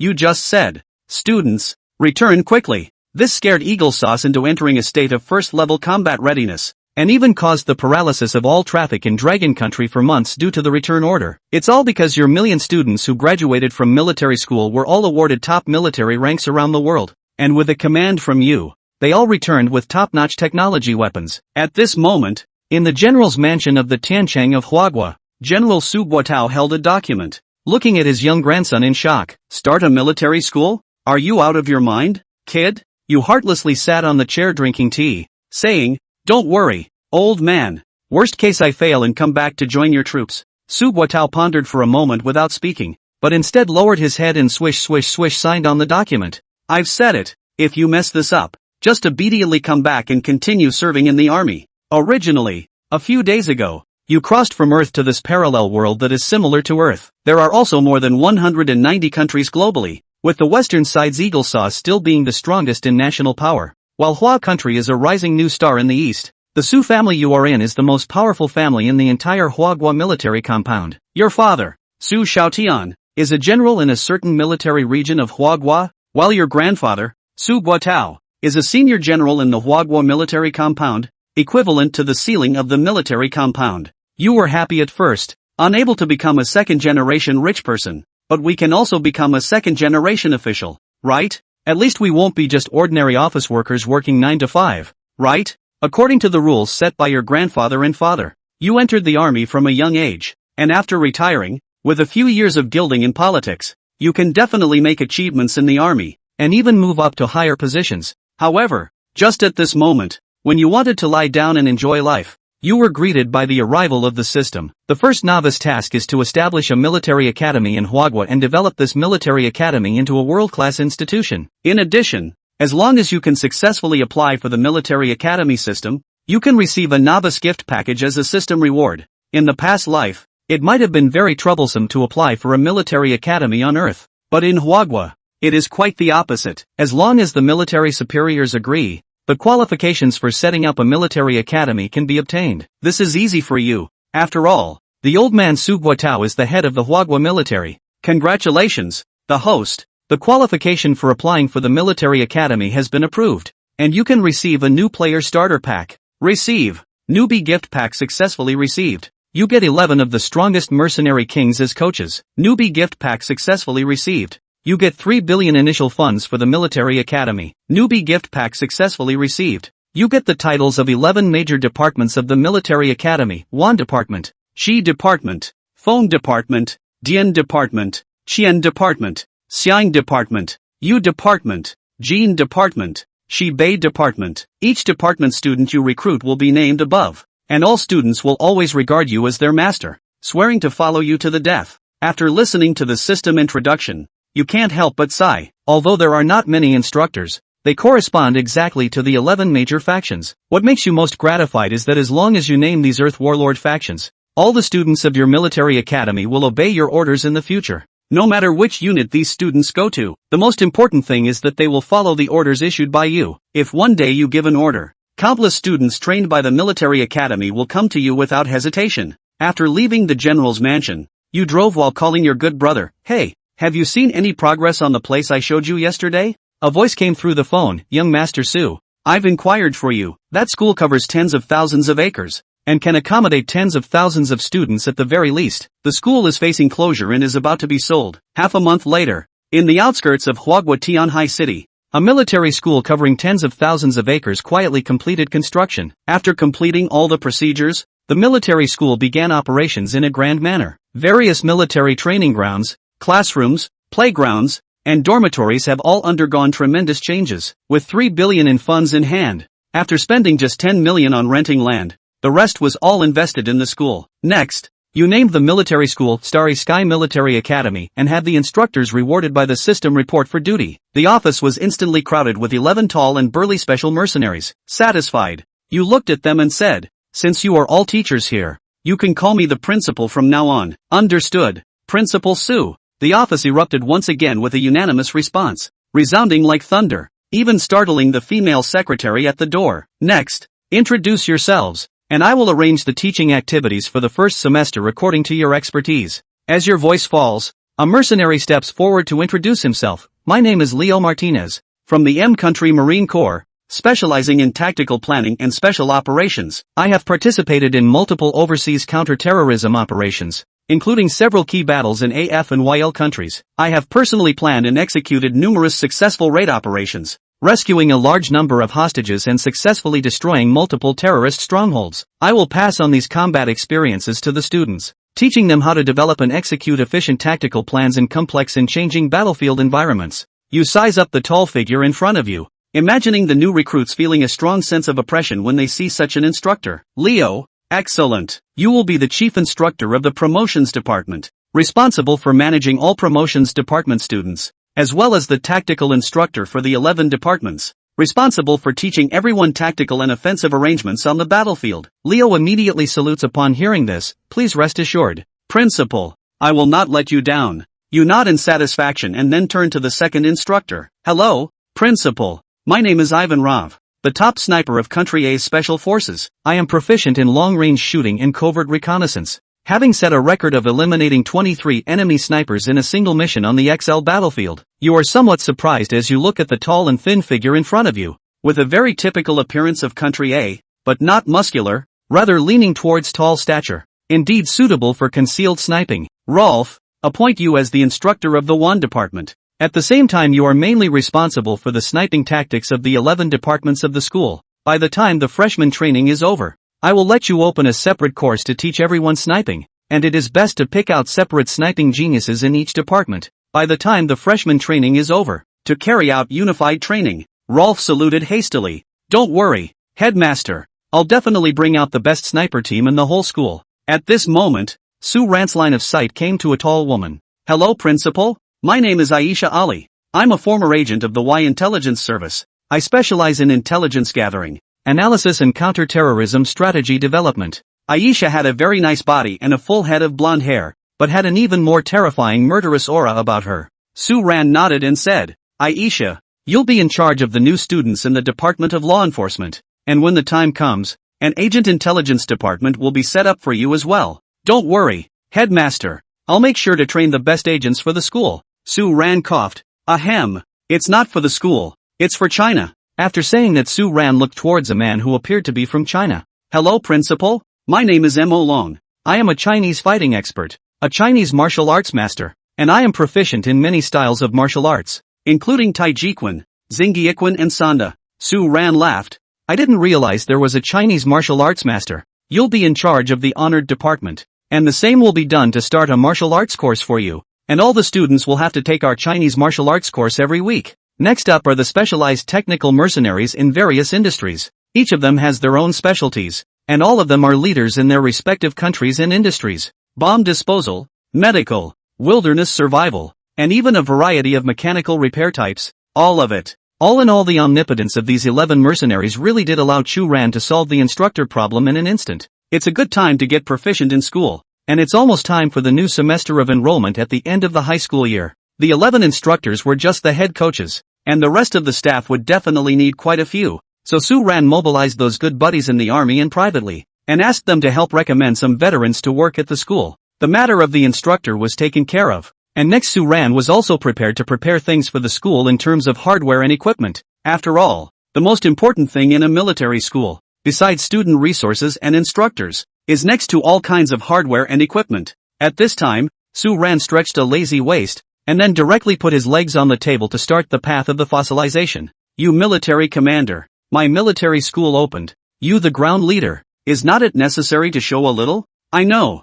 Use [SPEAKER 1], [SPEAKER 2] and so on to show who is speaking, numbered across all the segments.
[SPEAKER 1] You just said, students, return quickly. This scared Eagle Sauce into entering a state of first-level combat readiness, and even caused the paralysis of all traffic in Dragon Country for months due to the return order. It's all because your million students who graduated from military school were all awarded top military ranks around the world, and with a command from you, they all returned with top-notch technology weapons. At this moment, in the general's mansion of the Tiancheng of Huagua, General Su Guotao held a document, looking at his young grandson in shock. Start a military school? Are you out of your mind, kid? You heartlessly sat on the chair drinking tea, saying, "Don't worry, old man. Worst case I fail and come back to join your troops." Su Guotao pondered for a moment without speaking, but instead lowered his head and swish swish swish signed on the document. I've said it, if you mess this up, just immediately come back and continue serving in the army. Originally, a few days ago, you crossed from Earth to this parallel world that is similar to Earth. There are also more than 190 countries globally, with the western side's Eagle Sauce still being the strongest in national power. While Hua country is a rising new star in the east, the Su family you are in is the most powerful family in the entire Huagua military compound. Your father, Su Xiaotian, is a general in a certain military region of Huagua, while your grandfather, Su Guotao, is a senior general in the Huagua military compound, equivalent to the ceiling of the military compound. You were happy at first, unable to become a second-generation rich person, but we can also become a second-generation official, right? At least we won't be just ordinary office workers working 9 to 5, right? According to the rules set by your grandfather and father, you entered the army from a young age, and after retiring, with a few years of gilding in politics, you can definitely make achievements in the army, and even move up to higher positions. However, just at this moment, when you wanted to lie down and enjoy life, you were greeted by the arrival of the system. The first novice task is to establish a military academy in Huagua and develop this military academy into a world-class institution. In addition, as long as you can successfully apply for the military academy system, you can receive a novice gift package as a system reward. In the past life, it might have been very troublesome to apply for a military academy on Earth, but in Huagua, it is quite the opposite. As long as the military superiors agree, the qualifications for setting up a military academy can be obtained. This is easy for you. After all, the old man Su Guotao is the head of the Huagua military. Congratulations, the host. The qualification for applying for the military academy has been approved, and you can receive a new player starter pack. Receive. Newbie gift pack successfully received. You get 11 of the strongest mercenary kings as coaches. Newbie gift pack successfully received. You get 3 billion initial funds for the military academy. Newbie gift pack successfully received. You get the titles of 11 major departments of the military academy: Wan Department, Shi Department, Phone Department, Dian Department, Qian Department, Xiang Department, Yu Department, Jin Department, Shi Bei Department. Each department student you recruit will be named above, and all students will always regard you as their master, swearing to follow you to the death. After listening to the system introduction, you can't help but sigh. Although there are not many instructors, they correspond exactly to the 11 major factions. What makes you most gratified is that as long as you name these Earth Warlord factions, all the students of your military academy will obey your orders in the future. No matter which unit these students go to, the most important thing is that they will follow the orders issued by you. If one day you give an order, countless students trained by the military academy will come to you without hesitation. After leaving the general's mansion, you drove while calling your good brother. Hey, have you seen any progress on the place I showed you yesterday? A voice came through the phone. Young Master Su, I've inquired for you. That school covers tens of thousands of acres, and can accommodate tens of thousands of students at the very least. The school is facing closure and is about to be sold. Half a month later, in the outskirts of Huagua Tianhai City, a military school covering tens of thousands of acres quietly completed construction. After completing all the procedures, the military school began operations in a grand manner. Various military training grounds, classrooms, playgrounds, and dormitories have all undergone tremendous changes. With 3 billion in funds in hand, after spending just 10 million on renting land, the rest was all invested in the school. Next, you named the military school Starry Sky Military Academy and had the instructors rewarded by the system report for duty. The office was instantly crowded with 11 tall and burly special mercenaries. Satisfied, you looked at them and said, "Since you are all teachers here, you can call me the principal from now on." Understood, Principal Su. The office erupted once again with a unanimous response, resounding like thunder, even startling the female secretary at the door. Next, introduce yourselves, and I will arrange the teaching activities for the first semester according to your expertise. As your voice falls, A mercenary steps forward to introduce himself. My name is Leo Martinez, from the M Country Marine Corps, specializing in tactical planning and special operations. I have participated in multiple overseas counter-terrorism operations, including several key battles in AF and YL countries. I have personally planned and executed numerous successful raid operations, rescuing a large number of hostages and successfully destroying multiple terrorist strongholds. I will pass on these combat experiences to the students, teaching them how to develop and execute efficient tactical plans in complex and changing battlefield environments. You size up the tall figure in front of you, imagining the new recruits feeling a strong sense of oppression when they see such an instructor. Leo, excellent. You will be the chief instructor of the promotions department, responsible for managing all promotions department students, as well as the tactical instructor for the 11 departments, responsible for teaching everyone tactical and offensive arrangements on the battlefield. Leo immediately salutes upon hearing this. Please rest assured, Principal, I will not let you down. You nod in satisfaction and then turn to the second instructor. Hello, Principal. My name is Ivan Rav, the top sniper of Country A's Special Forces. I am proficient in long-range shooting and covert reconnaissance, having set a record of eliminating 23 enemy snipers in a single mission on the XL battlefield. You are somewhat surprised as you look at the tall and thin figure in front of you, with a very typical appearance of Country A, but not muscular, rather leaning towards tall stature, indeed suitable for concealed sniping. Rolf, appoint you as the instructor of the WAN department. At the same time, you are mainly responsible for the sniping tactics of the 11 departments of the school. By the time the freshman training is over, I will let you open a separate course to teach everyone sniping, and it is best to pick out separate sniping geniuses in each department. By the time the freshman training is over, to carry out unified training. Rolf saluted hastily. Don't worry, Headmaster, I'll definitely bring out the best sniper team in the whole school. At this moment, Su Ran's line of sight came to a tall woman. Hello, Principal. My name is Aisha Ali. I'm a former agent of the Y Intelligence Service. I specialize in intelligence gathering, analysis and counter-terrorism strategy development. Aisha had a very nice body and a full head of blonde hair, but had an even more terrifying murderous aura about her. Su Ran nodded and said, Aisha, you'll be in charge of the new students in the Department of Law Enforcement, and when the time comes, an agent intelligence department will be set up for you as well. Don't worry, Headmaster, I'll make sure to train the best agents for the school. Su Ran coughed. Ahem, it's not for the school, it's for China. After saying that, Su Ran looked towards a man who appeared to be from China. Hello, Principal, my name is Mo Long. I am a Chinese fighting expert, a Chinese martial arts master, and I am proficient in many styles of martial arts, including Tai Chi Quan, Xingyi Quan and Sanda. Su Ran laughed. I didn't realize there was a Chinese martial arts master. You'll be in charge of the honored department, and the same will be done to start a martial arts course for you. And all the students will have to take our Chinese martial arts course every week. Next up are the specialized technical mercenaries in various industries. Each of them has their own specialties, and all of them are leaders in their respective countries and industries. Bomb disposal, medical, wilderness survival, and even a variety of mechanical repair types. All of it. All in all, the omnipotence of these 11 mercenaries really did allow Chu Ran to solve the instructor problem in an instant. It's a good time to get proficient in school. And it's almost time for the new semester of enrollment at the end of the high school year. The 11 instructors were just the head coaches, and the rest of the staff would definitely need quite a few. So Su Ran mobilized those good buddies in the army and privately, and asked them to help recommend some veterans to work at the school. The matter of the instructor was taken care of, and next Su Ran was also prepared to prepare things for the school in terms of hardware and equipment. After all, the most important thing in a military school, besides student resources and instructors, is next to all kinds of hardware and equipment. At this time, Su Ran stretched a lazy waist, and then directly put his legs on the table to start the path of the fossilization. You military commander, my military school opened. You the ground leader, is not it necessary to show a little? I know,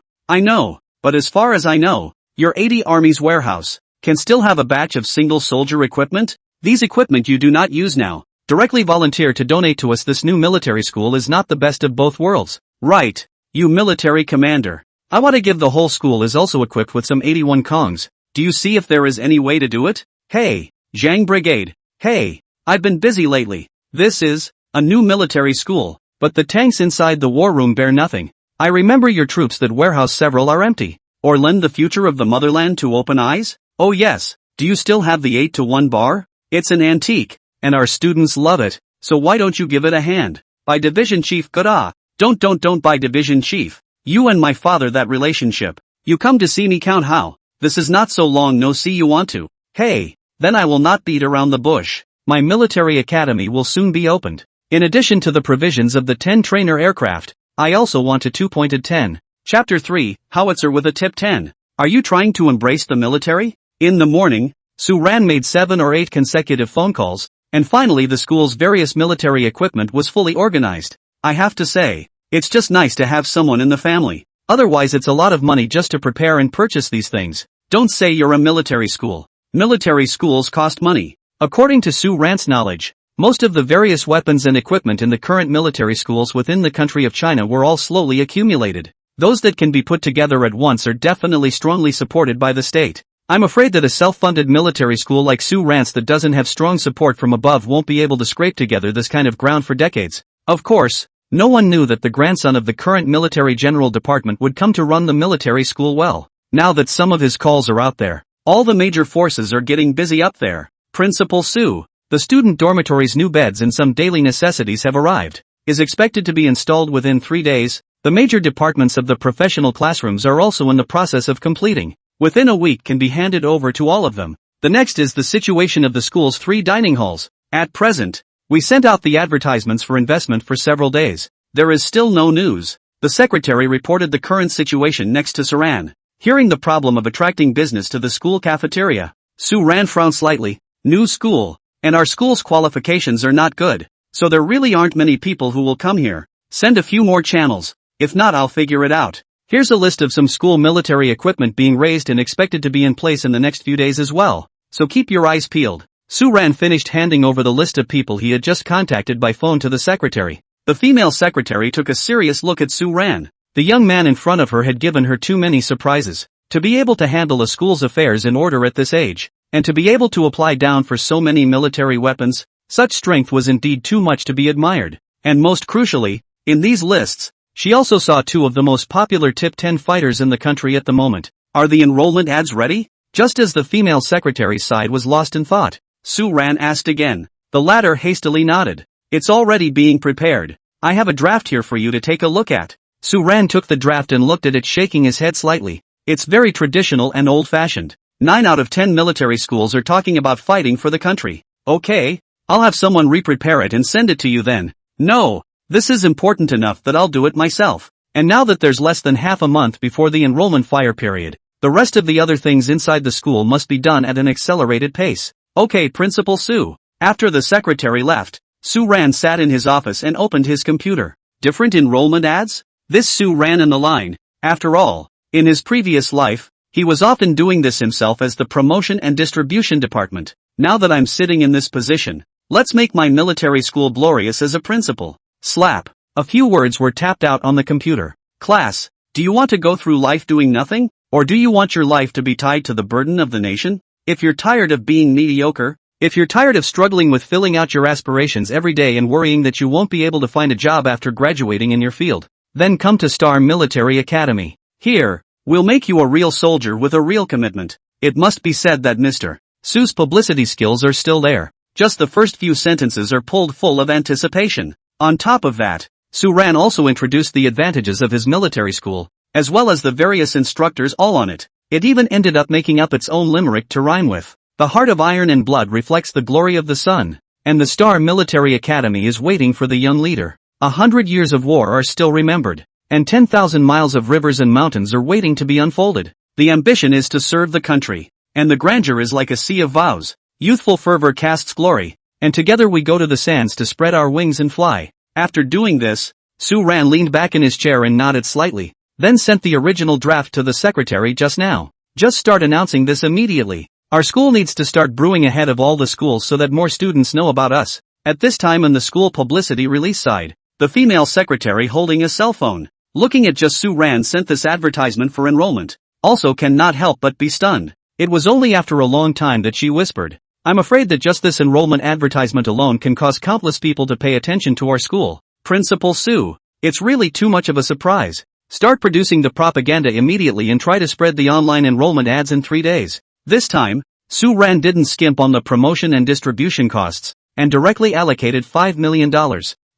[SPEAKER 1] but as far as I know, your 80 Army's warehouse can still have a batch of single soldier equipment? These equipment you do not use now. Directly volunteer to donate to us. This new military school is not the best of both worlds. Right. You military commander, I want to give the whole school is also equipped with some 81 Kongs. Do you see if there is any way to do it? Hey, Zhang Brigade. Hey, I've been busy lately. This is a new military school, but the tanks inside the war room bear nothing. I remember your troops that warehouse several are empty. Or lend the future of the motherland to open eyes? Oh yes, do you still have the 8-to-1 bar? It's an antique, and our students love it, so why don't you give it a hand? By Division Chief Goda. Don't by Division Chief. You and my father, that relationship. You come to see me count how. This is not so long no see you want to. Hey, then I will not beat around the bush. My military academy will soon be opened. In addition to the provisions of the 10 trainer aircraft, I also want a 2-pointed 10. Chapter 3, Howitzer with a tip 10. Are you trying to embrace the military? In the morning, Su-ran made 7 or 8 consecutive phone calls, and finally the school's various military equipment was fully organized. I have to say, it's just nice to have someone in the family. Otherwise it's a lot of money just to prepare and purchase these things. Don't say you're a military school. Military schools cost money. According to Su-ran's knowledge, most of the various weapons and equipment in the current military schools within the country of China were all slowly accumulated. Those that can be put together at once are definitely strongly supported by the state. I'm afraid that a self-funded military school like Su-ran's that doesn't have strong support from above won't be able to scrape together this kind of ground for decades. Of course, no one knew that the grandson of the current military general department would come to run the military school well. Now that some of his calls are out there, all the major forces are getting busy up there. Principal Su, the student dormitory's new beds and some daily necessities have arrived, is expected to be installed within 3 days. The major departments of the professional classrooms are also in the process of completing. Within a week can be handed over to all of them. The next is the situation of the school's 3 dining halls. At present, we sent out the advertisements for investment for several days. There is still no news. The secretary reported the current situation next to Su-ran. Hearing the problem of attracting business to the school cafeteria, Su-ran frowned slightly. New school, and our school's qualifications are not good, so there really aren't many people who will come here. Send a few more channels. If not, I'll figure it out. Here's a list of some school military equipment being raised and expected to be in place in the next few days as well, so keep your eyes peeled. Su-ran finished handing over the list of people he had just contacted by phone to the secretary. The female secretary took a serious look at Su-ran. The young man in front of her had given her too many surprises. To be able to handle a school's affairs in order at this age, and to be able to apply down for so many military weapons, such strength was indeed too much to be admired. And most crucially, in these lists, she also saw 2 of the most popular Tip 10 fighters in the country at the moment. Are the enrollment ads ready? Just as the female secretary's side was lost in thought, Su-ran asked again. The latter hastily nodded. It's already being prepared. I have a draft here for you to take a look at. Su-ran took the draft and looked at it, shaking his head slightly. It's very traditional and old-fashioned. 9 out of 10 military schools are talking about fighting for the country. Okay, I'll have someone re-prepare it and send it to you then. No. This is important enough that I'll do it myself. And now that there's less than half a month before the enrollment fire period, the rest of the other things inside the school must be done at an accelerated pace. Okay, Principal Su. After the secretary left, Su-ran sat in his office and opened his computer. Different enrollment ads? This Su ran in the line. After all, in his previous life, he was often doing this himself as the promotion and distribution department. Now that I'm sitting in this position, let's make my military school glorious as a principal. Slap. A few words were tapped out on the computer. Class, do you want to go through life doing nothing? Or do you want your life to be tied to the burden of the nation? If you're tired of being mediocre, if you're tired of struggling with filling out your aspirations every day and worrying that you won't be able to find a job after graduating in your field, then come to Star Military Academy. Here, we'll make you a real soldier with a real commitment. It must be said that Mr. Su's publicity skills are still there. Just the first few sentences are pulled full of anticipation. On top of that, Su-ran also introduced the advantages of his military school, as well as the various instructors all on it. It even ended up making up its own limerick to rhyme with. The heart of iron and blood reflects the glory of the sun, and the Star Military Academy is waiting for the young leader. 100 years of war are still remembered, and 10,000 miles of rivers and mountains are waiting to be unfolded. The ambition is to serve the country, and the grandeur is like a sea of vows. Youthful fervor casts glory, and together we go to the sands to spread our wings and fly. After doing this, Su-ran leaned back in his chair and nodded slightly, then sent the original draft to the secretary just now. Just start announcing this immediately. Our school needs to start brewing ahead of all the schools so that more students know about us. At this time on the school publicity release side, the female secretary holding a cell phone, looking at just Su-ran sent this advertisement for enrollment, also cannot help but be stunned. It was only after a long time that she whispered, I'm afraid that just this enrollment advertisement alone can cause countless people to pay attention to our school. Principal Su, it's really too much of a surprise. Start producing the propaganda immediately and try to spread the online enrollment ads in 3 days. This time, Su-ran didn't skimp on the promotion and distribution costs, and directly allocated $5 million.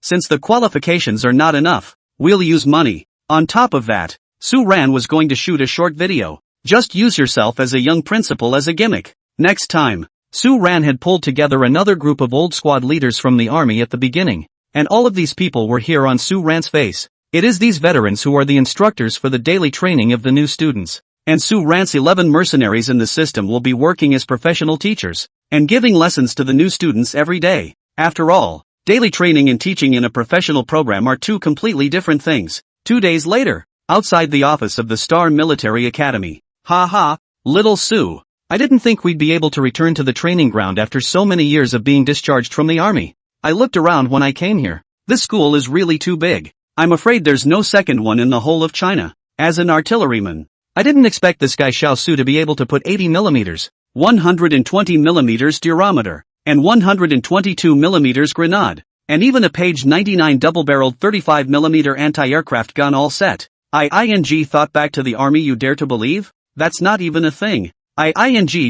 [SPEAKER 1] Since the qualifications are not enough, we'll use money. On top of that, Su-ran was going to shoot a short video. Just use yourself as a young principal as a gimmick. Next time, Su Ran had pulled together another group of old squad leaders from the army at the beginning, and all of these people were here on Su Ran's face. It is these veterans who are the instructors for the daily training of the new students, and Su Ran's 11 mercenaries in the system will be working as professional teachers, and giving lessons to the new students every day. After all, daily training and teaching in a professional program are two completely different things. 2 days later, outside the office of the Star Military Academy. Ha ha, little Su. I didn't think we'd be able to return to the training ground after so many years of being discharged from the army. I looked around when I came here. This school is really too big. I'm afraid there's no second one in the whole of China. As an artilleryman, I didn't expect this guy Xiao Su to be able to put 80 millimeters, 120 millimeters durometer, and 122 millimeters grenade, and even a page 99 double-barreled 35 millimeter anti-aircraft gun all set. I thought back to the army. You dare to believe? That's not even a thing. I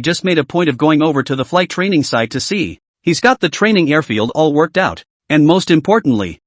[SPEAKER 1] just made a point of going over to the flight training site to see. He's got the training airfield all worked out, and most importantly,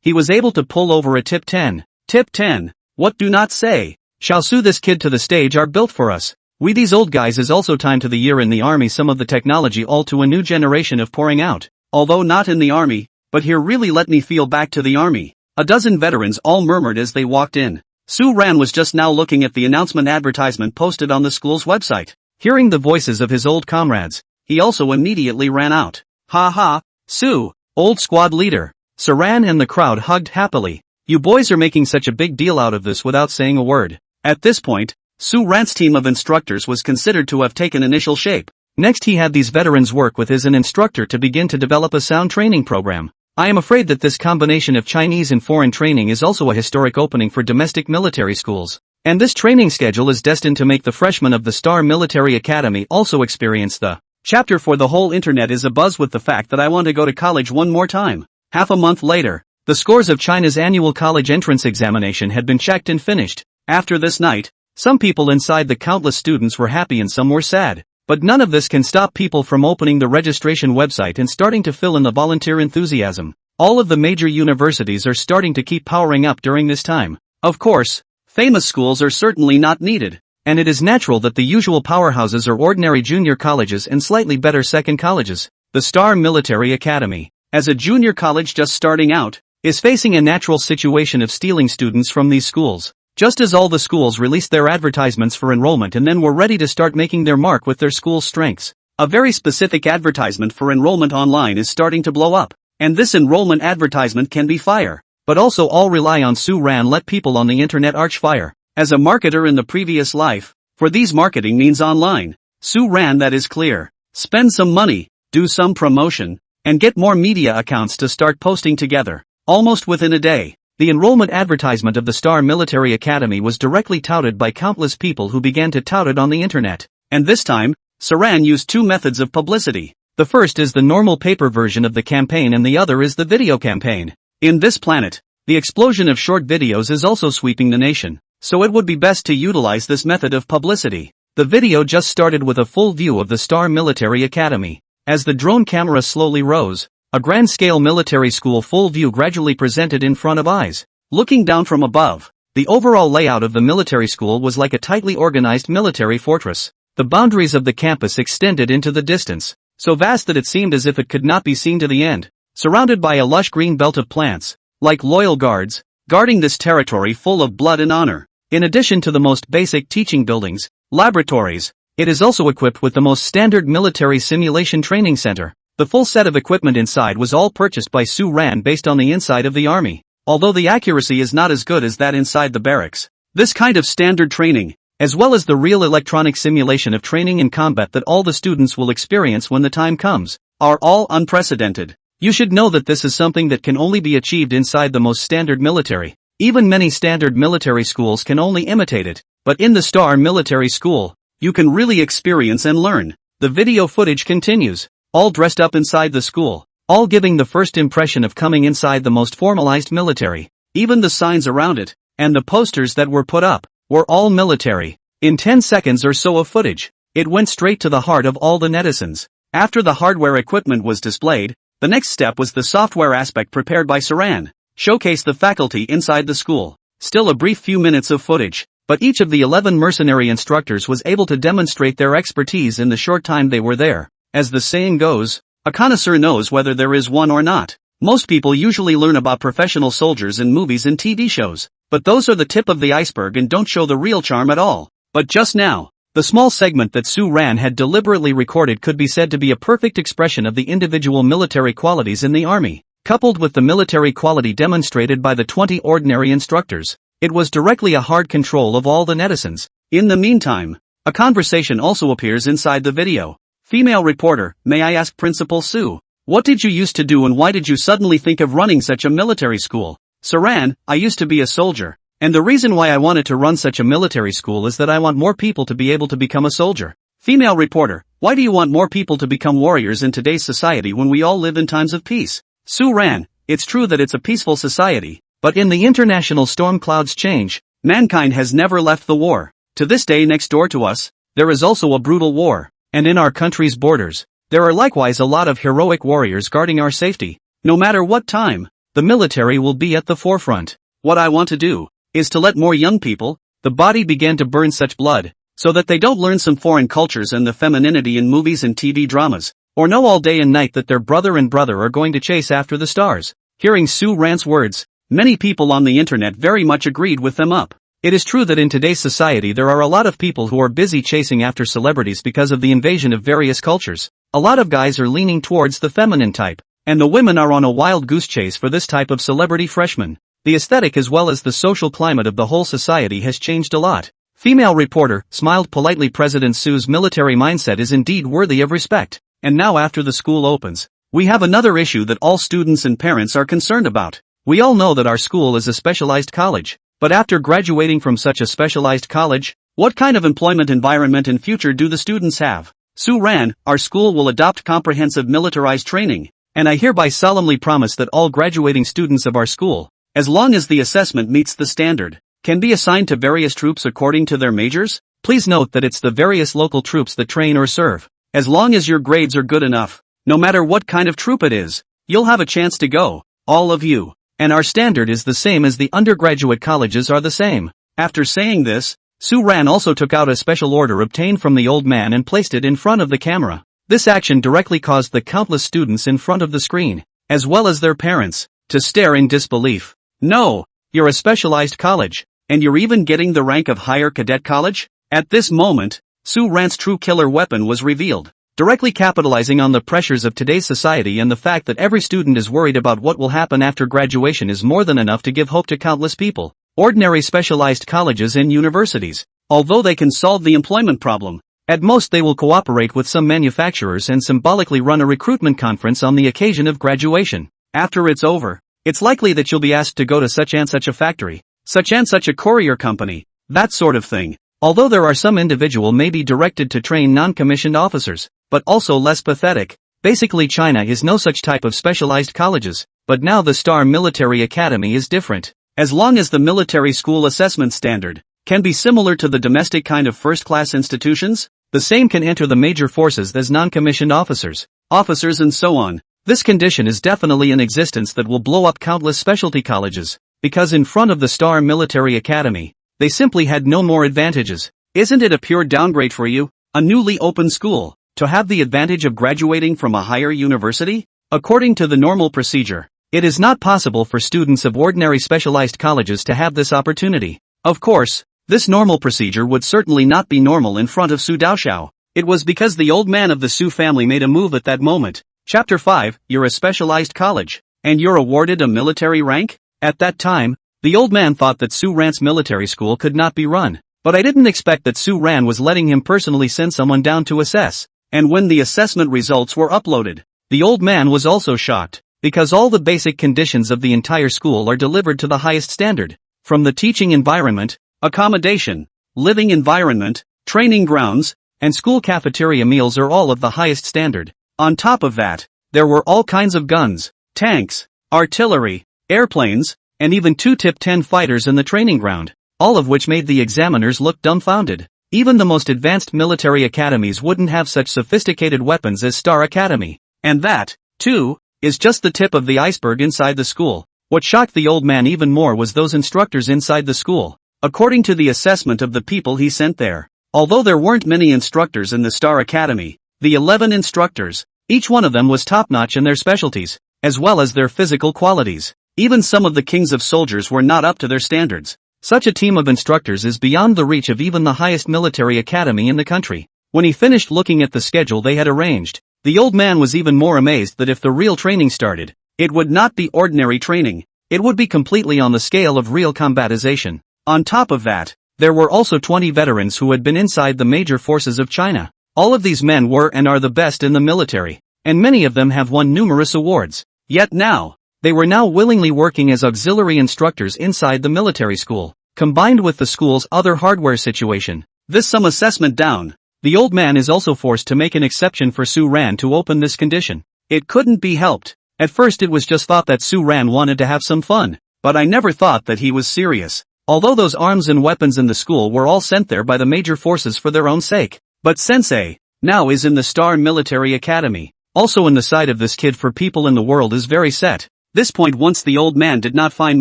[SPEAKER 1] he was able to pull over a tip 10. Tip 10. What do not say? Shall sue this kid to the stage are built for us. We these old guys is also time to the year in the army some of the technology all to a new generation of pouring out. Although not in the army, but here really let me feel back to the army. A dozen veterans all murmured as they walked in. Su Ran was just now looking at the announcement advertisement posted on the school's website. Hearing the voices of his old comrades, he also immediately ran out. Ha ha, Su, old squad leader. Saran and the crowd hugged happily. You boys are making such a big deal out of this without saying a word. At this point, Su Ran's team of instructors was considered to have taken initial shape. Next he had these veterans work with an instructor to begin to develop a sound training program. I am afraid that this combination of Chinese and foreign training is also a historic opening for domestic military schools. And this training schedule is destined to make the freshmen of the Star Military Academy also experience the chapter for the whole internet is abuzz with the fact that I want to go to college one more time. Half a month later, the scores of China's annual college entrance examination had been checked and finished. After this night, some people inside the countless students were happy and some were sad. But none of this can stop people from opening the registration website and starting to fill in the volunteer enthusiasm. All of the major universities are starting to keep powering up during this time. Of course, famous schools are certainly not needed, and it is natural that the usual powerhouses are ordinary junior colleges and slightly better second colleges. The Star Military Academy, as a junior college just starting out, is facing a natural situation of stealing students from these schools. Just as all the schools released their advertisements for enrollment and then were ready to start making their mark with their school's strengths, a very specific advertisement for enrollment online is starting to blow up. And this enrollment advertisement can be fire, but also all rely on Su Ran let people on the internet arch fire. As a marketer in the previous life, for these marketing means online, Su Ran that is clear. Spend some money, do some promotion, and get more media accounts to start posting together. Almost within a day, the enrollment advertisement of the Star Military Academy was directly touted by countless people who began to tout it on the internet. And this time, Saran used two methods of publicity. The first is the normal paper version of the campaign and the other is the video campaign. In this planet, the explosion of short videos is also sweeping the nation, so it would be best to utilize this method of publicity. The video just started with a full view of the Star Military Academy. As the drone camera slowly rose, a grand-scale military school full view gradually presented in front of eyes. Looking down from above, the overall layout of the military school was like a tightly organized military fortress. The boundaries of the campus extended into the distance, so vast that it seemed as if it could not be seen to the end, surrounded by a lush green belt of plants, like loyal guards, guarding this territory full of blood and honor. In addition to the most basic teaching buildings, laboratories, it is also equipped with the most standard military simulation training center. The full set of equipment inside was all purchased by Su Ran based on the inside of the army, although the accuracy is not as good as that inside the barracks. This kind of standard training, as well as the real electronic simulation of training in combat that all the students will experience when the time comes, are all unprecedented. You should know that this is something that can only be achieved inside the most standard military. Even many standard military schools can only imitate it, but in the Star Military School, you can really experience and learn. The video footage continues. All dressed up inside the school, all giving the first impression of coming inside the most formalized military. Even the signs around it, and the posters that were put up, were all military. In 10 seconds or so of footage, it went straight to the heart of all the netizens. After the hardware equipment was displayed, the next step was the software aspect prepared by Saran, showcased the faculty inside the school. Still a brief few minutes of footage, but each of the 11 mercenary instructors was able to demonstrate their expertise in the short time they were there. As the saying goes, a connoisseur knows whether there is one or not. Most people usually learn about professional soldiers in movies and TV shows, but those are the tip of the iceberg and don't show the real charm at all. But just now, the small segment that Su Ran had deliberately recorded could be said to be a perfect expression of the individual military qualities in the army, coupled with the military quality demonstrated by the 20 ordinary instructors. It was directly a hard control of all the netizens. In the meantime, a conversation also appears inside the video. Female reporter, may I ask Principal Su, what did you used to do and why did you suddenly think of running such a military school? Saran, I used to be a soldier, and the reason why I wanted to run such a military school is that I want more people to be able to become a soldier. Female reporter, why do you want more people to become warriors in today's society when we all live in times of peace? Su Ran, it's true that it's a peaceful society, but in the international storm clouds change. Mankind has never left the war. To this day next door to us, there is also a brutal war, and in our country's borders, there are likewise a lot of heroic warriors guarding our safety. No matter what time, the military will be at the forefront. What I want to do is to let more young people, the body begin to burn such blood, so that they don't learn some foreign cultures and the femininity in movies and TV dramas, or know all day and night that their brother and brother are going to chase after the stars. Hearing Su Ran's words, many people on the internet very much agreed with them up. It is true that in today's society there are a lot of people who are busy chasing after celebrities because of the invasion of various cultures. A lot of guys are leaning towards the feminine type, and the women are on a wild goose chase for this type of celebrity freshman. The aesthetic as well as the social climate of the whole society has changed a lot. Female reporter smiled politely. President Su's military mindset is indeed worthy of respect. And now after the school opens, we have another issue that all students and parents are concerned about. We all know that our school is a specialized college, but after graduating from such a specialized college, what kind of employment environment and future do the students have? Su Ran, our school will adopt comprehensive militarized training, and I hereby solemnly promise that all graduating students of our school, as long as the assessment meets the standard, can be assigned to various troops according to their majors. Please note that it's the various local troops that train or serve. As long as your grades are good enough, no matter what kind of troop it is, you'll have a chance to go, all of you. And our standard is the same as the undergraduate colleges are the same. After saying this, Su Ran also took out a special order obtained from the old man and placed it in front of the camera. This action directly caused the countless students in front of the screen, as well as their parents, to stare in disbelief. No, you're a specialized college, and you're even getting the rank of higher cadet college? At this moment, Su Ran's true killer weapon was revealed, directly capitalizing on the pressures of today's society, and the fact that every student is worried about what will happen after graduation is more than enough to give hope to countless people. Ordinary specialized colleges and universities, although they can solve the employment problem, at most they will cooperate with some manufacturers and symbolically run a recruitment conference on the occasion of graduation. After it's over, it's likely that you'll be asked to go to such and such a factory, such and such a courier company, that sort of thing. Although there are some individual may be directed to train non-commissioned officers, but also less pathetic. Basically China is no such type of specialized colleges, but now the Star Military Academy is different. As long as the military school assessment standard can be similar to the domestic kind of first-class institutions, the same can enter the major forces as non-commissioned officers, and so on. This condition is definitely in existence that will blow up countless specialty colleges, because in front of the Star Military Academy, they simply had no more advantages. Isn't it a pure downgrade for you, a newly opened school, to have the advantage of graduating from a higher university? According to the normal procedure, it is not possible for students of ordinary specialized colleges to have this opportunity. Of course, this normal procedure would certainly not be normal in front of Su Daoxiao. It was because the old man of the Su family made a move at that moment. Chapter 5, you're a specialized college, and you're awarded a military rank? At that time, the old man thought that Su Ran's military school could not be run, but I didn't expect that Su Ran was letting him personally send someone down to assess. And when the assessment results were uploaded, the old man was also shocked, because all the basic conditions of the entire school are delivered to the highest standard. From the teaching environment, accommodation, living environment, training grounds, and school cafeteria meals are all of the highest standard. On top of that, there were all kinds of guns, tanks, artillery, airplanes, and even 2 Tip-10 fighters in the training ground, all of which made the examiners look dumbfounded. Even the most advanced military academies wouldn't have such sophisticated weapons as Star Academy. And that, too, is just the tip of the iceberg inside the school. What shocked the old man even more was those instructors inside the school. according to the assessment of the people he sent there. Although there weren't many instructors in the Star Academy, the 11 instructors, each one of them was top-notch in their specialties, as well as their physical qualities. Even some of the kings of soldiers were not up to their standards. Such a team of instructors is beyond the reach of even the highest military academy in the country. When he finished looking at the schedule they had arranged, the old man was even more amazed that if the real training started, it would not be ordinary training, it would be completely on the scale of real combatization. On top of that, there were also 20 veterans who had been inside the major forces of China. All of these men were and are the best in the military, and many of them have won numerous awards. Yet now, they were now willingly working as auxiliary instructors inside the military school, combined with the school's other hardware situation. This some assessment down, the old man is also forced to make an exception for Su Ran to open this condition. It couldn't be helped. At first it was just thought that Su Ran wanted to have some fun, but I never thought that he was serious. Although those arms and weapons in the school were all sent there by the major forces for their own sake. But Sensei, now is in the Star Military Academy. Also in the sight of this kid for people in the world is very set. This point once the old man did not find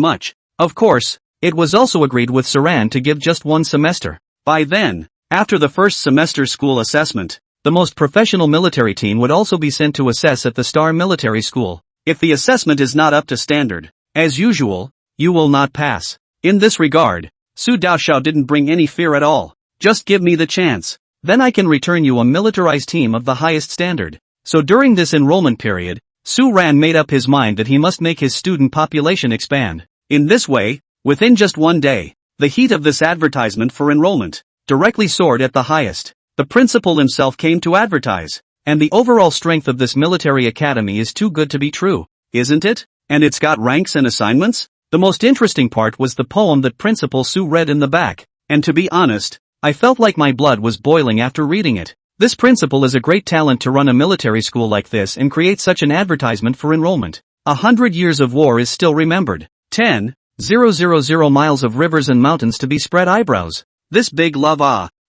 [SPEAKER 1] much. Of course, it was also agreed with Saran to give just one semester. By then, after the first semester school assessment, the most professional military team would also be sent to assess at the Star Military School. If the assessment is not up to standard, as usual, you will not pass. In this regard, Su Daoshao didn't bring any fear at all. Just give me the chance. Then I can return you a militarized team of the highest standard. So during this enrollment period, Su Ran made up his mind that he must make his student population expand. In this way, within just one day, the heat of this advertisement for enrollment directly soared at the highest. The principal himself came to advertise, and the overall strength of this military academy is too good to be true, isn't it? And it's got ranks and assignments? The most interesting part was the poem that Principal Su read in the back, and to be honest, I felt like my blood was boiling after reading it. This principal is a great talent to run a military school like this and create such an advertisement for enrollment. 100 years of war is still remembered. 10,000 miles of rivers and mountains to be spread eyebrows. This big love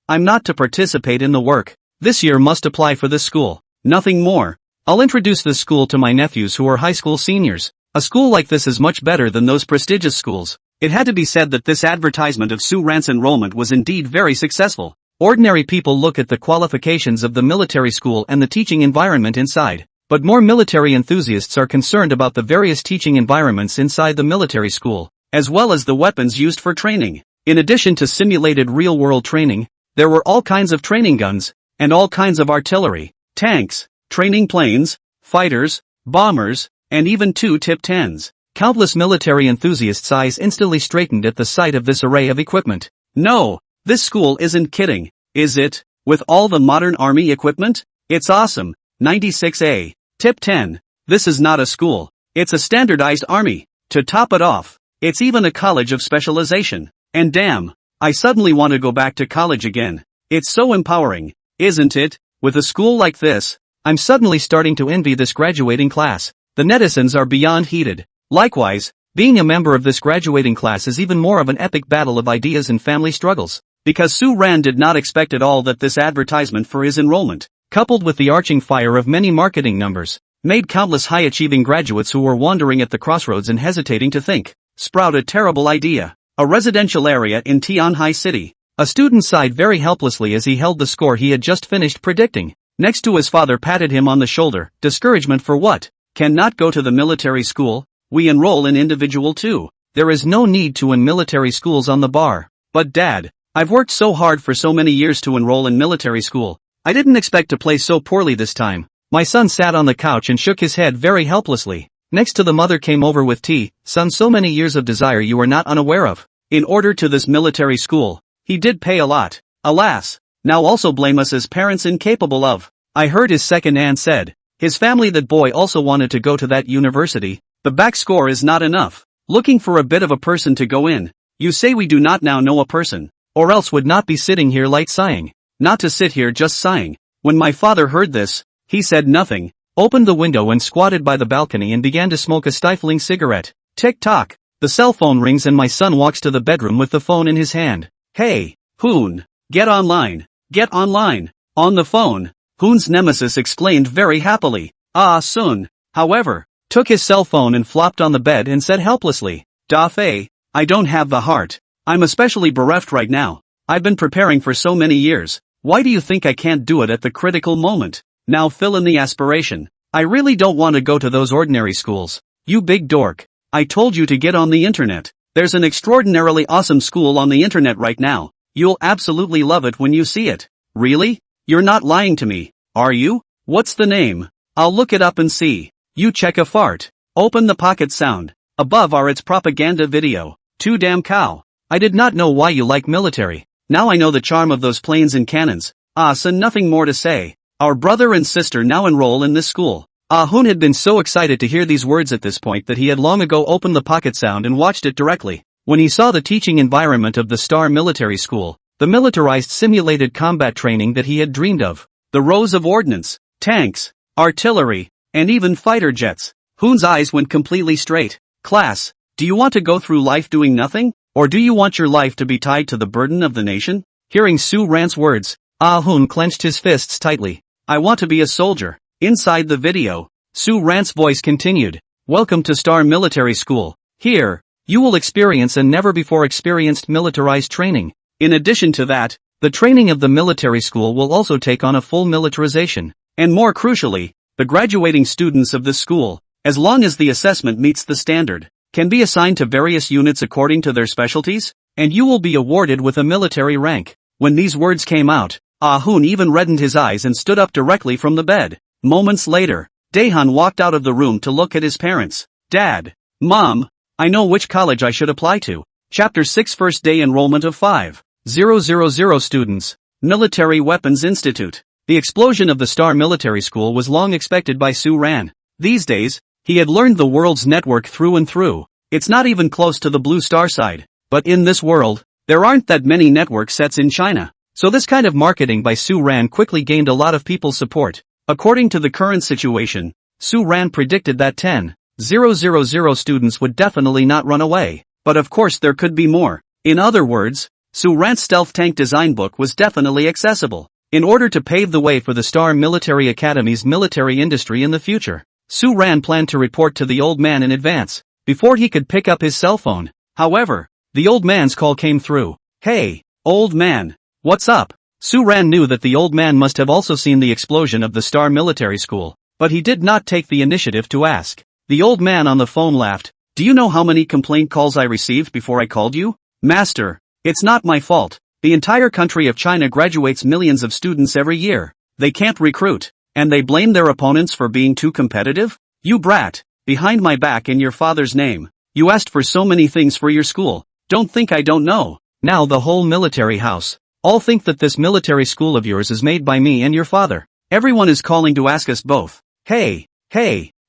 [SPEAKER 1] I'm not to participate in the work. This year must apply for this school. Nothing more. I'll introduce this school to my nephews who are high school seniors. A school like this is much better than those prestigious schools. It had to be said that this advertisement of Su Ran's enrollment was indeed very successful. Ordinary people look at the qualifications of the military school and the teaching environment inside, but more military enthusiasts are concerned about the various teaching environments inside the military school, as well as the weapons used for training. In addition to simulated real-world training, there were all kinds of training guns, and all kinds of artillery, tanks, training planes, fighters, bombers, and even 2-tip-10s. Countless military enthusiasts' eyes instantly straightened at the sight of this array of equipment. No, this school isn't kidding, is it? With all the modern army equipment? It's awesome. 96A. Tip 10. This is not a school. It's a standardized army. To top it off, it's even a college of specialization. And damn, I suddenly want to go back to college again. It's so empowering, isn't it? With a school like this, I'm suddenly starting to envy this graduating class. The netizens are beyond heated. Likewise, being a member of this graduating class is even more of an epic battle of ideas and family struggles. Because Su Ran did not expect at all that this advertisement for his enrollment, coupled with the arching fire of many marketing numbers, made countless high-achieving graduates who were wandering at the crossroads and hesitating to think, sprout a terrible idea. A residential area in Tianhai City. A student sighed very helplessly as he held the score he had just finished predicting. Next to his father patted him on the shoulder. Discouragement for what? Cannot go to the military school? We enroll in individual too. There is no need to in military schools on the bar. But Dad, I've worked so hard for so many years to enroll in military school. I didn't expect to play so poorly this time. My son sat on the couch and shook his head very helplessly. Next to the mother came over with tea. Son, so many years of desire you are not unaware of. In order to this military school, he did pay a lot. Alas, now also blame us as parents incapable of. I heard his second aunt said. His family that boy also wanted to go to that university. The back score is not enough. Looking for a bit of a person to go in. You say we do not now know a person. Or else would not be sitting here like sighing. Not to sit here just sighing. When my father heard this, he said nothing, opened the window and squatted by the balcony and began to smoke a stifling cigarette. Tick-tock. The cell phone rings and my son walks to the bedroom with the phone in his hand. Hey, Hoon, get online. Get online. On the phone, Hoon's nemesis exclaimed very happily. Ah Sun, however, took his cell phone and flopped on the bed and said helplessly, Da Fei, I don't have the heart. I'm especially bereft right now. I've been preparing for so many years. Why do you think I can't do it at the critical moment? Now fill in the aspiration. I really don't want to go to those ordinary schools. You big dork. I told you to get on the internet. There's an extraordinarily awesome school on the internet right now. You'll absolutely love it when you see it. Really? You're not lying to me, are you? What's the name? I'll look it up and see. You check a fart. Open the pocket sound. Above are its propaganda video. Too damn cow. I did not know why you like military. Now I know the charm of those planes and cannons. So nothing more to say. Our brother and sister now enroll in this school. Hoon had been so excited to hear these words at this point that he had long ago opened the pocket sound and watched it directly. When he saw the teaching environment of the Star Military School, the militarized simulated combat training that he had dreamed of, the rows of ordnance, tanks, artillery, and even fighter jets, Hoon's eyes went completely straight. Class, do you want to go through life doing nothing? Or do you want your life to be tied to the burden of the nation? Hearing Su Ran's words, Hoon clenched his fists tightly. I want to be a soldier. Inside the video, Su Ran's voice continued. Welcome to Star Military School. Here, you will experience a never-before-experienced militarized training. In addition to that, the training of the military school will also take on a full militarization. And more crucially, the graduating students of this school, as long as the assessment meets the standard, can be assigned to various units according to their specialties, and you will be awarded with a military rank. When these words came out, Hoon even reddened his eyes and stood up directly from the bed. Moments later, Daehan walked out of the room to look at his parents. Dad, Mom, I know which college I should apply to. Chapter 6 First Day Enrollment of 5,000 students. Military Weapons Institute. The explosion of the Star Military School was long expected by Su Ran. These days, he had learned the world's network through and through. It's not even close to the Blue Star side. But in this world, there aren't that many network sets in China. So this kind of marketing by Su Ran quickly gained a lot of people's support. According to the current situation, Su Ran predicted that 10,000 students would definitely not run away. But of course there could be more. In other words, Su Ran's stealth tank design book was definitely accessible. In order to pave the way for the Star Military Academy's military industry in the future, Su Ran planned to report to the old man in advance, before he could pick up his cell phone. However, the old man's call came through. Hey, old man. What's up? Su Ran knew that the old man must have also seen the explosion of the Star Military School, but he did not take the initiative to ask. The old man on the phone laughed. Do you know how many complaint calls I received before I called you? Master, it's not my fault. The entire country of China graduates millions of students every year. They can't recruit, and they blame their opponents for being too competitive? You brat, behind my back in your father's name, you asked for so many things for your school. Don't think I don't know. Now the whole military house all think that this military school of yours is made by me and your father. Everyone is calling to ask us both. Hey,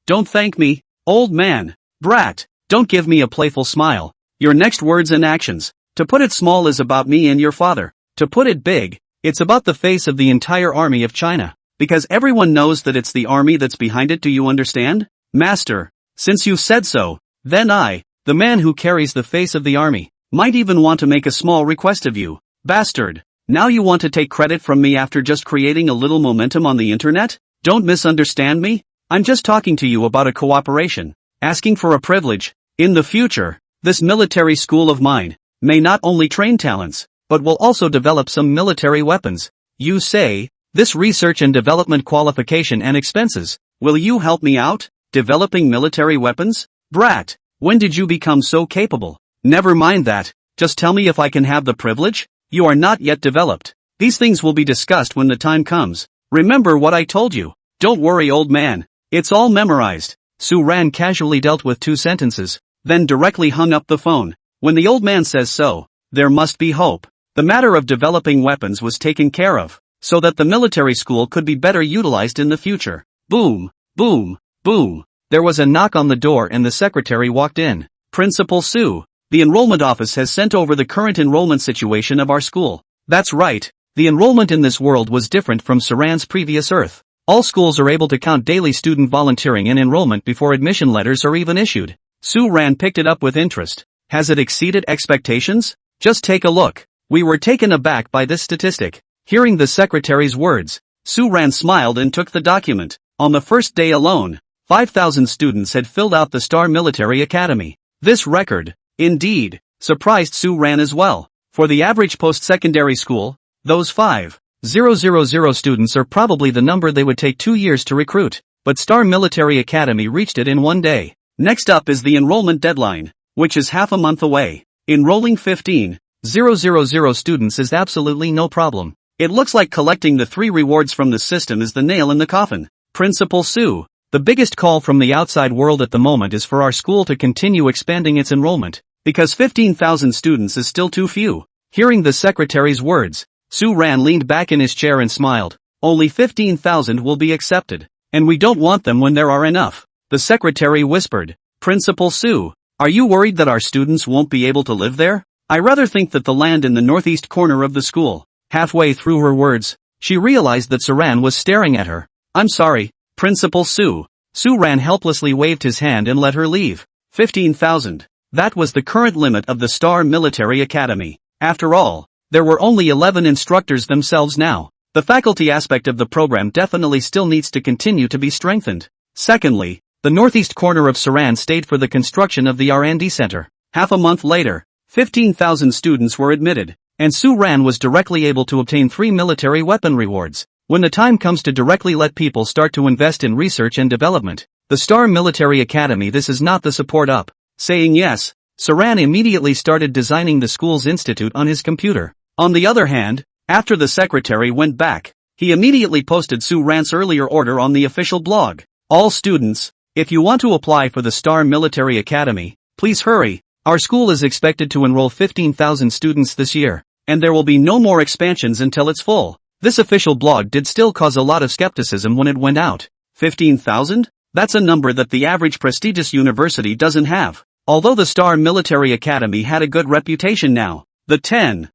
[SPEAKER 1] don't thank me, old man. Brat, don't give me a playful smile. Your next words and actions. To put it small is about me and your father. To put it big, it's about the face of the entire army of China. Because everyone knows that it's the army that's behind it. Do you understand? Master, since you said so, then I, the man who carries the face of the army, might even want to make a small request of you. Bastard, now you want to take credit from me after just creating a little momentum on the internet? Don't misunderstand me. I'm just talking to you about a cooperation, asking for a privilege. In the future, this military school of mine may not only train talents, but will also develop some military weapons. You say, this research and development qualification and expenses, will you help me out, developing military weapons? Brat, when did you become so capable? Never mind that, just tell me if I can have the privilege? You are not yet developed. These things will be discussed when the time comes. Remember what I told you. Don't worry, old man. It's all memorized. Su Ran casually dealt with 2 sentences, then directly hung up the phone. When the old man says so, there must be hope. The matter of developing weapons was taken care of, so that the military school could be better utilized in the future. Boom, boom, boom. There was a knock on the door and the secretary walked in. Principal Su, the enrollment office has sent over the current enrollment situation of our school. That's right, the enrollment in this world was different from Saran's previous Earth. All schools are able to count daily student volunteering and enrollment before admission letters are even issued. Su Ran picked it up with interest. Has it exceeded expectations? Just take a look. We were taken aback by this statistic. Hearing the secretary's words, Su Ran smiled and took the document. On the first day alone, 5,000 students had filled out the Star Military Academy. This record, indeed, surprised Sue ran as well. For the average post-secondary school, those 5,000 students are probably the number they would take 2 years to recruit, but Star Military Academy reached it in 1 day. Next up is the enrollment deadline, which is half a month away. Enrolling 15,000 students is absolutely no problem. It looks like collecting the 3 rewards from the system is the nail in the coffin. Principal Sue, the biggest call from the outside world at the moment is for our school to continue expanding its enrollment, because 15,000 students is still too few. Hearing the secretary's words, Sue Ran leaned back in his chair and smiled. Only 15,000 will be accepted, and we don't want them when there are enough. The secretary whispered. Principal Sue, are you worried that our students won't be able to live there? I rather think that the land in the northeast corner of the school. Halfway through her words, she realized that Saran was staring at her. I'm sorry, Principal Sue. Sue Ran helplessly waved his hand and let her leave. 15,000. That was the current limit of the Star Military Academy. After all, there were only 11 instructors themselves now. The faculty aspect of the program definitely still needs to continue to be strengthened. Secondly, the northeast corner of Saran stayed for the construction of the R&D center. Half a month later, 15,000 students were admitted, and Sue Ran was directly able to obtain 3 military weapon rewards. When the time comes to directly let people start to invest in research and development, the Star Military Academy this is not the support up. Saying yes, Saran immediately started designing the school's institute on his computer. On the other hand, after the secretary went back, he immediately posted Sue Ran's earlier order on the official blog. All students, if you want to apply for the Star Military Academy, please hurry. Our school is expected to enroll 15,000 students this year, and there will be no more expansions until it's full. This official blog did still cause a lot of skepticism when it went out. 15,000? That's a number that the average prestigious university doesn't have. Although the Star Military Academy had a good reputation now, the 10,000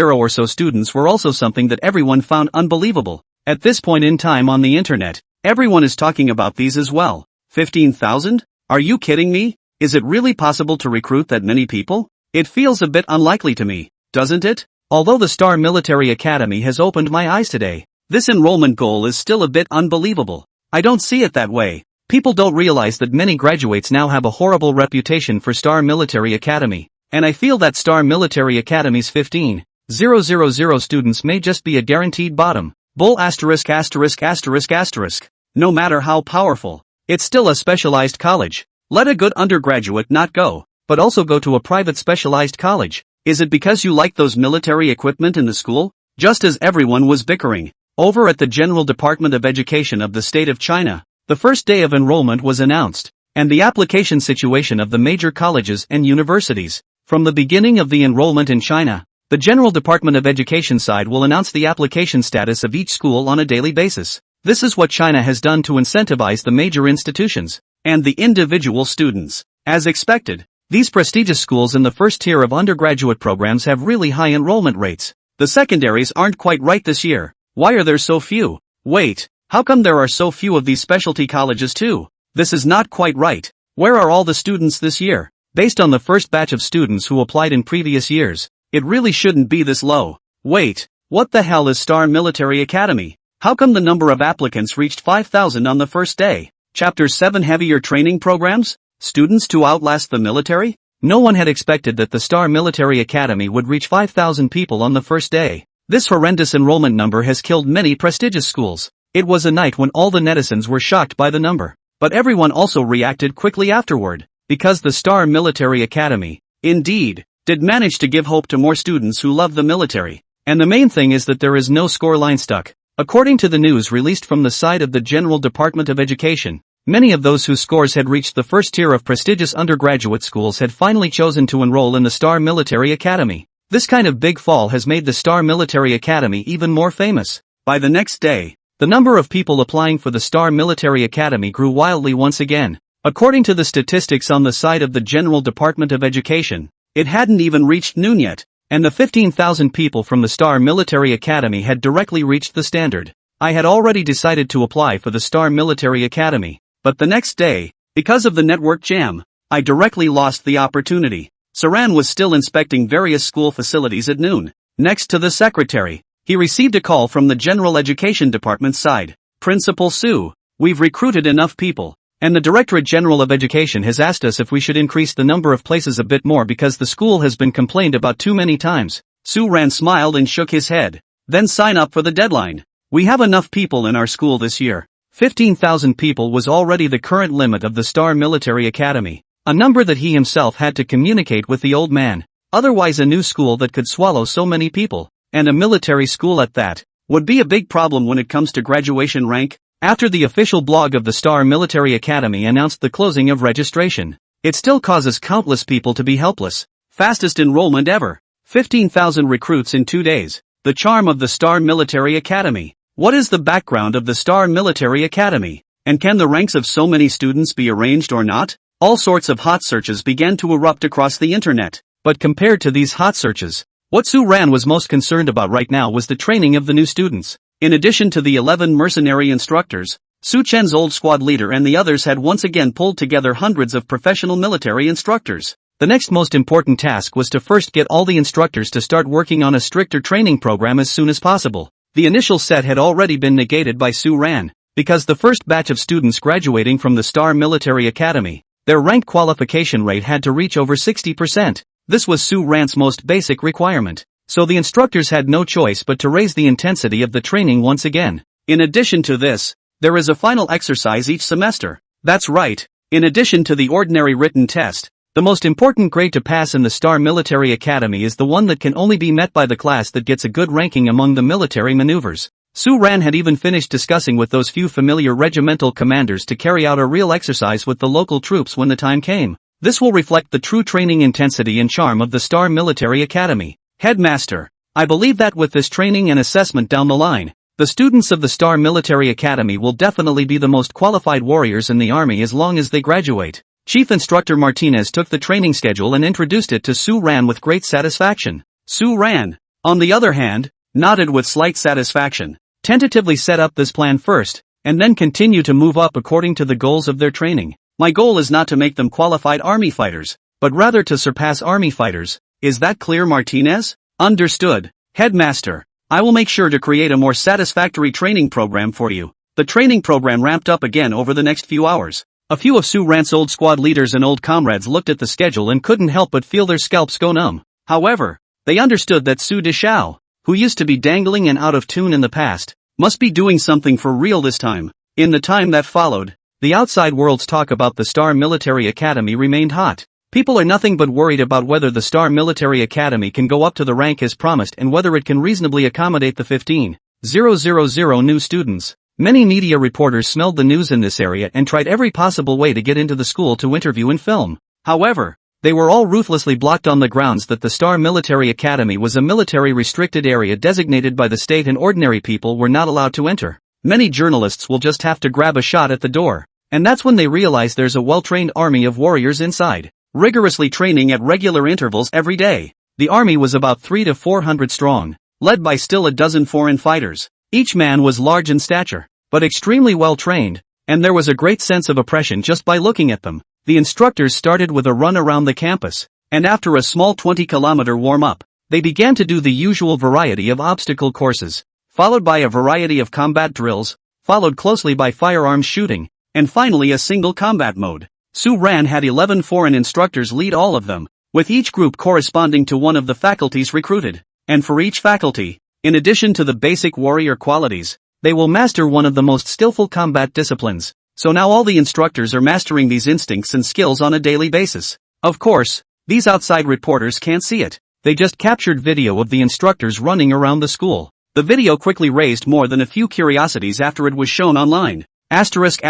[SPEAKER 1] or so students were also something that everyone found unbelievable. At this point in time on the internet, everyone is talking about these as well. 15,000? Are you kidding me? Is it really possible to recruit that many people? It feels a bit unlikely to me, doesn't it? Although the Star Military Academy has opened my eyes today, this enrollment goal is still a bit unbelievable. I don't see it that way. People don't realize that many graduates now have a horrible reputation for Star Military Academy, and I feel that Star Military Academy's 15,000 students may just be a guaranteed bottom. Bull asterisk asterisk asterisk asterisk. No matter how powerful, it's still a specialized college. Let a good undergraduate not go, but also go to a private specialized college. Is it because you like those military equipment in the school? Just as everyone was bickering over at the General Department of Education of the state of China, the first day of enrollment was announced, and the application situation of the major colleges and universities. From the beginning of the enrollment in China, the General Department of Education side will announce the application status of each school on a daily basis. This is what China has done to incentivize the major institutions and the individual students. As expected, these prestigious schools in the first tier of undergraduate programs have really high enrollment rates. The secondaries aren't quite right this year. Why are there so few? Wait, how come there are so few of these specialty colleges too? This is not quite right. Where are all the students this year? Based on the first batch of students who applied in previous years, it really shouldn't be this low. Wait, what the hell is Star Military Academy? How come the number of applicants reached 5,000 on the first day? Chapter 7 Heavier Training Programs? Students to outlast the military? No one had expected that the Star Military Academy would reach 5,000 people on the first day. This horrendous enrollment number has killed many prestigious schools. It was a night when all the netizens were shocked by the number. But everyone also reacted quickly afterward, because the Star Military Academy, indeed, did manage to give hope to more students who love the military. And the main thing is that there is no scoreline stuck. According to the news released from the side of the General Department of Education, many of those whose scores had reached the first tier of prestigious undergraduate schools had finally chosen to enroll in the Star Military Academy. This kind of big fall has made the Star Military Academy even more famous. By the next day, the number of people applying for the Star Military Academy grew wildly once again. According to the statistics on the side of the General Department of Education, it hadn't even reached noon yet, and the 15,000 people from the Star Military Academy had directly reached the standard. I had already decided to apply for the Star Military Academy, but the next day, because of the network jam, I directly lost the opportunity. Saran was still inspecting various school facilities at noon. Next to the secretary, he received a call from the General Education Department side. Principal Sue, we've recruited enough people. And the Directorate General of Education has asked us if we should increase the number of places a bit more because the school has been complained about too many times. Su Ran smiled and shook his head. Then sign up for the deadline. We have enough people in our school this year. 15,000 people was already the current limit of the Star Military Academy, a number that he himself had to communicate with the old man. Otherwise a new school that could swallow so many people, and a military school at that, would be a big problem when it comes to graduation rank. After the official blog of the Star Military Academy announced the closing of registration, it still causes countless people to be helpless. Fastest enrollment ever. 15,000 recruits in 2 days. The charm of the Star Military Academy. What is the background of the Star Military Academy? And can the ranks of so many students be arranged or not? All sorts of hot searches began to erupt across the internet. But compared to these hot searches, what Su Ran was most concerned about right now was the training of the new students. In addition to the 11 mercenary instructors, Su Chen's old squad leader and the others had once again pulled together hundreds of professional military instructors. The next most important task was to first get all the instructors to start working on a stricter training program as soon as possible. The initial set had already been negated by Su Ran, because the first batch of students graduating from the Star Military Academy, their rank qualification rate had to reach over 60%. This was Su Ran's most basic requirement, so the instructors had no choice but to raise the intensity of the training once again. In addition to this, there is a final exercise each semester. That's right, in addition to the ordinary written test, the most important grade to pass in the Star Military Academy is the one that can only be met by the class that gets a good ranking among the military maneuvers. Su Ran had even finished discussing with those few familiar regimental commanders to carry out a real exercise with the local troops when the time came. This will reflect the true training intensity and charm of the Star Military Academy. Headmaster, I believe that with this training and assessment down the line, the students of the Star Military Academy will definitely be the most qualified warriors in the army as long as they graduate. Chief Instructor Martinez took the training schedule and introduced it to Su Ran with great satisfaction. Su Ran, on the other hand, nodded with slight satisfaction. Tentatively set up this plan first, and then continue to move up according to the goals of their training. My goal is not to make them qualified army fighters, but rather to surpass army fighters. Is that clear, Martinez? Understood, Headmaster. I will make sure to create a more satisfactory training program for you. The training program ramped up again over the next few hours. A few of Su Ran's old squad leaders and old comrades looked at the schedule and couldn't help but feel their scalps go numb. However, they understood that Su Deshao, who used to be dangling and out of tune in the past, must be doing something for real this time. In the time that followed, the outside world's talk about the Star Military Academy remained hot. People are nothing but worried about whether the Star Military Academy can go up to the rank as promised and whether it can reasonably accommodate the 15,000 new students. Many media reporters smelled the news in this area and tried every possible way to get into the school to interview and film. However, they were all ruthlessly blocked on the grounds that the Star Military Academy was a military restricted area designated by the state and ordinary people were not allowed to enter. Many journalists will just have to grab a shot at the door, and that's when they realize there's a well-trained army of warriors inside, rigorously training at regular intervals every day. The army was about 300 to 400 strong, led by still a dozen foreign fighters. Each man was large in stature, but extremely well-trained, and there was a great sense of oppression just by looking at them. The instructors started with a run around the campus, and after a small 20-kilometer warm-up, they began to do the usual variety of obstacle courses, followed by a variety of combat drills, followed closely by firearms shooting, and finally a single combat mode. Su Ran had 11 foreign instructors lead all of them, with each group corresponding to one of the faculties recruited, and for each faculty, in addition to the basic warrior qualities, they will master one of the most skillful combat disciplines. So now all the instructors are mastering these instincts and skills on a daily basis. Of course, these outside reporters can't see it. They just captured video of the instructors running around the school. The video quickly raised more than a few curiosities after it was shown online. Asterisk.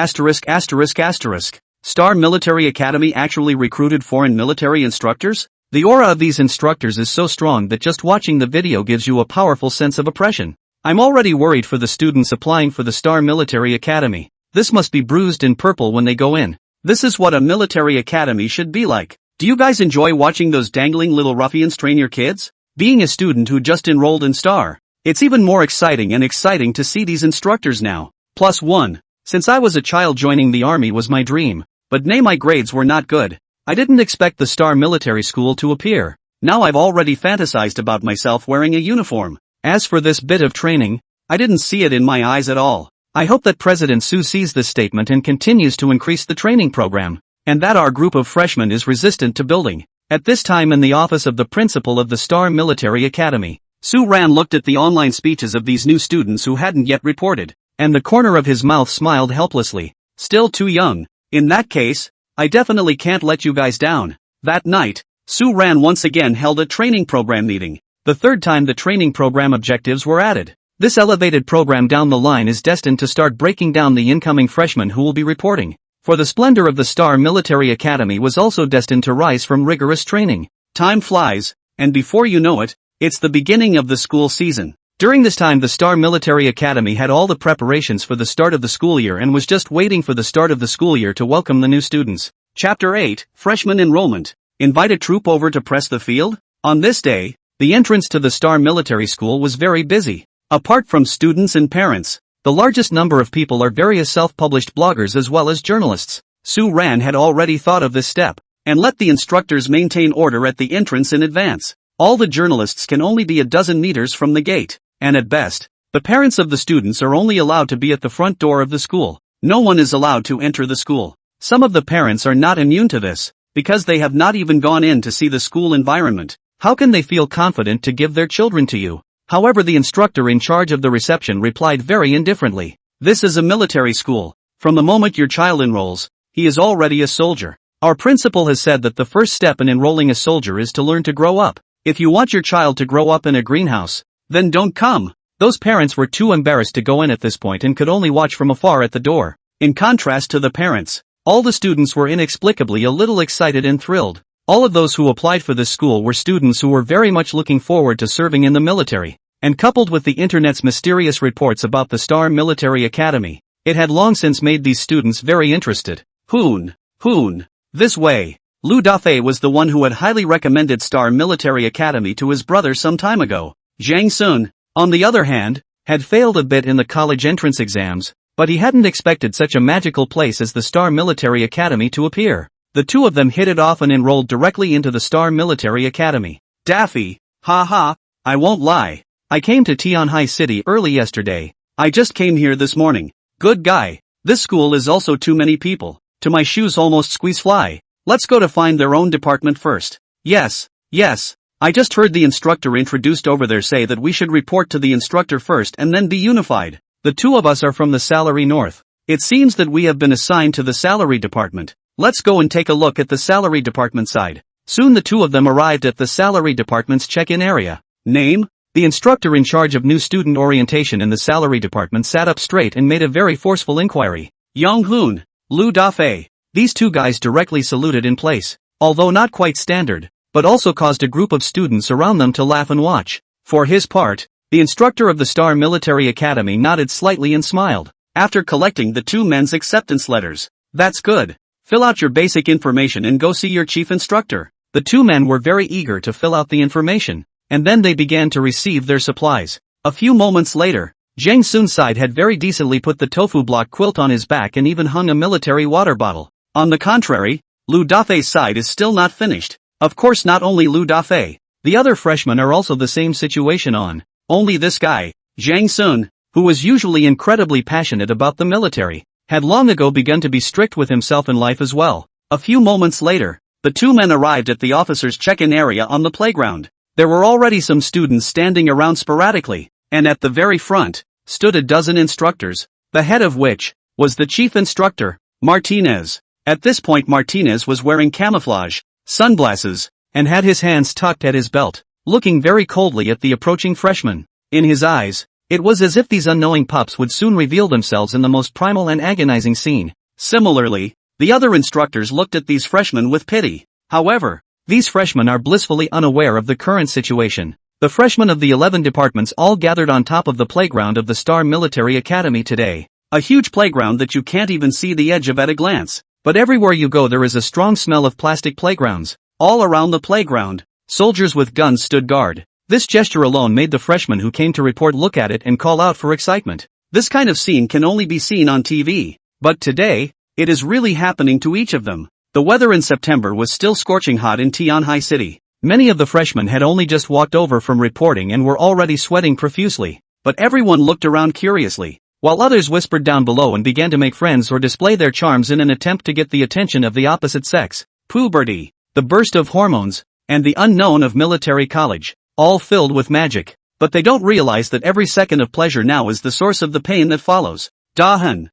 [SPEAKER 1] Star Military Academy actually recruited foreign military instructors? The aura of these instructors is so strong that just watching the video gives you a powerful sense of oppression. I'm already worried for the students applying for the Star Military Academy. This must be bruised in purple when they go in. This is what a military academy should be like. Do you guys enjoy watching those dangling little ruffians train your kids? Being a student who just enrolled in Star, it's even more exciting to see these instructors now. +1. Since I was a child, joining the army was my dream, but my grades were not good. I didn't expect the Star Military School to appear. Now I've already fantasized about myself wearing a uniform. As for this bit of training, I didn't see it in my eyes at all. I hope that President Su sees this statement and continues to increase the training program, and that our group of freshmen is resistant to building. At this time in the office of the principal of the Star Military Academy, Su Ran looked at the online speeches of these new students who hadn't yet reported, and the corner of his mouth smiled helplessly. Still too young. In that case, I definitely can't let you guys down. That night, Su Ran once again held a training program meeting. The third time the training program objectives were added. This elevated program down the line is destined to start breaking down the incoming freshmen who will be reporting. For the splendor of the Star Military Academy was also destined to rise from rigorous training. Time flies, and before you know it, it's the beginning of the school season. During this time the Star Military Academy had all the preparations for the start of the school year and was just waiting for the start of the school year to welcome the new students. Chapter 8, Freshman Enrollment. Invite a troop over to press the field? On this day, the entrance to the Star Military School was very busy. Apart from students and parents, the largest number of people are various self-published bloggers as well as journalists. Su Ran had already thought of this step, and let the instructors maintain order at the entrance in advance. All the journalists can only be a dozen meters from the gate, and at best, the parents of the students are only allowed to be at the front door of the school. No one is allowed to enter the school. Some of the parents are not immune to this, because they have not even gone in to see the school environment. How can they feel confident to give their children to you? However, the instructor in charge of the reception replied very indifferently. This is a military school. From the moment your child enrolls, he is already a soldier. Our principal has said that the first step in enrolling a soldier is to learn to grow up. If you want your child to grow up in a greenhouse, then don't come. Those parents were too embarrassed to go in at this point and could only watch from afar at the door. In contrast to the parents, all the students were inexplicably a little excited and thrilled. All of those who applied for this school were students who were very much looking forward to serving in the military. And coupled with the internet's mysterious reports about the Star Military Academy, it had long since made these students very interested. Hoon, this way. Lu Dafei was the one who had highly recommended Star Military Academy to his brother some time ago. Zhang Sun, on the other hand, had failed a bit in the college entrance exams, but he hadn't expected such a magical place as the Star Military Academy to appear. The two of them hit it off and enrolled directly into the Star Military Academy. Daffy, haha, I won't lie. I came to Tianhai City early yesterday. I just came here this morning. Good guy. This school is also too many people. To my shoes almost squeeze fly. Let's go to find their own department first. Yes. I just heard the instructor introduced over there say that we should report to the instructor first and then be unified. The two of us are from the Salary North. It seems that we have been assigned to the salary department. Let's go and take a look at the salary department side. Soon the two of them arrived at the salary department's check-in area. Name? The instructor in charge of new student orientation in the salary department sat up straight and made a very forceful inquiry. Yang Hoon, Lu Dafei. These two guys directly saluted in place, although not quite standard, but also caused a group of students around them to laugh and watch. For his part, the instructor of the Star Military Academy nodded slightly and smiled. After collecting the two men's acceptance letters, that's good. Fill out your basic information and go see your chief instructor. The two men were very eager to fill out the information, and then they began to receive their supplies. A few moments later, Zhang Sun's side had very decently put the tofu block quilt on his back and even hung a military water bottle. On the contrary, Lu Dafei's side is still not finished. Of course, not only Lu Dafei, the other freshmen are also the same situation on. Only this guy, Zhang Sun, who was usually incredibly passionate about the military, had long ago begun to be strict with himself in life as well. A few moments later, the two men arrived at the officers' check-in area on the playground. There were already some students standing around sporadically, and at the very front, stood a dozen instructors, the head of which was the chief instructor, Martinez. At this point Martinez was wearing camouflage, sunglasses, and had his hands tucked at his belt, looking very coldly at the approaching freshmen. In his eyes, it was as if these unknowing pups would soon reveal themselves in the most primal and agonizing scene. Similarly, the other instructors looked at these freshmen with pity. However, these freshmen are blissfully unaware of the current situation. The freshmen of the 11 departments all gathered on top of the playground of the Star Military Academy today. A huge playground that you can't even see the edge of at a glance. But everywhere you go there is a strong smell of plastic playgrounds. All around the playground, soldiers with guns stood guard. This gesture alone made the freshmen who came to report look at it and call out for excitement. This kind of scene can only be seen on TV. But today, it is really happening to each of them. The weather in September was still scorching hot in Tianhai City. Many of the freshmen had only just walked over from reporting and were already sweating profusely. But everyone looked around curiously. while others whispered down below and began to make friends or display their charms in an attempt to get the attention of the opposite sex. Puberty, the burst of hormones, and the unknown of military college, all filled with magic. But they don't realize that every second of pleasure now is the source of the pain that follows. Dahan,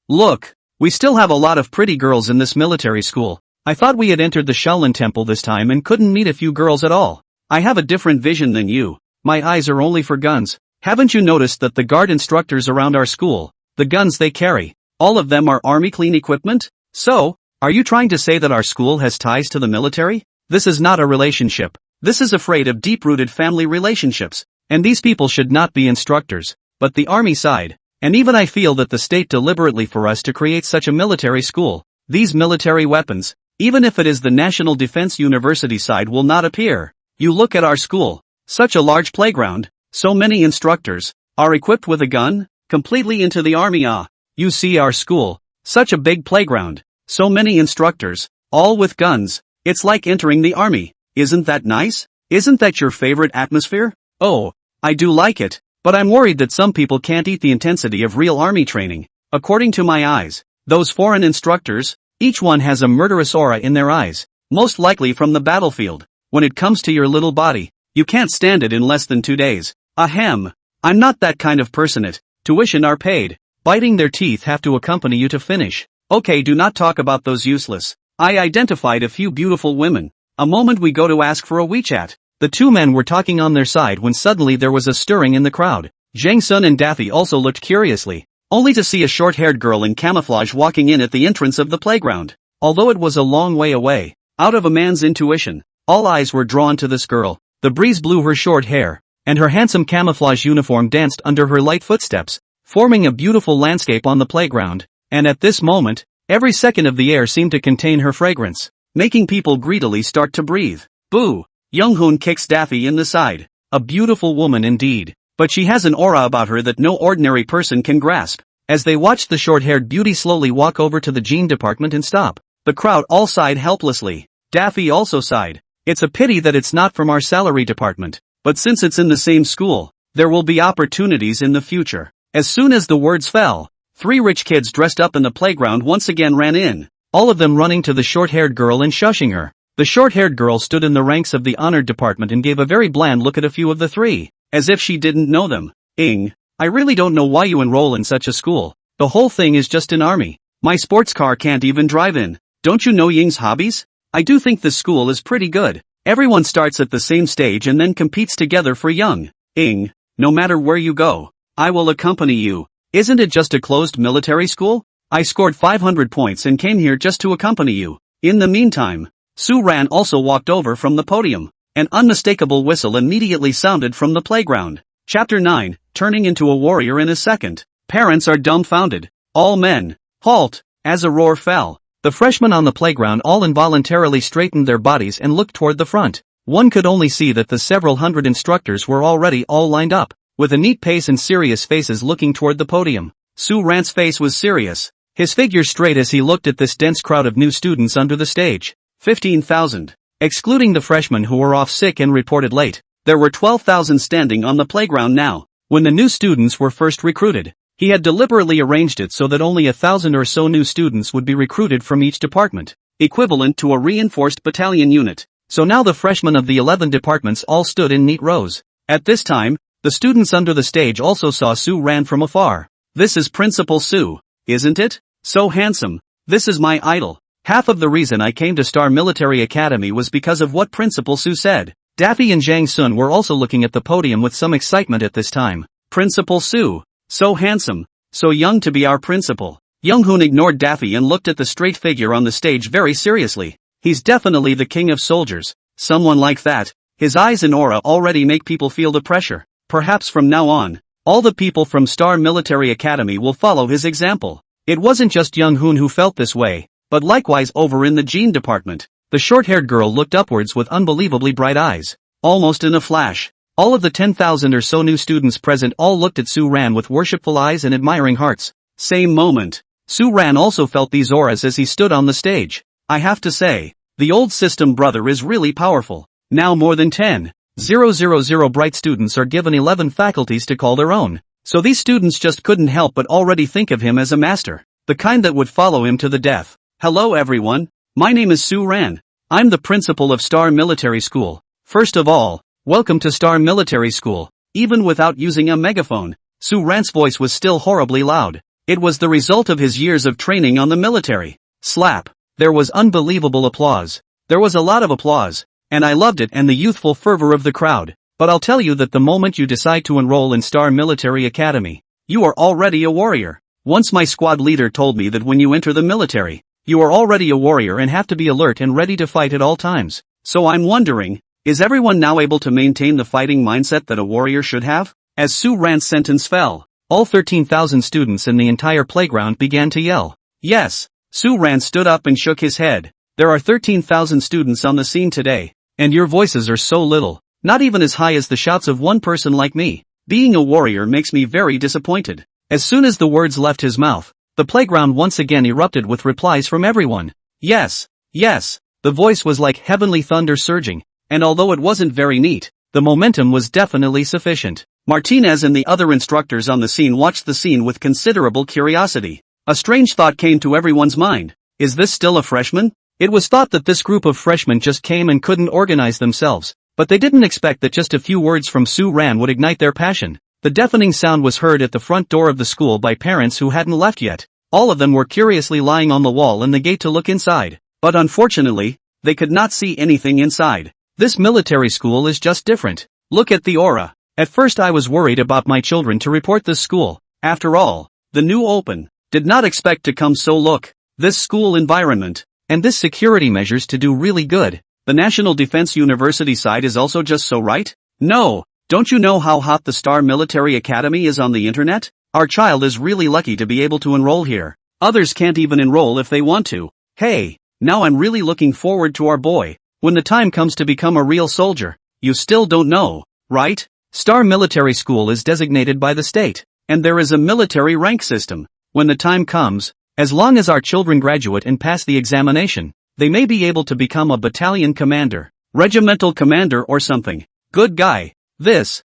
[SPEAKER 1] look, we still have a lot of pretty girls in this military school. I thought we had entered the Shaolin temple this time and couldn't meet a few girls at all. I have a different vision than you. My eyes are only for guns. Haven't you noticed that the guard instructors around our school, the guns they carry, all of them are army clean equipment? So, are you trying to say that our school has ties to the military? This is not a relationship. This is afraid of deep-rooted family relationships. And these people should not be instructors, but the army side. And even I feel that the state deliberately for us to create such a military school. These military weapons, even if it is the National Defense University side, will not appear. You look at our school. Such a large playground, so many instructors, are equipped with a gun, completely into the army. You see our school, such a big playground, so many instructors, all with guns. It's like entering the army. Isn't that nice? Isn't that your favorite atmosphere? Oh, I do like it, but I'm worried that some people can't eat the intensity of real army training. According to my eyes, those foreign instructors, each one has a murderous aura in their eyes, most likely from the battlefield. When it comes to your little body, you can't stand it in less than 2 days. Ahem. I'm not that kind of person. Tuition are paid. Biting their teeth have to accompany you to finish. Okay, do not talk about those useless. I identified a few beautiful women. A moment we go to ask for a WeChat. The two men were talking on their side when suddenly there was a stirring in the crowd. Jang Sun and Daffy also looked curiously, only to see a short-haired girl in camouflage walking in at the entrance of the playground. Although it was a long way away, out of a man's intuition, all eyes were drawn to this girl. The breeze blew her short hair, and her handsome camouflage uniform danced under her light footsteps, forming a beautiful landscape on the playground. And at this moment, every second of the air seemed to contain her fragrance, making people greedily start to breathe. Boo! Young-hoon kicks Daffy in the side. A beautiful woman indeed, but she has an aura about her that no ordinary person can grasp. As they watched the short-haired beauty slowly walk over to the jean department and stop, the crowd all sighed helplessly. Daffy also sighed. It's a pity that it's not from our salary department, but since it's in the same school, there will be opportunities in the future. As soon as the words fell, 3 rich kids dressed up in the playground once again ran in, all of them running to the short-haired girl and shushing her. The short-haired girl stood in the ranks of the honored department and gave a very bland look at a few of the 3, as if she didn't know them. I really don't know why you enroll in such a school. The whole thing is just an army. My sports car can't even drive in. Don't you know Ying's hobbies? I do think this school is pretty good. Everyone starts at the same stage and then competes together for young. No matter where you go, I will accompany you. Isn't it just a closed military school? I scored 500 points and came here just to accompany you. In the meantime, Su Ran also walked over from the podium. An unmistakable whistle immediately sounded from the playground. Chapter 9, Turning into a Warrior in a Second. Parents are dumbfounded. All men, halt! As a roar fell, the freshmen on the playground all involuntarily straightened their bodies and looked toward the front. One could only see that the several hundred instructors were already all lined up, with a neat pace and serious faces looking toward the podium. Su Ran's face was serious, his figure straight as he looked at this dense crowd of new students under the stage. 15,000. Excluding the freshmen who were off sick and reported late, there were 12,000 standing on the playground now. When the new students were first recruited, he had deliberately arranged it so that only 1,000 or so new students would be recruited from each department, equivalent to a reinforced battalion unit. So now the freshmen of the 11 departments all stood in neat rows. At this time, the students under the stage also saw Su Ran from afar. This is Principal Su, isn't it? So handsome. This is my idol. Half of the reason I came to Star Military Academy was because of what Principal Su said. Daffy and Jang Sun were also looking at the podium with some excitement at this time. Principal Su. So handsome. So young to be our principal. Young-hoon ignored Daffy and looked at the straight figure on the stage very seriously. He's definitely the king of soldiers. Someone like that. His eyes and aura already make people feel the pressure. Perhaps from now on, all the people from Star Military Academy will follow his example. It wasn't just Young-hoon who felt this way, but likewise over in the jean department. The short-haired girl looked upwards with unbelievably bright eyes. Almost in a flash, all of the 10,000 or so new students present all looked at Su Ran with worshipful eyes and admiring hearts. Same moment, Su Ran also felt these auras as he stood on the stage. I have to say, the old system brother is really powerful. Now more than 10,000 bright students are given 11 faculties to call their own. So these students just couldn't help but already think of him as a master, the kind that would follow him to the death. Hello everyone, my name is Su Ran. I'm the principal of Star Military School. First of all, welcome to Star Military School. Even without using a megaphone, Su Ran's voice was still horribly loud. It was the result of his years of training on the military. Slap. There was unbelievable applause. There was a lot of applause, and I loved it and the youthful fervor of the crowd. But I'll tell you that the moment you decide to enroll in Star Military Academy, you are already a warrior. Once my squad leader told me that when you enter the military, you are already a warrior and have to be alert and ready to fight at all times. So I'm wondering, is everyone now able to maintain the fighting mindset that a warrior should have? As Su Ran's sentence fell, all 13,000 students in the entire playground began to yell. Yes. Su Ran stood up and shook his head. There are 13,000 students on the scene today, and your voices are so little, not even as high as the shouts of one person like me. Being a warrior makes me very disappointed. As soon as the words left his mouth, the playground once again erupted with replies from everyone. Yes, yes, the voice was like heavenly thunder surging, and although it wasn't very neat, the momentum was definitely sufficient. Martinez and the other instructors on the scene watched the scene with considerable curiosity. A strange thought came to everyone's mind. Is this still a freshman? It was thought that this group of freshmen just came and couldn't organize themselves, but they didn't expect that just a few words from Su Ran would ignite their passion. The deafening sound was heard at the front door of the school by parents who hadn't left yet. All of them were curiously lying on the wall in the gate to look inside, but unfortunately, they could not see anything inside. This military school is just different. Look at the aura. At first I was worried about my children to report this school. After all, the new open. Did not expect to come so look. This school environment, and this security measures to do really good. The National Defense University side is also just so right? No. Don't you know how hot the Star Military Academy is on the internet? Our child is really lucky to be able to enroll here. Others can't even enroll if they want to. Hey, now I'm really looking forward to our boy. When the time comes to become a real soldier, you still don't know, right? Star Military School is designated by the state, and there is a military rank system. When the time comes, as long as our children graduate and pass the examination, they may be able to become a battalion commander, regimental commander or something. Good guy. This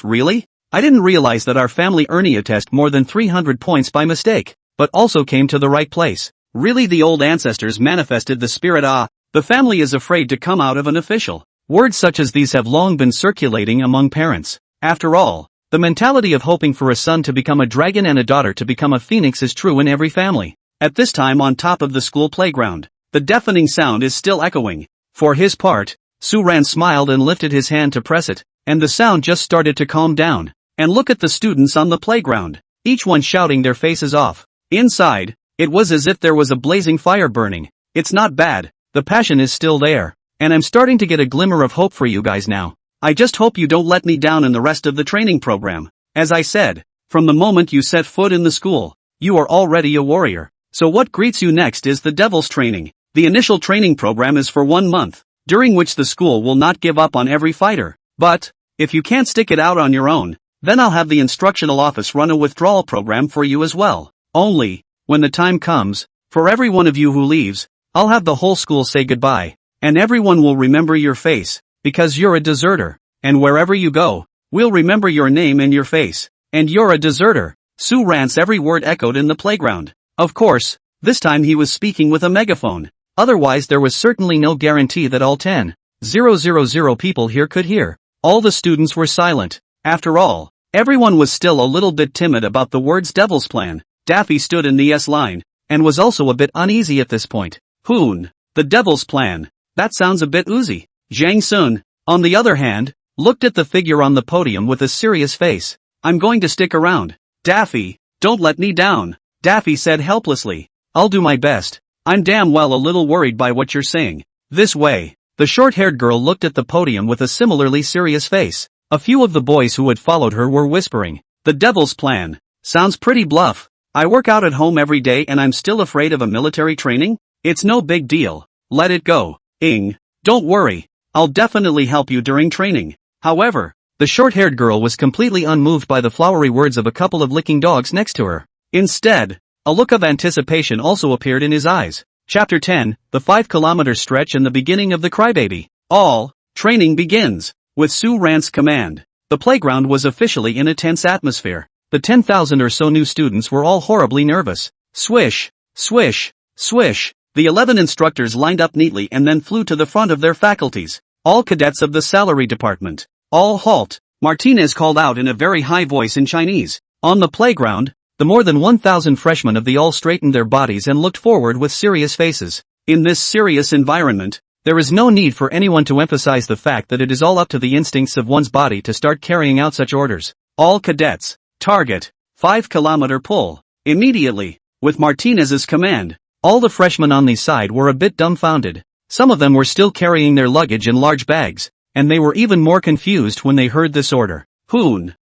[SPEAKER 1] really? I didn't realize that our family Ernia test more than 300 points by mistake, but also came to the right place. Really, the old ancestors manifested the spirit. The family is afraid to come out of an official. Words such as these have long been circulating among parents. After all, the mentality of hoping for a son to become a dragon and a daughter to become a phoenix is true in every family. At this time on top of the school playground, the deafening sound is still echoing. For his part, Su Ran smiled and lifted his hand to press it, and the sound just started to calm down. And look at the students on the playground, each one shouting their faces off. Inside, it was as if there was a blazing fire burning. It's not bad, the passion is still there, and I'm starting to get a glimmer of hope for you guys now. I just hope you don't let me down in the rest of the training program. As I said, from the moment you set foot in the school, you are already a warrior. So what greets you next is the Devil's Training. The initial training program is for 1 month, during which the school will not give up on every fighter. But, if you can't stick it out on your own, then I'll have the instructional office run a withdrawal program for you as well. Only, when the time comes, for every one of you who leaves, I'll have the whole school say goodbye, and everyone will remember your face, because you're a deserter, and wherever you go, we'll remember your name and your face, and you're a deserter. Su Ran's every word echoed in the playground. Of course, this time he was speaking with a megaphone, otherwise there was certainly no guarantee that all 10,000 people here could hear. All the students were silent. After all, everyone was still a little bit timid about the words Devil's Plan. Daffy stood in the S line, and was also a bit uneasy at this point. Hoon, the Devil's Plan. That sounds a bit oozy. Zhang Sun, on the other hand, looked at the figure on the podium with a serious face. I'm going to stick around. Daffy, don't let me down. Daffy said helplessly. I'll do my best. I'm damn well a little worried by what you're saying. This way. The short-haired girl looked at the podium with a similarly serious face. A few of the boys who had followed her were whispering. The Devil's Plan. Sounds pretty bluff. I work out at home every day and I'm still afraid of a military training? It's no big deal. Let it go. Don't worry. I'll definitely help you during training. However, the short-haired girl was completely unmoved by the flowery words of a couple of licking dogs next to her. Instead, a look of anticipation also appeared in his eyes. Chapter 10, the 5-kilometer stretch and the beginning of the crybaby. Training begins. With Su Ran's command, the playground was officially in a tense atmosphere. The 10,000 or so new students were all horribly nervous. Swish, swish, swish. The 11 instructors lined up neatly and then flew to the front of their faculties. All cadets of the salary department. All halt. Martinez called out in a very high voice in Chinese. On the playground, the more than 1,000 freshmen of the all straightened their bodies and looked forward with serious faces. In this serious environment, there is no need for anyone to emphasize the fact that it is all up to the instincts of one's body to start carrying out such orders. All cadets. Target. 5-kilometer pull. Immediately, with Martinez's command, all the freshmen on the side were a bit dumbfounded. Some of them were still carrying their luggage in large bags, and they were even more confused when they heard this order. Hoon,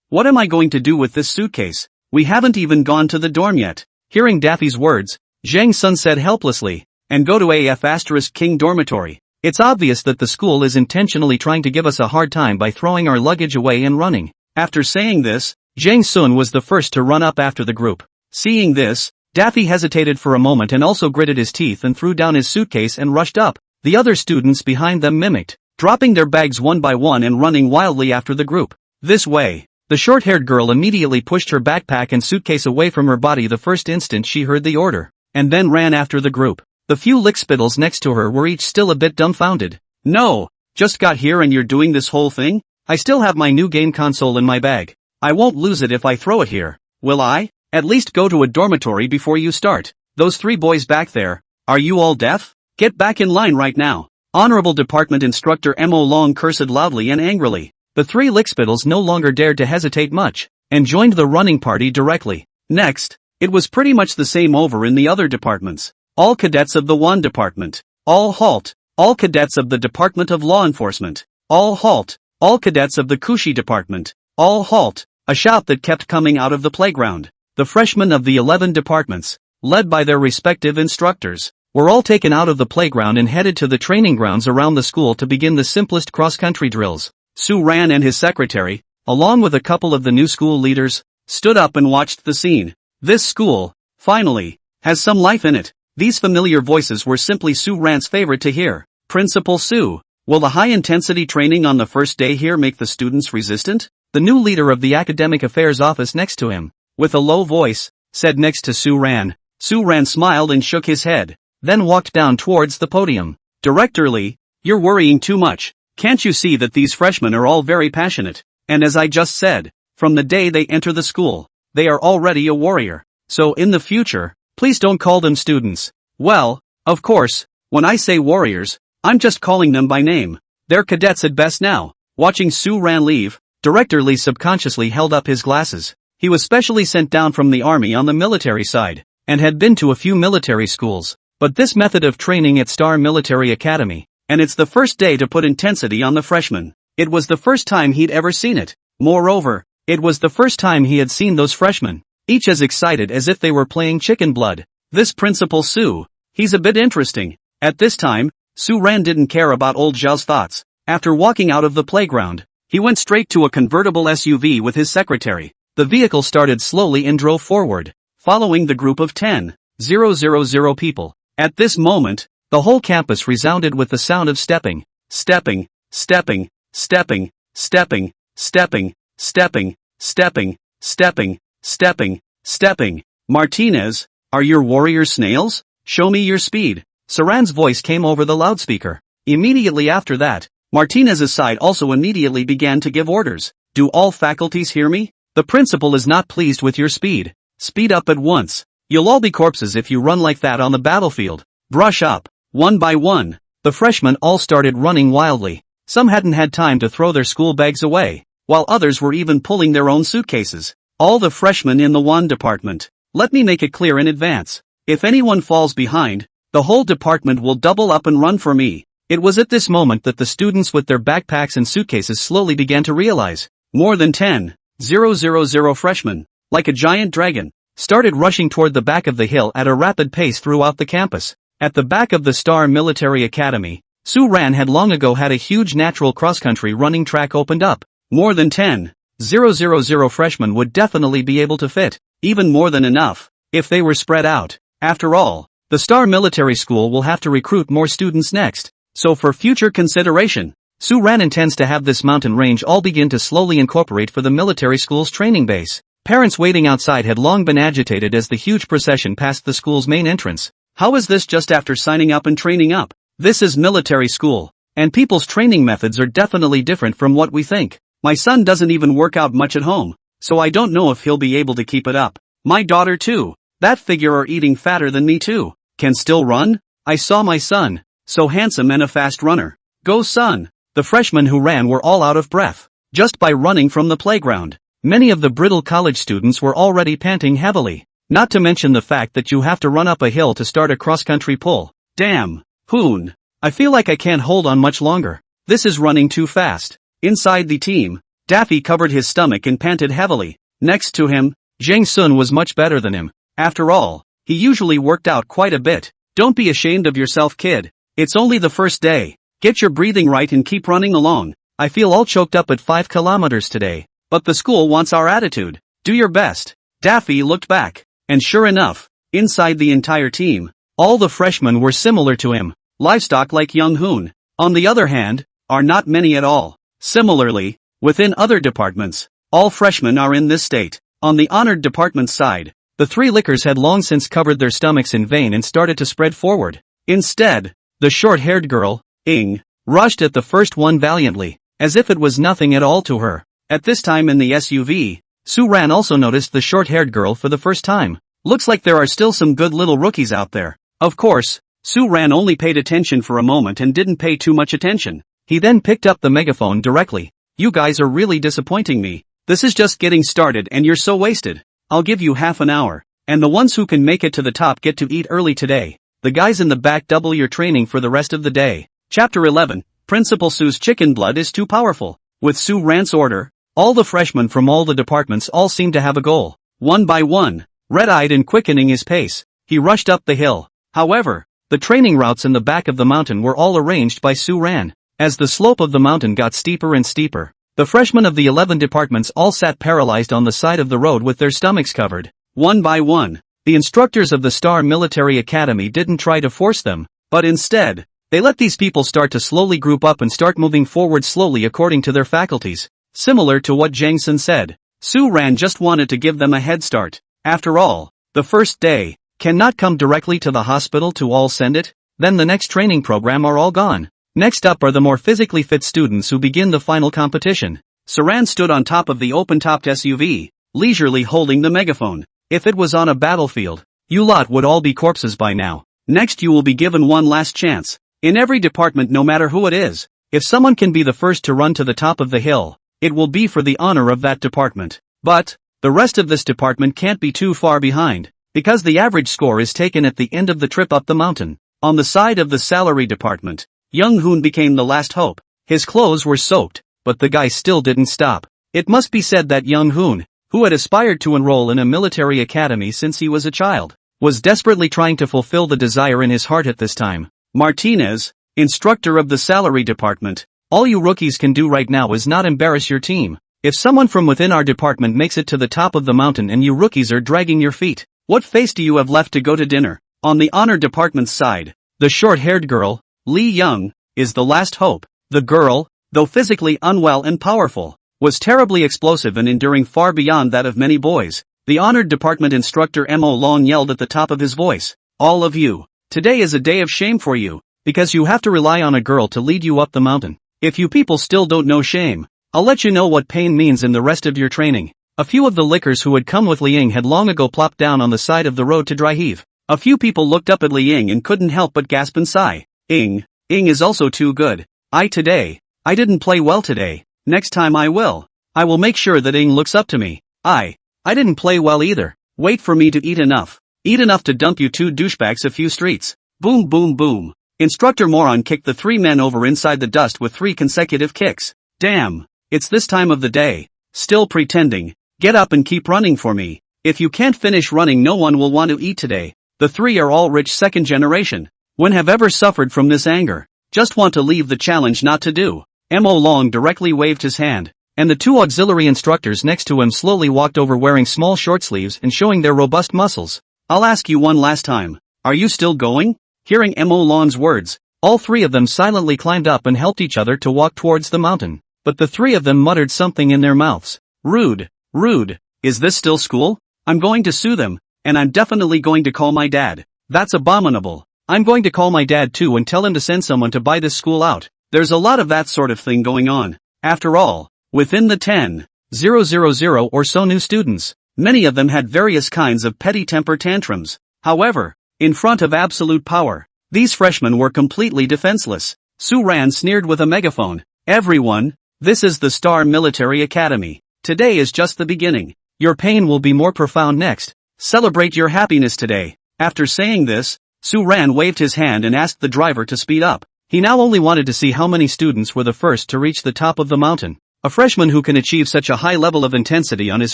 [SPEAKER 1] what am I going to do with this suitcase? We haven't even gone to the dorm yet. Hearing Daffy's words, Zhang Sun said helplessly, and go to AF*King dormitory. It's obvious that the school is intentionally trying to give us a hard time by throwing our luggage away and running. After saying this, Zhang Sun was the first to run up after the group. Seeing this, Daffy hesitated for a moment and also gritted his teeth and threw down his suitcase and rushed up. The other students behind them mimicked, dropping their bags one by one and running wildly after the group. This way, the short-haired girl immediately pushed her backpack and suitcase away from her body the first instant she heard the order, and then ran after the group. The few lickspittles next to her were each still a bit dumbfounded. No, just got here and you're doing this whole thing? I still have my new game console in my bag. I won't lose it if I throw it here, will I? At least go to a dormitory before you start. Those 3 boys back there, are you all deaf? Get back in line right now. Honorable Department Instructor Mo Long cursed loudly and angrily. The 3 lickspittles no longer dared to hesitate much, and joined the running party directly. Next, it was pretty much the same over in the other departments. All cadets of the Wan Department. All halt. All cadets of the Department of Law Enforcement. All halt. All cadets of the Kushi Department. All halt. A shout that kept coming out of the playground. The freshmen of the 11 departments, led by their respective instructors, were all taken out of the playground and headed to the training grounds around the school to begin the simplest cross-country drills. Su Ran and his secretary, along with a couple of the new school leaders, stood up and watched the scene. This school, finally, has some life in it. These familiar voices were simply Su Ran's favorite to hear. Principal Su, will the high-intensity training on the first day here make the students resistant? The new leader of the academic affairs office next to him, with a low voice, said next to Su Ran. Su Ran smiled and shook his head, then walked down towards the podium. Director Lee, you're worrying too much. Can't you see that these freshmen are all very passionate? And as I just said, from the day they enter the school, they are already a warrior. So in the future, please don't call them students. Well, of course, when I say warriors, I'm just calling them by name. They're cadets at best now. Watching Su Ran leave, Director Lee subconsciously held up his glasses. He was specially sent down from the army on the military side, and had been to a few military schools. But this method of training at Star Military Academy, and it's the first day to put intensity on the freshmen. It was the first time he'd ever seen it. Moreover, it was the first time he had seen those freshmen, each as excited as if they were playing chicken blood. This Principal Su, he's a bit interesting. At this time, Su Ran didn't care about old Zhao's thoughts. After walking out of the playground, he went straight to a convertible SUV with his secretary. The vehicle started slowly and drove forward, following the group of 10,000 people. At this moment, the whole campus resounded with the sound of stepping, stepping, stepping, stepping, stepping, stepping, stepping, stepping, stepping, stepping, stepping. Martinez, are your warriors snails? Show me your speed. Saran's voice came over the loudspeaker. Immediately after that, Martinez's side also immediately began to give orders. Do all faculties hear me? The principal is not pleased with your speed. Speed up at once. You'll all be corpses if you run like that on the battlefield. Brush up. One by one, the freshmen all started running wildly. Some hadn't had time to throw their school bags away, while others were even pulling their own suitcases. All the freshmen in the Wan department. Let me make it clear in advance. If anyone falls behind, the whole department will double up and run for me. It was at this moment that the students with their backpacks and suitcases slowly began to realize. More than 10,000 freshmen, like a giant dragon, started rushing toward the back of the hill at a rapid pace throughout the campus. At the back of the Star Military Academy, Su Ran had long ago had a huge natural cross-country running track opened up. More than 10,000 freshmen would definitely be able to fit, even more than enough, if they were spread out. After all, the Star Military School will have to recruit more students next, so for future consideration, Su Ran intends to have this mountain range all begin to slowly incorporate for the military school's training base. Parents waiting outside had long been agitated as the huge procession passed the school's main entrance. How is this just after signing up and training up? This is military school, and people's training methods are definitely different from what we think. My son doesn't even work out much at home, so I don't know if he'll be able to keep it up. My daughter too. That figure are eating fatter than me too. Can still run? I saw my son. So handsome and a fast runner. Go son. The freshmen who ran were all out of breath, just by running from the playground. Many of the brittle college students were already panting heavily. Not to mention the fact that you have to run up a hill to start a cross-country pull. Damn. Hoon. I feel like I can't hold on much longer. This is running too fast. Inside the team, Daffy covered his stomach and panted heavily. Next to him, Jang Sun was much better than him. After all, he usually worked out quite a bit. Don't be ashamed of yourself, kid. It's only the first day. Get your breathing right and keep running along. I feel all choked up at 5 kilometers today. But the school wants our attitude. Do your best. Daffy looked back. And sure enough, inside the entire team, all the freshmen were similar to him. Livestock like Young Hoon, on the other hand, are not many at all. Similarly, within other departments, all freshmen are in this state. On the honored department's side, the three lickers had long since covered their stomachs in vain and started to spread forward. Instead, the short-haired girl, Ing, rushed at the first one valiantly, as if it was nothing at all to her. At this time in the SUV, Su Ran also noticed the short-haired girl for the first time. Looks like there are still some good little rookies out there. Of course, Su Ran only paid attention for a moment and didn't pay too much attention. He then picked up the megaphone directly. You guys are really disappointing me. This is just getting started and you're so wasted. I'll give you half an hour. And the ones who can make it to the top get to eat early today. The guys in the back double your training for the rest of the day. Chapter 11, Principal Su's chicken blood is too powerful. With Su Ran's order, all the freshmen from all the departments all seemed to have a goal. One by one, red-eyed and quickening his pace, he rushed up the hill. However, the training routes in the back of the mountain were all arranged by Su Ran. As the slope of the mountain got steeper and steeper, the freshmen of the 11 departments all sat paralyzed on the side of the road with their stomachs covered. One by one, the instructors of the Star Military Academy didn't try to force them, but instead, they let these people start to slowly group up and start moving forward slowly according to their faculties. Similar to what Jang Sun said, Su Ran just wanted to give them a head start. After all, the first day, cannot come directly to the hospital to all send it, then the next training program are all gone. Next up are the more physically fit students who begin the final competition. Saran stood on top of the open-topped SUV, leisurely holding the megaphone. If it was on a battlefield, you lot would all be corpses by now. Next you will be given one last chance. In every department, no matter who it is, if someone can be the first to run to the top of the hill, it will be for the honor of that department. But, the rest of this department can't be too far behind, because the average score is taken at the end of the trip up the mountain. On the side of the salary department, Young Hoon became the last hope. His clothes were soaked, but the guy still didn't stop. It must be said that Young Hoon, who had aspired to enroll in a military academy since he was a child, was desperately trying to fulfill the desire in his heart at this time. Martinez, instructor of the salary department, all you rookies can do right now is not embarrass your team. If someone from within our department makes it to the top of the mountain and you rookies are dragging your feet, what face do you have left to go to dinner? On the honor department's side, the short-haired girl, Lee Young, is the last hope. The girl, though physically unwell and powerful, was terribly explosive and enduring far beyond that of many boys. The honored department instructor Mo Long yelled at the top of his voice, all of you, today is a day of shame for you, because you have to rely on a girl to lead you up the mountain. If you people still don't know shame, I'll let you know what pain means in the rest of your training. A few of the lickers who had come with Liang had long ago plopped down on the side of the road to dry heave. A few people looked up at Liang and couldn't help but gasp and sigh. Ing is also too good. I didn't play well today. Next time I will. I will make sure that Ing looks up to me. I didn't play well either. Wait for me to eat enough. Eat enough to dump you two douchebags a few streets. Boom boom boom. Instructor Moron kicked the three men over inside the dust with 3 consecutive kicks. Damn, it's this time of the day. Still pretending. Get up and keep running for me. If you can't finish running, no one will want to eat today. The 3 are all rich second generation. When have ever suffered from this anger? Just want to leave the challenge not to do. Mo Long directly waved his hand, and the 2 auxiliary instructors next to him slowly walked over wearing small short sleeves and showing their robust muscles. I'll ask you one last time. Are you still going? Hearing Mo Long's words, All three of them silently climbed up and helped each other to walk towards the mountain. But the three of them muttered something in their mouths. Rude, rude. Is this still school? I'm going to sue them, and I'm definitely going to call my dad. That's abominable. I'm going to call my dad too and tell him to send someone to buy this school out. There's a lot of that sort of thing going on. After all, within the 10,000 or so new students, many of them had various kinds of petty temper tantrums. However, in front of absolute power, these freshmen were completely defenseless. Su Ran sneered with a megaphone. Everyone, this is the Star Military Academy. Today is just the beginning. Your pain will be more profound next. Celebrate your happiness today. After saying this, Su Ran waved his hand and asked the driver to speed up. He now only wanted to see how many students were the first to reach the top of the mountain. A freshman who can achieve such a high level of intensity on his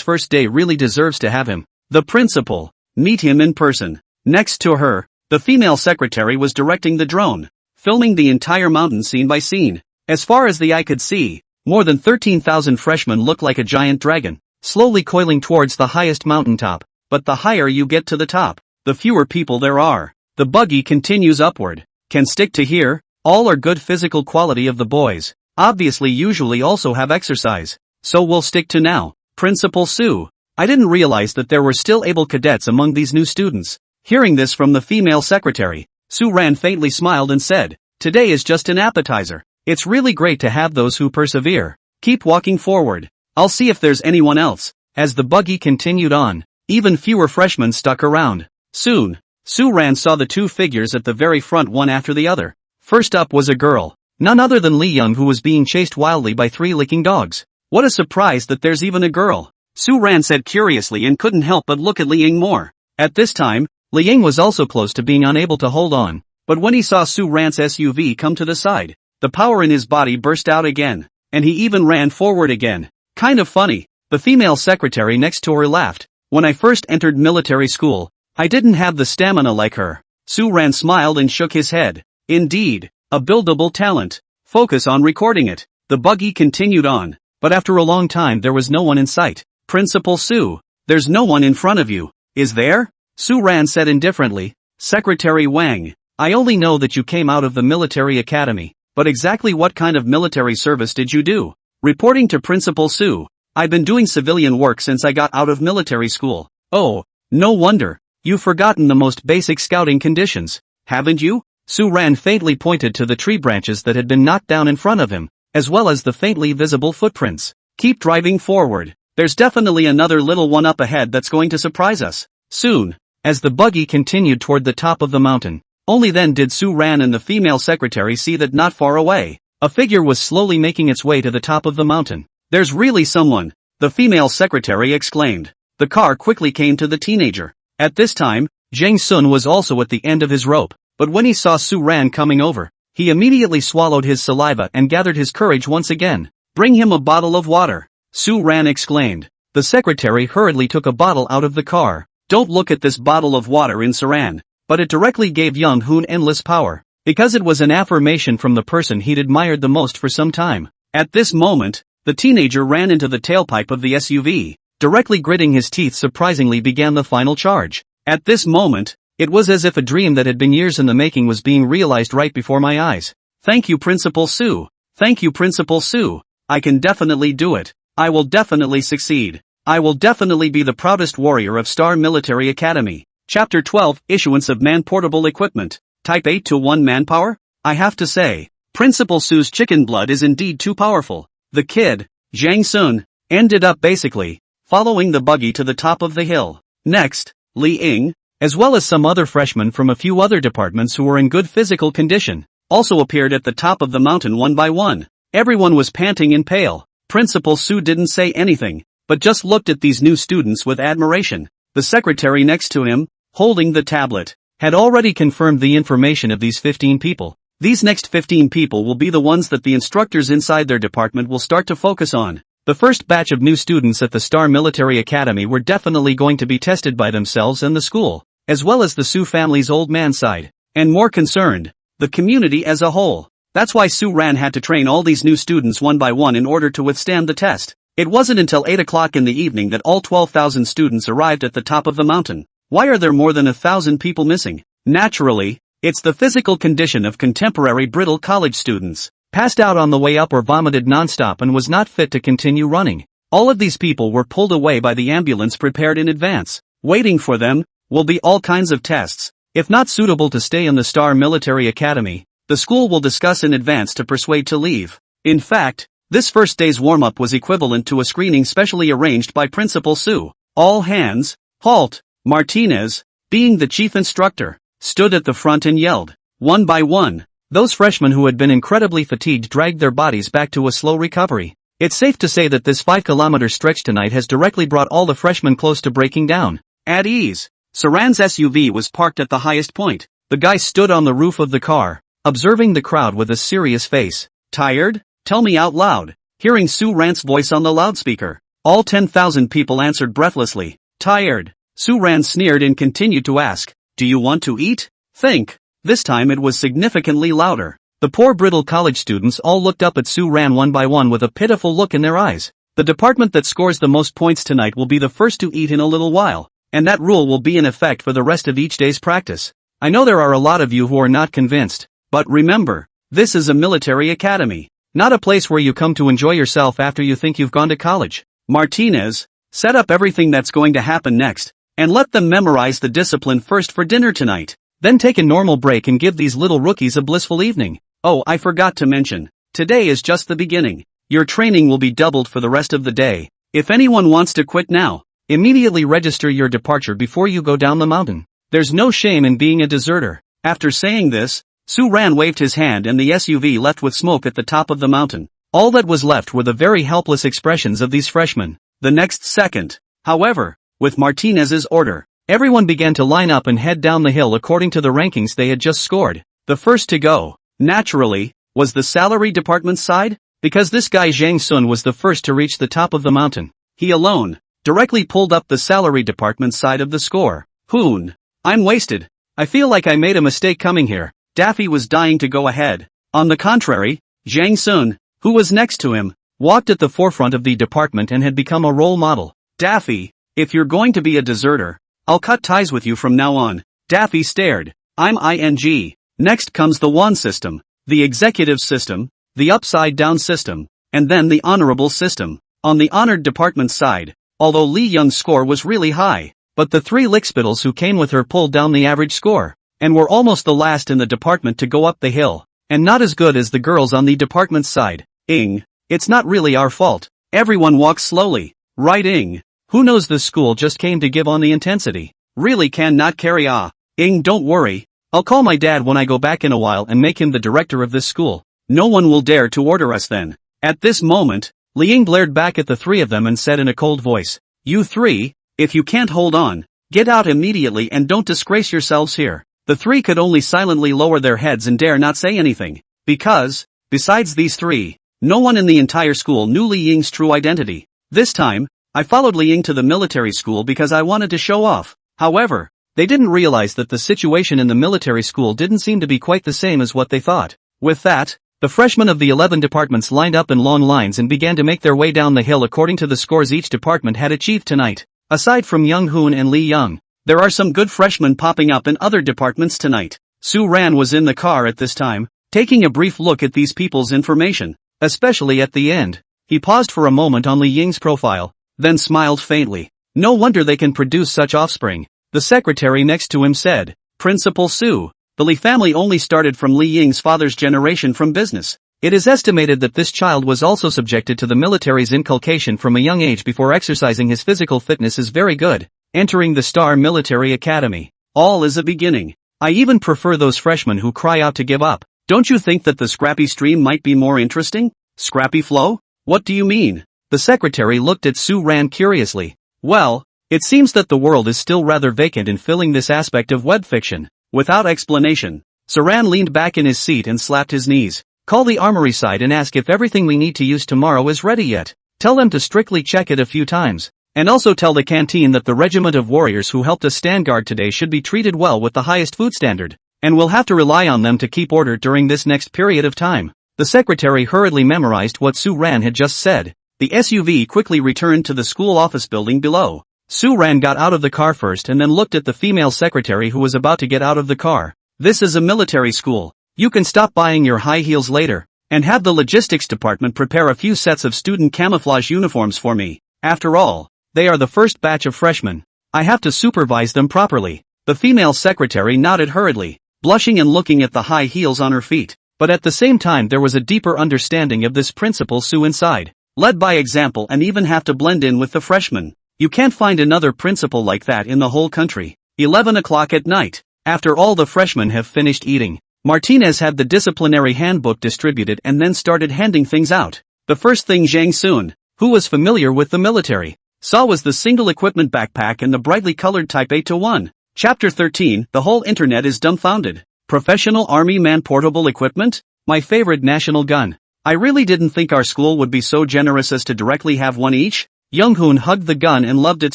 [SPEAKER 1] first day really deserves to have him. The principal. Meet him in person. Next to her, the female secretary was directing the drone, filming the entire mountain scene by scene. As far as the eye could see, more than 13,000 freshmen looked like a giant dragon, slowly coiling towards the highest mountaintop. But the higher you get to the top, the fewer people there are. The buggy continues upward. Can stick to here. All are good physical quality of the boys. Obviously usually also have exercise. So we'll stick to now. Principal Su. I didn't realize that there were still able cadets among these new students. Hearing this from the female secretary, Su Ran faintly smiled and said, today is just an appetizer. It's really great to have those who persevere. Keep walking forward. I'll see if there's anyone else. As the buggy continued on, even fewer freshmen stuck around. Soon, Su Ran saw the two figures at the very front one after the other. First up was a girl, none other than Li Young, who was being chased wildly by 3 licking dogs. What a surprise that there's even a girl, Su Ran said curiously and couldn't help but look at Li Ying more. At this time, Li Ying was also close to being unable to hold on, but when he saw Su Ran's SUV come to the side, the power in his body burst out again, and he even ran forward again. Kind of funny. The female secretary next to her laughed. When I first entered military school, I didn't have the stamina like her. Su Ran smiled and shook his head. Indeed, a buildable talent. Focus on recording it. The buggy continued on, but after a long time there was no one in sight. Principal Su, there's no one in front of you, is there? Su Ran said indifferently. Secretary Wang, I only know that you came out of the military academy, but exactly what kind of military service did you do? Reporting to Principal Su, I've been doing civilian work since I got out of military school. Oh, no wonder. You've forgotten the most basic scouting conditions, haven't you? Su Ran faintly pointed to the tree branches that had been knocked down in front of him, as well as the faintly visible footprints. Keep driving forward. There's definitely another little one up ahead that's going to surprise us. Soon, as the buggy continued toward the top of the mountain, only then did Su Ran and the female secretary see that not far away, a figure was slowly making its way to the top of the mountain. There's really someone, the female secretary exclaimed. The car quickly came to the teenager. At this time, Zhang Sun was also at the end of his rope, but when he saw Su Ran coming over, he immediately swallowed his saliva and gathered his courage once again. Bring him a bottle of water, Su Ran exclaimed. The secretary hurriedly took a bottle out of the car. Don't look at this bottle of water in Saran, but it directly gave Young Hoon endless power, because it was an affirmation from the person he'd admired the most for some time. At this moment, the teenager ran into the tailpipe of the SUV, directly gritting his teeth. Surprisingly began the final charge. At this moment, it was as if a dream that had been years in the making was being realized right before my eyes. Thank you, Principal Su. Thank you, Principal Su. I can definitely do it. I will definitely succeed. I will definitely be the proudest warrior of Star Military Academy. Chapter 12, Issuance of Man-Portable Equipment. Type 8-to-1 Manpower? I have to say, Principal Su's chicken blood is indeed too powerful. The kid, Zhang Sun, ended up basically following the buggy to the top of the hill. Next, Li Ying, as well as some other freshmen from a few other departments who were in good physical condition, also appeared at the top of the mountain one by one. Everyone was panting and pale. Principal Su didn't say anything, but just looked at these new students with admiration. The secretary next to him, holding the tablet, had already confirmed the information of these 15 people. These next 15 people will be the ones that the instructors inside their department will start to focus on. The first batch of new students at the Star Military Academy were definitely going to be tested by themselves and the school, as well as the Su family's old man side, and more concerned, the community as a whole. That's why Su Ran had to train all these new students one by one in order to withstand the test. It wasn't until 8 o'clock in the evening that all 12,000 students arrived at the top of the mountain. Why are there more than 1,000 people missing? Naturally, It's the physical condition of contemporary brittle college students, passed out on the way up or vomited nonstop and was not fit to continue running. All of these people were pulled away by the ambulance prepared in advance. Waiting for them will be all kinds of tests. If not suitable to stay in the Star Military Academy, the school will discuss in advance to persuade to leave. In fact, this first day's warm-up was equivalent to a screening specially arranged by Principal Sue. All hands, halt! Martinez, being the chief instructor, stood at the front and yelled. One by one, those freshmen who had been incredibly fatigued dragged their bodies back to a slow recovery. It's safe to say that this 5-kilometer stretch tonight has directly brought all the freshmen close to breaking down. At ease, Saran's SUV was parked at the highest point. The guy stood on the roof of the car, observing the crowd with a serious face. Tired? Tell me out loud. Hearing Sue Rand's voice on the loudspeaker, all 10,000 people answered breathlessly. Tired. Sue Rand sneered and continued to ask, do you want to eat? Think. This time it was significantly louder. The poor brittle college students all looked up at Sue Rand one by one with a pitiful look in their eyes. The department that scores the most points tonight will be the first to eat in a little while, and that rule will be in effect for the rest of each day's practice. I know there are a lot of you who are not convinced, but remember, this is a military academy, not a place where you come to enjoy yourself after you think you've gone to college. Martinez, set up everything that's going to happen next, and let them memorize the discipline first for dinner tonight. Then take a normal break and give these little rookies a blissful evening. Oh, I forgot to mention, today is just the beginning. Your training will be doubled for the rest of the day. If anyone wants to quit now, immediately register your departure before you go down the mountain. There's no shame in being a deserter. After saying this, Sue Rand waved his hand and the SUV left with smoke at the top of the mountain. All that was left were the very helpless expressions of these freshmen. The next second, however, with Martinez's order, everyone began to line up and head down the hill according to the rankings they had just scored. The first to go, naturally, was the salary department side, because this guy Zhang Sun was the first to reach the top of the mountain. He alone directly pulled up the salary department side of the score. Hoon. I'm wasted. I feel like I made a mistake coming here. Daffy was dying to go ahead. On the contrary, Zhang Sun, who was next to him, walked at the forefront of the department and had become a role model. Daffy, if you're going to be a deserter, I'll cut ties with you from now on. Daffy stared. I'm ing. Next comes the wand system, the executive system, the upside-down system, and then the honorable system. On the honored department side, although Li Young's score was really high, but the three lickspittles who came with her pulled down the average score, and were almost the last in the department to go up the hill, and not as good as the girls on the department side. It's not really our fault. Everyone walks slowly. Right, Who knows, this school just came to give on the intensity. Really cannot carry don't worry. I'll call my dad when I go back in a while and make him the director of this school. No one will dare to order us then. At this moment, Li Ying blared back at the three of them and said in a cold voice, you three, if you can't hold on, get out immediately and don't disgrace yourselves here. The three could only silently lower their heads and dare not say anything, because, besides these three, no one in the entire school knew Li Ying's true identity. This time, I followed Li Ying to the military school because I wanted to show off. However, they didn't realize that the situation in the military school didn't seem to be quite the same as what they thought. With that, the freshmen of the 11 departments lined up in long lines and began to make their way down the hill according to the scores each department had achieved tonight. Aside from Young Hoon and Li Young, there are some good freshmen popping up in other departments tonight. Sue Ran was in the car at this time, taking a brief look at these people's information, especially at the end. He paused for a moment on Li Ying's profile, then smiled faintly. No wonder they can produce such offspring. The secretary next to him said, Principal Sue, the Li family only started from Li Ying's father's generation from business. It is estimated that this child was also subjected to the military's inculcation from a young age before exercising his physical fitness is very good. Entering the Star Military Academy. All is a beginning. I even prefer those freshmen who cry out to give up. Don't you think that the scrappy stream might be more interesting? Scrappy flow? What do you mean? The secretary looked at Sue Ran curiously. Well, it seems that the world is still rather vacant in filling this aspect of web fiction. Without explanation, Saran leaned back in his seat and slapped his knees. Call the armory side and ask if everything we need to use tomorrow is ready yet. Tell them to strictly check it a few times. And also tell the canteen that the regiment of warriors who helped us stand guard today should be treated well with the highest food standard, and we'll have to rely on them to keep order during this next period of time. The secretary hurriedly memorized what Sue Ran had just said. The SUV quickly returned to the school office building below. Sue Ran got out of the car first and then looked at the female secretary who was about to get out of the car. This is a military school. You can stop buying your high heels later, and have the logistics department prepare a few sets of student camouflage uniforms for me. After all, they are the first batch of freshmen. I have to supervise them properly." The female secretary nodded hurriedly, blushing and looking at the high heels on her feet. But at the same time there was a deeper understanding of this principal Sue inside. Led by example and even have to blend in with the freshmen. You can't find another principal like that in the whole country. 11 o'clock at night. After all the freshmen have finished eating, Martinez had the disciplinary handbook distributed and then started handing things out. The first thing Zhang Sun, who was familiar with the military, saw was the single equipment backpack and the brightly colored Type 8-1. Chapter 13, the whole internet is dumbfounded. Professional Army man portable equipment? My favorite national gun. I really didn't think our school would be so generous as to directly have one each. Young-hoon hugged the gun and loved it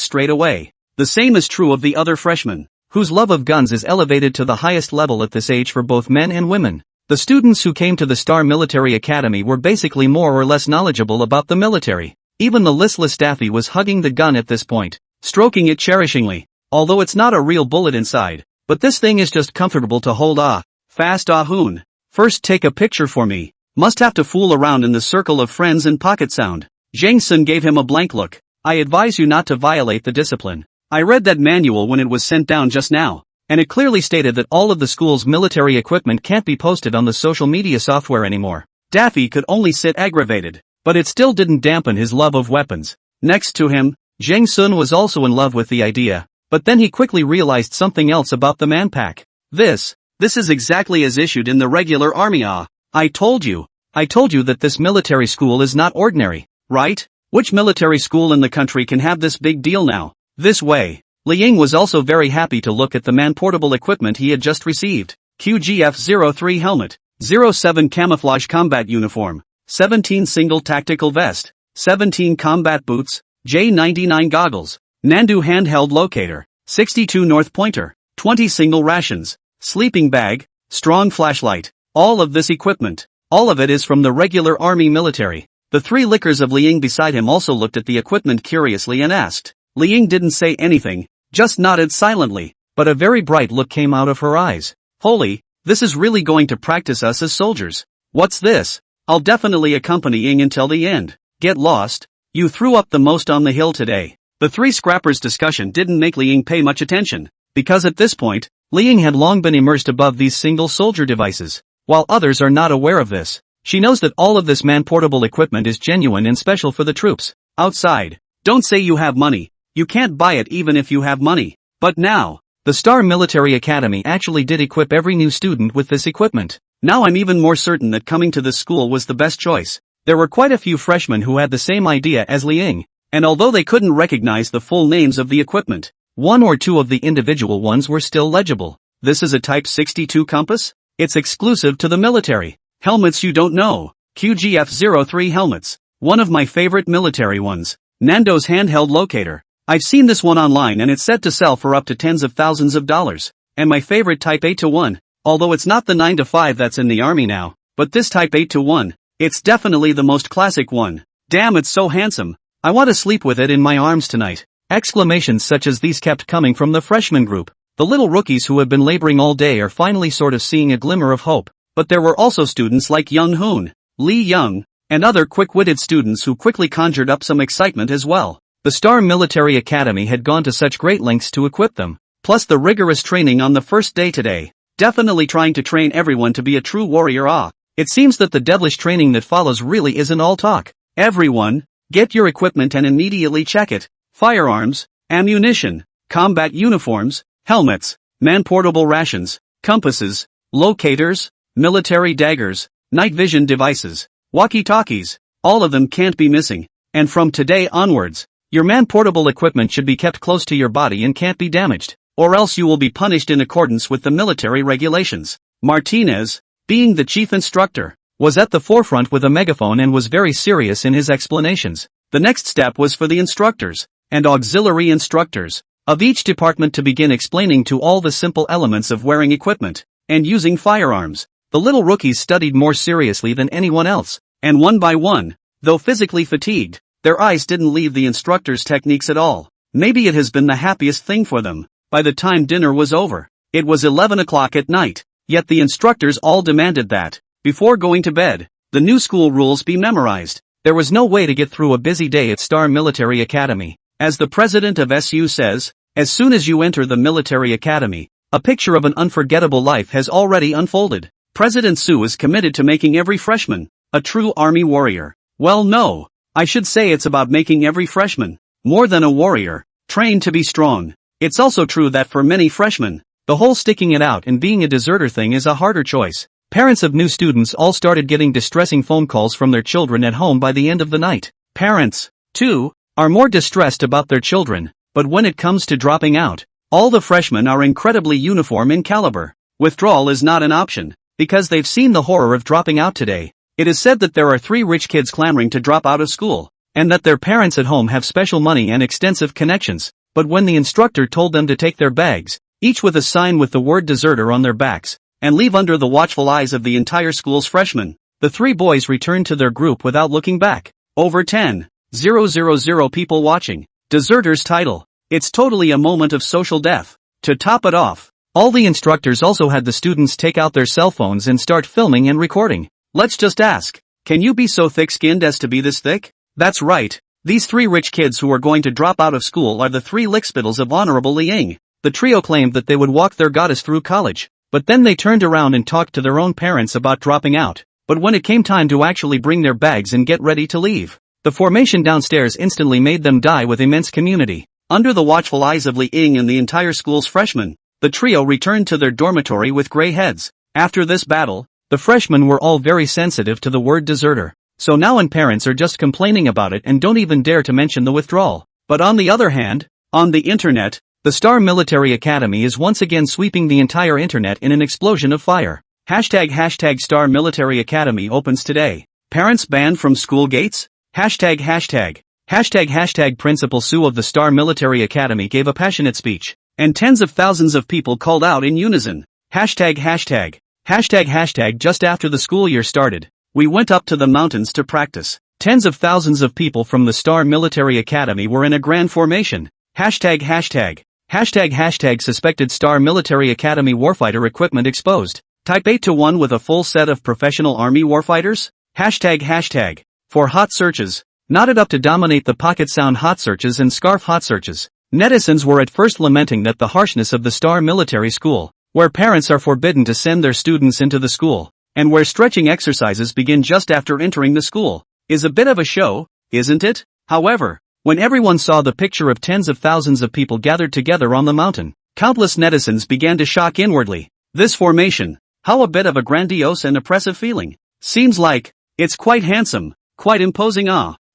[SPEAKER 1] straight away. The same is true of the other freshmen, whose love of guns is elevated to the highest level at this age for both men and women. The students who came to the Star Military Academy were basically more or less knowledgeable about the military. Even the listless Daffy was hugging the gun at this point, stroking it cherishingly. Although it's not a real bullet inside, but this thing is just comfortable to hold. Fast hoon. First take a picture for me. Must have to fool around in the circle of friends and pocket sound. Zhang Sun gave him a blank look. I advise you not to violate the discipline. I read that manual when it was sent down just now, and it clearly stated that all of the school's military equipment can't be posted on the social media software anymore. Daffy could only sit aggravated, but it still didn't dampen his love of weapons. Next to him, Zhang Sun was also in love with the idea, but then he quickly realized something else about the manpack. This is exactly as issued in the regular army. I told you that this military school is not ordinary, right? Which military school in the country can have this big deal now? This way. Li Ying was also very happy to look at the man-portable equipment he had just received. QGF-03 helmet, 07 camouflage combat uniform, 17 single tactical vest, 17 combat boots, J99 goggles, Nandu handheld locator, 62 North pointer, 20 single rations, sleeping bag, strong flashlight. All of this equipment, all of it is from the regular army military. The three lickers of Li Ying beside him also looked at the equipment curiously and asked. Li Ying didn't say anything, just nodded silently, but a very bright look came out of her eyes. Holy, this is really going to practice us as soldiers. What's this? I'll definitely accompany Ying until the end. Get lost. You threw up the most on the hill today. The three scrappers' discussion didn't make Li Ying pay much attention, because at this point, Li Ying had long been immersed above these single soldier devices. While others are not aware of this, she knows that all of this man-portable equipment is genuine and special for the troops. Outside, don't say you have money. You can't buy it even if you have money. But now, the Star Military Academy actually did equip every new student with this equipment. Now I'm even more certain that coming to this school was the best choice. There were quite a few freshmen who had the same idea as Li Ying, and although they couldn't recognize the full names of the equipment, one or two of the individual ones were still legible. This is a Type 62 compass? It's exclusive to the military. Helmets you don't know. QGF-03 helmets. One of my favorite military ones. Nando's handheld locator. I've seen this one online and it's set to sell for up to tens of thousands of dollars. And my favorite Type 8-1, although it's not the 9-5 that's in the army now, but this Type 8-1, it's definitely the most classic one. Damn, it's so handsome. I want to sleep with it in my arms tonight. Exclamations such as these kept coming from the freshman group. The little rookies who have been laboring all day are finally sort of seeing a glimmer of hope. But there were also students like Young Hoon, Lee Young, and other quick-witted students who quickly conjured up some excitement as well. The Star Military Academy had gone to such great lengths to equip them, plus the rigorous training on the first day today, definitely trying to train everyone to be a true warrior. It seems that the devilish training that follows really isn't all talk. Everyone, get your equipment and immediately check it. Firearms, ammunition, combat uniforms, helmets, man-portable rations, compasses, locators, military daggers, night vision devices, walkie-talkies, all of them can't be missing. And from today onwards, your man-portable equipment should be kept close to your body and can't be damaged, or else you will be punished in accordance with the military regulations. Martinez, being the chief instructor, was at the forefront with a megaphone and was very serious in his explanations. The next step was for the instructors and auxiliary instructors of each department to begin explaining to all the simple elements of wearing equipment and using firearms. The little rookies studied more seriously than anyone else, and one by one, though physically fatigued, their eyes didn't leave the instructor's techniques at all. Maybe it has been the happiest thing for them. By the time dinner was over, it was 11 o'clock at night. Yet the instructors all demanded that, before going to bed, the new school rules be memorized. There was no way to get through a busy day at Star Military Academy. As the president of SU says, as soon as you enter the military academy, a picture of an unforgettable life has already unfolded. President Su is committed to making every freshman a true army warrior. Well, no. I should say it's about making every freshman more than a warrior, trained to be strong. It's also true that for many freshmen, the whole sticking it out and being a deserter thing is a harder choice. Parents of new students all started getting distressing phone calls from their children at home by the end of the night. Parents, too, are more distressed about their children, but when it comes to dropping out, all the freshmen are incredibly uniform in caliber. Withdrawal is not an option, because they've seen the horror of dropping out today. It is said that there are 3 rich kids clamoring to drop out of school, and that their parents at home have special money and extensive connections, but when the instructor told them to take their bags, each with a sign with the word deserter on their backs, and leave under the watchful eyes of the entire school's freshmen, the 3 boys returned to their group without looking back. Over 10,000 people watching. Deserters title. It's totally a moment of social death. To top it off, all the instructors also had the students take out their cell phones and start filming and recording. Let's just ask, can you be so thick-skinned as to be this thick? That's right. These 3 rich kids who are going to drop out of school are the 3 lickspittles of Honorable Liang. The trio claimed that they would walk their goddess through college, but then they turned around and talked to their own parents about dropping out. But when it came time to actually bring their bags and get ready to leave, the formation downstairs instantly made them die with immense community. Under the watchful eyes of Li Ying and the entire school's freshmen, the trio returned to their dormitory with gray heads. After this battle, the freshmen were all very sensitive to the word deserter. So now parents are just complaining about it and don't even dare to mention the withdrawal. But on the other hand, on the internet, the Star Military Academy is once again sweeping the entire internet in an explosion of fire. Hashtag Star Military Academy opens today. Parents banned from school gates? Hashtag Principal Su of the Star Military Academy gave a passionate speech, and tens of thousands of people called out in unison. Hashtag just after the school year started, we went up to the mountains to practice. Tens of thousands of people from the Star Military Academy were in a grand formation. Hashtag suspected Star Military Academy warfighter equipment exposed. Type 8-1 with a full set of professional army warfighters? Hashtag for hot searches. Knotted up to dominate the pocket sound hot searches and scarf hot searches. Netizens were at first lamenting that the harshness of the Star Military School, where parents are forbidden to send their students into the school, and where stretching exercises begin just after entering the school, is a bit of a show, isn't it? However, when everyone saw the picture of tens of thousands of people gathered together on the mountain, countless netizens began to shock inwardly. This formation, how a bit of a grandiose and oppressive feeling. Seems like, it's quite handsome, quite imposing.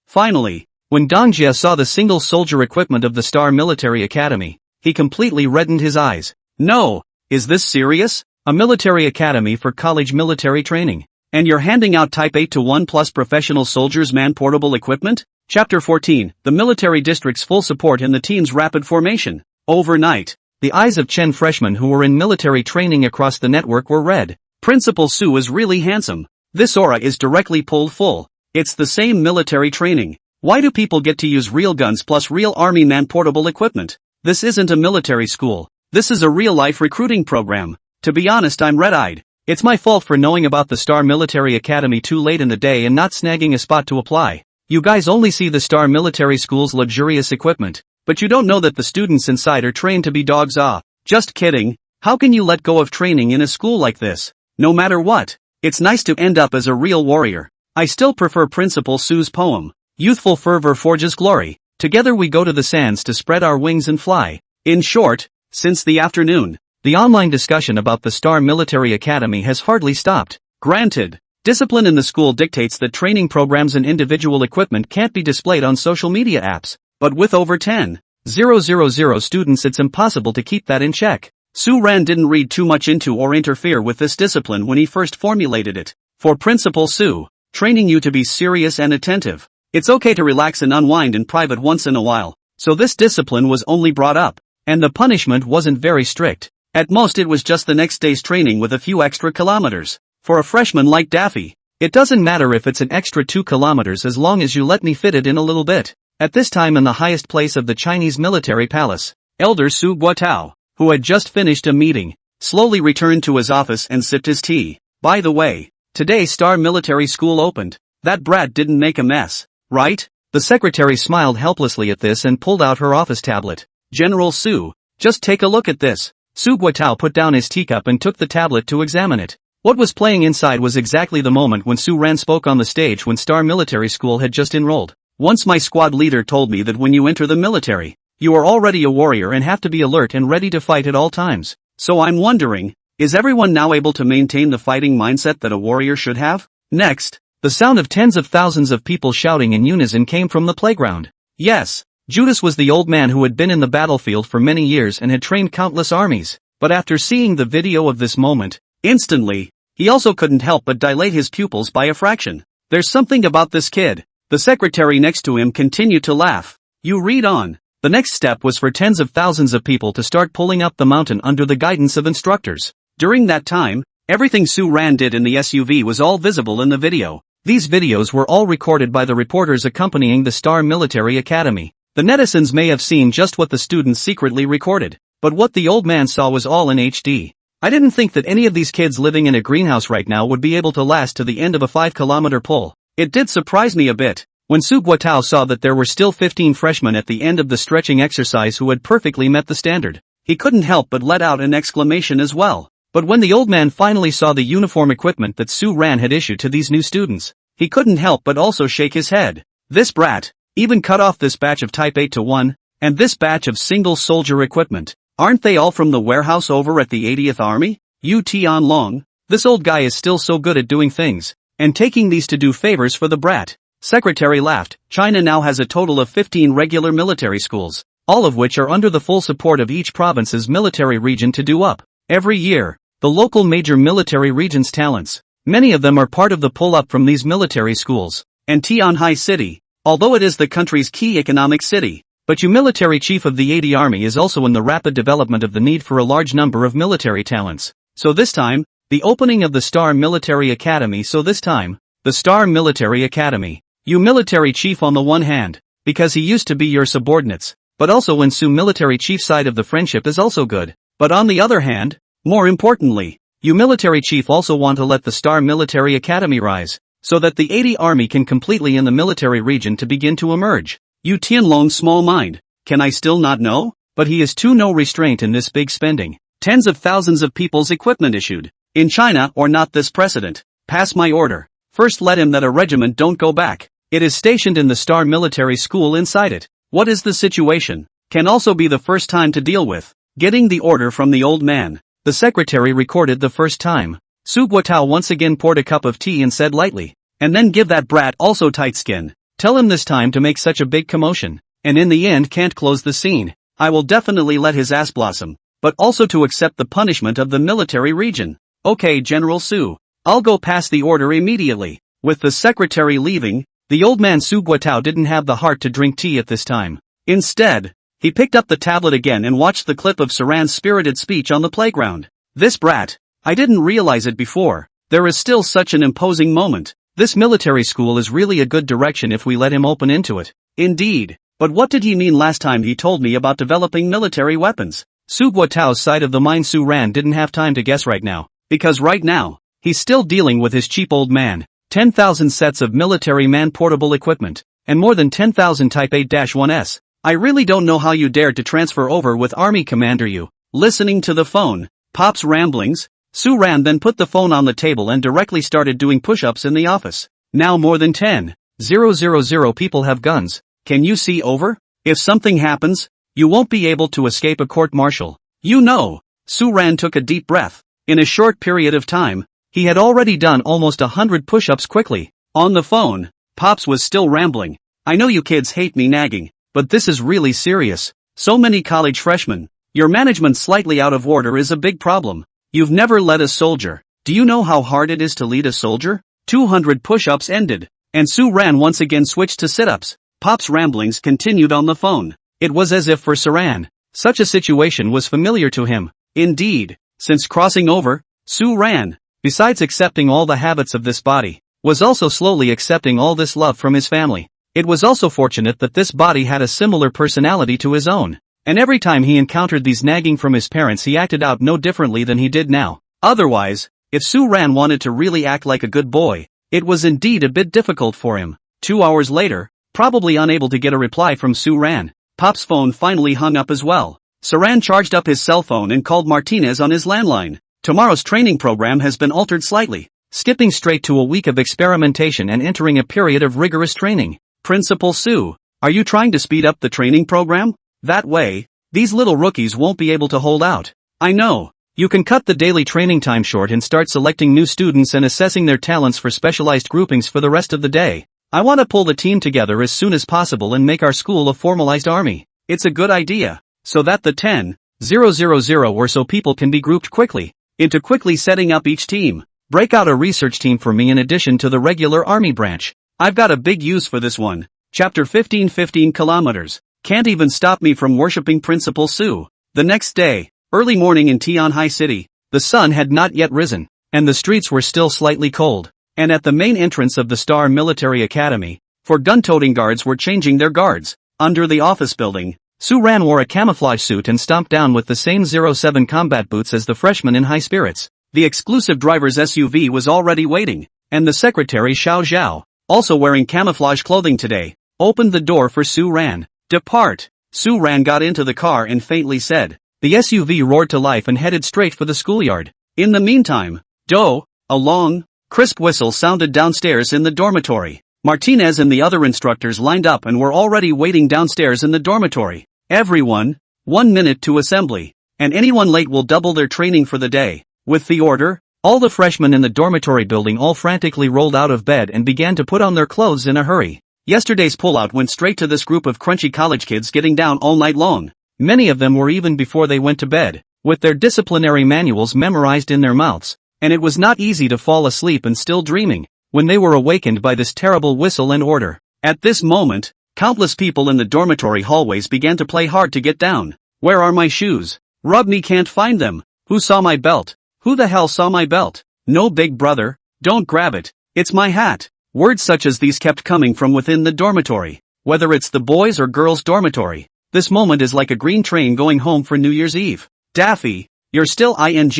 [SPEAKER 1] Finally, when Dong Jia saw the single soldier equipment of the Star Military Academy, he completely reddened his eyes. No, is this serious? A military academy for college military training. And you're handing out Type 8-1 plus professional soldiers man-portable equipment? Chapter 14, the military district's full support in the team's rapid formation. Overnight, the eyes of Chen freshmen who were in military training across the network were red. Principal Su is really handsome. This aura is directly pulled full. It's the same military training. Why do people get to use real guns plus real army man-portable equipment? This isn't a military school. This is a real-life recruiting program. To be honest, I'm red-eyed. It's my fault for knowing about the Star Military Academy too late in the day and not snagging a spot to apply. You guys only see the Star Military School's luxurious equipment, but you don't know that the students inside are trained to be dogs. Just kidding. How can you let go of training in a school like this? No matter what, it's nice to end up as a real warrior. I still prefer Principal Su's poem. Youthful fervor forges glory. Together we go to the sands to spread our wings and fly. In short, since the afternoon, the online discussion about the Star Military Academy has hardly stopped. Granted, discipline in the school dictates that training programs and individual equipment can't be displayed on social media apps, but with over 10,000 students it's impossible to keep that in check. Su Ran didn't read too much into or interfere with this discipline when he first formulated it. For Principal Su, training you to be serious and attentive. It's okay to relax and unwind in private once in a while, so this discipline was only brought up, and the punishment wasn't very strict. At most it was just the next day's training with a few extra kilometers. For a freshman like Daffy, it doesn't matter if it's an extra 2 kilometers as long as you let me fit it in a little bit. At this time in the highest place of the Chinese military palace, Elder Su Guotao, who had just finished a meeting, slowly returned to his office and sipped his tea. By the way, today Star Military School opened. That brat didn't make a mess, right? The secretary smiled helplessly at this and pulled out her office tablet. General Su, just take a look at this. Su Guotao put down his teacup and took the tablet to examine it. What was playing inside was exactly the moment when Su Ran spoke on the stage when Star Military School had just enrolled. Once my squad leader told me that when you enter the military, you are already a warrior and have to be alert and ready to fight at all times. So I'm wondering, is everyone now able to maintain the fighting mindset that a warrior should have? Next, the sound of tens of thousands of people shouting in unison came from the playground. Yes, Judas was the old man who had been in the battlefield for many years and had trained countless armies. But after seeing the video of this moment, instantly, he also couldn't help but dilate his pupils by a fraction. There's something about this kid. The secretary next to him continued to laugh. You read on. The next step was for tens of thousands of people to start pulling up the mountain under the guidance of instructors. During that time, everything Su Ran did in the SUV was all visible in the video. These videos were all recorded by the reporters accompanying the Star Military Academy. The netizens may have seen just what the students secretly recorded, but what the old man saw was all in HD. I didn't think that any of these kids living in a greenhouse right now would be able to last to the end of a 5-kilometer pull. It did surprise me a bit. When Su Guotao saw that there were still 15 freshmen at the end of the stretching exercise who had perfectly met the standard, he couldn't help but let out an exclamation as well. But when the old man finally saw the uniform equipment that Su Ran had issued to these new students, he couldn't help but also shake his head. This brat even cut off this batch of Type 8-1, and this batch of single soldier equipment. Aren't they all from the warehouse over at the 80th Army? Yu Tianlong, this old guy is still so good at doing things, and taking these to do favors for the brat. Secretary laughed. China now has a total of 15 regular military schools, all of which are under the full support of each province's military region to do up, every year, the local major military region's talents. Many of them are part of the pull-up from these military schools. And Tianhai City, although it is the country's key economic city, but you military chief of the 80 Army is also in the rapid development of the need for a large number of military talents. So this time, the opening of the Star Military Academy. The Star Military Academy. You military chief on the one hand, because he used to be your subordinates, but also when Su military chief side of the friendship is also good. But on the other hand, more importantly, you military chief also want to let the Star Military Academy rise, so that the 80 Army can completely in the military region to begin to emerge. Yu Tianlong's small mind, can I still not know? But he is too no restraint in this big spending. Tens of thousands of people's equipment issued. In China or not this precedent. Pass my order. First let him that a regiment don't go back. It is stationed in the Star Military School inside it. What is the situation? Can also be the first time to deal with. Getting the order from the old man. The secretary recorded the first time. Su Guotao once again poured a cup of tea and said lightly. And then give that brat also tight skin. Tell him this time to make such a big commotion. And in the end can't close the scene. I will definitely let his ass blossom. But also to accept the punishment of the military region. Okay General Su. I'll go pass the order immediately. With the secretary leaving, the old man Su Guotao didn't have the heart to drink tea at this time. Instead, he picked up the tablet again and watched the clip of Saran's spirited speech on the playground. This brat, I didn't realize it before. There is still such an imposing moment. This military school is really a good direction if we let him open into it. Indeed. But what did he mean last time he told me about developing military weapons? Su Guotao's side of the mind Su Ran didn't have time to guess right now. Because right now, he's still dealing with his cheap old man. 10,000 sets of military man-portable equipment, and more than 10,000 Type 8-1s. I really don't know how you dared to transfer over with Army Commander you. Listening to the phone, Pop's ramblings, Su Ran then put the phone on the table and directly started doing push-ups in the office. Now more than 10,000 people have guns. Can you see over? If something happens, you won't be able to escape a court-martial. You know. Su Ran took a deep breath. In a short period of time, he had already done almost 100 push-ups quickly. On the phone, Pops was still rambling. I know you kids hate me nagging, but this is really serious. So many college freshmen. Your management slightly out of order is a big problem. You've never led a soldier. Do you know how hard it is to lead a soldier? 200 push-ups ended, and Su Ran once again switched to sit-ups. Pop's ramblings continued on the phone. It was as if for Saran, such a situation was familiar to him. Indeed, since crossing over, Su Ran, besides accepting all the habits of this body, was also slowly accepting all this love from his family. It was also fortunate that this body had a similar personality to his own. And every time he encountered these nagging from his parents he acted out no differently than he did now. Otherwise, if Su Ran wanted to really act like a good boy, it was indeed a bit difficult for him. 2 hours later, probably unable to get a reply from Su Ran, Pop's phone finally hung up as well. Saran charged up his cell phone and called Martinez on his landline. Tomorrow's training program has been altered slightly, skipping straight to a week of experimentation and entering a period of rigorous training. Principal Su, are you trying to speed up the training program? That way, these little rookies won't be able to hold out. I know. You can cut the daily training time short and start selecting new students and assessing their talents for specialized groupings for the rest of the day. I want to pull the team together as soon as possible and make our school a formalized army. It's a good idea, so that the 10,000 or so people can be grouped quickly into quickly setting up each team. Break out a research team for me in addition to the regular army branch. I've got a big use for this one. Chapter 15 kilometers. Can't even stop me from worshipping Principal Su. The next day, early morning in Tianhai City, the sun had not yet risen, and the streets were still slightly cold. And at the main entrance of the Star Military Academy, 4 gun-toting guards were changing their guards. Under the office building, Su Ran wore a camouflage suit and stomped down with the same 07 combat boots as the freshman in high spirits. The exclusive driver's SUV was already waiting, and the secretary Xiao Zhao, also wearing camouflage clothing today, opened the door for Su Ran. Depart. Su Ran got into the car and faintly said. The SUV roared to life and headed straight for the schoolyard. In the meantime, a long, crisp whistle sounded downstairs in the dormitory. Martinez and the other instructors lined up and were already waiting downstairs in the dormitory. Everyone, 1 minute to assembly, and anyone late will double their training for the day. With the order, all the freshmen in the dormitory building all frantically rolled out of bed and began to put on their clothes in a hurry. Yesterday's pullout went straight to this group of crunchy college kids getting down all night long. Many of them were even before they went to bed, with their disciplinary manuals memorized in their mouths, and it was not easy to fall asleep and still dreaming, when they were awakened by this terrible whistle and order. At this moment, countless people in the dormitory hallways began to play hard to get down. Where are my shoes? Rubney can't find them. Who saw my belt? Who the hell saw my belt? No, big brother, don't grab it. It's my hat. Words such as these kept coming from within the dormitory. Whether it's the boys or girls' dormitory, this moment is like a green train going home for New Year's Eve. Daffy, you're still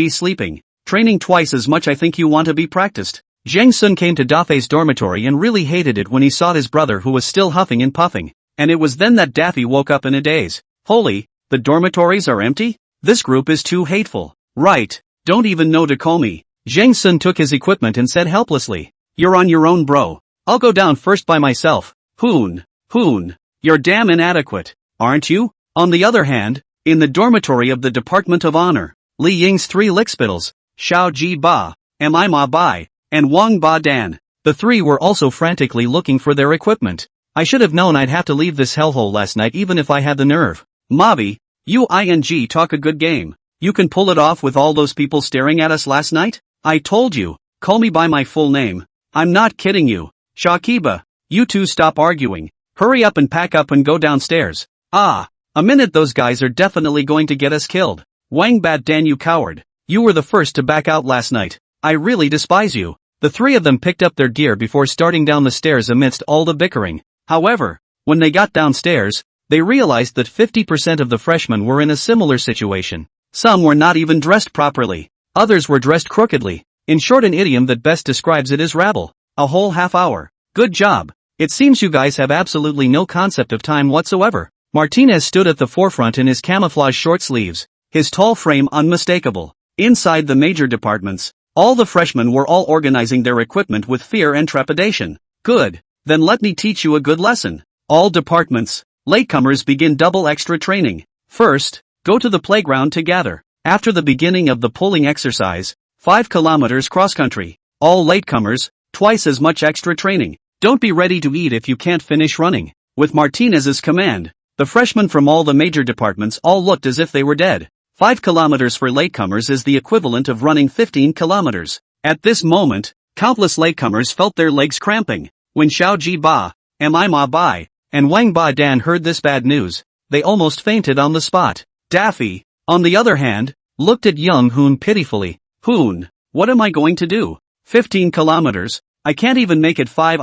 [SPEAKER 1] sleeping. Training twice as much. I think you want to be practiced. Zhang Sun came to Daffy's dormitory and really hated it when he saw his brother who was still huffing and puffing. And it was then that Daffy woke up in a daze. Holy, the dormitories are empty? This group is too hateful. Right, don't even know to call me. Zhang Sun took his equipment and said helplessly. You're on your own, bro. I'll go down first by myself. Hoon, you're damn inadequate, aren't you? On the other hand, in the dormitory of the Department of Honor, Li Ying's 3 lickspittles, Xiao Ji Ba, Mai Ma Bai, and Wang Ba Dan, the 3 were also frantically looking for their equipment. I should have known I'd have to leave this hellhole last night even if I had the nerve. Mabi, you talk a good game. You can pull it off with all those people staring at us last night? I told you, call me by my full name. I'm not kidding you. Shakiba, you two stop arguing. Hurry up and pack up and go downstairs. A minute, those guys are definitely going to get us killed. Wang Bat Dan, you coward. You were the first to back out last night. I really despise you. The 3 of them picked up their gear before starting down the stairs amidst all the bickering. However, when they got downstairs, they realized that 50% of the freshmen were in a similar situation. Some were not even dressed properly. Others were dressed crookedly. In short, an idiom that best describes it is rabble. A whole half hour. Good job. It seems you guys have absolutely no concept of time whatsoever. Martinez stood at the forefront in his camouflage short sleeves, his tall frame unmistakable. Inside the major departments, all the freshmen were all organizing their equipment with fear and trepidation. Good. Then let me teach you a good lesson. All departments, latecomers begin double extra training. First, go to the playground to gather. After the beginning of the pulling exercise, 5 kilometers cross-country. All latecomers, twice as much extra training. Don't be ready to eat if you can't finish running. With Martinez's command, the freshmen from all the major departments all looked as if they were dead. 5 kilometers for latecomers is the equivalent of running 15 kilometers. At this moment, countless latecomers felt their legs cramping. When Xiao Ji Ba, Mai Ma Bai, and Wang Ba Dan heard this bad news, they almost fainted on the spot. Daffy, on the other hand, looked at young Hoon pitifully. Hoon, what am I going to do? 15 kilometers? I can't even make it 5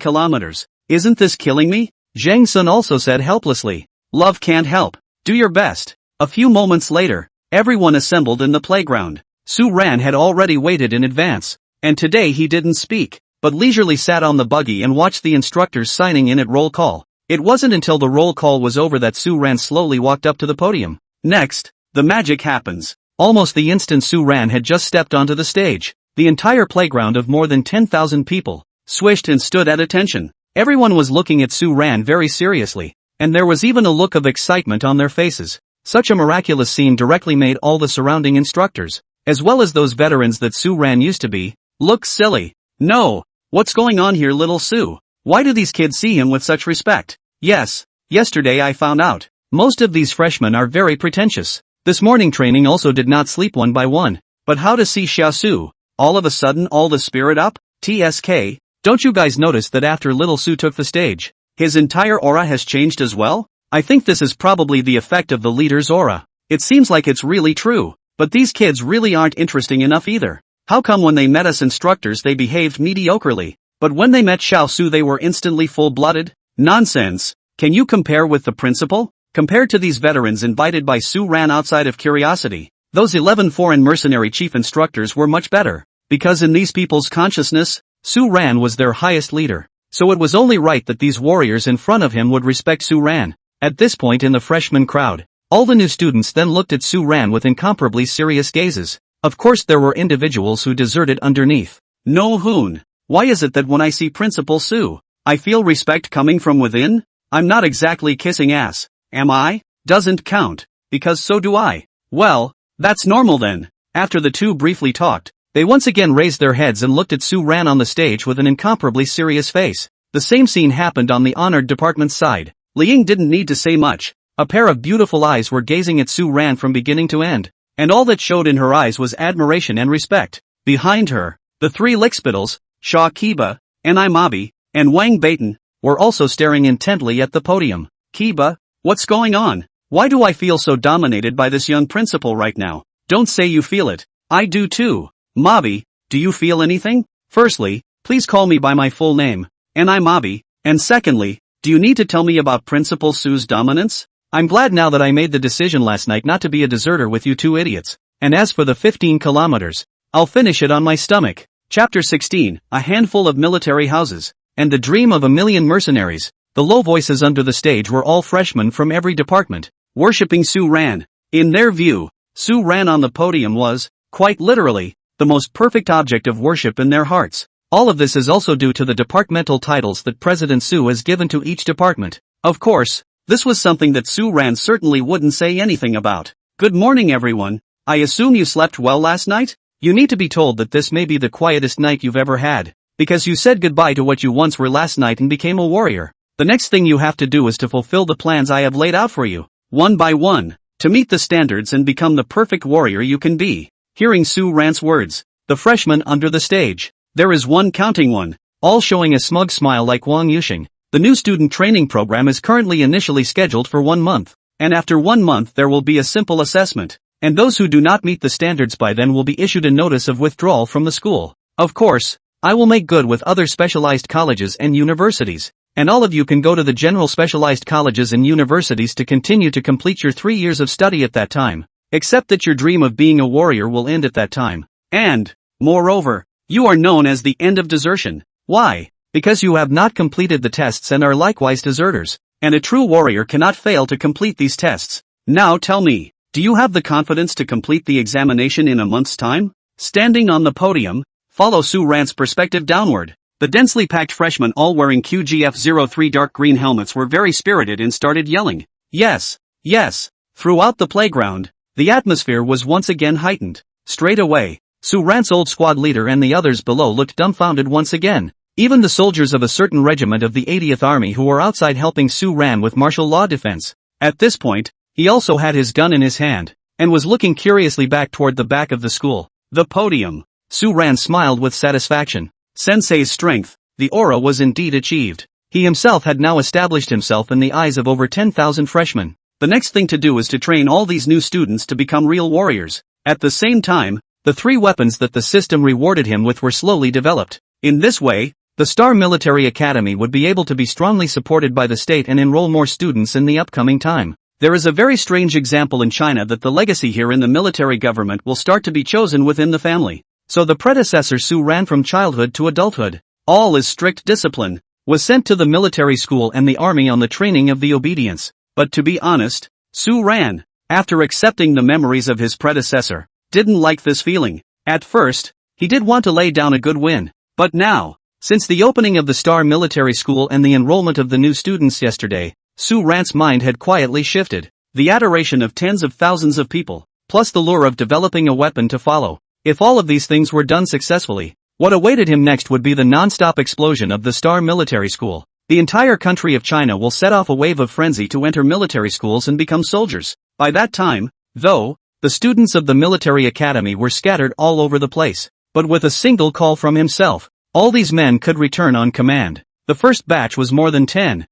[SPEAKER 1] kilometers. Isn't this killing me? Zhang Sun also said helplessly. Love can't help. Do your best. A few moments later, everyone assembled in the playground. Su-ran had already waited in advance, and today he didn't speak, but leisurely sat on the buggy and watched the instructors signing in at roll call. It wasn't until the roll call was over that Su-ran slowly walked up to the podium. Next, the magic happens. Almost the instant Su-ran had just stepped onto the stage, the entire playground of more than 10,000 people swished and stood at attention. Everyone was looking at Su-ran very seriously, and there was even a look of excitement on their faces. Such a miraculous scene directly made all the surrounding instructors, as well as those veterans that Su-ran used to be, look silly. No, what's going on here, little Su? Why do these kids see him with such respect? Yes, yesterday I found out. Most of these freshmen are very pretentious. This morning training also did not sleep one by one. But how to see Xiao Su? All of a sudden all the spirit up? TSK, don't you guys notice that after little Su took the stage, his entire aura has changed as well? I think this is probably the effect of the leader's aura. It seems like it's really true, but these kids really aren't interesting enough either. How come when they met us instructors they behaved mediocrely, but when they met Xiao Su they were instantly full-blooded? Nonsense. Can you compare with the principal? Compared to these veterans invited by Su-ran outside of curiosity, those 11 foreign mercenary chief instructors were much better, because in these people's consciousness, Su-ran was their highest leader. So it was only right that these warriors in front of him would respect Su-ran. At this point in the freshman crowd, all the new students then looked at Su-ran with incomparably serious gazes. Of course there were individuals who deserted underneath. No Hoon. Why is it that when I see Principal Su, I feel respect coming from within? I'm not exactly kissing ass, am I? Doesn't count, because so do I. Well, that's normal then. After the two briefly talked, they once again raised their heads and looked at Su-ran on the stage with an incomparably serious face. The same scene happened on the honored department's side. Liang didn't need to say much. A pair of beautiful eyes were gazing at Su-ran from beginning to end, and all that showed in her eyes was admiration and respect. Behind her, the three lickspittles, Sha Kiba, Mabi, and Wang Beitan, were also staring intently at the podium. Kiba, what's going on? Why do I feel so dominated by this young principal right now? Don't say you feel it. I do too. Mabi, do you feel anything? Firstly, please call me by my full name, Mabi, and secondly, do you need to tell me about Principal Su's dominance? I'm glad now that I made the decision last night not to be a deserter with you two idiots. And as for the 15 kilometers, I'll finish it on my stomach. Chapter 16, A Handful of Military Houses, and the Dream of a Million Mercenaries. The low voices under the stage were all freshmen from every department, worshipping Su-ran. In their view, Su-ran on the podium was, quite literally, the most perfect object of worship in their hearts. All of this is also due to the departmental titles that President Su has given to each department. Of course, this was something that Su-ran certainly wouldn't say anything about. Good morning everyone, I assume you slept well last night? You need to be told that this may be the quietest night you've ever had, because you said goodbye to what you once were last night and became a warrior. The next thing you have to do is to fulfill the plans I have laid out for you, one by one, to meet the standards and become the perfect warrior you can be. Hearing Su-ran's words, the freshmen under the stage, there is one counting one, all showing a smug smile like Wang Yuxing. The new student training program is currently initially scheduled for 1 month, and after 1 month there will be a simple assessment, and those who do not meet the standards by then will be issued a notice of withdrawal from the school. Of course, I will make good with other specialized colleges and universities, and all of you can go to the general specialized colleges and universities to continue to complete your 3 years of study at that time, except that your dream of being a warrior will end at that time. And, moreover, you are known as the end of desertion. Why? Because you have not completed the tests and are likewise deserters, and a true warrior cannot fail to complete these tests. Now tell me, do you have the confidence to complete the examination in a month's time? Standing on the podium, follow Su-ran's perspective downward. The densely packed freshmen all wearing QGF-03 dark green helmets were very spirited and started yelling, "Yes, yes!" Throughout the playground, the atmosphere was once again heightened. Straight away, Su-ran's old squad leader and the others below looked dumbfounded once again. Even the soldiers of a certain regiment of the 80th Army who were outside helping Su-ran with martial law defense. At this point, he also had his gun in his hand, and was looking curiously back toward the back of the school. The podium. Su-ran smiled with satisfaction. Sensei's strength, the aura was indeed achieved. He himself had now established himself in the eyes of over 10,000 freshmen. The next thing to do is to train all these new students to become real warriors. At the same time, the 3 weapons that the system rewarded him with were slowly developed. In this way, the Star Military Academy would be able to be strongly supported by the state and enroll more students in the upcoming time. There is a very strange example in China that the legacy here in the military government will start to be chosen within the family. So the predecessor Su ran from childhood to adulthood. All is strict discipline. Was sent to the military school and the army on the training of the obedience. But to be honest, Su ran, after accepting the memories of his predecessor, didn't like this feeling. At first, he did want to lay down a good win. But now, since the opening of the Star Military School and the enrollment of the new students yesterday, Su Ran's mind had quietly shifted. The adoration of tens of thousands of people, plus the lure of developing a weapon to follow. If all of these things were done successfully, what awaited him next would be the non-stop explosion of the Star Military School. The entire country of China will set off a wave of frenzy to enter military schools and become soldiers. By that time, though, the students of the military academy were scattered all over the place. But with a single call from himself, all these men could return on command. The first batch was more than 10,000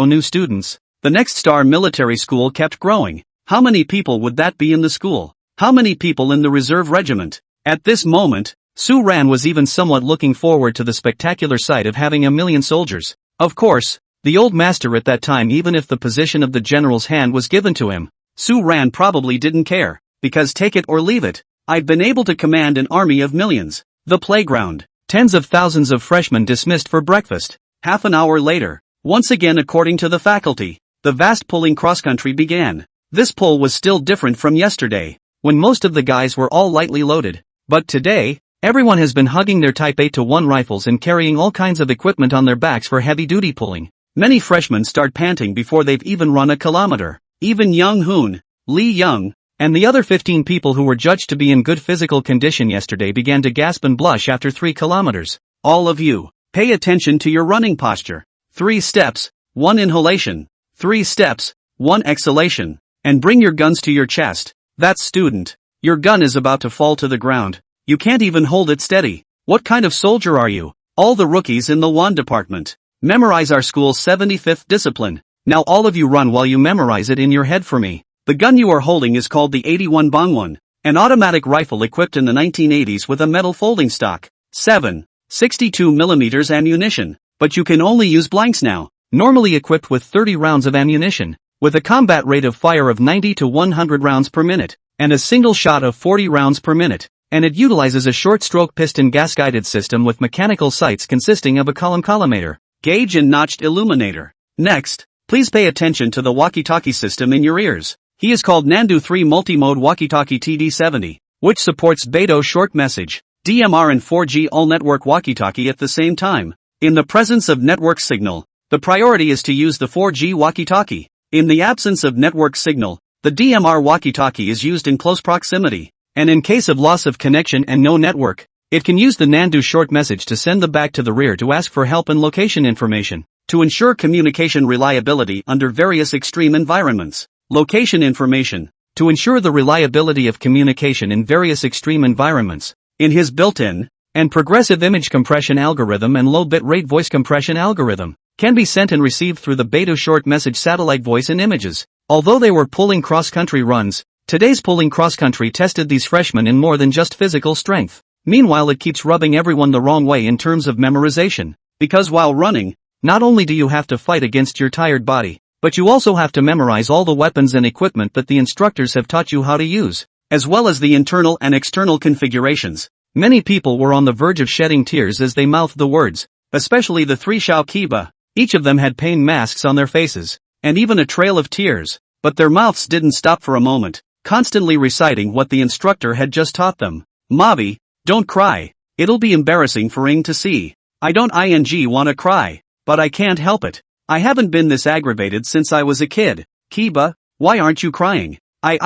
[SPEAKER 1] new students. The next Star Military School kept growing. How many people would that be in the school? How many people in the reserve regiment? At this moment, Su Ran was even somewhat looking forward to the spectacular sight of having 1,000,000 soldiers. Of course, the old master at that time, even if the position of the general's hand was given to him, Su Ran probably didn't care, because take it or leave it, I've been able to command an army of millions. The playground. Tens of thousands of freshmen dismissed for breakfast. Half an hour later, once again according to the faculty, the vast pulling cross-country began. This pull was still different from yesterday, when most of the guys were all lightly loaded. But today, everyone has been hugging their Type 8-1 rifles and carrying all kinds of equipment on their backs for heavy-duty pulling. Many freshmen start panting before they've even run a kilometer. Even Young Hoon, Lee Young, and the other 15 people who were judged to be in good physical condition yesterday began to gasp and blush after 3 kilometers. All of you, pay attention to your running posture. 3 steps, 1 inhalation. 3 steps, 1 exhalation. And bring your guns to your chest. That's student. Your gun is about to fall to the ground. You can't even hold it steady. What kind of soldier are you? All the rookies in the WAN department. Memorize our school's 75th discipline. Now all of you run while you memorize it in your head for me. The gun you are holding is called the 81 Bangwon, an automatic rifle equipped in the 1980s with a metal folding stock. 7.62mm ammunition. But you can only use blanks now. Normally equipped with 30 rounds of ammunition, with a combat rate of fire of 90 to 100 rounds per minute, and a single shot of 40 rounds per minute. And it utilizes a short-stroke piston gas-guided system with mechanical sights consisting of a collimator, gauge and notched illuminator. Next, please pay attention to the walkie-talkie system in your ears. He is called Nandu 3 Multi-Mode Walkie-Talkie TD70, which supports Beidou short message, DMR and 4G all-network walkie-talkie at the same time. In the presence of network signal, the priority is to use the 4G walkie-talkie. In the absence of network signal, the DMR walkie-talkie is used in close proximity. And in case of loss of connection and no network, it can use the Nandu short message to send the back to the rear to ask for help and location information, to ensure communication reliability under various extreme environments. Location information, to ensure the reliability of communication in various extreme environments. In his built-in and progressive image compression algorithm and low bit rate voice compression algorithm, can be sent and received through the Beidou short message satellite voice and images. Although they were pulling cross-country runs, today's pulling cross-country tested these freshmen in more than just physical strength. Meanwhile, it keeps rubbing everyone the wrong way in terms of memorization. Because while running, not only do you have to fight against your tired body, but you also have to memorize all the weapons and equipment that the instructors have taught you how to use, as well as the internal and external configurations. Many people were on the verge of shedding tears as they mouthed the words, especially the 3 Shao Kiba. Each of them had pain masks on their faces, and even a trail of tears, but their mouths didn't stop for a moment, constantly reciting what the instructor had just taught them. Mavi, don't cry. It'll be embarrassing for Ing to see. I don't wanna cry, but I can't help it. I haven't been this aggravated since I was a kid. Kiba, why aren't you crying? I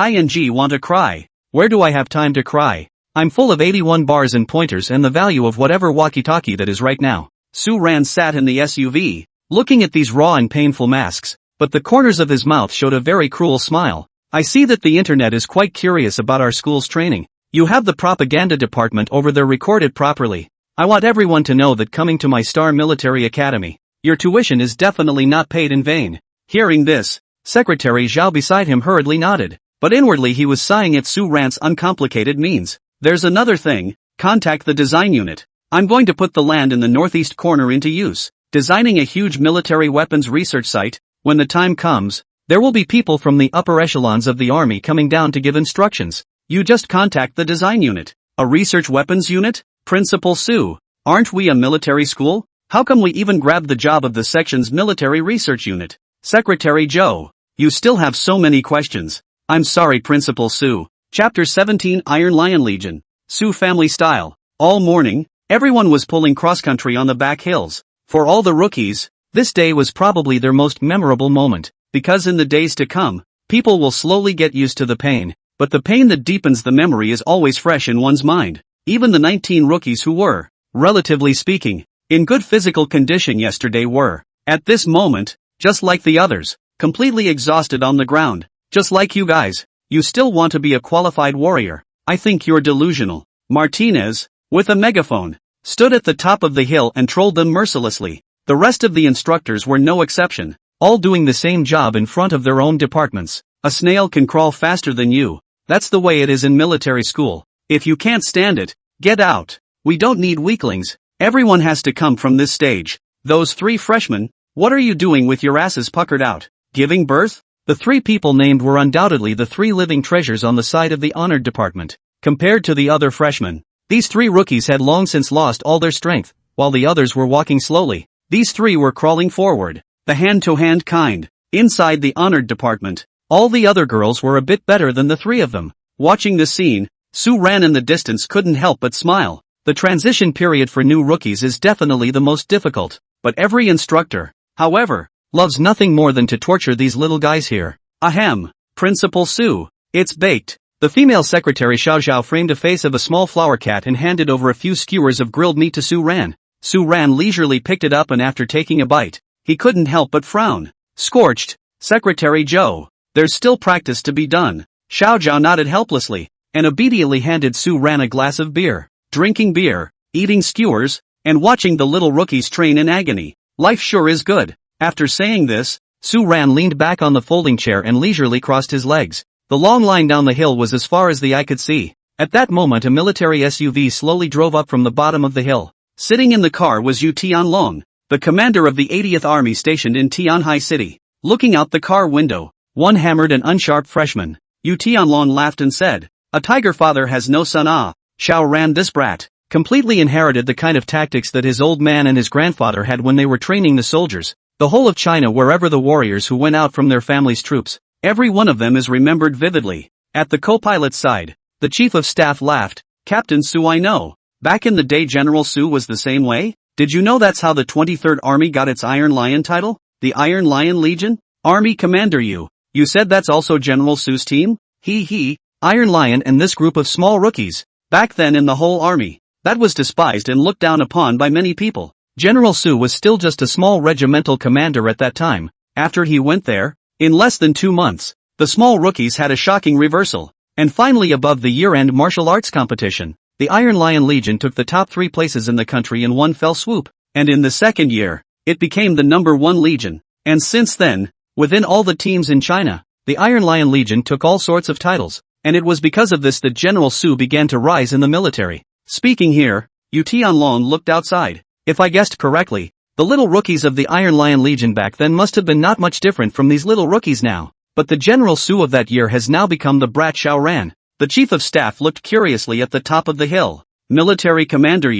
[SPEAKER 1] want to cry. Where do I have time to cry? I'm full of 81 bars and pointers and the value of whatever walkie-talkie that is right now. Su Ran sat in the SUV, looking at these raw and painful masks, but the corners of his mouth showed a very cruel smile. I see that the internet is quite curious about our school's training. You have the propaganda department over there recorded properly. I want everyone to know that coming to my Star Military Academy, your tuition is definitely not paid in vain. Hearing this, Secretary Zhao beside him hurriedly nodded, but inwardly he was sighing at Su Ran's uncomplicated means. There's another thing, contact the design unit. I'm going to put the land in the northeast corner into use, designing a huge military weapons research site. When the time comes, There will be people from the upper echelons of the army coming down to give instructions. You just contact the design unit. A research weapons unit? Principal Sue. Aren't we a military school? How come we even grabbed the job of the section's military research unit? Secretary Joe. You still have so many questions. I'm sorry, Principal Sue. Chapter 17 Iron Lion Legion. Sue family style. All morning, everyone was pulling cross-country on the back hills. For all the rookies, this day was probably their most memorable moment, because in the days to come, people will slowly get used to the pain, but the pain that deepens the memory is always fresh in one's mind. Even the 19 rookies who were, relatively speaking, in good physical condition yesterday were, at this moment, just like the others, completely exhausted on the ground. Just like you guys, you still want to be a qualified warrior. I think you're delusional. Martinez, with a megaphone, stood at the top of the hill and trolled them mercilessly. The rest of the instructors were no exception, all doing the same job in front of their own departments. A snail can crawl faster than you. That's the way it is in military school. If you can't stand it, get out. We don't need weaklings. Everyone has to come from this stage. Those 3 freshmen, what are you doing with your asses puckered out? Giving birth? The 3 people named were undoubtedly the 3 living treasures on the side of the honored department. Compared to the other freshmen, these 3 rookies had long since lost all their strength, while the others were walking slowly. These 3 were crawling forward, the hand-to-hand kind. Inside the honored department, all the other girls were a bit better than the 3 of them. Watching this scene, Sue ran in the distance couldn't help but smile. The transition period for new rookies is definitely the most difficult, but every instructor, however, loves nothing more than to torture these little guys here. Ahem, Principal Sue, it's baked. The female secretary Xiao Xiao framed a face of a small flower cat and handed over a few skewers of grilled meat to Sue Ran. Sue Ran leisurely picked it up and after taking a bite, he couldn't help but frown. Scorched, Secretary Joe. There's still practice to be done. Xiao Zhao nodded helplessly, and obediently handed Sue Ran a glass of beer. Drinking beer, eating skewers, and watching the little rookies train in agony. Life sure is good. After saying this, Sue Ran leaned back on the folding chair and leisurely crossed his legs. The long line down the hill was as far as the eye could see. At that moment a military SUV slowly drove up from the bottom of the hill. Sitting in the car was Yu Tianlong, the commander of the 80th Army stationed in Tianhai City. Looking out the car window, one hammered and unsharp freshman, Yu Tianlong laughed and said, "A tiger father has no son. Ah, Xiao Ran, this brat, completely inherited the kind of tactics that his old man and his grandfather had when they were training the soldiers. The whole of China, wherever the warriors who went out from their families' troops, every one of them is remembered vividly." At the co-pilot's side, the chief of staff laughed. "Captain Sue, I know. Back in the day General Sue was the same way. Did you know that's how the 23rd Army got its Iron Lion title? The Iron Lion Legion? Army Commander you said that's also General Sue's team? He, Iron Lion and this group of small rookies. Back then in the whole army, that was despised and looked down upon by many people. General Sue was still just a small regimental commander at that time. After he went there, in less than 2 months, the small rookies had a shocking reversal. And finally, above the year-end martial arts competition, the Iron Lion Legion took the top 3 places in the country in one fell swoop. And in the second year, it became the #1 legion. And since then, within all the teams in China, the Iron Lion Legion took all sorts of titles. And it was because of this that General Sue began to rise in the military. Speaking here, Yu Tianlong looked outside. If I guessed correctly, the little rookies of the Iron Lion Legion back then must have been not much different from these little rookies now. But the General Sue of that year has now become the brat Xiao Ran. The chief of staff looked curiously at the top of the hill. Military Commander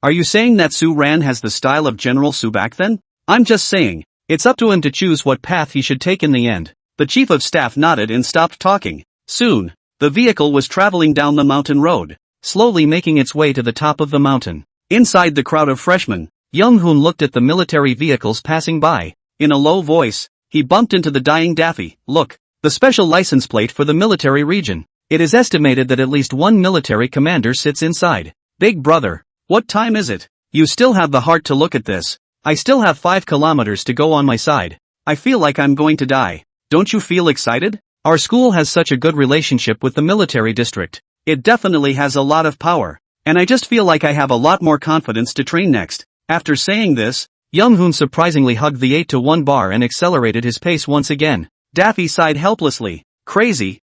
[SPEAKER 1] are you saying that Sue Ran has the style of General Sue back then? I'm just saying, it's up to him to choose what path he should take in the end. The chief of staff nodded and stopped talking. Soon, the vehicle was traveling down the mountain road, slowly making its way to the top of the mountain. Inside the crowd of freshmen, Young Hoon looked at the military vehicles passing by. In a low voice, he bumped into the dying Daffy. "Look, the special license plate for the military region. It is estimated that at least one military commander sits inside. Big brother, what time is it? You still have the heart to look at this? I still have 5 kilometers to go on my side. I feel like I'm going to die. Don't you feel excited? Our school has such a good relationship with the military district. It definitely has a lot of power. And I just feel like I have a lot more confidence to train next." After saying this, Young Hoon surprisingly hugged the 8-to-1 bar and accelerated his pace once again. Daffy sighed helplessly. Crazy,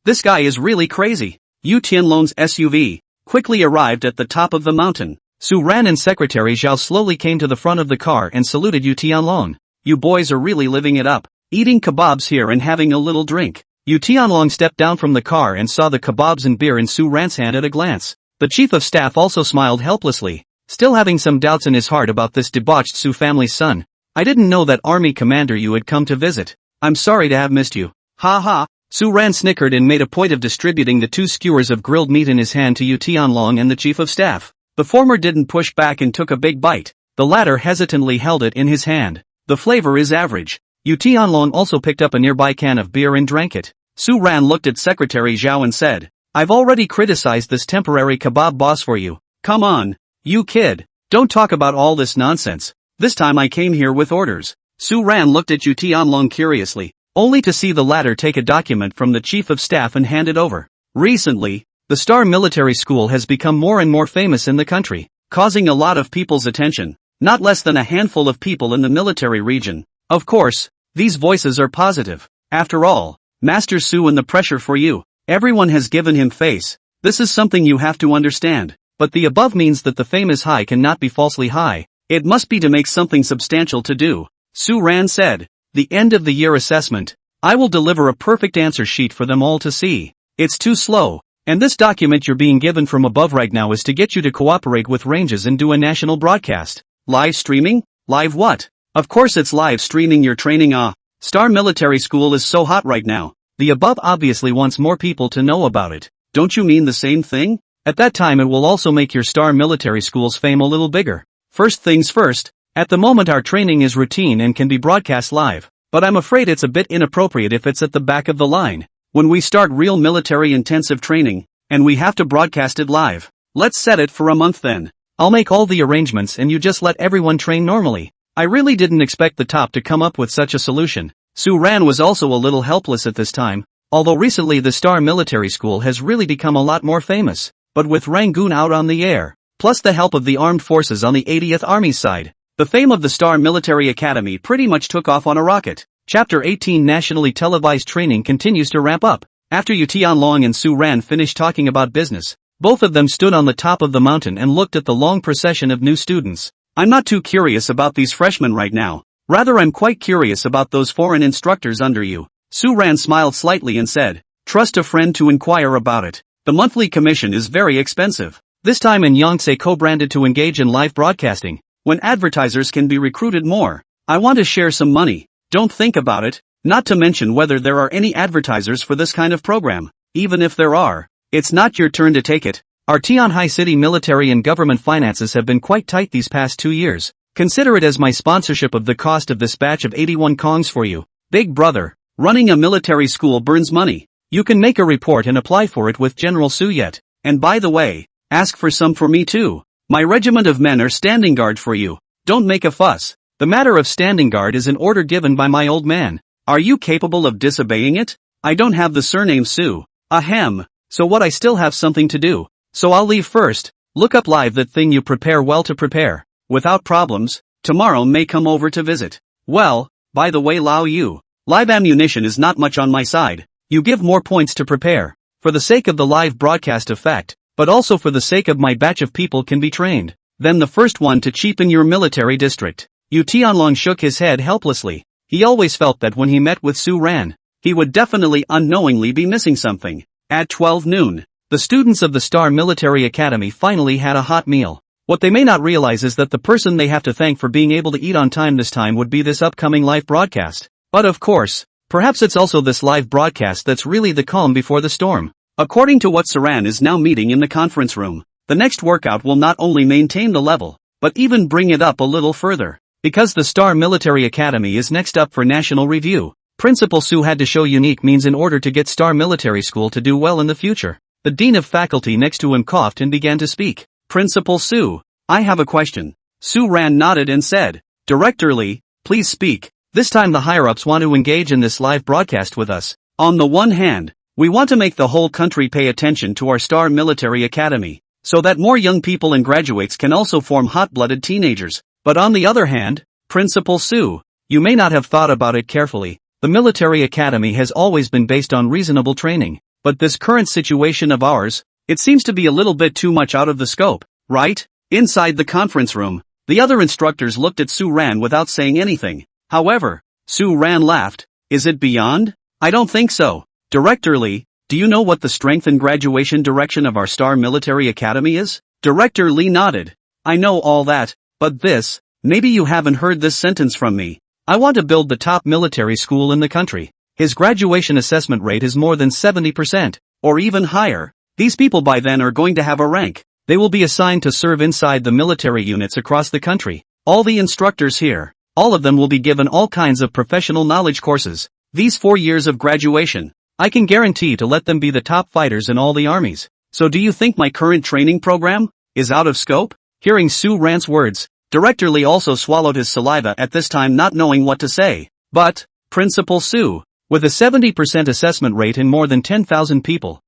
[SPEAKER 1] this guy is really crazy. Yu Tianlong's SUV quickly arrived at the top of the mountain. Sue Ran and Secretary Zhao slowly came to the front of the car and saluted Yu Tianlong. "You boys are really living it up. Eating kebabs here and having a little drink. Yu Tianlong stepped down from the car and saw the kebabs and beer in Su Ran's hand at a glance. The chief of staff also smiled helplessly, still having some doubts in his heart about this debauched Su family's son. I didn't know that army commander you had come to visit. I'm sorry to have missed you. Ha ha. Su Ran snickered and made a point of distributing the 2 skewers of grilled meat in his hand to Yu Tianlong and the chief of staff. The former didn't push back and took a big bite. The latter hesitantly held it in his hand. The flavor is average. Yu Tianlong also picked up a nearby can of beer and drank it. Su Ran looked at Secretary Zhao and said, I've already criticized this temporary kebab boss for you. Come on, you kid. Don't talk about all this nonsense. This time I came here with orders. Su Ran looked at Yu Tianlong curiously, only to see the latter take a document from the chief of staff and hand it over. Recently, the Star Military School has become more and more famous in the country, causing a lot of people's attention, not less than a handful of people in the military region. Of course, these voices are positive. After all, Master Su and the pressure for you. Everyone has given him face. This is something you have to understand. But the above means that the fame is high cannot be falsely high. It must be to make something substantial to do. Su Ran said. The end of the year assessment. I will deliver a perfect answer sheet for them all to see. It's too slow. And this document you're being given from above right now is to get you to cooperate with ranges and do a national broadcast. Live streaming? Live what? Of course it's live streaming your training. Star Military School is so hot right now. The above obviously wants more people to know about it. Don't you mean the same thing? At that time it will also make your Star Military School's fame a little bigger. First things first, at the moment our training is routine and can be broadcast live, but I'm afraid it's a bit inappropriate if it's at the back of the line. When we start real military intensive training, and we have to broadcast it live, let's set it for a month then. I'll make all the arrangements and you just let everyone train normally. I really didn't expect the top to come up with such a solution. Su Ran was also a little helpless at this time, although recently the Star Military School has really become a lot more famous, but with Rangoon out on the air, plus the help of the armed forces on the 80th Army's side, the fame of the Star Military Academy pretty much took off on a rocket. Chapter 18 Nationally televised training continues to ramp up. After Yu Tianlong and Su Ran finished talking about business, both of them stood on the top of the mountain and looked at the long procession of new students. I'm not too curious about these freshmen right now. Rather I'm quite curious about those foreign instructors under you. Su Ran smiled slightly and said, trust a friend to inquire about it. The monthly commission is very expensive. This time in Yonsei co-branded to engage in live broadcasting. When advertisers can be recruited more, I want to share some money. Don't think about it, not to mention whether there are any advertisers for this kind of program. Even if there are, it's not your turn to take it. Our Tianhai City military and government finances have been quite tight these past 2 years. Consider it as my sponsorship of the cost of this batch of 81 kongs for you. Big brother, running a military school burns money. You can make a report and apply for it with General Su yet. And by the way, ask for some for me too. My regiment of men are standing guard for you. Don't make a fuss. The matter of standing guard is an order given by my old man. Are you capable of disobeying it? I don't have the surname Su. Ahem. So what, I still have something to do. So I'll leave first. Look up live that thing you prepare well to prepare. Without problems, tomorrow may come over to visit. Well, by the way Lao Yu, live ammunition is not much on my side. You give more points to prepare. For the sake of the live broadcast effect, but also for the sake of my batch of people can be trained. Then the first one to cheapen your military district. Yu Tianlong shook his head helplessly. He always felt that when he met with Su Ran, he would definitely unknowingly be missing something. At 12 noon, the students of the Star Military Academy finally had a hot meal. What they may not realize is that the person they have to thank for being able to eat on time this time would be this upcoming live broadcast. But of course, perhaps it's also this live broadcast that's really the calm before the storm. According to what Saran is now meeting in the conference room, the next workout will not only maintain the level, but even bring it up a little further. Because the Star Military Academy is next up for national review, Principal Su had to show unique means in order to get Star Military School to do well in the future. The Dean of Faculty next to him coughed and began to speak. Principal Su, I have a question. Su Ran nodded and said, Director Lee, please speak. This time the higher-ups want to engage in this live broadcast with us. On the one hand, we want to make the whole country pay attention to our Star Military Academy, so that more young people and graduates can also form hot-blooded teenagers. But on the other hand, Principal Su, you may not have thought about it carefully. The military academy has always been based on reasonable training. But this current situation of ours, it seems to be a little bit too much out of the scope, right? Inside the conference room, the other instructors looked at Su Ran without saying anything. However, Su Ran laughed. Is it beyond? I don't think so. Director Lee, do you know what the strength and graduation direction of our Star Military Academy is? Director Lee nodded. I know all that, but this, maybe you haven't heard this sentence from me. I want to build the top military school in the country. His graduation assessment rate is more than 70%, or even higher. These people by then are going to have a rank. They will be assigned to serve inside the military units across the country. All the instructors here, all of them will be given all kinds of professional knowledge courses. These 4 years of graduation, I can guarantee to let them be the top fighters in all the armies. So do you think my current training program is out of scope? Hearing Su Ran's words, Director Lee also swallowed his saliva at this time, not knowing what to say. But, Principal Su, with a 70% assessment rate in more than 10,000 people,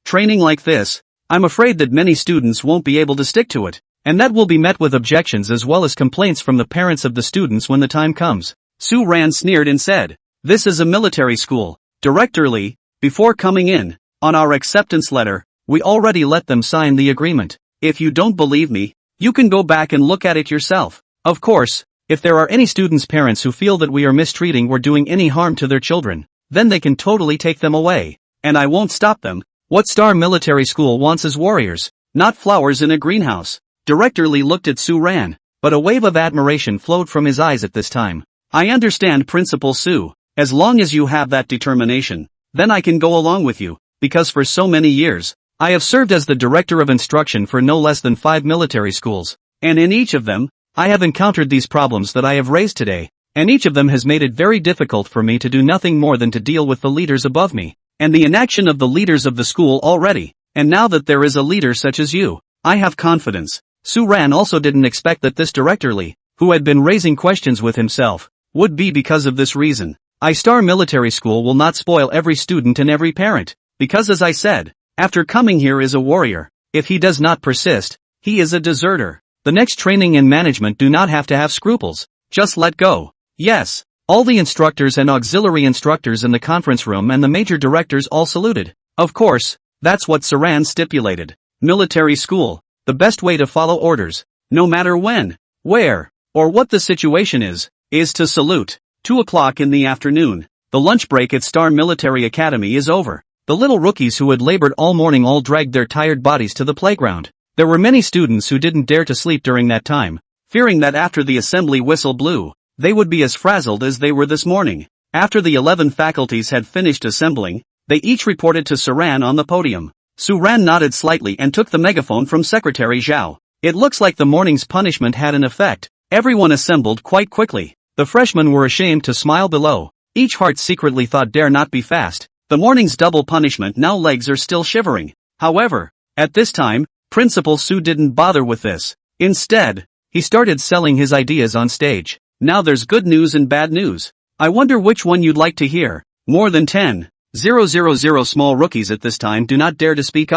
[SPEAKER 1] training like this, I'm afraid that many students won't be able to stick to it, and that will be met with objections as well as complaints from the parents of the students when the time comes. Su Ran sneered and said, this is a military school, Director Lee. Before coming in, on our acceptance letter, we already let them sign the agreement. If you don't believe me, you can go back and look at it yourself. Of course, if there are any students' parents who feel that we are mistreating or doing any harm to their children, then they can totally take them away, and I won't stop them. What Star Military School wants is warriors, not flowers in a greenhouse. Director Lee looked at Su Ran, but a wave of admiration flowed from his eyes at this time. I understand, Principal Su. As long as you have that determination, then I can go along with you, because for so many years, I have served as the Director of Instruction for no less than 5 military schools, and in each of them, I have encountered these problems that I have raised today, and each of them has made it very difficult for me to do nothing more than to deal with the leaders above me, and the inaction of the leaders of the school already, and now that there is a leader such as you, I have confidence. Su Ran also didn't expect that this Director Lee, who had been raising questions with himself, would be because of this reason. Star Military School will not spoil every student and every parent, because as I said, after coming here is a warrior. If he does not persist, he is a deserter. The next training and management do not have to have scruples, just let go. Yes, all the instructors and auxiliary instructors in the conference room and the major directors all saluted. Of course, that's what Saran stipulated. Military school, the best way to follow orders, no matter when, where, or what the situation is to salute. 2 o'clock in the afternoon, the lunch break at Star Military Academy is over. The little rookies who had labored all morning all dragged their tired bodies to the playground. There were many students who didn't dare to sleep during that time, fearing that after the assembly whistle blew, they would be as frazzled as they were this morning. After the 11 faculties had finished assembling, they each reported to Saran on the podium. Suran nodded slightly and took the megaphone from Secretary Zhao. It looks like the morning's punishment had an effect. Everyone assembled quite quickly. The freshmen were ashamed to smile below. Each heart secretly thought dare not be fast. The morning's double punishment, now legs are still shivering. However, at this time, Principal Su didn't bother with this. Instead, he started selling his ideas on stage. Now there's good news and bad news. I wonder which one you'd like to hear. More than 10,000 small rookies at this time do not dare to speak.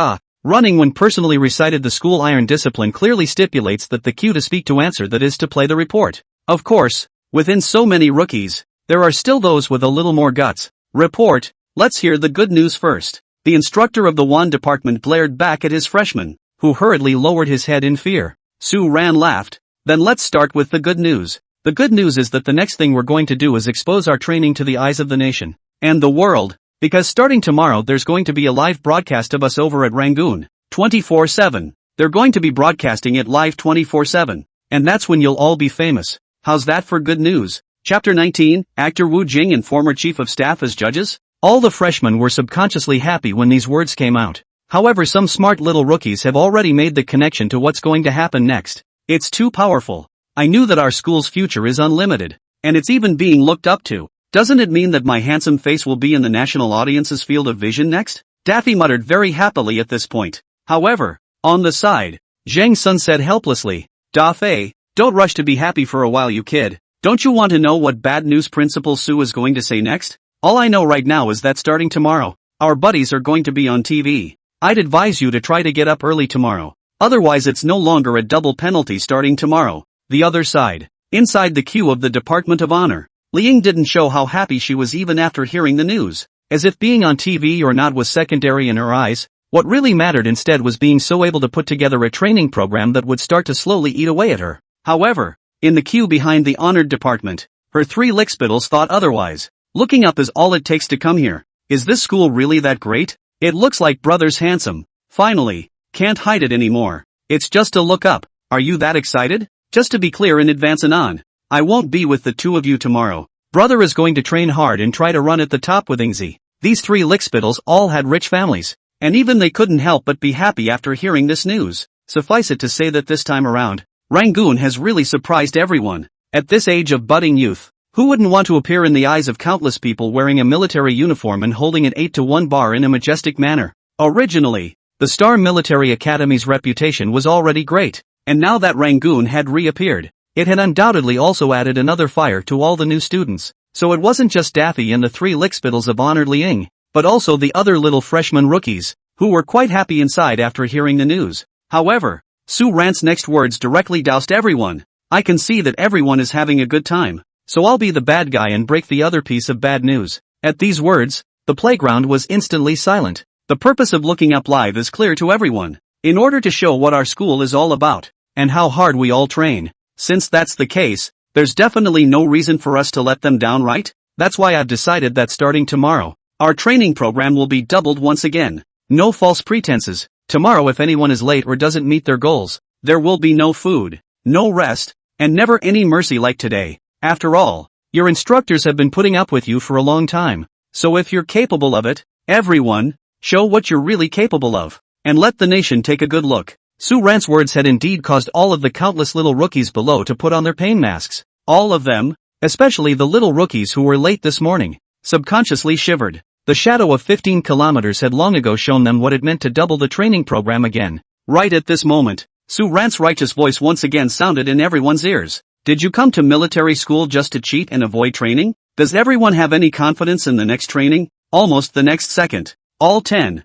[SPEAKER 1] Running when personally recited the school iron discipline clearly stipulates that the cue to speak to answer, that is to play the report. Of course, within so many rookies, there are still those with a little more guts. Report, let's hear the good news first. The instructor of the wand department glared back at his freshman, who hurriedly lowered his head in fear. Su Ran laughed. Then let's start with the good news. The good news is that the next thing we're going to do is expose our training to the eyes of the nation and the world, because starting tomorrow there's going to be a live broadcast of us over at Rangoon, 24/7. They're going to be broadcasting it live 24/7, and that's when you'll all be famous. How's that for good news? Chapter 19, Actor Wu Jing and former chief of staff as judges? All the freshmen were subconsciously happy when these words came out. However, some smart little rookies have already made the connection to what's going to happen next. It's too powerful. I knew that our school's future is unlimited, and it's even being looked up to. Doesn't it mean that my handsome face will be in the national audience's field of vision next? Daffy muttered very happily at this point. However, on the side, Zhang Sun said helplessly, Da Fei, don't rush to be happy for a while, you kid. Don't you want to know what bad news Principal Su is going to say next? All I know right now is that starting tomorrow, our buddies are going to be on TV. I'd advise you to try to get up early tomorrow. Otherwise it's no longer a double penalty starting tomorrow. The other side. Inside the queue of the Department of Honor, Liang didn't show how happy she was even after hearing the news. As if being on TV or not was secondary in her eyes, what really mattered instead was being so able to put together a training program that would start to slowly eat away at her. However, in the queue behind the honored department, her 3 lickspittles thought otherwise. Looking up is all it takes to come here. Is this school really that great? It looks like brother's handsome. Finally, can't hide it anymore. It's just a look up. Are you that excited? Just to be clear in advance, Anon, I won't be with the two of you tomorrow. Brother is going to train hard and try to run at the top with Ingzi. These three lickspittles all had rich families, and even they couldn't help but be happy after hearing this news. Suffice it to say that this time around, Rangoon has really surprised everyone. At this age of budding youth, who wouldn't want to appear in the eyes of countless people wearing a military uniform and holding an 8-to-1 bar in a majestic manner? Originally, the Star Military Academy's reputation was already great, and now that Rangoon had reappeared, it had undoubtedly also added another fire to all the new students. So it wasn't just Daffy and the three lickspittles of honored Liang, but also the other little freshman rookies, who were quite happy inside after hearing the news. However, Su Ran's next words directly doused everyone. I can see that everyone is having a good time, so I'll be the bad guy and break the other piece of bad news. At these words, the playground was instantly silent. The purpose of looking up live is clear to everyone. In order to show what our school is all about, and how hard we all train. Since that's the case, there's definitely no reason for us to let them down, right? That's why I've decided that starting tomorrow, our training program will be doubled once again. No false pretenses. Tomorrow if anyone is late or doesn't meet their goals, there will be no food, no rest, and never any mercy like today. After all, your instructors have been putting up with you for a long time. So if you're capable of it, everyone, show what you're really capable of, and let the nation take a good look. Su Ran's words had indeed caused all of the countless little rookies below to put on their pain masks. All of them, especially the little rookies who were late this morning, subconsciously shivered. The shadow of 15 kilometers had long ago shown them what it meant to double the training program again. Right at this moment, Su Ran's righteous voice once again sounded in everyone's ears. Did you come to military school just to cheat and avoid training? Does everyone have any confidence in the next training? Almost the next second, all 10,000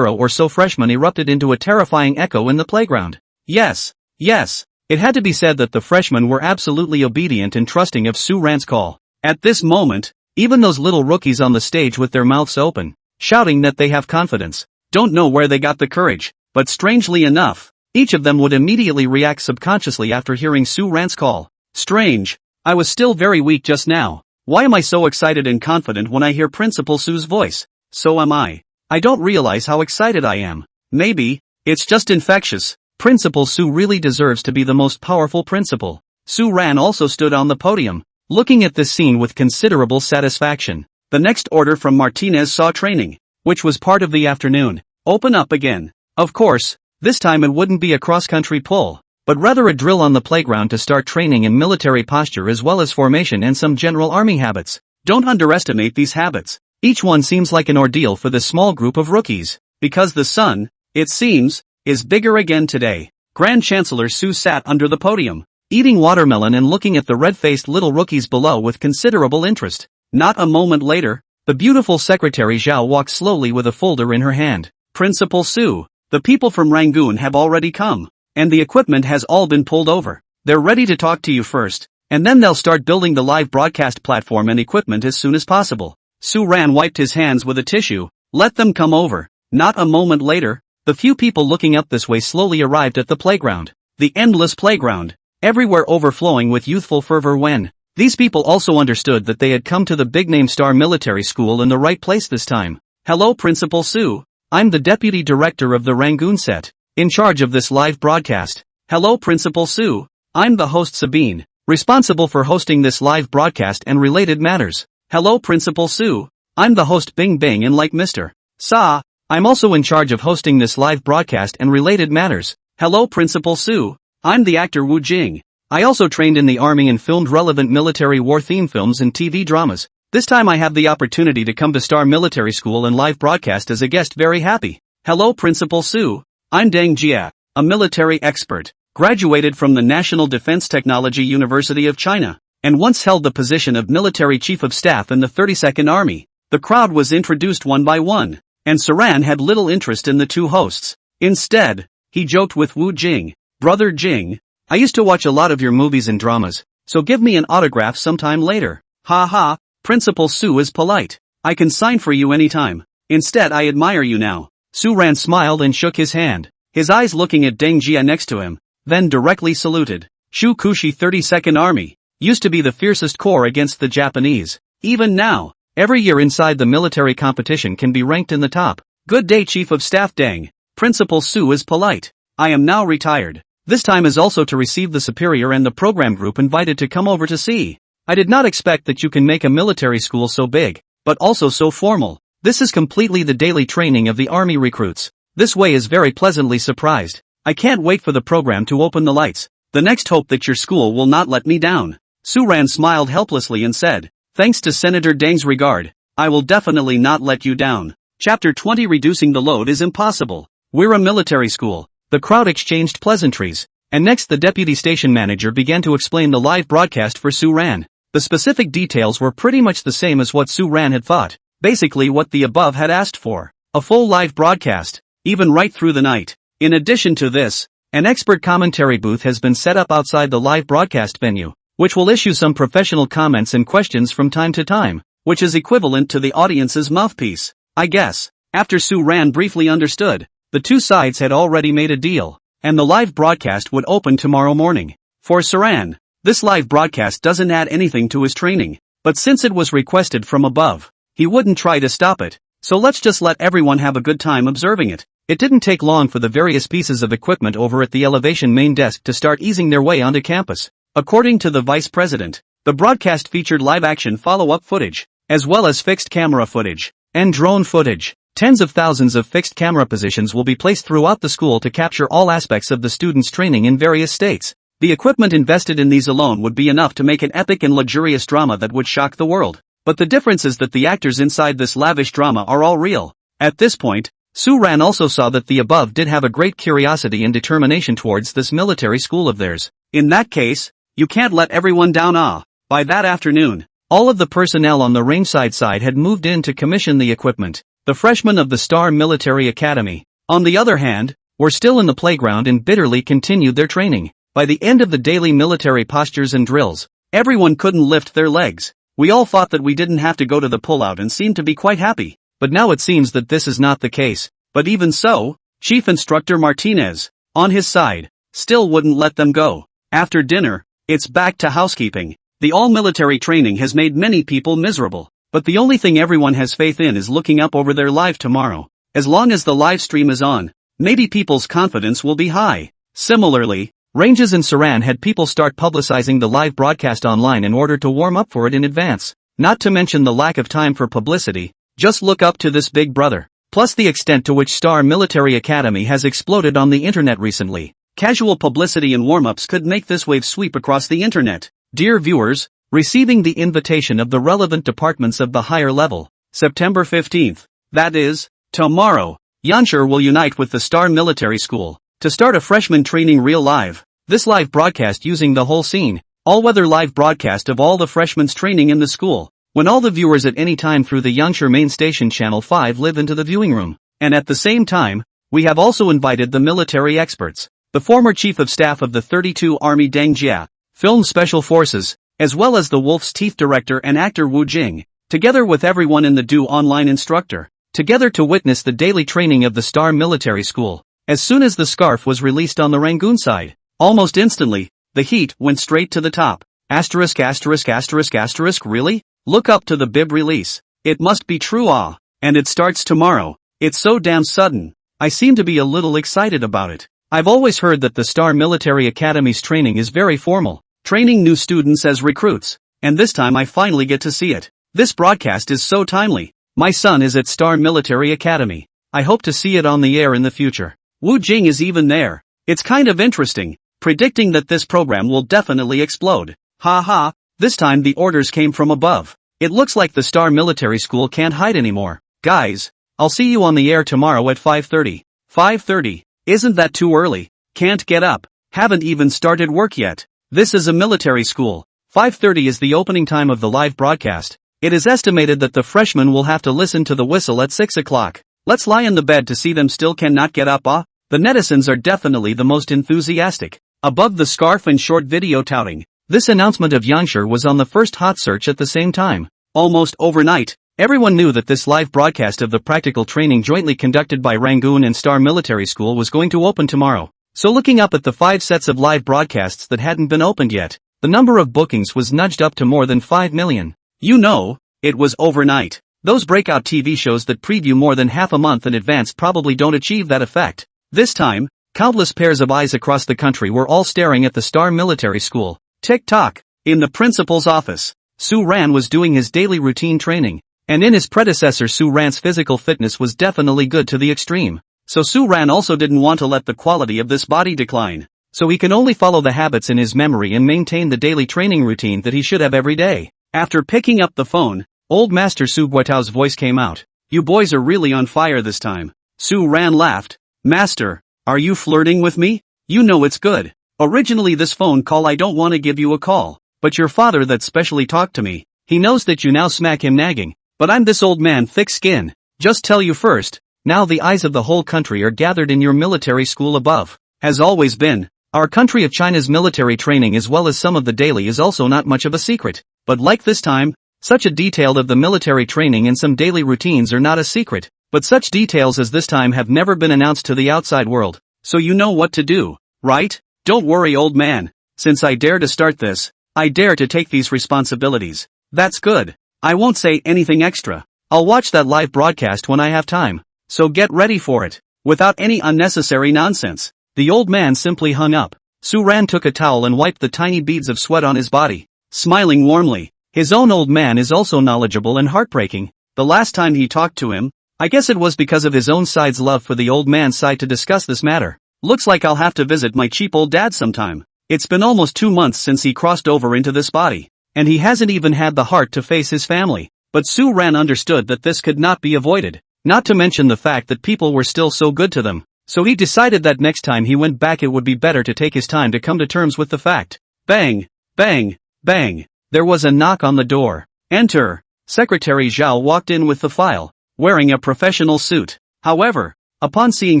[SPEAKER 1] or so freshmen erupted into a terrifying echo in the playground. Yes, it had to be said that the freshmen were absolutely obedient and trusting of Su Ran's call. At this moment, even those little rookies on the stage with their mouths open, shouting that they have confidence, don't know where they got the courage, but strangely enough, each of them would immediately react subconsciously after hearing Su Ran's call. Strange, I was still very weak just now. Why am I so excited and confident when I hear Principal Su's voice? So am I. I don't realize how excited I am. Maybe, it's just infectious. Principal Su really deserves to be the most powerful principal. Su Ran also stood on the podium, looking at this scene with considerable satisfaction. The next order from Martinez saw training, which was part of the afternoon, open up again. Of course, this time it wouldn't be a cross-country pull, but rather a drill on the playground to start training in military posture as well as formation and some general army habits. Don't underestimate these habits. Each one seems like an ordeal for this small group of rookies, because the sun, it seems, is bigger again today. Grand Chancellor Su sat under the podium, eating watermelon and looking at the red-faced little rookies below with considerable interest. Not a moment later, the beautiful Secretary Zhao walked slowly with a folder in her hand. Principal Su, the people from Rangoon have already come, and the equipment has all been pulled over. They're ready to talk to you first, and then they'll start building the live broadcast platform and equipment as soon as possible. Su Ran wiped his hands with a tissue. Let them come over. Not a moment later, the few people looking up this way slowly arrived at the playground. The endless playground, everywhere overflowing with youthful fervor when these people also understood that they had come to the big-name Star Military School in the right place this time. Hello Principal Su, I'm the Deputy Director of the Rangoon set, in charge of this live broadcast. Hello Principal Su, I'm the host Sabine, responsible for hosting this live broadcast and related matters. Hello Principal Su, I'm the host Bing Bing and like Mr. Sa, I'm also in charge of hosting this live broadcast and related matters. Hello Principal Su, I'm the actor Wu Jing. I also trained in the army and filmed relevant military war theme films and TV dramas. This time I have the opportunity to come to Star Military School and live broadcast as a guest. Very happy. Hello Principal Su, I'm Deng Jia, a military expert, graduated from the National Defense Technology University of China, and once held the position of Military Chief of Staff in the 32nd Army. The crowd was introduced one by one, and Saran had little interest in the two hosts. Instead, he joked with Wu Jing, Brother Jing, I used to watch a lot of your movies and dramas, so give me an autograph sometime later. Ha ha, Principal Su is polite. I can sign for you anytime. Instead I admire you now. Su Ran smiled and shook his hand, his eyes looking at Deng Jia next to him, then directly saluted. Shu Kushi 32nd Army, used to be the fiercest corps against the Japanese. Even now, every year inside the military competition can be ranked in the top. Good day, Chief of Staff Deng. Principal Su is polite. I am now retired. This time is also to receive the superior and the program group invited to come over to see. I did not expect that you can make a military school so big, but also so formal. This is completely the daily training of the army recruits. This way is very pleasantly surprised. I can't wait for the program to open the lights. The next hope that your school will not let me down. Su Ran smiled helplessly and said, thanks to Senator Deng's regard, I will definitely not let you down. Chapter 20 Reducing the load is impossible. We're a military school. The crowd exchanged pleasantries, and next the deputy station manager began to explain the live broadcast for Su Ran. The specific details were pretty much the same as what Su Ran had thought, basically what the above had asked for. A full live broadcast, even right through the night. In addition to this, an expert commentary booth has been set up outside the live broadcast venue, which will issue some professional comments and questions from time to time, which is equivalent to the audience's mouthpiece, I guess. After Su Ran briefly understood, the two sides had already made a deal, and the live broadcast would open tomorrow morning. For Saran, this live broadcast doesn't add anything to his training, but since it was requested from above, he wouldn't try to stop it, so let's just let everyone have a good time observing it. It didn't take long for the various pieces of equipment over at the elevation main desk to start easing their way onto campus. According to the vice president, the broadcast featured live-action follow-up footage, as well as fixed camera footage, and drone footage. Tens of thousands of fixed camera positions will be placed throughout the school to capture all aspects of the students' training in various states. The equipment invested in these alone would be enough to make an epic and luxurious drama that would shock the world. But the difference is that the actors inside this lavish drama are all real. At this point, Su Ran also saw that the above did have a great curiosity and determination towards this military school of theirs. In that case, you can't let everyone down. By that afternoon, all of the personnel on the rangeside side had moved in to commission the equipment. The freshmen of the Star Military Academy, on the other hand, were still in the playground and bitterly continued their training. By the end of the daily military postures and drills, everyone couldn't lift their legs. We all thought that we didn't have to go to the pullout and seemed to be quite happy, but now it seems that this is not the case. But even so, Chief Instructor Martinez, on his side, still wouldn't let them go. After dinner, it's back to housekeeping. The all-military training has made many people miserable. But the only thing everyone has faith in is looking up over their live tomorrow. As long as the live stream is on, maybe people's confidence will be high. Similarly, Ranges and Saran had people start publicizing the live broadcast online in order to warm up for it in advance. Not to mention the lack of time for publicity. Just look up to this big brother. Plus the extent to which Star Military Academy has exploded on the internet recently. Casual publicity and warm-ups could make this wave sweep across the internet. Dear viewers, receiving the invitation of the relevant departments of the higher level, September 15th, that is, tomorrow, Yanshur will unite with the Star Military School, to start a freshman training real live. This live broadcast using the whole scene, all-weather live broadcast of all the freshmen's training in the school, when all the viewers at any time through the Yanshur main station Channel 5 live into the viewing room. And at the same time, we have also invited the military experts, the former Chief of Staff of the 32 Army Deng Jia, Film Special Forces, as well as the Wolf's Teeth director and actor Wu Jing, together with everyone in the Do Online Instructor, together to witness the daily training of the Star Military School. As soon as the scarf was released on the Rangoon side, almost instantly, the heat went straight to the top. Asterisk asterisk asterisk asterisk really? Look up to the bib release. It must be true and it starts tomorrow. It's so damn sudden. I seem to be a little excited about it. I've always heard that the Star Military Academy's training is very formal, training new students as recruits, and this time I finally get to see it. This broadcast is so timely. My son is at Star Military Academy. I hope to see it on the air in the future. Wu Jing is even there. It's kind of interesting, predicting that this program will definitely explode. Ha, this time the orders came from above. It looks like the Star Military School can't hide anymore. Guys, I'll see you on the air tomorrow at 5:30. 5:30? Isn't that too early? Can't get up. Haven't even started work yet. This is a military school. 5:30 is the opening time of the live broadcast. It is estimated that the freshmen will have to listen to the whistle at 6 o'clock. Let's lie in the bed to see them still cannot get up. The netizens are definitely the most enthusiastic. Above the scarf and short video touting, this announcement of Yanshur was on the first hot search at the same time. Almost overnight, everyone knew that this live broadcast of the practical training jointly conducted by Rangoon and Star Military School was going to open tomorrow. So looking up at the 5 sets of live broadcasts that hadn't been opened yet, the number of bookings was nudged up to more than 5 million. You know, It was overnight. Those breakout TV shows that preview more than half a month in advance probably don't achieve that effect. This time, countless pairs of eyes across the country were all staring at the Star Military School. Tick-tock. In the principal's office, Su Ran was doing his daily routine training, and in his predecessor Su Ran's physical fitness was definitely good to the extreme. So Su Ran also didn't want to let the quality of this body decline. So he can only follow the habits in his memory and maintain the daily training routine that he should have every day. After picking up the phone, old Master Su Guotao's voice came out. You boys are really on fire this time. Su Ran laughed. Master, are you flirting with me? You know it's good. Originally this phone call I don't want to give you a call. But your father that specially talked to me, he knows that you now smack him nagging. But I'm this old man thick skin. Just tell you first, now the eyes of the whole country are gathered in your military school above. Has always been. Our country of China's military training as well as some of the daily is also not much of a secret. But like this time, such a detail of the military training and some daily routines are not a secret. But such details as this time have never been announced to the outside world. So you know what to do, right? Don't worry old man. Since I dare to start this, I dare to take these responsibilities. That's good. I won't say anything extra. I'll watch that live broadcast when I have time. So get ready for it. Without any unnecessary nonsense. The old man simply hung up. Su Ran took a towel and wiped the tiny beads of sweat on his body, smiling warmly. His own old man is also knowledgeable and heartbreaking. The last time he talked to him, I guess it was because of his own side's love for the old man's side to discuss this matter. Looks like I'll have to visit my cheap old dad sometime. It's been almost 2 months since he crossed over into this body, and he hasn't even had the heart to face his family. But Su Ran understood that this could not be avoided, not to mention the fact that people were still so good to them. So he decided that next time he went back it would be better to take his time to come to terms with the fact. Bang, bang, bang. There was a knock on the door. Enter. Secretary Zhao walked in with the file, wearing a professional suit. However, upon seeing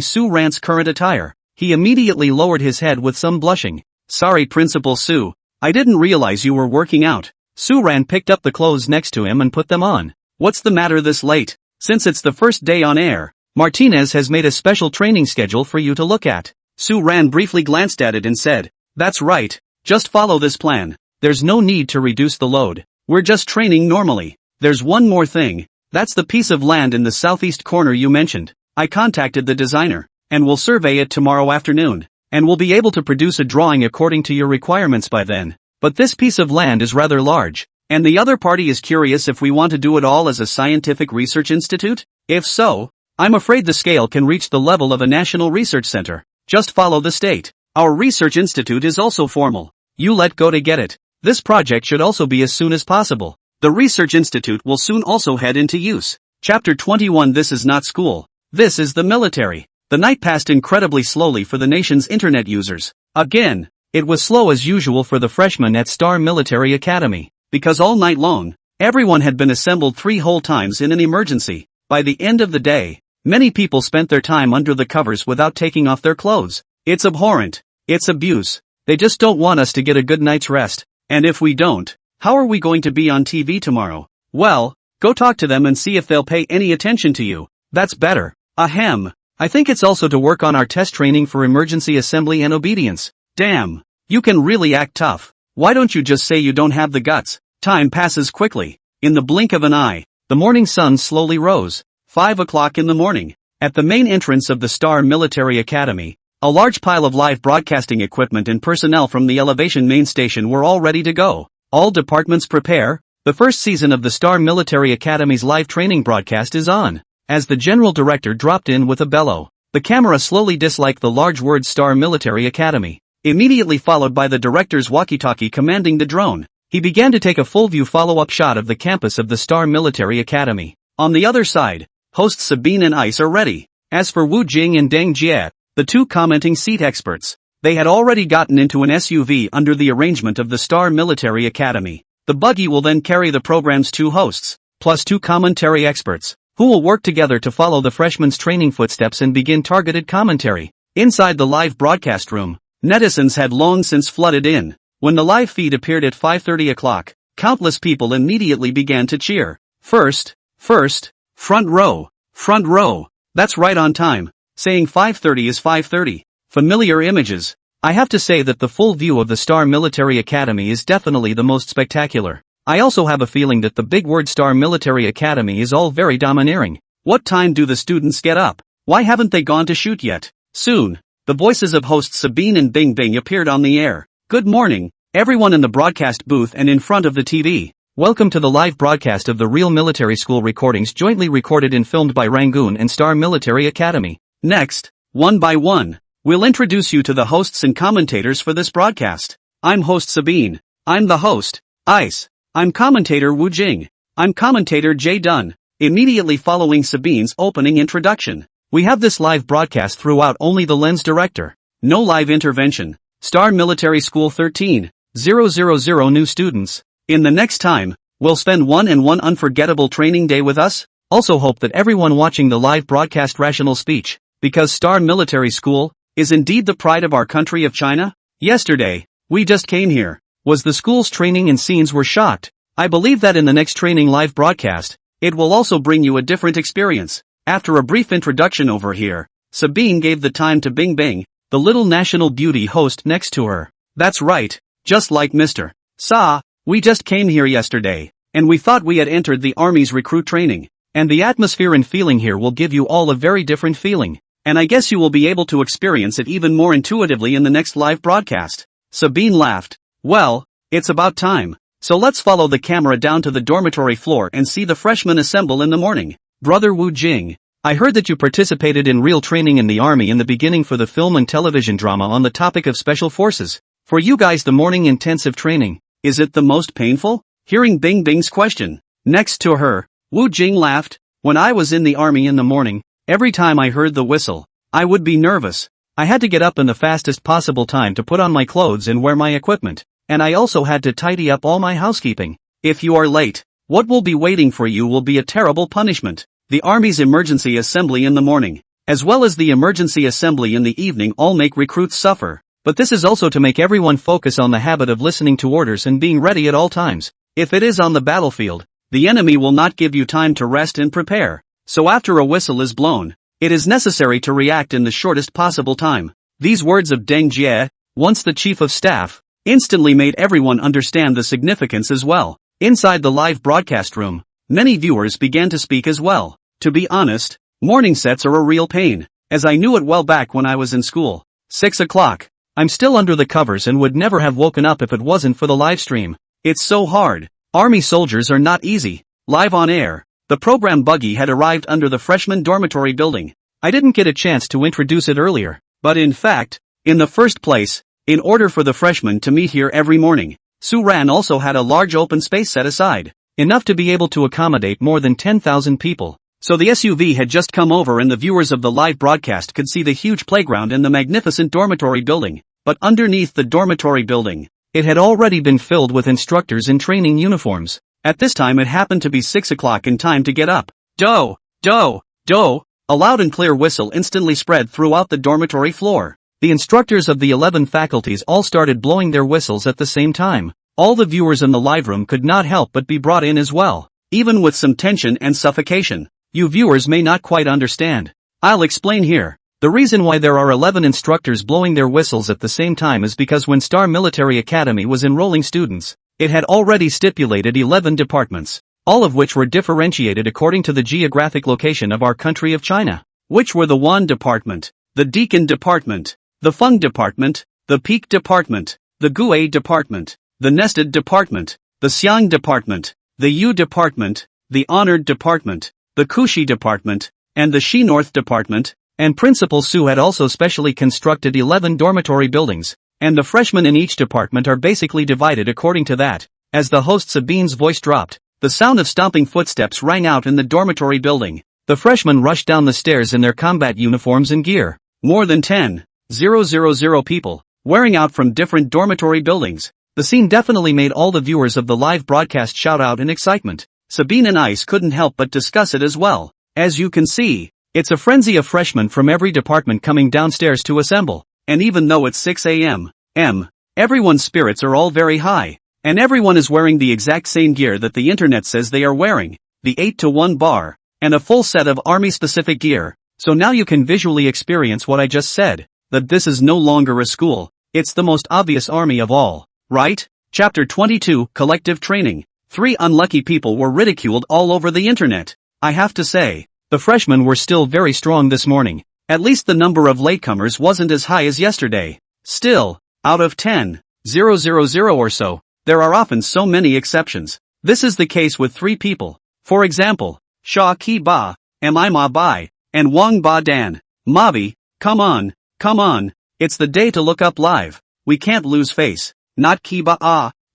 [SPEAKER 1] Su Ran's current attire, he immediately lowered his head with some blushing. Sorry Principal Su, I didn't realize you were working out. Su Ran picked up the clothes next to him and put them on. What's the matter this late? Since it's the first day on air, Martinez has made a special training schedule for you to look at. Su Ran briefly glanced at it and said, that's right, just follow this plan. There's no need to reduce the load. We're just training normally. There's one more thing. That's the piece of land in the southeast corner you mentioned. I contacted the designer, and we'll survey it tomorrow afternoon. And we'll be able to produce a drawing according to your requirements by then. But this piece of land is rather large, and the other party is curious if we want to do it all as a scientific research institute? If so, I'm afraid the scale can reach the level of a national research center. Just follow the state. Our research institute is also formal. You let go to get it. This project should also be as soon as possible. The research institute will soon also head into use. Chapter 21 This is not school. This is the military. The night passed incredibly slowly for the nation's internet users. Again, it was slow as usual for the freshmen at Star Military Academy, because all night long, everyone had been assembled 3 whole times in an emergency. By the end of the day, many people spent their time under the covers without taking off their clothes. It's abhorrent. It's abuse. They just don't want us to get a good night's rest. And if we don't, how are we going to be on TV tomorrow? Well, go talk to them and see if they'll pay any attention to you. That's better. Ahem. I think it's also to work on our test training for emergency assembly and obedience. Damn. You can really act tough. Why don't you just say you don't have the guts? Time passes quickly. In the blink of an eye, the morning sun slowly rose. 5 o'clock in the morning. At the main entrance of the Star Military Academy, a large pile of live broadcasting equipment and personnel from the elevation main station were all ready to go. All departments prepare. The first season of the Star Military Academy's live training broadcast is on. As the general director dropped in with a bellow, the camera slowly disliked the large word Star Military Academy, immediately followed by the director's walkie-talkie commanding the drone. He began to take a full-view follow-up shot of the campus of the Star Military Academy. On the other side, hosts Sabine and Ice are ready. As for Wu Jing and Deng Jie, the 2 commenting seat experts, they had already gotten into an SUV under the arrangement of the Star Military Academy. The buggy will then carry the program's 2 hosts, plus 2 commentary experts, who will work together to follow the freshmen's training footsteps and begin targeted commentary. Inside the live broadcast room, netizens had long since flooded in. When the live feed appeared at 5:30 o'clock, countless people immediately began to cheer. First, front row, that's right on time. Saying 5:30 is 5:30. Familiar images. I have to say that the full view of the Star Military Academy is definitely the most spectacular. I also have a feeling that the big word Star Military Academy is all very domineering. What time do the students get up? Why haven't they gone to shoot yet? Soon. The voices of hosts Sabine and Bing Bing appeared on the air. Good morning, everyone in the broadcast booth and in front of the TV. Welcome to the live broadcast of the Real Military School recordings jointly recorded and filmed by Rangoon and Star Military Academy. Next, one by one, we'll introduce you to the hosts and commentators for this broadcast. I'm host Sabine. I'm the host, Ice. I'm commentator Wu Jing. I'm commentator Jay Dunn. Immediately following Sabine's opening introduction, we have this live broadcast throughout only the lens director. No live intervention. Star Military School 13,000 new students. In the next time, will spend one unforgettable training day with us. Also hope that everyone watching the live broadcast rational speech, because Star Military School is indeed the pride of our country of China. Yesterday, we just came here. Was the school's training and scenes were shocked. I believe that in the next training live broadcast, it will also bring you a different experience. After a brief introduction over here, Sabine gave the time to Bing Bing, the little national beauty host next to her. That's right, just like Mr. Sa, we just came here yesterday, and we thought we had entered the Army's recruit training, and the atmosphere and feeling here will give you all a very different feeling, and I guess you will be able to experience it even more intuitively in the next live broadcast. Sabine laughed. Well, it's about time. So let's follow the camera down to the dormitory floor and see the freshmen assemble in the morning. Brother Wu Jing, I heard that you participated in real training in the Army in the beginning for the film and television drama on the topic of special forces. For you guys the morning intensive training, is it the most painful? Hearing Bing Bing's question, next to her, Wu Jing laughed. When I was in the Army in the morning, every time I heard the whistle, I would be nervous. I had to get up in the fastest possible time to put on my clothes and wear my equipment. And I also had to tidy up all my housekeeping. If you are late, what will be waiting for you will be a terrible punishment. The Army's emergency assembly in the morning, as well as the emergency assembly in the evening all make recruits suffer. But this is also to make everyone focus on the habit of listening to orders and being ready at all times. If it is on the battlefield, the enemy will not give you time to rest and prepare. So after a whistle is blown, it is necessary to react in the shortest possible time. These words of Deng Jie, once the chief of staff, instantly made everyone understand the significance as well. Inside the live broadcast room, many viewers began to speak as well. To be honest, morning sets are a real pain, as I knew it well back when I was in school. 6 o'clock. I'm still under the covers and would never have woken up if it wasn't for the live stream. It's so hard. Army soldiers are not easy. Live on air, the program buggy had arrived under the freshman dormitory building. I didn't get a chance to introduce it earlier, but in fact, in the first place, in order for the freshmen to meet here every morning, Su Ran also had a large open space set aside, enough to be able to accommodate more than 10,000 people. So the SUV had just come over and the viewers of the live broadcast could see the huge playground and the magnificent dormitory building. But underneath the dormitory building, it had already been filled with instructors in training uniforms. At this time it happened to be 6 o'clock and time to get up. Do, do, do, a loud and clear whistle instantly spread throughout the dormitory floor. The instructors of the 11 faculties all started blowing their whistles at the same time. All the viewers in the live room could not help but be brought in as well, even with some tension and suffocation. You viewers may not quite understand. I'll explain here. The reason why there are 11 instructors blowing their whistles at the same time is because when Star Military Academy was enrolling students, it had already stipulated 11 departments, all of which were differentiated according to the geographic location of our country of China, which were the Wan Department, the Deacon Department, the Feng Department, the Peak Department, the Gui Department, the Nested Department, the Xiang Department, the Yu Department, the Honored Department, the Kushi Department, and the Shi North Department, and Principal Su had also specially constructed 11 dormitory buildings, and the freshmen in each department are basically divided according to that. As the host Sabine's voice dropped, the sound of stomping footsteps rang out in the dormitory building. The freshmen rushed down the stairs in their combat uniforms and gear. More than 10,000 people, wearing out from different dormitory buildings. The scene definitely made all the viewers of the live broadcast shout out in excitement. Sabine and Ice couldn't help but discuss it as well. As you can see, it's a frenzy of freshmen from every department coming downstairs to assemble. And even though it's 6 a.m., everyone's spirits are all very high. And everyone is wearing the exact same gear that the internet says they are wearing. The 8-to-1 bar, and a full set of army-specific gear. So now you can visually experience what I just said, that this is no longer a school, it's the most obvious army of all, right? Chapter 22, Collective Training. 3 unlucky people were ridiculed all over the internet. I have to say, the freshmen were still very strong this morning. At least the number of latecomers wasn't as high as yesterday. Still, out of 10,000 or so, there are often so many exceptions. This is the case with 3 people. For example, Sha Ki Ba, Mi Ma Bai, and Wang Ba Dan. Mabi, come on, it's the day to look up live. We can't lose face. Not Ki Ba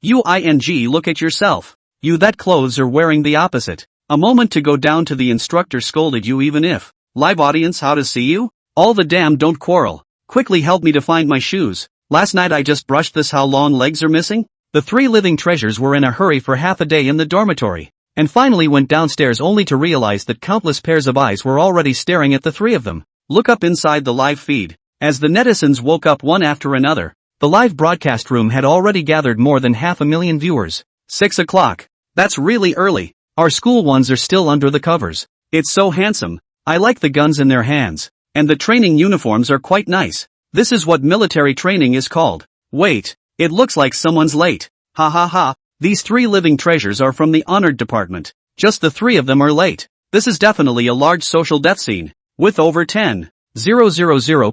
[SPEAKER 1] Uing, look at yourself. You that clothes are wearing the opposite. A moment to go down to the instructor scolded you even if. Live audience how to see you? All the damn don't quarrel. Quickly help me to find my shoes. Last night I just brushed this how long legs are missing? The 3 living treasures were in a hurry for half a day in the dormitory, and finally went downstairs only to realize that countless pairs of eyes were already staring at the 3 of them. Look up inside the live feed. As the netizens woke up one after another, the live broadcast room had already gathered more than 500,000 viewers. 6 o'clock. That's really early. Our school ones are still under the covers. It's so handsome. I like the guns in their hands. And the training uniforms are quite nice. This is what military training is called. Wait, it looks like someone's late. Ha ha ha. These 3 living treasures are from the honored department. Just the 3 of them are late. This is definitely a large social death scene. With over 10,000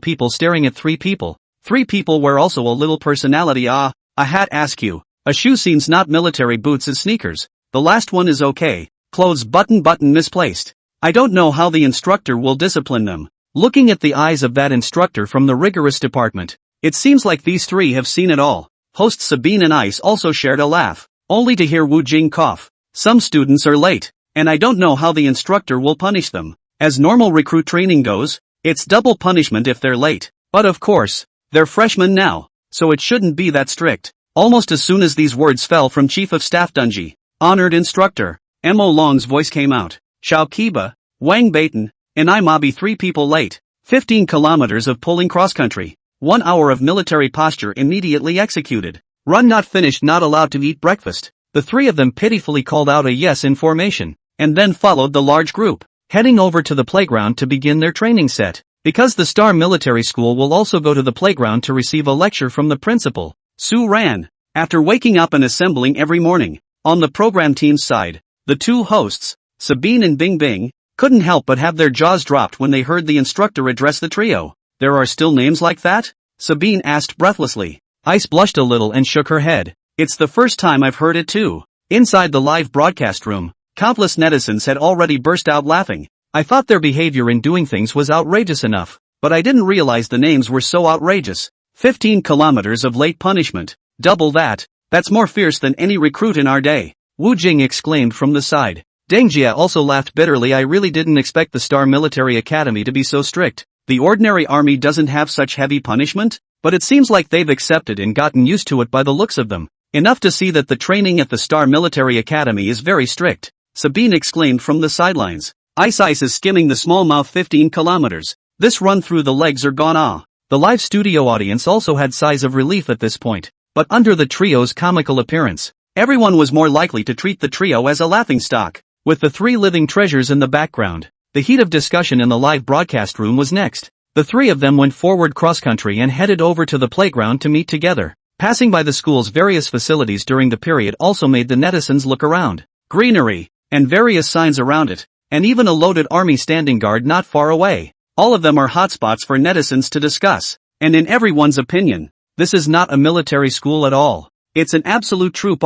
[SPEAKER 1] people staring at 3 people. 3 people were also a little personality. A hat askew. A shoe seems not military boots as sneakers. The last one is okay. Clothes button misplaced. I don't know how the instructor will discipline them. Looking at the eyes of that instructor from the rigorous department, it seems like these 3 have seen it all. Hosts Sabine and Ice also shared a laugh, only to hear Wu Jing cough. Some students are late, and I don't know how the instructor will punish them. As normal recruit training goes, it's double punishment if they're late. But of course, they're freshmen now, so it shouldn't be that strict. Almost as soon as these words fell from Chief of Staff Dunji, honored instructor, Mo Long's voice came out. Xiao Kiba, Wang Baitan, and I Mabi 3 people late. 15 kilometers of pulling cross-country. 1 hour of military posture immediately executed. Run not finished, not allowed to eat breakfast. The 3 of them pitifully called out a yes in formation, and then followed the large group, heading over to the playground to begin their training set. Because the Star Military School will also go to the playground to receive a lecture from the principal, Su ran. After waking up and assembling every morning, on the program team's side, the 2 hosts, Sabine and Bing Bing, couldn't help but have their jaws dropped when they heard the instructor address the trio. There are still names like that? Sabine asked breathlessly. Ice blushed a little and shook her head. It's the first time I've heard it too. Inside the live broadcast room, countless netizens had already burst out laughing. I thought their behavior in doing things was outrageous enough, but I didn't realize the names were so outrageous. 15 kilometers of late punishment. Double that. That's more fierce than any recruit in our day. Wu Jing exclaimed from the side. Deng Jia also laughed bitterly. I really didn't expect the Star Military Academy to be so strict. The ordinary army doesn't have such heavy punishment, but it seems like they've accepted and gotten used to it by the looks of them. Enough to see that the training at the Star Military Academy is very strict. Sabine exclaimed from the sidelines. Ice is skimming the small mouth. 15 kilometers. This run through the legs are gone. The live studio audience also had sighs of relief at this point, but under the trio's comical appearance, everyone was more likely to treat the trio as a laughingstock. With the 3 living treasures in the background, the heat of discussion in the live broadcast room was next. The 3 of them went forward cross-country and headed over to the playground to meet together. Passing by the school's various facilities during the period also made the netizens look around. Greenery, and various signs around it, and even a loaded army standing guard not far away. All of them are hotspots for netizens to discuss. And in everyone's opinion, this is not a military school at all. It's an absolute troop.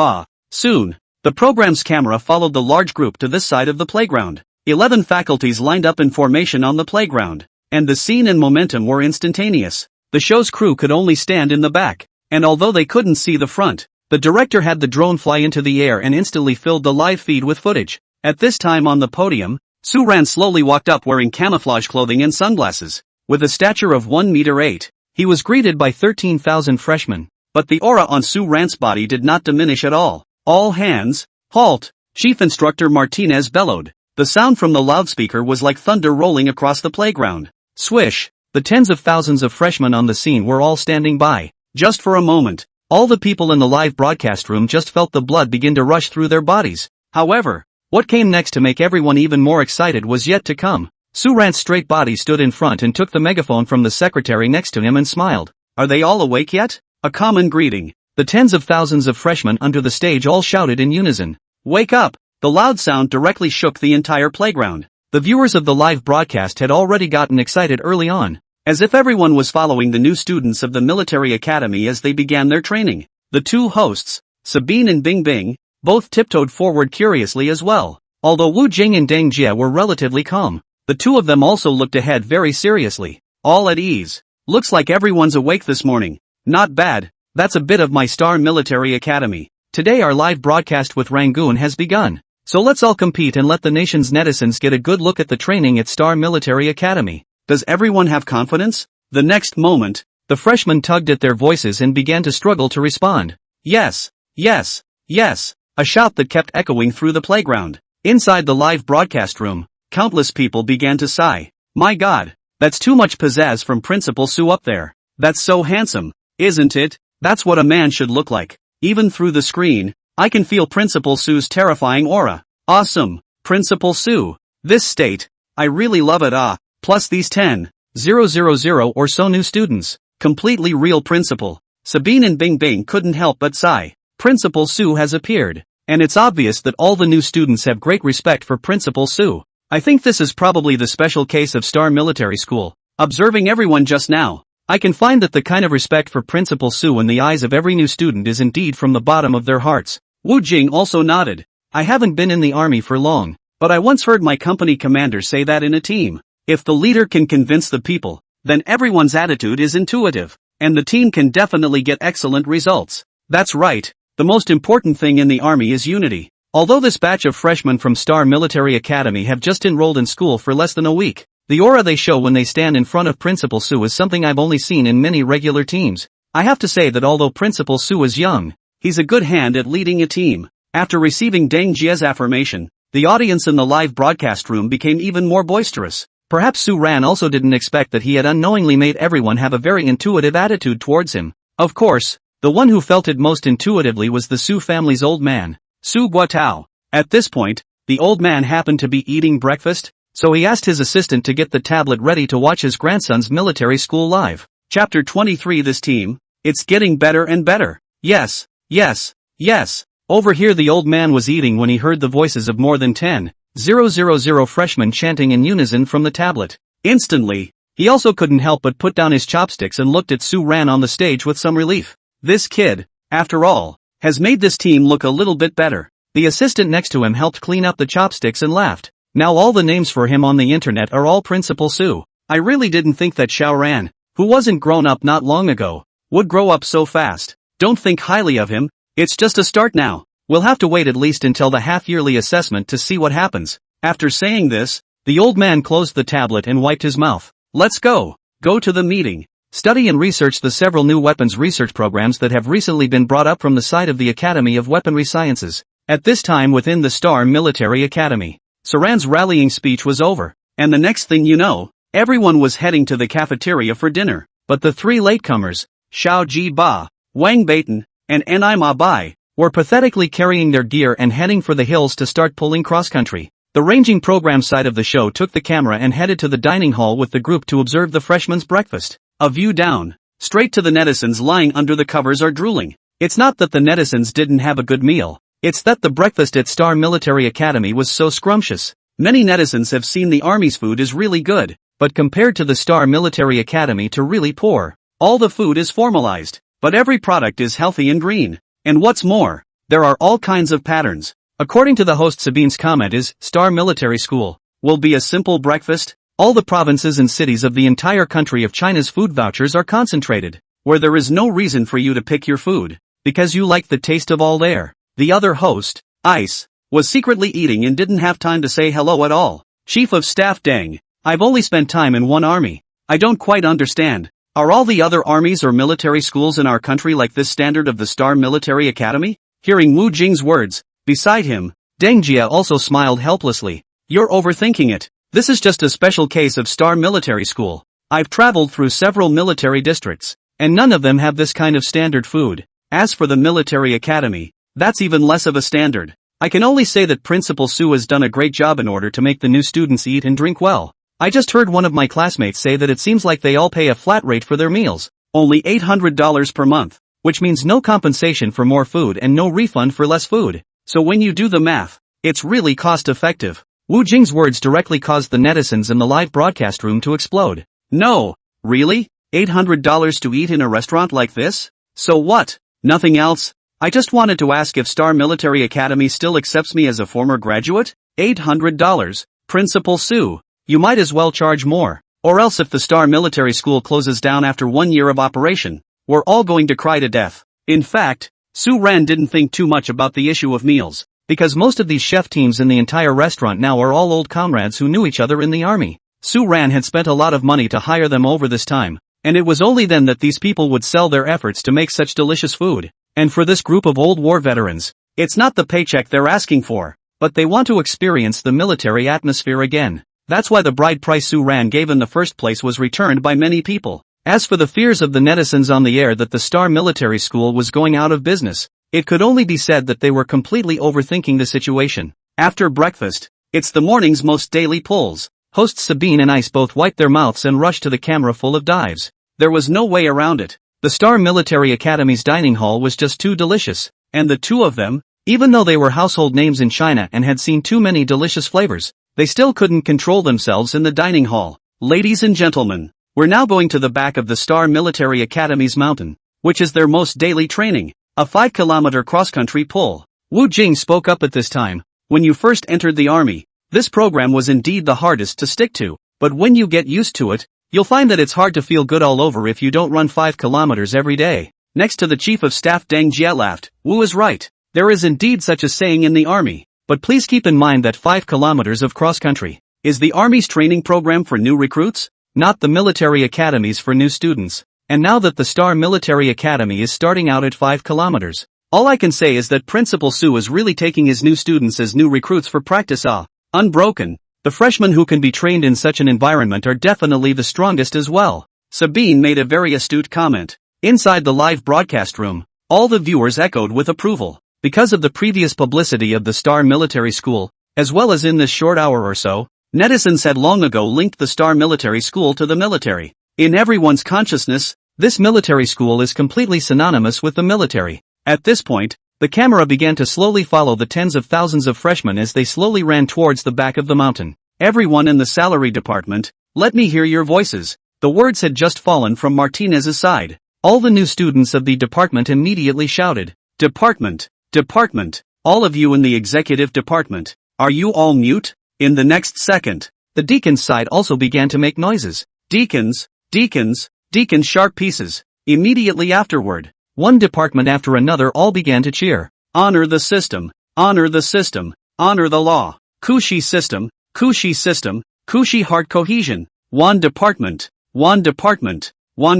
[SPEAKER 1] Soon, the program's camera followed the large group to this side of the playground. 11 faculties lined up in formation on the playground, and the scene and momentum were instantaneous. The show's crew could only stand in the back, and although they couldn't see the front, the director had the drone fly into the air and instantly filled the live feed with footage. At this time on the podium, Su Ran slowly walked up wearing camouflage clothing and sunglasses. With a stature of 1 meter 8, he was greeted by 13,000 freshmen, but the aura on Su Ran's body did not diminish at all. All hands, halt! Chief Instructor Martinez bellowed. The sound from the loudspeaker was like thunder rolling across the playground. Swish! The tens of thousands of freshmen on the scene were all standing by. Just for a moment, all the people in the live broadcast room just felt the blood begin to rush through their bodies. However, what came next to make everyone even more excited was yet to come. Su Ran's straight body stood in front and took the megaphone from the secretary next to him and smiled. Are they all awake yet? A common greeting. The tens of thousands of freshmen under the stage all shouted in unison. Wake up! The loud sound directly shook the entire playground. The viewers of the live broadcast had already gotten excited early on, as if everyone was following the new students of the military academy as they began their training. The two hosts, Sabine and Bing Bing, both tiptoed forward curiously as well. Although Wu Jing and Deng Jie were relatively calm, the two of them also looked ahead very seriously, all at ease. Looks like everyone's awake this morning. Not bad. That's a bit of my Star Military Academy. Today our live broadcast with Rangoon has begun. So let's all compete and let the nation's netizens get a good look at the training at Star Military Academy. Does everyone have confidence? The next moment, the freshmen tugged at their voices and began to struggle to respond. Yes, yes, yes, a shout that kept echoing through the playground. Inside the live broadcast room, countless people began to sigh. My God, that's too much pizzazz from Principal Su up there. That's so handsome, isn't it? That's what a man should look like. Even through the screen, I can feel Principal Su's terrifying aura. Awesome, Principal Su. This state, I really love it. Plus these 10,000 or so new students. Completely real Principal. Sabine and Bing Bing couldn't help but sigh. Principal Su has appeared, and it's obvious that all the new students have great respect for Principal Su. I think this is probably the special case of Star Military School. Observing everyone just now, I can find that the kind of respect for Principal Su in the eyes of every new student is indeed from the bottom of their hearts. Wu Jing also nodded. I haven't been in the army for long, but I once heard my company commander say that in a team, if the leader can convince the people, then everyone's attitude is intuitive, and the team can definitely get excellent results. That's right, the most important thing in the army is unity. Although this batch of freshmen from Star Military Academy have just enrolled in school for less than a week, the aura they show when they stand in front of Principal Su is something I've only seen in many regular teams. I have to say that although Principal Su is young, he's a good hand at leading a team. After receiving Deng Jie's affirmation, the audience in the live broadcast room became even more boisterous. Perhaps Su Ran also didn't expect that he had unknowingly made everyone have a very intuitive attitude towards him. Of course, the one who felt it most intuitively was the Su family's old man, Su Guotao. At this point, the old man happened to be eating breakfast, so he asked his assistant to get the tablet ready to watch his grandson's military school live. Chapter 23. This team, it's getting better and better. Yes, yes, yes. Over here the old man was eating when he heard the voices of more than 10,000 freshmen chanting in unison from the tablet. Instantly, he also couldn't help but put down his chopsticks and looked at Su Ran on the stage with some relief. This kid, after all, has made this team look a little bit better. The assistant next to him helped clean up the chopsticks and laughed. Now all the names for him on the internet are all Principal Su. I really didn't think that Xiao Ran, who wasn't grown up not long ago, would grow up so fast. Don't think highly of him. It's just a start now. We'll have to wait at least until the half-yearly assessment to see what happens. After saying this, the old man closed the tablet and wiped his mouth. Let's go. Go to the meeting. Study and research the several new weapons research programs that have recently been brought up from the side of the Academy of Weaponry Sciences. At this time within the Star Military Academy, Saran's rallying speech was over, and the next thing you know, everyone was heading to the cafeteria for dinner. But the three latecomers, Xiao Ji Ba, Wang Beitan, and Ni Ma Bai, were pathetically carrying their gear and heading for the hills to start pulling cross-country. The ranging program side of the show took the camera and headed to the dining hall with the group to observe the freshmen's breakfast. A view down, straight to the netizens lying under the covers are drooling. It's not that the netizens didn't have a good meal, it's that the breakfast at Star Military Academy was so scrumptious. Many netizens have seen the Army's food is really good, but compared to the Star Military Academy to really poor. All the food is formalized, but every product is healthy and green. And what's more, there are all kinds of patterns. According to the host, Sabine's comment is, Star Military School will be a simple breakfast. All the provinces and cities of the entire country of China's food vouchers are concentrated, where there is no reason for you to pick your food, because you like the taste of all there. The other host, Ice, was secretly eating and didn't have time to say hello at all. Chief of Staff Deng, I've only spent time in one army. I don't quite understand. Are all the other armies or military schools in our country like this standard of the Star Military Academy? Hearing Wu Jing's words, beside him, Deng Jie also smiled helplessly. You're overthinking it. This is just a special case of Star Military School. I've traveled through several military districts, and none of them have this kind of standard food. As for the Military Academy, that's even less of a standard. I can only say that Principal Su has done a great job in order to make the new students eat and drink well. I just heard one of my classmates say that it seems like they all pay a flat rate for their meals, only $800 per month, which means no compensation for more food and no refund for less food. So when you do the math, it's really cost-effective. Wu Jing's words directly caused the netizens in the live broadcast room to explode. No, really? $800 to eat in a restaurant like this? So what? Nothing else? I just wanted to ask if Star Military Academy still accepts me as a former graduate? $800? Principal Sue, you might as well charge more. Or else if the Star Military School closes down after 1 year of operation, we're all going to cry to death. In fact, Sue Ran didn't think too much about the issue of meals, because most of these chef teams in the entire restaurant now are all old comrades who knew each other in the army. Sue Ran had spent a lot of money to hire them over this time, and it was only then that these people would sell their efforts to make such delicious food. And for this group of old war veterans, it's not the paycheck they're asking for, but they want to experience the military atmosphere again. That's why the bride price Sue Ran gave in the first place was returned by many people. As for the fears of the netizens on the air that the Star Military School was going out of business, it could only be said that they were completely overthinking the situation. After breakfast, it's the morning's most daily pulls. Hosts Sabine and Ice both wiped their mouths and rushed to the camera full of dives. There was no way around it. The Star Military Academy's dining hall was just too delicious, and the two of them, even though they were household names in China and had seen too many delicious flavors, they still couldn't control themselves in the dining hall. Ladies and gentlemen, we're now going to the back of the Star Military Academy's mountain, which is their most daily training, a 5-kilometer cross-country pull. Wu Jing spoke up at this time. When you first entered the army, this program was indeed the hardest to stick to, but when you get used to it, you'll find that it's hard to feel good all over if you don't run 5 kilometers every day. Next to the Chief of Staff Deng Jie laughed. Wu is right. There is indeed such a saying in the army, but please keep in mind that 5 kilometers of cross-country is the army's training program for new recruits, not the military academies for new students. And now that the Star Military Academy is starting out at 5 kilometers, all I can say is that Principal Sue is really taking his new students as new recruits for practice. Unbroken. The freshmen who can be trained in such an environment are definitely the strongest as well. Sabine made a very astute comment. Inside the live broadcast room, all the viewers echoed with approval. Because of the previous publicity of the Star Military School, as well as in this short hour or so, netizens had long ago linked the Star Military School to the military. In everyone's consciousness, this military school is completely synonymous with the military. At this point, the camera began to slowly follow the tens of thousands of freshmen as they slowly ran towards the back of the mountain. Everyone in the salary department, let me hear your voices. The words had just fallen from Martinez's side. All the new students of the department immediately shouted, "Department! Department! All of you in the executive department, are you all mute?" In the next second, the deacons' side also began to make noises. Deacons, deacons, deacons sharp pieces. Immediately afterward, one department after another all began to cheer. Honor the system, honor the system, honor the law. Kushi system, Kushi system, Kushi heart cohesion. One department, one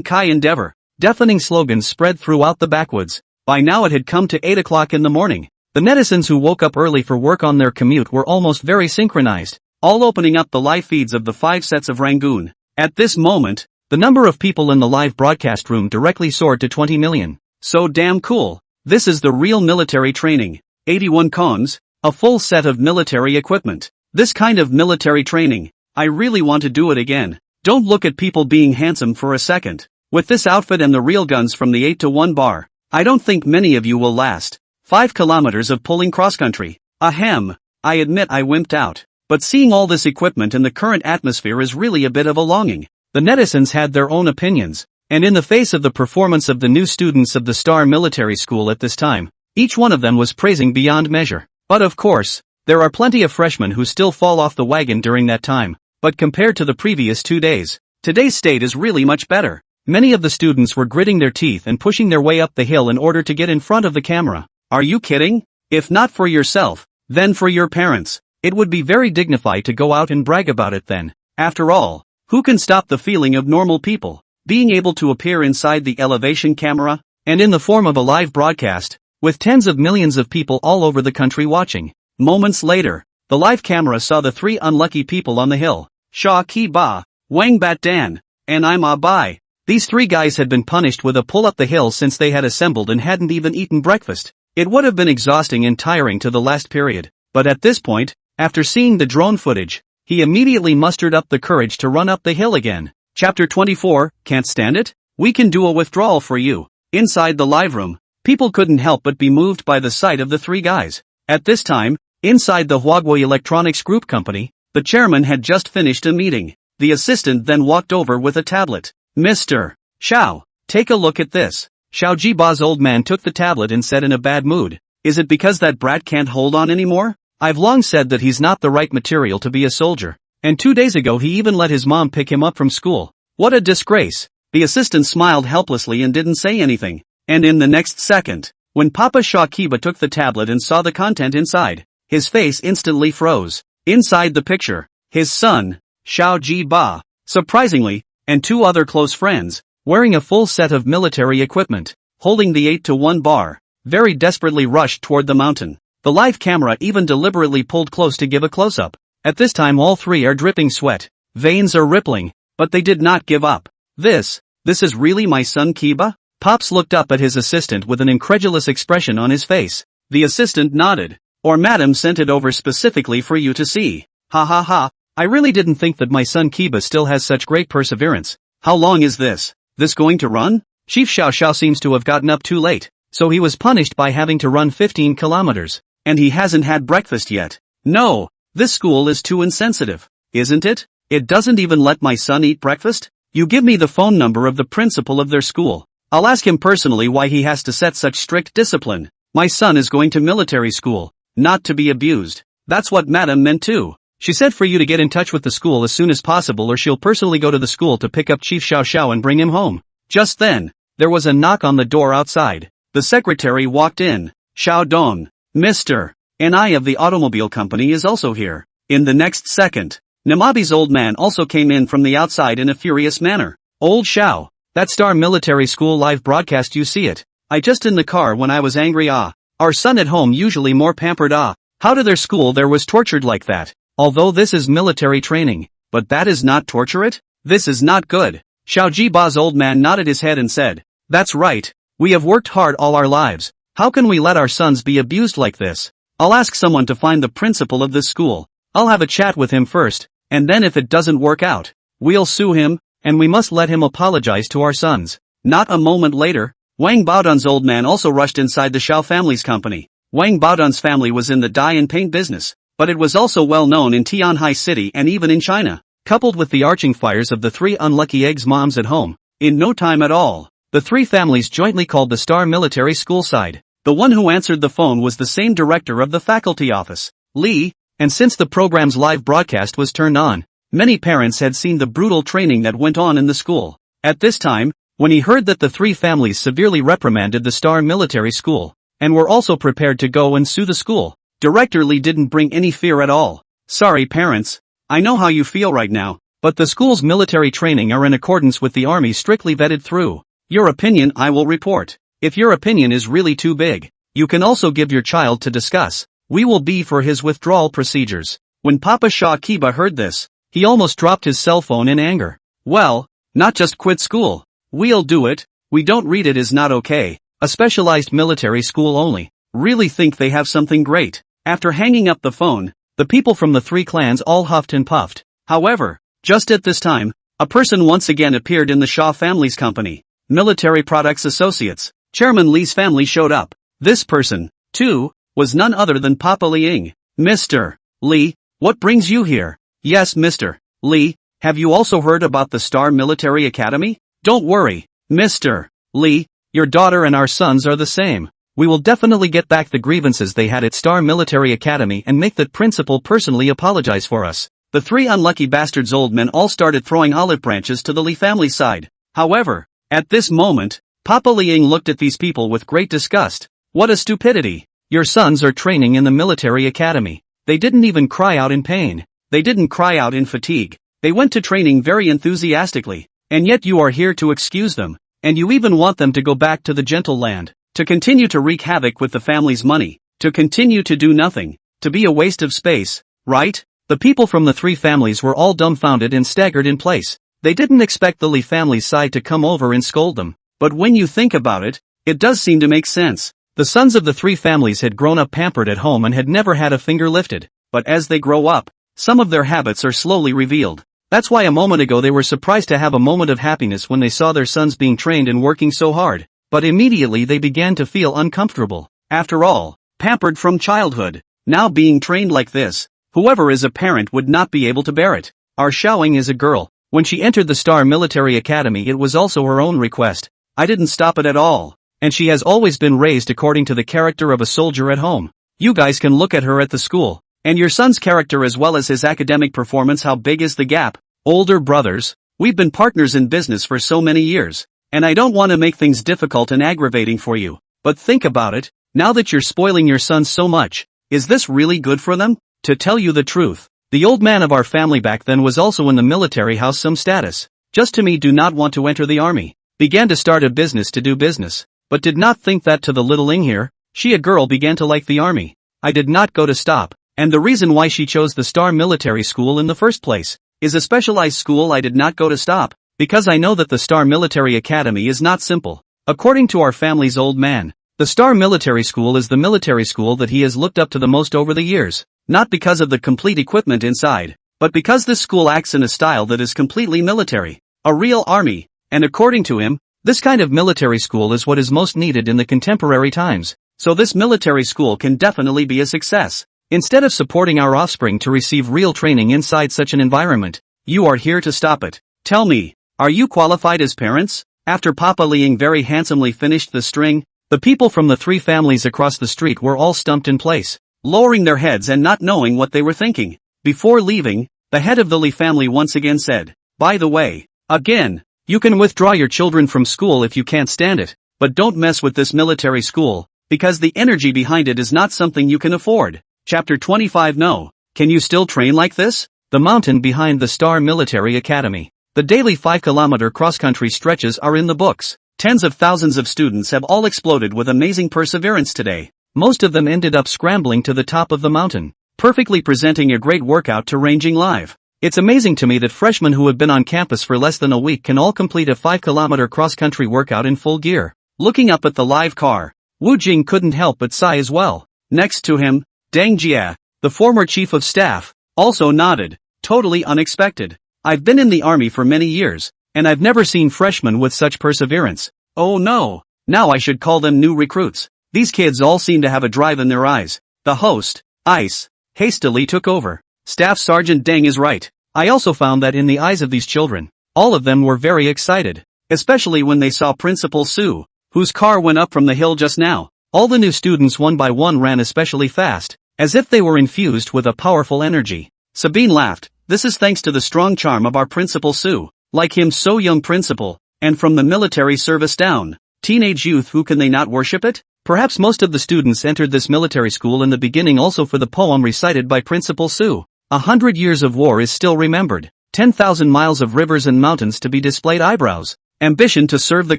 [SPEAKER 1] Kai endeavor. Deafening slogans spread throughout the backwoods. By now it had come to 8 o'clock in the morning. The netizens who woke up early for work on their commute were almost very synchronized, all opening up the live feeds of the 5 sets of Rangoon. At this moment, the number of people in the live broadcast room directly soared to 20 million. So damn cool. This is the real military training. 81 cons, a full set of military equipment. This kind of military training, I really want to do it again. Don't look at people being handsome for a second. With this outfit and the real guns from the 8-to-1 bar, I don't think many of you will last. 5 kilometers of pulling cross-country. Ahem, I admit I wimped out. But seeing all this equipment in the current atmosphere is really a bit of a longing. The netizens had their own opinions, and in the face of the performance of the new students of the Star Military School at this time, each one of them was praising beyond measure. But of course, there are plenty of freshmen who still fall off the wagon during that time. But compared to the previous 2 days, today's state is really much better. Many of the students were gritting their teeth and pushing their way up the hill in order to get in front of the camera. Are you kidding? If not for yourself, then for your parents. It would be very dignified to go out and brag about it then. After all, who can stop the feeling of normal people being able to appear inside the elevation camera, and in the form of a live broadcast, with tens of millions of people all over the country watching? Moments later, the live camera saw the 3 unlucky people on the hill. Sha Ki Ba, Wang Bat Dan, and I'm Ah Bai. These 3 guys had been punished with a pull up the hill since they had assembled and hadn't even eaten breakfast. It would have been exhausting and tiring to the last period, but at this point, after seeing the drone footage, he immediately mustered up the courage to run up the hill again. Chapter 24, Can't stand it? We can do a withdrawal for you. Inside the live room, people couldn't help but be moved by the sight of the 3 guys. At this time, inside the Huawei Electronics Group Company, the chairman had just finished a meeting. The assistant then walked over with a tablet. Mr. Xiao, take a look at this. Xiao Jiba's old man took the tablet and said in a bad mood, "Is it because that brat can't hold on anymore? I've long said that he's not the right material to be a soldier. And 2 days ago he even let his mom pick him up from school. What a disgrace." The assistant smiled helplessly and didn't say anything. And in the next second, when Papa Xiao Kiba took the tablet and saw the content inside, his face instantly froze. Inside the picture, his son, Xiao Jiba, surprisingly, and 2 other close friends, wearing a full set of military equipment, holding the 8-to-1 bar, very desperately rushed toward the mountain. The live camera even deliberately pulled close to give a close-up. At this time all 3 are dripping sweat, veins are rippling, but they did not give up. This is really my son Kiba? Pops looked up at his assistant with an incredulous expression on his face. The assistant nodded. Or madam sent it over specifically for you to see. Ha ha ha, I really didn't think that my son Kiba still has such great perseverance. How long is this going to run? Chief Xiao Xiao seems to have gotten up too late, so he was punished by having to run 15 kilometers. And he hasn't had breakfast yet. No, this school is too insensitive, isn't it? It doesn't even let my son eat breakfast? You give me the phone number of the principal of their school. I'll ask him personally why he has to set such strict discipline. My son is going to military school, not to be abused. That's what madam meant too. She said for you to get in touch with the school as soon as possible or she'll personally go to the school to pick up Chief Xiao Xiao and bring him home. Just then, there was a knock on the door outside. The secretary walked in. Xiao Dong, Mr. Ni of the automobile company is also here. In the next second, Namabi's old man also came in from the outside in a furious manner. Old Xiao, that Star Military School live broadcast, you see it? I just in the car when I was angry. Our son at home usually more pampered. How to their school there was tortured like that. Although this is military training, but that is not torture it? This is not good. Xiao Jiba's old man nodded his head and said, "That's right. We have worked hard all our lives. How can we let our sons be abused like this? I'll ask someone to find the principal of this school. I'll have a chat with him first, and then if it doesn't work out, we'll sue him, and we must let him apologize to our sons." Not a moment later, Wang Baodun's old man also rushed inside the Xiao family's company. Wang Baodun's family was in the dye and paint business, but it was also well known in Tianhai City and even in China. Coupled with the arching fires of the 3 unlucky eggs moms at home, in no time at all, the 3 families jointly called the Star Military School side. The one who answered the phone was the same director of the faculty office, Li, and since the program's live broadcast was turned on, many parents had seen the brutal training that went on in the school. At this time, when he heard that the 3 families severely reprimanded the Star Military School, and were also prepared to go and sue the school, Director Li didn't bring any fear at all. "Sorry parents, I know how you feel right now, but the school's military training are in accordance with the army strictly vetted through. Your opinion I will report. If your opinion is really too big, you can also give your child to discuss. We will be for his withdrawal procedures." When Papa Xiao Kiba heard this, he almost dropped his cell phone in anger. "Well, not just quit school. We'll do it. We don't read it is not okay. A specialized military school only. Really think they have something great." After hanging up the phone, the people from the 3 clans all huffed and puffed. However, just at this time, a person once again appeared in the Shaw family's company. Military Products Associates. Chairman Li's family showed up. This person, too, was none other than Papa Liing. "Mr. Li, what brings you here?" "Yes, Mr. Li, have you also heard about the Star Military Academy?" "Don't worry, Mr. Li, your daughter and our sons are the same. We will definitely get back the grievances they had at Star Military Academy and make the principal personally apologize for us." The 3 unlucky bastards' old men all started throwing olive branches to the Li family side. However, at this moment, Papa Liing looked at these people with great disgust. "What a stupidity. Your sons are training in the military academy. They didn't even cry out in pain. They didn't cry out in fatigue. They went to training very enthusiastically, and yet you are here to excuse them, and you even want them to go back to the gentle land, to continue to wreak havoc with the family's money, to continue to do nothing, to be a waste of space, right?" The people from the 3 families were all dumbfounded and staggered in place. They didn't expect the Li family's side to come over and scold them, but when you think about it, it does seem to make sense. The sons of the 3 families had grown up pampered at home and had never had a finger lifted, but as they grow up, some of their habits are slowly revealed. That's why a moment ago they were surprised to have a moment of happiness when they saw their sons being trained and working so hard, but immediately they began to feel uncomfortable. After all, Pampered from childhood. Now being trained like this. Whoever is a parent would not be able to bear it. Our Xiaoying is a girl. When she entered the Star Military Academy it was also her own request. I didn't stop it at all. And she has always been raised according to the character of a soldier at home. You guys can look at her at the school. And your son's character as well as his academic performance. How big is the gap? Older brothers. We've been partners in business for so many years. And I don't want to make things difficult and aggravating for you. But think about it. Now that you're spoiling your sons so much, is this really good for them? To tell you the truth, the old man of our family back then was also in the military house some status. Just to me do not want to enter the army. Began to start a business to do business. But did not think that to the little Ing here. She a girl began to like the army. I did not go to stop. And the reason why she chose the Star Military School in the first place is a specialized school. I did not go to stop. Because I know that the Star Military Academy is not simple. According to our family's old man, the Star Military School is the military school that he has looked up to the most over the years. Not because of the complete equipment inside, but because this school acts in a style that is completely military. A real army. And according to him, this kind of military school is what is most needed in the contemporary times. So this military school can definitely be a success. Instead of supporting our offspring to receive real training inside such an environment, you are here to stop it. Tell me, are you qualified as parents? After Papa Liang very handsomely finished the string, the people from the three families across the street were all stumped in place, lowering their heads and not knowing what they were thinking. Before leaving, the head of the Li family once again said, by the way, again, you can withdraw your children from school if you can't stand it, but don't mess with this military school, because the energy behind it is not something you can afford. Chapter 25. No. Can you still train like this? The mountain behind the Star Military Academy. The daily 5-kilometer cross-country stretches are in the books. Tens of thousands of students have all exploded with amazing perseverance today. Most of them ended up scrambling to the top of the mountain, perfectly presenting a great workout to ranging live. It's amazing to me that freshmen who have been on campus for less than a week can all complete a 5-kilometer cross-country workout in full gear. Looking up at the live car, Wu Jing couldn't help but sigh as well. Next to him, Deng Jia, the former chief of staff, also nodded. Totally unexpected. I've been in the army for many years, and I've never seen freshmen with such perseverance. Oh no, now I should call them new recruits. These kids all seem to have a drive in their eyes. The host, Ice, hastily took over. Staff Sergeant Deng is right. I also found that in the eyes of these children, all of them were very excited. Especially when they saw Principal Su, whose car went up from the hill just now. All the new students one by one ran especially fast, as if they were infused with a powerful energy. Sabine laughed. This is thanks to the strong charm of our Principal Su. Like him so young principal, and from the military service down. Teenage youth, who can they not worship it? Perhaps most of the students entered this military school in the beginning also for the poem recited by Principal Su. 100 years of war is still remembered. 10,000 miles of rivers and mountains to be displayed eyebrows. Ambition to serve the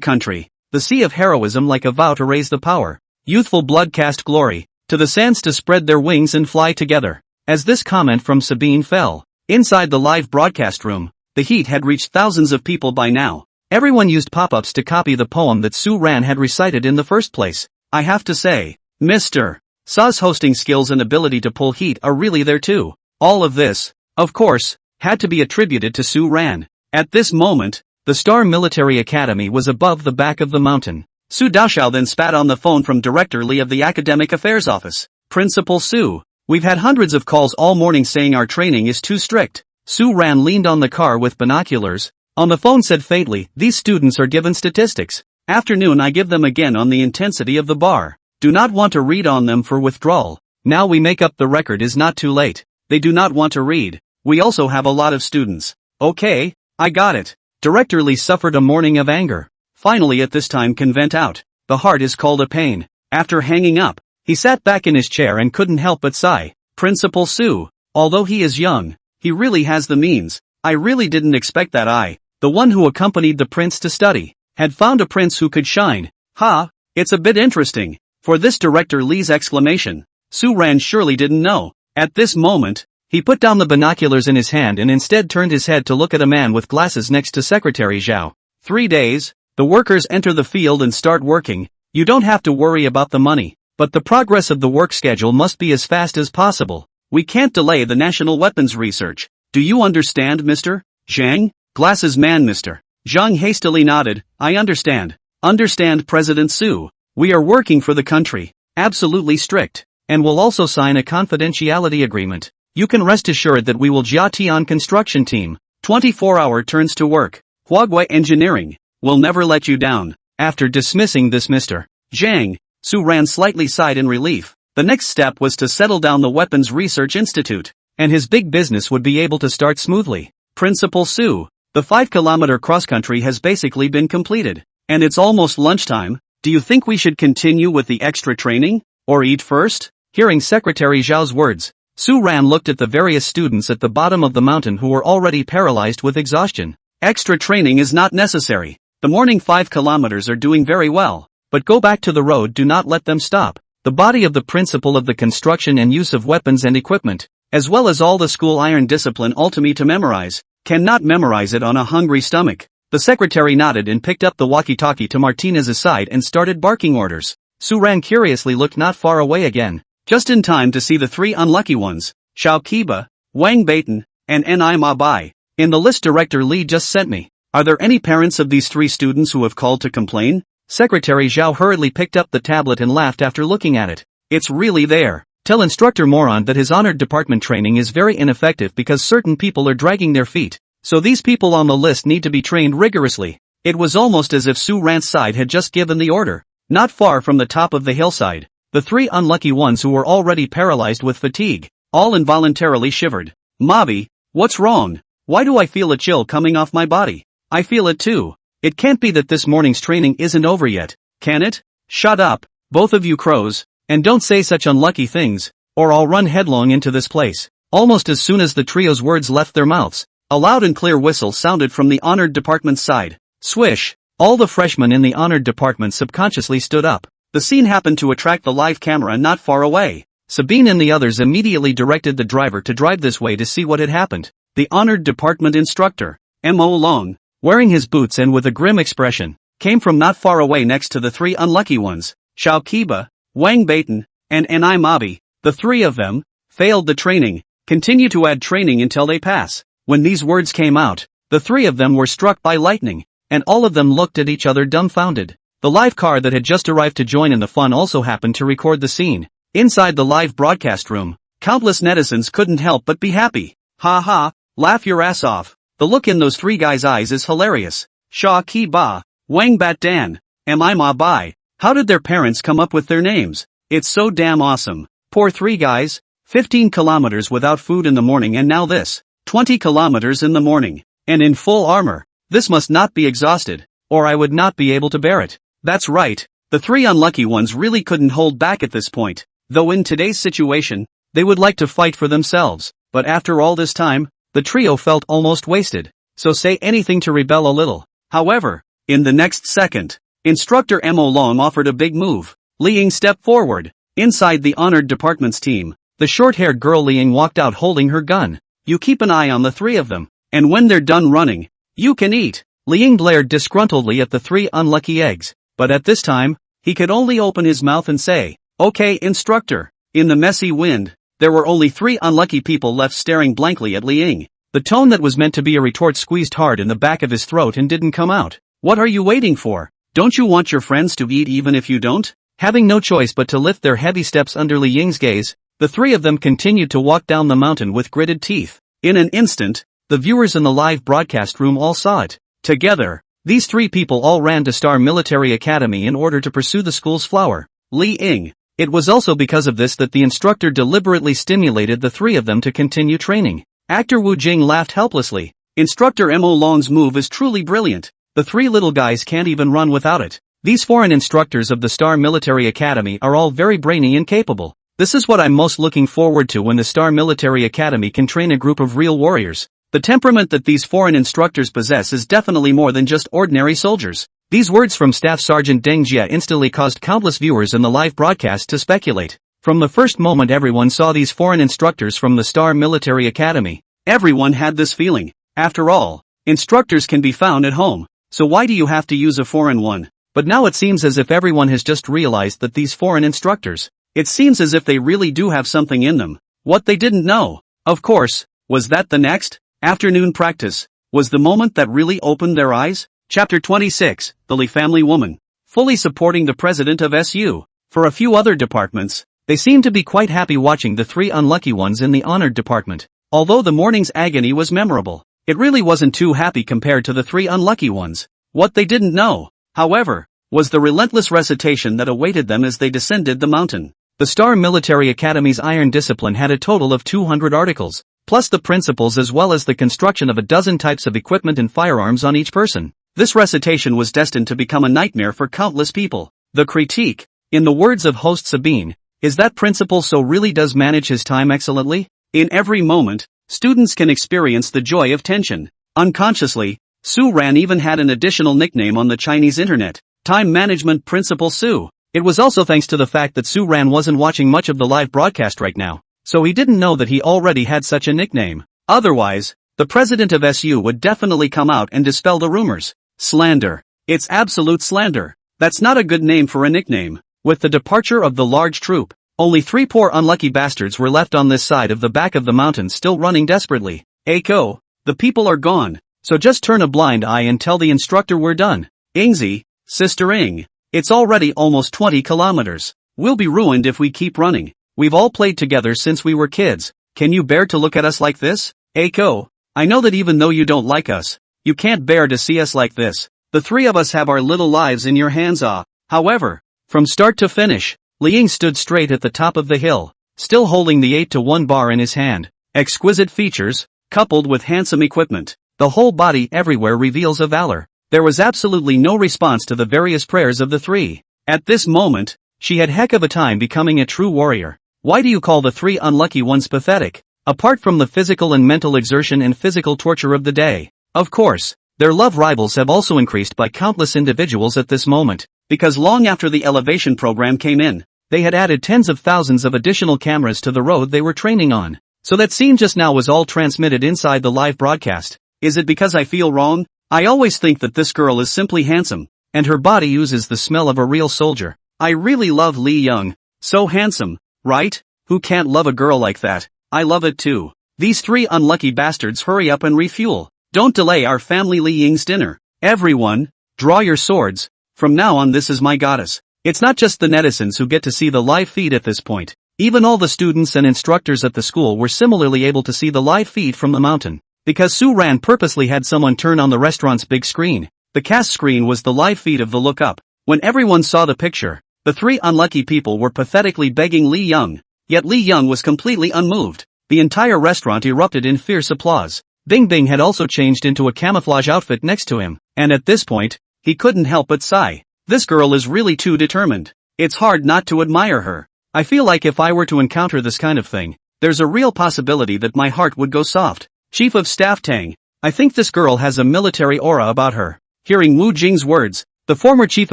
[SPEAKER 1] country. The sea of heroism like a vow to raise the power. Youthful blood cast glory. To the sands to spread their wings and fly together. As this comment from Sabine fell, inside the live broadcast room, the heat had reached thousands of people by now. Everyone used pop-ups to copy the poem that Su Ran had recited in the first place. I have to say, Mr. Sa's hosting skills and ability to pull heat are really there too. All of this, of course, had to be attributed to Su Ran. At this moment, the Star Military Academy was above the back of the mountain. Su Daoxiao then spat on the phone from Director Li of the Academic Affairs Office. Principal Su, we've had hundreds of calls all morning saying our training is too strict. Su Ran leaned on the car with binoculars. On the phone said faintly, these students are given statistics. Afternoon I give them again on the intensity of the bar. Do not want to read on them for withdrawal. Now we make up the record is not too late. They do not want to read. We also have a lot of students. Okay, I got it. Director Li suffered a morning of anger. Finally at this time can vent out. The heart is called a pain. After hanging up, he sat back in his chair and couldn't help but sigh. Principal Su, although he is young, he really has the means. I really didn't expect that I, the one who accompanied the prince to study, had found a prince who could shine. Ha, it's a bit interesting. For this Director Li's exclamation, Su Ran surely didn't know. At this moment, he put down the binoculars in his hand and instead turned his head to look at a man with glasses next to Secretary Zhao. 3 days, the workers enter the field and start working. You don't have to worry about the money, but the progress of the work schedule must be as fast as possible. We can't delay the national weapons research. Do you understand, Mr. Zhang? Glasses man Mr. Zhang hastily nodded. I understand. Understand President Su. We are working for the country. Absolutely strict. and we'll also sign a confidentiality agreement. You can rest assured that we will Jiatian construction team, 24-hour turns to work. Huawei Engineering will never let you down. After dismissing this Mr. Zhang, Su Ran slightly sighed in relief. The next step was to settle down the Weapons Research Institute, and his big business would be able to start smoothly. Principal Su, the 5-kilometer cross-country has basically been completed, and it's almost lunchtime. Do you think we should continue with the extra training, or eat first? Hearing Secretary Zhao's words, Su Ran looked at the various students at the bottom of the mountain who were already paralyzed with exhaustion. Extra training is not necessary. The morning 5 kilometers are doing very well, but go back to the road, do not let them stop. The body of the principle of the construction and use of weapons and equipment, as well as all the school iron discipline ultimately to memorize, cannot memorize it on a hungry stomach. The secretary nodded and picked up the walkie-talkie to Martinez's side and started barking orders. Su Ran curiously looked not far away again, just in time to see the 3 unlucky ones, Xiao Qiba, Wang Beitan, and Ni Ma Bai. In the list Director Li just sent me, are there any parents of these 3 students who have called to complain? Secretary Zhao hurriedly picked up the tablet and laughed after looking at it. It's really there. Tell Instructor Moron that his honored department training is very ineffective because certain people are dragging their feet. So these people on the list need to be trained rigorously. It was almost as if Su Ran's side had just given the order. Not far from the top of the hillside, the 3 unlucky ones who were already paralyzed with fatigue, all involuntarily shivered. Mabi, what's wrong? Why do I feel a chill coming off my body? I feel it too. It can't be that this morning's training isn't over yet, can it? Shut up, both of you crows, and don't say such unlucky things, or I'll run headlong into this place. Almost as soon as the trio's words left their mouths, a loud and clear whistle sounded from the honored department's side. Swish! All the freshmen in the honored department subconsciously stood up. The scene happened to attract the live camera not far away. Sabine and the others immediately directed the driver to drive this way to see what had happened. The honored department instructor, M.O. Long, wearing his boots and with a grim expression, came from not far away next to the 3 unlucky ones, Xiao Qiba, Wang Beitan, and Ni Mabi. The 3 of them failed the training. Continue to add training until they pass. When these words came out, the 3 of them were struck by lightning, and all of them looked at each other dumbfounded. The live car that had just arrived to join in the fun also happened to record the scene. Inside the live broadcast room, countless netizens couldn't help but be happy. Ha ha, laugh your ass off. The look in those 3 guys' eyes is hilarious. Sha Ki Ba, Wang Bat Dan, Mi Ma Bai. How did their parents come up with their names? It's so damn awesome. Poor 3 guys, 15 kilometers without food in the morning and now this, 20 kilometers in the morning, and in full armor. This must not be exhausted, or I would not be able to bear it. That's right, the 3 unlucky ones really couldn't hold back at this point, though in today's situation, they would like to fight for themselves, but after all this time, the trio felt almost wasted, so say anything to rebel a little. However, in the next second, Instructor M.O. Long offered a big move. Li Ying stepped forward. Inside the honored department's team, the short-haired girl Li Ying walked out holding her gun. You keep an eye on the 3 of them, and when they're done running, you can eat. Li Ying glared disgruntledly at the 3 unlucky eggs, but at this time, he could only open his mouth and say, "Okay, Instructor." In the messy wind, there were only 3 unlucky people left staring blankly at Li Ying. The tone that was meant to be a retort squeezed hard in the back of his throat and didn't come out. What are you waiting for? Don't you want your friends to eat even if you don't? Having no choice but to lift their heavy steps under Li Ying's gaze, the 3 of them continued to walk down the mountain with gritted teeth. In an instant, the viewers in the live broadcast room all saw it. Together, these 3 people all ran to Star Military Academy in order to pursue the school's flower, Li Ying. It was also because of this that the instructor deliberately stimulated the 3 of them to continue training. Actor Wu Jing laughed helplessly. Instructor M.O. Long's move is truly brilliant. The 3 little guys can't even run without it. These foreign instructors of the Star Military Academy are all very brainy and capable. This is what I'm most looking forward to when the Star Military Academy can train a group of real warriors. The temperament that these foreign instructors possess is definitely more than just ordinary soldiers. These words from Staff Sergeant Deng Jie instantly caused countless viewers in the live broadcast to speculate. From the first moment everyone saw these foreign instructors from the Star Military Academy, everyone had this feeling. After all, instructors can be found at home. So why do you have to use a foreign one? But now it seems as if everyone has just realized that these foreign instructors, it seems as if they really do have something in them. What they didn't know, of course, was that the next afternoon practice was the moment that really opened their eyes. Chapter 26, The Li Family Woman. Fully supporting the president of SU. For a few other departments, They seemed to be quite happy watching the 3 unlucky ones in the honored department. Although the morning's agony was memorable, it really wasn't too happy compared to the 3 unlucky ones. What they didn't know, however, was the relentless recitation that awaited them as they descended the mountain. The Star Military Academy's iron discipline had a total of 200 articles, plus the principles as well as the construction of a dozen types of equipment and firearms on each person. This recitation was destined to become a nightmare for countless people. The critique, in the words of host Sabine, is that principal so really does manage his time excellently. In every moment, students can experience the joy of tension. Unconsciously, Su Ran even had an additional nickname on the Chinese internet, Time Management Principal Su. It was also thanks to the fact that Su Ran wasn't watching much of the live broadcast right now, so he didn't know that he already had such a nickname. Otherwise, the president of SU would definitely come out and dispel the rumors. Slander. It's absolute slander. That's not a good name for a nickname. With the departure of the large troop, only 3 poor unlucky bastards were left on this side of the back of the mountain still running desperately. Eiko, the people are gone, so just turn a blind eye and tell the instructor we're done. Ingzi, Sister Ing. It's already almost 20 kilometers. We'll be ruined if we keep running. We've all played together since we were kids. Can you bear to look at us like this? Eiko, I know that even though you don't like us, you can't bear to see us like this. The 3 of us have our little lives in your hands. However, from start to finish, Liang stood straight at the top of the hill, still holding the 8-to-1 bar in his hand. Exquisite features, coupled with handsome equipment, the whole body everywhere reveals a valor. There was absolutely no response to the various prayers of the 3. At this moment, she had heck of a time becoming a true warrior. Why do you call the 3 unlucky ones pathetic? Apart from the physical and mental exertion and physical torture of the day, of course, their love rivals have also increased by countless individuals at this moment, because long after the elevation program came in, they had added tens of thousands of additional cameras to the road they were training on. So that scene just now was all transmitted inside the live broadcast. Is it because I feel wrong? I always think that this girl is simply handsome, and her body oozes the smell of a real soldier. I really love Li Young. So handsome, right? Who can't love a girl like that? I love it too. These 3 unlucky bastards, hurry up and refuel. Don't delay our family Li Ying's dinner. Everyone, draw your swords. From now on this is my goddess. It's not just the netizens who get to see the live feed at this point. Even all the students and instructors at the school were similarly able to see the live feed from the mountain. Because Su Ran purposely had someone turn on the restaurant's big screen, the cast screen was the live feed of the look up. When everyone saw the picture, the 3 unlucky people were pathetically begging Li Young. Yet Li Young was completely unmoved. The entire restaurant erupted in fierce applause. Bing Bing had also changed into a camouflage outfit next to him, and at this point, he couldn't help but sigh. This girl is really too determined. It's hard not to admire her. I feel like if I were to encounter this kind of thing, there's a real possibility that my heart would go soft. Chief of Staff Tang, I think this girl has a military aura about her. Hearing Wu Jing's words, the former Chief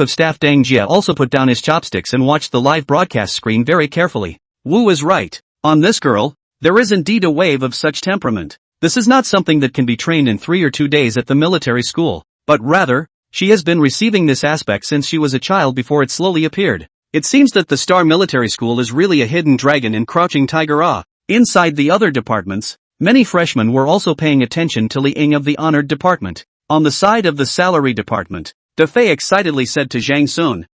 [SPEAKER 1] of Staff Deng Jia also put down his chopsticks and watched the live broadcast screen very carefully. Wu is right. On this girl, there is indeed a wave of such temperament. This is not something that can be trained in 3 or 2 days at the military school, but rather, she has been receiving this aspect since she was a child before it slowly appeared. It seems that the Star Military School is really a hidden dragon and crouching tiger. Inside the other departments, many freshmen were also paying attention to Li Ying of the honored department. On the side of the salary department, De Fei excitedly said to Zhang Sun,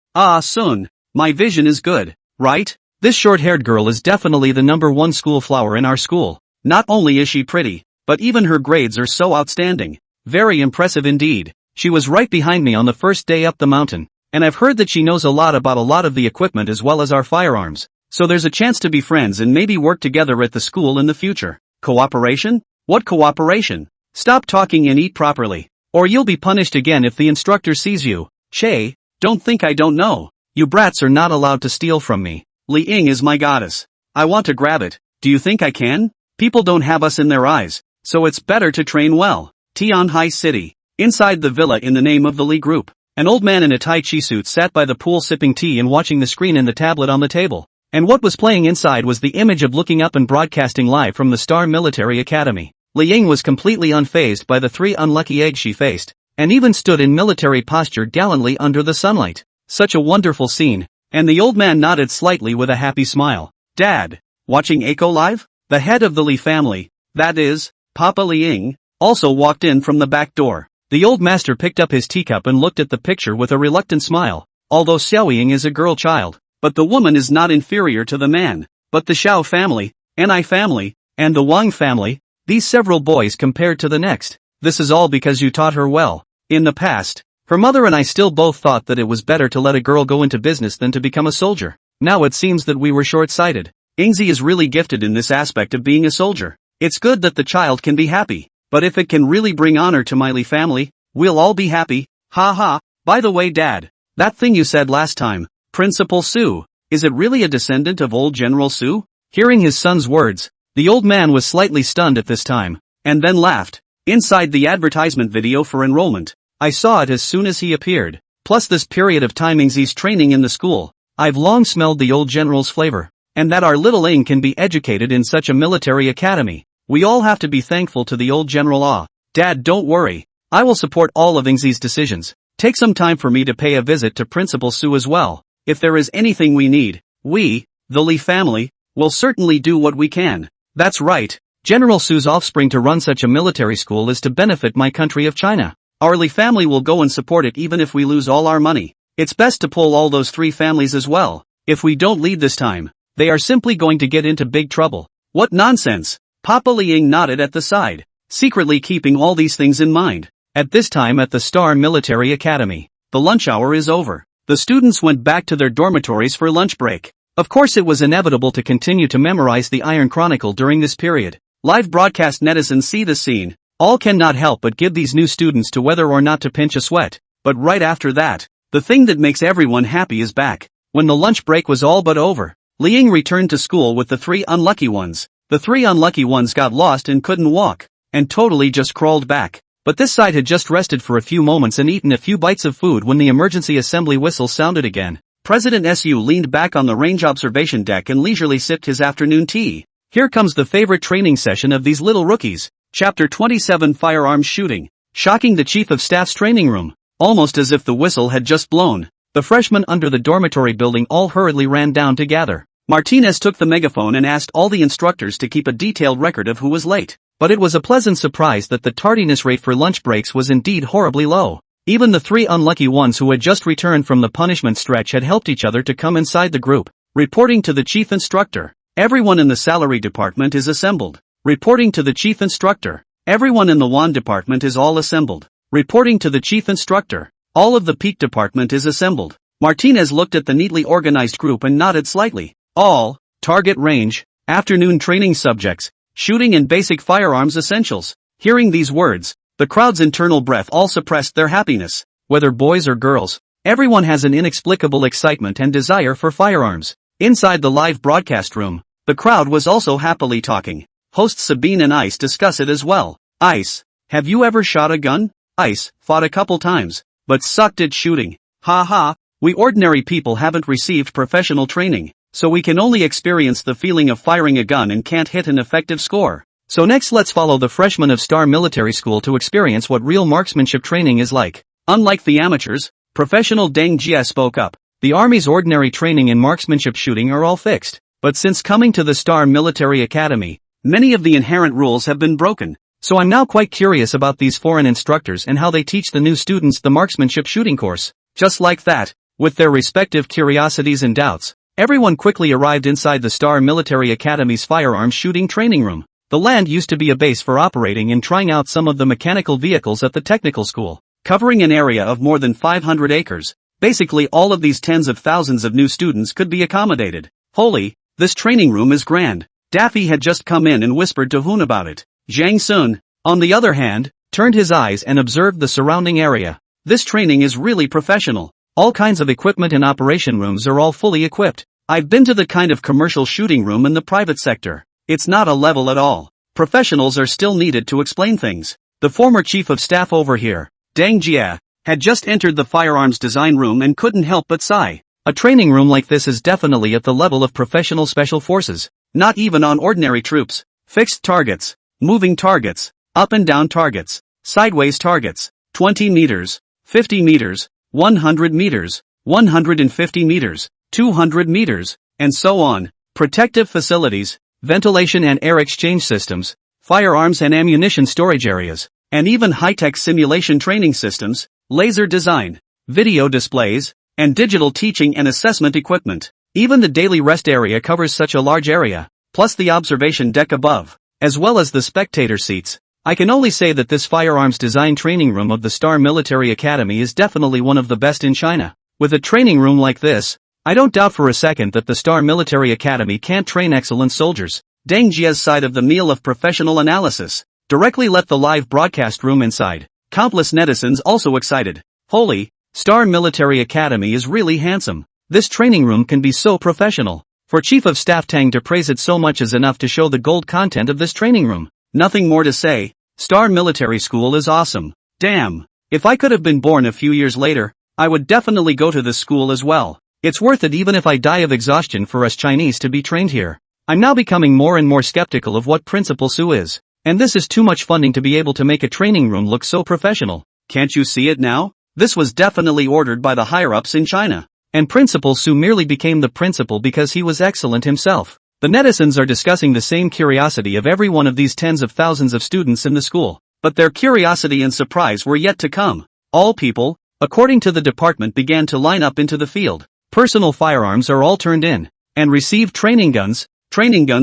[SPEAKER 1] Sun, my vision is good, right? This short-haired girl is definitely the #1 school flower in our school. Not only is she pretty, but even her grades are so outstanding. Very impressive indeed. She was right behind me on the first day up the mountain, and I've heard that she knows a lot about a lot of the equipment as well as our firearms. So there's a chance to be friends and maybe work together at the school in the future. Cooperation? What cooperation? Stop talking and eat properly, or you'll be punished again if the instructor sees you. Che, don't think I don't know. You brats are not allowed to steal from me. Li Ying is my goddess. I want to grab it. Do you think I can? People don't have us in their eyes, so it's better to train well. Tianhai City. Inside the villa in the name of the Li group, an old man in a Tai Chi suit sat by the pool sipping tea and watching the screen in the tablet on the table. And what was playing inside was the image of looking up and broadcasting live from the Star Military Academy. Li Ying was completely unfazed by the 3 unlucky eggs she faced, and even stood in military posture gallantly under the sunlight. Such a wonderful scene, and the old man nodded slightly with a happy smile. Dad, watching Eiko live? The head of the Li family, that is, Papa Li Ying, also walked in from the back door. The old master picked up his teacup and looked at the picture with a reluctant smile. Although Xiao Ying is a girl child, but the woman is not inferior to the man. But the Xiao family, Ni family, and the Wang family, these several boys compared to the next. This is all because you taught her well. In the past, her mother and I still both thought that it was better to let a girl go into business than to become a soldier. Now it seems that we were short-sighted. Ingzi is really gifted in this aspect of being a soldier. It's good that the child can be happy, but if it can really bring honor to my Li family, we'll all be happy. Ha ha. By the way, Dad, that thing you said last time, Principal Su, is it really a descendant of old General Su? Hearing his son's words, the old man was slightly stunned at this time, and then laughed. Inside the advertisement video for Enrollment, I saw it as soon as he appeared. Plus this period of time Ingzi's training in the school, I've long smelled the old general's flavor. And that our little Ing can be educated in such a military academy. We all have to be thankful to the old general. Dad, don't worry. I will support all of Ingzi's decisions. Take some time for me to pay a visit to Principal Su as well. If there is anything we need, we, the Li family, will certainly do what we can. That's right. General Su's offspring to run such a military school is to benefit my country of China. Our Li family will go and support it even if we lose all our money. It's best to pull all those three families as well. If we don't lead this time, they are simply going to get into big trouble. What nonsense! Papa Liang nodded at the side, secretly keeping all these things in mind. At this time at the Star Military Academy, the lunch hour is over. The students went back to their dormitories for lunch break. Of course it was inevitable to continue to memorize the Iron Chronicle during this period. Live broadcast netizens see the scene. All cannot help but give these new students to whether or not to pinch a sweat. But right after that, the thing that makes everyone happy is back. When the lunch break was all but over, Liang returned to school with the three unlucky ones. The three unlucky ones got lost and couldn't walk, and totally just crawled back. But this side had just rested for a few moments and eaten a few bites of food when the emergency assembly whistle sounded again. President Su leaned back on the range observation deck and leisurely sipped his afternoon tea. Here comes the favorite training session of these little rookies. Chapter 27 Firearm Shooting. Shocking the Chief of Staff's training room. Almost as if the whistle had just blown, the freshmen under the dormitory building all hurriedly ran down to gather. Martinez took the megaphone and asked all the instructors to keep a detailed record of who was late. But it was a pleasant surprise that the tardiness rate for lunch breaks was indeed horribly low. Even the three unlucky ones who had just returned from the punishment stretch had helped each other to come inside the group. Reporting to the chief instructor, everyone in the salary department is assembled. Reporting to the chief instructor, everyone in the WAN department is all assembled. Reporting to the chief instructor, all of the peak department is assembled. Martinez looked at the neatly organized group and nodded slightly. All, target range, afternoon training subjects, shooting and basic firearms essentials. Hearing these words, the crowd's internal breath all suppressed their happiness. Whether boys or girls, everyone has an inexplicable excitement and desire for firearms. Inside the live broadcast room, the crowd was also happily talking. Hosts Sabine and Ice discuss it as well. Ice, have you ever shot a gun? Ice, fought a couple times, but sucked at shooting. Ha ha, we ordinary people haven't received professional training, so we can only experience the feeling of firing a gun and can't hit an effective score. So next let's follow the freshmen of Star Military School to experience what real marksmanship training is like. Unlike the amateurs, professional Deng Jie spoke up. The Army's ordinary training in marksmanship shooting are all fixed, but since coming to the Star Military Academy, many of the inherent rules have been broken. So I'm now quite curious about these foreign instructors and how they teach the new students the marksmanship shooting course. Just like that, with their respective curiosities and doubts, everyone quickly arrived inside the Star Military Academy's firearms shooting training room. The land used to be a base for operating and trying out some of the mechanical vehicles at the technical school, covering an area of more than 500 acres. Basically all of these tens of thousands of new students could be accommodated. Holy, this training room is grand. Daffy had just come in and whispered to Hoon about it. Zhang Sun, on the other hand, turned his eyes and observed the surrounding area. This training is really professional. All kinds of equipment and operation rooms are all fully equipped. I've been to the kind of commercial shooting room in the private sector. It's not a level at all. Professionals are still needed to explain things. The former chief of staff over here, Deng Jie, had just entered the firearms design room and couldn't help but sigh. A training room like this is definitely at the level of professional special forces. Not even on ordinary troops. Fixed targets, moving targets, up and down targets, sideways targets, 20 meters, 50 meters, 100 meters, 150 meters, 200 meters, and so on. Protective facilities, ventilation and air exchange systems, firearms and ammunition storage areas, and even high-tech simulation training systems, laser design, video displays, and digital teaching and assessment equipment. Even the daily rest area covers such a large area, plus the observation deck above, as well as the spectator seats. I can only say that this firearms design training room of the Star Military Academy is definitely one of the best in China. With a training room like this, I don't doubt for a second that the Star Military Academy can't train excellent soldiers. Deng Jia's side of the meal of professional analysis. Directly let the live broadcast room inside. Countless netizens also excited. Holy, Star Military Academy is really handsome. This training room can be so professional. For Chief of Staff Tang to praise it so much is enough to show the gold content of this training room. Nothing more to say. Star Military School is awesome. Damn. If I could have been born a few years later, I would definitely go to this school as well. It's worth it even if I die of exhaustion for us Chinese to be trained here. I'm now becoming more and more skeptical of what Principal Su is. And this is too much funding to be able to make a training room look so professional. Can't you see it now? This was definitely ordered by the higher-ups in China. And Principal Su merely became the principal because he was excellent himself. The netizens are discussing the same curiosity of every one of these tens of thousands of students in the school. But their curiosity and surprise were yet to come. All people, according to the department, began to line up into the field. Personal firearms are all turned in. And receive training guns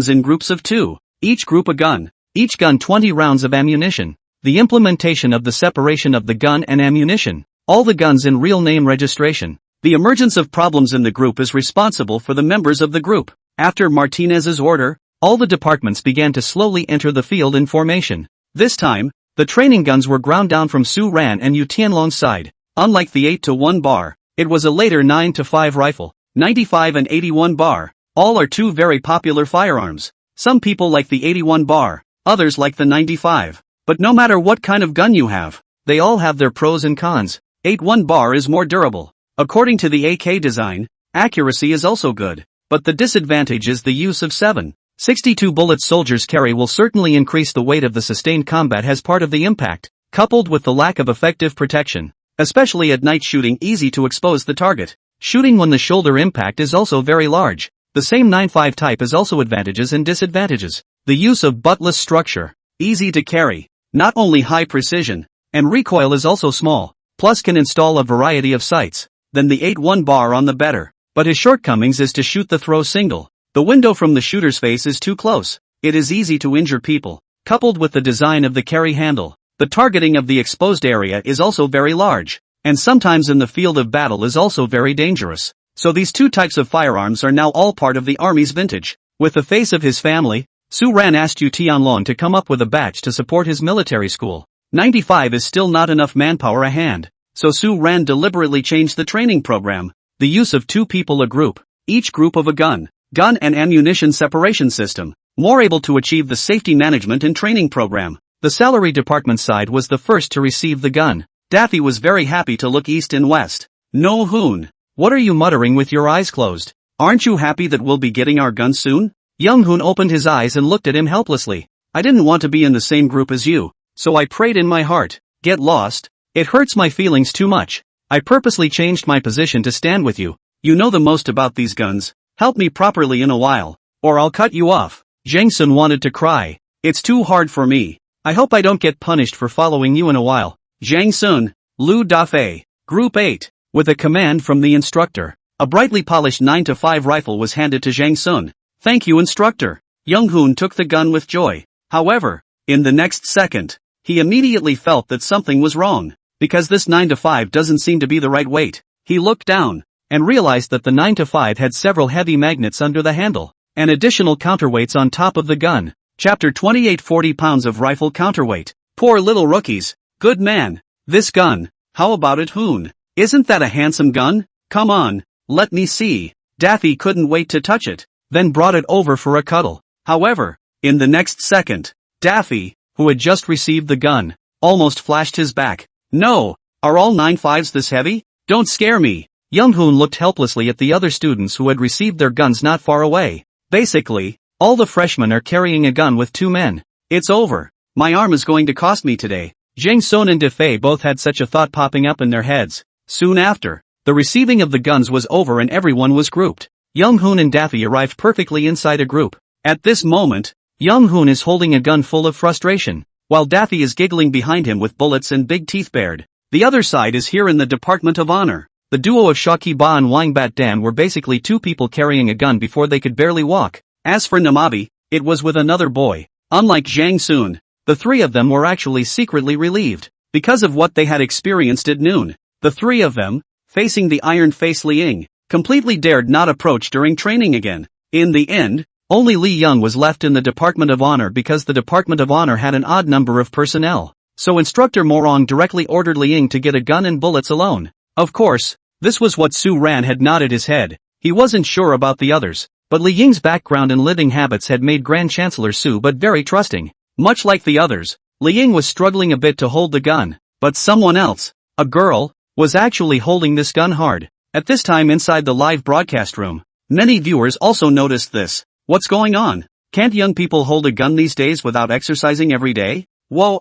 [SPEAKER 1] in groups of 2. Each group a gun. Each gun 20 rounds of ammunition. The implementation of the separation of the gun and ammunition. All the guns in real name registration. The emergence of problems in the group is responsible for the members of the group. After Martinez's order, all the departments began to slowly enter the field in formation. This time, the training guns were ground down from Su Ran and Yu Tianlong's side. Unlike the 8-1 bar, it was a later 9-5 rifle, 95 and 81 bar. All are 2 very popular firearms. Some people like the 81 bar, others like the 95. But no matter what kind of gun you have, they all have their pros and cons. 8-1 bar is more durable. According to the AK design, accuracy is also good. But the disadvantage is the use of 7.62 bullets soldiers carry will certainly increase the weight of the sustained combat as part of the impact, coupled with the lack of effective protection. Especially at night shooting easy to expose the target. Shooting when the shoulder impact is also very large. The same 9.5 type has also advantages and disadvantages. The use of buttless structure, easy to carry, not only high precision, and recoil is also small, plus can install a variety of sights, than the 8-1 bar on the better. But his shortcomings is to shoot the throw single. The window from the shooter's face is too close. It is easy to injure people. Coupled with the design of the carry handle, the targeting of the exposed area is also very large, and sometimes in the field of battle is also very dangerous. So these 2 types of firearms are now all part of the army's vintage. With the face of his family, Su Ran asked Yu Tianlong to come up with a batch to support his military school. 95 is still not enough manpower a hand, so Su Ran deliberately changed the training program. The use of 2 people a group, each group of a gun and ammunition separation system, more able to achieve the safety management and training program. The salary department side was the first to receive the gun. Daffy was very happy to look east and west. No Hoon, what are you muttering with your eyes closed? Aren't you happy that we'll be getting our guns soon? Young Hoon opened his eyes and looked at him helplessly. I didn't want to be in the same group as you, so I prayed in my heart. Get lost. It hurts my feelings too much. I purposely changed my position to stand with you. You know the most about these guns. Help me properly in a while, or I'll cut you off. Zhang Sun wanted to cry. It's too hard for me. I hope I don't get punished for following you in a while. Zhang Sun, Lu Dafei, Group 8. With a command from the instructor, a brightly polished 9-5 rifle was handed to Zhang Sun. Thank you, instructor. Young Hoon took the gun with joy. However, in the next second, he immediately felt that something was wrong. Because this 9-5 doesn't seem to be the right weight. He looked down, and realized that the 9-5 had several heavy magnets under the handle, and additional counterweights on top of the gun. Chapter 28 40 pounds of rifle counterweight. Poor little rookies. Good man. This gun. How about it, Hoon? Isn't that a handsome gun? Come on, let me see. Daffy couldn't wait to touch it, then brought it over for a cuddle. However, in the next second, Daffy, who had just received the gun, almost flashed his back. No, are all 9.5s this heavy? Don't scare me. Young Hoon looked helplessly at the other students who had received their guns not far away. Basically, all the freshmen are carrying a gun with 2 men. It's over. My arm is going to cost me today. Zhang Sun and Defei both had such a thought popping up in their heads. Soon after, the receiving of the guns was over and everyone was grouped. Young Hoon and Daffy arrived perfectly inside a group. At this moment, Young Hoon is holding a gun full of frustration, while Daffy is giggling behind him with bullets and big teeth bared. The other side is here in the Department of Honor. The duo of Shaki Ba and Wangbat Dan were basically two people carrying a gun before they could barely walk. As for Namabi, it was with another boy. Unlike Zhang Sun, the three of them were actually secretly relieved, because of what they had experienced at noon. The three of them, facing the iron-faced Li Ying, completely dared not approach during training again. In the end, only Li Young was left in the Department of Honor because the Department of Honor had an odd number of personnel. So Instructor Morong directly ordered Li Ying to get a gun and bullets alone. Of course, this was what Su Ran had nodded his head. He wasn't sure about the others, but Li Ying's background and living habits had made Grand Chancellor Su but very trusting. Much like the others, Li Ying was struggling a bit to hold the gun, but someone else, a girl, was actually holding this gun hard. At this time inside the live broadcast room, many viewers also noticed this. What's going on? Can't young people hold a gun these days without exercising every day? Whoa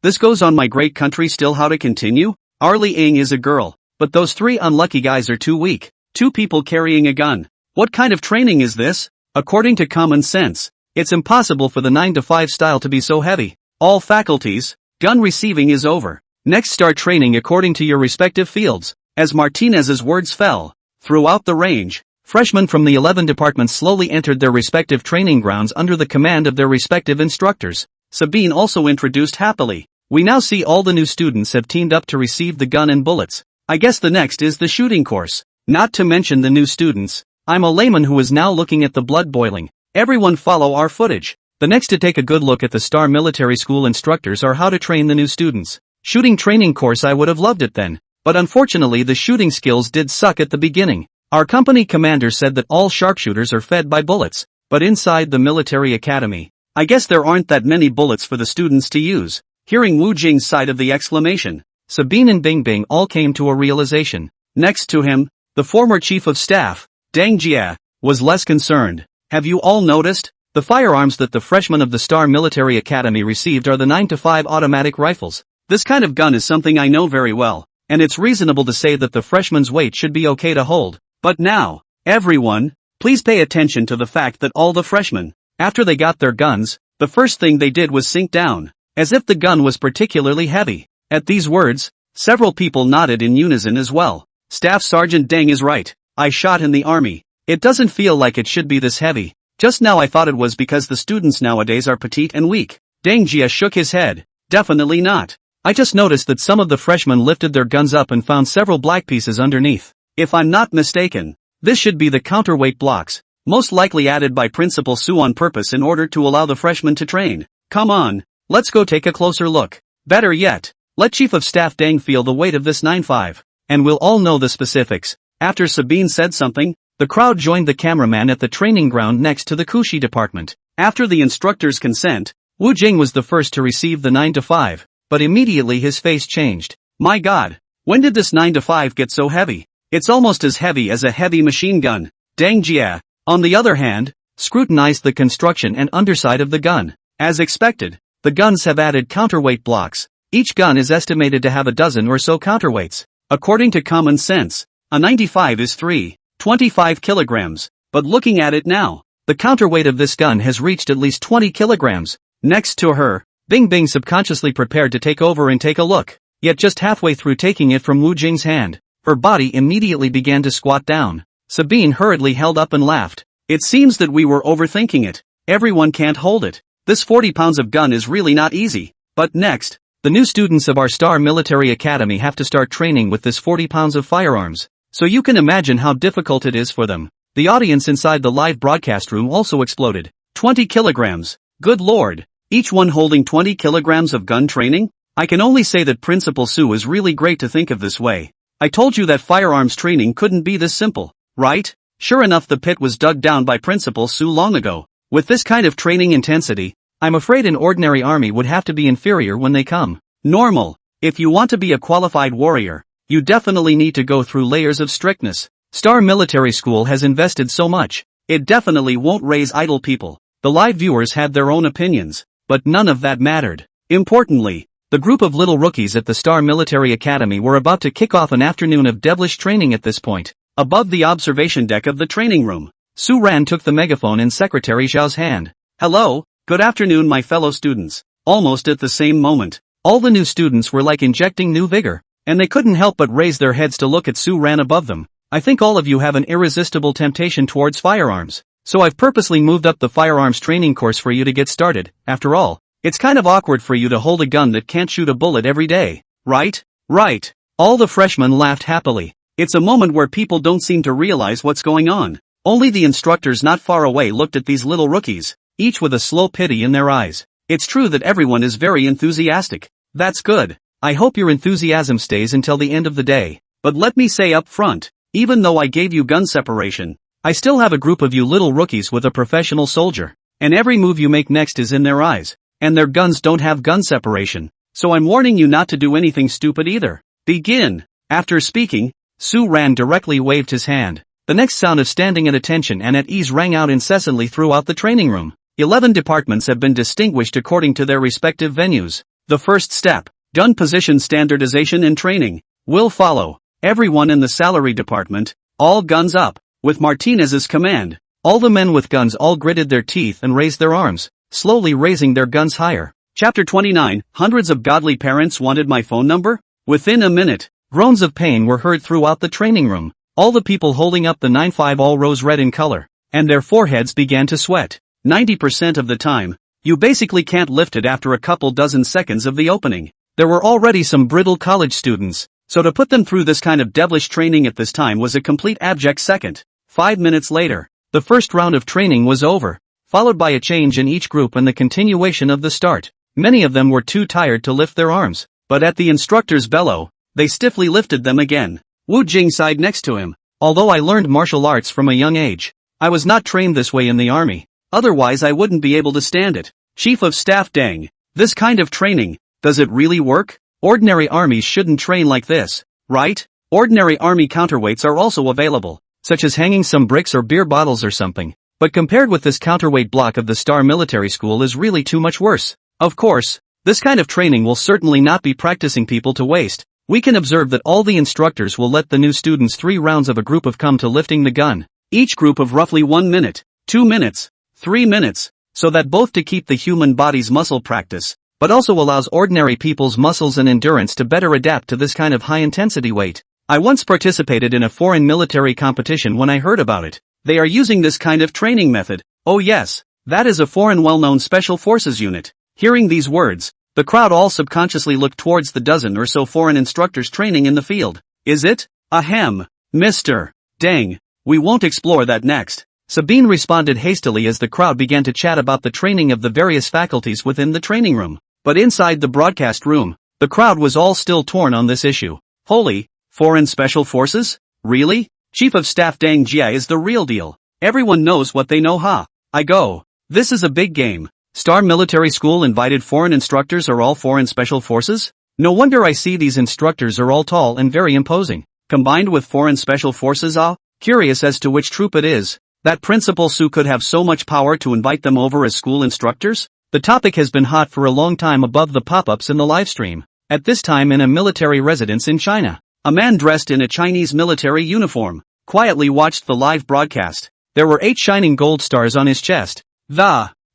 [SPEAKER 1] this goes on my great country still how to continue? Our Li Ying is a girl, but those three unlucky guys are too weak. Two people carrying a gun. What kind of training is this? According to common sense, it's impossible for the 9-to-5 style to be so heavy. All faculties, gun receiving is over. Next start training according to your respective fields. As Martinez's words fell, throughout the range, freshmen from the 11 departments slowly entered their respective training grounds under the command of their respective instructors. Sabine also introduced happily. We now see all the new students have teamed up to receive the gun and bullets. I guess the next is the shooting course. Not to mention the new students. I'm a layman who is now looking at the blood boiling. Everyone follow our footage. The next to take a good look at the Star Military School instructors are how to train the new students. Shooting training course, I would have loved it then. But unfortunately the shooting skills did suck at the beginning. Our company commander said that all sharpshooters are fed by bullets. But inside the military academy, I guess there aren't that many bullets for the students to use. Hearing Wu Jing's side of the exclamation, Sabine and Bingbing all came to a realization. Next to him, the former chief of staff, Deng Jia, was less concerned. Have you all noticed? The firearms that the freshmen of the Star Military Academy received are the 9-to-5 automatic rifles. This kind of gun is something I know very well, and it's reasonable to say that the freshman's weight should be okay to hold. But now, everyone, please pay attention to the fact that all the freshmen, after they got their guns, the first thing they did was sink down, as if the gun was particularly heavy. At these words, several people nodded in unison as well. Staff Sergeant Deng is right. I shot in the army. It doesn't feel like it should be this heavy. Just now I thought it was because the students nowadays are petite and weak. Deng Jia shook his head. Definitely not. I just noticed that some of the freshmen lifted their guns up and found several black pieces underneath. If I'm not mistaken, this should be the counterweight blocks, most likely added by Principal Su on purpose in order to allow the freshmen to train. Come on, let's go take a closer look. Better yet, let Chief of Staff Deng feel the weight of this 9-5, and we'll all know the specifics. After Sabine said something, the crowd joined the cameraman at the training ground next to the Kushi department. After the instructor's consent, Wu Jing was the first to receive the 9-to-5, but immediately his face changed. My God, when did this 9-to-5 get so heavy? It's almost as heavy as a heavy machine gun. Deng Jia, on the other hand, scrutinized the construction and underside of the gun. As expected, the guns have added counterweight blocks. Each gun is estimated to have a dozen or so counterweights. According to common sense, a 95 is 25 kilograms, but looking at it now, the counterweight of this gun has reached at least 20 kilograms. Next to her, Bing Bing subconsciously prepared to take over and take a look, yet just halfway through taking it from Wu Jing's hand, her body immediately began to squat down. Sabine hurriedly held up and laughed. It seems that we were overthinking it. Everyone can't hold it. This 40 pounds of gun is really not easy. But next, the new students of our Star Military Academy have to start training with this 40 pounds of firearms. So you can imagine how difficult it is for them. The audience inside the live broadcast room also exploded. 20 kilograms. Good lord. Each one holding 20 kilograms of gun training? I can only say that Principal Su is really great to think of this way. I told you that firearms training couldn't be this simple, right? Sure enough, the pit was dug down by Principal Su long ago. With this kind of training intensity, I'm afraid an ordinary army would have to be inferior when they come normal. If you want to be a qualified warrior, you definitely need to go through layers of strictness. Star Military School has invested so much, it definitely won't raise idle people. The live viewers had their own opinions, but none of that mattered. Importantly, the group of little rookies at the Star Military Academy were about to kick off an afternoon of devilish training at this point. Above the observation deck of the training room, Su Ran took the megaphone in Secretary Zhao's hand. Hello, good afternoon my fellow students. Almost at the same moment, all the new students were like injecting new vigor. and they couldn't help but raise their heads to look at Su Ran above them. I think all of you have an irresistible temptation towards firearms, so I've purposely moved up the firearms training course for you to get started. After all, it's kind of awkward for you to hold a gun that can't shoot a bullet every day, right? Right. All the freshmen laughed happily. It's a moment where people don't seem to realize what's going on. Only the instructors not far away looked at these little rookies, each with a slow pity in their eyes. It's true that everyone is very enthusiastic. That's good. I hope your enthusiasm stays until the end of the day. But let me say up front, even though I gave you gun separation, I still have a group of you little rookies with a professional soldier, and every move you make next is in their eyes, and their guns don't have gun separation, so I'm warning you not to do anything stupid either. Begin. After speaking, Su Ran directly waved his hand. The next sound of standing at attention and at ease rang out incessantly throughout the training room. 11 departments have been distinguished according to their respective venues. The first step, gun position standardization and training, will follow. Everyone in the salary department, all guns up. With Martinez's command, all the men with guns all gritted their teeth and raised their arms, slowly raising their guns higher. Chapter 29, Hundreds of godly parents wanted my phone number? Within a minute, groans of pain were heard throughout the training room. All the people holding up the 9-5 all rose red in color, and their foreheads began to sweat. 90% of the time, you basically can't lift it after a couple dozen seconds of the opening. There were already some brittle college students, so to put them through this kind of devilish training at this time was a complete abject second. 5 minutes later, the first round of training was over, followed by a change in each group and the continuation of the start. Many of them were too tired to lift their arms, but at the instructor's bellow, they stiffly lifted them again. Wu Jing sighed next to him. Although I learned martial arts from a young age, I was not trained this way in the army. Otherwise I wouldn't be able to stand it. Chief of Staff Deng, this kind of training, does it really work? Ordinary armies shouldn't train like this, right? Ordinary army counterweights are also available, such as hanging some bricks or beer bottles or something, but compared with this counterweight block of the Star Military School is really too much worse. Of course, this kind of training will certainly not be practicing people to waste. We can observe that all the instructors will let the new students 3 rounds of a group of come to lifting the gun, each group of roughly 1 minute, 2 minutes, 3 minutes, so that both to keep the human body's muscle practice, but also allows ordinary people's muscles and endurance to better adapt to this kind of high-intensity weight. I once participated in a foreign military competition when I heard about it. They are using this kind of training method. Oh yes, that is a foreign well-known special forces unit. Hearing these words, the crowd all subconsciously looked towards the dozen or so foreign instructors training in the field. Is it? Ahem. Mr. Deng, we won't explore that next. Sabine responded hastily as the crowd began to chat about the training of the various faculties within the training room. But inside the broadcast room, the crowd was all still torn on this issue. Holy, foreign special forces? Really? Chief of Staff Deng Jia is the real deal. Everyone knows what they know, huh? I go. This is a big game. Star Military School invited foreign instructors are all foreign special forces? No wonder I see these instructors are all tall and very imposing. Combined with foreign special forces, curious as to which troop it is. That Principal Su could have so much power to invite them over as school instructors? The topic has been hot for a long time above the pop-ups in the livestream. At this time in a military residence in China, a man dressed in a Chinese military uniform quietly watched the live broadcast. There were 8 shining gold stars on his chest.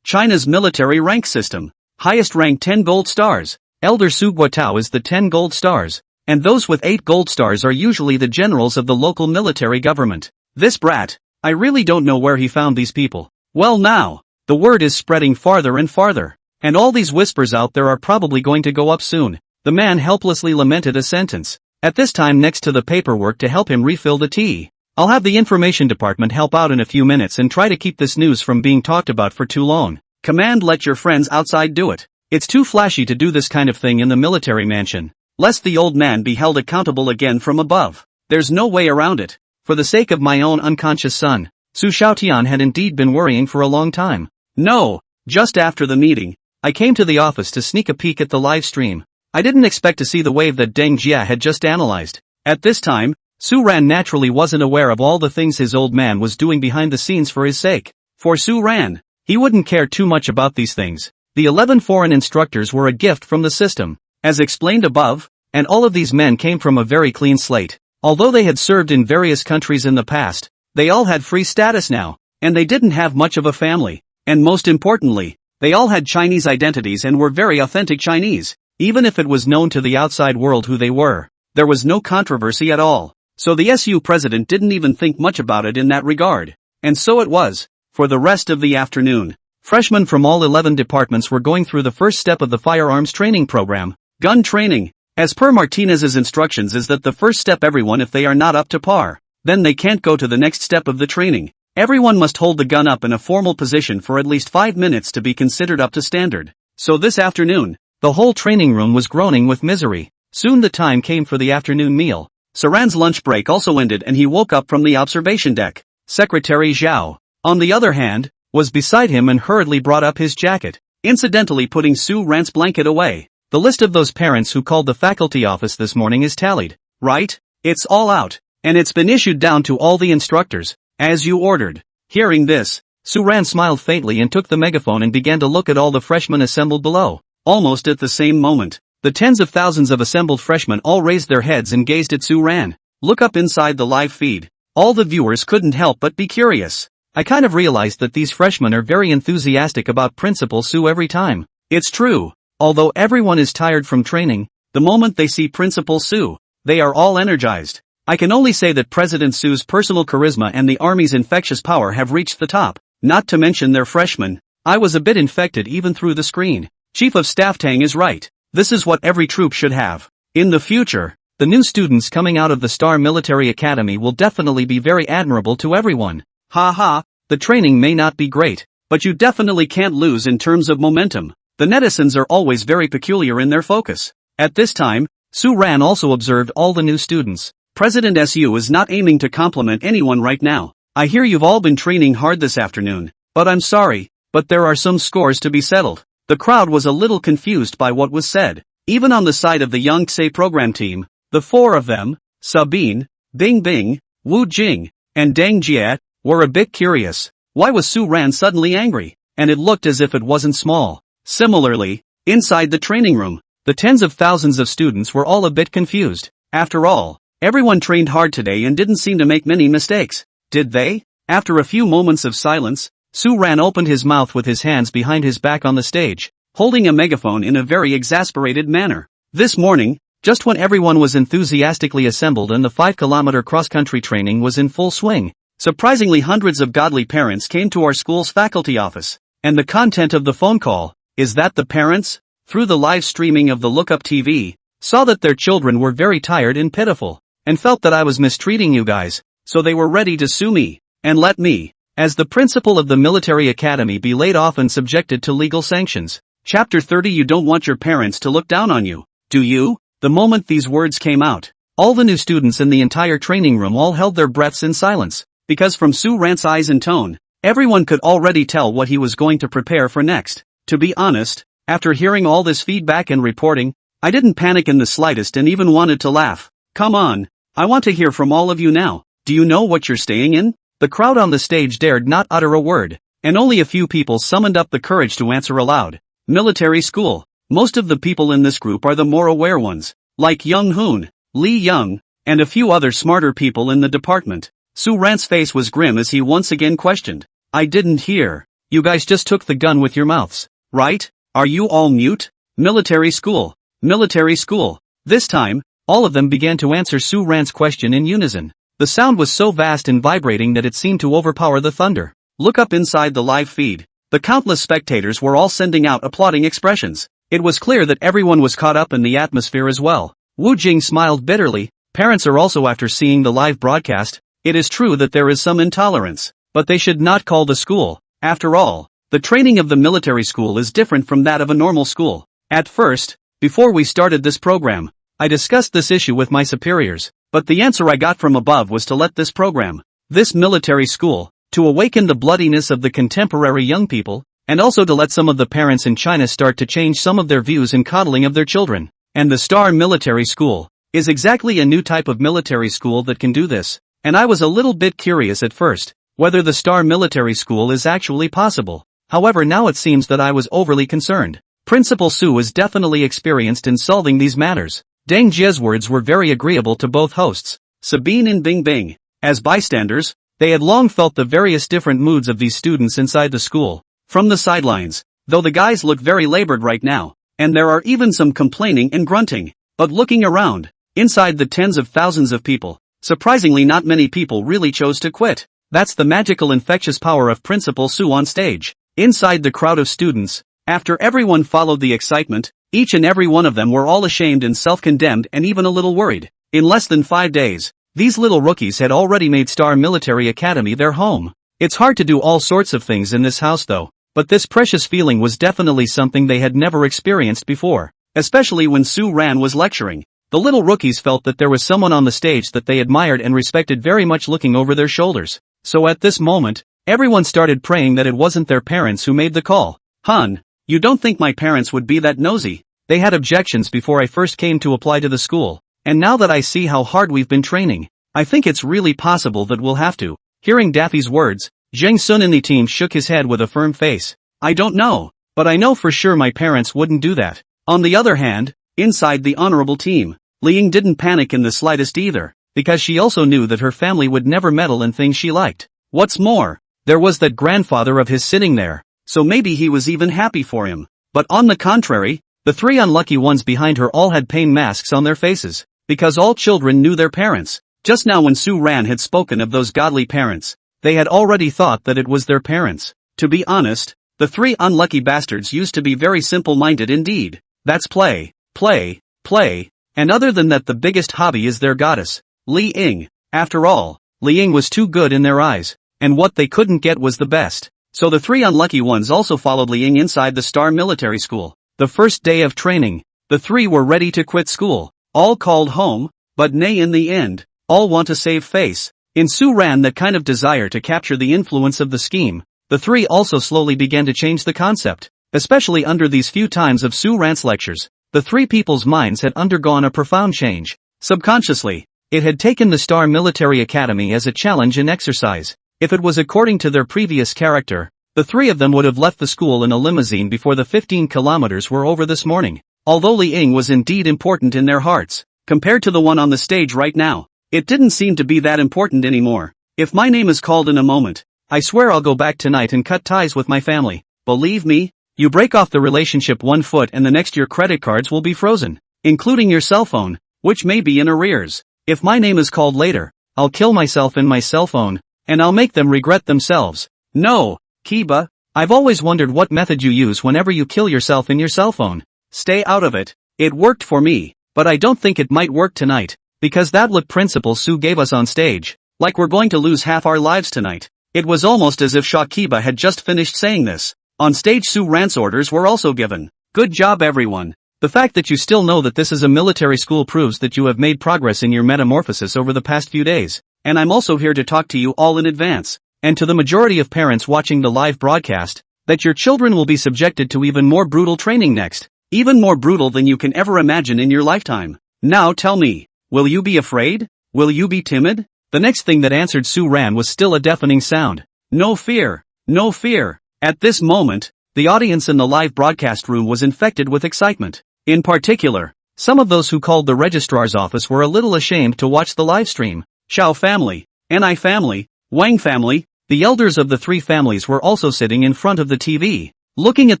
[SPEAKER 1] China's military rank system. Highest rank 10 gold stars. Elder Su Guotao is the 10 gold stars, and those with 8 gold stars are usually the generals of the local military government. This brat, I really don't know where he found these people. Well now, the word is spreading farther and farther, and all these whispers out there are probably going to go up soon. The man helplessly lamented a sentence. At this time next to the paperwork to help him refill the tea. I'll have the information department help out in a few minutes and try to keep this news from being talked about for too long. Command let your friends outside do it. It's too flashy to do this kind of thing in the military mansion, lest the old man be held accountable again from above. There's no way around it. For the sake of my own unconscious son, Su Xiaotian had indeed been worrying for a long time. No, just after the meeting, I came to the office to sneak a peek at the live stream. I didn't expect to see the wave that Deng Jia had just analyzed. At this time, Su Ran naturally wasn't aware of all the things his old man was doing behind the scenes for his sake. For Su Ran, he wouldn't care too much about these things. The 11 foreign instructors were a gift from the system, as explained above, and all of these men came from a very clean slate. Although they had served in various countries in the past, they all had free status now, and they didn't have much of a family. And most importantly, they all had Chinese identities and were very authentic Chinese, even if it was known to the outside world who they were. there was no controversy at all. So the SU president didn't even think much about it in that regard. And so it was. For the rest of the afternoon, freshmen from all 11 departments were going through the first step of the firearms training program, gun training. As per Martinez's instructions is that the first step everyone if they are not up to par, then they can't go to the next step of the training. Everyone must hold the gun up in a formal position for at least 5 minutes to be considered up to standard. So this afternoon, the whole training room was groaning with misery. Soon the time came for the afternoon meal. Saran's lunch break also ended and he woke up from the observation deck. Secretary Zhao, on the other hand, was beside him and hurriedly brought up his jacket, incidentally putting Su Ran's blanket away. The list of those parents who called the faculty office this morning is tallied, right? It's all out, and it's been issued down to all the instructors, as you ordered. Hearing this, Su Ran smiled faintly and took the megaphone and began to look at all the freshmen assembled below. Almost at the same moment, the tens of thousands of assembled freshmen all raised their heads and gazed at Su Ran. Look up inside the live feed. All the viewers couldn't help but be curious. I kind of realized that these freshmen are very enthusiastic about Principal Su every time. It's true. Although everyone is tired from training, the moment they see Principal Su, they are all energized. I can only say that President Su's personal charisma and the Army's infectious power have reached the top, not to mention their freshmen. I was a bit infected even through the screen. Chief of Staff Tang is right. This is what every troop should have. In the future, the new students coming out of the Star Military Academy will definitely be very admirable to everyone. Ha, the training may not be great, but you definitely can't lose in terms of momentum. The netizens are always very peculiar in their focus. At this time, Su Ran also observed all the new students. President SU is not aiming to compliment anyone right now. I hear you've all been training hard this afternoon, but I'm sorry, but there are some scores to be settled. The crowd was a little confused by what was said. Even on the side of the Yangtze program team, the four of them, Sabine, Bing Bing, Wu Jing, and Deng Jie, were a bit curious. Why was Su Ran suddenly angry? And it looked as if it wasn't small. Similarly, inside the training room, the tens of thousands of students were all a bit confused. After all, everyone trained hard today and didn't seem to make many mistakes, did they? After a few moments of silence, Su Ran opened his mouth with his hands behind his back on the stage, holding a megaphone in a very exasperated manner. This morning, just when everyone was enthusiastically assembled and the 5-kilometer cross-country training was in full swing, surprisingly hundreds of godly parents came to our school's faculty office. And the content of the phone call is that the parents, through the live streaming of the Lookup TV, saw that their children were very tired and pitiful, and felt that I was mistreating you guys, so they were ready to sue me, and let me, as the principal of the military academy, be laid off and subjected to legal sanctions. Chapter 30. You don't want your parents to look down on you, do you? The moment these words came out, all the new students in the entire training room all held their breaths in silence, because from Su Ran's eyes and tone, everyone could already tell what he was going to prepare for next. To be honest, after hearing all this feedback and reporting, I didn't panic in the slightest and even wanted to laugh. Come on, I want to hear from all of you now. Do you know what you're staying in? The crowd on the stage dared not utter a word, and only a few people summoned up the courage to answer aloud. Military school. Most of the people in this group are the more aware ones, like Young Hoon, Li Young, and a few other smarter people in the department. Su Ran's face was grim as he once again questioned. I didn't hear. You guys just took the gun with your mouths, right? Are you all mute? Military school. Military school. This time, all of them began to answer Su Ran's question in unison. The sound was so vast and vibrating that it seemed to overpower the thunder. Look up inside the live feed. The countless spectators were all sending out applauding expressions. It was clear that everyone was caught up in the atmosphere as well. Wu Jing smiled bitterly. Parents are also after seeing the live broadcast. It is true that there is some intolerance, but they should not call the school. After all, the training of the military school is different from that of a normal school. At first, before we started this program, I discussed this issue with my superiors, but the answer I got from above was to let this program, this military school, to awaken the bloodiness of the contemporary young people, and also to let some of the parents in China start to change some of their views in coddling of their children. And the Star Military School is exactly a new type of military school that can do this. And I was a little bit curious at first, whether the Star Military School is actually possible. However, now it seems that I was overly concerned. Principal Su is definitely experienced in solving these matters. Deng Jie's words were very agreeable to both hosts, Sabine and Bing Bing. As bystanders, they had long felt the various different moods of these students inside the school. From the sidelines, though the guys look very labored right now, and there are even some complaining and grunting. But looking around, Inside the tens of thousands of people, surprisingly not many people really chose to quit. That's the magical infectious power of Principal Sue on stage. Inside the crowd of students, after everyone followed the excitement, each and every one of them were all ashamed and self-condemned and even a little worried. In less than 5 days, these little rookies had already made Star Military Academy their home. It's hard to do all sorts of things in this house though, but this precious feeling was definitely something they had never experienced before, especially when Sue Ran was lecturing. The little rookies felt that there was someone on the stage that they admired and respected very much looking over their shoulders. So at this moment, everyone started praying that it wasn't their parents who made the call. "Hun, you don't think my parents would be that nosy? They had objections before I first came to apply to the school, and now that I see how hard we've been training, I think it's really possible that we'll have to." Hearing Daffy's words, Zheng Sun in the team shook his head with a firm face. "I don't know, but I know for sure my parents wouldn't do that." On the other hand, inside the honorable team, Li Ying didn't panic in the slightest either, because she also knew that her family would never meddle in things she liked. What's more, there was that grandfather of his sitting there, so maybe he was even happy for him. But on the contrary, the 3 unlucky ones behind her all had pain masks on their faces, because all children knew their parents. Just now when Sue Ran had spoken of those godly parents, they had already thought that it was their parents. To be honest, the 3 unlucky bastards used to be very simple-minded indeed. That's play, play, play, and other than that the biggest hobby is their goddess, Li Ying. After all, Li Ying was too good in their eyes, and what they couldn't get was the best. So the 3 unlucky ones also followed Li Ying inside the Star Military School. The first day of training, the 3 were ready to quit school, all called home, but nay in the end, all want to save face. In Sue Ran that kind of desire to capture the influence of the scheme, the 3 also slowly began to change the concept. Especially under these few times of Sue Ran's lectures, the 3 people's minds had undergone a profound change. Subconsciously, it had taken the Star Military Academy as a challenge and exercise. If it was according to their previous character, the 3 of them would have left the school in a limousine before the 15 kilometers were over this morning. Although Li Ying was indeed important in their hearts, compared to the one on the stage right now, it didn't seem to be that important anymore. "If my name is called in a moment, I swear I'll go back tonight and cut ties with my family. Believe me, you break off the relationship 1 foot and the next your credit cards will be frozen, including your cell phone, which may be in arrears. If my name is called later, I'll kill myself in my cell phone, and I'll make them regret themselves." "No, Kiba, I've always wondered what method you use whenever you kill yourself in your cell phone. Stay out of it. It worked for me, but I don't think it might work tonight, because that look Principal Sue gave us on stage, like we're going to lose half our lives tonight." It was almost as if Kiba had just finished saying this. On stage Sue Ran's orders were also given. "Good job everyone. The fact that you still know that this is a military school proves that you have made progress in your metamorphosis over the past few days, and I'm also here to talk to you all in advance, and to the majority of parents watching the live broadcast, that your children will be subjected to even more brutal training next, even more brutal than you can ever imagine in your lifetime. Now tell me, will you be afraid? Will you be timid?" The next thing that answered Sue Ran was still a deafening sound. "No fear, no fear." At this moment, the audience in the live broadcast room was infected with excitement. In particular, some of those who called the registrar's office were a little ashamed to watch the live stream. Xiao family, Ni family, Wang family, the elders of the 3 families were also sitting in front of the TV, looking at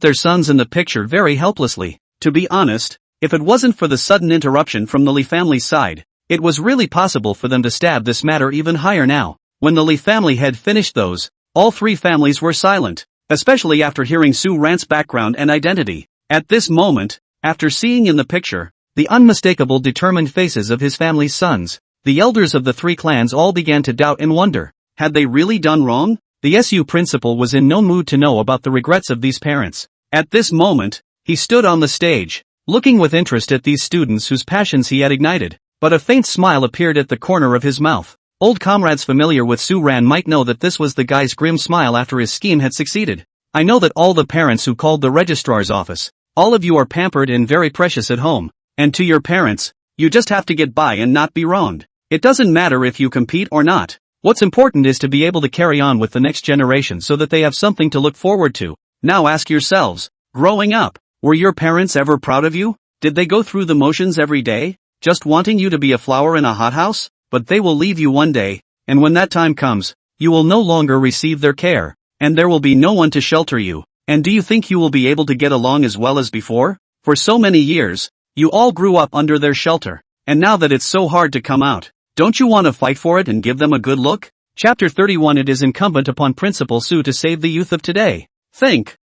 [SPEAKER 1] their sons in the picture very helplessly. To be honest, if it wasn't for the sudden interruption from the Li family's side, it was really possible for them to stab this matter even higher now. When the Li family had finished all 3 families were silent, especially after hearing Sue Ran's background and identity. At this moment, after seeing in the picture the unmistakable determined faces of his family's sons, the elders of the 3 clans all began to doubt and wonder, had they really done wrong? The SU principal was in no mood to know about the regrets of these parents. At this moment, he stood on the stage, looking with interest at these students whose passions he had ignited, but a faint smile appeared at the corner of his mouth. Old comrades familiar with Sue Ran might know that this was the guy's grim smile after his scheme had succeeded. "I know that all the parents who called the registrar's office, all of you are pampered and very precious at home, and to your parents, you just have to get by and not be wronged. It doesn't matter if you compete or not. What's important is to be able to carry on with the next generation so that they have something to look forward to. Now ask yourselves, growing up, were your parents ever proud of you? Did they go through the motions every day, just wanting you to be a flower in a hothouse? But they will leave you one day, and when that time comes, you will no longer receive their care, and there will be no one to shelter you. And do you think you will be able to get along as well as before? For so many years, you all grew up under their shelter. and now that it's so hard to come out, don't you want to fight for it and give them a good look? Chapter 31. It is incumbent upon Principal Su to save the youth of today. Think.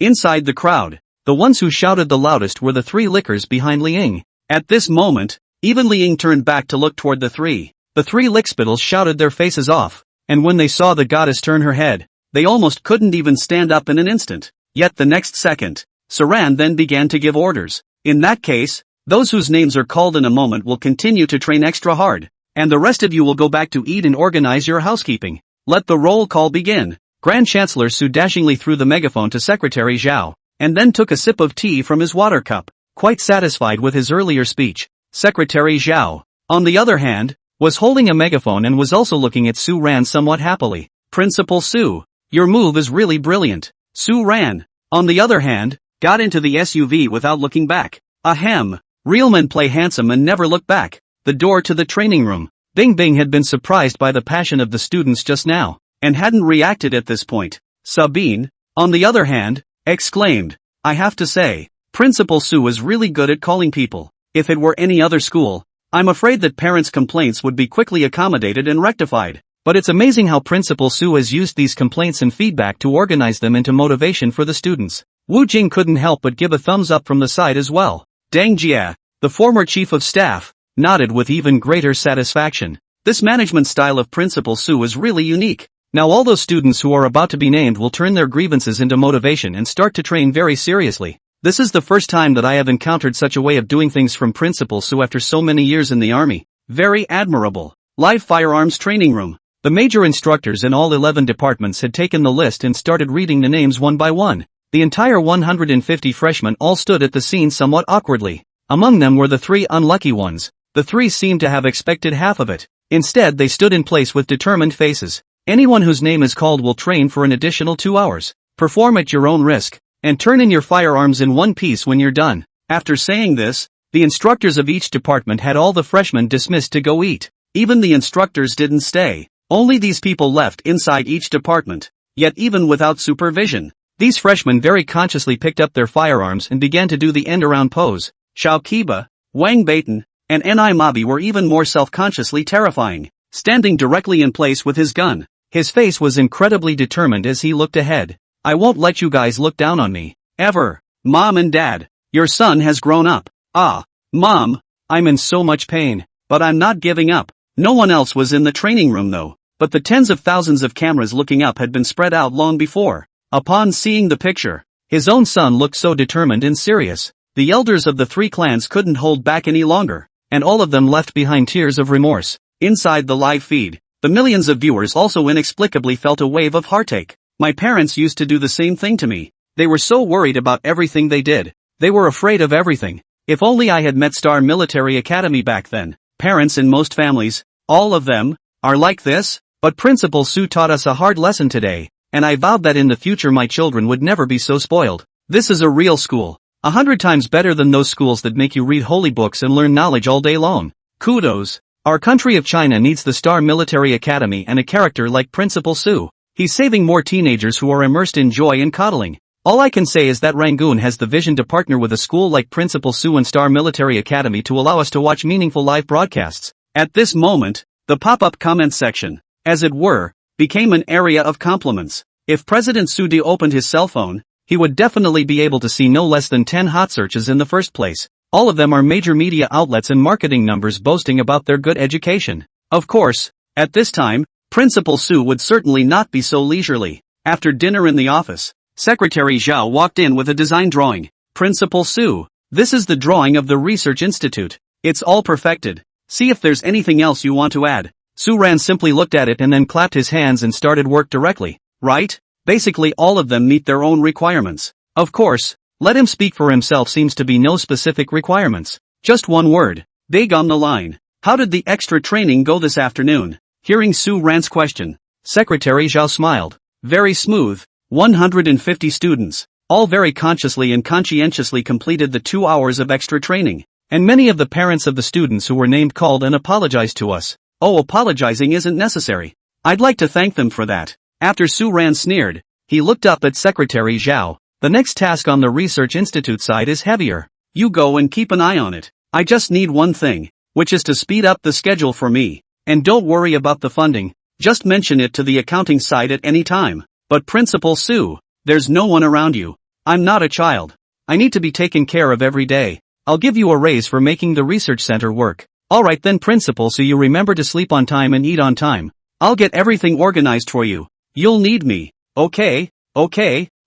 [SPEAKER 1] Inside the crowd, the ones who shouted the loudest were the three lickers behind Liang. At this moment, even Liang turned back to look toward the three. The three lickspittles shouted their faces off, and when they saw the goddess turn her head, they almost couldn't even stand up in an instant. Yet the next second, Saran then began to give orders. In that case, those whose names are called in a moment will continue to train extra hard, and the rest of you will go back to eat and organize your housekeeping. Let the roll call begin. Grand Chancellor Su dashingly threw the megaphone to Secretary Zhao, and then took a sip of tea from his water cup, quite satisfied with his earlier speech. Secretary Zhao, on the other hand, was holding a megaphone and was also looking at Su Ran somewhat happily. Principal Su, your move is really brilliant. Su Ran, on the other hand, got into the SUV without looking back. Ahem, real men play handsome and never look back. The door to the training room. Bing Bing had been surprised by the passion of the students just now, and hadn't reacted at this point. Sabine, on the other hand, exclaimed, I have to say, Principal Su is really good at calling people. If it were any other school, I'm afraid that parents' complaints would be quickly accommodated and rectified. But it's amazing how Principal Su has used these complaints and feedback to organize them into motivation for the students. Wu Jing couldn't help but give a thumbs up from the side as well. Deng Jia, the former chief of staff, nodded with even greater satisfaction. This management style of Principal Su is really unique. Now all those students who are about to be named will turn their grievances into motivation and start to train very seriously. This is the first time that I have encountered such a way of doing things from Principal Su after so many years in the army. Very admirable. Live Firearms Training Room. The major instructors in all 11 departments had taken the list and started reading the names one by one. The entire 150 freshmen all stood at the scene somewhat awkwardly. Among them were the three unlucky ones. The three seemed to have expected half of it. Instead they stood in place with determined faces. Anyone whose name is called will train for an additional 2 hours. Perform at your own risk, and turn in your firearms in one piece when you're done. After saying this, the instructors of each department had all the freshmen dismissed to go eat. Even the instructors didn't stay. Only these people left inside each department. Yet even without supervision, these freshmen very consciously picked up their firearms and began to do the end-around pose. Xiao Kiba, Wang Beitan, and Ni Mabi were even more self-consciously terrifying, standing directly in place with his gun. His face was incredibly determined as he looked ahead. I won't let you guys look down on me. Ever. Mom and Dad, your son has grown up. Ah, Mom, I'm in so much pain, but I'm not giving up. No one else was in the training room though, but the tens of thousands of cameras looking up had been spread out long before. Upon seeing the picture, his own son looked so determined and serious. The elders of the three clans couldn't hold back any longer, and all of them left behind tears of remorse. Inside the live feed, the millions of viewers also inexplicably felt a wave of heartache. My parents used to do the same thing to me. They were so worried about everything they did. They were afraid of everything. If only I had met Star Military Academy back then. Parents in most families, all of them, are like this, but Principal Su taught us a hard lesson today, and I vowed that in the future my children would never be so spoiled. This is a real school, 100 times better than those schools that make you read holy books and learn knowledge all day long. Kudos. Our country of China needs the Star Military Academy and a character like Principal Su. He's saving more teenagers who are immersed in joy and coddling. All I can say is that Rangoon has the vision to partner with a school like Principal Su and Star Military Academy to allow us to watch meaningful live broadcasts. At this moment, the pop-up comment section, as it were, became an area of compliments. If President Sudi opened his cell phone, he would definitely be able to see no less than 10 hot searches in the first place. All of them are major media outlets and marketing numbers boasting about their good education. Of course, at this time, Principal Su would certainly not be so leisurely. After dinner in the office, Secretary Zhao walked in with a design drawing. Principal Su, this is the drawing of the Research Institute. It's all perfected. See if there's anything else you want to add. Su Ran simply looked at it and then clapped his hands and started work directly. Right? Basically all of them meet their own requirements. Of course, let him speak for himself seems to be no specific requirements. Just one word. Big on the line. How did the extra training go this afternoon? Hearing Su Ran's question, Secretary Zhao smiled. Very smooth. 150 students, all very consciously and conscientiously completed the 2 hours of extra training, and many of the parents of the students who were named called and apologized to us. Oh, apologizing isn't necessary. I'd like to thank them for that. After Su Ran sneered, he looked up at Secretary Zhao. The next task on the Research Institute side is heavier. You go and keep an eye on it. I just need one thing, which is to speed up the schedule for me. And don't worry about the funding, just mention it to the accounting side at any time. But Principal Sue, there's no one around you. I'm not a child. I need to be taken care of every day. I'll give you a raise for making the research center work. Alright then Principal, so you remember to sleep on time and eat on time. I'll get everything organized for you. You'll need me. Okay,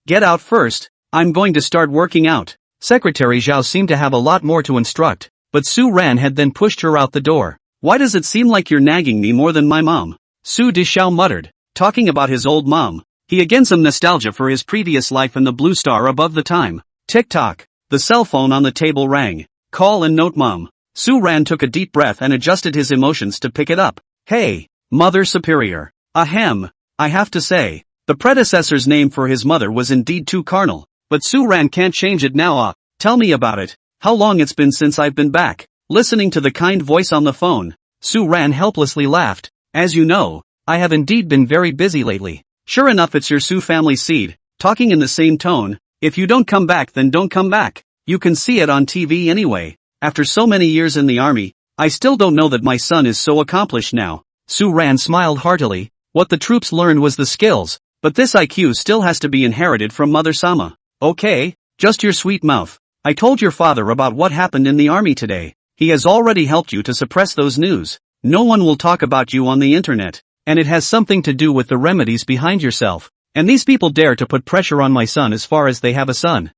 [SPEAKER 1] get out first. I'm going to start working out. Secretary Zhao seemed to have a lot more to instruct, but Su Ran had then pushed her out the door. Why does it seem like you're nagging me more than my mom? Su Dishao muttered, talking about his old mom. He again some nostalgia for his previous life and the blue star above the time. Tick-tock. The cell phone on the table rang. Call and note mom. Su Ran took a deep breath and adjusted his emotions to pick it up. Hey, Mother Superior. Ahem. I have to say, the predecessor's name for his mother was indeed too carnal, but Su Ran can't change it now. Tell me about it. How long it's been since I've been back. Listening to the kind voice on the phone, Su Ran helplessly laughed. As you know, I have indeed been very busy lately. Sure enough, it's your Su family seed, talking in the same tone. If you don't come back, then don't come back. You can see it on TV anyway. After so many years in the army, I still don't know that my son is so accomplished now. Su Ran smiled heartily. What the troops learned was the skills, but this IQ still has to be inherited from Mother Sama. Okay, just your sweet mouth. I told your father about what happened in the army today. He has already helped you to suppress those news. No one will talk about you on the internet, and it has something to do with the remedies behind yourself. And these people dare to put pressure on my son as far as they have a son.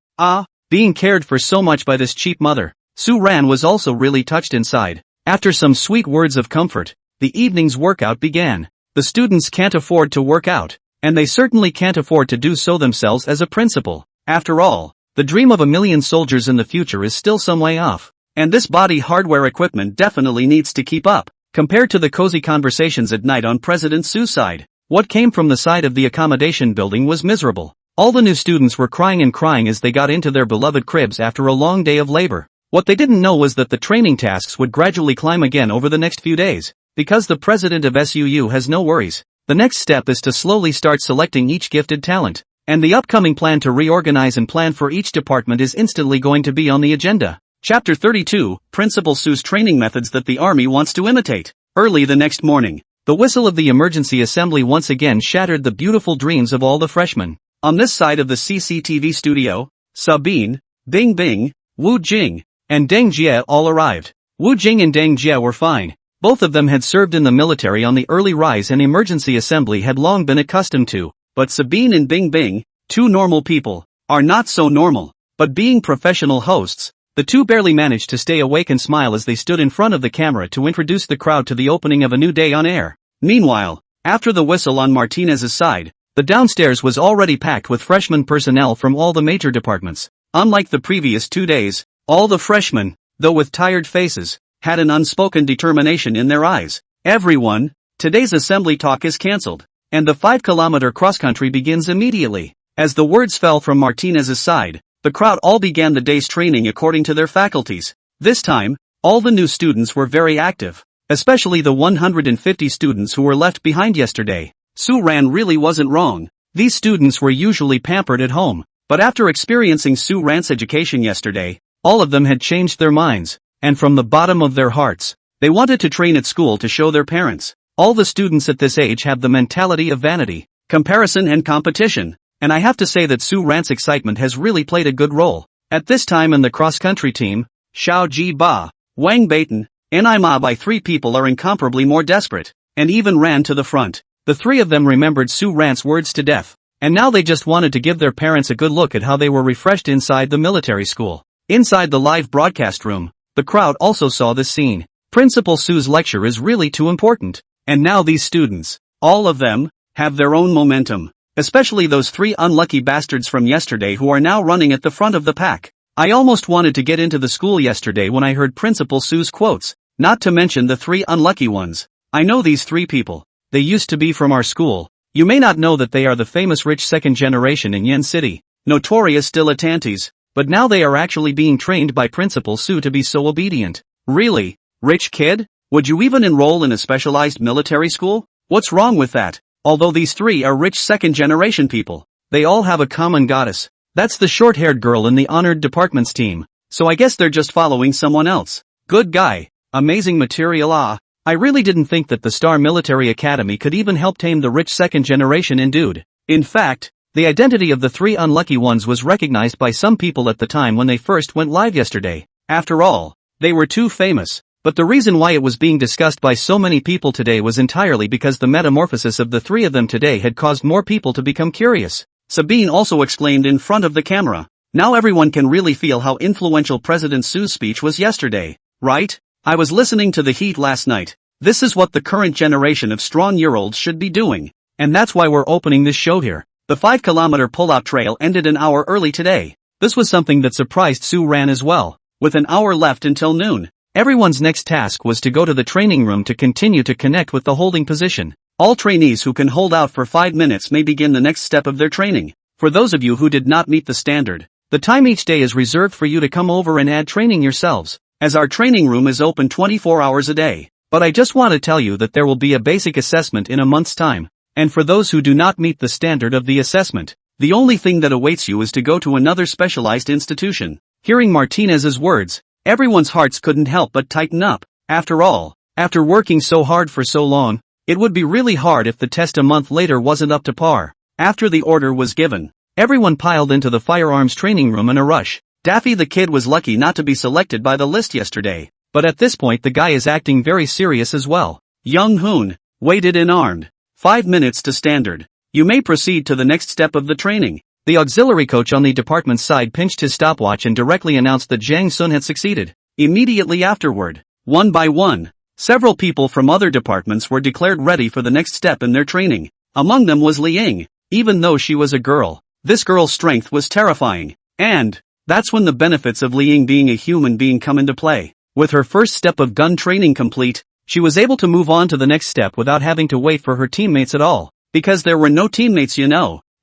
[SPEAKER 1] Being cared for so much by this cheap mother. Su Ran was also really touched inside. After some sweet words of comfort, the evening's workout began. The students can't afford to work out, and they certainly can't afford to do so themselves as a principal. After all, the dream of a million soldiers in the future is still some way off, and this body hardware equipment definitely needs to keep up. Compared to the cozy conversations at night on President Su's side, what came from the side of the accommodation building was miserable. All the new students were crying and crying as they got into their beloved cribs after a long day of labor. What they didn't know was that the training tasks would gradually climb again over the next few days. Because the president of SUU has no worries, the next step is to slowly start selecting each gifted talent, and the upcoming plan to reorganize and plan for each department is instantly going to be on the agenda. Chapter 32, Principal Su's training methods that the army wants to imitate. Early the next morning, the whistle of the emergency assembly once again shattered the beautiful dreams of all the freshmen. On this side of the CCTV studio, Sabine, Bing Bing, Wu Jing, and Deng Jie all arrived. Wu Jing and Deng Jie were fine. Both of them had served in the military on the early rise and emergency assembly had long been accustomed to, but Sabine and Bing Bing, two normal people, are not so normal. But being professional hosts, the two barely managed to stay awake and smile as they stood in front of the camera to introduce the crowd to the opening of a new day on air. Meanwhile, after the whistle on Martinez's side, the downstairs was already packed with freshman personnel from all the major departments. Unlike the previous 2 days, all the freshmen, though with tired faces, had an unspoken determination in their eyes. Everyone, today's assembly talk is cancelled, and the 5-kilometer cross-country begins immediately. As the words fell from Martinez's side, the crowd all began the day's training according to their faculties. This time, all the new students were very active, especially the 150 students who were left behind yesterday. Su Ran really wasn't wrong. These students were usually pampered at home, but after experiencing Su Ran's education yesterday, all of them had changed their minds, and from the bottom of their hearts, they wanted to train at school to show their parents. All the students at this age have the mentality of vanity, comparison and competition, and I have to say that Su Ran's excitement has really played a good role. At this time in the cross-country team, Xiao Ji Ba, Wang Beitan, and Ma by 3 people are incomparably more desperate, and even ran to the front. The 3 of them remembered Su Ran's words to death, and now they just wanted to give their parents a good look at how they were refreshed inside the military school. Inside the live broadcast room, the crowd also saw this scene. Principal Su's lecture is really too important, and now these students, all of them, have their own momentum, especially those 3 unlucky bastards from yesterday who are now running at the front of the pack. I almost wanted to get into the school yesterday when I heard Principal Su's quotes, not to mention the 3 unlucky ones. I know these 3 people. They used to be from our school. You may not know that they are the famous rich second generation in Yen City, notorious dilettantes. But now they are actually being trained by Principal Su to be so obedient. Really? Rich kid? Would you even enroll in a specialized military school? What's wrong with that? Although these 3 are rich second-generation people, they all have a common goddess. That's the short-haired girl in the honored departments team, so I guess they're just following someone else. Good guy. Amazing material. I really didn't think that the Star Military Academy could even help tame the rich second generation in dude. In fact, the identity of the three unlucky ones was recognized by some people at the time when they first went live yesterday. After all, they were too famous. But the reason why it was being discussed by so many people today was entirely because the metamorphosis of the three of them today had caused more people to become curious. Sabine also exclaimed in front of the camera. Now everyone can really feel how influential President Su's speech was yesterday, right? I was listening to the heat last night. This is what the current generation of strong-year-olds should be doing. And that's why we're opening this show here. The 5-kilometer pull-out trail ended an hour early today. This was something that surprised Su Ran as well. With an hour left until noon, everyone's next task was to go to the training room to continue to connect with the holding position. All trainees who can hold out for 5 minutes may begin the next step of their training. For those of you who did not meet the standard, the time each day is reserved for you to come over and add training yourselves, as our training room is open 24 hours a day. But I just want to tell you that there will be a basic assessment in a month's time. And for those who do not meet the standard of the assessment, the only thing that awaits you is to go to another specialized institution. Hearing Martinez's words, everyone's hearts couldn't help but tighten up. After all, after working so hard for so long, it would be really hard if the test a month later wasn't up to par. After the order was given, everyone piled into the Firearms training room in a rush. Daffy the kid was lucky not to be selected by the list yesterday, but at this point the guy is acting very serious as well. Young Hoon, waited and armed. 5 minutes to standard. You may proceed to the next step of the training. The auxiliary coach on the department's side pinched his stopwatch and directly announced that Jang Sun had succeeded. Immediately afterward, one by one, several people from other departments were declared ready for the next step in their training. Among them was Li Ying. Even though she was a girl, this girl's strength was terrifying. And that's when the benefits of Li Ying being a human being come into play. With her first step of gun training complete, she was able to move on to the next step without having to wait for her teammates at all. Because there were no teammates,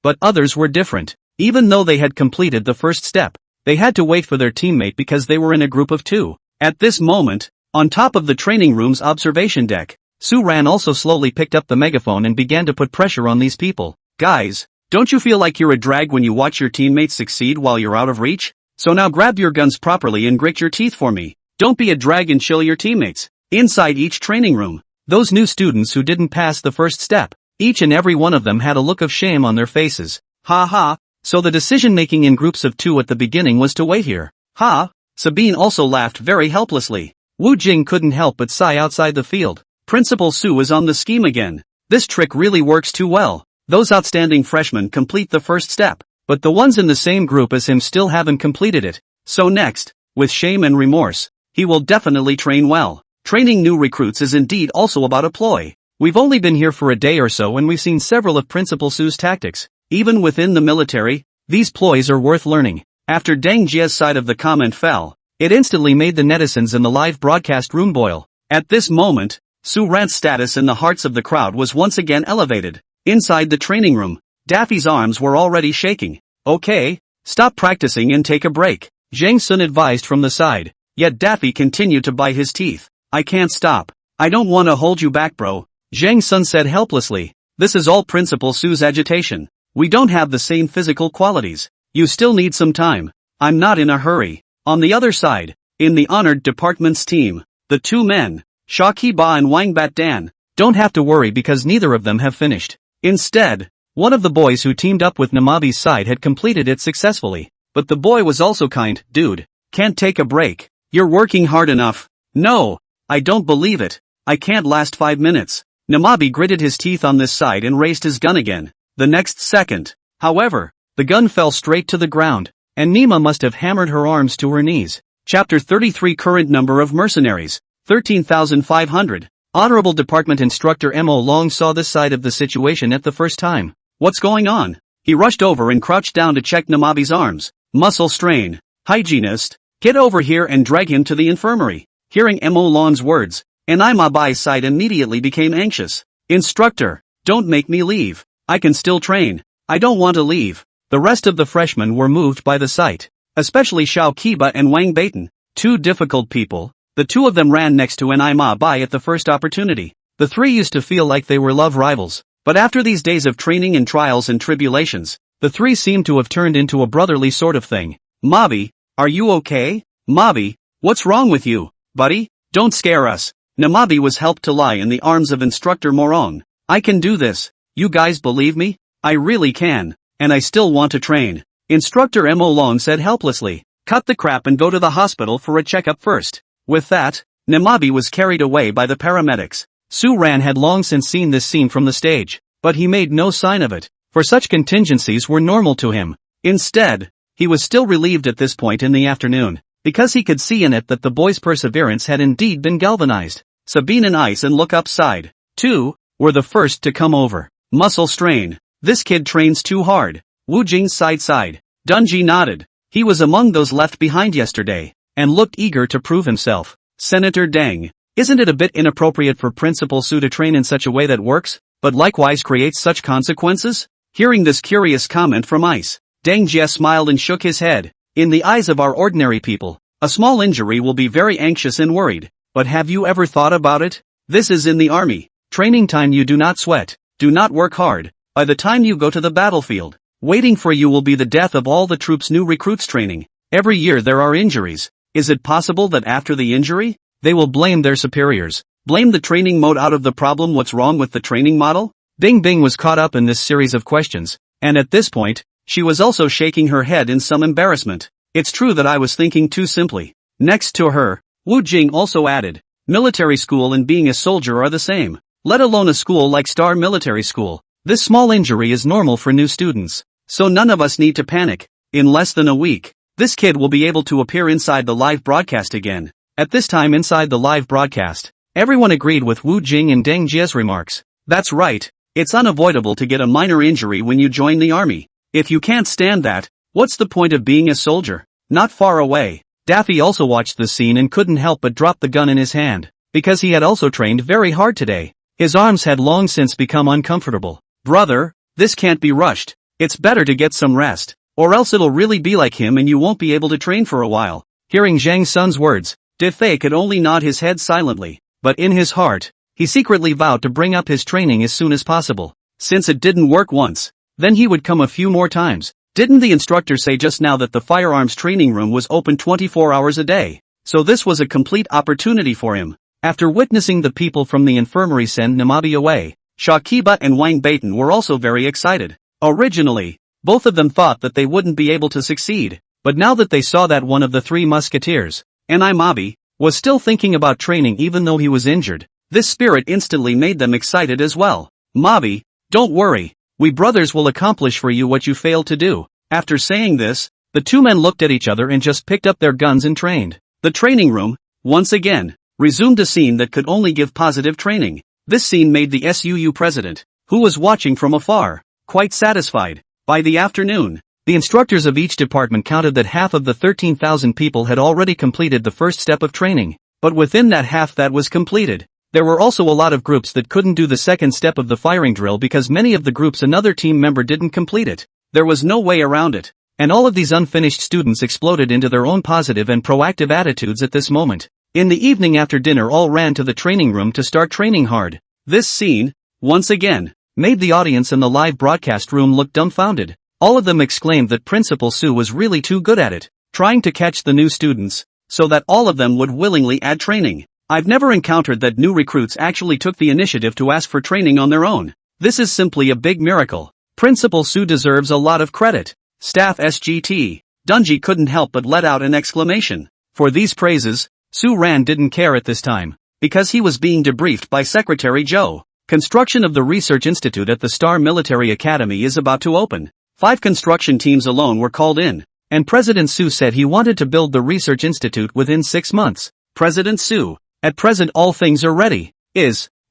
[SPEAKER 1] but others were different. Even though they had completed the first step, they had to wait for their teammate because they were in a group of 2. At this moment, on top of the training room's observation deck, Su Ran also slowly picked up the megaphone and began to put pressure on these people. Guys, don't you feel like you're a drag when you watch your teammates succeed while you're out of reach? So now grab your guns properly and grit your teeth for me. Don't be a drag and chill your teammates. Inside each training room, those new students who didn't pass the first step, each and every one of them had a look of shame on their faces. Ha ha, so the decision-making in groups of 2 at the beginning was to wait here. Ha, Sabine also laughed very helplessly. Wu Jing couldn't help but sigh outside the field. Principal Su is on the scheme again. This trick really works too well. Those outstanding freshmen complete the first step, but the ones in the same group as him still haven't completed it. So next, with shame and remorse, he will definitely train well. Training new recruits is indeed also about a ploy. We've only been here for a day or so and we've seen several of Principal Su's tactics. Even within the military, these ploys are worth learning. After Deng Jie's side of the comment fell, it instantly made the netizens in the live broadcast room boil. At this moment, Su Ran's status in the hearts of the crowd was once again elevated. Inside the training room, Daffy's arms were already shaking. Okay, stop practicing and take a break, Jang Sun advised from the side. Yet Daffy continued to bite his teeth. I can't stop. I don't want to hold you back, bro, Jang Sun said helplessly. This is all Principal Su's agitation. We don't have the same physical qualities. You still need some time. I'm not in a hurry. On the other side, in the honored department's team, the 2 men, Sha Qi-ba and Wang Bat Dan, don't have to worry because neither of them have finished. Instead, one of the boys who teamed up with Namabi's side had completed it successfully. But the boy was also kind. Dude, can't take a break. You're working hard enough. No, I don't believe it. I can't last 5 minutes. Namabi gritted his teeth on this side and raised his gun again. The next second, however, the gun fell straight to the ground, and Nima must have hammered her arms to her knees. Chapter 33 Current number of mercenaries, 13,500. Honorable Department Instructor Mo Long saw this side of the situation at the first time. What's going on? He rushed over and crouched down to check Namabi's arms. Muscle strain. Hygienist, get over here and drag him to the infirmary. Hearing Mo Long's words, Namabi's side immediately became anxious. Instructor, don't make me leave. I can still train. I don't want to leave. The rest of the freshmen were moved by the sight. Especially Xiao Qiba and Wang Baitan. 2 difficult people. The 2 of them ran next to Namabi at the first opportunity. The 3 used to feel like they were love rivals. But after these days of training and trials and tribulations, the 3 seemed to have turned into a brotherly sort of thing. Mabi, are you okay? Mabi, what's wrong with you? Buddy, don't scare us. Namabi was helped to lie in the arms of Instructor Morong. I can do this. You guys believe me? I really can. And I still want to train. Instructor Mo Long said helplessly. Cut the crap and go to the hospital for a checkup first. With that, Namabi was carried away by the paramedics. Su Ran had long since seen this scene from the stage, but he made no sign of it, for such contingencies were normal to him. Instead, he was still relieved at this point in the afternoon, because he could see in it that the boy's perseverance had indeed been galvanized. Sabine and Ice and Look Upside, too, were the first to come over. Muscle strain. This kid trains too hard. Wu Jing sighed. Dunji nodded. He was among those left behind yesterday, and looked eager to prove himself. Senator Deng. Isn't it a bit inappropriate for Principal Su to train in such a way that works, but likewise creates such consequences? Hearing this curious comment from Ice, Deng Jie smiled and shook his head. In the eyes of our ordinary people, a small injury will be very anxious and worried, but have you ever thought about it? This is in the army. Training time you do not sweat, do not work hard. By the time you go to the battlefield, waiting for you will be the death of all the troops' new recruits training. Every year there are injuries. Is it possible that after the injury, they will blame their superiors? Blame the training mode out of the problem? What's wrong with the training model? Bing Bing was caught up in this series of questions, and at this point, she was also shaking her head in some embarrassment. It's true that I was thinking too simply. Next to her, Wu Jing also added, military school and being a soldier are the same, let alone a school like Star Military School. This small injury is normal for new students, so none of us need to panic. In less than a week, this kid will be able to appear inside the live broadcast again. At this time inside the live broadcast, everyone agreed with Wu Jing and Deng Jie's remarks. That's right, it's unavoidable to get a minor injury when you join the army. If you can't stand that, what's the point of being a soldier? Not far away, Daffy also watched the scene and couldn't help but drop the gun in his hand, because he had also trained very hard today. His arms had long since become uncomfortable. Brother, this can't be rushed. It's better to get some rest, or else it'll really be like him and you won't be able to train for a while. Hearing Zhang Sun's words, Defei could only nod his head silently, but in his heart, he secretly vowed to bring up his training as soon as possible. Since it didn't work once, then he would come a few more times. Didn't the instructor say just now that the firearms training room was open 24 hours a day? So this was a complete opportunity for him. After witnessing the people from the infirmary send Namabi away, Shakiba and Wang Beitan were also very excited. Originally, both of them thought that they wouldn't be able to succeed, but now that they saw that one of the three musketeers, Naimabi, was still thinking about training even though he was injured, this spirit instantly made them excited as well. Mabi, don't worry, we brothers will accomplish for you what you failed to do. After saying this, the two men looked at each other and just picked up their guns and trained. The training room, once again, resumed a scene that could only give positive training. This scene made the SUU president, who was watching from afar, quite satisfied. By the afternoon, the instructors of each department counted that half of the 13,000 people had already completed the first step of training, but within that half that was completed, there were also a lot of groups that couldn't do the second step of the firing drill because many of the groups another team member didn't complete it. There was no way around it, and all of these unfinished students exploded into their own positive and proactive attitudes at this moment. In the evening after dinner all ran to the training room to start training hard. This scene, once again, made the audience in the live broadcast room look dumbfounded. All of them exclaimed that Principal Su was really too good at it, trying to catch the new students, so that all of them would willingly add training. I've never encountered that new recruits actually took the initiative to ask for training on their own. This is simply a big miracle. Principal Su deserves a lot of credit. Staff SGT, Dunji couldn't help but let out an exclamation. For these praises, Su Ran didn't care at this time, because he was being debriefed by Secretary Zhou. Construction of the Research Institute at the Star Military Academy is about to open. 5 construction teams alone were called in, and President Su said he wanted to build the Research Institute within 6 months. President Su, at present all things are ready.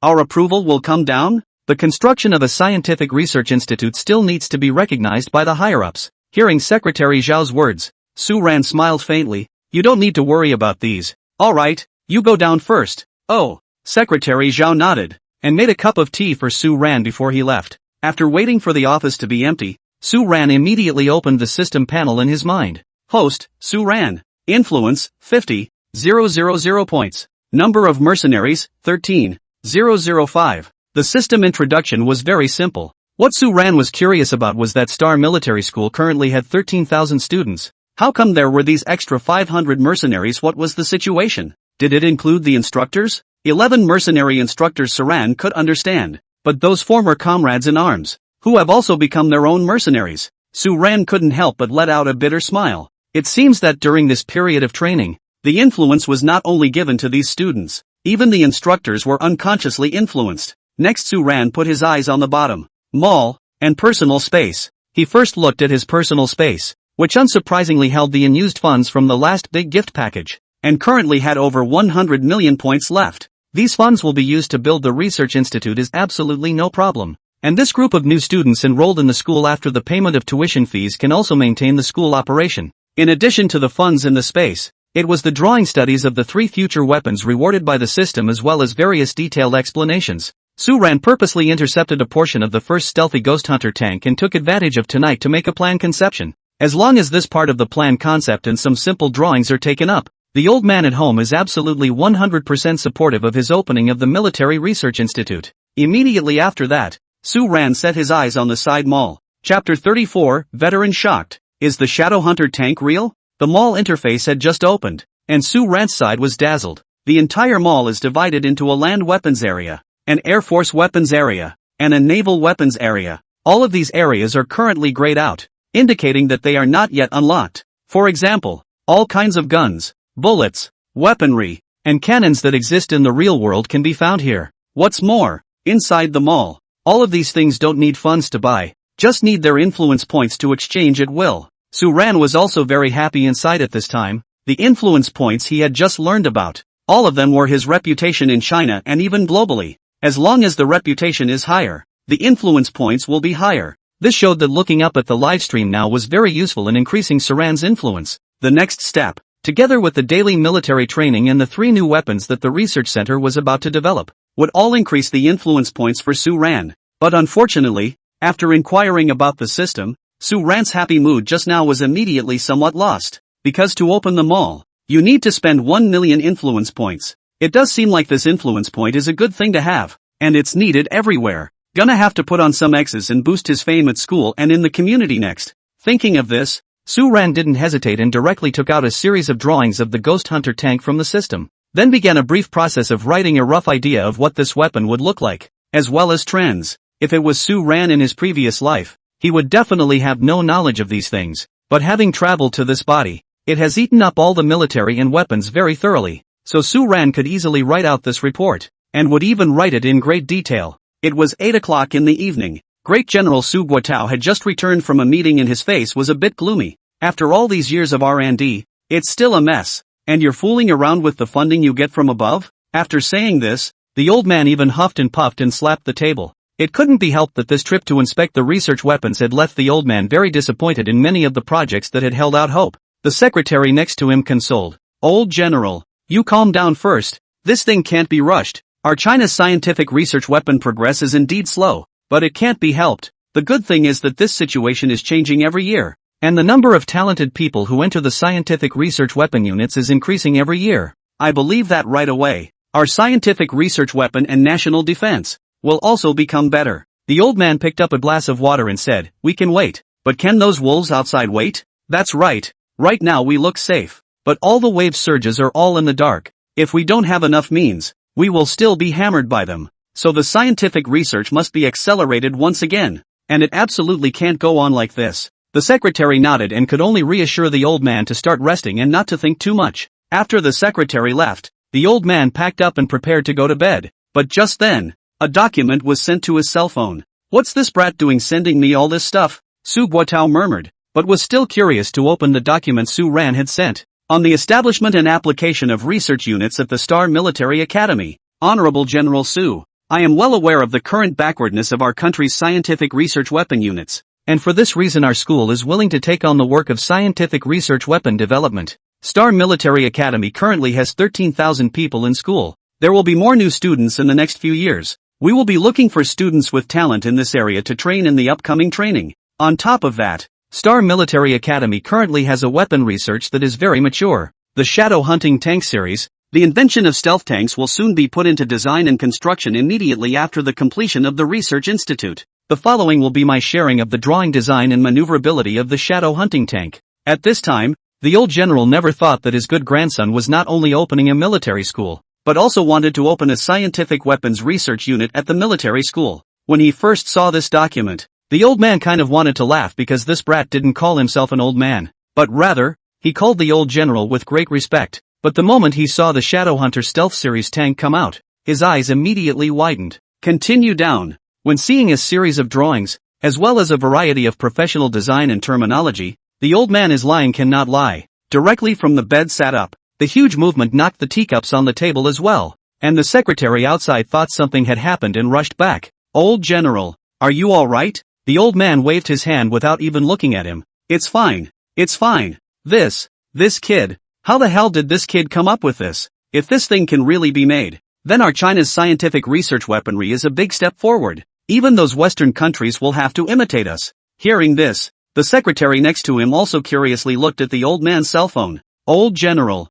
[SPEAKER 1] Our approval will come down? The construction of a scientific research institute still needs to be recognized by the higher-ups. Hearing Secretary Zhao's words, Su Ran smiled faintly. You don't need to worry about these. Alright, you go down first. Oh, Secretary Zhao nodded, and made a cup of tea for Su Ran before he left. After waiting for the office to be empty, Su Ran immediately opened the system panel in his mind. Host, Su Ran. Influence, 50,000 points. Number of mercenaries, 13,005. The system introduction was very simple. What Su Ran was curious about was that Star Military School currently had 13,000 students. How come there were these extra 500 mercenaries? What was the situation? Did it include the instructors? 11 mercenary instructors Suran could understand, but those former comrades in arms, who have also become their own mercenaries, Suran couldn't help but let out a bitter smile. It seems that during this period of training, the influence was not only given to these students, even the instructors were unconsciously influenced. Next Suran put his eyes on the bottom, mall, and personal space. He first looked at his personal space, which unsurprisingly held the unused funds from the last big gift package, and currently had over 100 million points left. These funds will be used to build the research institute is absolutely no problem. And this group of new students enrolled in the school after the payment of tuition fees can also maintain the school operation. In addition to the funds in the space, it was the drawing studies of the 3 future weapons rewarded by the system as well as various detailed explanations. Suran purposely intercepted a portion of the first stealthy ghost hunter tank and took advantage of tonight to make a plan conception. As long as this part of the plan concept and some simple drawings are taken up, the old man at home is absolutely 100% supportive of his opening of the Military Research Institute. Immediately after that, Suran set his eyes on the side mall. Chapter 34, Veteran shocked. Is the Shadow Hunter tank real? The mall interface had just opened, and Suran's side was dazzled. The entire mall is divided into a land weapons area, an Air Force weapons area, and a naval weapons area. All of these areas are currently grayed out, indicating that they are not yet unlocked. For example, all kinds of guns, bullets, weaponry, and cannons that exist in the real world can be found here. What's more, inside the mall, all of these things don't need funds to buy, just need their influence points to exchange at will. Suran was also very happy inside at this time. The influence points he had just learned about, all of them were his reputation in China and even globally. As long as the reputation is higher, the influence points will be higher. This showed that looking up at the livestream now was very useful in increasing Suran's influence. The next step, together with the daily military training and the 3 new weapons that the research center was about to develop, would all increase the influence points for Suran. But unfortunately, after inquiring about the system, Suran's happy mood just now was immediately somewhat lost, because to open the mall, you need to spend 1 million influence points. It does seem like this influence point is a good thing to have, and it's needed everywhere. Gonna have to put on some X's and boost his fame at school and in the community next. Thinking of this, Suran didn't hesitate and directly took out a series of drawings of the Ghost Hunter tank from the system, then began a brief process of writing a rough idea of what this weapon would look like, as well as trends. If it was Suran in his previous life, he would definitely have no knowledge of these things, but having traveled to this body, it has eaten up all the military and weapons very thoroughly, so Suran could easily write out this report, and would even write it in great detail. It was 8 o'clock in the evening. Great General Su Guotao had just returned from a meeting and his face was a bit gloomy. After all these years of R&D, it's still a mess, and you're fooling around with the funding you get from above? After saying this, the old man even huffed and puffed and slapped the table. It couldn't be helped that this trip to inspect the research weapons had left the old man very disappointed in many of the projects that had held out hope. The secretary next to him consoled. Old General, you calm down first. This thing can't be rushed. Our China's scientific research weapon progress is indeed slow, but it can't be helped. The good thing is that this situation is changing every year, and the number of talented people who enter the scientific research weapon units is increasing every year. I believe that right away. Our scientific research weapon and national defense will also become better. The old man picked up a glass of water and said, we can wait, but can those wolves outside wait? That's right. Right now we look safe, but all the wave surges are all in the dark. If we don't have enough means, we will still be hammered by them. So the scientific research must be accelerated once again, and it absolutely can't go on like this. The secretary nodded and could only reassure the old man to start resting and not to think too much. After the secretary left, the old man packed up and prepared to go to bed, but just then, a document was sent to his cell phone. What's this brat doing sending me all this stuff? Su Guotao murmured, but was still curious to open the document Suran had sent. On the establishment and application of research units at the Star Military Academy. Honorable General Su, I am well aware of the current backwardness of our country's scientific research weapon units, and for this reason our school is willing to take on the work of scientific research weapon development. Star Military Academy currently has 13,000 people in school. There will be more new students in the next few years. We will be looking for students with talent in this area to train in the upcoming training. On top of that, Star Military Academy currently has a weapon research that is very mature. The Shadow Hunting Tank series, the invention of stealth tanks will soon be put into design and construction immediately after the completion of the Research Institute. The following will be my sharing of the drawing design and maneuverability of the Shadow Hunting Tank. At this time, The old general never thought that his good grandson was not only opening a military school, but also wanted to open a scientific weapons research unit at the military school. When he first saw this document, the old man kind of wanted to laugh because this brat didn't call himself an old man, but rather, he called the old general with great respect. But the moment he saw the Shadowhunter Stealth Series tank come out, his eyes immediately widened. Continue down. When seeing a series of drawings, as well as a variety of professional design and terminology, the old man is lying cannot lie. Directly from the bed sat up. The huge movement knocked the teacups on the table as well, and the secretary outside thought something had happened and rushed back. Old general, are you all right? The old man waved his hand without even looking at him. It's fine. It's fine. This kid. How the hell did this kid come up with this? If this thing can really be made, then our China's scientific research weaponry is a big step forward. Even those Western countries will have to imitate us. Hearing this, the secretary next to him also curiously looked at the old man's cell phone. Old general,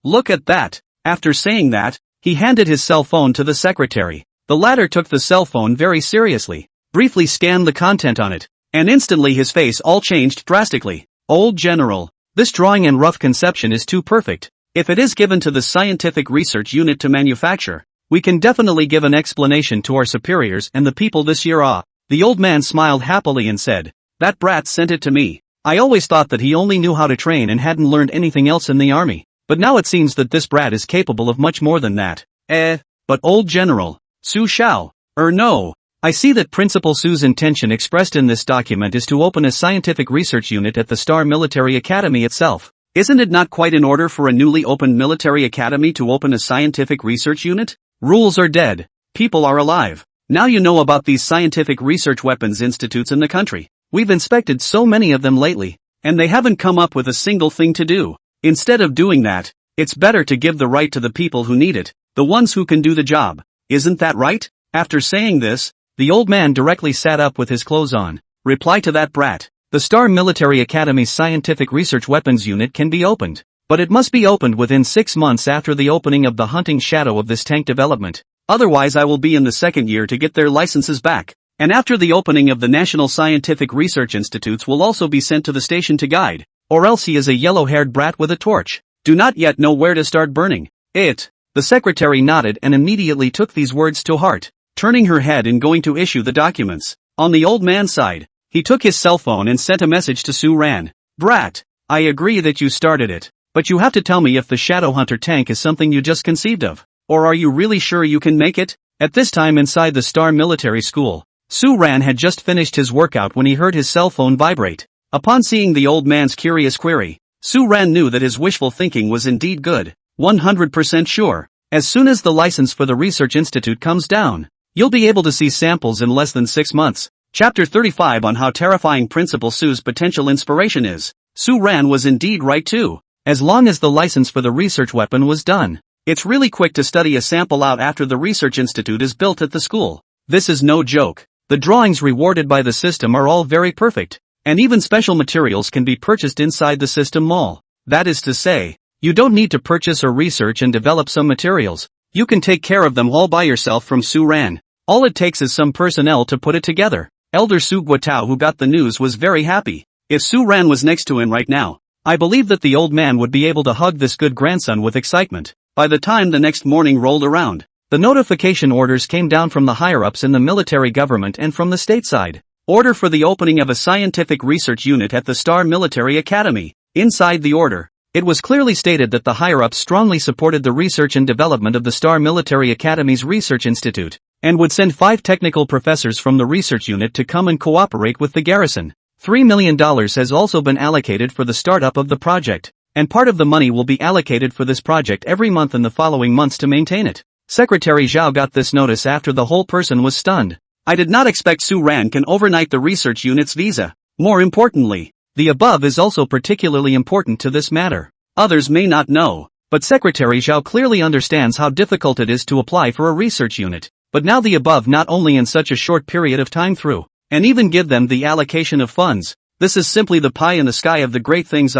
[SPEAKER 1] look at that. After saying that, he handed his cell phone to the secretary. The latter took the cell phone very seriously, briefly scanned the content on it, and instantly his face all changed drastically. Old general, this drawing and rough conception is too perfect. If it is given to the scientific research unit to manufacture, we can definitely give an explanation to our superiors and the people this year. The old man smiled happily and said, that brat sent it to me. I always thought that he only knew how to train and hadn't learned anything else in the army. But now it seems that this brat is capable of much more than that. But old general, Su Shao, no. I see that Principal Su's intention expressed in this document is to open a scientific research unit at the Star Military Academy itself. Isn't it not quite in order for a newly opened military academy to open a scientific research unit? Rules are dead. People are alive. Now you know about these scientific research weapons institutes in the country. We've inspected so many of them lately, and they haven't come up with a single thing to do. Instead of doing that, it's better to give the right to the people who need it, the ones who can do the job. Isn't that right? After saying this, the old man directly sat up with his clothes on. Reply to that brat. The Star Military Academy's Scientific Research Weapons Unit can be opened, but it must be opened within 6 months after the opening of the hunting shadow of this tank development. Otherwise I will be in the second year to get their licenses back. And after the opening of the National Scientific Research Institutes will also be sent to the station to guide, or else he is a yellow-haired brat with a torch. Do not yet know where to start burning it. The secretary nodded and immediately took these words to heart, turning her head and going to issue the documents. On the old man's side, he took his cell phone and sent a message to Su Ran. Brat, I agree that you started it, but you have to tell me if the Shadowhunter tank is something you just conceived of, or are you really sure you can make it? At this time inside the Star Military School, Su Ran had just finished his workout when he heard his cell phone vibrate. Upon seeing the old man's curious query, Su Ran knew that his wishful thinking was indeed good. 100% sure. As soon as the license for the research institute comes down, you'll be able to see samples in less than 6 months. Chapter 35 on how terrifying Principal Su's potential inspiration is. Su Ran was indeed right too. As long as the license for the research weapon was done, it's really quick to study a sample out after the research institute is built at the school. This is no joke. The drawings rewarded by the system are all very perfect, and even special materials can be purchased inside the system mall. That is to say, you don't need to purchase or research and develop some materials. You can take care of them all by yourself from Su Ran. All it takes is some personnel to put it together. Elder Su Guotao, who got the news, was very happy. If Su Ran was next to him right now, I believe that the old man would be able to hug this good grandson with excitement. By the time the next morning rolled around, the notification orders came down from the higher-ups in the military government and from the state side. Order for the opening of a scientific research unit at the Star Military Academy. Inside the order, it was clearly stated that the higher-ups strongly supported the research and development of the Star Military Academy's Research Institute, and would send 5 technical professors from the research unit to come and cooperate with the garrison. $3 million has also been allocated for the startup of the project, and part of the money will be allocated for this project every month in the following months to maintain it. Secretary Zhao got this notice after the whole person was stunned. I did not expect Su Ran can overnight the research unit's visa. More importantly, the above is also particularly important to this matter. Others may not know, but Secretary Zhao clearly understands how difficult it is to apply for a research unit. But now the above not only in such a short period of time through, and even give them the allocation of funds. This is simply the pie in the sky of the great things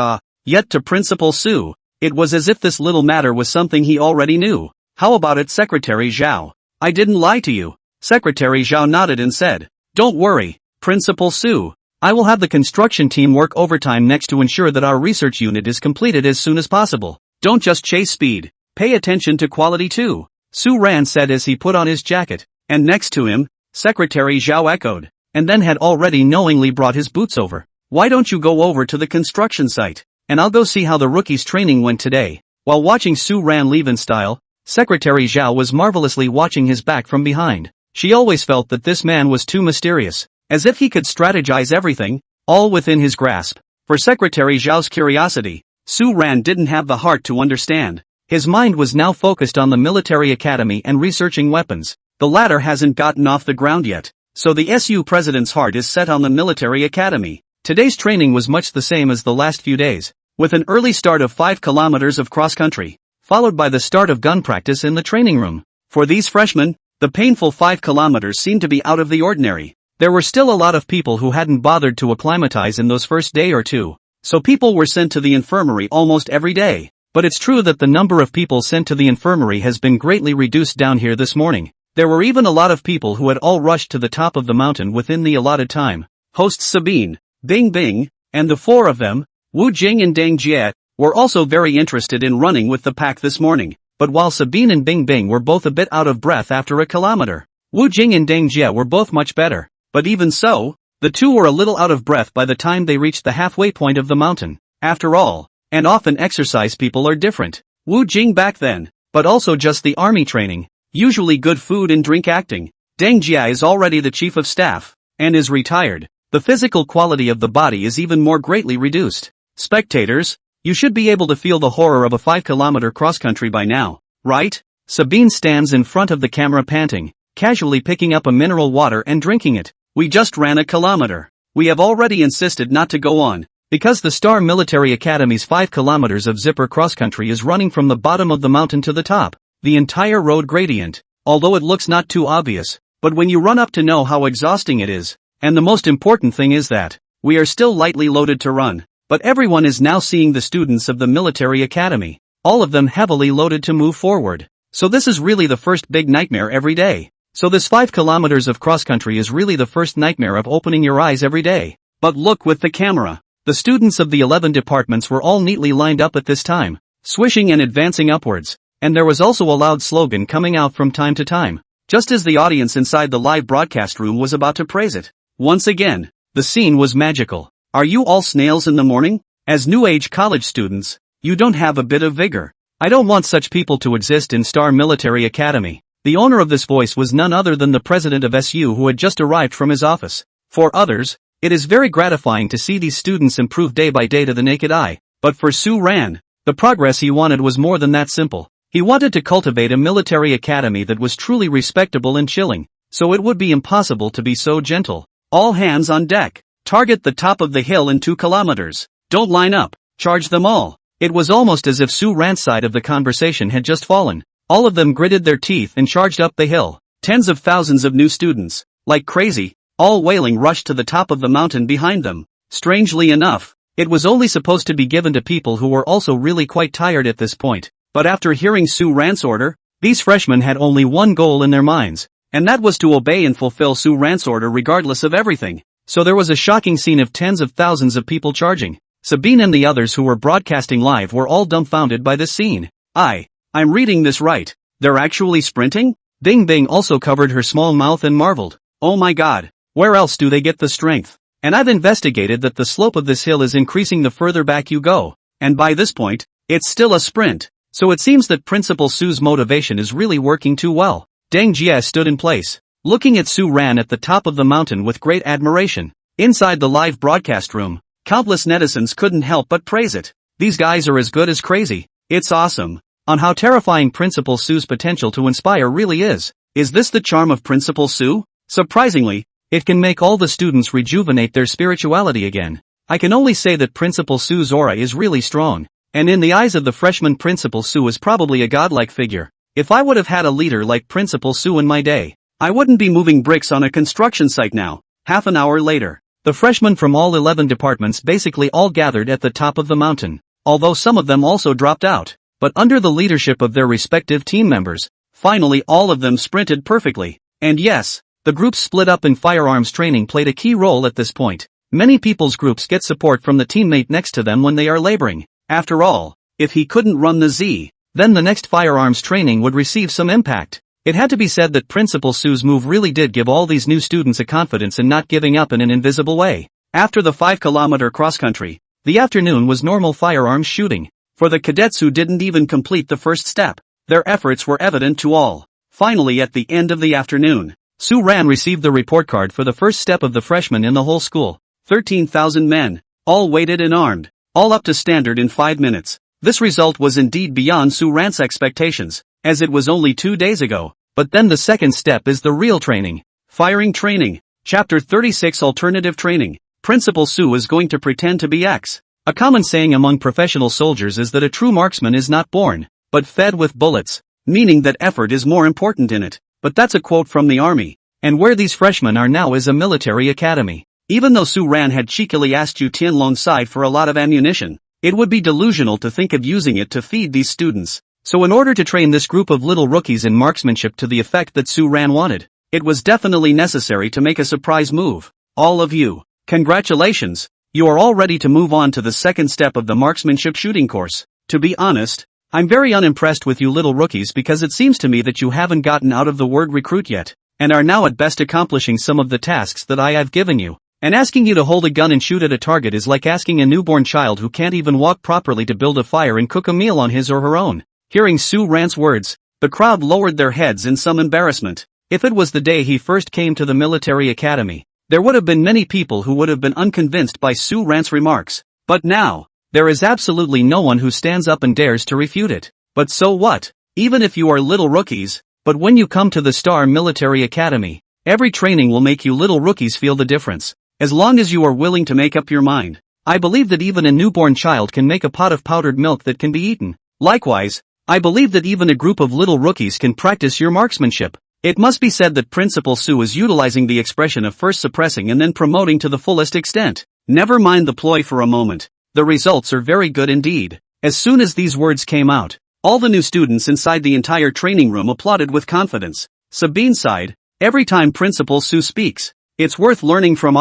[SPEAKER 1] yet to Principal Su, it was as if this little matter was something he already knew. How about it, Secretary Zhao? I didn't lie to you. Secretary Zhao nodded and said, don't worry, Principal Su. I will have the construction team work overtime next to ensure that our research unit is completed as soon as possible. Don't just chase speed. Pay attention to quality too, Su Ran said as he put on his jacket. And next to him, Secretary Zhao echoed, and then had already knowingly brought his boots over. Why don't you go over to the construction site, and I'll go see how the rookies' training went today. While watching Su Ran leave in style, Secretary Zhao was marvelously watching his back from behind. She always felt that this man was too mysterious, as if he could strategize everything, all within his grasp. For Secretary Zhao's curiosity, Su Ran didn't have the heart to understand. His mind was now focused on the military academy and researching weapons. The latter hasn't gotten off the ground yet, so the SU president's heart is set on the military academy. Today's training was much the same as the last few days, with an early start of 5 kilometers of cross-country, followed by the start of gun practice in the training room. For these freshmen, the painful 5 kilometers seemed to be out of the ordinary. There were still a lot of people who hadn't bothered to acclimatize in those first day or two, so people were sent to the infirmary almost every day. But it's true that the number of people sent to the infirmary has been greatly reduced down here this morning. There were even a lot of people who had all rushed to the top of the mountain within the allotted time. Hosts Sabine, Bing Bing, and the 4 of them, Wu Jing and Deng Jie, were also very interested in running with the pack this morning. But while Sabine and Bing Bing were both a bit out of breath after a kilometer, Wu Jing and Deng Jie were both much better. But even so, the two were a little out of breath by the time they reached the halfway point of the mountain. After all, and often exercise people are different. Wu Jing back then, but also just the army training, usually good food and drink acting. Deng Jie is already the chief of staff, and is retired. The physical quality of the body is even more greatly reduced. Spectators, you should be able to feel the horror of a 5-kilometer cross-country by now, right? Sabine stands in front of the camera panting, casually picking up a mineral water and drinking it. We just ran a kilometer. We have already insisted not to go on, because the Star Military Academy's 5 kilometers of zipper cross-country is running from the bottom of the mountain to the top, the entire road gradient, although it looks not too obvious, but when you run up to know how exhausting it is, and the most important thing is that, we are still lightly loaded to run, but everyone is now seeing the students of the military academy, all of them heavily loaded to move forward. So this is really the first big nightmare every day. So this 5 kilometers of cross-country is really the first nightmare of opening your eyes every day. But look with the camera. The students of the 11 departments were all neatly lined up at this time, swishing and advancing upwards, and there was also a loud slogan coming out from time to time, just as the audience inside the live broadcast room was about to praise it. Once again, the scene was magical. Are you all snails in the morning? As new-age college students, you don't have a bit of vigor. I don't want such people to exist in Star Military Academy. The owner of this voice was none other than the president of SU who had just arrived from his office. For others, it is very gratifying to see these students improve day by day to the naked eye. But for Su Ran, the progress he wanted was more than that simple. He wanted to cultivate a military academy that was truly respectable and chilling, so it would be impossible to be so gentle. All hands on deck. Target the top of the hill in 2 kilometers. Don't line up. Charge them all. It was almost as if Su Ran's side of the conversation had just fallen. All of them gritted their teeth and charged up the hill. Tens of thousands of new students, like crazy, all wailing, rushed to the top of the mountain behind them. Strangely enough, it was only supposed to be given to people who were also really quite tired at this point. But after hearing Su Ran's order, these freshmen had only one goal in their minds, and that was to obey and fulfill Su Ran's order regardless of everything. So there was a shocking scene of tens of thousands of people charging. Sabine and the others who were broadcasting live were all dumbfounded by this scene. I'm reading this right. They're actually sprinting? Bing Bing also covered her small mouth and marveled. Oh my god, where else do they get the strength? And I've investigated that the slope of this hill is increasing the further back you go, and by this point, it's still a sprint. So it seems that Principal Su's motivation is really working too well. Deng Jie stood in place, looking at Su Ran at the top of the mountain with great admiration. Inside the live broadcast room, countless netizens couldn't help but praise it. These guys are as good as crazy. It's awesome. On how terrifying Principal Su's potential to inspire really is. Is this the charm of Principal Su? Surprisingly, it can make all the students rejuvenate their spirituality again. I can only say that Principal Su's aura is really strong, and in the eyes of the freshman, Principal Su is probably a godlike figure. If I would have had a leader like Principal Su in my day, I wouldn't be moving bricks on a construction site now. Half an hour later, the freshmen from all 11 departments basically all gathered at the top of the mountain, although some of them also dropped out. But under the leadership of their respective team members, finally all of them sprinted perfectly. And yes, the groups split up in firearms training played a key role at this point. Many people's groups get support from the teammate next to them when they are laboring. After all, if he couldn't run the Z, then the next firearms training would receive some impact. It had to be said that Principal Su's move really did give all these new students a confidence in not giving up in an invisible way. After the 5-kilometer cross-country, the afternoon was normal firearms shooting. For the cadets who didn't even complete the first step, their efforts were evident to all. Finally, at the end of the afternoon, Su Ran received the report card for the first step of the freshmen in the whole school. 13,000 men, all weighted and armed, all up to standard in 5 minutes. This result was indeed beyond Su Ran's expectations, as it was only 2 days ago. But then the second step is the real training. Firing training. Chapter 36 Alternative Training. Principal Su is going to pretend to be X. A common saying among professional soldiers is that a true marksman is not born, but fed with bullets, meaning that effort is more important in it. But that's a quote from the army. And where these freshmen are now is a military academy. Even though Su Ran had cheekily asked Yu Tianlong's side for a lot of ammunition, it would be delusional to think of using it to feed these students. So in order to train this group of little rookies in marksmanship to the effect that Su Ran wanted, it was definitely necessary to make a surprise move. All of you, congratulations, you are all ready to move on to the second step of the marksmanship shooting course. To be honest, I'm very unimpressed with you little rookies because it seems to me that you haven't gotten out of the word recruit yet, and are now at best accomplishing some of the tasks that I have given you. And asking you to hold a gun and shoot at a target is like asking a newborn child who can't even walk properly to build a fire and cook a meal on his or her own. Hearing Su Ran's words, the crowd lowered their heads in some embarrassment. If it was the day he first came to the military academy, there would have been many people who would have been unconvinced by Su Ran's remarks. But now, there is absolutely no one who stands up and dares to refute it. But so what? Even if you are little rookies, but when you come to the Star Military Academy, every training will make you little rookies feel the difference. As long as you are willing to make up your mind. I believe that even a newborn child can make a pot of powdered milk that can be eaten. Likewise, I believe that even a group of little rookies can practice your marksmanship. It must be said that Principal Su is utilizing the expression of first suppressing and then promoting to the fullest extent. Never mind the ploy for a moment. The results are very good indeed. As soon as these words came out, all the new students inside the entire training room applauded with confidence. Sabine sighed. Every time Principal Su speaks, it's worth learning from.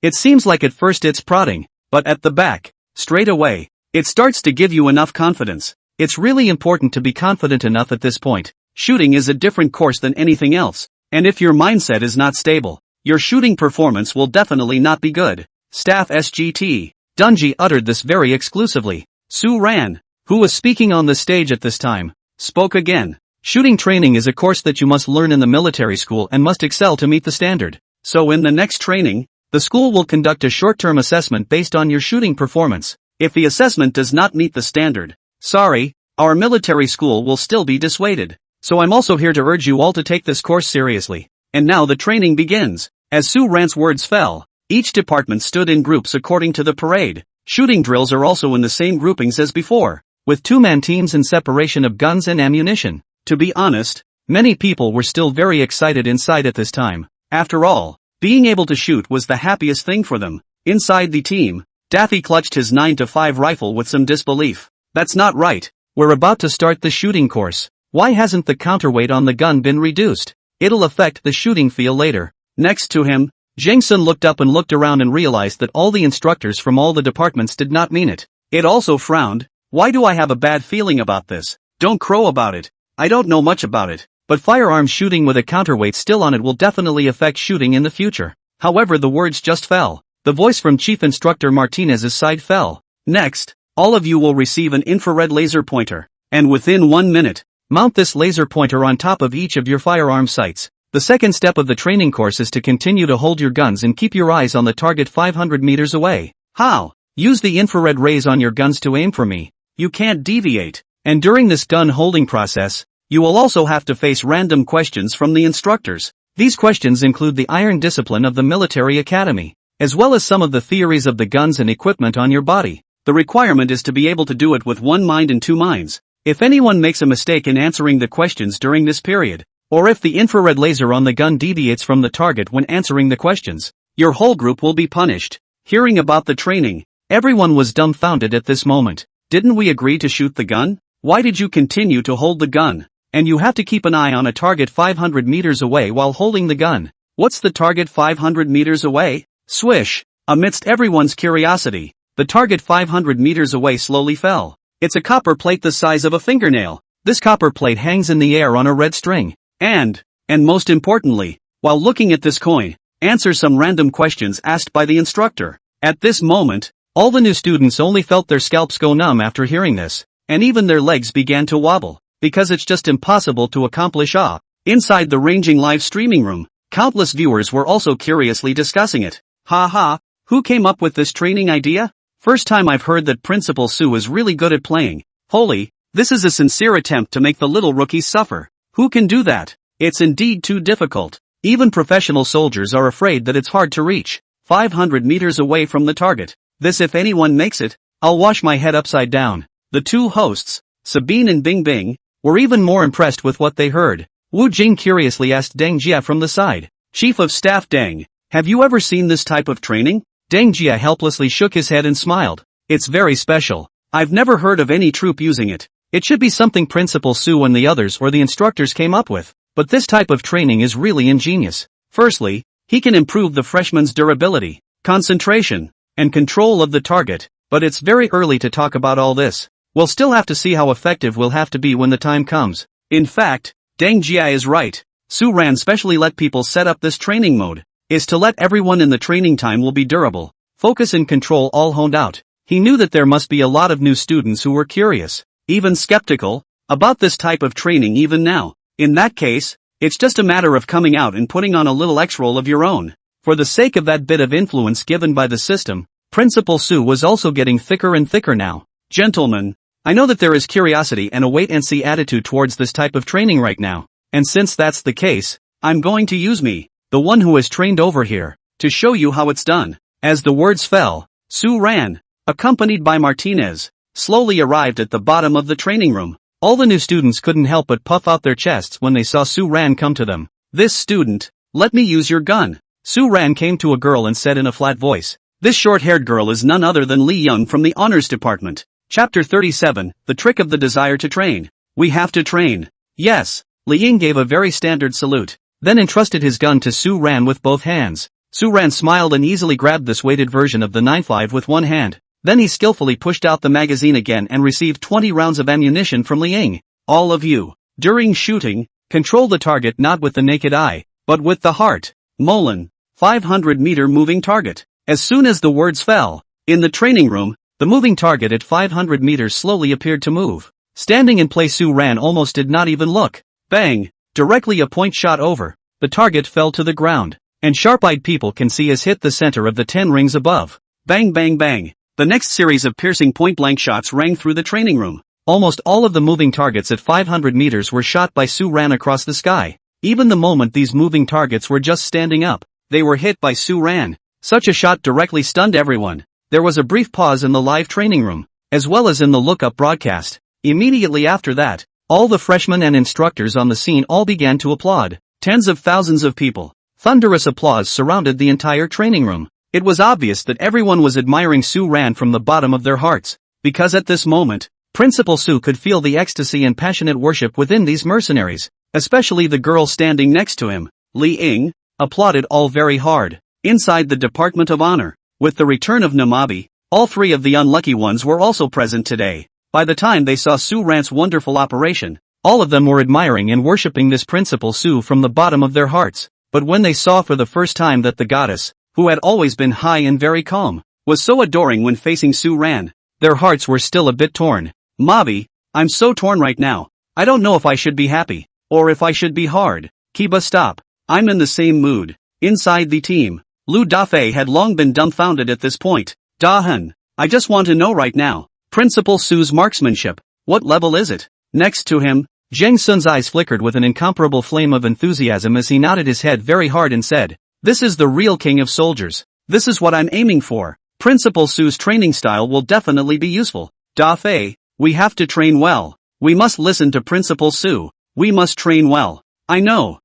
[SPEAKER 1] It seems like at first it's prodding, but at the back, straight away, it starts to give you enough confidence. It's really important to be confident enough at this point. Shooting is a different course than anything else, and if your mindset is not stable, your shooting performance will definitely not be good. Staff SGT. Dunji uttered this very exclusively. Su Ran, who was speaking on the stage at this time, spoke again. Shooting training is a course that you must learn in the military school and must excel to meet the standard. So in the next training, the school will conduct a short-term assessment based on your shooting performance. If the assessment does not meet the standard, sorry, our military school will still be dissuaded. So I'm also here to urge you all to take this course seriously. And now the training begins. As Su Ran's words fell, each department stood in groups according to the parade. Shooting drills are also in the same groupings as before, with two-man teams and separation of guns and ammunition. To be honest, many people were still very excited inside at this time. After all, being able to shoot was the happiest thing for them. Inside the team, Daffy clutched his 9-5 rifle with some disbelief. That's not right. We're about to start the shooting course. Why hasn't the counterweight on the gun been reduced? It'll affect the shooting feel later. Next to him, Jang Sun looked up and looked around and realized that all the instructors from all the departments did not mean it. It also frowned. Why do I have a bad feeling about this? Don't crow about it. I don't know much about it, but firearms shooting with a counterweight still on it will definitely affect shooting in the future. However, the words just fell. The voice from Chief Instructor Martinez's side fell. Next, all of you will receive an infrared laser pointer, and within 1 minute, mount this laser pointer on top of each of your firearm sights. The second step of the training course is to continue to hold your guns and keep your eyes on the target 500 meters away. How? Use the infrared rays on your guns to aim for me. You can't deviate. And during this gun holding process, you will also have to face random questions from the instructors. These questions include the iron discipline of the military academy, as well as some of the theories of the guns and equipment on your body. The requirement is to be able to do it with one mind and two minds. If anyone makes a mistake in answering the questions during this period, or if the infrared laser on the gun deviates from the target when answering the questions, your whole group will be punished. Hearing about the training, everyone was dumbfounded at this moment. Didn't we agree to shoot the gun? Why did you continue to hold the gun? And you have to keep an eye on a target 500 meters away while holding the gun. What's the target 500 meters away? Swish! Amidst everyone's curiosity, the target 500 meters away slowly fell. It's a copper plate the size of a fingernail. This copper plate hangs in the air on a red string. And most importantly, while looking at this coin, answer some random questions asked by the instructor. At this moment, all the new students only felt their scalps go numb after hearing this, and even their legs began to wobble, because it's just impossible to accomplish. Inside the ranging live streaming room, countless viewers were also curiously discussing it. Haha, who came up with this training idea? First time I've heard that Principal Sue is really good at playing. Holy, this is a sincere attempt to make the little rookies suffer. Who can do that? It's indeed too difficult. Even professional soldiers are afraid that it's hard to reach 500 meters away from the target. This, if anyone makes it, I'll wash my head upside down. The two hosts, Sabine and Bing Bing, were even more impressed with what they heard. Wu Jing curiously asked Deng Jia from the side. Chief of Staff Deng, have you ever seen this type of training? Deng Jia helplessly shook his head and smiled. It's very special. I've never heard of any troop using it. It should be something Principal Sue and the others or the instructors came up with. But this type of training is really ingenious. Firstly, he can improve the freshman's durability, concentration, and control of the target. But it's very early to talk about all this. We'll still have to see how effective we'll have to be when the time comes. In fact, Deng Jia is right. Su Ran specially let people set up this training mode, is to let everyone in the training time will be durable, focus and control all honed out. He knew that there must be a lot of new students who were curious, even skeptical, about this type of training even now. In that case, it's just a matter of coming out and putting on a little X-roll of your own. For the sake of that bit of influence given by the system, Principal Sue was also getting thicker and thicker now. Gentlemen, I know that there is curiosity and a wait-and-see attitude towards this type of training right now, and since that's the case, I'm going to use me, the one who is trained over here, to show you how it's done. As the words fell, Su Ran, accompanied by Martinez, slowly arrived at the bottom of the training room. All the new students couldn't help but puff out their chests when they saw Su Ran come to them. This student, let me use your gun. Su Ran came to a girl and said in a flat voice. This short-haired girl is none other than Li Young from the Honors Department. Chapter 37, The Trick of the Desire to Train. We have to train. Yes. Li Ying gave a very standard salute, then entrusted his gun to Su Ran with both hands. Su Ran smiled and easily grabbed this weighted version of the 9.5 with one hand. Then he skillfully pushed out the magazine again and received 20 rounds of ammunition from Li Ying. All of you, during shooting, control the target not with the naked eye, but with the heart. Molan, 500-meter moving target. As soon as the words fell, in the training room, the moving target at 500 meters slowly appeared to move. Standing in place, Su Ran almost did not even look. Bang! Directly a point shot over. The target fell to the ground, and sharp-eyed people can see has hit the center of the 10 rings above. Bang bang bang! The next series of piercing point-blank shots rang through the training room. Almost all of the moving targets at 500 meters were shot by Su Ran across the sky. Even the moment these moving targets were just standing up, they were hit by Su Ran. Such a shot directly stunned everyone. There was a brief pause in the live training room, as well as in the look-up broadcast. Immediately after that, all the freshmen and instructors on the scene all began to applaud. Tens of thousands of people. Thunderous applause surrounded the entire training room. It was obvious that everyone was admiring Su Ran from the bottom of their hearts, because at this moment, Principal Sue could feel the ecstasy and passionate worship within these mercenaries, especially the girl standing next to him. Li Ying applauded all very hard. Inside the Department of Honor, with the return of Namabi, all three of the unlucky ones were also present today. By the time they saw Su Ran's wonderful operation, all of them were admiring and worshipping this Principal Sue from the bottom of their hearts. But when they saw for the first time that the goddess, who had always been high and very calm, was so adoring when facing Su Ran, their hearts were still a bit torn. Mabi, I'm so torn right now. I don't know if I should be happy, or if I should be hard. Kiba, stop. I'm in the same mood. Inside the team, Lu Dafei had long been dumbfounded at this point. Da Hun, I just want to know right now, Principal Sue's marksmanship, what level is it? Next to him, Zheng Sun's eyes flickered with an incomparable flame of enthusiasm as he nodded his head very hard and said, this is the real king of soldiers. This is what I'm aiming for. Principal Sue's training style will definitely be useful. Da Fei, we have to train well. We must listen to Principal Sue. We must train well. I know.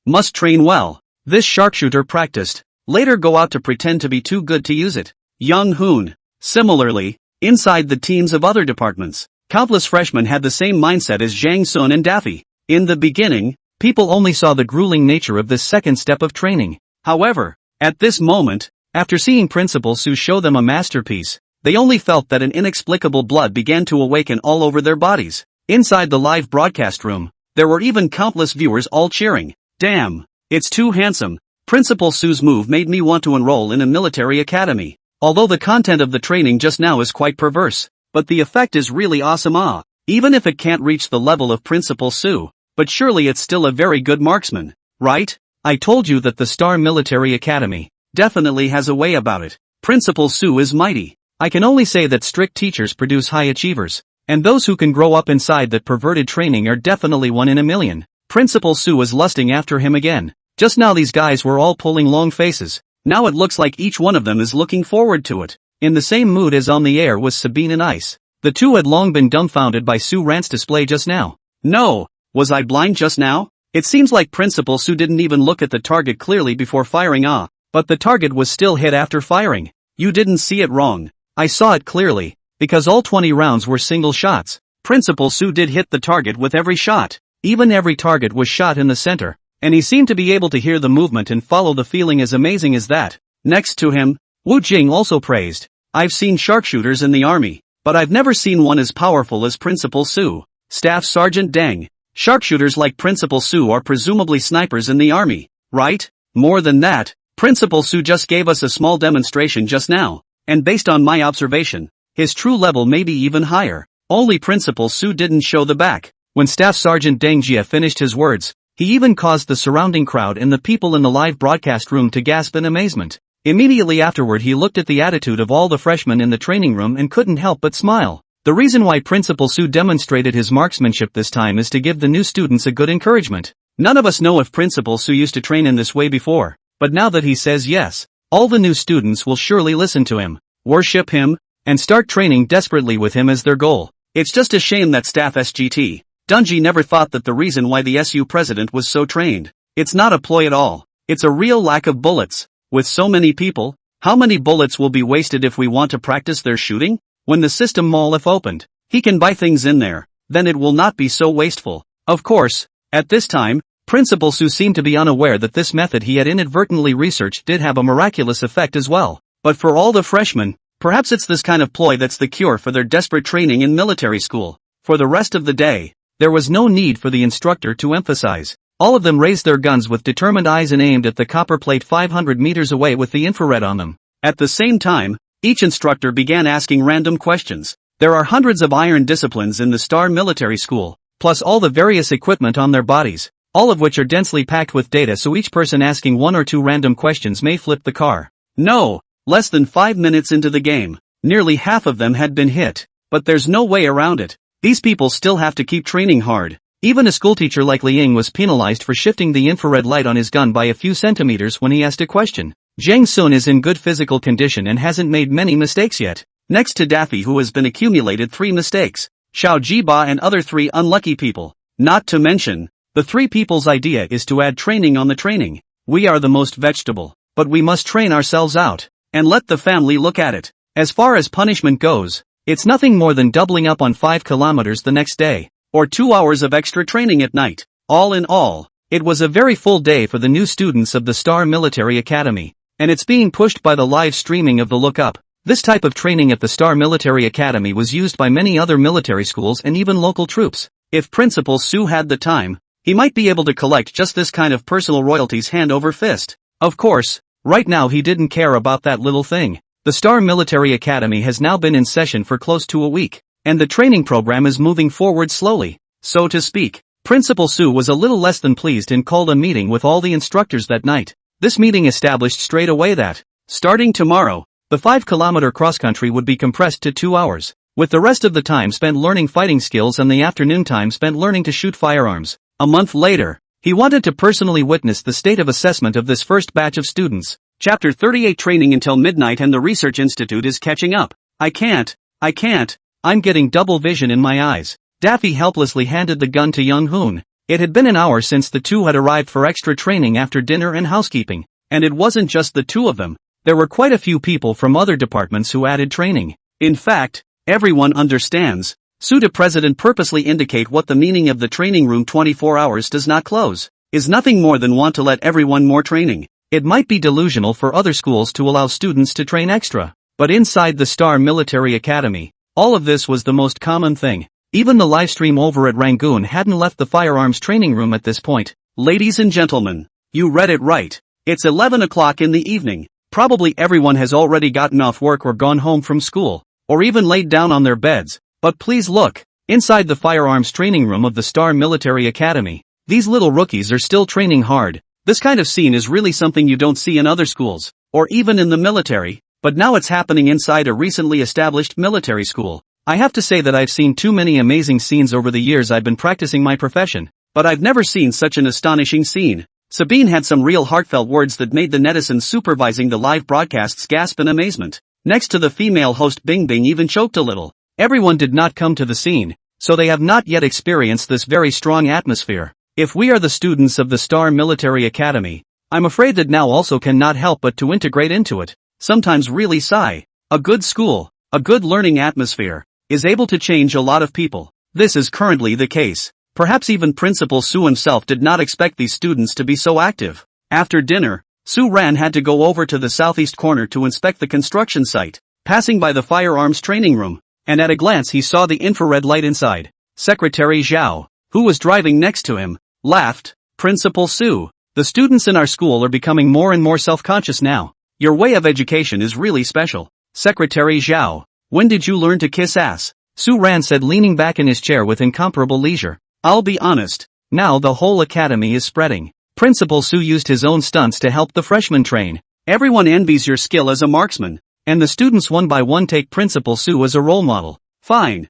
[SPEAKER 1] Must train well. This sharpshooter practiced. Later go out to pretend to be too good to use it. Young Hoon. Similarly, inside the teams of other departments, countless freshmen had the same mindset as Zhang Sun and Daffy. In the beginning, people only saw the grueling nature of this second step of training. However, at this moment, After seeing Principal Su show them a masterpiece, they only felt that an inexplicable blood began to awaken all over their bodies. Inside the live broadcast room, there were even countless viewers all cheering. Damn, it's too handsome. Principal Su's move made me want to enroll in a military academy. Although the content of the training just now is quite perverse, but the effect is really awesome. Even if it can't reach the level of Principal Su, but surely it's still a very good marksman, right? I told you that the Star Military Academy definitely has a way about it. Principal Su is mighty. I can only say that strict teachers produce high achievers, and those who can grow up inside that perverted training are definitely one in a million. Principal Su was lusting after him again. Just now these guys were all pulling long faces. Now it looks like each one of them is looking forward to it. In the same mood as on the air was Sabine and Ice. The two had long been dumbfounded by Su Rant's display just now. No, was I blind just now? It seems like Principal Su didn't even look at the target clearly before firing. But the target was still hit after firing. You didn't see it wrong. I saw it clearly, because all 20 rounds were single shots. Principal Su did hit the target with every shot. Even every target was shot in the center, and he seemed to be able to hear the movement and follow the feeling as amazing as that. Next to him, Wu Jing also praised. I've seen sharpshooters in the army, but I've never seen one as powerful as Principal Su. Staff Sergeant Deng. Sharpshooters like Principal Su are presumably snipers in the army, right? More than that, Principal Su just gave us a small demonstration just now, and based on my observation, his true level may be even higher. Only Principal Su didn't show the back. When Staff Sergeant Deng Jia finished his words, he even caused the surrounding crowd and the people in the live broadcast room to gasp in amazement. Immediately afterward he looked at the attitude of all the freshmen in the training room and couldn't help but smile. The reason why Principal Su demonstrated his marksmanship this time is to give the new students a good encouragement. None of us know if Principal Su used to train in this way before, but now that he says yes, all the new students will surely listen to him, worship him, and start training desperately with him as their goal. It's just a shame that Staff SGT Dunji never thought that the reason why the SU president was so trained. It's not a ploy at all. It's a real lack of bullets. With so many people, how many bullets will be wasted if we want to practice their shooting? When the system mall if opened, he can buy things in there, then it will not be so wasteful. Of course, at this time, Principal Su seemed to be unaware that this method he had inadvertently researched did have a miraculous effect as well. But for all the freshmen, perhaps it's this kind of ploy that's the cure for their desperate training in military school. For the rest of the day, there was no need for the instructor to emphasize. All of them raised their guns with determined eyes and aimed at the copper plate 500 meters away with the infrared on them. At the same time, each instructor began asking random questions. There are hundreds of iron disciplines in the Star Military School, plus all the various equipment on their bodies, all of which are densely packed with data, so each person asking one or two random questions may flip the car. No, less than 5 minutes into the game, nearly half of them had been hit. But there's no way around it. These people still have to keep training hard. Even a schoolteacher like Liang was penalized for shifting the infrared light on his gun by a few centimeters when he asked a question. Zhang Sun is in good physical condition and hasn't made many mistakes yet. Next to Daffy, who has been accumulated 3 mistakes. Xiao Jiba and other 3 unlucky people. Not to mention, the 3 people's idea is to add training on the training. We are the most vegetable, but we must train ourselves out, and let the family look at it. As far as punishment goes, it's nothing more than doubling up on 5 kilometers the next day, or 2 hours of extra training at night. All in all, it was a very full day for the new students of the Star Military Academy, and it's being pushed by the live streaming of the Look Up. This type of training at the Star Military Academy was used by many other military schools and even local troops. If Principal Su had the time, he might be able to collect just this kind of personal royalties hand over fist. Of course, right now he didn't care about that little thing. The Star Military Academy has now been in session for close to a week, and the training program is moving forward slowly, so to speak. Principal Su was a little less than pleased and called a meeting with all the instructors that night. This meeting established straight away that, starting tomorrow, the 5-kilometer cross-country would be compressed to 2 hours, with the rest of the time spent learning fighting skills and the afternoon time spent learning to shoot firearms. A month later, he wanted to personally witness the state of assessment of this first batch of students. Chapter 38 Training until midnight and the Research Institute is catching up. I can't, I'm getting double vision in my eyes. Daffy helplessly handed the gun to Young Hoon. It had been an hour since the two had arrived for extra training after dinner and housekeeping. And it wasn't just the two of them. There were quite a few people from other departments who added training. In fact, everyone understands. Suda President purposely indicate what the meaning of the training room 24 hours does not close, is nothing more than want to let everyone more training. It might be delusional for other schools to allow students to train extra, but inside the Star Military Academy, all of this was the most common thing. Even the livestream over at Rangoon hadn't left the firearms training room at this point. Ladies and gentlemen, you read it right. It's 11 o'clock in the evening. Probably everyone has already gotten off work or gone home from school, or even laid down on their beds. But please look, inside the firearms training room of the Star Military Academy, these little rookies are still training hard. This kind of scene is really something you don't see in other schools, or even in the military, but now it's happening inside a recently established military school. I have to say that I've seen too many amazing scenes over the years I've been practicing my profession, but I've never seen such an astonishing scene. Sabine had some real heartfelt words that made the netizens supervising the live broadcasts gasp in amazement. Next to the female host, Bing Bing even choked a little. Everyone did not come to the scene, so they have not yet experienced this very strong atmosphere. If we are the students of the Star Military Academy, I'm afraid that now also cannot help but to integrate into it. Sometimes really sigh. A good school, a good learning atmosphere, is able to change a lot of people. This is currently the case. Perhaps even Principal Su himself did not expect these students to be so active. After dinner, Su Ran had to go over to the southeast corner to inspect the construction site, passing by the firearms training room, and at a glance he saw the infrared light inside. Secretary Zhao, who was driving next to him, laughed. Principal Su, the students in our school are becoming more and more self-conscious now. Your way of education is really special. Secretary Zhao, when did you learn to kiss ass? Su Ran said, leaning back in his chair with incomparable leisure. I'll be honest, now the whole academy is spreading. Principal Su used his own stunts to help the freshmen train. Everyone envies your skill as a marksman, and the students one by one take Principal Su as a role model. Fine,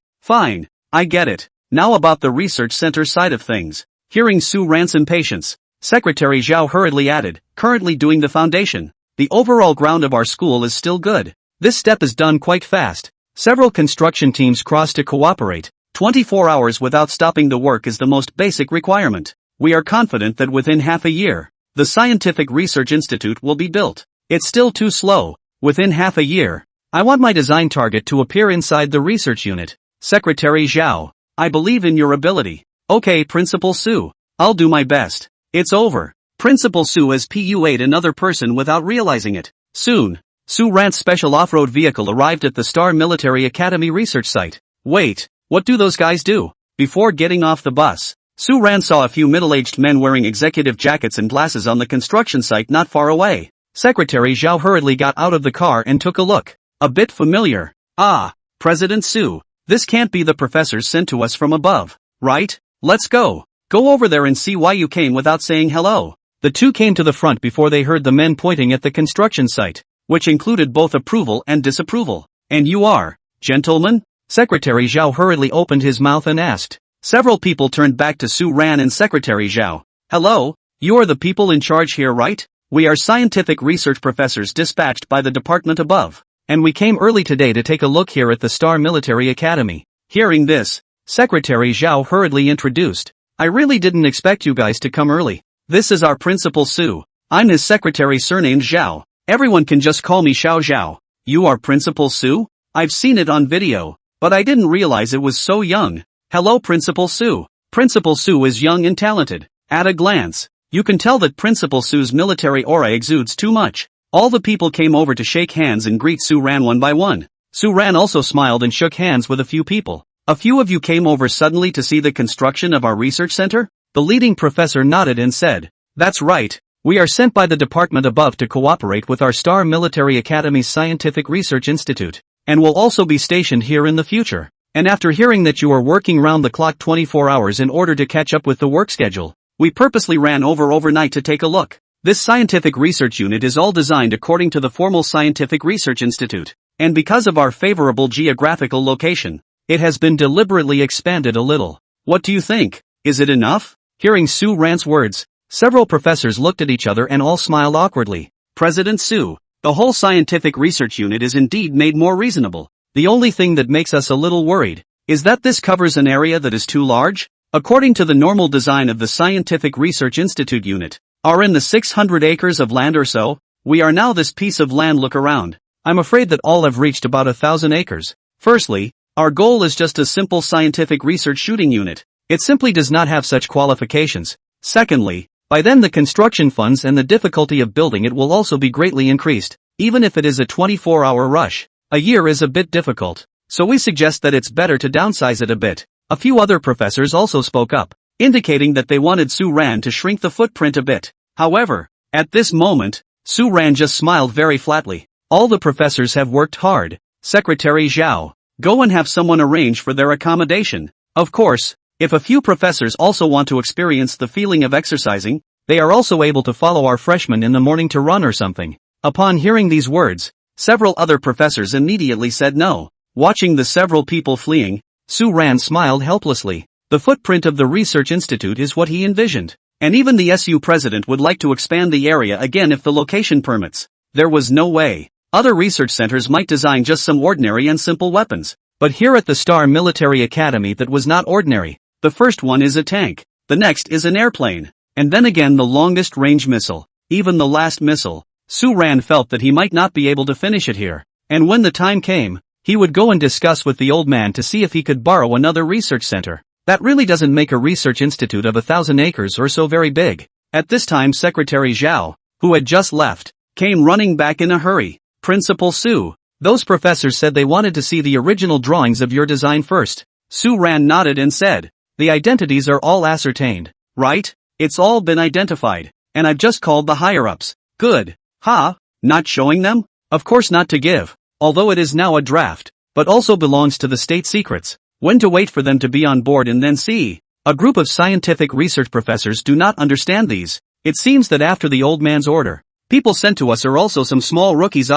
[SPEAKER 1] I get it. Now about the research center side of things. Hearing Su Ran's impatience, Secretary Zhao hurriedly added, currently doing the foundation. The overall ground of our school is still good. This step is done quite fast. Several construction teams cross to cooperate. 24 hours without stopping the work is the most basic requirement. We are confident that within half a year, the Scientific Research Institute will be built. It's still too slow. Within half a year, I want my design target to appear inside the research unit. Secretary Zhao, I believe in your ability. Okay, Principal Su, I'll do my best. It's over. Principal Su has PU'd another person without realizing it. Soon, Su Ran's special off-road vehicle arrived at the Star Military Academy research site. Wait, what do those guys do? Before getting off the bus, Su Ran saw a few middle-aged men wearing executive jackets and glasses on the construction site not far away. Secretary Zhao hurriedly got out of the car and took a look. A bit familiar. Ah, President Su, this can't be the professors sent to us from above, right? Let's go. Go over there and see why you came without saying hello. The two came to the front before they heard the men pointing at the construction site, which included both approval and disapproval. And you are, gentlemen? Secretary Zhao hurriedly opened his mouth and asked. Several people turned back to Su Ran and Secretary Zhao. Hello, you are the people in charge here, right? We are scientific research professors dispatched by the department above, and we came early today to take a look here at the Star Military Academy. Hearing this, Secretary Zhao hurriedly introduced. I really didn't expect you guys to come early. This is our Principal Su. I'm his secretary surnamed Zhao. Everyone can just call me Xiao Zhao. You are Principal Su? I've seen it on video, but I didn't realize it was so young. Hello, Principal Su. Principal Su is young and talented. At a glance, you can tell that Principal Su's military aura exudes too much. All the people came over to shake hands and greet Su Ran one by one. Su Ran also smiled and shook hands with a few people. A few of you came over suddenly to see the construction of our research center? The leading professor nodded and said, that's right. We are sent by the department above to cooperate with our Star Military Academy's Scientific Research Institute, and will also be stationed here in the future. And after hearing that you are working round the clock 24 hours in order to catch up with the work schedule, we purposely ran over overnight to take a look. This scientific research unit is all designed according to the formal Scientific Research Institute, and because of our favorable geographical location, it has been deliberately expanded a little. What do you think? Is it enough? Hearing Su Ran's words, several professors looked at each other and all smiled awkwardly. President Su, the whole scientific research unit is indeed made more reasonable. The only thing that makes us a little worried is that this covers an area that is too large. According to the normal design of the Scientific Research Institute unit, are in the 600 acres of land or so. We are now this piece of land. Look around. I'm afraid that all have reached about 1,000 acres. Firstly, our goal is just a simple scientific research shooting unit. It simply does not have such qualifications. Secondly, By then the construction funds and the difficulty of building it will also be greatly increased, even if it is a 24-hour rush. A year is a bit difficult, so we suggest that it's better to downsize it a bit. A few other professors also spoke up, indicating that they wanted Su Ran to shrink the footprint a bit. However, at this moment, Su Ran just smiled very flatly. All the professors have worked hard. Secretary Zhao, go and have someone arrange for their accommodation. Of course, if a few professors also want to experience the feeling of exercising, they are also able to follow our freshmen in the morning to run or something. Upon hearing these words, several other professors immediately said no. Watching the several people fleeing, Su Ran smiled helplessly. The footprint of the research institute is what he envisioned. And even the SU president would like to expand the area again if the location permits. There was no way. Other research centers might design just some ordinary and simple weapons. But here at the Star Military Academy that was not ordinary. The first one is a tank. The next is an airplane. And then again the longest range missile. Even the last missile. Su Ran felt that he might not be able to finish it here. And when the time came, he would go and discuss with the old man to see if he could borrow another research center. That really doesn't make a research institute of 1,000 acres or so very big. At this time Secretary Zhao, who had just left, came running back in a hurry. Principal Su, those professors said they wanted to see the original drawings of your design first. Su Ran nodded and said, the identities are all ascertained, right? It's all been identified, and I've just called the higher-ups. Good. Ha? Not showing them? Of course not to give, although it is now a draft, but also belongs to the state secrets. When to wait for them to be on board and then see. A group of scientific research professors do not understand these. It seems that after the old man's order, people sent to us are also some small rookies.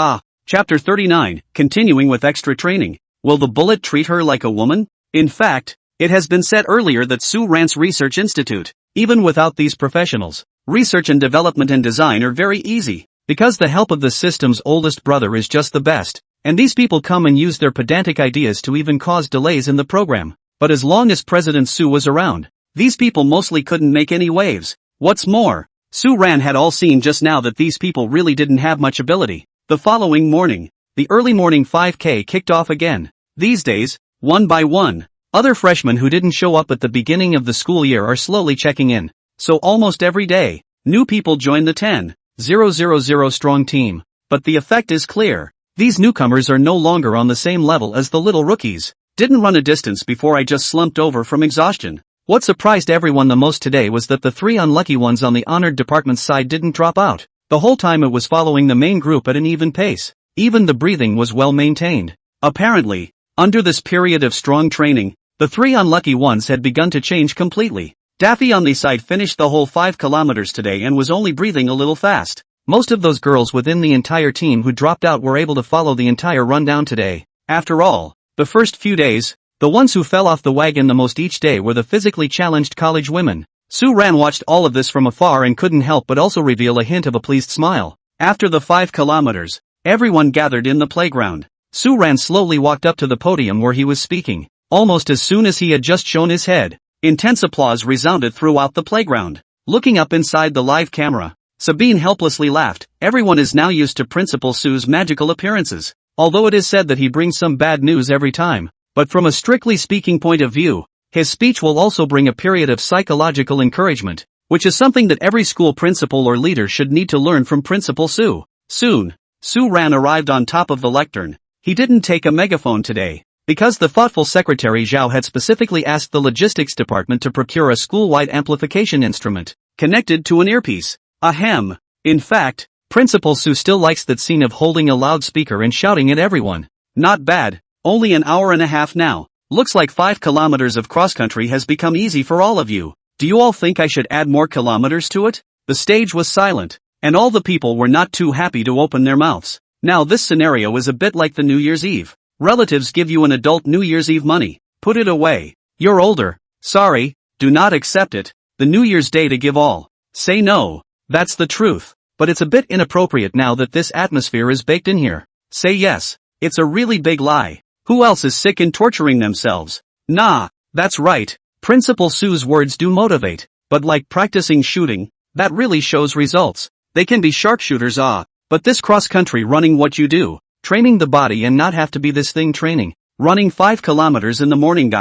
[SPEAKER 1] Chapter 39, continuing with extra training. Will the bullet treat her like a woman? In fact, it has been said earlier that Su Ran's Research Institute, even without these professionals, research and development and design are very easy, because the help of the system's oldest brother is just the best, and these people come and use their pedantic ideas to even cause delays in the program. But as long as President Su was around, these people mostly couldn't make any waves. What's more, Su Ran had all seen just now that these people really didn't have much ability. The following morning, the early morning 5K kicked off again. These days, one by one, other freshmen who didn't show up at the beginning of the school year are slowly checking in. So almost every day, new people join the 10,000 strong team. But the effect is clear. These newcomers are no longer on the same level as the little rookies. Didn't run a distance before I just slumped over from exhaustion. What surprised everyone the most today was that the 3 unlucky ones on the honored department's side didn't drop out. The whole time it was following the main group at an even pace. Even the breathing was well maintained. Apparently, under this period of strong training, the 3 unlucky ones had begun to change completely. Daffy on the side finished the whole 5 kilometers today and was only breathing a little fast. Most of those girls within the entire team who dropped out were able to follow the entire rundown today. After all, the first few days, the ones who fell off the wagon the most each day were the physically challenged college women. Su Ran watched all of this from afar and couldn't help but also reveal a hint of a pleased smile. After the 5 kilometers, everyone gathered in the playground. Su Ran slowly walked up to the podium where he was speaking. Almost as soon as he had just shown his head, intense applause resounded throughout the playground. Looking up inside the live camera, Sabine helplessly laughed. Everyone is now used to Principal Su's magical appearances, although it is said that he brings some bad news every time. But from a strictly speaking point of view, his speech will also bring a period of psychological encouragement, which is something that every school principal or leader should need to learn from Principal Su. Soon, Su Ran arrived on top of the lectern. He didn't take a megaphone today, because the thoughtful Secretary Zhao had specifically asked the logistics department to procure a school-wide amplification instrument, connected to an earpiece. Ahem. In fact, Principal Su still likes that scene of holding a loudspeaker and shouting at everyone. Not bad. Only an hour and a half now. Looks like 5 kilometers of cross-country has become easy for all of you. Do you all think I should add more kilometers to it? The stage was silent, and all the people were not too happy to open their mouths. Now this scenario is a bit like the New Year's Eve. Relatives give you an adult New Year's Eve money. Put it away. You're older. Sorry, do not accept it. The New Year's Day to give all. Say no. That's the truth. But it's a bit inappropriate now that this atmosphere is baked in here. Say yes. It's a really big lie. Who else is sick and torturing themselves? Nah, that's right. Principal Su's words do motivate. But like practicing shooting, that really shows results. They can be sharpshooters, but this cross-country running what you do, training the body and not have to be this thing training, running 5 kilometers in the morning.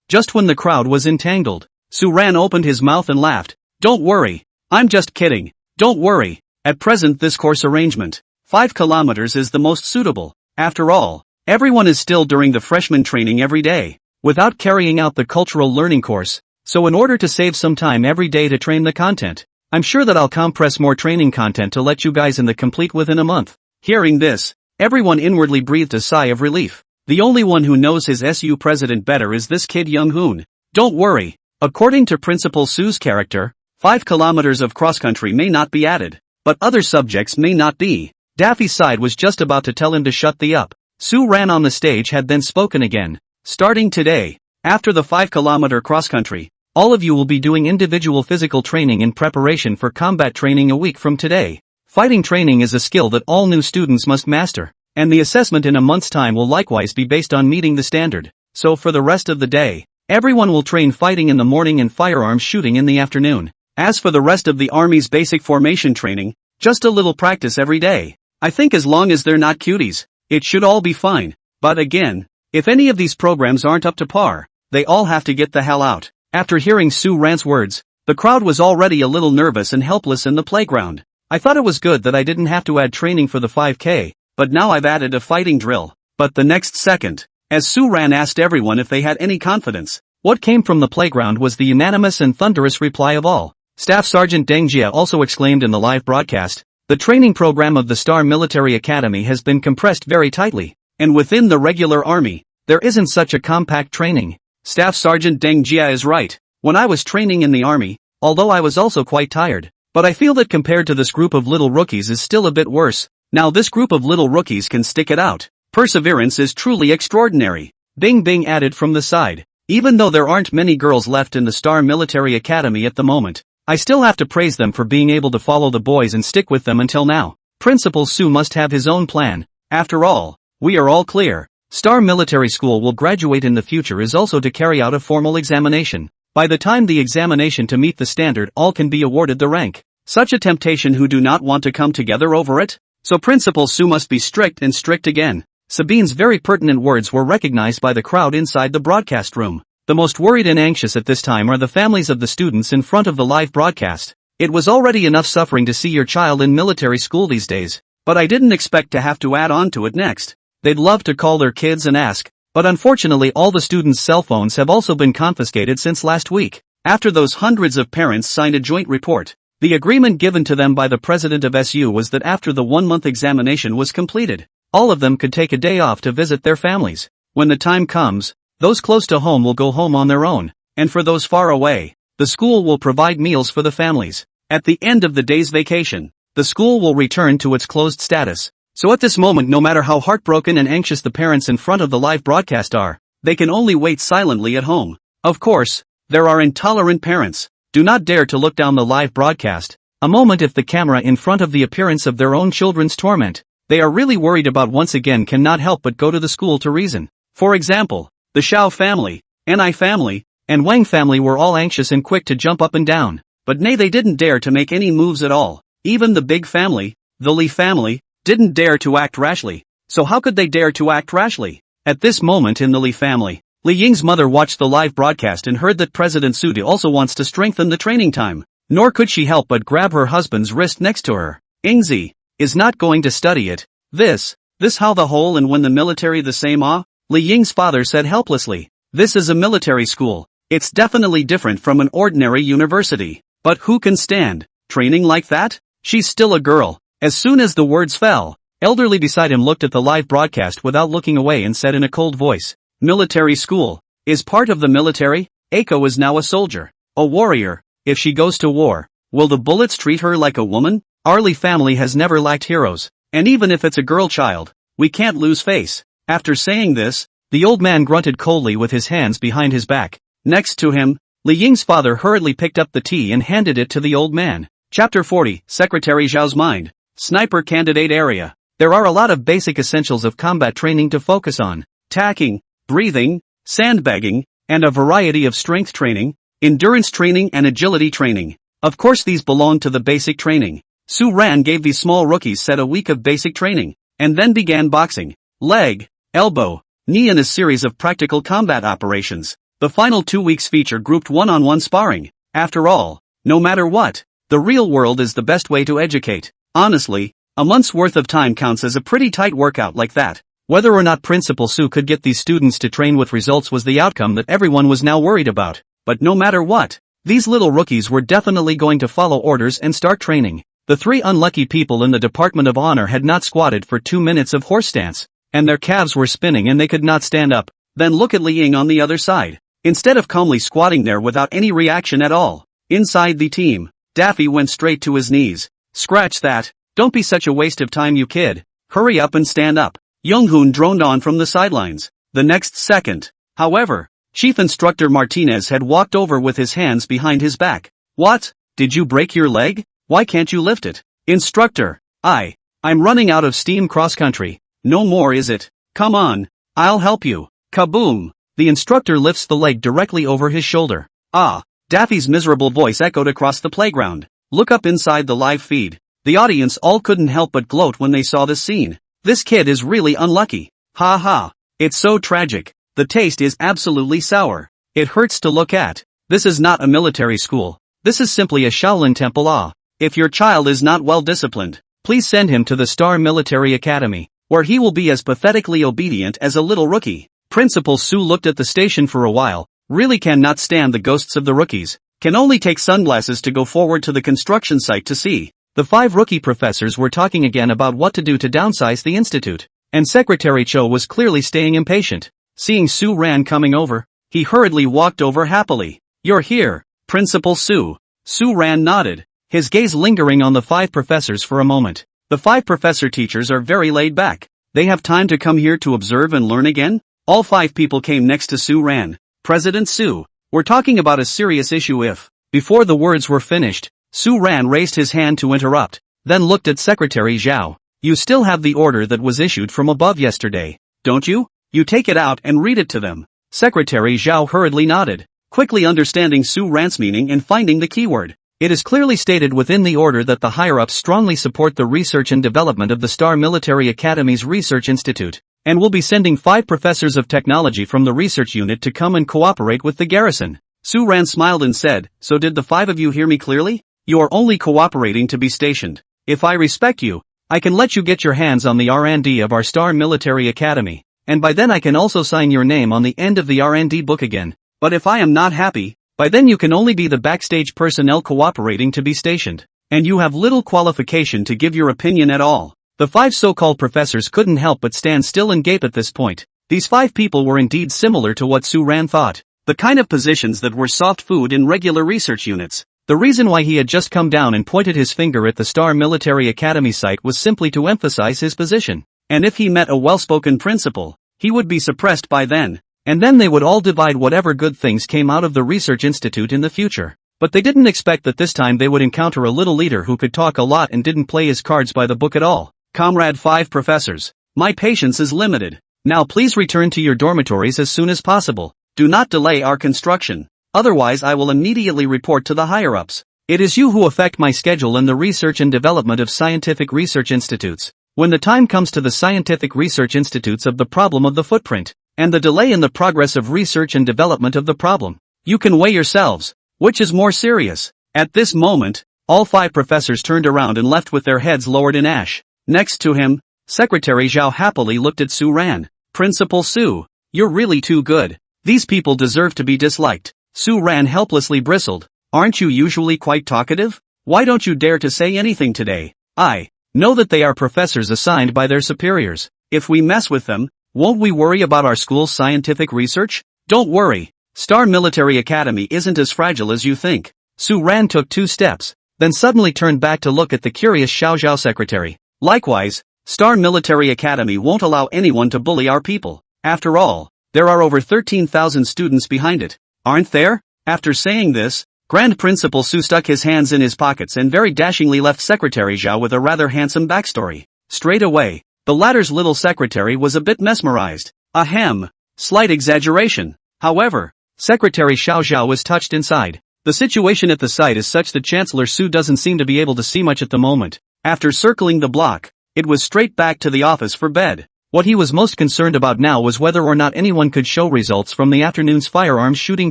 [SPEAKER 1] Just when the crowd was entangled, Su Ran opened his mouth and laughed. Don't worry, I'm just kidding. Don't worry. At present this course arrangement, 5 kilometers is the most suitable. After all, everyone is still during the freshman training every day, without carrying out the cultural learning course, so in order to save some time every day to train the content, I'm sure that I'll compress more training content to let you guys in the complete within a month. Hearing this, everyone inwardly breathed a sigh of relief. The only one who knows his SU president better is this kid Young-hoon. Don't worry. According to Principal Su's character, 5 kilometers of cross-country may not be added, but other subjects may not be. Daffy's side was just about to tell him to shut the up. Su ran on the stage had then spoken again. Starting today, after the 5-kilometer cross-country, all of you will be doing individual physical training in preparation for combat training a week from today. Fighting training is a skill that all new students must master, and the assessment in a month's time will likewise be based on meeting the standard. So for the rest of the day, everyone will train fighting in the morning and firearms shooting in the afternoon. As for the rest of the Army's basic formation training, just a little practice every day. I think as long as they're not cuties, it should all be fine. But again, if any of these programs aren't up to par, they all have to get the hell out. After hearing Su Ran's words, the crowd was already a little nervous and helpless in the playground. I thought it was good that I didn't have to add training for the 5K, but now I've added a fighting drill. But the next second, as Su Ran asked everyone if they had any confidence, what came from the playground was the unanimous and thunderous reply of all. Staff Sergeant Deng Jia also exclaimed in the live broadcast, "The training program of the Star Military Academy has been compressed very tightly, and within the regular army, there isn't such a compact training." Staff Sergeant Deng Jia is right. When I was training in the army, although I was also quite tired, but I feel that compared to this group of little rookies is still a bit worse. Now this group of little rookies can stick it out. Perseverance is truly extraordinary. Bing Bing added from the side. Even though there aren't many girls left in the Star Military Academy at the moment, I still have to praise them for being able to follow the boys and stick with them until now. Principal Su must have his own plan. After all, we are all clear. Star Military School will graduate in the future is also to carry out a formal examination. By the time the examination to meet the standard, all can be awarded the rank. Such a temptation, who do not want to come together over it? So Principal Su must be strict and strict again. Sabine's very pertinent words were recognized by the crowd inside the broadcast room. The most worried and anxious at this time are the families of the students in front of the live broadcast. It was already enough suffering to see your child in military school these days, but I didn't expect to have to add on to it next. They'd love to call their kids and ask, but unfortunately all the students' cell phones have also been confiscated since last week. After those hundreds of parents signed a joint report, the agreement given to them by the president of SU was that after the 1-month examination was completed, all of them could take a day off to visit their families. When the time comes, those close to home will go home on their own, and for those far away, the school will provide meals for the families. At the end of the day's vacation, the school will return to its closed status. So at this moment, no matter how heartbroken and anxious the parents in front of the live broadcast are, they can only wait silently at home. Of course, there are intolerant parents. Do not dare to look down the live broadcast a moment if the camera in front of the appearance of their own children's torment. They are really worried about once again cannot help but go to the school to reason. For example, the Xiao family, Ni family, and Wang family were all anxious and quick to jump up and down, but nay, they didn't dare to make any moves at all. Even the Big family, the Li family, didn't dare to act rashly. So how could they dare to act rashly? At this moment in the Li family, Li Ying's mother watched the live broadcast and heard that President Sudi also wants to strengthen the training time. Nor could she help but grab her husband's wrist next to her. Ingzi is not going to study it. This how the whole and when the military the same Li Ying's father said helplessly. This is a military school. It's definitely different from an ordinary university. But who can stand training like that? She's still a girl. As soon as the words fell, elderly beside him looked at the live broadcast without looking away and said in a cold voice, "Military school is part of the military? Aiko is now a soldier, a warrior. If she goes to war, will the bullets treat her like a woman? Our Li family has never lacked heroes, and even if it's a girl child, we can't lose face." After saying this, the old man grunted coldly with his hands behind his back. Next to him, Li Ying's father hurriedly picked up the tea and handed it to the old man. Chapter 40, Secretary Zhao's Mind. Sniper Candidate Area. There are a lot of basic essentials of combat training to focus on. Tacking, breathing, sandbagging, and a variety of strength training, endurance training and agility training. Of course these belong to the basic training. Su Ran gave these small rookies set a week of basic training, and then began boxing, leg, elbow, knee and a series of practical combat operations. The final 2 weeks feature grouped one-on-one sparring. After all, no matter what, The real world is the best way to educate. Honestly, a month's worth of time counts as a pretty tight workout like that. Whether or not Principal Sue could get these students to train with results was the outcome that everyone was now worried about. But no matter what, these little rookies were definitely going to follow orders and start training. The 3 unlucky people in the Department of Honor had not squatted for 2 minutes of horse stance, and their calves were spinning and they could not stand up. Then look at Li Ying on the other side. Instead of calmly squatting there without any reaction at all, inside the team, Daffy went straight to his knees. Scratch that. Don't be such a waste of time, you kid. Hurry up and stand up. Young-hoon droned on from the sidelines. The next second, however, Chief Instructor Martinez had walked over with his hands behind his back. What? Did you break your leg? Why can't you lift it? Instructor, I'm running out of steam cross-country. No more is it? Come on. I'll help you. Kaboom! The instructor lifts the leg directly over his shoulder. Ah! Daffy's miserable voice echoed across the playground. Look up inside the live feed. The audience all couldn't help but gloat when they saw this scene. This kid is really unlucky. Ha ha. It's so tragic. The taste is absolutely sour. It hurts to look at. This is not a military school. This is simply a Shaolin temple. If your child is not well disciplined, please send him to the Star Military Academy, where he will be as pathetically obedient as a little rookie. Principal Sue looked at the station for a while. Really cannot stand the ghosts of the rookies. Can only take sunglasses to go forward to the construction site to see. The 5 rookie professors were talking again about what to do to downsize the institute, and Secretary Cho was clearly staying impatient. Seeing Sue Ran coming over, he hurriedly walked over happily. You're here, Principal Sue. Sue Ran nodded, his gaze lingering on the 5 professors for a moment. The 5 professor teachers are very laid back. They have time to come here to observe and learn again? All 5 people came next to Sue Ran. President Sue, we're talking about a serious issue if. Before the words were finished, Sue Ran raised his hand to interrupt, then looked at Secretary Zhao. You still have the order that was issued from above yesterday, don't you? You take it out and read it to them. Secretary Zhao hurriedly nodded, quickly understanding Sue Ran's meaning and finding the keyword. It is clearly stated within the order that the higher-ups strongly support the research and development of the Star Military Academy's Research Institute, and will be sending 5 professors of technology from the research unit to come and cooperate with the garrison. Sue Ran smiled and said, so did the 5 of you hear me clearly? You are only cooperating to be stationed. If I respect you, I can let you get your hands on the R&D of our Star Military Academy, and by then I can also sign your name on the end of the R&D book again. But if I am not happy, by then you can only be the backstage personnel cooperating to be stationed, and you have little qualification to give your opinion at all. The 5 so-called professors couldn't help but stand still and gape at this point. These 5 people were indeed similar to what Sue Ran thought. The kind of positions that were soft food in regular research units. The reason why he had just come down and pointed his finger at the Star Military Academy site was simply to emphasize his position. And if he met a well-spoken principal, he would be suppressed by then. And then they would all divide whatever good things came out of the research institute in the future. But they didn't expect that this time they would encounter a little leader who could talk a lot and didn't play his cards by the book at all. Comrade 5 professors, my patience is limited. Now please return to your dormitories as soon as possible. Do not delay our construction. Otherwise I will immediately report to the higher-ups. It is you who affect my schedule and the research and development of scientific research institutes. When the time comes to the scientific research institutes of the problem of the footprint, and the delay in the progress of research and development of the problem, you can weigh yourselves. Which is more serious? At this moment, all 5 professors turned around and left with their heads lowered in ash. Next to him, Secretary Zhao happily looked at Sue Ran. Principal Sue, you're really too good. These people deserve to be disliked. Sue Ran helplessly bristled. Aren't you usually quite talkative? Why don't you dare to say anything today? I know that they are professors assigned by their superiors. If we mess with them, won't we worry about our school's scientific research? Don't worry. Star Military Academy isn't as fragile as you think. Sue Ran took 2 steps, then suddenly turned back to look at the curious Xiao Zhao secretary. Likewise, Star Military Academy won't allow anyone to bully our people. After all, there are over 13,000 students behind it. Aren't there? After saying this, Grand Principal Sue stuck his hands in his pockets and very dashingly left Secretary Zhao with a rather handsome backstory. Straight away, the latter's little secretary was a bit mesmerized. Ahem. Slight exaggeration. However, Secretary Xiao Zhao was touched inside. The situation at the site is such that Chancellor Sue doesn't seem to be able to see much at the moment. After circling the block, it was straight back to the office for bed. What he was most concerned about now was whether or not anyone could show results from the afternoon's firearms shooting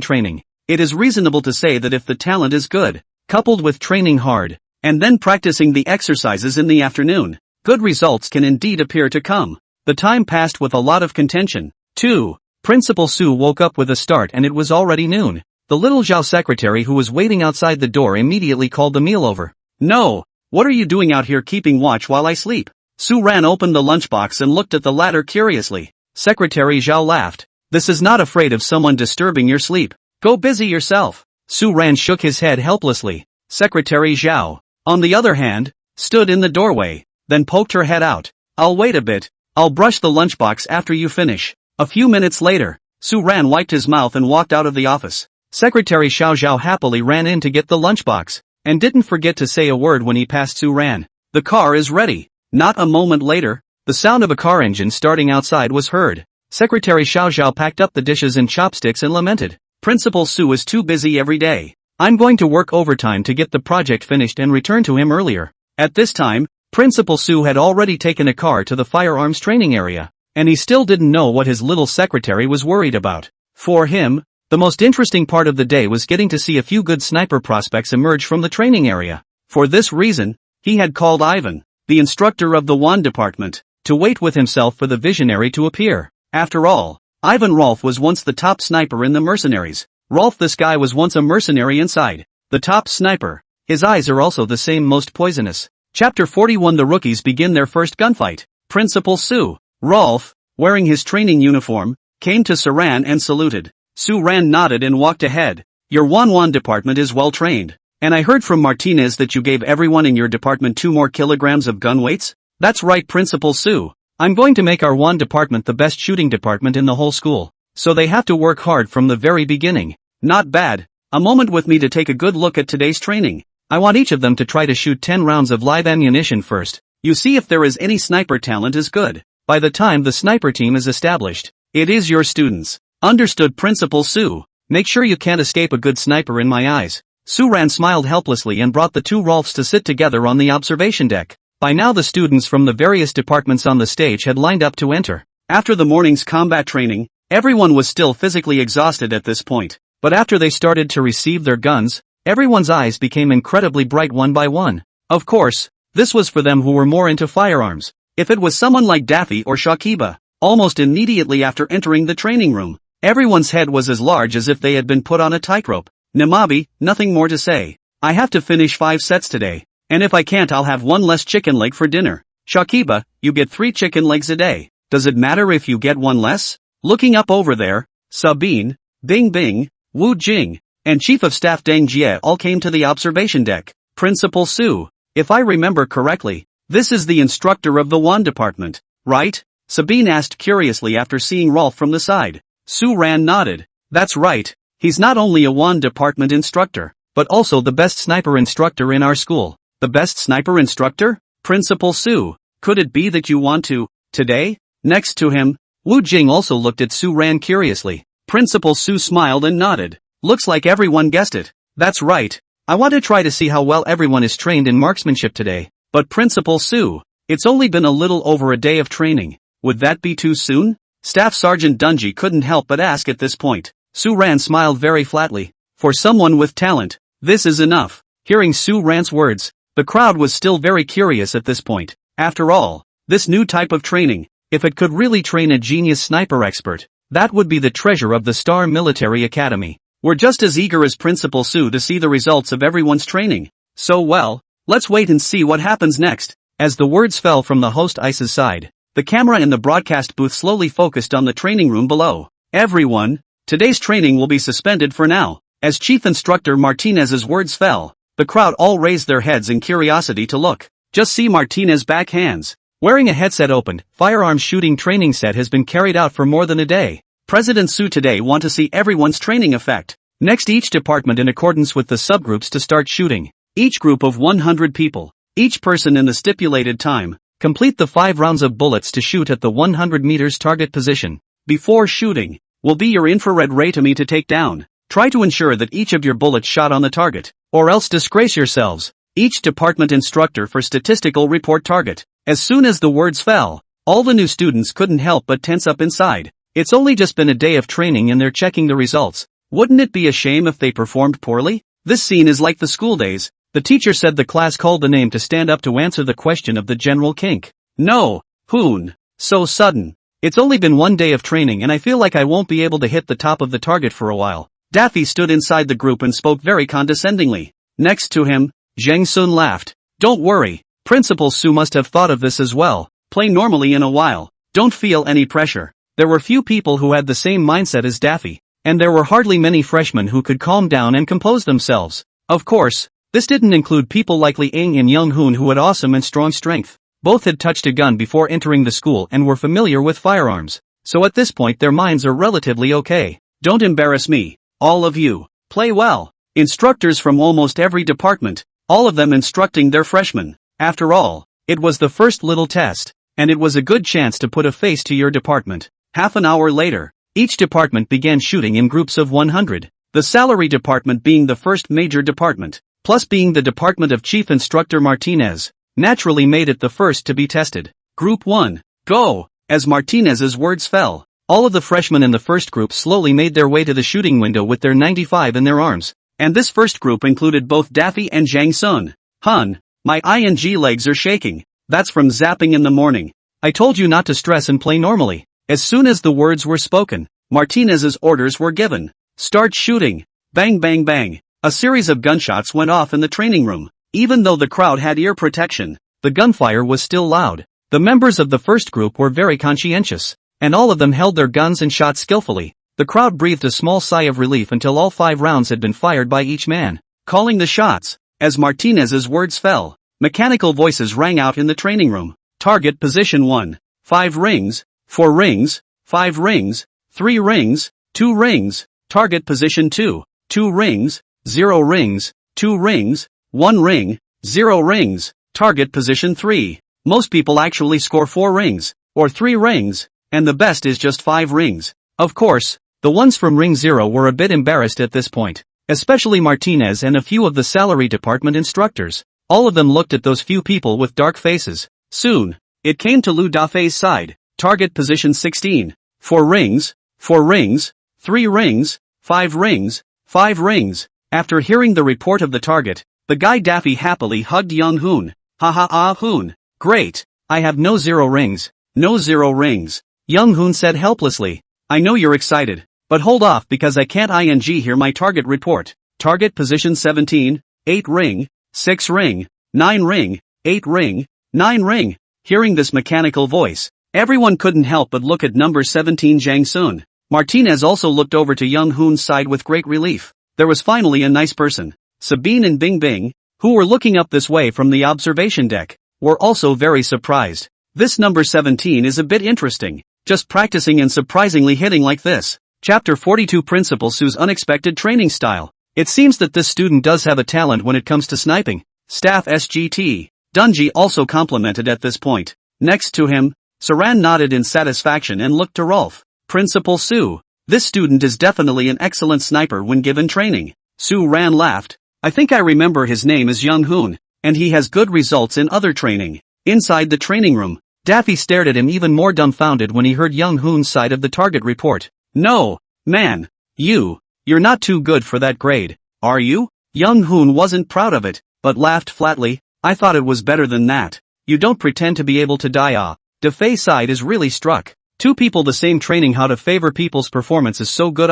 [SPEAKER 1] training. It is reasonable to say that if the talent is good, coupled with training hard, and then practicing the exercises in the afternoon, good results can indeed appear to come. The time passed with a lot of contention. 2. Principal Su woke up with a start and it was already noon. The little Zhao secretary who was waiting outside the door immediately called the meal over. No! What are you doing out here keeping watch while I sleep? Su Ran opened the lunchbox and looked at the latter curiously. Secretary Zhao laughed. This is not afraid of someone disturbing your sleep. Go busy yourself. Su Ran shook his head helplessly. Secretary Zhao, on the other hand, stood in the doorway, then poked her head out. I'll wait a bit. I'll brush the lunchbox after you finish. A few minutes later, Su Ran wiped his mouth and walked out of the office. Secretary Xiao Zhao happily ran in to get the lunchbox, and didn't forget to say a word when he passed Su Ran. The car is ready. Not a moment later, the sound of a car engine starting outside was heard. Secretary Xiao Zhao packed up the dishes and chopsticks and lamented. Principal Su is too busy every day. I'm going to work overtime to get the project finished and return to him earlier. At this time, Principal Su had already taken a car to the firearms training area, and he still didn't know what his little secretary was worried about. For him, the most interesting part of the day was getting to see a few good sniper prospects emerge from the training area. For this reason, he had called Ivan, the instructor of the wand department, to wait with himself for the visionary to appear. After all, Ivan Rolf was once the top sniper in the mercenaries. Rolf, this guy was once a mercenary inside. The top sniper. His eyes are also the same most poisonous. Chapter 41. The rookies begin their first gunfight. Principal Su, Rolf, wearing his training uniform, came to Su Ran and saluted. Su Ran nodded and walked ahead. Your wand department is well trained. And I heard from Martinez that you gave everyone in your department 2 more kilograms of gun weights? That's right, Principal Su. I'm going to make our wand department the best shooting department in the whole school. So they have to work hard from the very beginning. Not bad. A moment with me to take a good look at today's training. I want each of them to try to shoot 10 rounds of live ammunition first. You see if there is any sniper talent is good. By the time the sniper team is established, it is your students. Understood, Principal Su. Make sure you can't escape a good sniper in my eyes. Su Ran smiled helplessly and brought the 2 Rolfs to sit together on the observation deck. By now the students from the various departments on the stage had lined up to enter. After the morning's combat training, everyone was still physically exhausted at this point. But after they started to receive their guns, everyone's eyes became incredibly bright one by one. Of course, this was for them who were more into firearms. If it was someone like Daffy or Shakiba, almost immediately after entering the training room, everyone's head was as large as if they had been put on a tightrope. Namabi, nothing more to say. I have to finish 5 sets today. And if I can't, I'll have 1 less chicken leg for dinner. Shakiba, you get 3 chicken legs a day. Does it matter if you get 1 less? Looking up over there, Sabine, Bing Bing, Wu Jing, and Chief of Staff Deng Jie all came to the observation deck. Principal Su, if I remember correctly, this is the instructor of the wand department, right? Sabine asked curiously after seeing Rolf from the side. Su Ran nodded. That's right. He's not only a wand department instructor, but also the best sniper instructor in our school. The best sniper instructor? Principal Su, could it be that you want to, today? Next to him, Wu Jing also looked at Su Ran curiously. Principal Su smiled and nodded. Looks like everyone guessed it. That's right. I want to try to see how well everyone is trained in marksmanship today. But Principal Su, it's only been a little over a day of training. Would that be too soon? Staff Sergeant Dunji couldn't help but ask at this point. Su Ran smiled very flatly. For someone with talent, this is enough. Hearing Su Ran's words, the crowd was still very curious at this point. After all, this new type of training, if it could really train a genius sniper expert, that would be the treasure of the Star Military Academy. We're just as eager as Principal Su to see the results of everyone's training. So well, let's wait and see what happens next. As the words fell from the host Ice's side, the camera in the broadcast booth slowly focused on the training room below. Everyone, today's training will be suspended for now. As Chief Instructor Martinez's words fell, the crowd all raised their heads in curiosity to look. Just see Martinez back hands. Wearing a headset opened, firearms shooting training set has been carried out for more than a day. President Su today want to see everyone's training effect. Next, each department in accordance with the subgroups to start shooting. Each group of 100 people, each person in the stipulated time, complete the 5 rounds of bullets to shoot at the 100 meters target position. Before shooting, will be your infrared ray to me to take down. Try to ensure that each of your bullets shot on the target, or else disgrace yourselves. Each department instructor for statistical report target. As soon as the words fell, all the new students couldn't help but tense up inside. It's only just been a day of training and they're checking the results. Wouldn't it be a shame if they performed poorly? This scene is like the school days. The teacher said the class called the name to stand up to answer the question of the general kink. No, Hoon. So sudden. It's only been 1 day of training and I feel like I won't be able to hit the top of the target for a while. Daffy stood inside the group and spoke very condescendingly. Next to him, Zhang Sun laughed. Don't worry, Principal Su must have thought of this as well. Play normally in a while. Don't feel any pressure. There were few people who had the same mindset as Daffy, and there were hardly many freshmen who could calm down and compose themselves. Of course, this didn't include people like Li Ying and Young Hoon who had awesome and strong strength. Both had touched a gun before entering the school and were familiar with firearms, so at this point their minds are relatively okay. Don't embarrass me, all of you. Play well. Instructors from almost every department, all of them instructing their freshmen. After all, it was the first little test, and it was a good chance to put a face to your department. Half an hour later, each department began shooting in groups of 100, the salary department being the first major department, plus being the department of Chief Instructor Martinez, naturally made it the first to be tested. Group 1, go! As Martinez's words fell, all of the freshmen in the first group slowly made their way to the shooting window with their 95 in their arms, and this first group included both Daffy and Zhang Sun. Hun, my ing legs are shaking. That's from zapping in the morning. I told you not to stress and play normally. As soon as the words were spoken, Martinez's orders were given. Start shooting. Bang bang bang. A series of gunshots went off in the training room. Even though the crowd had ear protection, the gunfire was still loud. The members of the first group were very conscientious, and all of them held their guns and shot skillfully. The crowd breathed a small sigh of relief until all 5 rounds had been fired by each man. Calling the shots, as Martinez's words fell, mechanical voices rang out in the training room. Target position 1. 5 rings, 4 rings, 5 rings, 3 rings, 2 rings. Target position 2. 2 rings, 0 rings, 2 rings, 1 ring, 0 rings. Target position 3. Most people actually score 4 rings, or 3 rings, and the best is just 5 rings. Of course, the ones from ring 0 were a bit embarrassed at this point, especially Martinez and a few of the salary department instructors. All of them looked at those few people with dark faces. Soon, it came to Lu Dafei's side. Target position 16. 4 rings, 4 rings, 3 rings, 5 rings, 5 rings. After hearing the report of the target, the guy Daffy happily hugged Young Hoon. Ha ha ah Hoon. Great. I have no 0 rings. No 0 rings. Young Hoon said helplessly. I know you're excited, but hold off because I can't hear my target report. Target position 17, 8 ring, 6 ring, 9 ring, 8 ring, 9 ring. Hearing this mechanical voice, everyone couldn't help but look at number 17 Zhang Sun. Martinez also looked over to Young Hoon's side with great relief. There was finally a nice person. Sabine and Bing Bing, who were looking up this way from the observation deck, were also very surprised. This number 17 is a bit interesting, just practicing and surprisingly hitting like this. Chapter 42 Principal Su's Unexpected Training Style. It seems that this student does have a talent when it comes to sniping. Staff SGT. Dunji also complimented at this point. Next to him, Saran nodded in satisfaction and looked to Rolf. Principal Su. This student is definitely an excellent sniper when given training. Su Ran laughed. I think I remember his name is Young Hoon, and he has good results in other training. Inside the training room, Daffy stared at him even more dumbfounded when he heard Young Hoon's side of the target report. No, man. You're not too good for that grade, are you? Young Hoon wasn't proud of it, but laughed flatly. I thought it was better than that. You don't pretend to be able to die. Dafei's side is really struck. 2 people the same training how to favor people's performance is so good.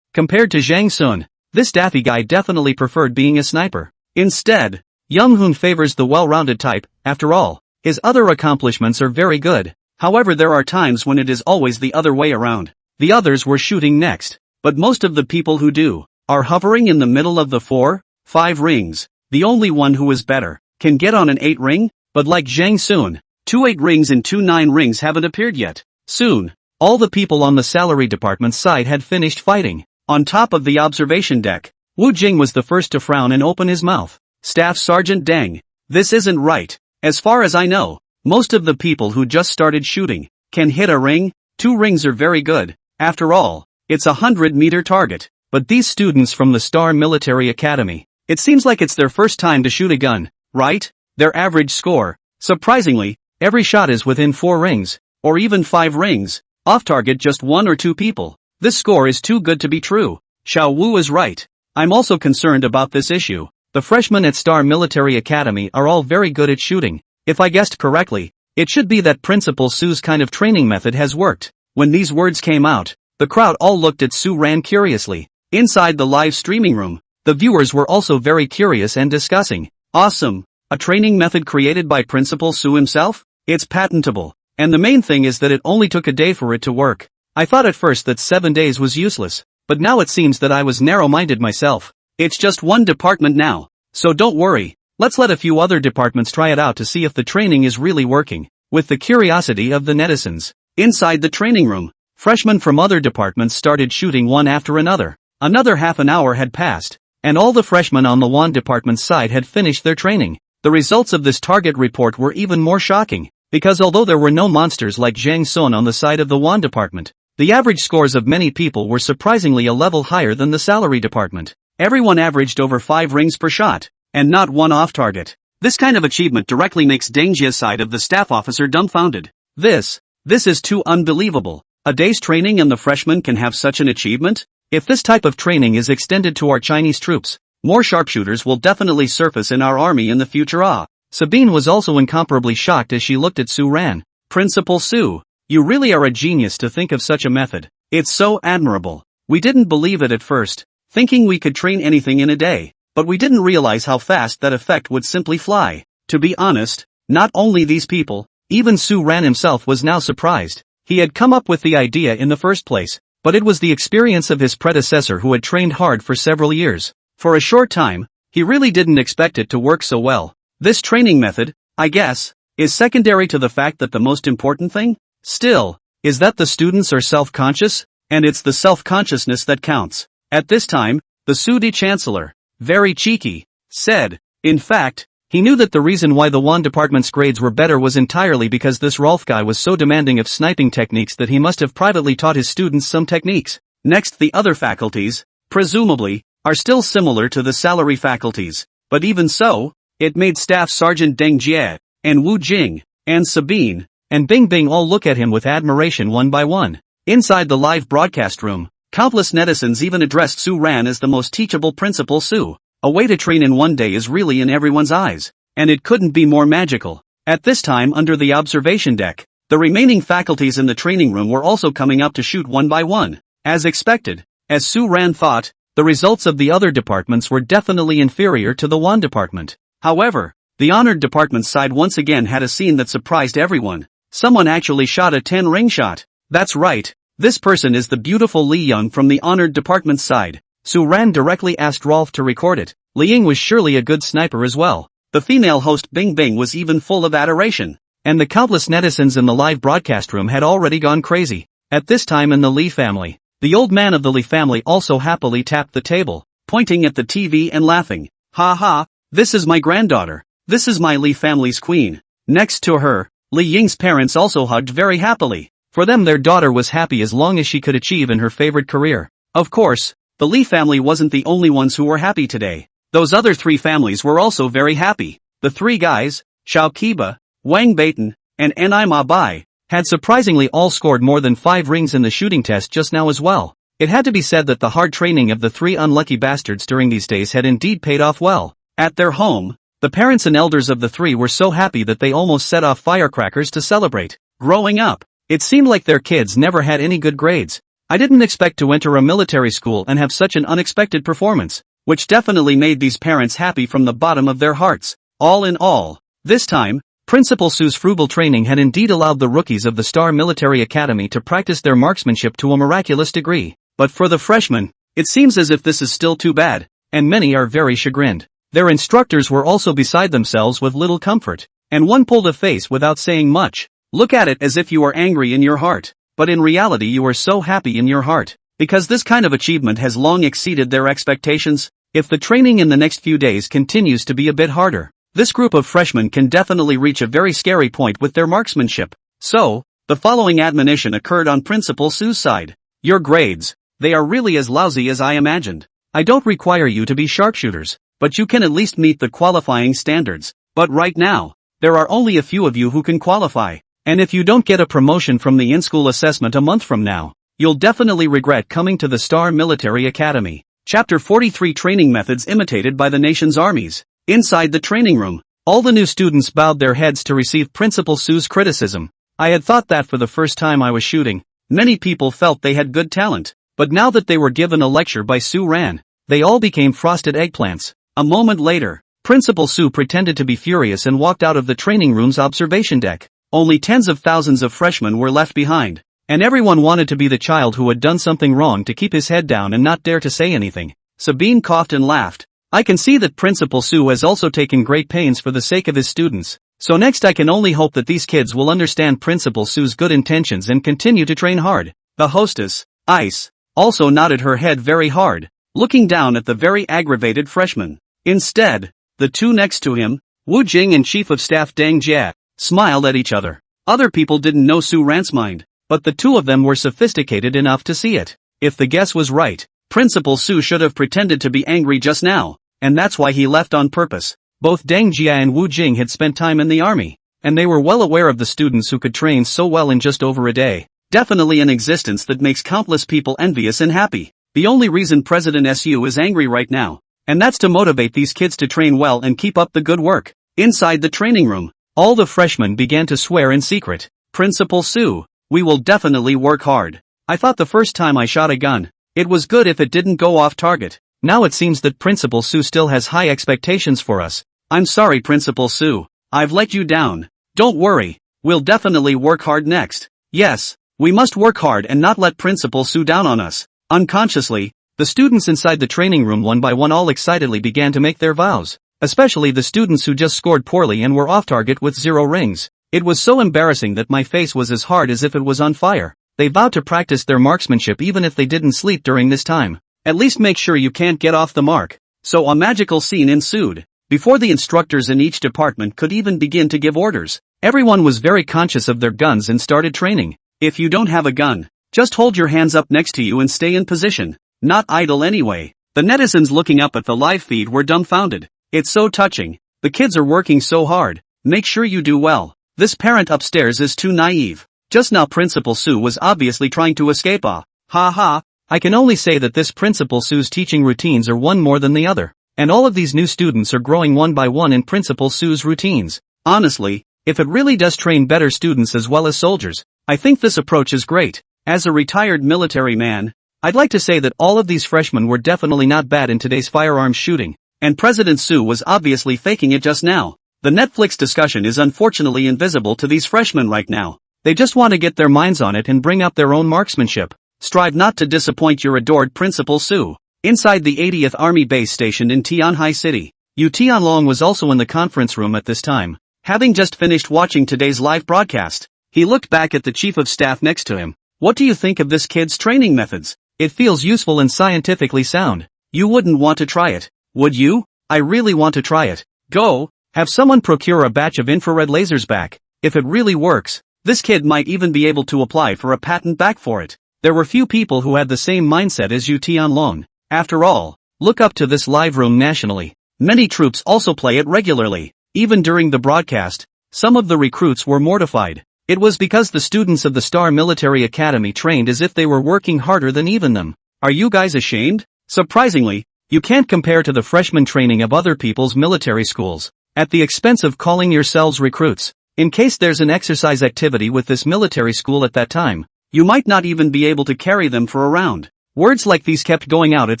[SPEAKER 1] Compared to Zhang Sun, this Daffy guy definitely preferred being a sniper. Instead, Young Hoon favors the well-rounded type. After all, his other accomplishments are very good. However, there are times when it is always the other way around. The others were shooting next, but most of the people who do are hovering in the middle of the 4, 5 rings. The only one who is better can get on an 8 ring, but like Zhang Sun, 2 8 rings and 2 9 rings haven't appeared yet. Soon, all the people on the salary department's side had finished fighting. On top of the observation deck, Wu Jing was the first to frown and open his mouth. Staff Sergeant Deng, this isn't right. As far as I know, most of the people who just started shooting can hit a ring. 2 rings are very good. After all, it's a 100-meter target. But these students from the Star Military Academy, it seems like it's their first time to shoot a gun, right? Their average score, surprisingly, every shot is within 4 rings, or even 5 rings. Off target just 1 or 2 people. This score is too good to be true. Xiao Wu is right. I'm also concerned about this issue. The freshmen at Star Military Academy are all very good at shooting. If I guessed correctly, it should be that Principal Sue's kind of training method has worked. When these words came out, the crowd all looked at Sue Ran curiously. Inside the live streaming room, the viewers were also very curious and discussing. Awesome! A training method created by Principal Sue himself? It's patentable. And the main thing is that it only took a day for it to work. I thought at first that 7 days was useless, but now it seems that I was narrow-minded myself. It's just one department now. So don't worry, let's let a few other departments try it out to see if the training is really working. With the curiosity of the netizens. Inside the training room, freshmen from other departments started shooting one after another. Another half an hour had passed, and all the freshmen on the Won department's side had finished their training. The results of this target report were even more shocking, because although there were no monsters like Zhang Sun on the side of the Won department, the average scores of many people were surprisingly a level higher than the salary department. Everyone averaged over 5 rings per shot, and not one off target. This kind of achievement directly makes Deng Jia's side of the staff officer dumbfounded. This is too unbelievable. A day's training and the freshmen can have such an achievement? If this type of training is extended to our Chinese troops, more sharpshooters will definitely surface in our army in the future. Sabine was also incomparably shocked as she looked at Sue Ran. Principal Sue, you really are a genius to think of such a method. It's so admirable. We didn't believe it at first, thinking we could train anything in a day, but we didn't realize how fast that effect would simply fly. To be honest, not only these people, even Sue Ran himself was now surprised. He had come up with the idea in the first place, but it was the experience of his predecessor who had trained hard for several years. For a short time, he really didn't expect it to work so well. This training method, I guess, is secondary to the fact that the most important thing, still, is that the students are self-conscious, and it's the self-consciousness that counts. At this time, the Sudi Chancellor, very cheeky, said, in fact, he knew that the reason why the Won department's grades were better was entirely because this Rolf guy was so demanding of sniping techniques that he must have privately taught his students some techniques. Next, the other faculties, presumably, are still similar to the salary faculties, but even so, it made Staff Sergeant Deng Jie, and Wu Jing, and Sabine, and Bing Bing all look at him with admiration one by one. Inside the live broadcast room, countless netizens even addressed Sue Ran as the most teachable Principal Sue. A way to train in one day is really in everyone's eyes, and it couldn't be more magical. At this time under the observation deck, the remaining faculties in the training room were also coming up to shoot one by one. As expected, as Sue Ran thought, the results of the other departments were definitely inferior to the Won department. However, the honored department side once again had a scene that surprised everyone. Someone actually shot a 10-ring shot. That's right, this person is the beautiful Li Ying from the honored department side. Sue Ran directly asked Rolf to record it. Li Ying was surely a good sniper as well. The female host Bing Bing was even full of adoration. And the countless netizens in the live broadcast room had already gone crazy. At this time in the Li family, the old man of the Li family also happily tapped the table, pointing at the TV and laughing. Ha ha, this is my granddaughter. This is my Li family's queen. Next to her, Li Ying's parents also hugged very happily. For them their daughter was happy as long as she could achieve in her favorite career. Of course, the Li family wasn't the only ones who were happy today. Those other 3 families were also very happy. The 3 guys, Xiao Qiba, Wang Beitan, and Ni Ma Bai, had surprisingly all scored more than 5 rings in the shooting test just now as well. It had to be said that the hard training of the 3 unlucky bastards during these days had indeed paid off well. At their home, the parents and elders of the 3 were so happy that they almost set off firecrackers to celebrate. Growing up, it seemed like their kids never had any good grades. I didn't expect to enter a military school and have such an unexpected performance, which definitely made these parents happy from the bottom of their hearts. All in all, this time, Principal Sue's frugal training had indeed allowed the rookies of the Star Military Academy to practice their marksmanship to a miraculous degree. But for the freshmen, it seems as if this is still too bad, and many are very chagrined. Their instructors were also beside themselves with little comfort, and one pulled a face without saying much. Look at it as if you are angry in your heart, but in reality you are so happy in your heart, because this kind of achievement has long exceeded their expectations. If the training in the next few days continues to be a bit harder, this group of freshmen can definitely reach a very scary point with their marksmanship. So, the following admonition occurred on Principal Sue's side. Your grades, they are really as lousy as I imagined. I don't require you to be sharpshooters, but you can at least meet the qualifying standards. But right now, there are only a few of you who can qualify, and if you don't get a promotion from the in-school assessment a month from now, you'll definitely regret coming to the Star Military Academy. Chapter 43 Training Methods Imitated by the Nation's Armies. Inside the training room, all the new students bowed their heads to receive Principal Su's criticism. I had thought that for the first time I was shooting, many people felt they had good talent, but now that they were given a lecture by Su Ran, they all became frosted eggplants. A moment later, Principal Su pretended to be furious and walked out of the training room's observation deck. Only tens of thousands of freshmen were left behind, and everyone wanted to be the child who had done something wrong to keep his head down and not dare to say anything. Sabine coughed and laughed. I can see that Principal Su has also taken great pains for the sake of his students, so next I can only hope that these kids will understand Principal Su's good intentions and continue to train hard. The hostess, Ice, also nodded her head very hard, looking down at the very aggravated freshman. Instead, the two next to him, Wu Jing and Chief of Staff Deng Jia, smiled at each other. Other people didn't know Su Ran's mind, but the two of them were sophisticated enough to see it. If the guess was right, Principal Su should have pretended to be angry just now, and that's why he left on purpose. Both Deng Jia and Wu Jing had spent time in the army, and they were well aware of the students who could train so well in just over a day. Definitely an existence that makes countless people envious and happy. The only reason President Su is angry right now, and that's to motivate these kids to train well and keep up the good work. Inside the training room, all the freshmen began to swear in secret. Principal Su, we will definitely work hard. I thought the first time I shot a gun, it was good if it didn't go off target. Now it seems that Principal Su still has high expectations for us. I'm sorry Principal Su, I've let you down. Don't worry, we'll definitely work hard next. Yes, we must work hard and not let Principal Su down on us. Unconsciously, the students inside the training room one by one all excitedly began to make their vows, especially the students who just scored poorly and were off target with 0 rings. It was so embarrassing that my face was as hard as if it was on fire. They vowed to practice their marksmanship even if they didn't sleep during this time. At least make sure you can't get off the mark. So a magical scene ensued. Before the instructors in each department could even begin to give orders, everyone was very conscious of their guns and started training. If you don't have a gun, just hold your hands up next to you and stay in position. Not idle anyway. The netizens looking up at the live feed were dumbfounded. It's so touching. The kids are working so hard. Make sure you do well. This parent upstairs is too naive. Just now Principal Su was obviously trying to escape. Ha ha. I can only say that this Principal Su's teaching routines are one more than the other, and all of these new students are growing one by one in Principal Su's routines. Honestly, if it really does train better students as well as soldiers, I think this approach is great. As a retired military man, I'd like to say that all of these freshmen were definitely not bad in today's firearms shooting, and President Su was obviously faking it just now. The Netflix discussion is unfortunately invisible to these freshmen right now. They just want to get their minds on it and bring out their own marksmanship. Strive not to disappoint your adored Principal Su. Inside the 80th Army base stationed in Tianhai City, Yu Tianlong was also in the conference room at this time. Having just finished watching today's live broadcast, he looked back at the chief of staff next to him. What do you think of this kid's training methods? It feels useful and scientifically sound. You wouldn't want to try it, would you? I really want to try it. Go, have someone procure a batch of infrared lasers back. If it really works, this kid might even be able to apply for a patent back for it. There were few people who had the same mindset as Yu Tianlong. After all, look up to this live room nationally. Many troops also play it regularly. Even during the broadcast, some of the recruits were mortified. It was because the students of the Star Military Academy trained as if they were working harder than even them. Are you guys ashamed? Surprisingly, you can't compare to the freshman training of other people's military schools, at the expense of calling yourselves recruits. In case there's an exercise activity with this military school at that time, you might not even be able to carry them for a round. Words like these kept going out at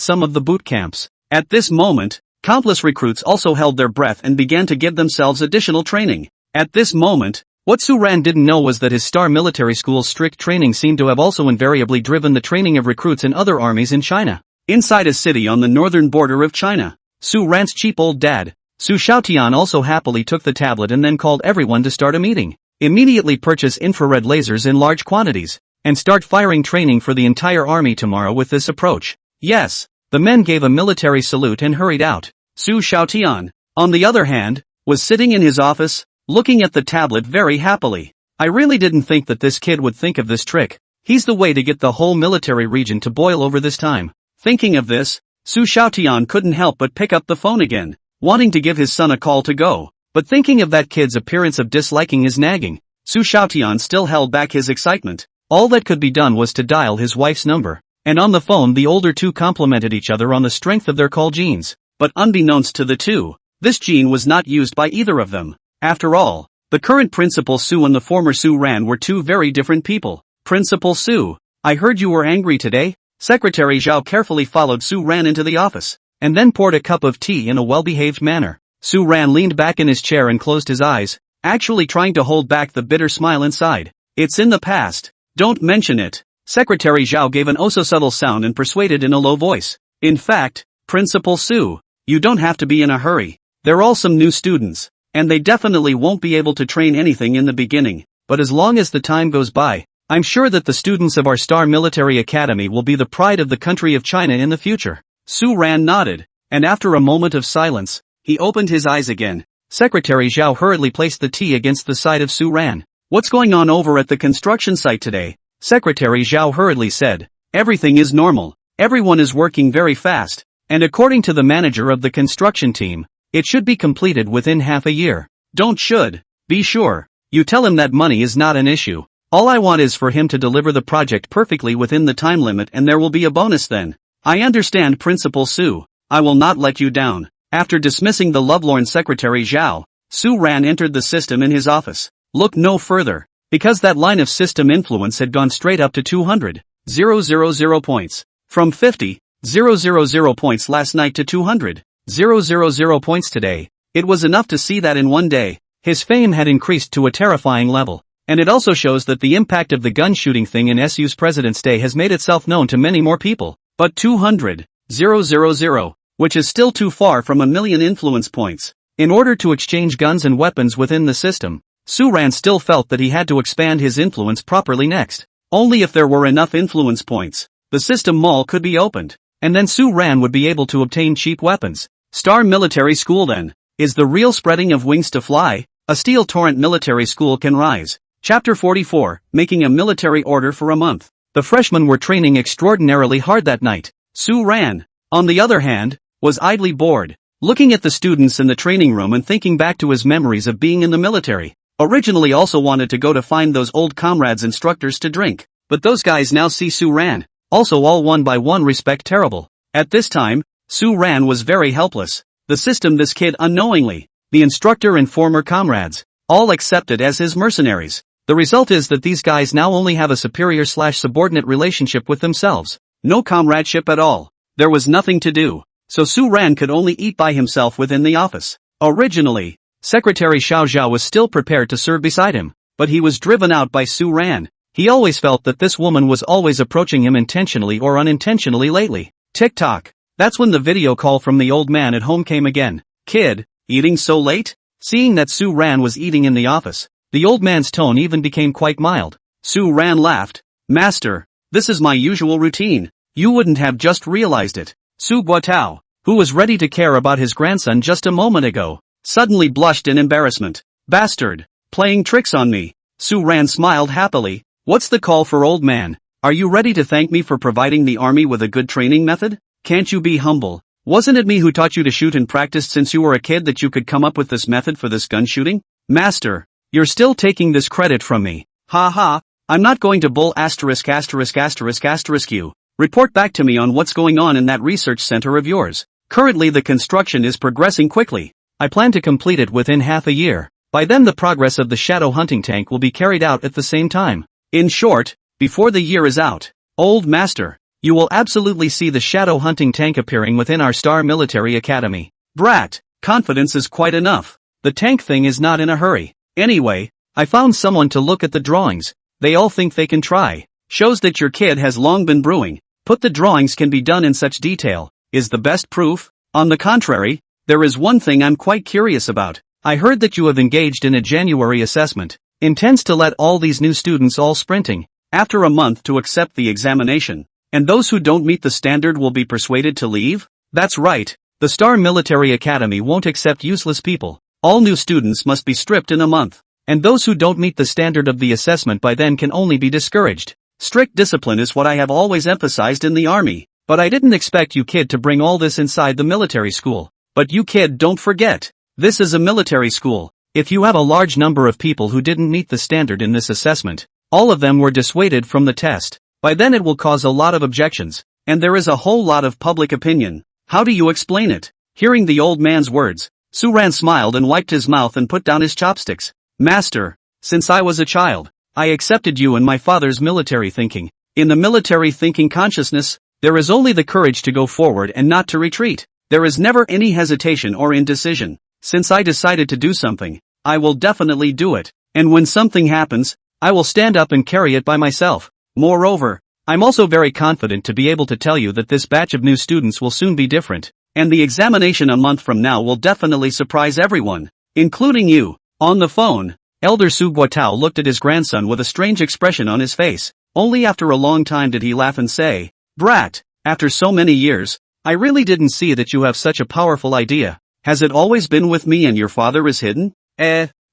[SPEAKER 1] some of the boot camps. At this moment, countless recruits also held their breath and began to give themselves additional training. At this moment, what Su Ran didn't know was that his Star Military School's strict training seemed to have also invariably driven the training of recruits in other armies in China. Inside a city on the northern border of China, Su Ran's cheap old dad, Su Xiaotian, also happily took the tablet and then called everyone to start a meeting. Immediately purchase infrared lasers in large quantities, and start firing training for the entire army tomorrow with this approach. Yes, the men gave a military salute and hurried out. Su Xiaotian, on the other hand, was sitting in his office, looking at the tablet very happily. I really didn't think that this kid would think of this trick. He's the way to get the whole military region to boil over this time. Thinking of this, Su Xiaotian couldn't help but pick up the phone again, wanting to give his son a call to go. But thinking of that kid's appearance of disliking his nagging, Su Xiaotian still held back his excitement. All that could be done was to dial his wife's number. and on the phone the older two complimented each other on the strength of their call genes. But unbeknownst to the two, this gene was not used by either of them. After all, the current Principal Sue and the former Sue Ran were two very different people. Principal Sue, I heard you were angry today? Secretary Zhao carefully followed Sue Ran into the office, and then poured a cup of tea in a well-behaved manner. Sue Ran leaned back in his chair and closed his eyes, actually trying to hold back the bitter smile inside. It's in the past. Don't mention it. Secretary Zhao gave an oh-so-subtle sound and persuaded in a low voice. In fact, Principal Sue, you don't have to be in a hurry. They're all some new students, and they definitely won't be able to train anything in the beginning, but as long as the time goes by, I'm sure that the students of our Star Military Academy will be the pride of the country of China in the future. Sue Ran nodded, and after a moment of silence, he opened his eyes again. Secretary Zhao hurriedly placed the tea against the side of Sue Ran. What's going on over at the construction site today? Secretary Zhao hurriedly said. Everything is normal. Everyone is working very fast, and according to the manager of the construction team, it should be completed within half a year. Don't should. Be sure. You tell him that money is not an issue. All I want is for him to deliver the project perfectly within the time limit and there will be a bonus then. I understand Principal Sue. I will not let you down. After dismissing the lovelorn Secretary Zhao, Sue Ran entered the system in his office. Look no further, because that line of system influence had gone straight up to 200,000 points. From 50,000 points last night to 200,000 points today. It was enough to see that in one day, his fame had increased to a terrifying level. And it also shows that the impact of the gun shooting thing in SU's President's Day has made itself known to many more people. But 200,000, which is still too far from 1,000,000 influence points. In order to exchange guns and weapons within the system, Sue Ran still felt that he had to expand his influence properly next. Only if there were enough influence points, the system mall could be opened, and then Sue Ran would be able to obtain cheap weapons. Star Military School then, is the real spreading of wings to fly? A steel torrent military school can rise. Chapter 44, Making a Military Order for a Month. The freshmen were training extraordinarily hard that night. Sue Ran, on the other hand, was idly bored, looking at the students in the training room and thinking back to his memories of being in the military. Originally also wanted to go to find those old comrades instructors to drink, but those guys now see Sue Ran, also all one by one respect terrible. At this time, Sue Ran was very helpless. The system this kid unknowingly, the instructor and former comrades, all accepted as his mercenaries. The result is that these guys now only have a superior/subordinate relationship with themselves. No comradeship at all. There was nothing to do. So Sue Ran could only eat by himself within the office. Originally, Secretary Xiao Zhao was still prepared to serve beside him, but he was driven out by Sue Ran. He always felt that this woman was always approaching him intentionally or unintentionally lately. Tick-tock. That's when the video call from the old man at home came again. Kid, eating so late? Seeing that Sue Ran was eating in the office, the old man's tone even became quite mild. Sue Ran laughed. Master, this is my usual routine. You wouldn't have just realized it. Su Guotao, who was ready to care about his grandson just a moment ago, suddenly blushed in embarrassment. Bastard, playing tricks on me. Sue Ran smiled happily. What's the call for old man? Are you ready to thank me for providing the army with a good training method? Can't you be humble? Wasn't it me who taught you to shoot and practiced since you were a kid that you could come up with this method for this gun shooting? Master, you're still taking this credit from me. Ha ha, I'm not going to bull you. Report back to me on what's going on in that research center of yours. Currently the construction is progressing quickly. I plan to complete it within half a year. By then the progress of the shadow hunting tank will be carried out at the same time. In short, before the year is out, old master, you will absolutely see the shadow hunting tank appearing within our Star Military Academy. Brat, confidence is quite enough. The tank thing is not in a hurry. Anyway, I found someone to look at the drawings. They all think they can try. Shows that your kid has long been brewing. Put the drawings can be done in such detail, is the best proof. On the contrary, there is one thing I'm quite curious about. I heard that you have engaged in a January assessment. Intends to let all these new students all sprinting, after a month to accept the examination. And those who don't meet the standard will be persuaded to leave? That's right, the Star Military Academy won't accept useless people. All new students must be stripped in a month. And those who don't meet the standard of the assessment by then can only be discouraged. Strict discipline is what I have always emphasized in the army. But I didn't expect you kid to bring all this inside the military school. But you kid don't forget, this is a military school. If you have a large number of people who didn't meet the standard in this assessment, all of them were dissuaded from the test. By then it will cause a lot of objections, and there is a whole lot of public opinion. How do you explain it? Hearing the old man's words, Suran smiled and wiped his mouth and put down his chopsticks. Master, since I was a child, I accepted you and my father's military thinking. In the military thinking consciousness, there is only the courage to go forward and not to retreat. There is never any hesitation or indecision. Since I decided to do something, I will definitely do it. And when something happens, I will stand up and carry it by myself. Moreover, I'm also very confident to be able to tell you that this batch of new students will soon be different, and the examination a month from now will definitely surprise everyone, including you. On the phone, Elder Su Guotao looked at his grandson with a strange expression on his face. Only after a long time did he laugh and say, "Brat, after so many years, I really didn't see that you have such a powerful idea. Has it always been with me and your father is hidden?"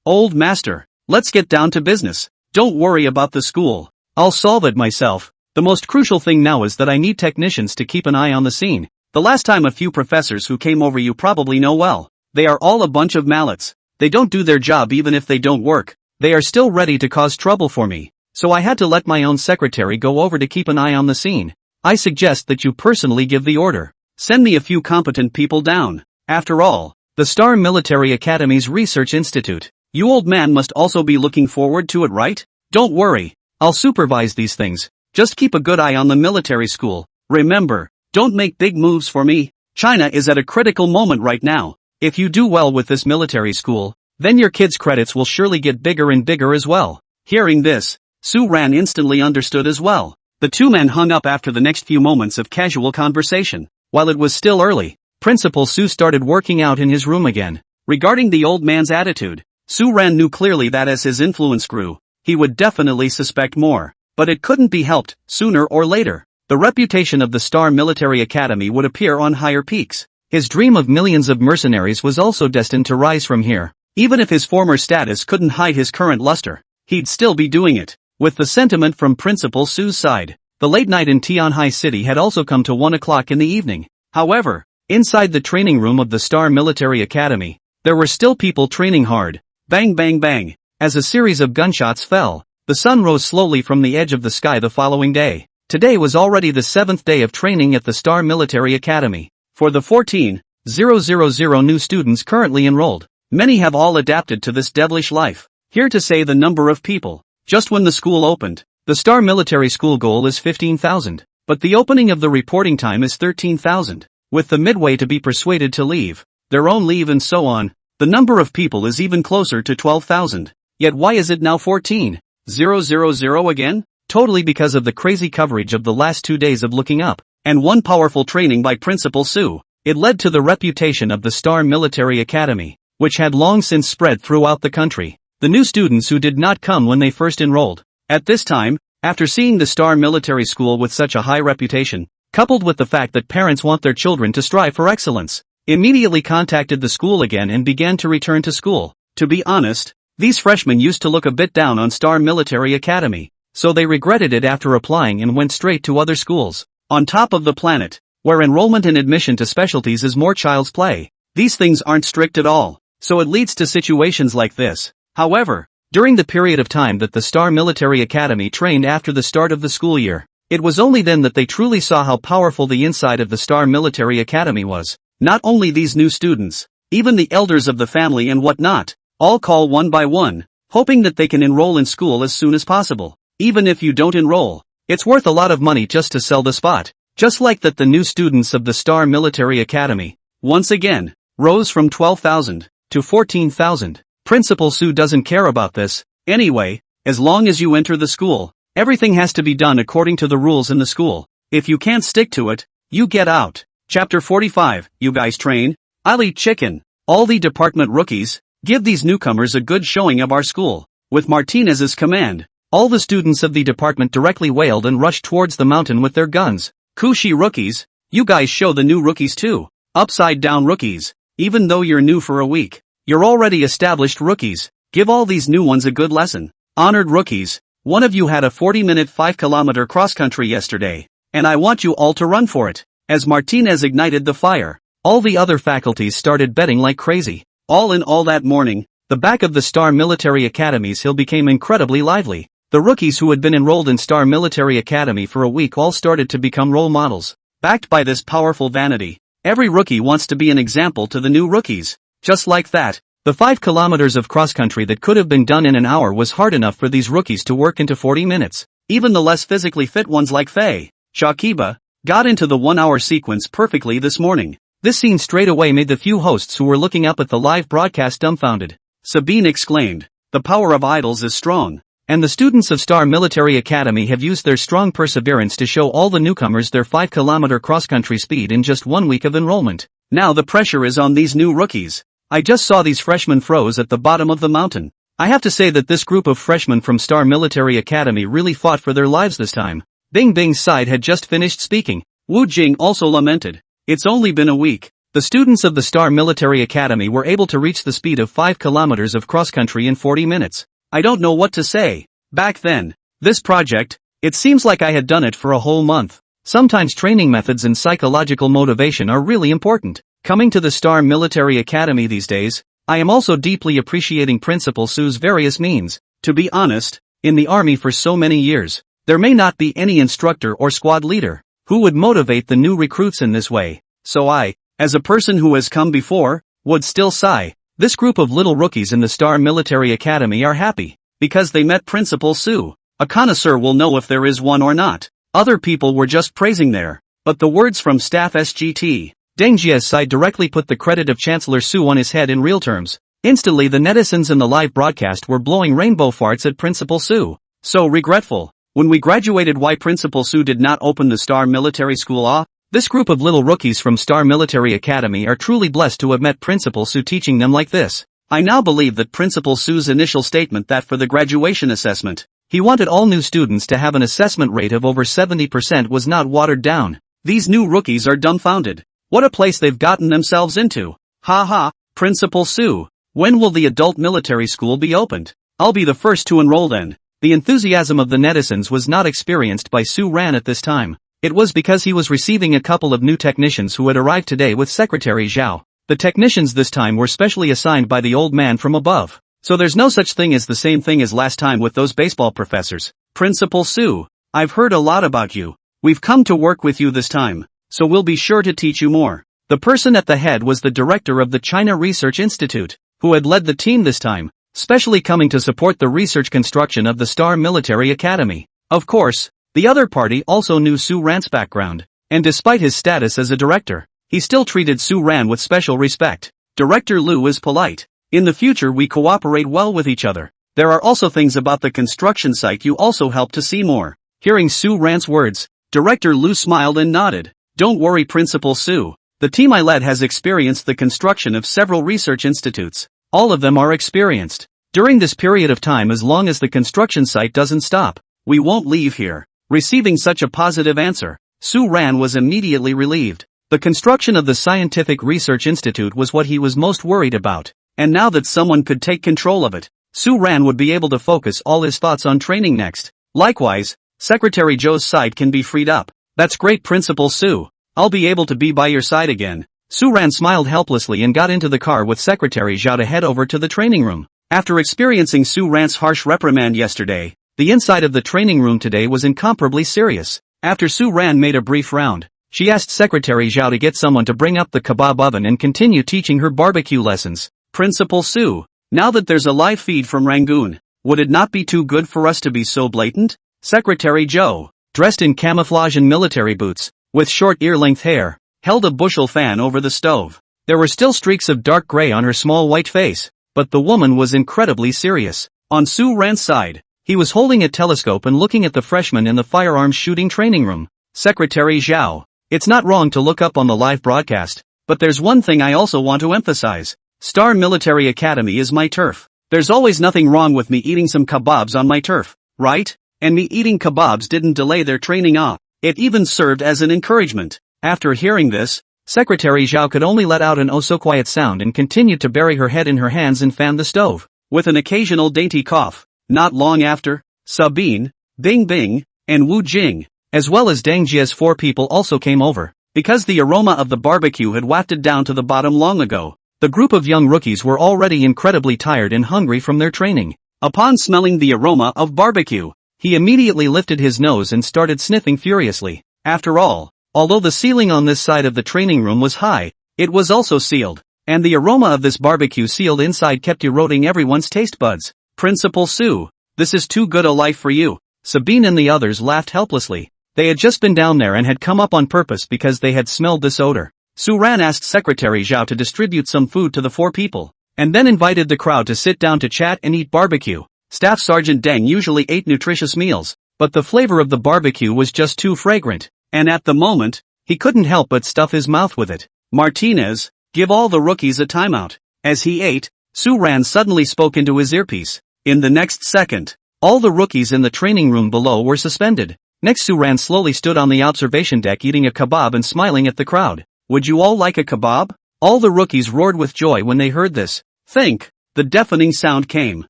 [SPEAKER 1] Old master, let's get down to business. Don't worry about the school. I'll solve it myself. The most crucial thing now is that I need technicians to keep an eye on the scene. The last time a few professors who came over you probably know well. They are all a bunch of mallets. They don't do their job even if they don't work. They are still ready to cause trouble for me. So I had to let my own secretary go over to keep an eye on the scene. I suggest that you personally give the order. Send me a few competent people down. After all, the Star Military Academy's Research Institute. You old man must also be looking forward to it, right? Don't worry. I'll supervise these things. Just keep a good eye on the military school. Remember, don't make big moves for me. China is at a critical moment right now. If you do well with this military school, then your kids' credits will surely get bigger and bigger as well. Hearing this, Su Ran instantly understood as well. The two men hung up after the next few moments of casual conversation. While it was still early, Principal Su started working out in his room again. Regarding the old man's attitude, Su Ran knew clearly that as his influence grew, he would definitely suspect more. But it couldn't be helped, sooner or later. The reputation of the Star Military Academy would appear on higher peaks. His dream of millions of mercenaries was also destined to rise from here. Even if his former status couldn't hide his current luster, he'd still be doing it. With the sentiment from Principal Su's side, the late night in Tianhai City had also come to 1 o'clock in the evening. However, inside the training room of the Star Military Academy, there were still people training hard. Bang bang bang. As a series of gunshots fell, the sun rose slowly from the edge of the sky the following day. Today was already the 7th day of training at the Star Military Academy. For the 14,000 new students currently enrolled, many have all adapted to this devilish life. Here to say the number of people. Just when the school opened, the Star Military School goal is 15,000, but the opening of the reporting time is 13,000. With the midway to be persuaded to leave, their own leave and so on, the number of people is even closer to 12,000. Yet why is it now 14,000 again? Totally because of the crazy coverage of the last 2 days of looking up, and one powerful training by Principal Su. It led to the reputation of the Star Military Academy, which had long since spread throughout the country. The new students who did not come when they first enrolled. At this time, after seeing the Star Military School with such a high reputation, coupled with the fact that parents want their children to strive for excellence, immediately contacted the school again and began to return to school. To be honest, these freshmen used to look a bit down on Star Military Academy, so they regretted it after applying and went straight to other schools. On top of the planet, where enrollment and admission to specialties is more child's play, these things aren't strict at all, so it leads to situations like this. However, during the period of time that the Star Military Academy trained after the start of the school year, it was only then that they truly saw how powerful the inside of the Star Military Academy was. Not only these new students, even the elders of the family and whatnot, all call one by one, hoping that they can enroll in school as soon as possible. Even if you don't enroll, it's worth a lot of money just to sell the spot. Just like that, the new students of the Star Military Academy, once again, rose from 12,000 to 14,000. Principal Su doesn't care about this. Anyway, as long as you enter the school, everything has to be done according to the rules in the school. If you can't stick to it, you get out. Chapter 45, You guys train? I'll eat chicken. All the department rookies, give these newcomers a good showing of our school. With Martinez's command, all the students of the department directly wailed and rushed towards the mountain with their guns. Kushi rookies, you guys show the new rookies too. Upside down rookies, even though you're new for a week, you're already established rookies. Give all these new ones a good lesson. Honored rookies, one of you had a 40-minute 5-kilometer cross-country yesterday, and I want you all to run for it. As Martinez ignited the fire, all the other faculties started betting like crazy. All in all that morning, the back of the Star Military Academy's hill became incredibly lively. The rookies who had been enrolled in Star Military Academy for a week all started to become role models. Backed by this powerful vanity, every rookie wants to be an example to the new rookies. Just like that, the 5 kilometers of cross-country that could have been done in an hour was hard enough for these rookies to work into 40 minutes. Even the less physically fit ones like Faye, Shakiba, got into the 1-hour sequence perfectly this morning. This scene straight away made the few hosts who were looking up at the live broadcast dumbfounded. Sabine exclaimed, "The power of idols is strong." And the students of Star Military Academy have used their strong perseverance to show all the newcomers their 5-kilometer cross-country speed in just 1 week of enrollment. Now the pressure is on these new rookies. I just saw these freshmen froze at the bottom of the mountain. I have to say that this group of freshmen from Star Military Academy really fought for their lives this time. Bing Bing's side had just finished speaking. Wu Jing also lamented, "It's only been a week." The students of the Star Military Academy were able to reach the speed of 5 kilometers of cross-country in 40 minutes. I don't know what to say. Back then, this project, it seems like I had done it for a whole month. Sometimes training methods and psychological motivation are really important. Coming to the Star Military Academy these days, I am also deeply appreciating Principal Su's various means. To be honest, in the army for so many years, there may not be any instructor or squad leader who would motivate the new recruits in this way. So I, as a person who has come before, would still sigh. This group of little rookies in the Star Military Academy are happy because they met Principal Su. A connoisseur will know if there is one or not. Other people were just praising there, but the words from Staff SGT Deng Jie's side directly put the credit of Chancellor Su on his head in real terms. Instantly the netizens in the live broadcast were blowing rainbow farts at Principal Su. So regretful. When we graduated, why Principal Su did not open the Star Military School? This group of little rookies from Star Military Academy are truly blessed to have met Principal Su teaching them like this. I now believe that Principal Su's initial statement that for the graduation assessment, he wanted all new students to have an assessment rate of over 70% was not watered down. These new rookies are dumbfounded. What a place they've gotten themselves into. Ha ha, Principal Su. When will the adult military school be opened? I'll be the first to enroll then. The enthusiasm of the netizens was not experienced by Su Ran at this time. It was because he was receiving a couple of new technicians who had arrived today with Secretary Zhao. The technicians this time were specially assigned by the old man from above. So there's no such thing as the same thing as last time with those baseball professors. Principal Su, I've heard a lot about you. We've come to work with you this time, so we'll be sure to teach you more. The person at the head was the director of the China Research Institute, who had led the team this time, specially coming to support the research construction of the Star Military Academy. Of course, the other party also knew Su Ran's background, and despite his status as a director, he still treated Su Ran with special respect. Director Lu is polite. In the future we cooperate well with each other. There are also things about the construction site you also help to see more. Hearing Su Ran's words, Director Lu smiled and nodded. Don't worry Principal Su. The team I led has experienced the construction of several research institutes. All of them are experienced. During this period of time, as long as the construction site doesn't stop, we won't leave here. Receiving such a positive answer, Su Ran was immediately relieved. The construction of the Scientific Research Institute was what he was most worried about. And now that someone could take control of it, Su Ran would be able to focus all his thoughts on training next. Likewise, Secretary Zhou's side can be freed up. That's great Principal Su. I'll be able to be by your side again. Su Ran smiled helplessly and got into the car with Secretary Zhou to head over to the training room. After experiencing Su Ran's harsh reprimand yesterday, the inside of the training room today was incomparably serious. After Su Ran made a brief round, she asked Secretary Zhou to get someone to bring up the kebab oven and continue teaching her barbecue lessons. Principal Su, now that there's a live feed from Rangoon, would it not be too good for us to be so blatant? Secretary Zhou, dressed in camouflage and military boots, with short ear-length hair, held a bushel fan over the stove. There were still streaks of dark gray on her small white face, but the woman was incredibly serious. On Su Ran's side, he was holding a telescope and looking at the freshmen in the firearms shooting training room. Secretary Zhou, it's not wrong to look up on the live broadcast, but there's one thing I also want to emphasize. Star Military Academy is my turf. There's always nothing wrong with me eating some kebabs on my turf, right? And me eating kebabs didn't delay their training off. It even served as an encouragement. After hearing this, Secretary Zhou could only let out an oh so quiet sound and continued to bury her head in her hands and fan the stove, with an occasional dainty cough. Not long after, Sabine, Bing Bing, and Wu Jing, as well as Deng Jie's 4 people also came over, because the aroma of the barbecue had wafted down to the bottom long ago. The group of young rookies were already incredibly tired and hungry from their training. Upon smelling the aroma of barbecue, He immediately lifted his nose and started sniffing furiously. After all, although the ceiling on this side of the training room was high, it was also sealed, and the aroma of this barbecue sealed inside kept eroding everyone's taste buds. Principal Sue, this is too good a life for you. Sabine and the others laughed helplessly. They had just been down there and had come up on purpose because they had smelled this odor. Sue Ran asked Secretary Zhao to distribute some food to the 4 people, and then invited the crowd to sit down to chat and eat barbecue. Staff Sergeant Deng usually ate nutritious meals, but the flavor of the barbecue was just too fragrant, and at the moment, he couldn't help but stuff his mouth with it. Martinez, give all the rookies a timeout. As he ate, Sue Ran suddenly spoke into his earpiece. In the next second, all the rookies in the training room below were suspended. Next, Sue Ran slowly stood on the observation deck eating a kebab and smiling at the crowd. Would you all like a kebab? All the rookies roared with joy when they heard this. Think! The deafening sound came.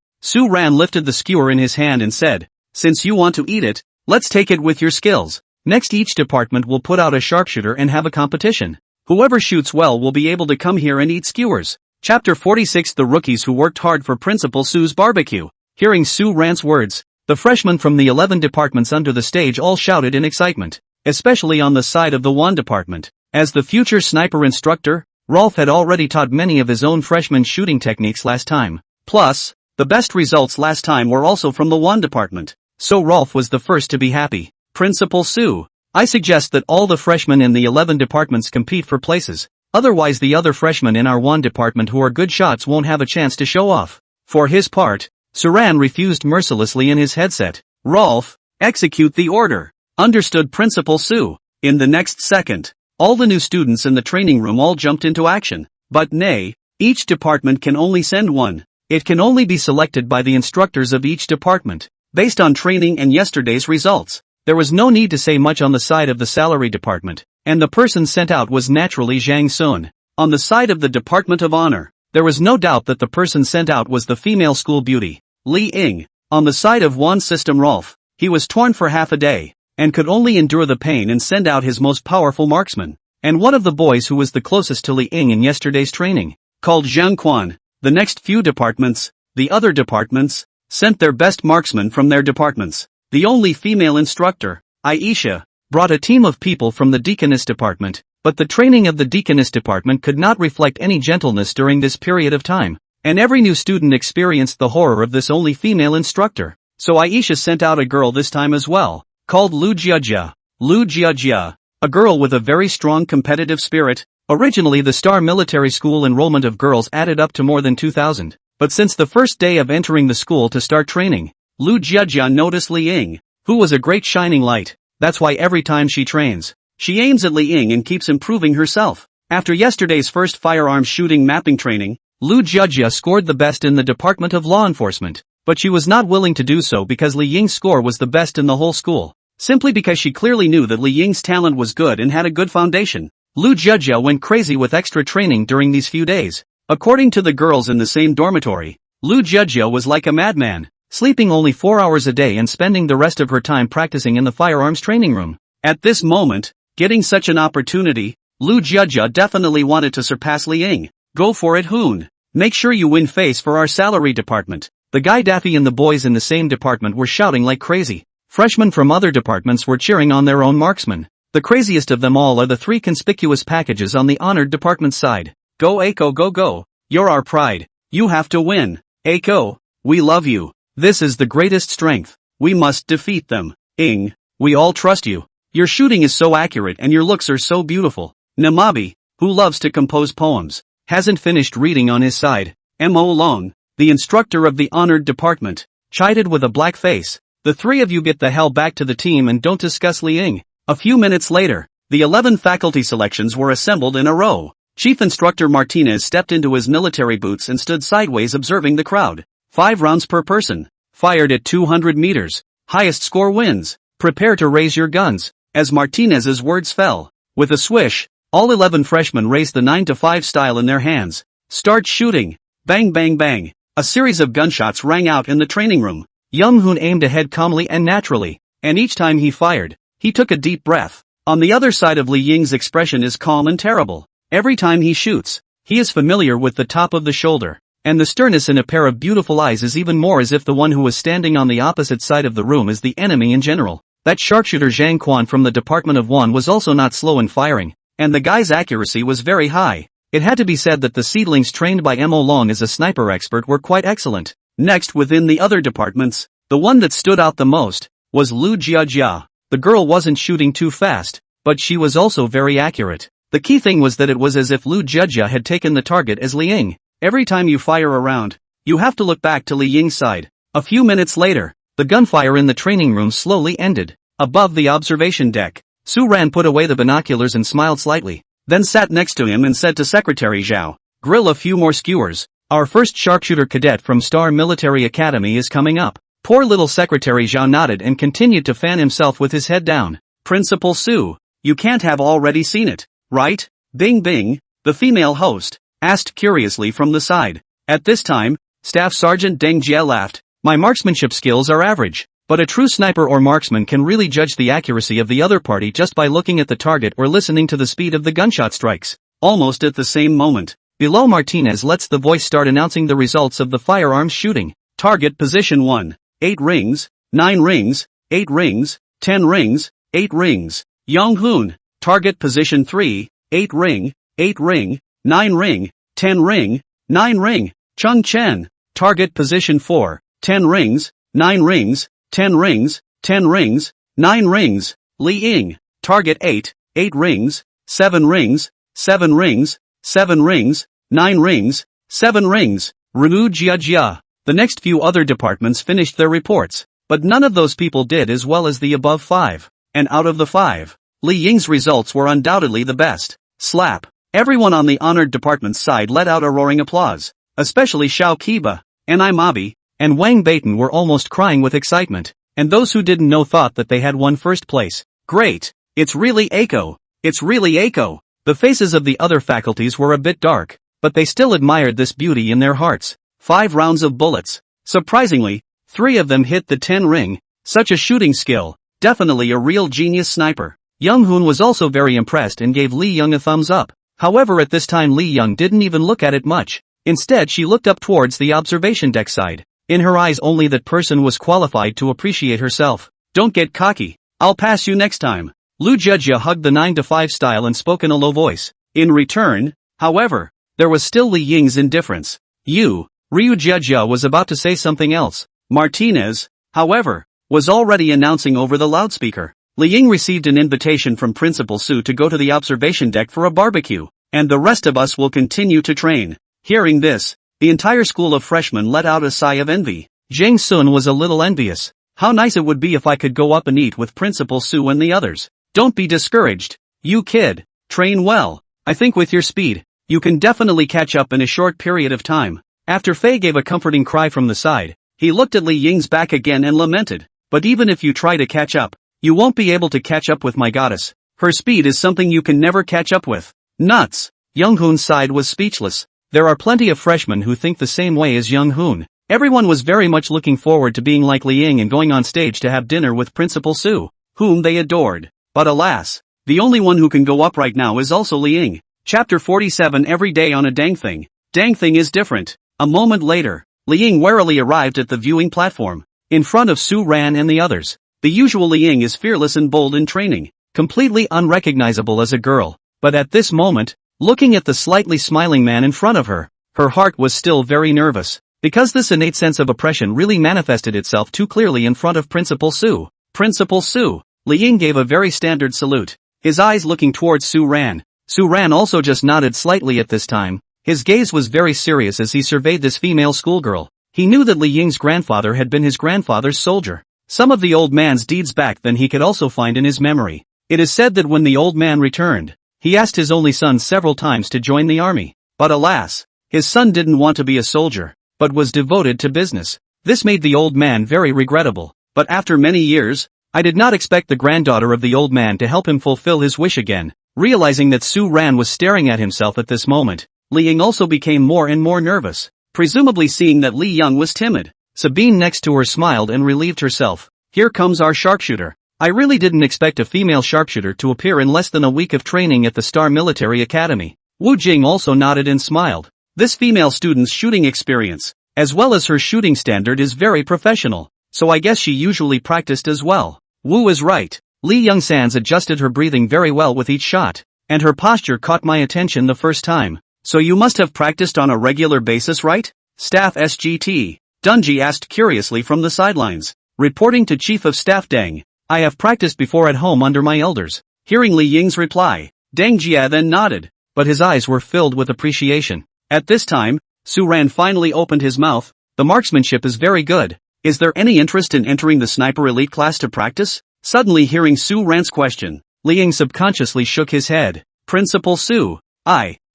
[SPEAKER 1] Sue Ran lifted the skewer in his hand and said, since you want to eat it, let's take it with your skills. Next, each department will put out a sharpshooter and have a competition. Whoever shoots well will be able to come here and eat skewers. Chapter 46 The Rookies Who Worked Hard for Principal Sue's Barbecue. Hearing Sue Ran's words, the freshmen from the 11 departments under the stage all shouted in excitement, especially on the side of the 1 department. As the future sniper instructor, Rolf had already taught many of his own freshmen shooting techniques last time. Plus, the best results last time were also from the 1 department, so Rolf was the first to be happy. Principal Sue, I suggest that all the freshmen in the 11 departments compete for places, otherwise the other freshmen in our 1 department who are good shots won't have a chance to show off. For his part, Suran refused mercilessly in his headset. Rolf, execute the order. Understood, Principal Sue. In the next second, all the new students in the training room all jumped into action. But nay, each department can only send 1. It can only be selected by the instructors of each department, based on training and yesterday's results. There was no need to say much on the side of the salary department, and the person sent out was naturally Zhang Sun. On the side of the Department of Honor, there was no doubt that the person sent out was the female school beauty, Li Ying. On the side of 1 system Rolf, he was torn for half a day, and could only endure the pain and send out his most powerful marksman, and one of the boys who was the closest to Li Ying in yesterday's training, called Zhang Quan. The next few departments, the other departments, sent their best marksmen from their departments. The only female instructor, Aisha, brought a team of people from the deaconess department, but the training of the deaconess department could not reflect any gentleness during this period of time, and every new student experienced the horror of this only female instructor. So Aisha sent out a girl this time as well, called Lu Jiajia. Lu Jiajia, a girl with a very strong competitive spirit. Originally the Star Military School enrollment of girls added up to more than 2,000, but since the first day of entering the school to start training, Lu Jiajia noticed Li Ying, who was a great shining light. That's why every time she trains, she aims at Li Ying and keeps improving herself. After yesterday's first firearm shooting mapping training, Lu Jiajia scored the best in the Department of Law Enforcement, but she was not willing to do so because Li Ying's score was the best in the whole school, simply because she clearly knew that Li Ying's talent was good and had a good foundation. Lu Jiajia went crazy with extra training during these few days. According to the girls in the same dormitory, Lu Jiajia was like a madman, sleeping only 4 hours a day and spending the rest of her time practicing in the firearms training room. At this moment, getting such an opportunity, Lu Jiajia definitely wanted to surpass Li Ying. Go for it, Hoon. Make sure you win face for our salary department. The guy Daffy and the boys in the same department were shouting like crazy. Freshmen from other departments were cheering on their own marksmen. The craziest of them all are the 3 conspicuous packages on the honored department side. Go Aiko, go go. You're our pride. You have to win. Aiko, we love you. This is the greatest strength. We must defeat them. Ing, we all trust you. Your shooting is so accurate and your looks are so beautiful. Namabi, who loves to compose poems, hasn't finished reading on his side. Mo Long, the instructor of the honored department, chided with a black face. The 3 of you get the hell back to the team and don't discuss Li Ying. A few minutes later, the 11 faculty selections were assembled in a row. Chief Instructor Martinez stepped into his military boots and stood sideways observing the crowd. 5 rounds per person. Fired at 200 meters. Highest score wins. Prepare to raise your guns. As Martinez's words fell, with a swish, all 11 freshmen raised the 9-to-5 style in their hands. Start shooting. Bang bang bang. A series of gunshots rang out in the training room. Young Hoon aimed ahead calmly and naturally, and each time he fired, he took a deep breath. On the other side of Li Ying's expression is calm and terrible. Every time he shoots, he is familiar with the top of the shoulder. And the sternness in a pair of beautiful eyes is even more as if the one who was standing on the opposite side of the room is the enemy in general. That sharpshooter Zhang Quan from the Department of One was also not slow in firing, and the guy's accuracy was very high. It had to be said that the seedlings trained by Mo Long as a sniper expert were quite excellent. Next, within the other departments, the one that stood out the most was Lu Jiajia. The girl wasn't shooting too fast, but she was also very accurate. The key thing was that it was as if Lu Jiajia had taken the target as Li Ying. Every time you fire a round, you have to look back to Li Ying's side. A few minutes later, the gunfire in the training room slowly ended. Above the observation deck, Su Ran put away the binoculars and smiled slightly, then sat next to him and said to Secretary Zhao, "Grill a few more skewers. Our first sharpshooter cadet from Star Military Academy is coming up." Poor little Secretary Zhao nodded and continued to fan himself with his head down. "Principal Su, you can't have already seen it, right?" Bing Bing, the female host, asked curiously from the side. At this time, Staff Sergeant Deng Jie laughed. "My marksmanship skills are average, but a true sniper or marksman can really judge the accuracy of the other party just by looking at the target or listening to the speed of the gunshot strikes." Almost at the same moment, below Martinez lets the voice start announcing the results of the firearms shooting. Target position 1, 8 rings, 9 rings, 8 rings, 10 rings, 8 rings. Yang Hoon, target position 3, 8 ring, 8 ring, 9 ring, 10 ring, 9 ring. Chung Chen, target position 4, 10 rings, 9 rings, 10 rings, 10 rings, 9 rings. Li Ying, target 8, 8 rings, 7 rings, 7 rings, 7 rings, 9 rings, 7 rings. Renu Jiajia. The next few other departments finished their reports, but none of those people did as well as the above 5. And out of the 5, Li Ying's results were undoubtedly the best. Slap. Everyone on the honored department's side let out a roaring applause, especially Xiao Kiba, and Imabi, and Wang Beitan were almost crying with excitement, and those who didn't know thought that they had won first place. Great! It's really Eiko! It's really Eiko! The faces of the other faculties were a bit dark, but they still admired this beauty in their hearts. 5 rounds of bullets. Surprisingly, 3 of them hit the 10 ring. Such a shooting skill. Definitely a real genius sniper. Young Hoon was also very impressed and gave Li Young a thumbs up. However, at this time Li Young didn't even look at it much. Instead, she looked up towards the observation deck side. In her eyes, only that person was qualified to appreciate herself. "Don't get cocky. I'll pass you next time." Lu Jiajia hugged the 9-to-5 style and spoke in a low voice. In return, however, there was still Li Ying's indifference. Ryu Jiajia was about to say something else. Martinez, however, was already announcing over the loudspeaker. Li Ying received an invitation from Principal Su to go to the observation deck for a barbecue, and the rest of us will continue to train. Hearing this, the entire school of freshmen let out a sigh of envy. Zhang Sun was a little envious. How nice it would be if I could go up and eat with Principal Su and the others. Don't be discouraged. You kid, train well. I think with your speed, you can definitely catch up in a short period of time. After Fei gave a comforting cry from the side, he looked at Li Ying's back again and lamented. But even if you try to catch up, you won't be able to catch up with my goddess. Her speed is something you can never catch up with. Nuts! Young Hoon's side was speechless. There are plenty of freshmen who think the same way as Young Hoon. Everyone was very much looking forward to being like Li Ying and going on stage to have dinner with Principal Su, whom they adored. But alas, the only one who can go up right now is also Li Ying. Chapter 47. Every day on a dang thing. Dang thing is different. A moment later, Li Ying warily arrived at the viewing platform, in front of Su Ran and the others. The usual Li Ying is fearless and bold in training, completely unrecognizable as a girl. But at this moment, looking at the slightly smiling man in front of her, her heart was still very nervous, because this innate sense of oppression really manifested itself too clearly in front of Principal Su. Principal Su. Li Ying gave a very standard salute, his eyes looking towards Su Ran. Su Ran also just nodded slightly at this time. His gaze was very serious as he surveyed this female schoolgirl. He knew that Li Ying's grandfather had been his grandfather's soldier. Some of the old man's deeds back then he could also find in his memory. It is said that when the old man returned, he asked his only son several times to join the army. But alas, his son didn't want to be a soldier, but was devoted to business. This made the old man very regrettable. But after many years, I did not expect the granddaughter of the old man to help him fulfill his wish again. Realizing that Su Ran was staring at himself at this moment, Li Ying also became more and more nervous, presumably seeing that Li Young was timid. Sabine next to her smiled and relieved herself. Here comes our sharpshooter. I really didn't expect a female sharpshooter to appear in less than a week of training at the Star Military Academy. Wu Jing also nodded and smiled. This female student's shooting experience, as well as her shooting standard, is very professional, so I guess she usually practiced as well. Wu is right. Lee Young-san's adjusted her breathing very well with each shot, and her posture caught my attention the first time. So you must have practiced on a regular basis, right? Staff SGT. Dunji asked curiously from the sidelines. Reporting to Chief of Staff Deng, I have practiced before at home under my elders. Hearing Li Ying's reply, Deng Jie then nodded, but his eyes were filled with appreciation. At this time, Su Ran finally opened his mouth. The marksmanship is very good. Is there any interest in entering the sniper elite class to practice? Suddenly hearing Su Ran's question, Li Ying subconsciously shook his head. Principal Su.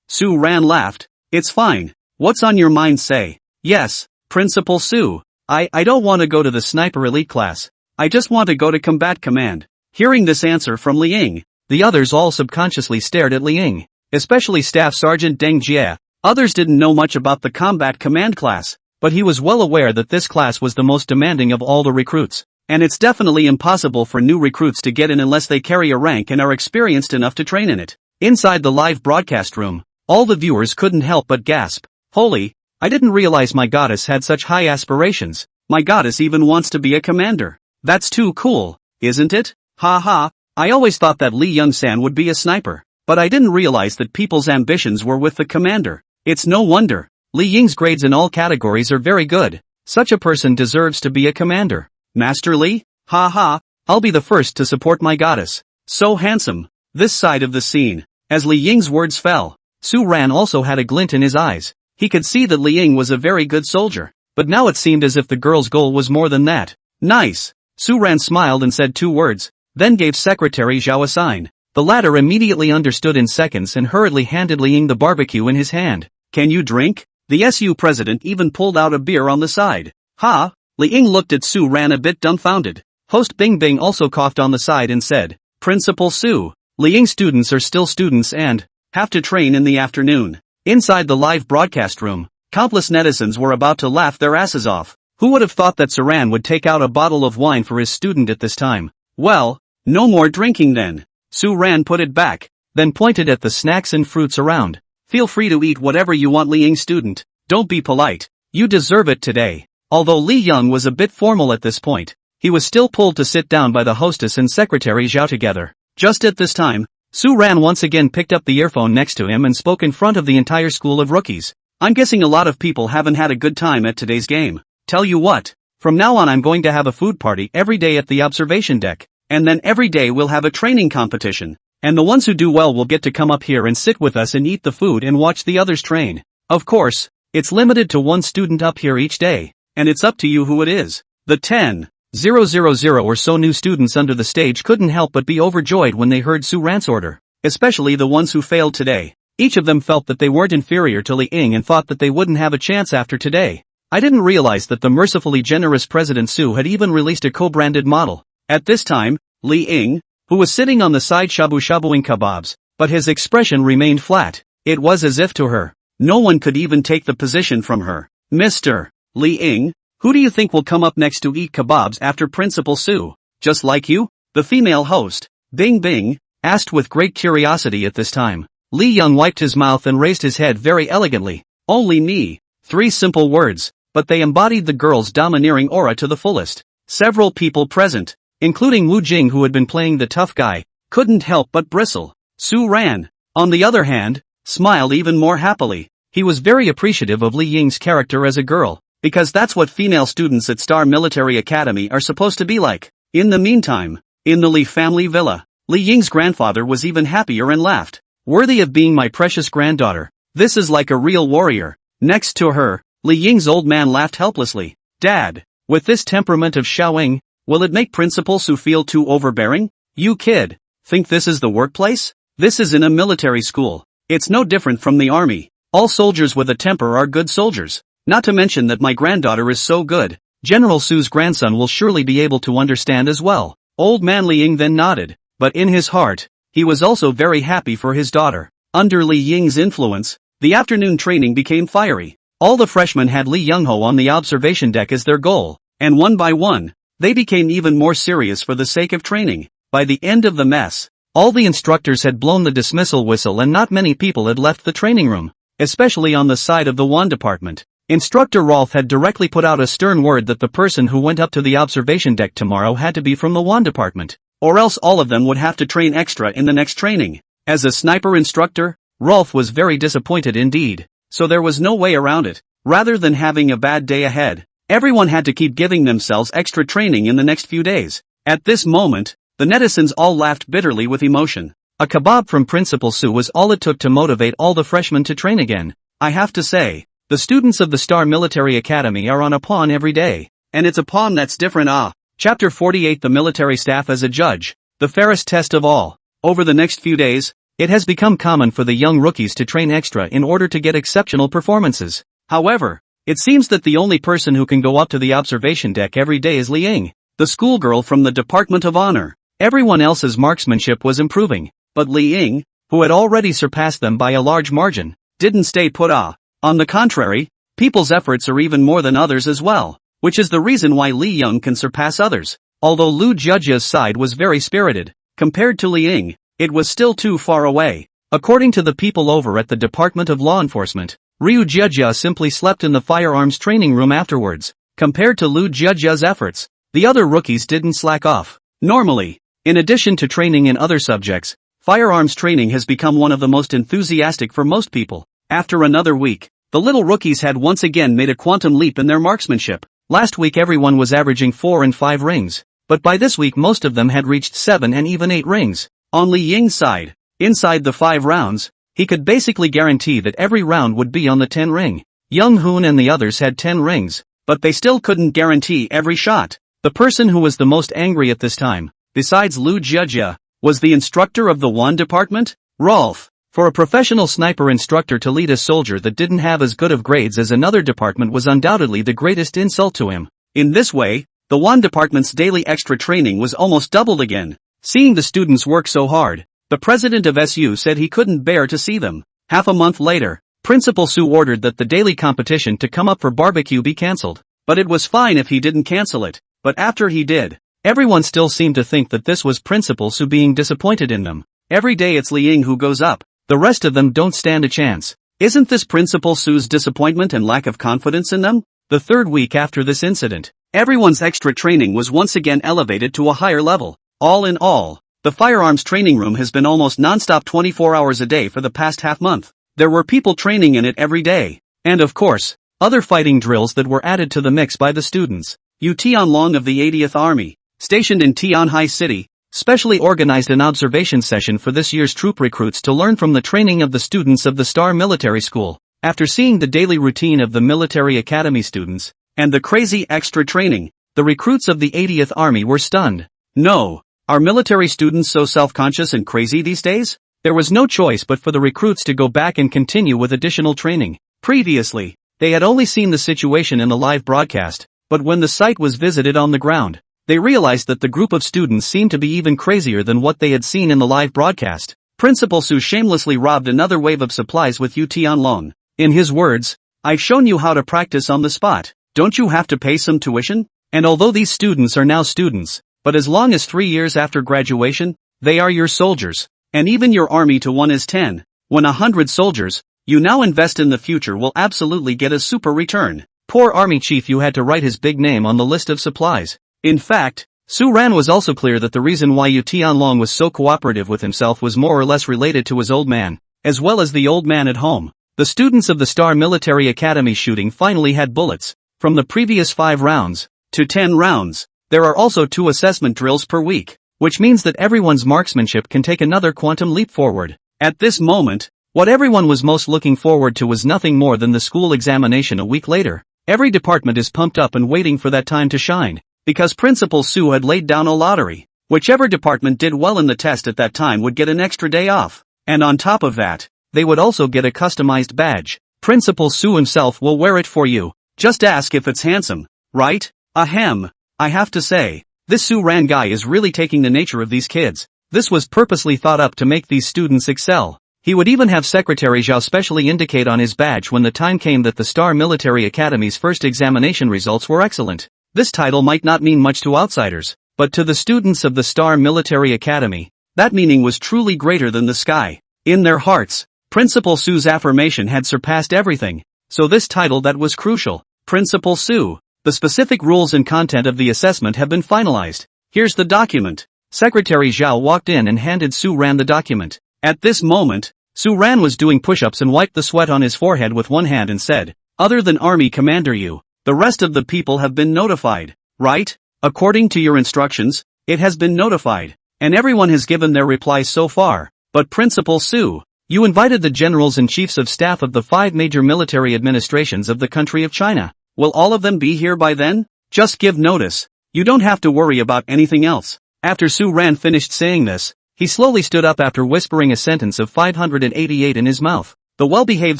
[SPEAKER 1] Su Ran laughed. It's fine. What's on your mind, say? Yes, Principal Su. I don't want to go to the sniper elite class. I just want to go to combat command. Hearing this answer from Li Ying, the others all subconsciously stared at Li Ying, especially Staff Sergeant Deng Jie. Others didn't know much about the combat command class, but he was well aware that this class was the most demanding of all the recruits, and it's definitely impossible for new recruits to get in unless they carry a rank and are experienced enough to train in it. Inside the live broadcast room, all the viewers couldn't help but gasp. Holy, I didn't realize my goddess had such high aspirations. My goddess even wants to be a commander. That's too cool, isn't it? Ha ha, I always thought that Li Young-san would be a sniper, but I didn't realize that people's ambitions were with the commander. It's no wonder. Li Ying's grades in all categories are very good. Such a person deserves to be a commander. Master Li? Ha ha, I'll be the first to support my goddess. So handsome. This side of the scene. As Li Ying's words fell, Su Ran also had a glint in his eyes. He could see that Li Ying was a very good soldier, but now it seemed as if the girl's goal was more than that. Nice. Su Ran smiled and said 2 words, then gave Secretary Zhao a sign. The latter immediately understood in seconds and hurriedly handed Li Ying the barbecue in his hand. Can you drink? The SU president even pulled out a beer on the side. Ha! Li Ying looked at Su Ran a bit dumbfounded. Host Bing Bing also coughed on the side and said, Principal Su, Li Ying students are still students and have to train in the afternoon. Inside the live broadcast room, countless netizens were about to laugh their asses off. Who would have thought that Su Ran would take out a bottle of wine for his student at this time? Well, no more drinking then. Su Ran put it back, then pointed at the snacks and fruits around. Feel free to eat whatever you want, Li Ying student. Don't be polite. You deserve it today. Although Li Young was a bit formal at this point, he was still pulled to sit down by the hostess and Secretary Zhao together. Just at this time, Su Ran once again picked up the earphone next to him and spoke in front of the entire school of rookies. I'm guessing a lot of people haven't had a good time at today's game. Tell you what, from now on I'm going to have a food party every day at the observation deck. And then every day we'll have a training competition, and the ones who do well will get to come up here and sit with us and eat the food and watch the others train. Of course, it's limited to 1 student up here each day, and it's up to you who it is. The 10,000 or so new students under the stage couldn't help but be overjoyed when they heard Su Ran's order, especially the ones who failed today. Each of them felt that they weren't inferior to Li Ying and thought that they wouldn't have a chance after today. I didn't realize that the mercifully generous President Su had even released a co-branded model. At this time, Li Ying, who was sitting on the side shabu-shabuing kebabs, but his expression remained flat. It was as if to her, no one could even take the position from her. Mr. Li Ying, who do you think will come up next to eat kebabs after Principal Su? Just like you? The female host, Bing Bing, asked with great curiosity at this time. Li Young wiped his mouth and raised his head very elegantly. Only me. 3 simple words, but they embodied the girl's domineering aura to the fullest. Several people present, including Wu Jing, who had been playing the tough guy, couldn't help but bristle. Su Ran, on the other hand, smiled even more happily. He was very appreciative of Li Ying's character as a girl, because that's what female students at Star Military Academy are supposed to be like. In the meantime, in the Li family villa, Li Ying's grandfather was even happier and laughed. Worthy of being my precious granddaughter. This is like a real warrior. Next to her, Li Ying's old man laughed helplessly. Dad, with this temperament of Xiaoying, will it make Principal Su feel too overbearing? You kid, think this is the workplace? This is in a military school. It's no different from the army. All soldiers with a temper are good soldiers. Not to mention that my granddaughter is so good. General Su's grandson will surely be able to understand as well. Old man Li Ying then nodded, but in his heart, he was also very happy for his daughter. Under Li Ying's influence, the afternoon training became fiery. All the freshmen had Li Youngho on the observation deck as their goal, and one by one, they became even more serious for the sake of training. By the end of the mess, all the instructors had blown the dismissal whistle and not many people had left the training room. especially on the side of the WAN department. Instructor Rolf had directly put out a stern word that the person who went up to the observation deck tomorrow had to be from the WAN department, or else all of them would have to train extra in the next training. As a sniper instructor, Rolf was very disappointed indeed, so there was no way around it. Rather than having a bad day ahead, everyone had to keep giving themselves extra training in the next few days. At this moment, the netizens all laughed bitterly with emotion. A kebab from Principal Sue was all it took to motivate all the freshmen to train again. I have to say, the students of the Star Military Academy are on a pawn every day. And it's a pawn that's different. Chapter 48 The Military Staff as a Judge, the fairest test of all. Over the next few days, it has become common for the young rookies to train extra in order to get exceptional performances. However, it seems that the only person who can go up to the observation deck every day is Li Ying, the schoolgirl from the Department of Honor. Everyone else's marksmanship was improving, but Li Ying, who had already surpassed them by a large margin, didn't stay put. On the contrary, people's efforts are even more than others as well, which is the reason why Li Ying can surpass others. Although Lu Jiajia's side was very spirited, compared to Li Ying, it was still too far away. According to the people over at the Department of Law Enforcement, Ryu Jiajia simply slept in the firearms training room afterwards. Compared to Lu Jiajia's efforts, the other rookies didn't slack off. Normally, in addition to training in other subjects, firearms training has become one of the most enthusiastic for most people. After another week, the little rookies had once again made a quantum leap in their marksmanship. Last week everyone was averaging 4 and 5 rings, but by this week most of them had reached 7 and even 8 rings. On Li Ying's side, inside the 5 rounds, he could basically guarantee that every round would be on the 10 ring. Young Hoon and the others had 10 rings, but they still couldn't guarantee every shot. The person who was the most angry at this time, besides Lu Jiajia, was the instructor of the WAN department, Rolf. For a professional sniper instructor to lead a soldier that didn't have as good of grades as another department was undoubtedly the greatest insult to him. In this way, the WAN department's daily extra training was almost doubled again. Seeing the students work so hard, the president of SU said he couldn't bear to see them. Half a month later, Principal Sue ordered that the daily competition to come up for barbecue be cancelled. But it was fine if he didn't cancel it. But after he did, everyone still seemed to think that this was Principal Sue being disappointed in them. Every day it's Li Ying who goes up. The rest of them don't stand a chance. Isn't this Principal Sue's disappointment and lack of confidence in them? The third week after this incident, everyone's extra training was once again elevated to a higher level. All in all, the firearms training room has been almost non-stop 24 hours a day for the past half month. There were people training in it every day. And of course, other fighting drills that were added to the mix by the students. Yu Tianlong of the 80th Army, stationed in Tianhai City, specially organized an observation session for this year's troop recruits to learn from the training of the students of the Star Military School. After seeing the daily routine of the military academy students, and the crazy extra training, the recruits of the 80th Army were stunned. No, are military students so self-conscious and crazy these days? There was no choice but for the recruits to go back and continue with additional training. Previously, they had only seen the situation in the live broadcast, but when the site was visited on the ground, they realized that the group of students seemed to be even crazier than what they had seen in the live broadcast. Principal Sue shamelessly robbed another wave of supplies with Yu Tianlong. In his words, "I've shown you how to practice on the spot. Don't you have to pay some tuition?" And although these students are now students, but as long as 3 years after graduation, they are your soldiers. And even your army to 1 is 10. When 100 soldiers, you now invest in the future will absolutely get a super return. Poor army chief Yu had to write his big name on the list of supplies. In fact, Su Ran was also clear that the reason why Yu Tianlong was so cooperative with himself was more or less related to his old man, as well as the old man at home. The students of the Star Military Academy shooting finally had bullets. From the previous 5 rounds to 10 rounds, there are also 2 assessment drills per week, which means that everyone's marksmanship can take another quantum leap forward. At this moment, what everyone was most looking forward to was nothing more than the school examination a week later. Every department is pumped up and waiting for that time to shine, because Principal Sue had laid down a lottery. Whichever department did well in the test at that time would get an extra day off. And on top of that, they would also get a customized badge. Principal Sue himself will wear it for you. Just ask if it's handsome, right? Ahem. I have to say, this Su Ran guy is really taking the nature of these kids. This was purposely thought up to make these students excel. He would even have Secretary Zhao specially indicate on his badge when the time came that the Star Military Academy's first examination results were excellent. This title might not mean much to outsiders, but to the students of the Star Military Academy, that meaning was truly greater than the sky. In their hearts, Principal Su's affirmation had surpassed everything. So this title that was crucial. Principal Su. The specific rules and content of the assessment have been finalized. Here's the document. Secretary Zhao walked in and handed Su Ran the document. At this moment, Su Ran was doing push-ups and wiped the sweat on his forehead with one hand and said, "Other than Army Commander you, the rest of the people have been notified, right? According to your instructions, it has been notified, and everyone has given their replies so far. But Principal Su, you invited the generals and chiefs of staff of the 5 major military administrations of the country of China. Will all of them be here by then? Just give notice. You don't have to worry about anything else." After Su Ran finished saying this, he slowly stood up after whispering a sentence of 588 in his mouth. The well-behaved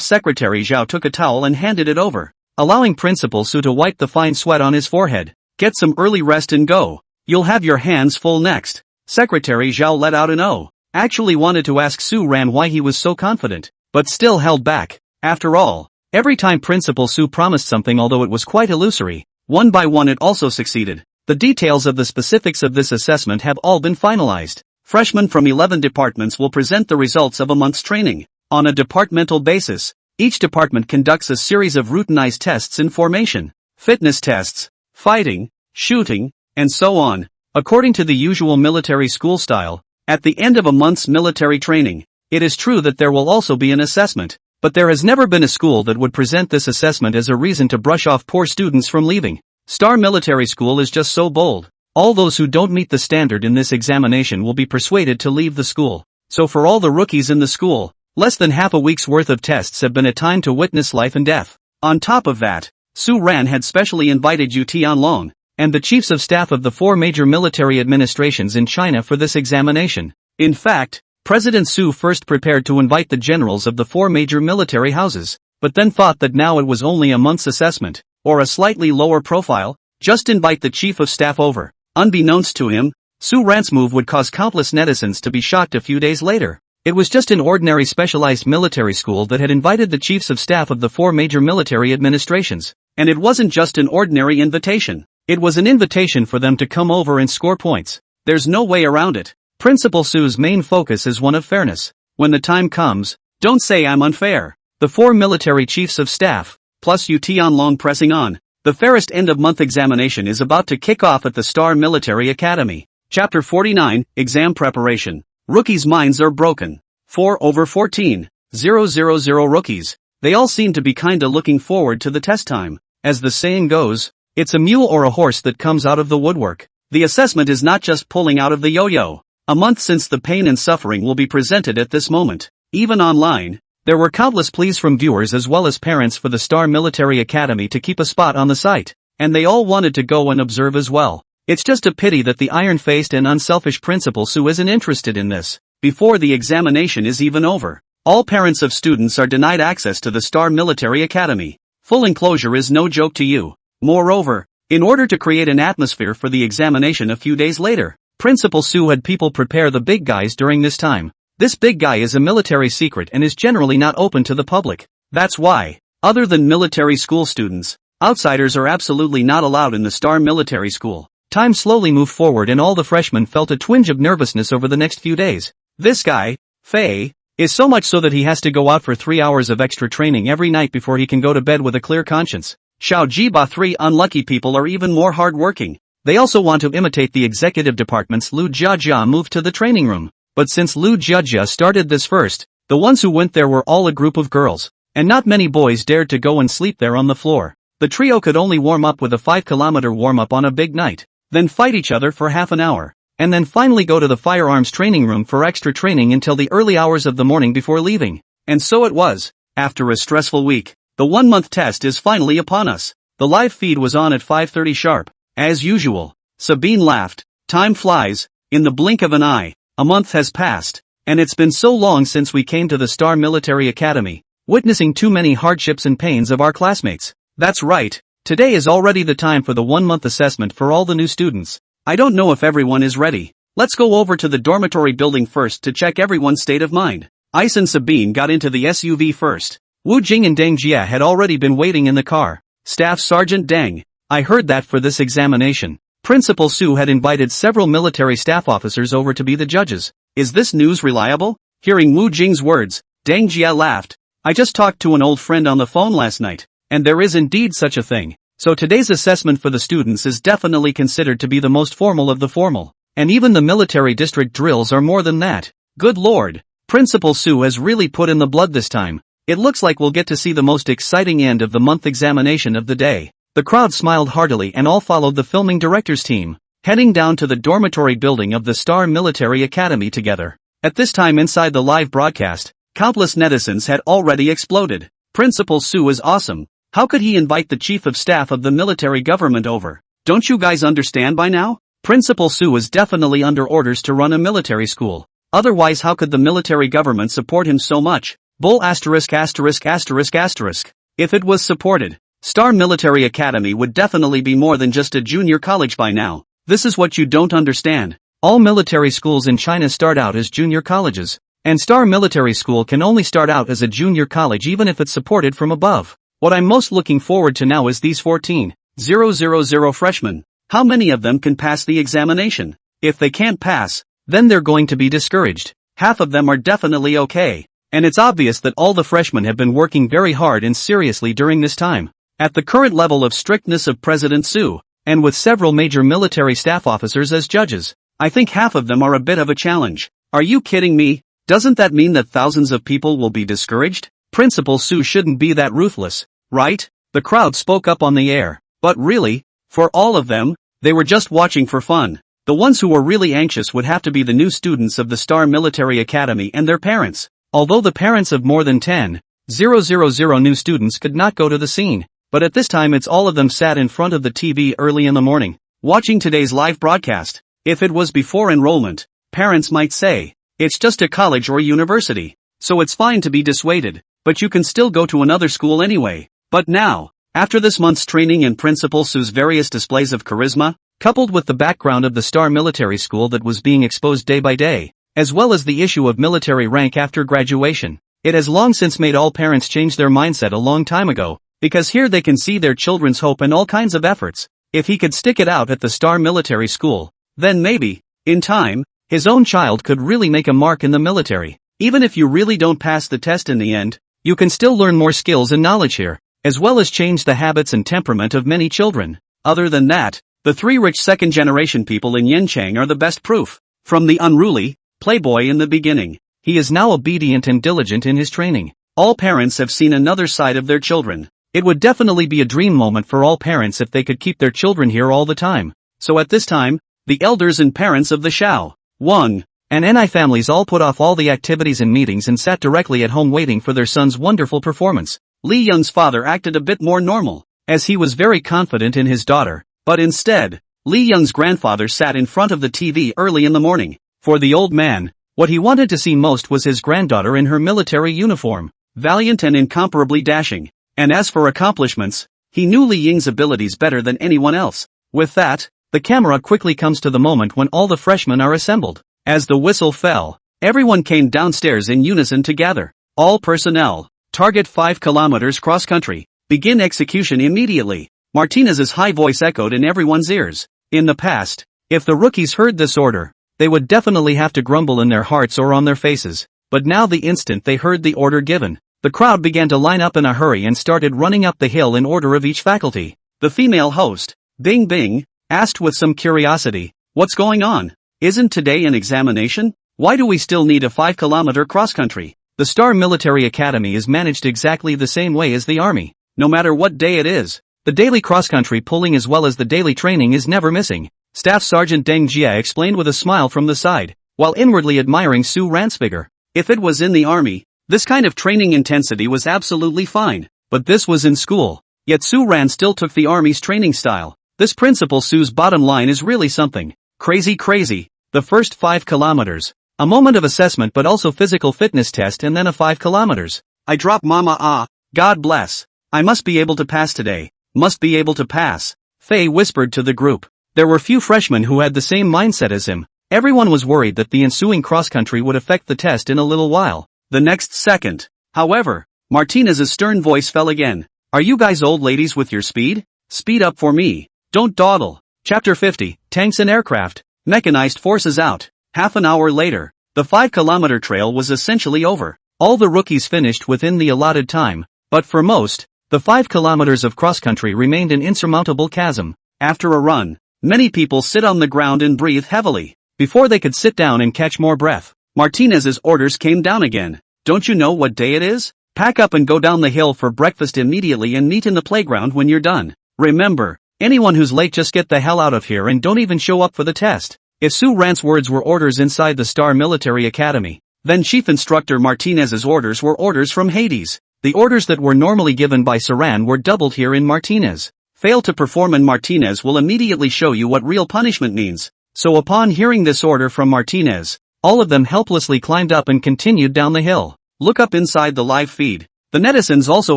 [SPEAKER 1] Secretary Zhao took a towel and handed it over, allowing Principal Su to wipe the fine sweat on his forehead. "Get some early rest and go. You'll have your hands full next." Secretary Zhao let out an "oh." Actually wanted to ask Su Ran why he was so confident, but still held back. After all, every time Principal Su promised something, although it was quite illusory, one by one it also succeeded. The details of the specifics of this assessment have all been finalized. Freshmen from 11 departments will present the results of a month's training. On a departmental basis, each department conducts a series of routinized tests in formation, fitness tests, fighting, shooting, and so on, according to the usual military school style. At the end of a month's military training, it is true that there will also be an assessment, but there has never been a school that would present this assessment as a reason to brush off poor students from leaving. Star Military School is just so bold. All those who don't meet the standard in this examination will be persuaded to leave the school. So for all the rookies in the school, less than half a week's worth of tests have been a time to witness life and death. On top of that, Su Ran had specially invited Yu Tianlong and the chiefs of staff of the 4 major military administrations in China for this examination. In fact, President Su first prepared to invite the generals of the 4 major military houses, but then thought that now it was only a month's assessment, or a slightly lower profile, just invite the chief of staff over. Unbeknownst to him, Su Ran's move would cause countless netizens to be shocked a few days later. It was just an ordinary specialized military school that had invited the chiefs of staff of the 4 major military administrations. And it wasn't just an ordinary invitation. It was an invitation for them to come over and score points. There's no way around it. Principal Su's main focus is one of fairness. When the time comes, don't say I'm unfair. The 4 military chiefs of staff, plus Yu Tianlong pressing on. The fairest end-of-month examination is about to kick off at the Star Military Academy. Chapter 49, Exam Preparation. Rookies' minds are broken. 4/14. 000 rookies. They all seem to be kinda looking forward to the test time. As the saying goes, it's a mule or a horse that comes out of the woodwork. The assessment is not just pulling out of the yo-yo. A month since the pain and suffering will be presented at this moment. Even online, there were countless pleas from viewers as well as parents for the Star Military Academy to keep a spot on the site, and they all wanted to go and observe as well. It's just a pity that the iron-faced and unselfish Principal Su isn't interested in this. Before the examination is even over, all parents of students are denied access to the Star Military Academy. Full enclosure is no joke to you. Moreover, in order to create an atmosphere for the examination a few days later, Principal Su had people prepare the big guys during this time. This big guy is a military secret and is generally not open to the public. That's why, other than military school students, outsiders are absolutely not allowed in the Star Military School. Time slowly moved forward and all the freshmen felt a twinge of nervousness over the next few days. This guy, Fei, is so much so that he has to go out for 3 hours of extra training every night before he can go to bed with a clear conscience. Xiao Jiba 3 unlucky people are even more hard-working. They also want to imitate the executive department's Lu Jiajia move to the training room. But since Lu Jiajia started this first, the ones who went there were all a group of girls, and not many boys dared to go and sleep there on the floor. The trio could only warm up with a 5-kilometer warm-up on a big night, then fight each other for half an hour, and then finally go to the Firearms training room for extra training until the early hours of the morning before leaving. And so it was. After a stressful week, the 1-month test is finally upon us. The live feed was on at 5:30 sharp. As usual, Sabine laughed. Time flies, in the blink of an eye. A month has passed, and it's been so long since we came to the Star Military Academy, witnessing too many hardships and pains of our classmates. That's right, today is already the time for the 1-month assessment for all the new students. I don't know if everyone is ready. Let's go over to the dormitory building first to check everyone's state of mind. Ice and Sabine got into the SUV first. Wu Jing and Deng Jia had already been waiting in the car. Staff Sergeant Deng, I heard that for this examination, Principal Su had invited several military staff officers over to be the judges. Is this news reliable? Hearing Wu Jing's words, Deng Jia laughed. I just talked to an old friend on the phone last night, and there is indeed such a thing. So today's assessment for the students is definitely considered to be the most formal of the formal. And even the military district drills are more than that. Good lord. Principal Su has really put in the blood this time. It looks like we'll get to see the most exciting end of the month examination of the day. The crowd smiled heartily and all followed the filming director's team, heading down to the dormitory building of the Star Military Academy together. At this time inside the live broadcast, countless netizens had already exploded. Principal Su is awesome. How could he invite the chief of staff of the military government over? Don't you guys understand by now? Principal Su is definitely under orders to run a military school. Otherwise how could the military government support him so much? Bull asterisk asterisk asterisk asterisk. If it was supported, Star Military Academy would definitely be more than just a junior college by now. This is what you don't understand. All military schools in China start out as junior colleges. And Star Military School can only start out as a junior college even if it's supported from above. What I'm most looking forward to now is these 14,000 freshmen. How many of them can pass the examination? If they can't pass, then they're going to be discouraged. Half of them are definitely okay. And it's obvious that all the freshmen have been working very hard and seriously during this time. At the current level of strictness of President Su, and with several major military staff officers as judges, I think half of them are a bit of a challenge. Are you kidding me? Doesn't that mean that thousands of people will be discouraged? Principal Su shouldn't be that ruthless, right? The crowd spoke up on the air. But really, for all of them, they were just watching for fun. The ones who were really anxious would have to be the new students of the Star Military Academy and their parents. Although the parents of more than 10,000 new students could not go to the scene. But at this time it's all of them sat in front of the TV early in the morning, watching today's live broadcast. If it was before enrollment, parents might say, it's just a college or university, so it's fine to be dissuaded, but you can still go to another school anyway. But now, after this month's training and Principal Su's various displays of charisma, coupled with the background of the Star Military School that was being exposed day by day, as well as the issue of military rank after graduation, it has long since made all parents change their mindset a long time ago. Because here they can see their children's hope and all kinds of efforts. If he could stick it out at the Star Military School, then maybe, in time, his own child could really make a mark in the military. Even if you really don't pass the test in the end, you can still learn more skills and knowledge here, as well as change the habits and temperament of many children. Other than that, the three rich second-generation people in Yanchang are the best proof. From the unruly playboy in the beginning, he is now obedient and diligent in his training. All parents have seen another side of their children. It would definitely be a dream moment for all parents if they could keep their children here all the time. So at this time, the elders and parents of the Shao, Wang, and Ni families all put off all the activities and meetings and sat directly at home waiting for their son's wonderful performance. Li Yung's father acted a bit more normal, as he was very confident in his daughter, but instead, Li Yung's grandfather sat in front of the TV early in the morning. For the old man, what he wanted to see most was his granddaughter in her military uniform, valiant and incomparably dashing. And as for accomplishments, he knew Li Ying's abilities better than anyone else. With that, the camera quickly comes to the moment when all the freshmen are assembled. As the whistle fell, everyone came downstairs in unison to gather. All personnel, target 5 kilometers cross-country, begin execution immediately. Martinez's high voice echoed in everyone's ears. In the past, if the rookies heard this order, they would definitely have to grumble in their hearts or on their faces. But now the instant they heard the order given, the crowd began to line up in a hurry and started running up the hill in order of each faculty. The female host, Bing Bing, asked with some curiosity, what's going on? Isn't today an examination? Why do we still need a 5-kilometer cross-country? The Star Military Academy is managed exactly the same way as the Army. No matter what day it is, the daily cross-country pulling as well as the daily training is never missing. Staff Sergeant Deng Jia explained with a smile from the side, while inwardly admiring Su Ran's figure. If it was in the Army, this kind of training intensity was absolutely fine, but this was in school. Yet Su Ran still took the Army's training style. This Principal Su's bottom line is really something crazy. The first 5 kilometers, a moment of assessment but also physical fitness test, and then a 5 kilometers. I drop mama God bless. I must be able to pass today. Must be able to pass. Fei whispered to the group. There were few freshmen who had the same mindset as him. Everyone was worried that the ensuing cross-country would affect the test in a little while. The next second, however, Martinez's stern voice fell again. Are you guys old ladies with your speed? Speed up for me. Don't dawdle. Chapter 50, Tanks and Aircraft. Mechanized forces out. Half an hour later, the 5-kilometer trail was essentially over. All the rookies finished within the allotted time, but for most, the 5 kilometers of cross-country remained an insurmountable chasm. After a run, many people sit on the ground and breathe heavily. Before they could sit down and catch more breath, Martinez's orders came down again. Don't you know what day it is? Pack up and go down the hill for breakfast immediately and meet in the playground when you're done. Remember, anyone who's late, just get the hell out of here and don't even show up for the test. If Sue Rant's words were orders inside the Star Military Academy, then Chief Instructor Martinez's orders were orders from Hades. The orders that were normally given by Saran were doubled here in Martinez. Fail to perform and Martinez will immediately show you what real punishment means. So upon hearing this order from Martinez, all of them helplessly climbed up and continued down the hill. Look up inside the live feed. The netizens also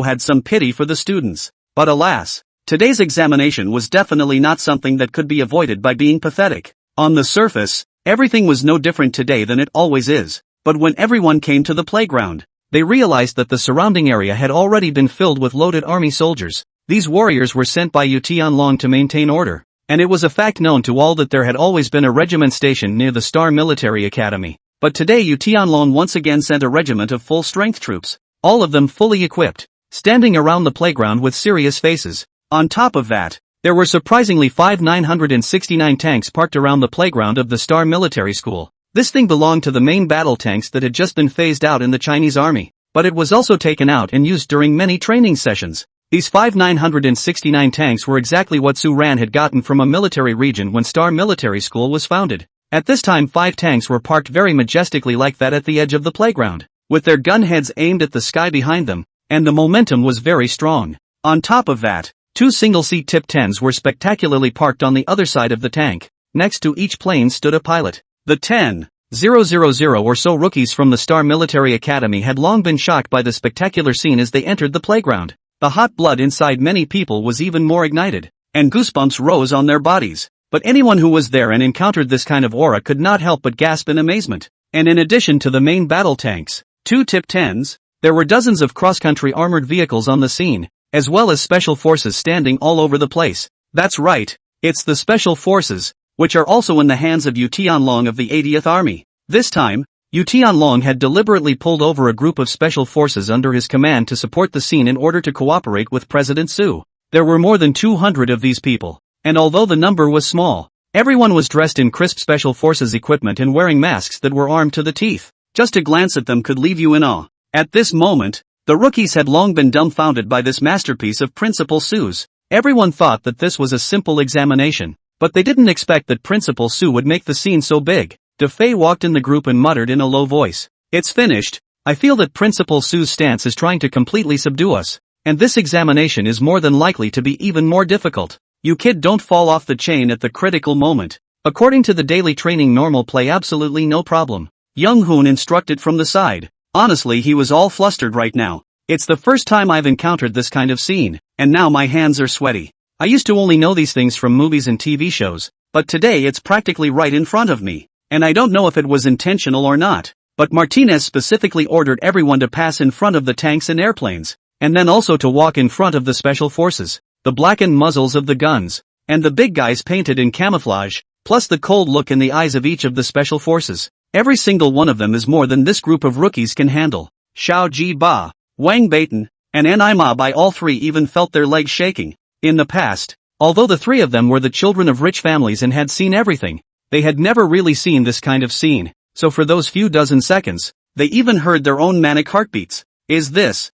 [SPEAKER 1] had some pity for the students. But alas, today's examination was definitely not something that could be avoided by being pathetic. On the surface, everything was no different today than it always is. But when everyone came to the playground, they realized that the surrounding area had already been filled with loaded army soldiers. These warriors were sent by Yu Tianlong to maintain order, and it was a fact known to all that there had always been a regiment stationed near the Star Military Academy. But today Yu Tianlong once again sent a regiment of full-strength troops, all of them fully equipped, standing around the playground with serious faces. On top of that, there were surprisingly 969 tanks parked around the playground of the Star Military School. This thing belonged to the main battle tanks that had just been phased out in the Chinese army, but it was also taken out and used during many training sessions. These 969 tanks were exactly what Su Ran had gotten from a military region when Star Military School was founded. At this time 5 tanks were parked very majestically like that at the edge of the playground, with their gun heads aimed at the sky behind them, and the momentum was very strong. On top of that, 2 single-seat Tip 10s were spectacularly parked on the other side of the tank. Next to each plane stood a pilot. The 10,000 or so rookies from the Star Military Academy had long been shocked by the spectacular scene as they entered the playground. The hot blood inside many people was even more ignited, and goosebumps rose on their bodies. But anyone who was there and encountered this kind of aura could not help but gasp in amazement. And in addition to the main battle tanks, 2 Tip 10s, there were dozens of cross-country armored vehicles on the scene, as well as special forces standing all over the place. That's right, it's the special forces, which are also in the hands of Yu Tianlong of the 80th Army. This time, Yu Tianlong had deliberately pulled over a group of special forces under his command to support the scene in order to cooperate with President Su. There were more than 200 of these people, and although the number was small, everyone was dressed in crisp special forces equipment and wearing masks that were armed to the teeth. Just a glance at them could leave you in awe. At this moment, the rookies had long been dumbfounded by this masterpiece of Principal Su's. Everyone thought that this was a simple examination, but they didn't expect that Principal Su would make the scene so big. DeFei walked in the group and muttered in a low voice, "It's finished. I feel that Principal Su's stance is trying to completely subdue us, and this examination is more than likely to be even more difficult. You kid, don't fall off the chain at the critical moment. According to the daily training, normal play absolutely no problem." Young Hoon instructed from the side. Honestly, he was all flustered right now. It's the first time I've encountered this kind of scene, and now my hands are sweaty. I used to only know these things from movies and TV shows, but today it's practically right in front of me. And I don't know if it was intentional or not, but Martinez specifically ordered everyone to pass in front of the tanks and airplanes, and then also to walk in front of the special forces, the blackened muzzles of the guns, and the big guys painted in camouflage, plus the cold look in the eyes of each of the special forces. Every single one of them is more than this group of rookies can handle. Xiao Ji Ba, Wang Beitan, and An Ma Bai, all 3 even felt their legs shaking. In the past, although the 3 of them were the children of rich families and had seen everything, they had never really seen this kind of scene, so for those few dozen seconds, they even heard their own manic heartbeats. Is this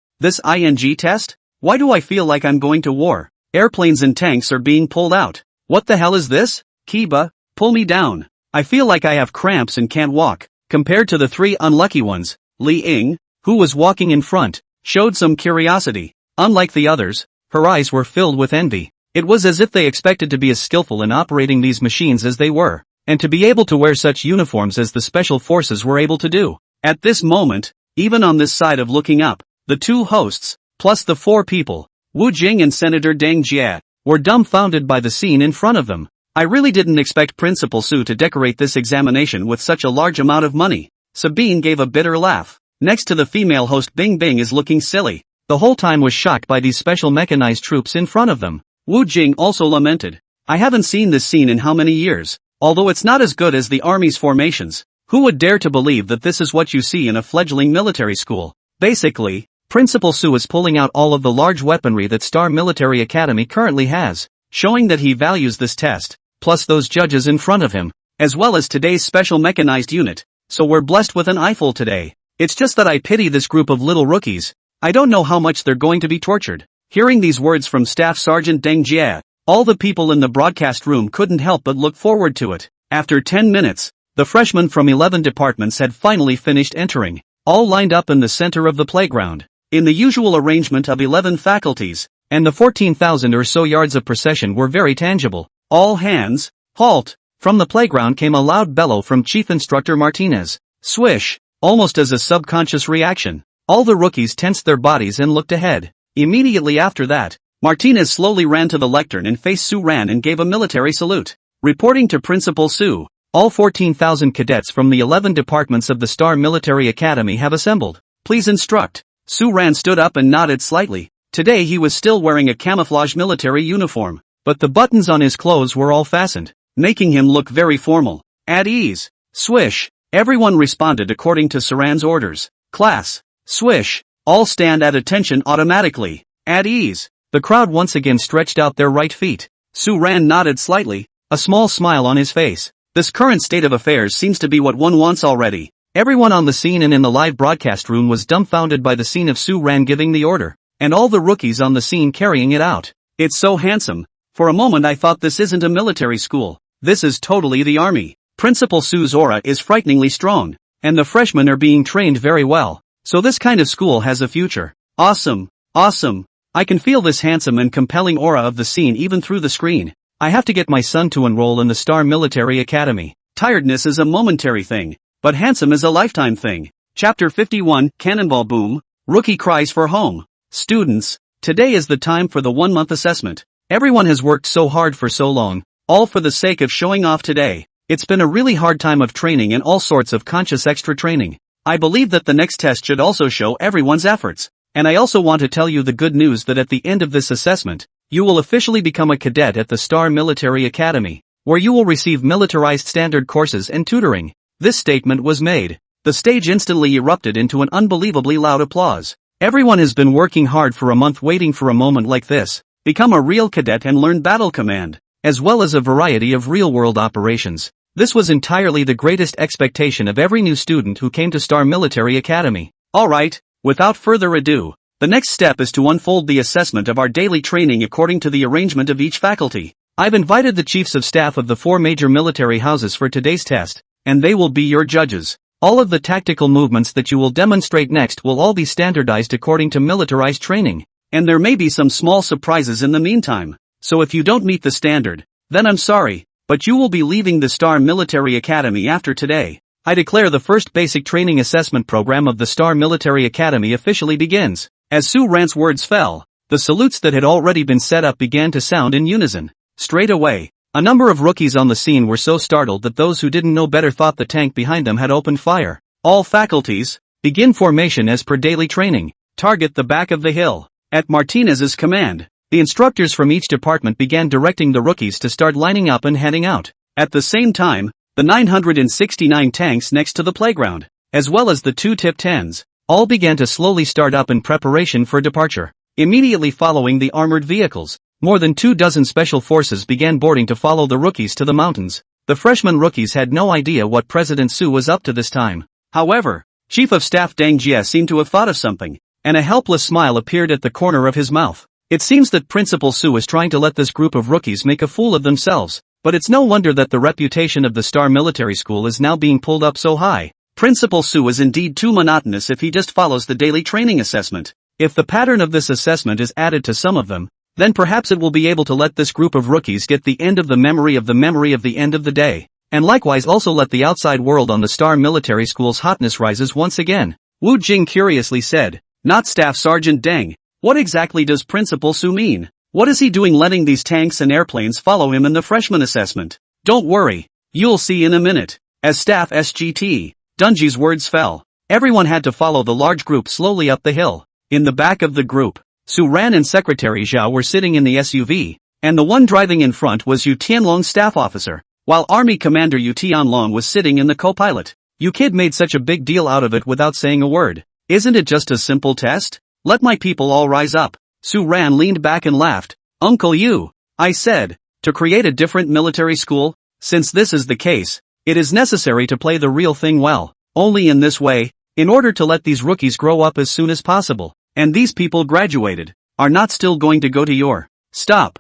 [SPEAKER 1] ING test? Why do I feel like I'm going to war? Airplanes and tanks are being pulled out. What the hell is this? Kiba, pull me down. I feel like I have cramps and can't walk. Compared to the 3 unlucky ones, Li Ying, who was walking in front, showed some curiosity. Unlike the others, her eyes were filled with envy. It was as if they expected to be as skillful in operating these machines as they were, and to be able to wear such uniforms as the special forces were able to do. At this moment, even on this side of looking up, the 2 hosts, plus the 4 people, Wu Jing and Senator Deng Jie, were dumbfounded by the scene in front of them. I really didn't expect Principal Su to decorate this examination with such a large amount of money. Sabine gave a bitter laugh. Next to the female host, Bing Bing is looking silly. The whole time was shocked by these special mechanized troops in front of them. Wu Jing also lamented. I haven't seen this scene in how many years. Although it's not as good as the army's formations, Who would dare to believe that this is what you see in a fledgling military school? Basically, Principal Su is pulling out all of the large weaponry that Star Military Academy currently has, showing that he values this test, plus those judges in front of him, as well as today's special mechanized unit. So we're blessed with an eyeful today. It's just that I pity this group of little rookies. I don't know how much they're going to be tortured. Hearing these words from Staff Sergeant Deng Jie, all the people in the broadcast room couldn't help but look forward to it. After 10 minutes, the freshmen from 11 departments had finally finished entering, all lined up in the center of the playground, in the usual arrangement of 11 faculties, and the 14,000 or so yards of procession were very tangible. All hands, halt! From the playground came a loud bellow from Chief Instructor Martinez. Swish! Almost as a subconscious reaction, all the rookies tensed their bodies and looked ahead. Immediately after that, Martinez slowly ran to the lectern and faced Su Ran and gave a military salute. Reporting to Principal Su, all 14,000 cadets from the 11 departments of the Star Military Academy have assembled. Please instruct. Su Ran stood up and nodded slightly. Today he was still wearing a camouflage military uniform, but the buttons on his clothes were all fastened, making him look very formal. At ease. Swish. Everyone responded according to Su Ran's orders. Class. Swish. All stand at attention automatically. At ease. The crowd once again stretched out their right feet. Su Ran nodded slightly, a small smile on his face. This current state of affairs seems to be what one wants already. Everyone on the scene and in the live broadcast room was dumbfounded by the scene of Su Ran giving the order, and all the rookies on the scene carrying it out. It's so handsome. For a moment I thought this isn't a military school. This is totally the army. Principal Su's aura is frighteningly strong, and the freshmen are being trained very well. So this kind of school has a future. Awesome. Awesome. I can feel this handsome and compelling aura of the scene even through the screen. I have to get my son to enroll in the Star Military Academy. Tiredness is a momentary thing, but handsome is a lifetime thing. Chapter 51, Cannonball Boom, Rookie Cries for Home. Students, today is the time for the 1-month assessment. Everyone has worked so hard for so long, all for the sake of showing off today. It's been a really hard time of training and all sorts of conscious extra training. I believe that the next test should also show everyone's efforts. And I also want to tell you the good news that at the end of this assessment, you will officially become a cadet at the Star Military Academy, where you will receive militarized standard courses and tutoring. This statement was made. The stage instantly erupted into an unbelievably loud applause. Everyone has been working hard for a month waiting for a moment like this. Become a real cadet and learn battle command, as well as a variety of real-world operations. This was entirely the greatest expectation of every new student who came to Star Military Academy. Alright. Without further ado, the next step is to unfold the assessment of our daily training according to the arrangement of each faculty. I've invited the chiefs of staff of the 4 major military houses for today's test, and they will be your judges. All of the tactical movements that you will demonstrate next will all be standardized according to militarized training, and there may be some small surprises in the meantime. So if you don't meet the standard, then I'm sorry, but you will be leaving the Star Military Academy after today. I declare the first basic training assessment program of the Star Military Academy officially begins. As Su Ran's words fell, the salutes that had already been set up began to sound in unison. Straight away, a number of rookies on the scene were so startled that those who didn't know better thought the tank behind them had opened fire. All faculties, begin formation as per daily training. Target the back of the hill. At Martinez's command, the instructors from each department began directing the rookies to start lining up and heading out. At the same time, the 969 tanks next to the playground, as well as the 2 tip 10s, all began to slowly start up in preparation for departure. Immediately following the armored vehicles, more than 24 special forces began boarding to follow the rookies to the mountains. The freshman rookies had no idea what President Su was up to this time. However, Chief of Staff Deng Jie seemed to have thought of something, and a helpless smile appeared at the corner of his mouth. It seems that Principal Su is trying to let this group of rookies make a fool of themselves. But it's no wonder that the reputation of the Star Military School is now being pulled up so high. Principal Su is indeed too monotonous if he just follows the daily training assessment. If the pattern of this assessment is added to some of them, then perhaps it will be able to let this group of rookies get the end of the memory of the end of the day, and likewise also let the outside world on the Star Military School's hotness rises once again. Wu Jing curiously said, "Not Staff Sergeant Deng. What exactly does Principal Su mean? What is he doing letting these tanks and airplanes follow him in the freshman assessment?" "Don't worry. You'll see in a minute." As Staff SGT, Dunji's words fell, everyone had to follow the large group slowly up the hill. In the back of the group, Su Ran and Secretary Zhao were sitting in the SUV, and the one driving in front was Yu Tianlong's staff officer, while Army Commander Yu Tianlong was sitting in the co-pilot. You kid made such a big deal out of it without saying a word. Isn't it just a simple test? Let my people all rise up. Su Ran leaned back and laughed. Uncle you, I said, to create a different military school? Since this is the case, it is necessary to play the real thing well. Only in this way, in order to let these rookies grow up as soon as possible, and these people graduated, are not still going to go to your. Stop.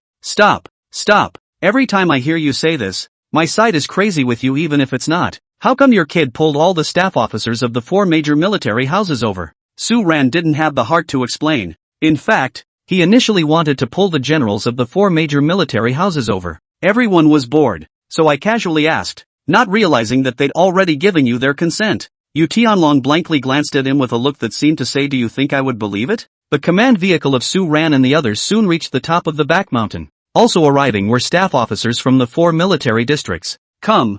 [SPEAKER 1] Every time I hear you say this, my side is crazy with you even if it's not. How come your kid pulled all the staff officers of the 4 major military houses over? Su Ran didn't have the heart to explain. In fact, he initially wanted to pull the generals of the 4 major military houses over. Everyone was bored, so I casually asked, not realizing that they'd already given you their consent. Yu Tianlong blankly glanced at him with a look that seemed to say, do you think I would believe it? The command vehicle of Su Ran and the others soon reached the top of the back mountain. Also arriving were staff officers from the 4 military districts. Come,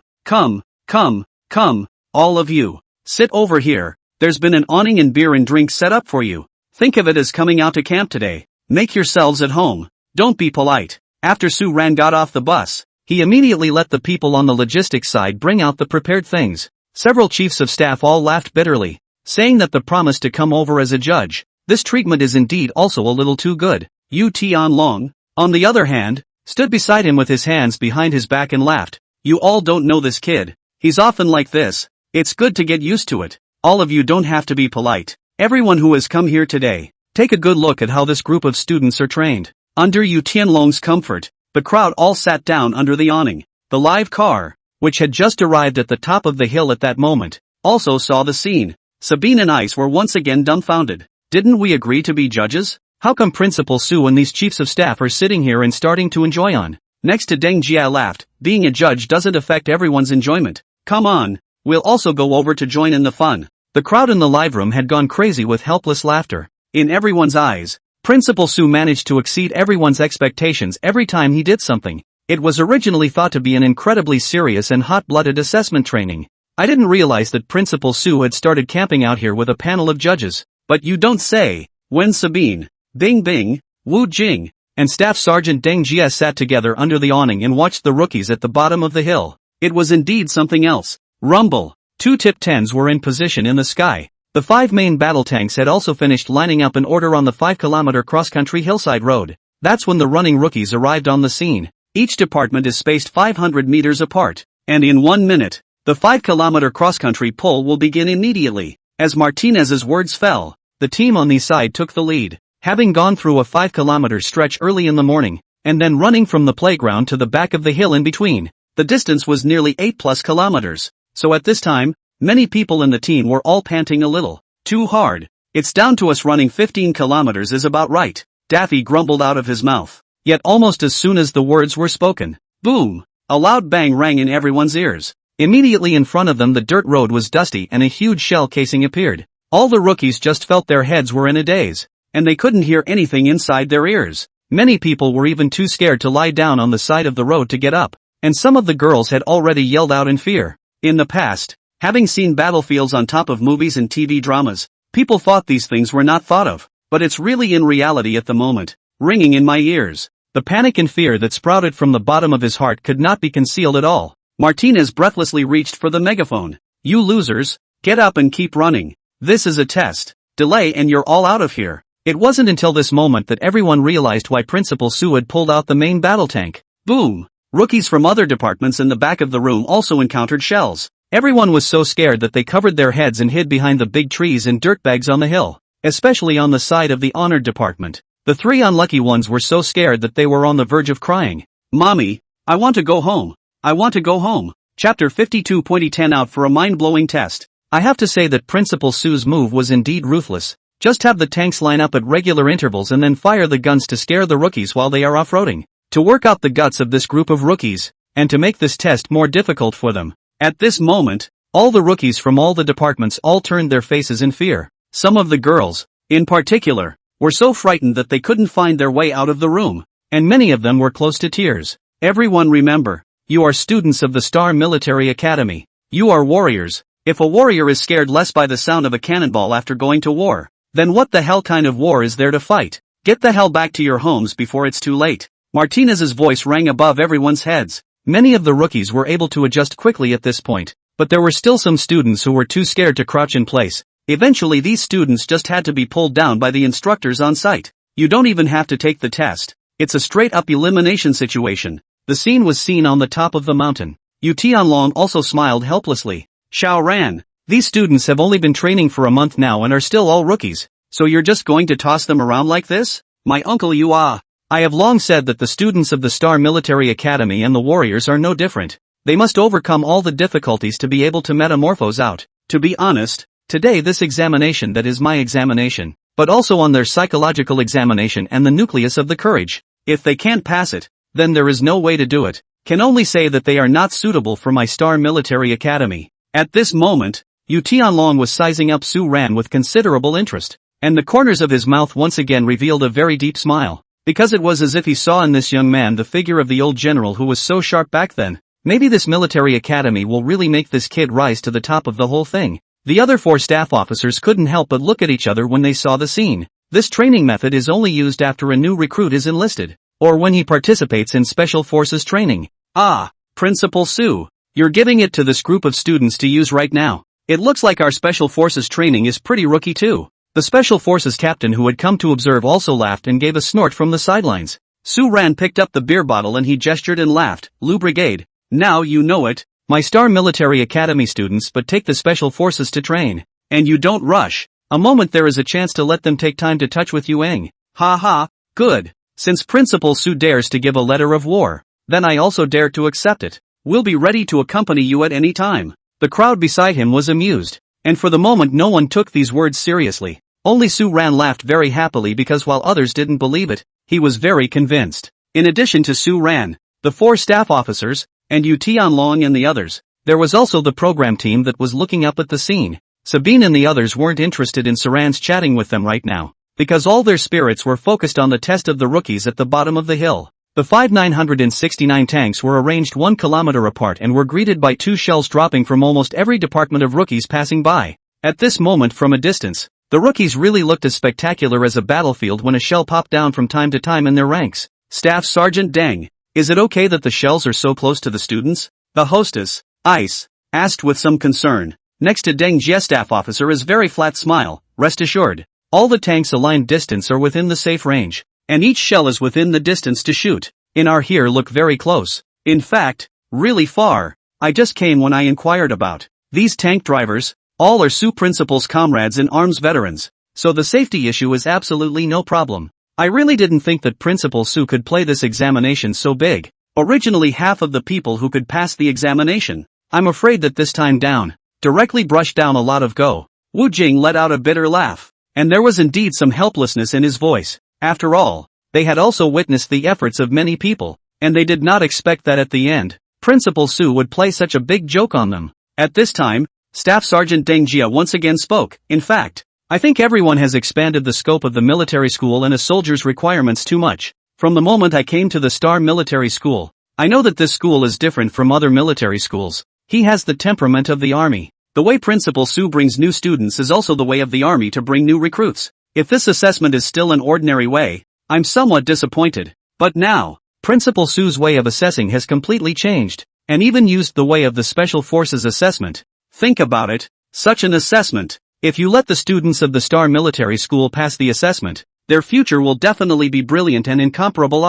[SPEAKER 1] all of you. Sit over here. There's been an awning and beer and drinks set up for you. Think of it as coming out to camp today. Make yourselves at home. Don't be polite. After Su Ran got off the bus, he immediately let the people on the logistics side bring out the prepared things. Several chiefs of staff all laughed bitterly, saying that the promise to come over as a judge, this treatment is indeed also a little too good. Yu Tianlong, on the other hand, stood beside him with his hands behind his back and laughed. You all don't know this kid. He's often like this. It's good to get used to it. All of you don't have to be polite. Everyone who has come here today, take a good look at how this group of students are trained. Under Yu Tianlong's comfort, the crowd all sat down under the awning. The live car, which had just arrived at the top of the hill at that moment, also saw the scene. Sabine and Ice were once again dumbfounded. Didn't we agree to be judges? How come Principal Su and these chiefs of staff are sitting here and starting to enjoy on? Next to Deng Jia laughed, being a judge doesn't affect everyone's enjoyment. Come on, we'll also go over to join in the fun. The crowd in the live room had gone crazy with helpless laughter. In everyone's eyes, Principal Su managed to exceed everyone's expectations every time he did something. It was originally thought to be an incredibly serious and hot-blooded assessment training. I didn't realize that Principal Su had started camping out here with a panel of judges. But you don't say. When Sabine, Bing Bing, Wu Jing, and Staff Sergeant Deng Jia sat together under the awning and watched the rookies at the bottom of the hill, it was indeed something else. Rumble. 2 tip-10s were in position in the sky. The 5 main battle tanks had also finished lining up in order on the 5-kilometer cross-country hillside road. That's when the running rookies arrived on the scene. Each department is spaced 500 meters apart, and in 1 minute, the 5-kilometer cross-country pull will begin immediately. As Martinez's words fell, the team on the side took the lead, having gone through a 5-kilometer stretch early in the morning, and then running from the playground to the back of the hill in between. The distance was nearly 8+ kilometers, so at this time, many people in the team were all panting a little too hard. It's down to us, running 15 kilometers is about right, Daffy grumbled out of his mouth. Yet almost as soon as the words were spoken, boom, a loud bang rang in everyone's ears. Immediately in front of them the dirt road was dusty and a huge shell casing appeared. All the rookies just felt their heads were in a daze, and they couldn't hear anything inside their ears. Many people were even too scared to lie down on the side of the road to get up, and some of the girls had already yelled out in fear. In the past, having seen battlefields on top of movies and TV dramas, people thought these things were not thought of, but it's really in reality at the moment, ringing in my ears. The panic and fear that sprouted from the bottom of his heart could not be concealed at all. Martinez breathlessly reached for the megaphone. You losers, get up and keep running. This is a test. Delay and you're all out of here. It wasn't until this moment that everyone realized why Principal Su had pulled out the main battle tank. Boom! Rookies from other departments in the back of the room also encountered shells. Everyone was so scared that they covered their heads and hid behind the big trees and dirt bags on the hill, especially on the side of the honored department. The 3 unlucky ones were so scared that they were on the verge of crying. Mommy, I want to go home. I want to go home. Chapter 52.10 Out for a mind-blowing test. I have to say that Principal Su's move was indeed ruthless. Just have the tanks line up at regular intervals and then fire the guns to scare the rookies while they are off-roading. To work out the guts of this group of rookies, and to make this test more difficult for them. At this moment, all the rookies from all the departments all turned their faces in fear. Some of the girls, in particular, were so frightened that they couldn't find their way out of the room, and many of them were close to tears. Everyone remember, you are students of the Star Military Academy. You are warriors. If a warrior is scared less by the sound of a cannonball after going to war, then what the hell kind of war is there to fight? Get the hell back to your homes before it's too late. Martinez's voice rang above everyone's heads. Many of the rookies were able to adjust quickly at this point, But there were still some students who were too scared to crouch in place. Eventually these students just had to be pulled down by the instructors on site. You don't even have to take the test. It's a straight-up elimination situation. The scene was seen on the top of the mountain. Yu Tianlong also smiled helplessly. Xiao Ran, these students have only been training for a month now and are still all rookies. So you're just going to toss them around like this? My uncle Yu Ah. I have long said that the students of the Star Military Academy and the warriors are no different. They must overcome all the difficulties to be able to metamorphose out. To be honest, today this examination that is my examination, but also on their psychological examination and the nucleus of the courage. If they can't pass it, then there is no way to do it. Can only say that they are not suitable for my Star Military Academy. At this moment, Yu Tianlong was sizing up Su Ran with considerable interest, and the corners of his mouth once again revealed a very deep smile, because it was as if he saw in this young man the figure of the old general who was so sharp back then. Maybe this military academy will really make this kid rise to the top of the whole thing. The other 4 staff officers couldn't help but look at each other when they saw the scene. This training method is only used after a new recruit is enlisted, or when he participates in special forces training. Ah, Principal Su, you're giving it to this group of students to use right now. It looks like our special forces training is pretty rookie too. The special forces captain who had come to observe also laughed and gave a snort from the sidelines. Su Ran picked up the beer bottle and he gestured and laughed. Lu Brigade, now you know it. My Star Military Academy students but take the special forces to train. And you don't rush. A moment there is a chance to let them take time to touch with Yuang. Ha ha, good. Since Principal Su dares to give a letter of war, then I also dare to accept it. We'll be ready to accompany you at any time. The crowd beside him was amused, and for the moment no one took these words seriously. Only Su Ran laughed very happily because while others didn't believe it, he was very convinced. In addition to Su Ran, the 4 staff officers, and Yu Tianlong and the others, there was also the program team that was looking up at the scene. Sabine and the others weren't interested in Saran's chatting with them right now, because all their spirits were focused on the test of the rookies at the bottom of the hill. The 5969 tanks were arranged 1 kilometer apart and were greeted by 2 shells dropping from almost every department of rookies passing by. At this moment from a distance, the rookies really looked as spectacular as a battlefield when a shell popped down from time to time in their ranks. Staff Sergeant Deng, is it okay that the shells are so close to the students? The hostess, Ice, asked with some concern. Next to Deng Jie staff officer is very flat smile. Rest assured, all the tanks aligned distance are within the safe range, and each shell is within the distance to shoot. In our here look very close. In fact, really far. I just came when I inquired about these tank drivers. All are Su Principal's comrades in arms veterans, so the safety issue is absolutely no problem. I really didn't think that Principal Su could play this examination so big. Originally half of the people who could pass the examination. I'm afraid that this time down. Directly brushed down a lot of go. Wu Jing let out a bitter laugh, and there was indeed some helplessness in his voice. After all, they had also witnessed the efforts of many people, and they did not expect that at the end, Principal Su would play such a big joke on them. At this time, Staff Sergeant Deng Jia once again spoke. In fact, I think everyone has expanded the scope of the military school and a soldier's requirements too much. From the moment I came to the Star Military School, I know that this school is different from other military schools. He has the temperament of the army. The way Principal Su brings new students is also the way of the army to bring new recruits. If this assessment is still an ordinary way, I'm somewhat disappointed. But now, Principal Su's way of assessing has completely changed, and even used the way of the Special Forces assessment. Think about it, such an assessment. If you let the students of the Star Military School pass the assessment, their future will definitely be brilliant and incomparable.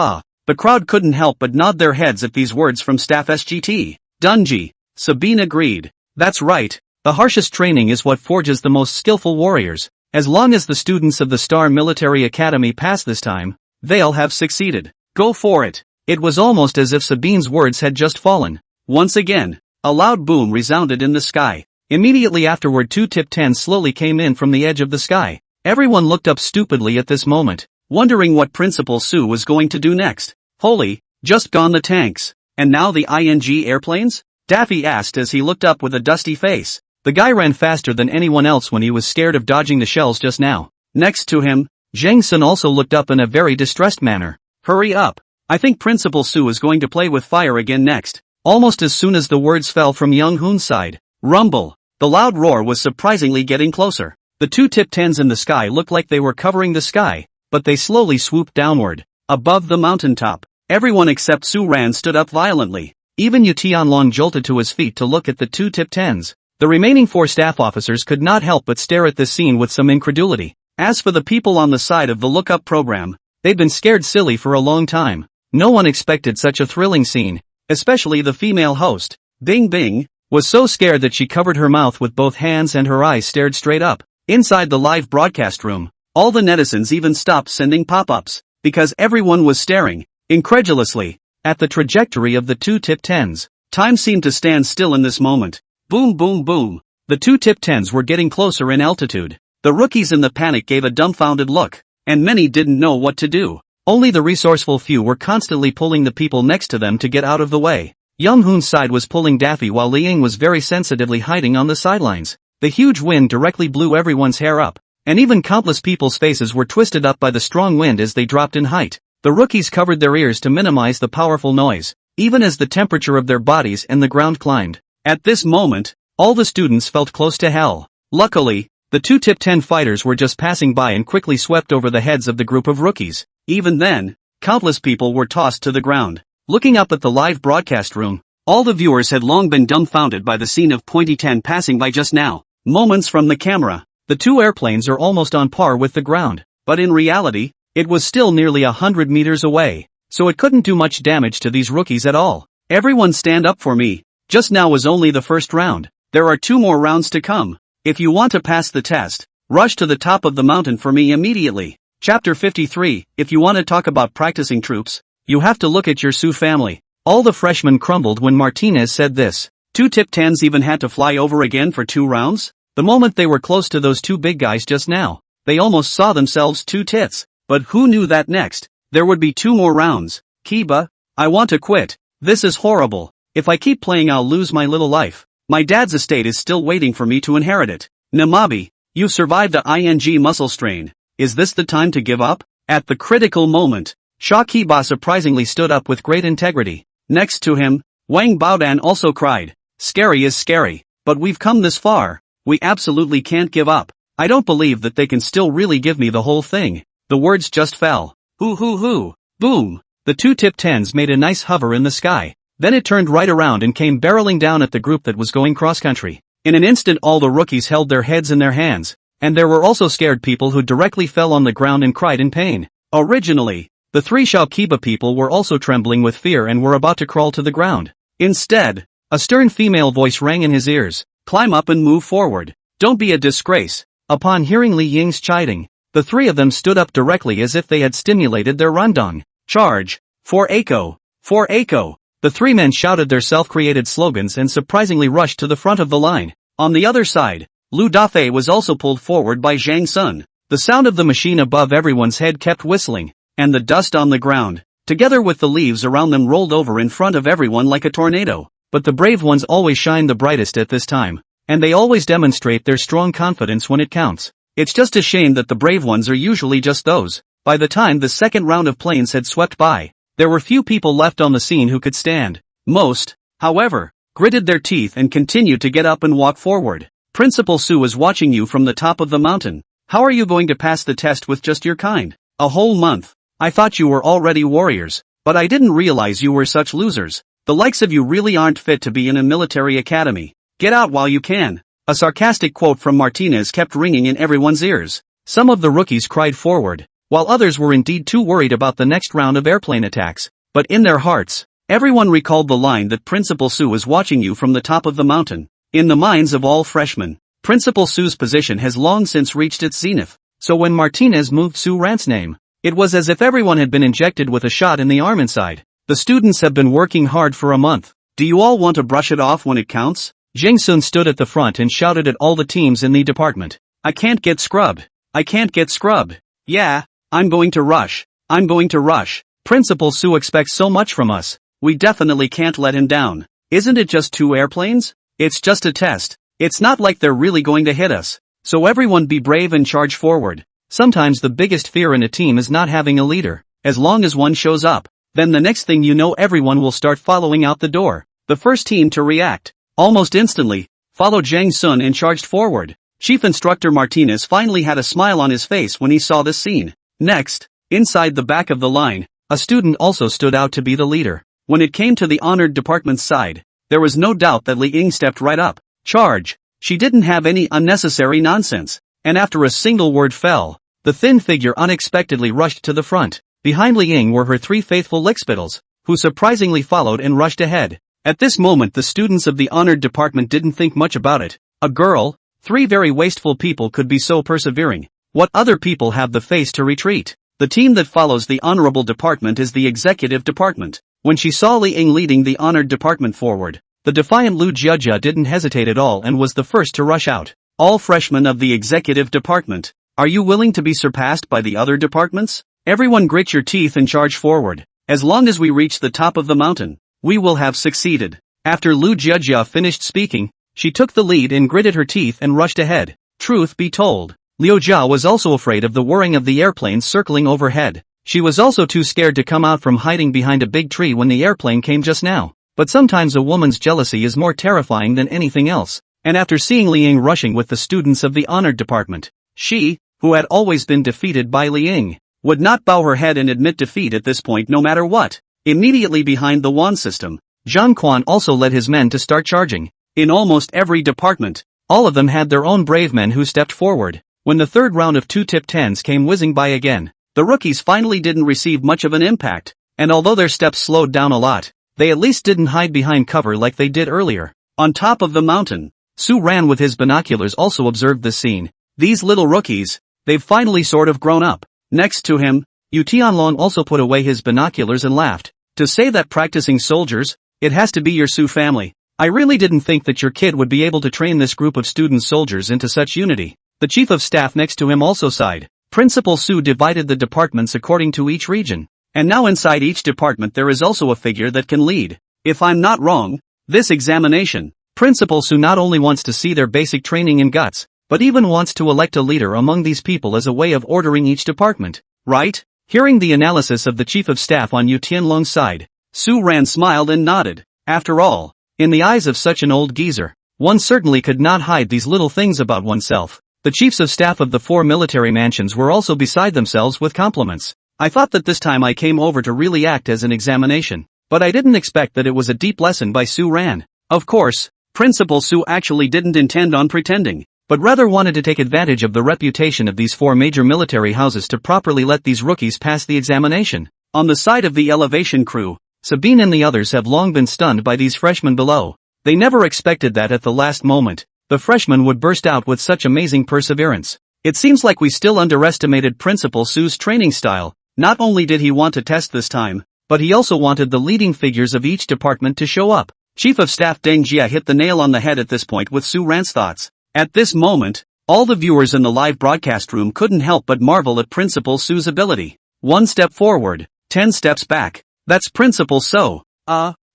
[SPEAKER 1] The crowd couldn't help but nod their heads at these words from Staff SGT. Dunji, Sabine agreed. That's right. The harshest training is what forges the most skillful warriors. As long as the students of the Star Military Academy pass this time, they'll have succeeded. Go for it. It was almost as if Sabine's words had just fallen. Once again, a loud boom resounded in the sky. Immediately afterward 2 tip-10s slowly came in from the edge of the sky. Everyone looked up stupidly at this moment, wondering what Principal Su was going to do next. Holy, just gone the tanks. And now the ING airplanes? Daffy asked as he looked up with a dusty face. The guy ran faster than anyone else when he was scared of dodging the shells just now. Next to him, Zhang Sun also looked up in a very distressed manner. Hurry up. I think Principal Su is going to play with fire again next. Almost as soon as the words fell from Young Hoon's side. Rumble. The loud roar was surprisingly getting closer. The 2 tip-10s in the sky looked like they were covering the sky, but they slowly swooped downward. Above the mountaintop, everyone except Su Ran stood up violently. Even Yu Tianlong jolted to his feet to look at the two tip 10s. The remaining 4 staff officers could not help but stare at this scene with some incredulity. As for the people on the side of the lookup program, they'd been scared silly for a long time. No one expected such a thrilling scene, especially the female host. Bing Bing was so scared that she covered her mouth with both hands and her eyes stared straight up. Inside the live broadcast room, all the netizens even stopped sending pop-ups, because everyone was staring, incredulously, at the trajectory of the two tip 10s. Time seemed to stand still in this moment. Boom boom boom. The two tip 10s were getting closer in altitude. The rookies in the panic gave a dumbfounded look, and many didn't know what to do. Only the resourceful few were constantly pulling the people next to them to get out of the way. Young Hoon's side was pulling Daffy while Li Ying was very sensitively hiding on the sidelines. The huge wind directly blew everyone's hair up, and even countless people's faces were twisted up by the strong wind as they dropped in height. The rookies covered their ears to minimize the powerful noise, even as the temperature of their bodies and the ground climbed. At this moment, all the students felt close to hell. Luckily, the two tip 10 fighters were just passing by and quickly swept over the heads of the group of rookies. Even then, countless people were tossed to the ground. Looking up at the live broadcast room, all the viewers had long been dumbfounded by the scene of Pointy 10 passing by just now. Moments from the camera, the two airplanes are almost on par with the ground, but in reality, it was still nearly 100 meters away, so it couldn't do much damage to these rookies at all. Everyone stand up for me. Just now was only the first round. There are 2 more rounds to come. If you want to pass the test, rush to the top of the mountain for me immediately. Chapter 53, if you want to talk about practicing troops, you have to look at your Sioux family. All the freshmen crumbled when Martinez said this. Two tip 10s even had to fly over again for 2 rounds? The moment they were close to those 2 big guys just now, they almost saw themselves 2 tits. But who knew that next, there would be 2 more rounds. Kiba, I want to quit. This is horrible. If I keep playing I'll lose my little life. My dad's estate is still waiting for me to inherit it. Namabi, you've survived the ING muscle strain. Is this the time to give up? At the critical moment, Sha Kiba surprisingly stood up with great integrity. Next to him, Wang Baodan also cried. Scary is scary, but we've come this far. We absolutely can't give up. I don't believe that they can still really give me the whole thing. The words just fell. Hoo hoo hoo. Boom. The two tip 10s made a nice hover in the sky. Then it turned right around and came barreling down at the group that was going cross-country. In an instant all the rookies held their heads in their hands, and there were also scared people who directly fell on the ground and cried in pain. Originally, the 3 Shao Kiba people were also trembling with fear and were about to crawl to the ground. Instead, a stern female voice rang in his ears. Climb up and move forward. Don't be a disgrace. Upon hearing Li Ying's chiding, the 3 of them stood up directly as if they had stimulated their rundong. Charge! For Eiko! For Eiko! The 3 men shouted their self-created slogans and surprisingly rushed to the front of the line. On the other side, Lu Dafei was also pulled forward by Zhang Sun. The sound of the machine above everyone's head kept whistling, and the dust on the ground, together with the leaves around them, rolled over in front of everyone like a tornado. But the brave ones always shine the brightest at this time, and they always demonstrate their strong confidence when it counts. It's just a shame that the brave ones are usually just those. By the time the second round of planes had swept by, there were few people left on the scene who could stand. Most, however, gritted their teeth and continued to get up and walk forward. Principal Su is watching you from the top of the mountain. How are you going to pass the test with just your kind? A whole month. I thought you were already warriors, but I didn't realize you were such losers. The likes of you really aren't fit to be in a military academy. Get out while you can. A sarcastic quote from Martinez kept ringing in everyone's ears. Some of the rookies cried forward, while others were indeed too worried about the next round of airplane attacks. But in their hearts, everyone recalled the line that Principal Su is watching you from the top of the mountain. In the minds of all freshmen, Principal Su's position has long since reached its zenith. So when Martinez moved Su Rant's name, it was as if everyone had been injected with a shot in the arm inside. The students have been working hard for a month. Do you all want to brush it off when it counts? Jing Sun stood at the front and shouted at all the teams in the department. I can't get scrubbed. I can't get scrubbed. Yeah, I'm going to rush. I'm going to rush. Principal Su expects so much from us. We definitely can't let him down. Isn't it just 2 airplanes? It's just a test. It's not like they're really going to hit us. So everyone be brave and charge forward. Sometimes the biggest fear in a team is not having a leader. As long as one shows up, then the next thing you know everyone will start following out the door. The first team to react, almost instantly, followed Zhang Sun and charged forward. Chief Instructor Martinez finally had a smile on his face when he saw this scene. Next, inside the back of the line, a student also stood out to be the leader. When it came to the honored department's side, there was no doubt that Li Ying stepped right up. Charge! She didn't have any unnecessary nonsense, and after a single word fell, the thin figure unexpectedly rushed to the front. Behind Li Ying were her 3 faithful lickspittles, who surprisingly followed and rushed ahead. At this moment the students of the honored department didn't think much about it. A girl, 3 very wasteful people could be so persevering. What other people have the face to retreat? The team that follows the honorable department is the executive department. When she saw Li Ying leading the honored department forward, the defiant Lu Jiajia didn't hesitate at all and was the first to rush out. All freshmen of the executive department, are you willing to be surpassed by the other departments? Everyone grit your teeth and charge forward. As long as we reach the top of the mountain, we will have succeeded. After Lu Jiajia finished speaking, she took the lead and gritted her teeth and rushed ahead. Truth be told, Liu Jia was also afraid of the whirring of the airplanes circling overhead. She was also too scared to come out from hiding behind a big tree when the airplane came just now. But sometimes a woman's jealousy is more terrifying than anything else. And after seeing Li Ying rushing with the students of the honored department, she, who had always been defeated by Li Ying, would not bow her head and admit defeat at this point no matter what. Immediately behind the wand system, Zhang Quan also led his men to start charging. In almost every department, all of them had their own brave men who stepped forward. When the third round of 2-tip 10s came whizzing by again, the rookies finally didn't receive much of an impact, and although their steps slowed down a lot, they at least didn't hide behind cover like they did earlier. On top of the mountain, Su Ran with his binoculars also observed this scene. These little rookies, they've finally sort of grown up. Next to him, Yu Tianlong also put away his binoculars and laughed. To say that practicing soldiers, it has to be your Su family. I really didn't think that your kid would be able to train this group of student soldiers into such unity. The chief of staff next to him also sighed. Principal Su divided the departments according to each region. And now inside each department there is also a figure that can lead. If I'm not wrong, this examination, Principal Su not only wants to see their basic training and guts, but even wants to elect a leader among these people as a way of ordering each department. Right? Hearing the analysis of the chief of staff on Yu Tianlong's side, Su Ran smiled and nodded. After all, in the eyes of such an old geezer, one certainly could not hide these little things about oneself. The chiefs of staff of the 4 military mansions were also beside themselves with compliments. I thought that this time I came over to really act as an examination, but I didn't expect that it was a deep lesson by Su Ran. Of course, Principal Su actually didn't intend on pretending, but rather wanted to take advantage of the reputation of these 4 major military houses to properly let these rookies pass the examination. On the side of the elevation crew, Sabine and the others have long been stunned by these freshmen below. They never expected that at the last moment, the freshmen would burst out with such amazing perseverance. It seems like we still underestimated Principal Su's training style. Not only did he want to test this time, but he also wanted the leading figures of each department to show up. Chief of Staff Deng Jia hit the nail on the head at this point with Su Ran's thoughts. At this moment, all the viewers in the live broadcast room couldn't help but marvel at Principal Su's ability. 1 step forward, 10 steps back. That's Principal Su.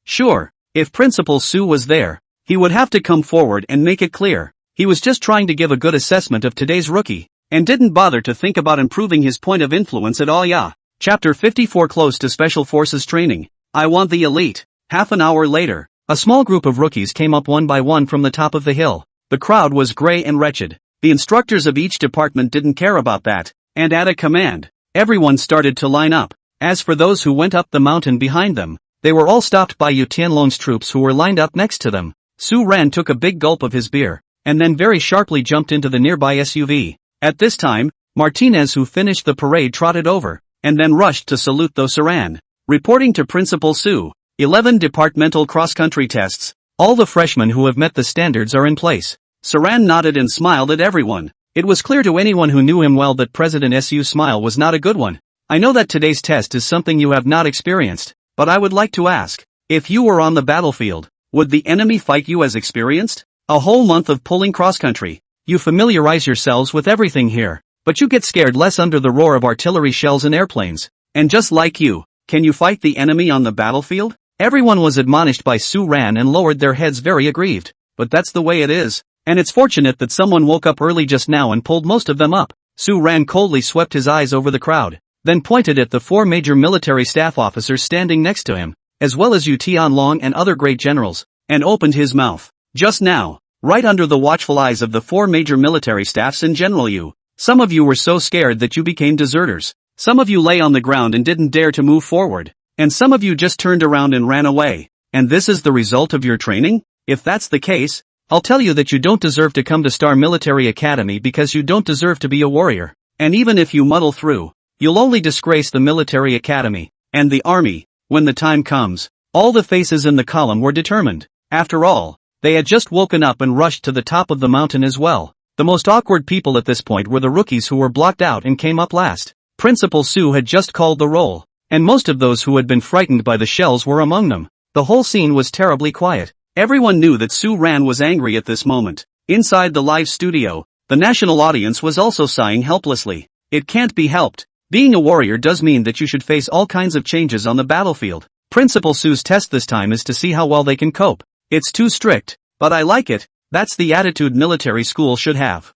[SPEAKER 1] Sure, if Principal Su was there, he would have to come forward and make it clear. He was just trying to give a good assessment of today's rookie, and didn't bother to think about improving his point of influence at all. Chapter 54 Close to Special Forces Training. I want the elite. Half an hour later, a small group of rookies came up one by one from the top of the hill. The crowd was gray and wretched. The instructors of each department didn't care about that, and at a command, everyone started to line up. As for those who went up the mountain behind them, they were all stopped by Yu Tianlong's troops who were lined up next to them. Su Ran took a big gulp of his beer, and then very sharply jumped into the nearby SUV. At this time, Martinez, who finished the parade, trotted over, and then rushed to salute the Saran. Reporting to Principal Su, 11 departmental cross-country tests. All the freshmen who have met the standards are in place. Saran nodded and smiled at everyone. It was clear to anyone who knew him well that President Su's smile was not a good one. I know that today's test is something you have not experienced, but I would like to ask, if you were on the battlefield, would the enemy fight you as experienced? A whole month of pulling cross-country. You familiarize yourselves with everything here, but you get scared less under the roar of artillery shells and airplanes. And just like you, can you fight the enemy on the battlefield? Everyone was admonished by Su Ran and lowered their heads very aggrieved. But that's the way it is, and it's fortunate that someone woke up early just now and pulled most of them up. Su Ran coldly swept his eyes over the crowd, then pointed at the 4 major military staff officers standing next to him, as well as Yu Tianlong and other great generals, and opened his mouth. Just now, right under the watchful eyes of the 4 major military staffs and General Yu, some of you were so scared that you became deserters. Some of you lay on the ground and didn't dare to move forward. And some of you just turned around and ran away. And this is the result of your training? If that's the case, I'll tell you that you don't deserve to come to Star Military Academy because you don't deserve to be a warrior. And even if you muddle through, you'll only disgrace the military academy and the army when the time comes. All the faces in the column were determined. After all, they had just woken up and rushed to the top of the mountain as well. The most awkward people at this point were the rookies who were blocked out and came up last. Principal Sue had just called the roll, and most of those who had been frightened by the shells were among them. The whole scene was terribly quiet. Everyone knew that Sue Ran was angry at this moment. Inside the live studio, the national audience was also sighing helplessly. It can't be helped. Being a warrior does mean that you should face all kinds of changes on the battlefield. Principal Sue's test this time is to see how well they can cope. It's too strict, but I like it. That's the attitude military school should have.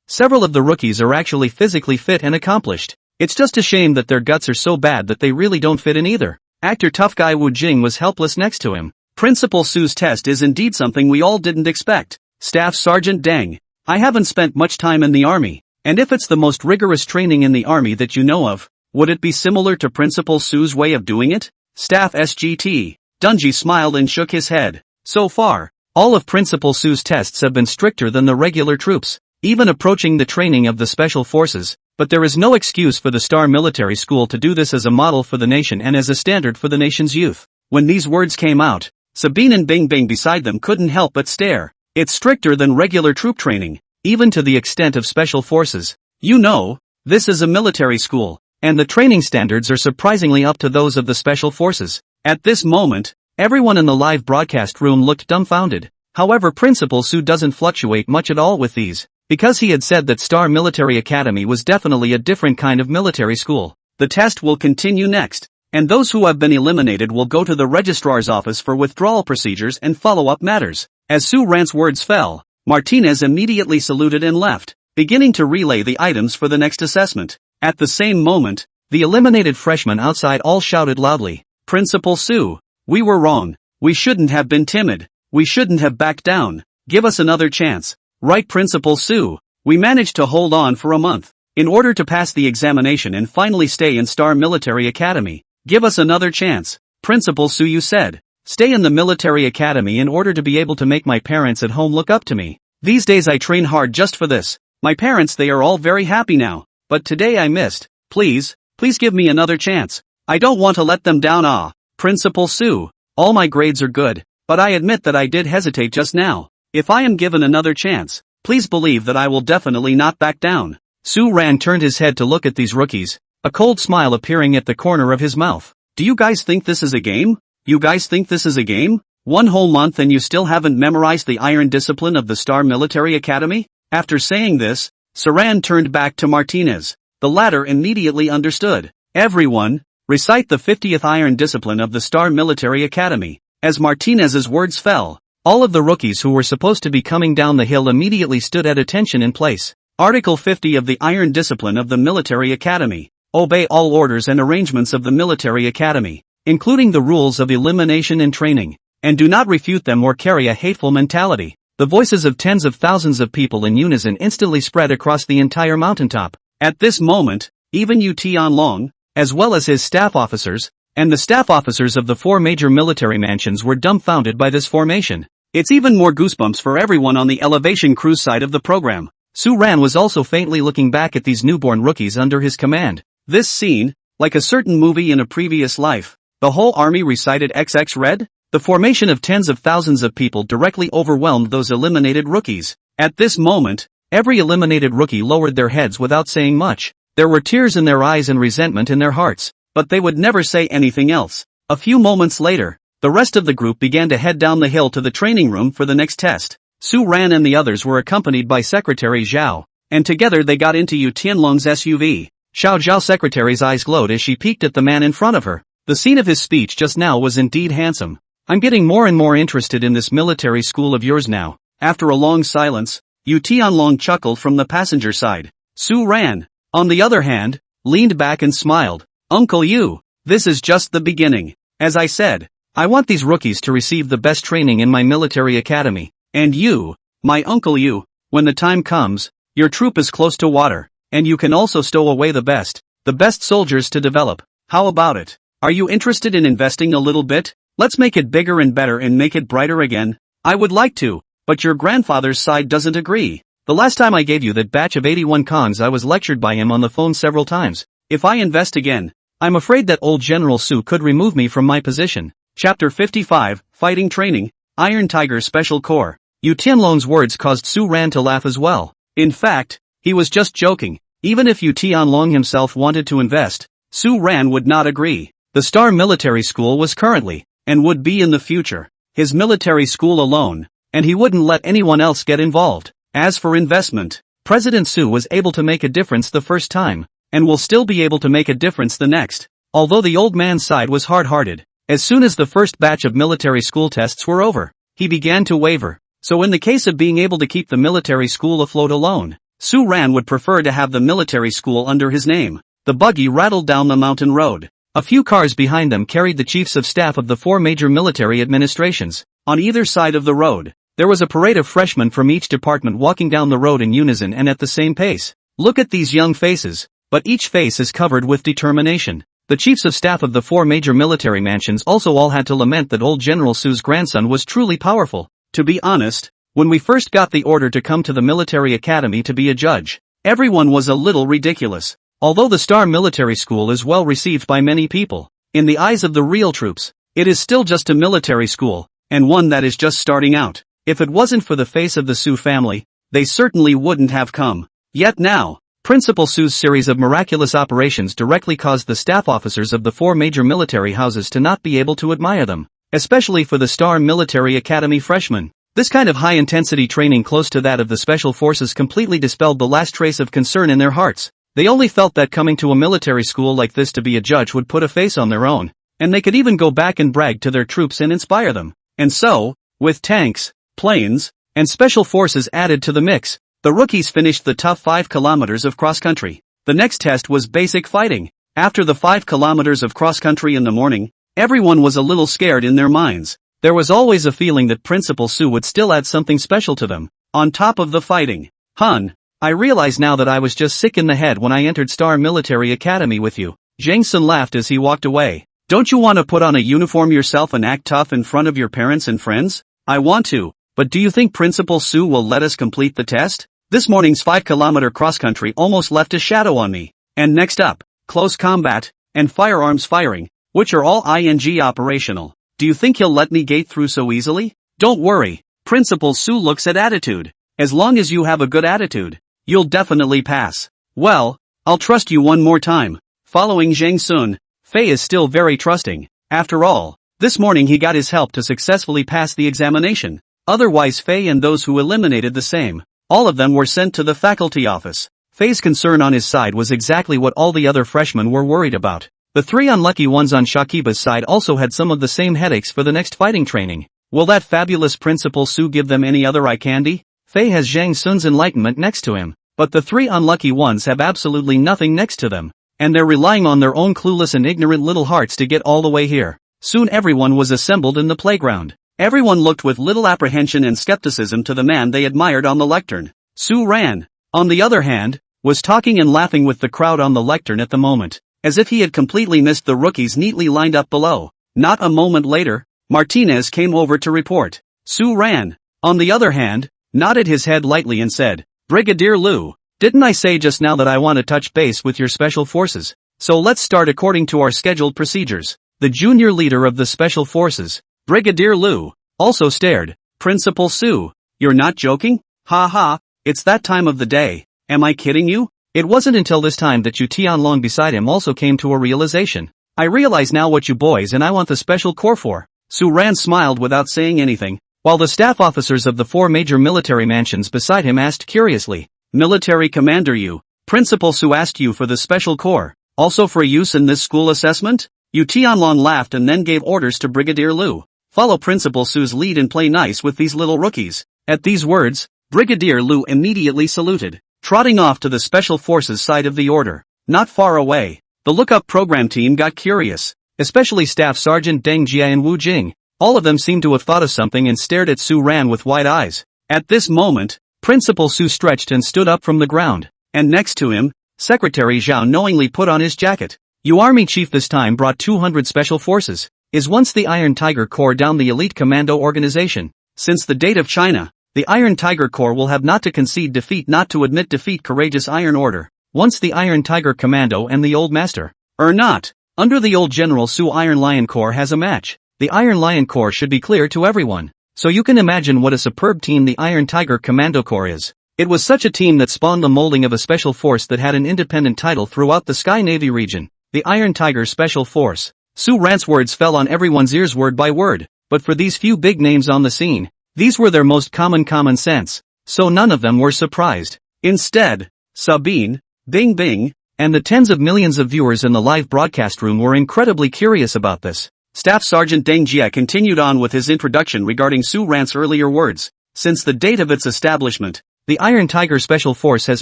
[SPEAKER 1] Several of the rookies are actually physically fit and accomplished. It's just a shame that their guts are so bad that they really don't fit in either. Actor Tough Guy Wu Jing was helpless next to him. Principal Sue's test is indeed something we all didn't expect. Staff Sergeant Deng. I haven't spent much time in the army, and if it's the most rigorous training in the army that you know of, would it be similar to Principal Sue's way of doing it? Staff SGT. Dungy smiled and shook his head. So far, all of Principal Sue's tests have been stricter than the regular troops, even approaching the training of the special forces, but there is no excuse for the Star Military School to do this as a model for the nation and as a standard for the nation's youth. When these words came out, Sabine and Bing Bing beside them couldn't help but stare. It's stricter than regular troop training, even to the extent of special forces. You know, this is a military school, and the training standards are surprisingly up to those of the special forces. At this moment, everyone in the live broadcast room looked dumbfounded. However, Principal Sue doesn't fluctuate much at all with these, because he had said that Star Military Academy was definitely a different kind of military school. The test will continue next, and those who have been eliminated will go to the registrar's office for withdrawal procedures and follow-up matters. As Sue Ran's words fell, Martinez immediately saluted and left, beginning to relay the items for the next assessment. At the same moment, the eliminated freshmen outside all shouted loudly, "Principal Sue, we were wrong. We shouldn't have been timid. We shouldn't have backed down. Give us another chance." Right, Principal Sue. We managed to hold on for a month, in order to pass the examination and finally stay in Star Military Academy. Give us another chance. Principal Sue, you said. Stay in the military academy in order to be able to make my parents at home look up to me. These days I train hard just for this. My parents, they are all very happy now. But today I missed. Please give me another chance. I don't want to let them down. Principal Sue, all my grades are good, but I admit that I did hesitate just now. If I am given another chance, please believe that I will definitely not back down. Sue Ran turned his head to look at these rookies, a cold smile appearing at the corner of his mouth. Do you guys think this is a game? You guys think this is a game? 1 whole month and you still haven't memorized the iron discipline of the Star Military Academy? After saying this, Saran turned back to Martinez. The latter immediately understood. Everyone, recite the 50th iron discipline of the Star Military Academy. As Martinez's words fell, all of the rookies who were supposed to be coming down the hill immediately stood at attention in place. Article 50 of the Iron Discipline of the Military Academy. Obey all orders and arrangements of the Military Academy, including the rules of elimination and training, and do not refute them or carry a hateful mentality. The voices of tens of thousands of people in unison instantly spread across the entire mountaintop. At this moment, even Yu Tianlong, as well as his staff officers, and the staff officers of the 4 major military mansions were dumbfounded by this formation. It's even more goosebumps for everyone on the elevation cruise side of the program. Sue Ran was also faintly looking back at these newborn rookies under his command. This scene, like a certain movie in a previous life. The whole army recited XX Red? The formation of tens of thousands of people directly overwhelmed those eliminated rookies. At this moment, every eliminated rookie lowered their heads without saying much. There were tears in their eyes and resentment in their hearts, but they would never say anything else. A few moments later, the rest of the group began to head down the hill to the training room for the next test. Sue Ran and the others were accompanied by Secretary Zhao, and together they got into Yu Tianlong's SUV. Xiao Zhao's secretary's eyes glowed as she peeked at the man in front of her. The scene of his speech just now was indeed handsome. I'm getting more and more interested in this military school of yours now. After a long silence, Yu Tianlong chuckled from the passenger side. Sue Ran, on the other hand, leaned back and smiled. Uncle Yu, this is just the beginning. As I said, I want these rookies to receive the best training in my military academy. And you, my Uncle Yu, when the time comes, your troop is close to water, and you can also stow away the best soldiers to develop. How about it? Are you interested in investing a little bit? Let's make it bigger and better and make it brighter again. I would like to, but your grandfather's side doesn't agree. The last time I gave you that batch of 81 Kongs I was lectured by him on the phone several times. If I invest again, I'm afraid that old General Su could remove me from my position. Chapter 55, Fighting Training, Iron Tiger Special Corps. Yu Tianlong's words caused Su Ran to laugh as well. In fact, he was just joking. Even if Yu Tianlong himself wanted to invest, Su Ran would not agree. The Star Military School was currently, and would be in the future, his military school alone, and he wouldn't let anyone else get involved. As for investment, President Su was able to make a difference the first time, and will still be able to make a difference the next. Although the old man's side was hard-hearted, as soon as the first batch of military school tests were over, he began to waver. So in the case of being able to keep the military school afloat alone, Su Ran would prefer to have the military school under his name. The buggy rattled down the mountain road. A few cars behind them carried the chiefs of staff of the 4 major military administrations. On either side of the road, there was a parade of freshmen from each department walking down the road in unison and at the same pace. Look at these young faces, but each face is covered with determination. The chiefs of staff of the 4 major military mansions also all had to lament that old General Su's grandson was truly powerful. To be honest, when we first got the order to come to the military academy to be a judge, everyone was a little ridiculous. Although the Star Military School is well received by many people, in the eyes of the real troops, it is still just a military school, and one that is just starting out. If it wasn't for the face of the Su family, they certainly wouldn't have come. Yet now, Principal Su's series of miraculous operations directly caused the staff officers of the 4 major military houses to not be able to admire them, especially for the Star Military Academy freshmen. This kind of high-intensity training close to that of the Special Forces completely dispelled the last trace of concern in their hearts. They only felt that coming to a military school like this to be a judge would put a face on their own, and they could even go back and brag to their troops and inspire them. And so, with tanks, planes, and special forces added to the mix, the rookies finished the tough 5 kilometers of cross-country. The next test was basic fighting. After the 5 kilometers of cross-country in the morning, everyone was a little scared in their minds. There was always a feeling that Principal Su would still add something special to them, on top of the fighting. Hun, I realize now that I was just sick in the head when I entered Star Military Academy with you. Jang Sun laughed as he walked away. Don't you want to put on a uniform yourself and act tough in front of your parents and friends? I want to. But do you think Principal Su will let us complete the test? This morning's 5-kilometer cross-country almost left a shadow on me. And next up, close combat, and firearms firing, which are all ING operational. Do you think he'll let me get through so easily? Don't worry, Principal Su looks at attitude. As long as you have a good attitude, you'll definitely pass. Well, I'll trust you one more time. Following Zhang Sun, Fei is still very trusting. After all, this morning he got his help to successfully pass the examination. Otherwise Fei and those who eliminated the same, all of them were sent to the faculty office. Fei's concern on his side was exactly what all the other freshmen were worried about. The 3 unlucky ones on Shakiba's side also had some of the same headaches for the next fighting training. Will that fabulous Principal Su give them any other eye candy? Fei has Zhang Sun's enlightenment next to him, but the 3 unlucky ones have absolutely nothing next to them, and they're relying on their own clueless and ignorant little hearts to get all the way here. Soon everyone was assembled in the playground. Everyone looked with little apprehension and skepticism to the man they admired on the lectern. Su Ran, on the other hand, was talking and laughing with the crowd on the lectern at the moment, as if he had completely missed the rookies neatly lined up below. Not a moment later, Martinez came over to report. Su Ran, on the other hand, nodded his head lightly and said, Brigadier Liu, didn't I say just now that I want to touch base with your special forces? So let's start according to our scheduled procedures. The junior leader of the special forces, Brigadier Liu, also stared. Principal Su, you're not joking? Ha ha, it's that time of the day. Am I kidding you? It wasn't until this time that Yu Tianlong beside him also came to a realization. I realize now what you boys and I want the special corps for. Su Ran smiled without saying anything, while the staff officers of the 4 major military mansions beside him asked curiously, Military Commander Yu, Principal Su asked you for the special corps, also for use in this school assessment? Yu Tianlong laughed and then gave orders to Brigadier Liu. Follow Principal Su's lead and play nice with these little rookies. At these words, Brigadier Liu immediately saluted, trotting off to the Special Forces side of the order. Not far away, the lookup program team got curious, especially Staff Sergeant Deng Jia and Wu Jing. All of them seemed to have thought of something and stared at Su Ran with wide eyes. At this moment, Principal Su stretched and stood up from the ground, and next to him, Secretary Zhao knowingly put on his jacket. You Army Chief this time brought 200 Special Forces. Is once the Iron Tiger Corps down the elite commando organization. Since the date of China, the Iron Tiger Corps will have not to concede defeat, not to admit defeat. Courageous Iron Order. Once the Iron Tiger Commando and the Old Master. Not. Under the old General Su, Iron Lion Corps has a match. The Iron Lion Corps should be clear to everyone. So you can imagine what a superb team the Iron Tiger Commando Corps is. It was such a team that spawned the molding of a special force that had an independent title throughout the Sky Navy region. The Iron Tiger Special Force. Su Ran's words fell on everyone's ears word by word, but for these few big names on the scene, these were their most common sense, so none of them were surprised. Instead, Sabine, Bing Bing, and the tens of millions of viewers in the live broadcast room were incredibly curious about this. Staff Sergeant Deng Jie continued on with his introduction regarding Su Ran's earlier words. Since the date of its establishment, the Iron Tiger Special Force has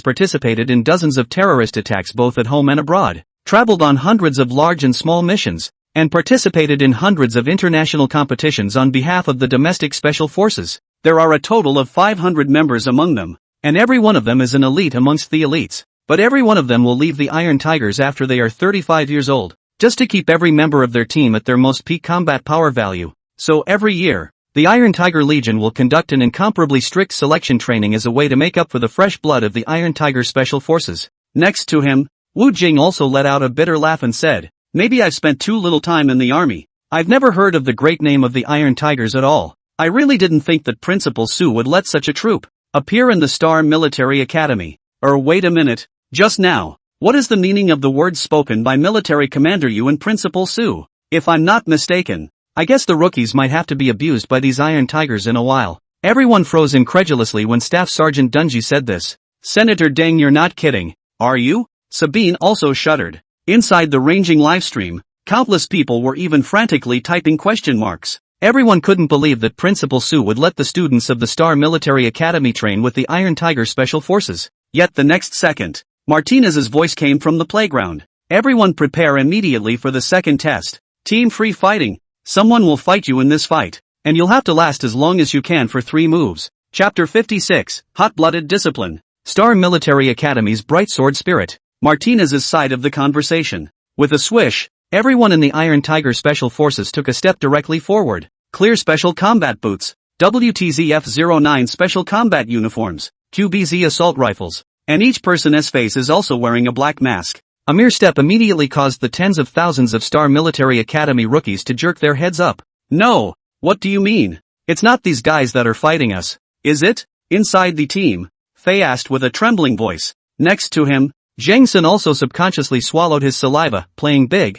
[SPEAKER 1] participated in dozens of terrorist attacks both at home and abroad, traveled on hundreds of large and small missions, and participated in hundreds of international competitions on behalf of the domestic special forces. There are a total of 500 members among them, and every one of them is an elite amongst the elites, but every one of them will leave the Iron Tigers after they are 35 years old, just to keep every member of their team at their most peak combat power value. So every year, the Iron Tiger Legion will conduct an incomparably strict selection training as a way to make up for the fresh blood of the Iron Tiger Special Forces. Next to him, Wu Jing also let out a bitter laugh and said, "Maybe I've spent too little time in the army. I've never heard of the great name of the Iron Tigers at all. I really didn't think that Principal Su would let such a troop appear in the Star Military Academy. Wait a minute, just now, what is the meaning of the words spoken by Military Commander Yu and Principal Su? If I'm not mistaken, I guess the rookies might have to be abused by these Iron Tigers in a while." Everyone froze incredulously when Staff Sergeant Dunji said this. "Senator Deng, you're not kidding, are you?" Sabine also shuddered. Inside the ranging livestream, countless people were even frantically typing question marks. Everyone couldn't believe that Principal Su would let the students of the Star Military Academy train with the Iron Tiger Special Forces. Yet the next second, Martinez's voice came from the playground. "Everyone prepare immediately for the second test. Team free fighting. Someone will fight you in this fight, and you'll have to last as long as you can for 3 moves. Chapter 56, Hot-Blooded Discipline. Star Military Academy's Bright Sword Spirit. Martinez's side of the conversation. With a swish, everyone in the Iron Tiger Special Forces took a step directly forward. Clear Special Combat Boots, WTZF-09 Special Combat Uniforms, QBZ Assault Rifles, and each person's face is also wearing a black mask. A mere step immediately caused the tens of thousands of Star Military Academy rookies to jerk their heads up. "No, what do you mean? It's not these guys that are fighting us, is it?" Inside the team, Fei asked with a trembling voice. Next to him, Zhang Sun also subconsciously swallowed his saliva. Playing big,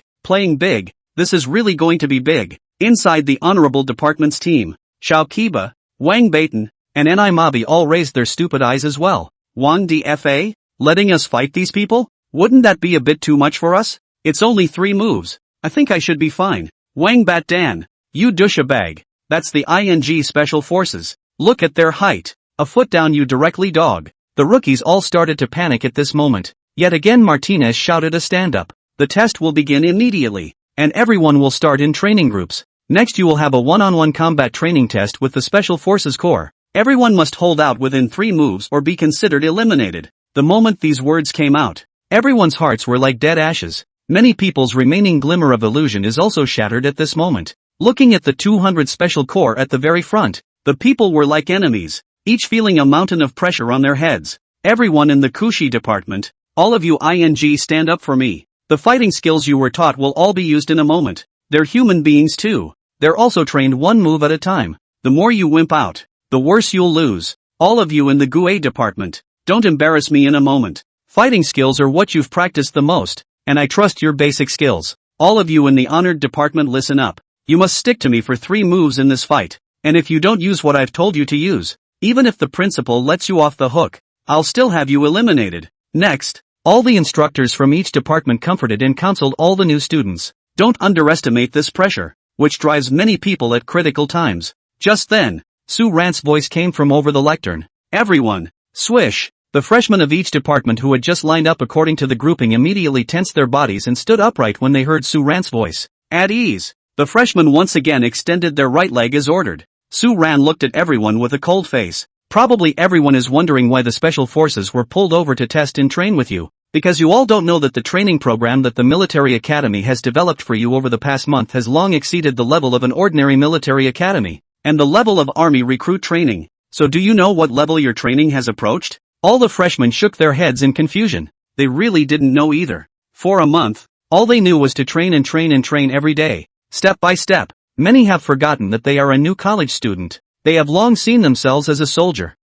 [SPEAKER 1] this is really going to be big. Inside the Honorable Department's team, Xiao Kiba, Wang Beitan, and Ni Mabi all raised their stupid eyes as well. "Wang DFA? Letting us fight these people? Wouldn't that be a bit too much for us? It's only 3 moves. I think I should be fine." Wang Bat Dan, "You douchebag. That's the ING Special Forces. Look at their height. A foot down, you directly dog." The rookies all started to panic at this moment. Yet again Martinez shouted a stand-up. "The test will begin immediately, and everyone will start in training groups. Next you will have a one-on-one combat training test with the Special Forces Corps. Everyone must hold out within 3 moves or be considered eliminated." The moment these words came out, everyone's hearts were like dead ashes. Many people's remaining glimmer of illusion is also shattered at this moment. Looking at the 200 Special Corps at the very front, the people were like enemies, each feeling a mountain of pressure on their heads. "Everyone in the Kushi department, all of you ING, stand up for me. The fighting skills you were taught will all be used in a moment. They're human beings too. They're also trained 1 move at a time. The more you wimp out, the worse you'll lose. All of you in the GUA department, don't embarrass me in a moment. Fighting skills are what you've practiced the most, and I trust your basic skills. All of you in the honored department, listen up. You must stick to me for 3 moves in this fight, and if you don't use what I've told you to use, even if the principal lets you off the hook, I'll still have you eliminated." Next, all the instructors from each department comforted and counseled all the new students. Don't underestimate this pressure, which drives many people at critical times. Just then, Su Ran's voice came from over the lectern. "Everyone, swish." The freshmen of each department who had just lined up according to the grouping immediately tensed their bodies and stood upright when they heard Su Ran's voice. At ease, the freshmen once again extended their right leg as ordered. Su Ran looked at everyone with a cold face. "Probably everyone is wondering why the special forces were pulled over to test and train with you. Because you all don't know that the training program that the military academy has developed for you over the past month has long exceeded the level of an ordinary military academy, and the level of army recruit training. So do you know what level your training has approached? All the freshmen shook their heads in confusion. They really didn't know either. For a month, all they knew was to train and train and train every day, step by step. Many have forgotten that they are a new college student. They have long seen themselves as a soldier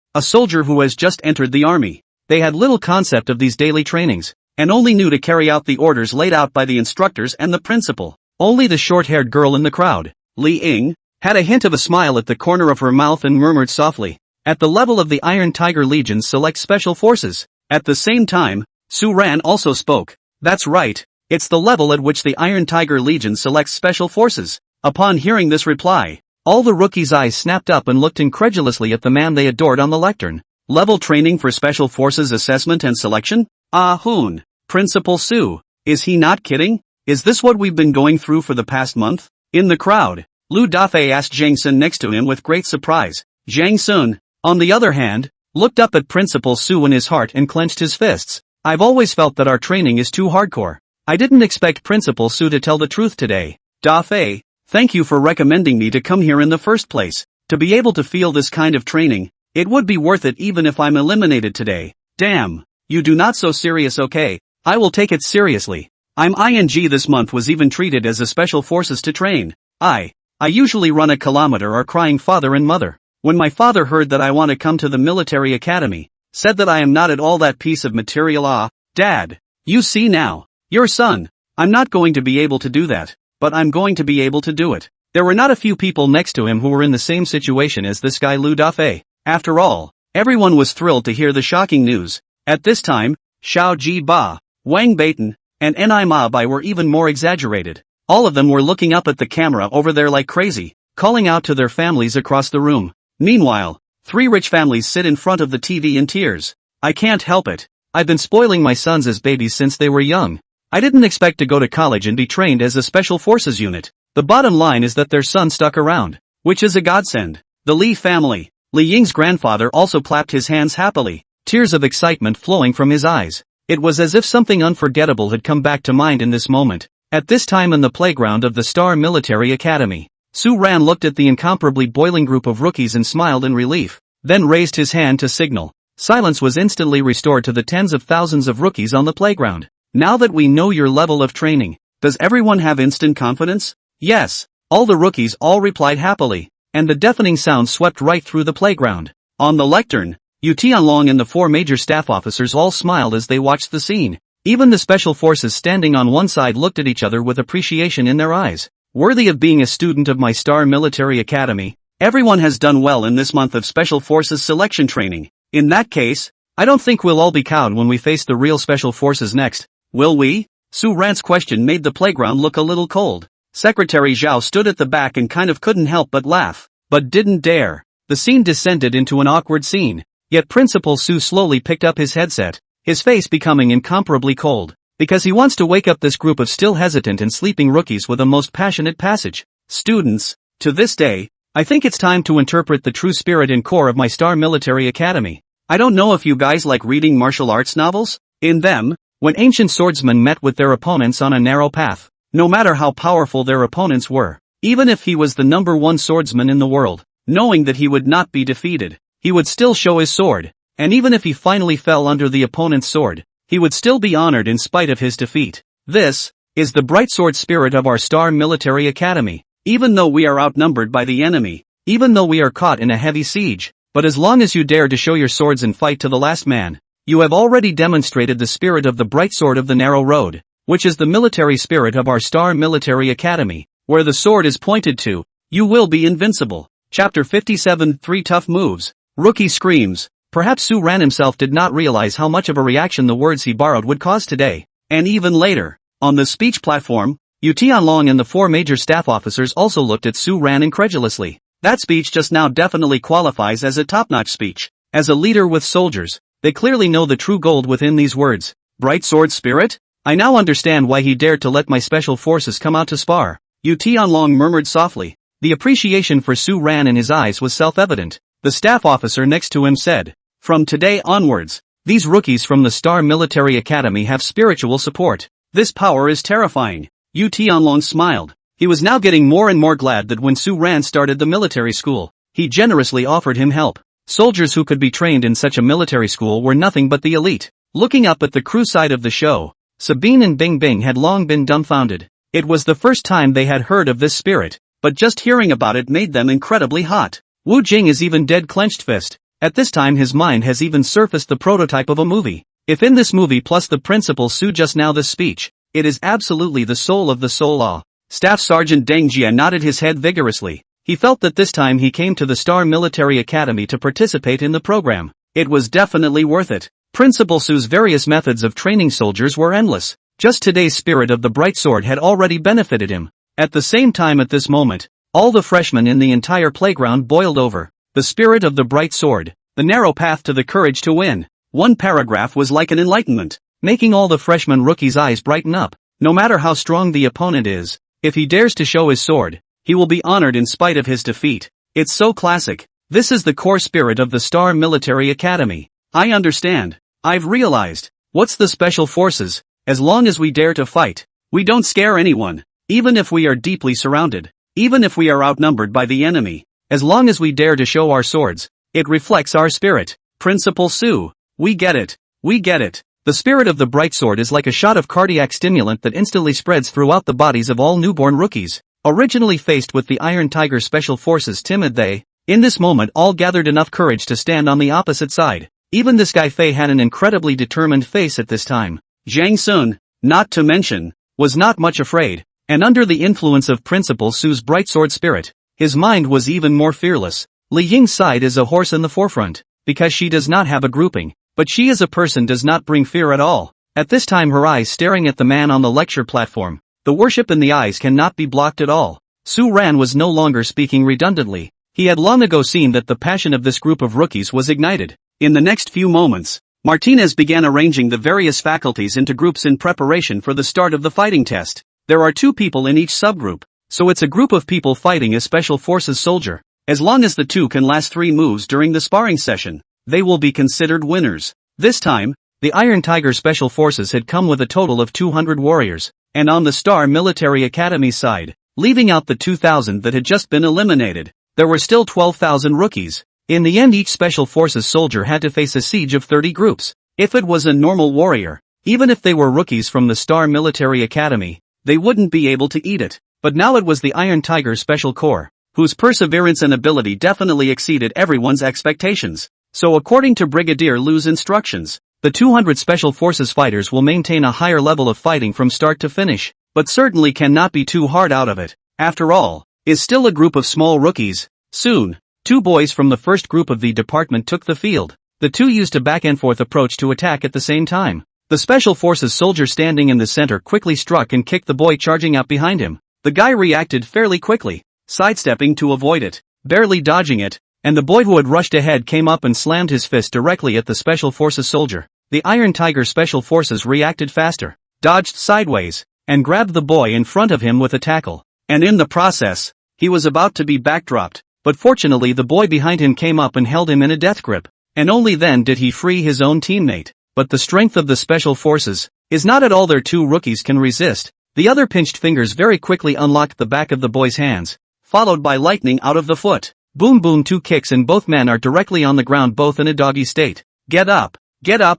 [SPEAKER 1] who has just entered the army. They had little concept of these daily trainings, and only knew to carry out the orders laid out by the instructors and the principal. Only the short-haired girl in the crowd, Li Ying, had a hint of a smile at the corner of her mouth and murmured softly, "At the level of the Iron Tiger Legion's Select Special Forces." At the same time, Su Ran also spoke. "That's right, it's the level at which the Iron Tiger Legion selects Special Forces." Upon hearing this reply, all the rookies' eyes snapped up and looked incredulously at the man they adored on the lectern. Level training for Special Forces assessment and selection? Ah hoon, Principal Su, is he not kidding? Is this what we've been going through for the past month? In the crowd, Lu Dafei asked Zhang Sun next to him with great surprise. Zhang Sun, on the other hand, looked up at Principal Su in his heart and clenched his fists. "I've always felt that our training is too hardcore. I didn't expect Principal Su to tell the truth today. Dafei, thank you for recommending me to come here in the first place. To be able to feel this kind of training, it would be worth it even if I'm eliminated today." "Damn, you do not so serious. Okay, I will take it seriously. I'm ING this month was even treated as a special forces to train. I usually run a kilometer or crying father and mother. When my father heard that I want to come to the military academy, said that I am not at all that piece of material. Dad, you see now, your son, I'm not going to be able to do that, but I'm going to be able to do it." There were not a few people next to him who were in the same situation as this guy Lu Dafei. After all, everyone was thrilled to hear the shocking news. At this time, Xiao Ji Ba, Wang Beitan, and Ni Ma Bai were even more exaggerated. All of them were looking up at the camera over there like crazy, calling out to their families across the room. Meanwhile, 3 rich families sit in front of the TV in tears. "I can't help it. I've been spoiling my sons as babies since they were young. I didn't expect to go to college and be trained as a special forces unit." The bottom line is that their son stuck around, which is a godsend. The Li family. Li Ying's grandfather also clapped his hands happily, tears of excitement flowing from his eyes. It was as if something unforgettable had come back to mind in this moment. At this time in the playground of the Star Military Academy, Su Ran looked at the incomparably boiling group of rookies and smiled in relief, then raised his hand to signal. Silence was instantly restored to the tens of thousands of rookies on the playground. "Now that we know your level of training, does everyone have instant confidence?" "Yes," all the rookies all replied happily, and the deafening sound swept right through the playground. On the lectern, Yu Tianlong and the 4 major staff officers all smiled as they watched the scene. Even the special forces standing on one side looked at each other with appreciation in their eyes. "Worthy of being a student of my Star Military Academy. Everyone has done well in this month of Special Forces selection training. In that case, I don't think we'll all be cowed when we face the real Special Forces next, will we?" Su Ran's question made the playground look a little cold. Secretary Zhao stood at the back and kind of couldn't help but laugh, but didn't dare. The scene descended into an awkward scene. Yet Principal Su slowly picked up his headset, his face becoming incomparably cold, because he wants to wake up this group of still hesitant and sleeping rookies with a most passionate passage. "Students, to this day, I think it's time to interpret the true spirit and core of my Star Military Academy. I don't know if you guys like reading martial arts novels. In them, when ancient swordsmen met with their opponents on a narrow path, no matter how powerful their opponents were, even if he was the #1 swordsman in the world, knowing that he would not be defeated, he would still show his sword, and even if he finally fell under the opponent's sword, he would still be honored in spite of his defeat. This is the bright sword spirit of our Star Military Academy. Even though we are outnumbered by the enemy, even though we are caught in a heavy siege, but as long as you dare to show your swords and fight to the last man, you have already demonstrated the spirit of the bright sword of the narrow road, which is the military spirit of our Star Military Academy. Where the sword is pointed to, you will be invincible." Chapter 57 3 Tough Moves. Rookie screams. Perhaps Su Ran himself did not realize how much of a reaction the words he borrowed would cause today. And even later, on the speech platform, Yu Tianlong and the 4 major staff officers also looked at Su Ran incredulously. That speech just now definitely qualifies as a top-notch speech. As a leader with soldiers, they clearly know the true gold within these words. Bright sword spirit? I now understand why he dared to let my special forces come out to spar. Yu Tianlong murmured softly. The appreciation for Su Ran in his eyes was self-evident. The staff officer next to him said, "From today onwards, These rookies from the Star Military Academy have spiritual support. This power is terrifying. Yu Tianlong smiled. He was now getting more and more glad that when Su Ran started the military school, he generously offered him help. Soldiers who could be trained in such a military school were nothing but the elite. Looking up at the crew side of the show, Sabine and Bing Bing had long been dumbfounded. It was the first time they had heard of this spirit, but just hearing about it made them incredibly hot. Wu Jing is even dead clenched fist. At this time his mind has even surfaced the prototype of a movie. If in this movie plus the Principal Su just now this speech, it is absolutely the soul of the soul law. Staff Sergeant Deng Jia nodded his head vigorously. He felt that this time he came to the Star Military Academy to participate in the program. It was definitely worth it. Principal Su's various methods of training soldiers were endless. Just today's spirit of the bright sword had already benefited him. At the same time at this moment, all the freshmen in the entire playground boiled over. The spirit of the bright sword, the narrow path to the courage to win. One paragraph was like an enlightenment, making all the freshman rookies' eyes brighten up. No matter how strong the opponent is, if he dares to show his sword, he will be honored in spite of his defeat. It's so classic. This is the core spirit of the Star Military Academy. I understand. I've realized. What's the special forces? As long as we dare to fight, we don't scare anyone. Even if we are deeply surrounded. Even if we are outnumbered by the enemy. As long as we dare to show our swords, it reflects our spirit. Principal Su. We get it. We get it. The spirit of the bright sword is like a shot of cardiac stimulant that instantly spreads throughout the bodies of all newborn rookies. Originally faced with the Iron Tiger Special Forces timid they, in this moment all gathered enough courage to stand on the opposite side. Even this guy Fei had an incredibly determined face at this time. Zhang Sun, not to mention, was not much afraid, and under the influence of Principal Su's bright sword spirit, his mind was even more fearless. Li Ying's side is a horse in the forefront, because she does not have a grouping, but she as a person does not bring fear at all. At this time her eyes staring at the man on the lecture platform. The worship in the eyes cannot be blocked at all. Su Ran was no longer speaking redundantly. He had long ago seen that the passion of this group of rookies was ignited. In the next few moments, Martinez began arranging the various faculties into groups in preparation for the start of the fighting test. There are 2 people in each subgroup, so it's a group of people fighting a special forces soldier. As long as the 2 can last 3 moves during the sparring session, they will be considered winners. This time, the Iron Tiger Special Forces had come with a total of 200 warriors. And on the Star Military Academy side, leaving out the 2,000 that had just been eliminated, there were still 12,000 rookies. In the end each Special Forces soldier had to face a siege of 30 groups. If it was a normal warrior, even if they were rookies from the Star Military Academy, they wouldn't be able to eat it. But now it was the Iron Tiger Special Corps, whose perseverance and ability definitely exceeded everyone's expectations. So according to Brigadier Lu's instructions, the 200 Special Forces fighters will maintain a higher level of fighting from start to finish, but certainly cannot be too hard out of it. After all, is still a group of small rookies. Soon, 2 boys from the first group of the department took the field. The 2 used a back-and-forth approach to attack at the same time. The Special Forces soldier standing in the center quickly struck and kicked the boy charging up behind him. The guy reacted fairly quickly, sidestepping to avoid it, barely dodging it, and the boy who had rushed ahead came up and slammed his fist directly at the Special Forces soldier. The Iron Tiger Special Forces reacted faster, dodged sideways, and grabbed the boy in front of him with a tackle. And in the process, he was about to be backdropped, but fortunately the boy behind him came up and held him in a death grip. And only then did he free his own teammate. But the strength of the Special Forces is not at all their 2 rookies can resist. The other pinched fingers very quickly unlocked the back of the boy's hands, followed by lightning out of the foot. Boom boom 2 kicks and both men are directly on the ground both in a doggy state. Get up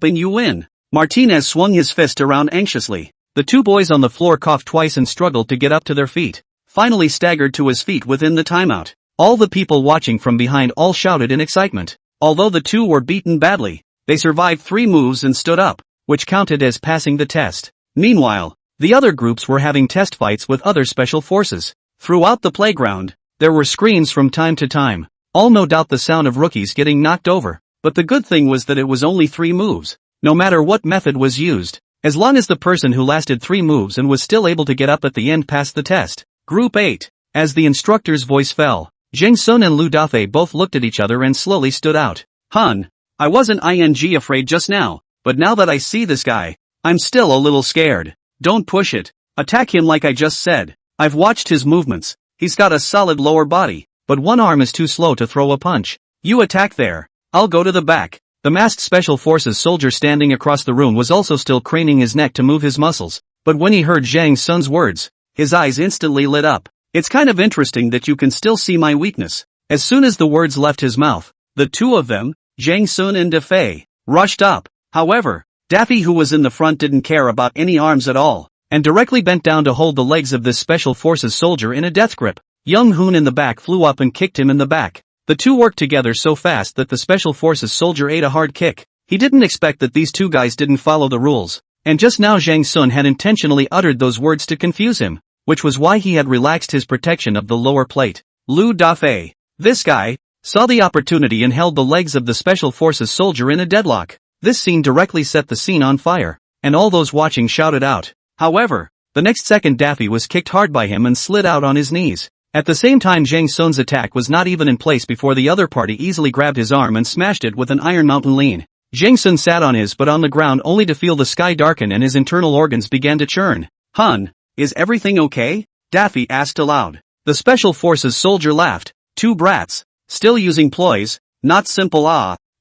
[SPEAKER 1] and you win. Martinez swung his fist around anxiously. The 2 boys on the floor coughed twice and struggled to get up to their feet. Finally staggered to his feet within the timeout. All the people watching from behind all shouted in excitement. Although the 2 were beaten badly, they survived 3 moves and stood up, which counted as passing the test. Meanwhile, the other groups were having test fights with other special forces. Throughout the playground, there were screams from time to time, all no doubt the sound of rookies getting knocked over. But the good thing was that it was only 3 moves. No matter what method was used, as long as the person who lasted 3 moves and was still able to get up at the end passed the test. Group 8. As the instructor's voice fell, Zhang Sun and Lu Dafei both looked at each other and slowly stood out. Hun, I wasn't afraid just now, but now that I see this guy, I'm still a little scared. Don't push it. Attack him like I just said. I've watched his movements. He's got a solid lower body, but one arm is too slow to throw a punch. You attack there. I'll go to the back. The masked Special Forces soldier standing across the room was also still craning his neck to move his muscles, but when he heard Zhang Sun's words, his eyes instantly lit up. It's kind of interesting that you can still see my weakness. As soon as the words left his mouth, the two of them, Zhang Sun and Defei, rushed up. However, Daffy, who was in the front, didn't care about any arms at all, and directly bent down to hold the legs of this Special Forces soldier in a death grip. Young Hoon in the back flew up and kicked him in the back. The two worked together so fast that the Special Forces soldier ate a hard kick. He didn't expect that these two guys didn't follow the rules, and just now Zhang Sun had intentionally uttered those words to confuse him, which was why he had relaxed his protection of the lower plate. Lu Dafei, this guy, saw the opportunity and held the legs of the Special Forces soldier in a deadlock. This scene directly set the scene on fire, and all those watching shouted out. However, the next second Daffy was kicked hard by him and slid out on his knees. At the same time, Zhang Sun's attack was not even in place before the other party easily grabbed his arm and smashed it with an Iron Mountain lean. Zhang Sun sat on his butt on the ground only to feel the sky darken and his internal organs began to churn. Hun, is everything okay? Daffy asked aloud. The Special Forces soldier laughed. Two brats, still using ploys, not simple.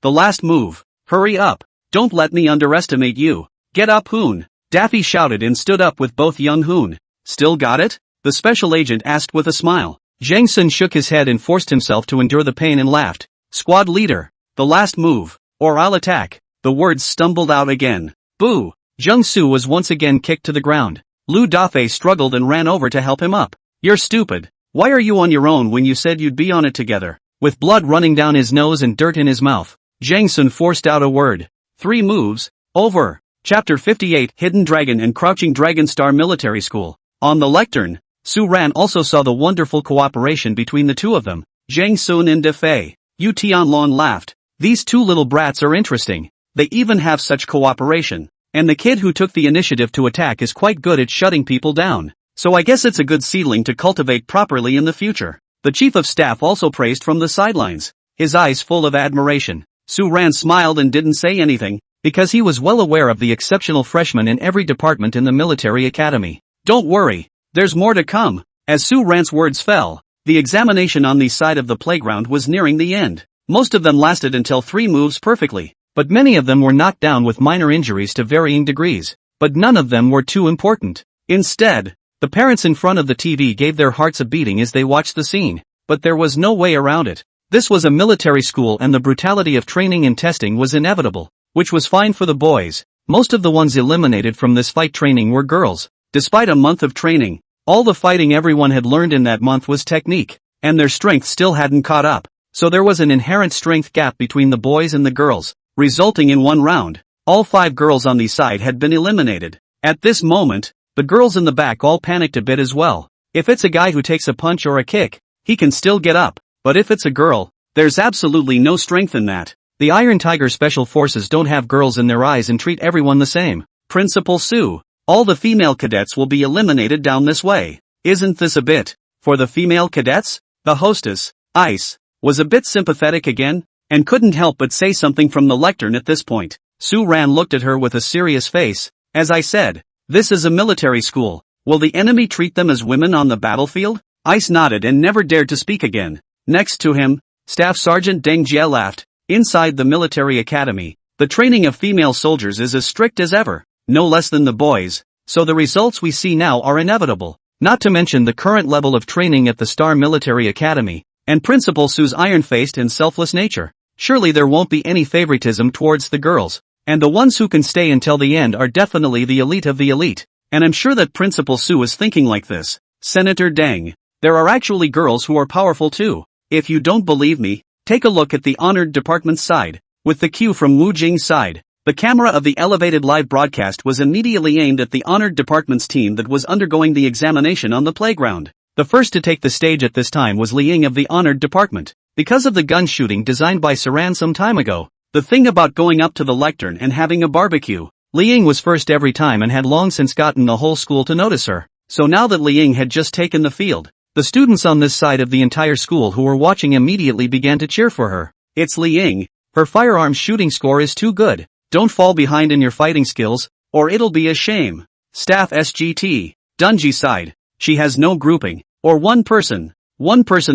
[SPEAKER 1] The last move. Hurry up, don't let me underestimate you. Get up, Hoon. Daffy shouted and stood up with both young Hoon. Still got it? The special agent asked with a smile. Zhang Sun shook his head and forced himself to endure the pain and laughed. Squad leader, the last move, or I'll attack. The words stumbled out again. Boo! Zhang Su was once again kicked to the ground. Lu Dafei struggled and ran over to help him up. You're stupid. Why are you on your own when you said you'd be on it together? With blood running down his nose and dirt in his mouth, Zhang Sun forced out a word. 3 moves, over. Chapter 58, Hidden Dragon and Crouching Dragon Star Military School. On the lectern, Su Ran also saw the wonderful cooperation between the two of them. Zhang Sun and Defei. Yu Tianlong laughed. These two little brats are interesting. They even have such cooperation. And the kid who took the initiative to attack is quite good at shutting people down. So I guess it's a good seedling to cultivate properly in the future. The chief of staff also praised from the sidelines, his eyes full of admiration. Su Ran smiled and didn't say anything, because he was well aware of the exceptional freshmen in every department in the military academy. Don't worry, there's more to come. As Su Ran's words fell, the examination on the side of the playground was nearing the end. Most of them lasted until 3 moves perfectly, but many of them were knocked down with minor injuries to varying degrees. But none of them were too important. Instead, the parents in front of the TV gave their hearts a beating as they watched the scene. But there was no way around it. This was a military school and the brutality of training and testing was inevitable, which was fine for the boys. Most of the ones eliminated from this fight training were girls. Despite a month of training, all the fighting everyone had learned in that month was technique, and their strength still hadn't caught up. So there was an inherent strength gap between the boys and the girls, resulting in 1 round. All 5 girls on the side had been eliminated. At this moment, the girls in the back all panicked a bit as well. If it's a guy who takes a punch or a kick, he can still get up, but if it's a girl, there's absolutely no strength in that. The Iron Tiger Special Forces don't have girls in their eyes and treat everyone the same. Principal Su, all the female cadets will be eliminated down this way. Isn't this a bit? For the female cadets? The hostess, Ice, was a bit sympathetic again, and couldn't help but say something from the lectern at this point. Su Ran looked at her with a serious face. As I said, this is a military school. Will the enemy treat them as women on the battlefield? Ice nodded and never dared to speak again. Next to him, Staff Sergeant Deng Jie laughed. Inside the military academy, the training of female soldiers is as strict as ever, no less than the boys, so the results we see now are inevitable. Not to mention the current level of training at the Star Military Academy, and Principal Su's iron-faced and selfless nature. Surely there won't be any favoritism towards the girls, and the ones who can stay until the end are definitely the elite of the elite, and I'm sure that Principal Su is thinking like this. Senator Deng, there are actually girls who are powerful too. If you don't believe me, take a look at the honored department's side. With the cue from Wu Jing's side, the camera of the elevated live broadcast was immediately aimed at the honored department's team that was undergoing the examination on the playground. The first to take the stage at this time was Li Ying of the honored department. Because of the gun shooting designed by Saran some time ago, the thing about going up to the lectern and having a barbecue, Li Ying was first every time and had long since gotten the whole school to notice her. So now that Li Ying had just taken the field, the students on this side of the entire school who were watching immediately began to cheer for her. It's Li Ying. Her firearms shooting score is too good. Don't fall behind in your fighting skills, or it'll be a shame. Staff SGT. Dunji side. She has no grouping, or one person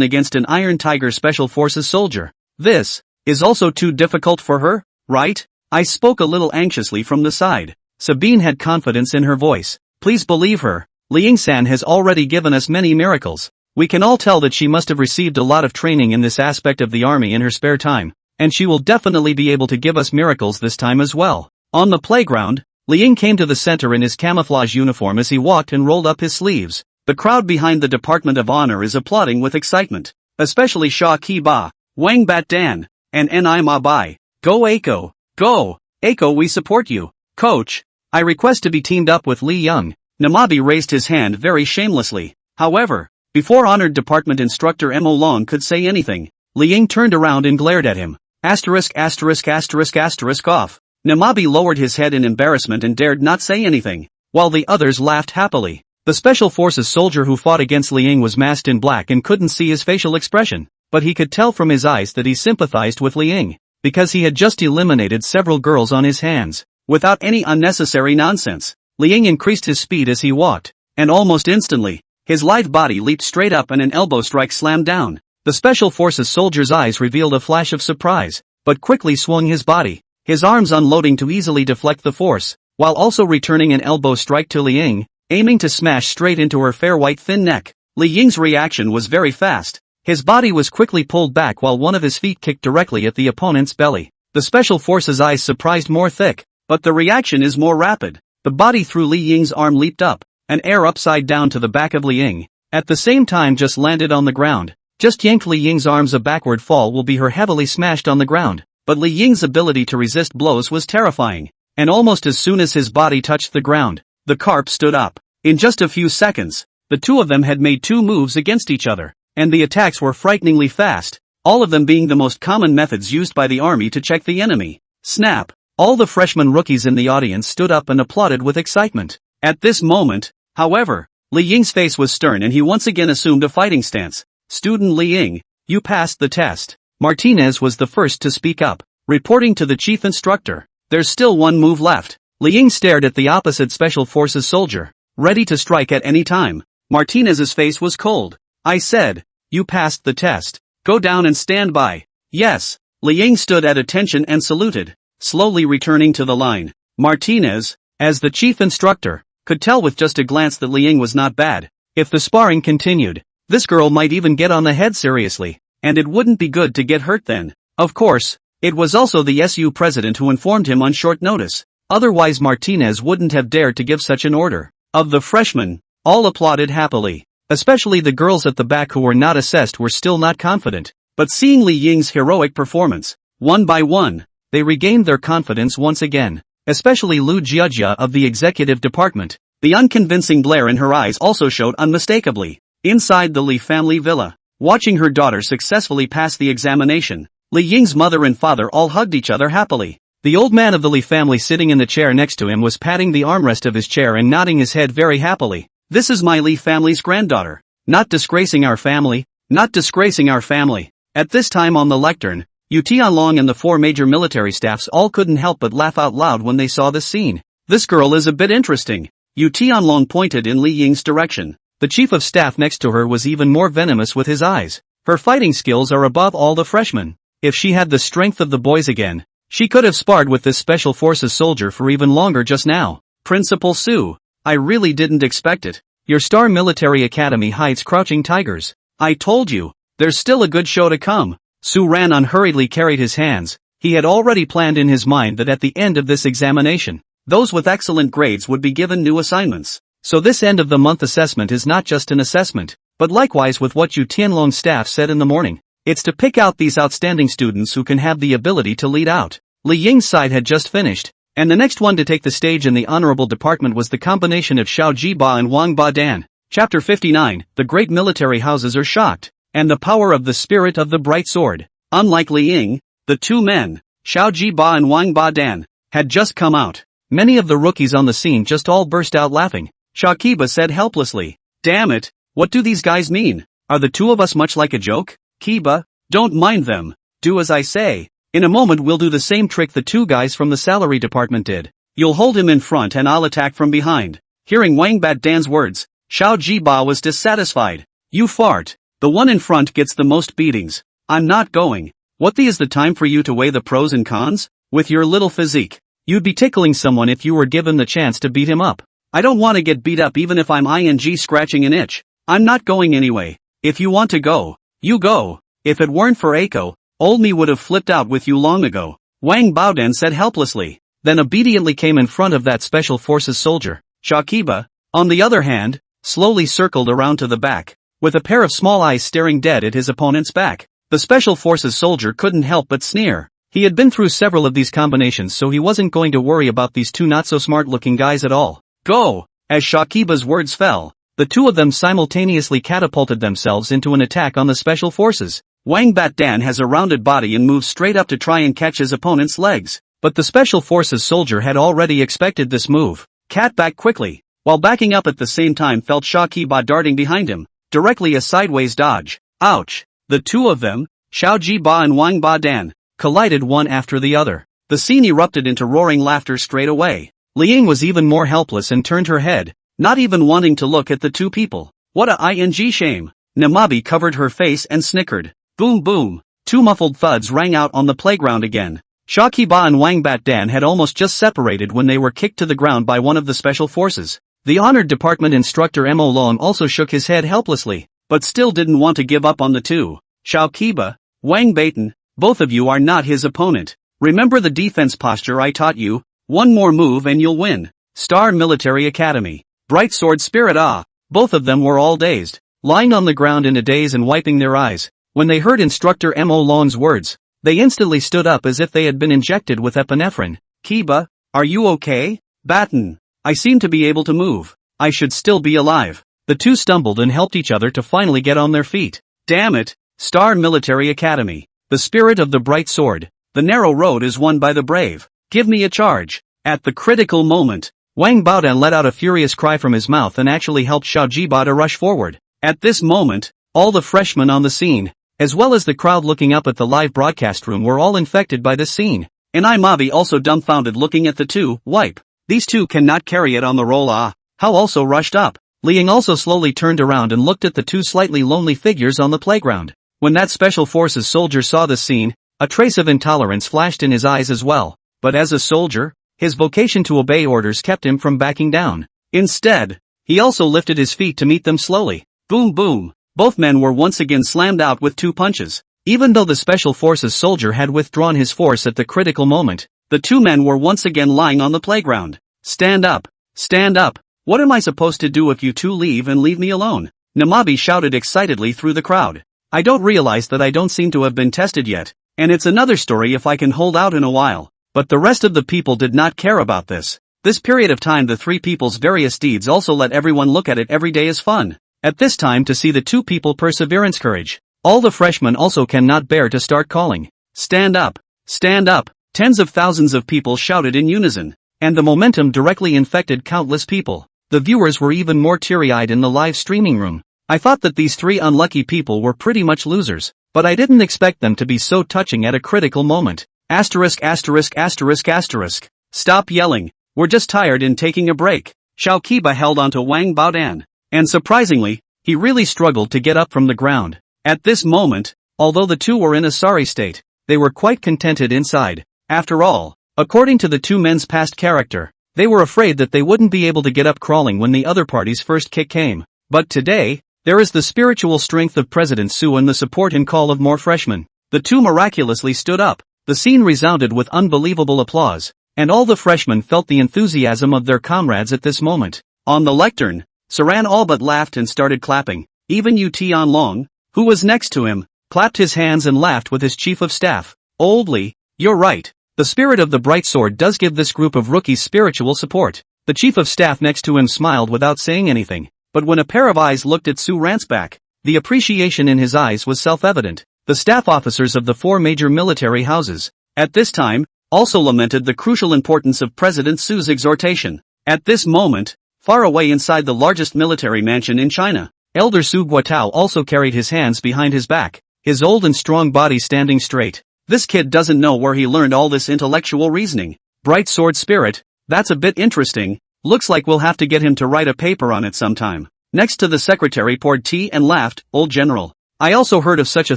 [SPEAKER 1] against an Iron Tiger Special Forces soldier. This is also too difficult for her. right? I spoke a little anxiously from the side. Sabine had confidence in her voice. Please believe her. Liang-san has already given us many miracles. We can all tell that she must have received a lot of training in this aspect of the army in her spare time, and she will definitely be able to give us miracles this time as well. On the playground, Liang came to the center in his camouflage uniform as he walked and rolled up his sleeves. The crowd behind the Department of Honor is applauding with excitement, especially Sha Ki-ba, Wang Bat-dan, and Ni Ma-bai. Go Eiko! Go! Eiko, we support you. Coach, I request to be teamed up with Li Young. Namabi raised his hand very shamelessly. However, before honored department instructor Mo Long could say anything, Liang turned around and glared at him. Asterisk asterisk asterisk asterisk off. Namabi lowered his head in embarrassment and dared not say anything, while the others laughed happily. The Special Forces soldier who fought against Liang was masked in black and couldn't see his facial expression, but he could tell from his eyes that he sympathized with Liang, because he had just eliminated several girls on his hands. Without any unnecessary nonsense, Liang increased his speed as he walked, and almost instantly, his lithe body leaped straight up and an elbow strike slammed down. The Special Forces soldier's eyes revealed a flash of surprise, but quickly swung his body, his arms unloading to easily deflect the force, while also returning an elbow strike to Liang, aiming to smash straight into her fair white thin neck. Li Ying's reaction was very fast. His body was quickly pulled back while one of his feet kicked directly at the opponent's belly. The Special Forces' eyes surprised more thick, but the reaction is more rapid. The body through Li Ying's arm leaped up, an air upside down to the back of Li Ying. At the same time just landed on the ground. Just yanked Li Ying's arms, a backward fall will be her heavily smashed on the ground. But Li Ying's ability to resist blows was terrifying. And almost as soon as his body touched the ground, the carp stood up. In just a few seconds, the two of them had made two moves against each other, and the attacks were frighteningly fast, all of them being the most common methods used by the army to check the enemy. Snap! All the freshman rookies in the audience stood up and applauded with excitement. At this moment, however, Li Ying's face was stern and he once again assumed a fighting stance. Student Li Ying, you passed the test. Martinez was the first to speak up, reporting to the chief instructor. There's still one move left. Li Ying stared at the opposite Special Forces soldier, ready to strike at any time. Martinez's face was cold. I said, you passed the test. Go down and stand by. Yes. Li Ying stood at attention and saluted, slowly returning to the line. Martinez, as the chief instructor, could tell with just a glance that Li Ying was not bad. If the sparring continued, this girl might even get on the head seriously, and it wouldn't be good to get hurt then. Of course, it was also the SU president who informed him on short notice. Otherwise Martinez wouldn't have dared to give such an order. Of the freshmen, all applauded happily. Especially the girls at the back who were not assessed were still not confident. But seeing Li Ying's heroic performance, one by one, they regained their confidence once again. Especially Lu Jiajia of the executive department. The unconvincing glare in her eyes also showed unmistakably. Inside the Li family villa, watching her daughter successfully pass the examination, Li Ying's mother and father all hugged each other happily. The old man of the Li family sitting in the chair next to him was patting the armrest of his chair and nodding his head very happily. This is my Li family's granddaughter. Not disgracing our family, not disgracing our family. At this time on the lectern, Yu Tianlong and the four major military staffs all couldn't help but laugh out loud when they saw this scene. This girl is a bit interesting. Yu Tianlong pointed in Li Ying's direction. The chief of staff next to her was even more venomous with his eyes. Her fighting skills are above all the freshmen. If she had the strength of the boys again, she could have sparred with this Special Forces soldier for even longer just now. Principal Su, I really didn't expect it. Your Star Military Academy hides crouching tigers. I told you, there's still a good show to come. Su ran unhurriedly carried his hands. He had already planned in his mind that at the end of this examination, those with excellent grades would be given new assignments. So this end of the month assessment is not just an assessment, but likewise with what Yu Tianlong's staff said in the morning. It's to pick out these outstanding students who can have the ability to lead out. Li Ying's side had just finished, and the next one to take the stage in the honorable department was the combination of Xiao Jiba and Wang Badan. Chapter 59, the great military houses are shocked, and the power of the spirit of the bright sword. Unlike Li Ying, the two men, Xiao Jiba and Wang Badan, had just come out. Many of the rookies on the scene just all burst out laughing. Shakiba said helplessly, damn it, what do these guys mean? Are the two of us much like a joke? Kiba, don't mind them, do as I say. In a moment we'll do the same trick the two guys from the salary department did. You'll hold him in front and I'll attack from behind. Hearing Wang Badan's words, Xiao Jiba was dissatisfied. You fart. The one in front gets the most beatings. I'm not going. What is the time for you to weigh the pros and cons? With your little physique, you'd be tickling someone if you were given the chance to beat him up. I don't want to get beat up even if I'm scratching an itch. I'm not going anyway. If you want to go, you go. If it weren't for Aiko, old me would have flipped out with you long ago, Wang Baodan said helplessly, then obediently came in front of that special forces soldier. Shakiba, on the other hand, slowly circled around to the back, with a pair of small eyes staring dead at his opponent's back. The special forces soldier couldn't help but sneer. He had been through several of these combinations, so he wasn't going to worry about these two not-so-smart-looking guys at all. Go! As Shakiba's words fell, the two of them simultaneously catapulted themselves into an attack on the special forces. Wang Batdan has a rounded body and moves straight up to try and catch his opponent's legs, but the special forces soldier had already expected this move. Cat back quickly, while backing up at the same time felt Shakiba darting behind him, directly a sideways dodge. Ouch! The two of them, Xiao Jiba and Wang Badan, collided one after the other. The scene erupted into roaring laughter straight away. Liang was even more helpless and turned her head, not even wanting to look at the two people. What a shame. Namabi covered her face and snickered. Boom boom. Two muffled thuds rang out on the playground again. Shakiba and Wang Batdan had almost just separated when they were kicked to the ground by one of the special forces. The honored department instructor Mo Long also shook his head helplessly, but still didn't want to give up on the two. Shakiba, Wang Baton, both of you are not his opponent. Remember the defense posture I taught you? One more move and you'll win. Star Military Academy. Bright Sword Spirit. Both of them were all dazed, lying on the ground in a daze and wiping their eyes. When they heard Instructor Mo Long's words, they instantly stood up as if they had been injected with epinephrine. Kiba, are you okay? Baton, I seem to be able to move. I should still be alive. The two stumbled and helped each other to finally get on their feet. Damn it, Star Military Academy. The spirit of the bright sword. The narrow road is won by the brave. Give me a charge. At the critical moment, Wang Baodan let out a furious cry from his mouth and actually helped Xiao Jiba to rush forward. At this moment, all the freshmen on the scene, as well as the crowd looking up at the live broadcast room, were all infected by this scene. And Mabi also dumbfounded looking at the two. Wipe. These two cannot carry it on the roll. How also rushed up. Liang also slowly turned around and looked at the two slightly lonely figures on the playground. When that special forces soldier saw the scene, a trace of intolerance flashed in his eyes as well. But as a soldier, his vocation to obey orders kept him from backing down. Instead, he also lifted his feet to meet them slowly. Boom boom. Both men were once again slammed out with two punches. Even though the special forces soldier had withdrawn his force at the critical moment, the two men were once again lying on the playground. Stand up. Stand up. What am I supposed to do if you two leave and leave me alone? Namabi shouted excitedly through the crowd. I don't realize that I don't seem to have been tested yet, and it's another story if I can hold out in a while. But the rest of the people did not care about this. This period of time the three people's various deeds also let everyone look at it every day as fun. At this time to see the two people perseverance courage. All the freshmen also cannot bear to start calling. Stand up. Stand up. Tens of thousands of people shouted in unison. And the momentum directly infected countless people. The viewers were even more teary-eyed in the live streaming room. I thought that these three unlucky people were pretty much losers, but I didn't expect them to be so touching at a critical moment. Asterisk asterisk asterisk asterisk. Stop yelling. We're just tired and taking a break. Xiao Kiba held onto Wang Baodan. And surprisingly, he really struggled to get up from the ground. At this moment, although the two were in a sorry state, they were quite contented inside. After all, according to the two men's past character, they were afraid that they wouldn't be able to get up crawling when the other party's first kick came. But today, there is the spiritual strength of President Su and the support and call of more freshmen. The two miraculously stood up. The scene resounded with unbelievable applause, and all the freshmen felt the enthusiasm of their comrades at this moment. On the lectern, Saran all but laughed and started clapping. Even Yu Tianlong, who was next to him, clapped his hands and laughed with his chief of staff. Old Li, you're right. The spirit of the bright sword does give this group of rookies spiritual support. The chief of staff next to him smiled without saying anything, but when a pair of eyes looked at Su Ransback, the appreciation in his eyes was self-evident. The staff officers of the four major military houses, at this time, also lamented the crucial importance of President Su's exhortation. At this moment, far away inside the largest military mansion in China, Elder Su Guotao also carried his hands behind his back, his old and strong body standing straight. This kid doesn't know where he learned all this intellectual reasoning. Bright sword spirit, that's a bit interesting. Looks like we'll have to get him to write a paper on it sometime. Next to the secretary poured tea and laughed. Old general, I also heard of such a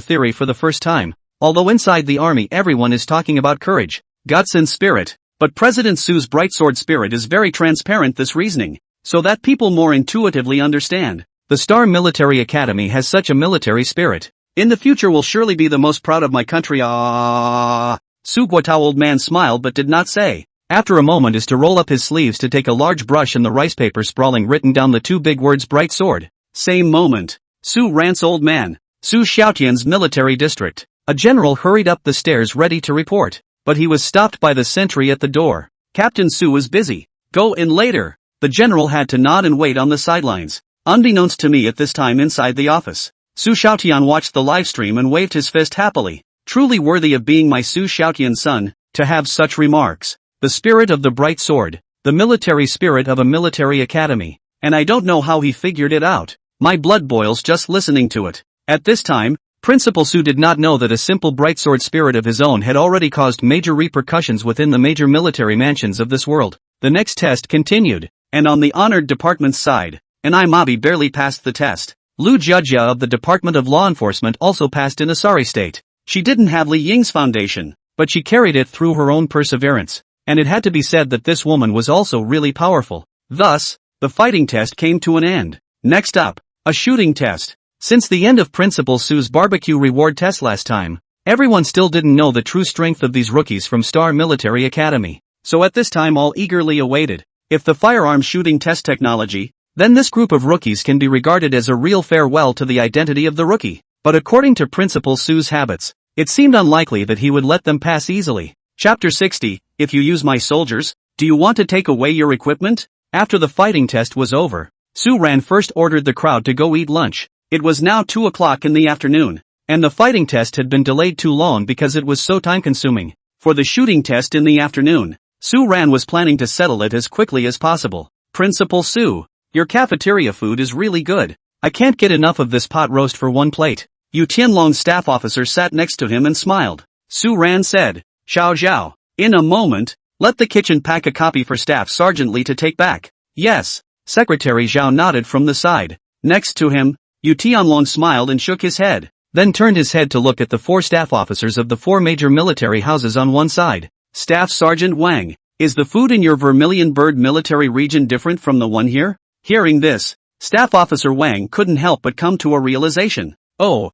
[SPEAKER 1] theory for the first time. Although inside the army everyone is talking about courage, guts and spirit. But President Su's bright sword spirit is very transparent, this reasoning, so that people more intuitively understand. The Star Military Academy has such a military spirit. In the future will surely be the most proud of my country. Su Guatao old man smiled but did not say. After a moment is to roll up his sleeves to take a large brush and the rice paper sprawling written down the two big words bright sword. Same moment. Su Rant's old man. Su Xiaotian's military district. A general hurried up the stairs ready to report, but he was stopped by the sentry at the door. Captain Su is busy. Go in later. The general had to nod and wait on the sidelines. Unbeknownst to me at this time inside the office, Su Xiaotian watched the livestream and waved his fist happily. Truly worthy of being my Su Xiaotian son, to have such remarks. The spirit of the bright sword, the military spirit of a military academy, and I don't know how he figured it out. My blood boils just listening to it. At this time, Principal Su did not know that a simple bright sword spirit of his own had already caused major repercussions within the major military mansions of this world. The next test continued, and on the honored department's side, an Imabi barely passed the test. Lu Jiajia of the Department of Law Enforcement also passed in a sorry state. She didn't have Li Ying's foundation, but she carried it through her own perseverance. And it had to be said that this woman was also really powerful. Thus, the fighting test came to an end. Next up, a shooting test. Since the end of Principal Su's barbecue reward test last time, everyone still didn't know the true strength of these rookies from Star Military Academy. So at this time all eagerly awaited. If the firearm shooting test technology, then this group of rookies can be regarded as a real farewell to the identity of the rookie. But according to Principal Su's habits, it seemed unlikely that he would let them pass easily. Chapter 60, If you use my soldiers, do you want to take away your equipment? After the fighting test was over, Su Ran first ordered the crowd to go eat lunch. It was now 2 o'clock in the afternoon, and the fighting test had been delayed too long because it was so time-consuming. For the shooting test in the afternoon, Su Ran was planning to settle it as quickly as possible. Principal Su, your cafeteria food is really good. I can't get enough of this pot roast for one plate. Yu Tianlong's staff officer sat next to him and smiled. Su Ran said, Xiao Zhao, in a moment, let the kitchen pack a copy for Staff Sergeant Li to take back. Yes. Secretary Zhao nodded from the side. Next to him, Yu Tianlong smiled and shook his head, then turned his head to look at the 4 staff officers of the 4 major military houses on one side. Staff Sergeant Wang, is the food in your Vermilion Bird military region different from the one here? Hearing this, Staff Officer Wang couldn't help but come to a realization. Oh,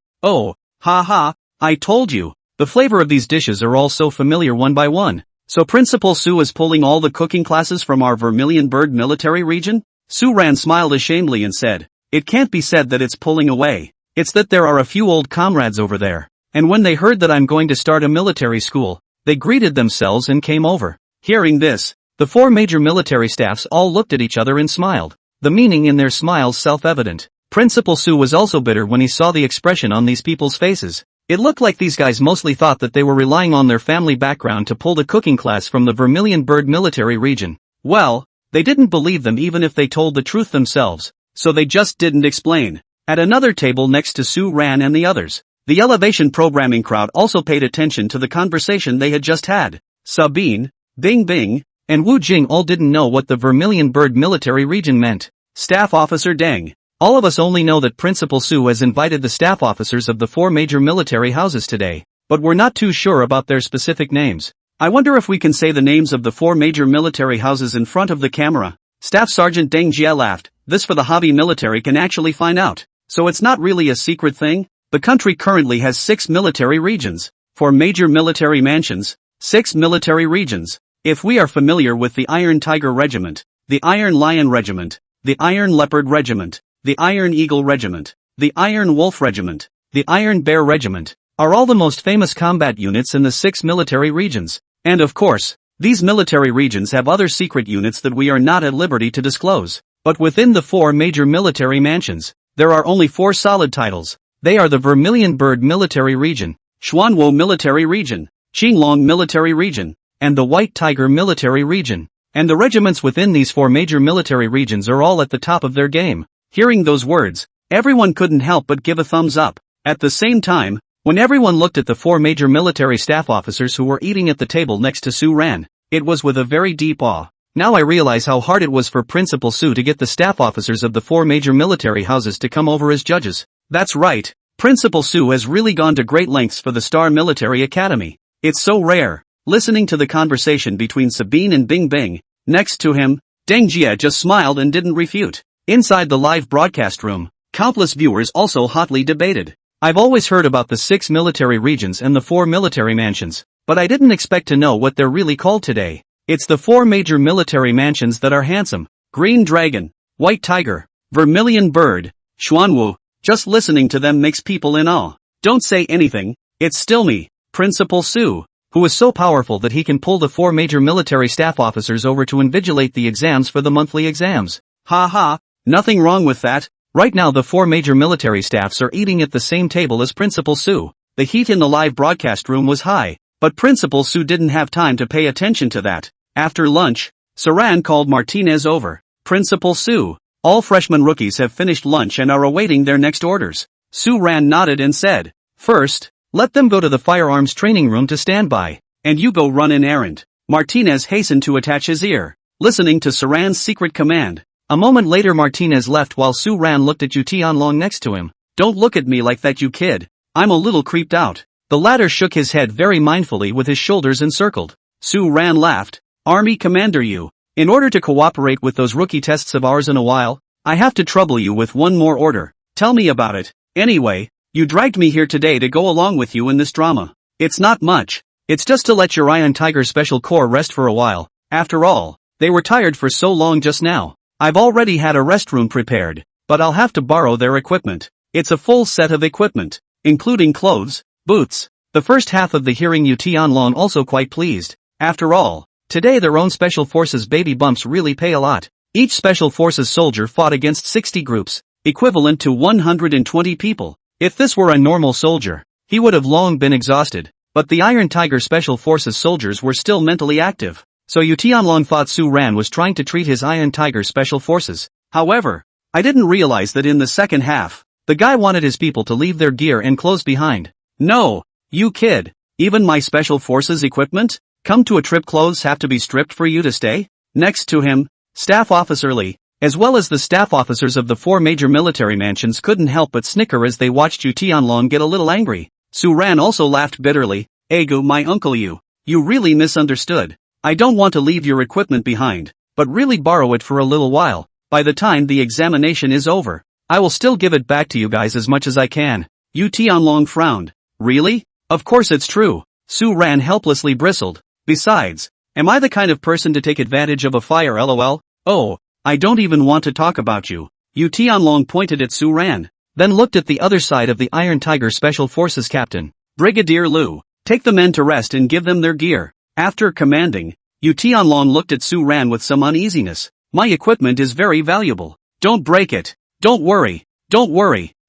[SPEAKER 1] ha, I told you. The flavor of these dishes are all so familiar one by one. So Principal Su is pulling all the cooking classes from our Vermilion Bird military region? Su Ran smiled ashamedly and said, it can't be said that it's pulling away. It's that there are a few old comrades over there. And when they heard that I'm going to start a military school, they greeted themselves and came over. Hearing this, the 4 major military staffs all looked at each other and smiled. The meaning in their smiles self-evident. Principal Su was also bitter when he saw the expression on these people's faces. It looked like these guys mostly thought that they were relying on their family background to pull the cooking class from the Vermilion Bird military region. Well, they didn't believe them even if they told the truth themselves, so they just didn't explain. At another table next to Su Ran and the others, the elevation programming crowd also paid attention to the conversation they had just had. Sabine, Bing Bing, and Wu Jing all didn't know what the Vermilion Bird military region meant. Staff Officer Deng. All of us only know that Principal Su has invited the staff officers of the 4 major military houses today, but we're not too sure about their specific names. I wonder if we can say the names of the 4 major military houses in front of the camera. Staff Sergeant Deng Jia laughed. This for the hobby military can actually find out. So it's not really a secret thing? The country currently has 6 military regions. 4 major military mansions, 6 military regions. If we are familiar with the Iron Tiger Regiment, the Iron Lion Regiment, the Iron Leopard Regiment, the Iron Eagle Regiment, the Iron Wolf Regiment, the Iron Bear Regiment, are all the most famous combat units in the 6 military regions. And of course, these military regions have other secret units that we are not at liberty to disclose. But within the 4 major military mansions, there are only 4 solid titles. They are the Vermilion Bird Military Region, Xuanwo Military Region, Qinglong Military Region, and the White Tiger Military Region. And the regiments within these 4 major military regions are all at the top of their game. Hearing those words, everyone couldn't help but give a thumbs up. At the same time, when everyone looked at the 4 major military staff officers who were eating at the table next to Su Ran, it was with a very deep awe. Now I realize how hard it was for Principal Su to get the staff officers of the 4 major military houses to come over as judges. That's right, Principal Su has really gone to great lengths for the Star Military Academy. It's so rare. listening to the conversation between Sabine and Bing Bing. Next to him, Deng Jie just smiled and didn't refute. Inside the live broadcast room, countless viewers also hotly debated. I've always heard about the 6 military regions and the 4 military mansions, but I didn't expect to know what they're really called today. It's the 4 major military mansions that are handsome: Green Dragon, White Tiger, Vermilion Bird, Xuanwu. Just listening to them makes people in awe. Don't say anything, it's still me, Principal Su, who is so powerful that he can pull the 4 major military staff officers over to invigilate the exams for the monthly exams. Ha ha, nothing wrong with that. Right now the 4 major military staffs are eating at the same table as Principal Su. The heat in the live broadcast room was high, but Principal Su didn't have time to pay attention to that. After lunch, Saran called Martinez over. Principal Su, all freshman rookies have finished lunch and are awaiting their next orders. Su Ran nodded and said, "First, let them go to the firearms training room to stand by, and you go run an errand." Martinez hastened to attach his ear, listening to Saran's secret command. A moment later Martinez left while Su Ran looked at Yu Tianlong next to him. "Don't look at me like that, you kid. I'm a little creeped out." The latter shook his head very mindfully with his shoulders encircled. Su Ran laughed. "Army Commander Yu, in order to cooperate with those rookie tests of ours in a while, I have to trouble you with one more order. Tell me about it. Anyway, you dragged me here today to go along with you in this drama. It's not much. It's just to let your Iron Tiger Special Corps rest for a while. After all, they were tired for so long just now. I've already had a restroom prepared, but I'll have to borrow their equipment. It's a full set of equipment, including clothes, boots." The first half of the hearing Yu Tianlong also quite pleased. After all, today their own Special Forces baby bumps really pay a lot. Each Special Forces soldier fought against 60 groups, equivalent to 120 people. If this were a normal soldier, he would have long been exhausted, but the Iron Tiger Special Forces soldiers were still mentally active. So Yu Tianlong thought Su Ran was trying to treat his Iron Tiger Special Forces. However, I didn't realize that in the second half, the guy wanted his people to leave their gear and clothes behind. "No, you kid, even my Special Forces equipment? Come to a trip, clothes have to be stripped for you to stay?" Next to him, Staff Officer Li, as well as the staff officers of the 4 major military mansions couldn't help but snicker as they watched Yu Tianlong get a little angry. Su Ran also laughed bitterly. "Egu, my uncle you really misunderstood. I don't want to leave your equipment behind, but really borrow it for a little while. By the time the examination is over, I will still give it back to you guys as much as I can." Yu Tianlong frowned. "Really? Of course it's true." Su Ran helplessly bristled. "Besides, am I the kind of person to take advantage of a fire, lol? Oh, I don't even want to talk about you." Yu Tianlong pointed at Su Ran, then looked at the other side of the Iron Tiger Special Forces captain. "Brigadier Lu, take the men to rest and give them their gear." After commanding, Yu Tianlong looked at Su Ran with some uneasiness. "My equipment is very valuable. Don't break it. Don't worry.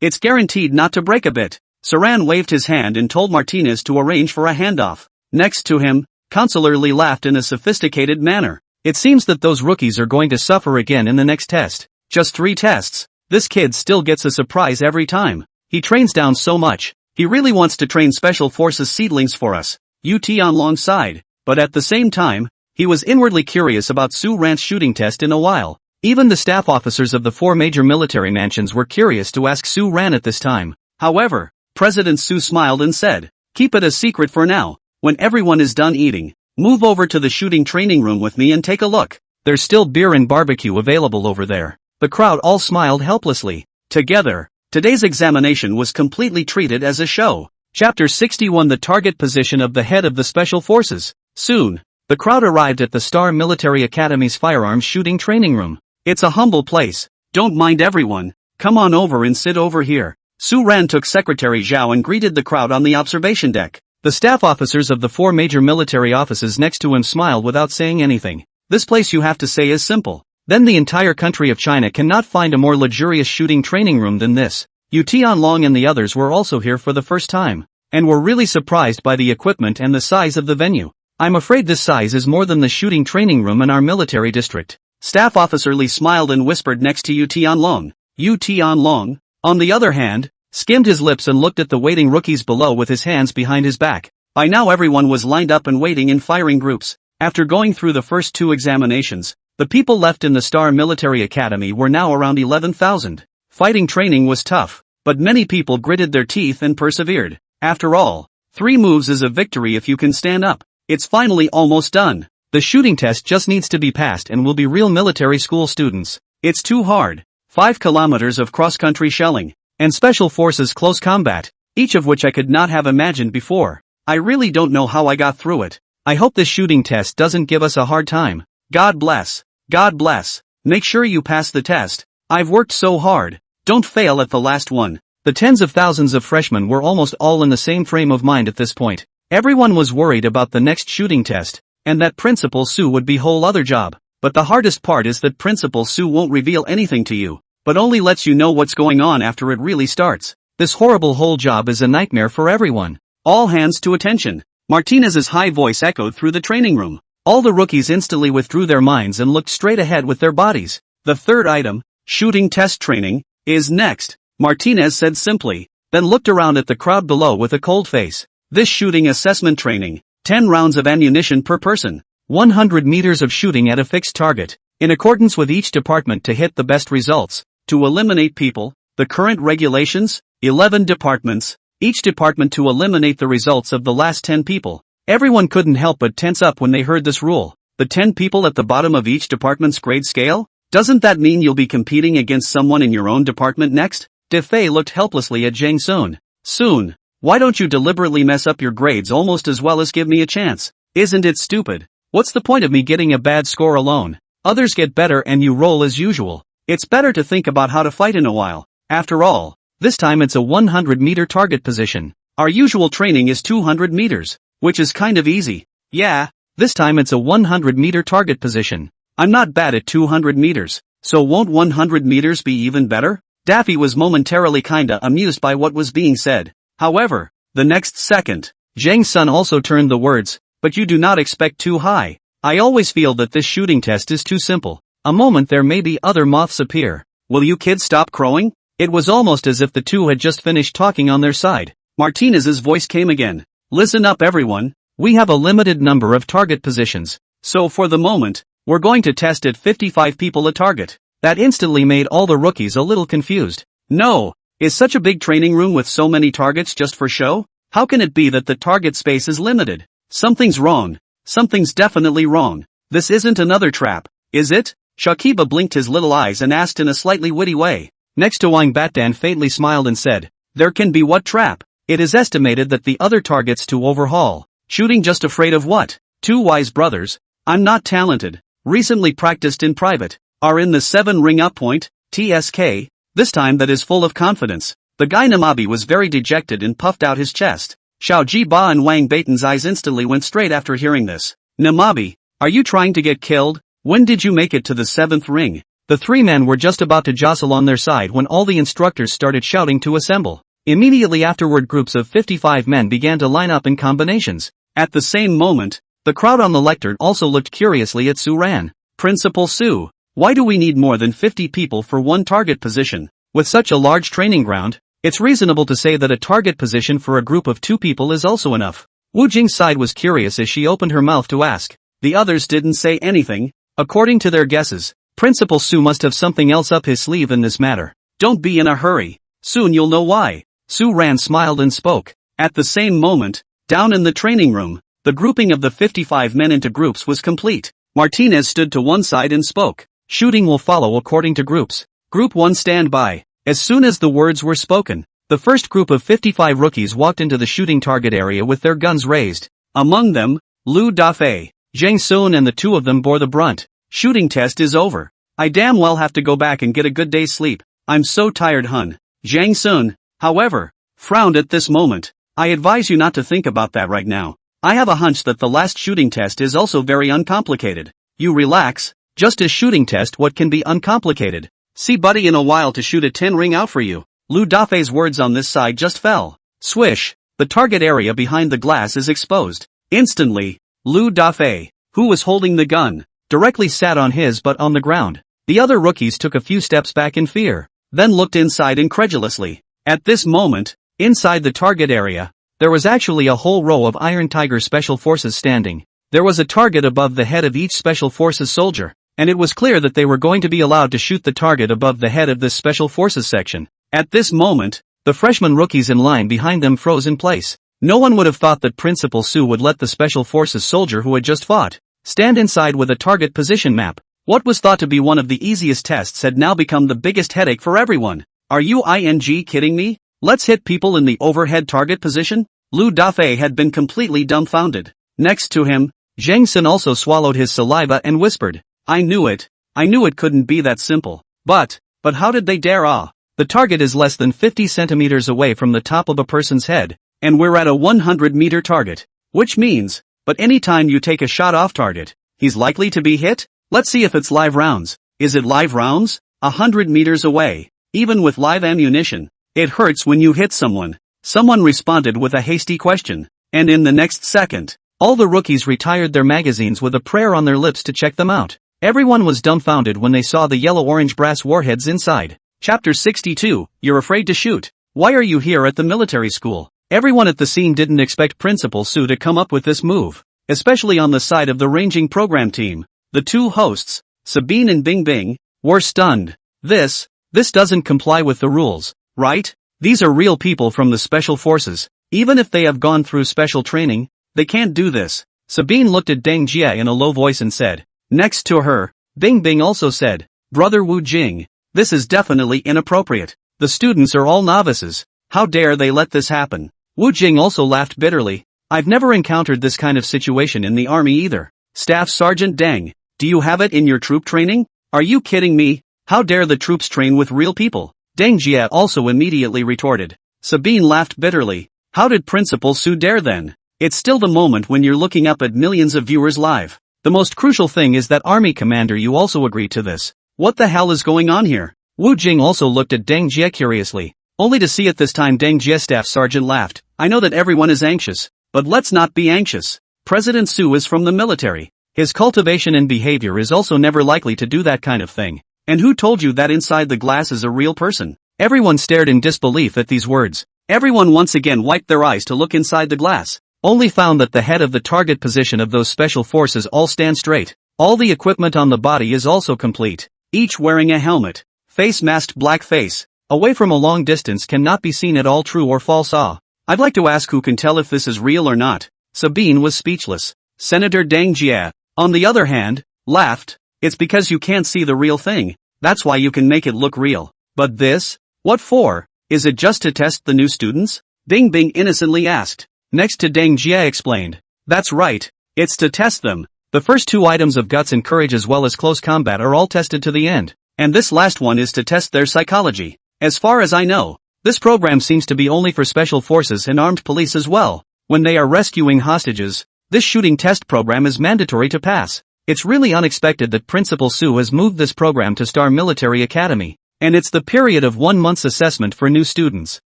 [SPEAKER 1] It's guaranteed not to break a bit." Saran waved his hand and told Martinez to arrange for a handoff. Next to him, Counselor Li laughed in a sophisticated manner. "It seems that those rookies are going to suffer again in the next test. Just 3 tests. This kid still gets a surprise every time. He trains down so much. He really wants to train Special Forces seedlings for us." Yu Tianlong sighed, but at the same time, he was inwardly curious about Su Ran's shooting test in a while. Even the staff officers of the 4 major military mansions were curious to ask Su Ran at this time. However, President Su smiled and said, "Keep it a secret for now. When everyone is done eating, move over to the shooting training room with me and take a look. There's still beer and barbecue available over there." The crowd all smiled helplessly. Together, today's examination was completely treated as a show. Chapter 61: The target position of the head of the Special Forces. Soon, the crowd arrived at the Star Military Academy's firearms shooting training room. "It's a humble place. Don't mind everyone. Come on over and sit over here." Su Ran took Secretary Zhao and greeted the crowd on the observation deck. The staff officers of the 4 major military offices next to him smiled without saying anything. "This place, you have to say, is simple. Then the entire country of China cannot find a more luxurious shooting training room than this." Yu Tianlong and the others were also here for the first time, and were really surprised by the equipment and the size of the venue. "I'm afraid this size is more than the shooting training room in our military district." Staff Officer Li smiled and whispered next to Yu Tianlong. Yu Tianlong, on the other hand, skimmed his lips and looked at the waiting rookies below with his hands behind his back. By now everyone was lined up and waiting in firing groups. After going through the first 2 examinations, the people left in the Star Military Academy were now around 11,000. Fighting training was tough, but many people gritted their teeth and persevered. After all, 3 moves is a victory if you can stand up. It's finally almost done. The shooting test just needs to be passed and we'll be real military school students. It's too hard. 5 kilometers of cross-country shelling, and special forces close combat, each of which I could not have imagined before. I really don't know how I got through it. I hope this shooting test doesn't give us a hard time. God bless. God bless. Make sure you pass the test. I've worked so hard. Don't fail at the last one. The tens of thousands of freshmen were almost all in the same frame of mind at this point. Everyone was worried about the next shooting test, and that Principal Sue would be whole other job. But the hardest part is that Principal Sue won't reveal anything to you, but only lets you know what's going on after it really starts. This horrible whole job is a nightmare for everyone. All hands to attention. Martinez's high voice echoed through the training room. All the rookies instantly withdrew their minds and looked straight ahead with their bodies. The third item, shooting test training, is next, Martinez said simply, then looked around at the crowd below with a cold face. This shooting assessment training, 10 rounds of ammunition per person, 100 meters of shooting at a fixed target, in accordance with each department to hit the best results, to eliminate people, the current regulations, 11 departments, each department to eliminate the results of the last 10 people. Everyone couldn't help but tense up when they heard this rule. The 10 people at the bottom of each department's grade scale? Doesn't that mean you'll be competing against someone in your own department next? DeFei looked helplessly at Jang Soon. Soon, why don't you deliberately mess up your grades almost as well as give me a chance? Isn't it stupid? What's the point of me getting a bad score alone? Others get better and you roll as usual. It's better to think about how to fight in a while. After all, this time it's a 100-meter target position. Our usual training is 200 meters, which is kind of easy. Yeah, this time it's a 100-meter target position. I'm not bad at 200 meters, so won't 100 meters be even better? Daffy was momentarily kinda amused by what was being said. However, the next second, Jang's son also turned the words, but you do not expect too high. I always feel that this shooting test is too simple. A moment there may be other moths appear. Will you kids stop crowing? It was almost as if the two had just finished talking on their side. Martinez's voice came again. Listen up everyone, we have a limited number of target positions, so for the moment, we're going to test at 55 people a target. That instantly made all the rookies a little confused. No, is such a big training room with so many targets just for show? How can it be that the target space is limited? Something's wrong. Something's definitely wrong. This isn't another trap, is it? Shakiba blinked his little eyes and asked in a slightly witty way. Next to Wang Batdan faintly smiled and said, there can be what trap? It is estimated that the other targets to overhaul. Shooting just afraid of what? 2 wise brothers. I'm not talented. Recently practiced in private. Are in the 7 ring up point, TSK. This time that is full of confidence. The guy Namabi was very dejected and puffed out his chest. Xiao Jiba and Wang Beitan's eyes instantly went straight after hearing this. Namabi, are you trying to get killed? When did you make it to the 7th ring? The 3 men were just about to jostle on their side when all the instructors started shouting to assemble. Immediately afterward groups of 55 men began to line up in combinations. At the same moment, the crowd on the lectern also looked curiously at Su Ran. Principal Su, why do we need more than 50 people for one target position? With such a large training ground, it's reasonable to say that a target position for a group of 2 people is also enough. Wu Jing's side was curious as she opened her mouth to ask. The others didn't say anything. According to their guesses, Principal Su must have something else up his sleeve in this matter. Don't be in a hurry. Soon you'll know why. Su Ran smiled and spoke. At the same moment, down in the training room, the grouping of the 55 men into groups was complete. Martinez stood to one side and spoke. Shooting will follow according to groups. Group 1 stand by. As soon as the words were spoken, the first group of 55 rookies walked into the shooting target area with their guns raised. Among them, Lu Dafei, Zhang Sun and the 2 of them bore the brunt. Shooting test is over. I damn well have to go back and get a good day's sleep. I'm so tired hun. Zhang Sun, however, frowned at this moment. I advise you not to think about that right now. I have a hunch that the last shooting test is also very uncomplicated. You relax, just a shooting test what can be uncomplicated. See buddy in a while to shoot a 10 ring out for you. Lu Dafei's words on this side just fell. Swish, the target area behind the glass is exposed. Instantly, Lu Dafei, who was holding the gun, directly sat on his butt on the ground. The other rookies took a few steps back in fear, then looked inside incredulously. At this moment, inside the target area, there was actually a whole row of Iron Tiger Special Forces standing. There was a target above the head of each Special Forces soldier, and it was clear that they were going to be allowed to shoot the target above the head of this Special Forces section. At this moment, the freshman rookies in line behind them froze in place. No one would have thought that Principal Sue would let the Special Forces soldier who had just fought stand inside with a target position map. What was thought to be one of the easiest tests had now become the biggest headache for everyone. Are you kidding me? Let's hit people in the overhead target position? Lu Dafei had been completely dumbfounded. Next to him, Zhang Xin also swallowed his saliva and whispered, I knew it couldn't be that simple. But how did they dare? The target is less than 50 centimeters away from the top of a person's head, and we're at a 100-meter target. Which means, but any time you take a shot off target, he's likely to be hit? Let's see if it's live rounds. Is it live rounds? 100 meters away. Even with live ammunition, it hurts when you hit someone. Someone responded with a hasty question, and in the next second, all the rookies retired their magazines with a prayer on their lips to check them out. Everyone was dumbfounded when they saw the yellow-orange brass warheads inside. Chapter 62, You're Afraid to Shoot. Why are you here at the military school? Everyone at the scene didn't expect Principal Sue to come up with this move, especially on the side of the ranging program team. The two hosts, Sabine and Bing Bing, were stunned. This doesn't comply with the rules, right? These are real people from the Special Forces. Even if they have gone through special training, they can't do this. Sabine looked at Deng Jie in a low voice and said. Next to her, Bing Bing also said, Brother Wu Jing, this is definitely inappropriate. The students are all novices. How dare they let this happen? Wu Jing also laughed bitterly. I've never encountered this kind of situation in the army either. Staff Sergeant Deng, do you have it in your troop training? Are you kidding me? How dare the troops train with real people? Deng Jie also immediately retorted. Sabine laughed bitterly. How did Principal Sue dare then? It's still the moment when you're looking up at millions of viewers live. The most crucial thing is that Army Commander you also agreed to this. What the hell is going on here? Wu Jing also looked at Deng Jie curiously, only to see at this time Deng Jie Staff Sergeant laughed. I know that everyone is anxious, but let's not be anxious. President Sue is from the military. His cultivation and behavior is also never likely to do that kind of thing. And who told you that inside the glass is a real person? Everyone stared in disbelief at these words. Everyone once again wiped their eyes to look inside the glass. Only found that the head of the target position of those special forces all stand straight. All the equipment on the body is also complete. Each wearing a helmet. Face masked black face. Away from a long distance cannot be seen at all true or false. I'd like to ask who can tell if this is real or not. Sabine was speechless. Senator Deng Jie, on the other hand, laughed. It's because you can't see the real thing. That's why you can make it look real. But this? What for? Is it just to test the new students? Bing Bing innocently asked. Next to Deng Jie explained. That's right. It's to test them. The first two items of guts and courage as well as close combat are all tested to the end. And this last one is to test their psychology. As far as I know, this program seems to be only for special forces and armed police as well. When they are rescuing hostages, this shooting test program is mandatory to pass. It's really unexpected that Principal Sue has moved this program to Star Military Academy. And it's the period of 1 month's assessment for new students.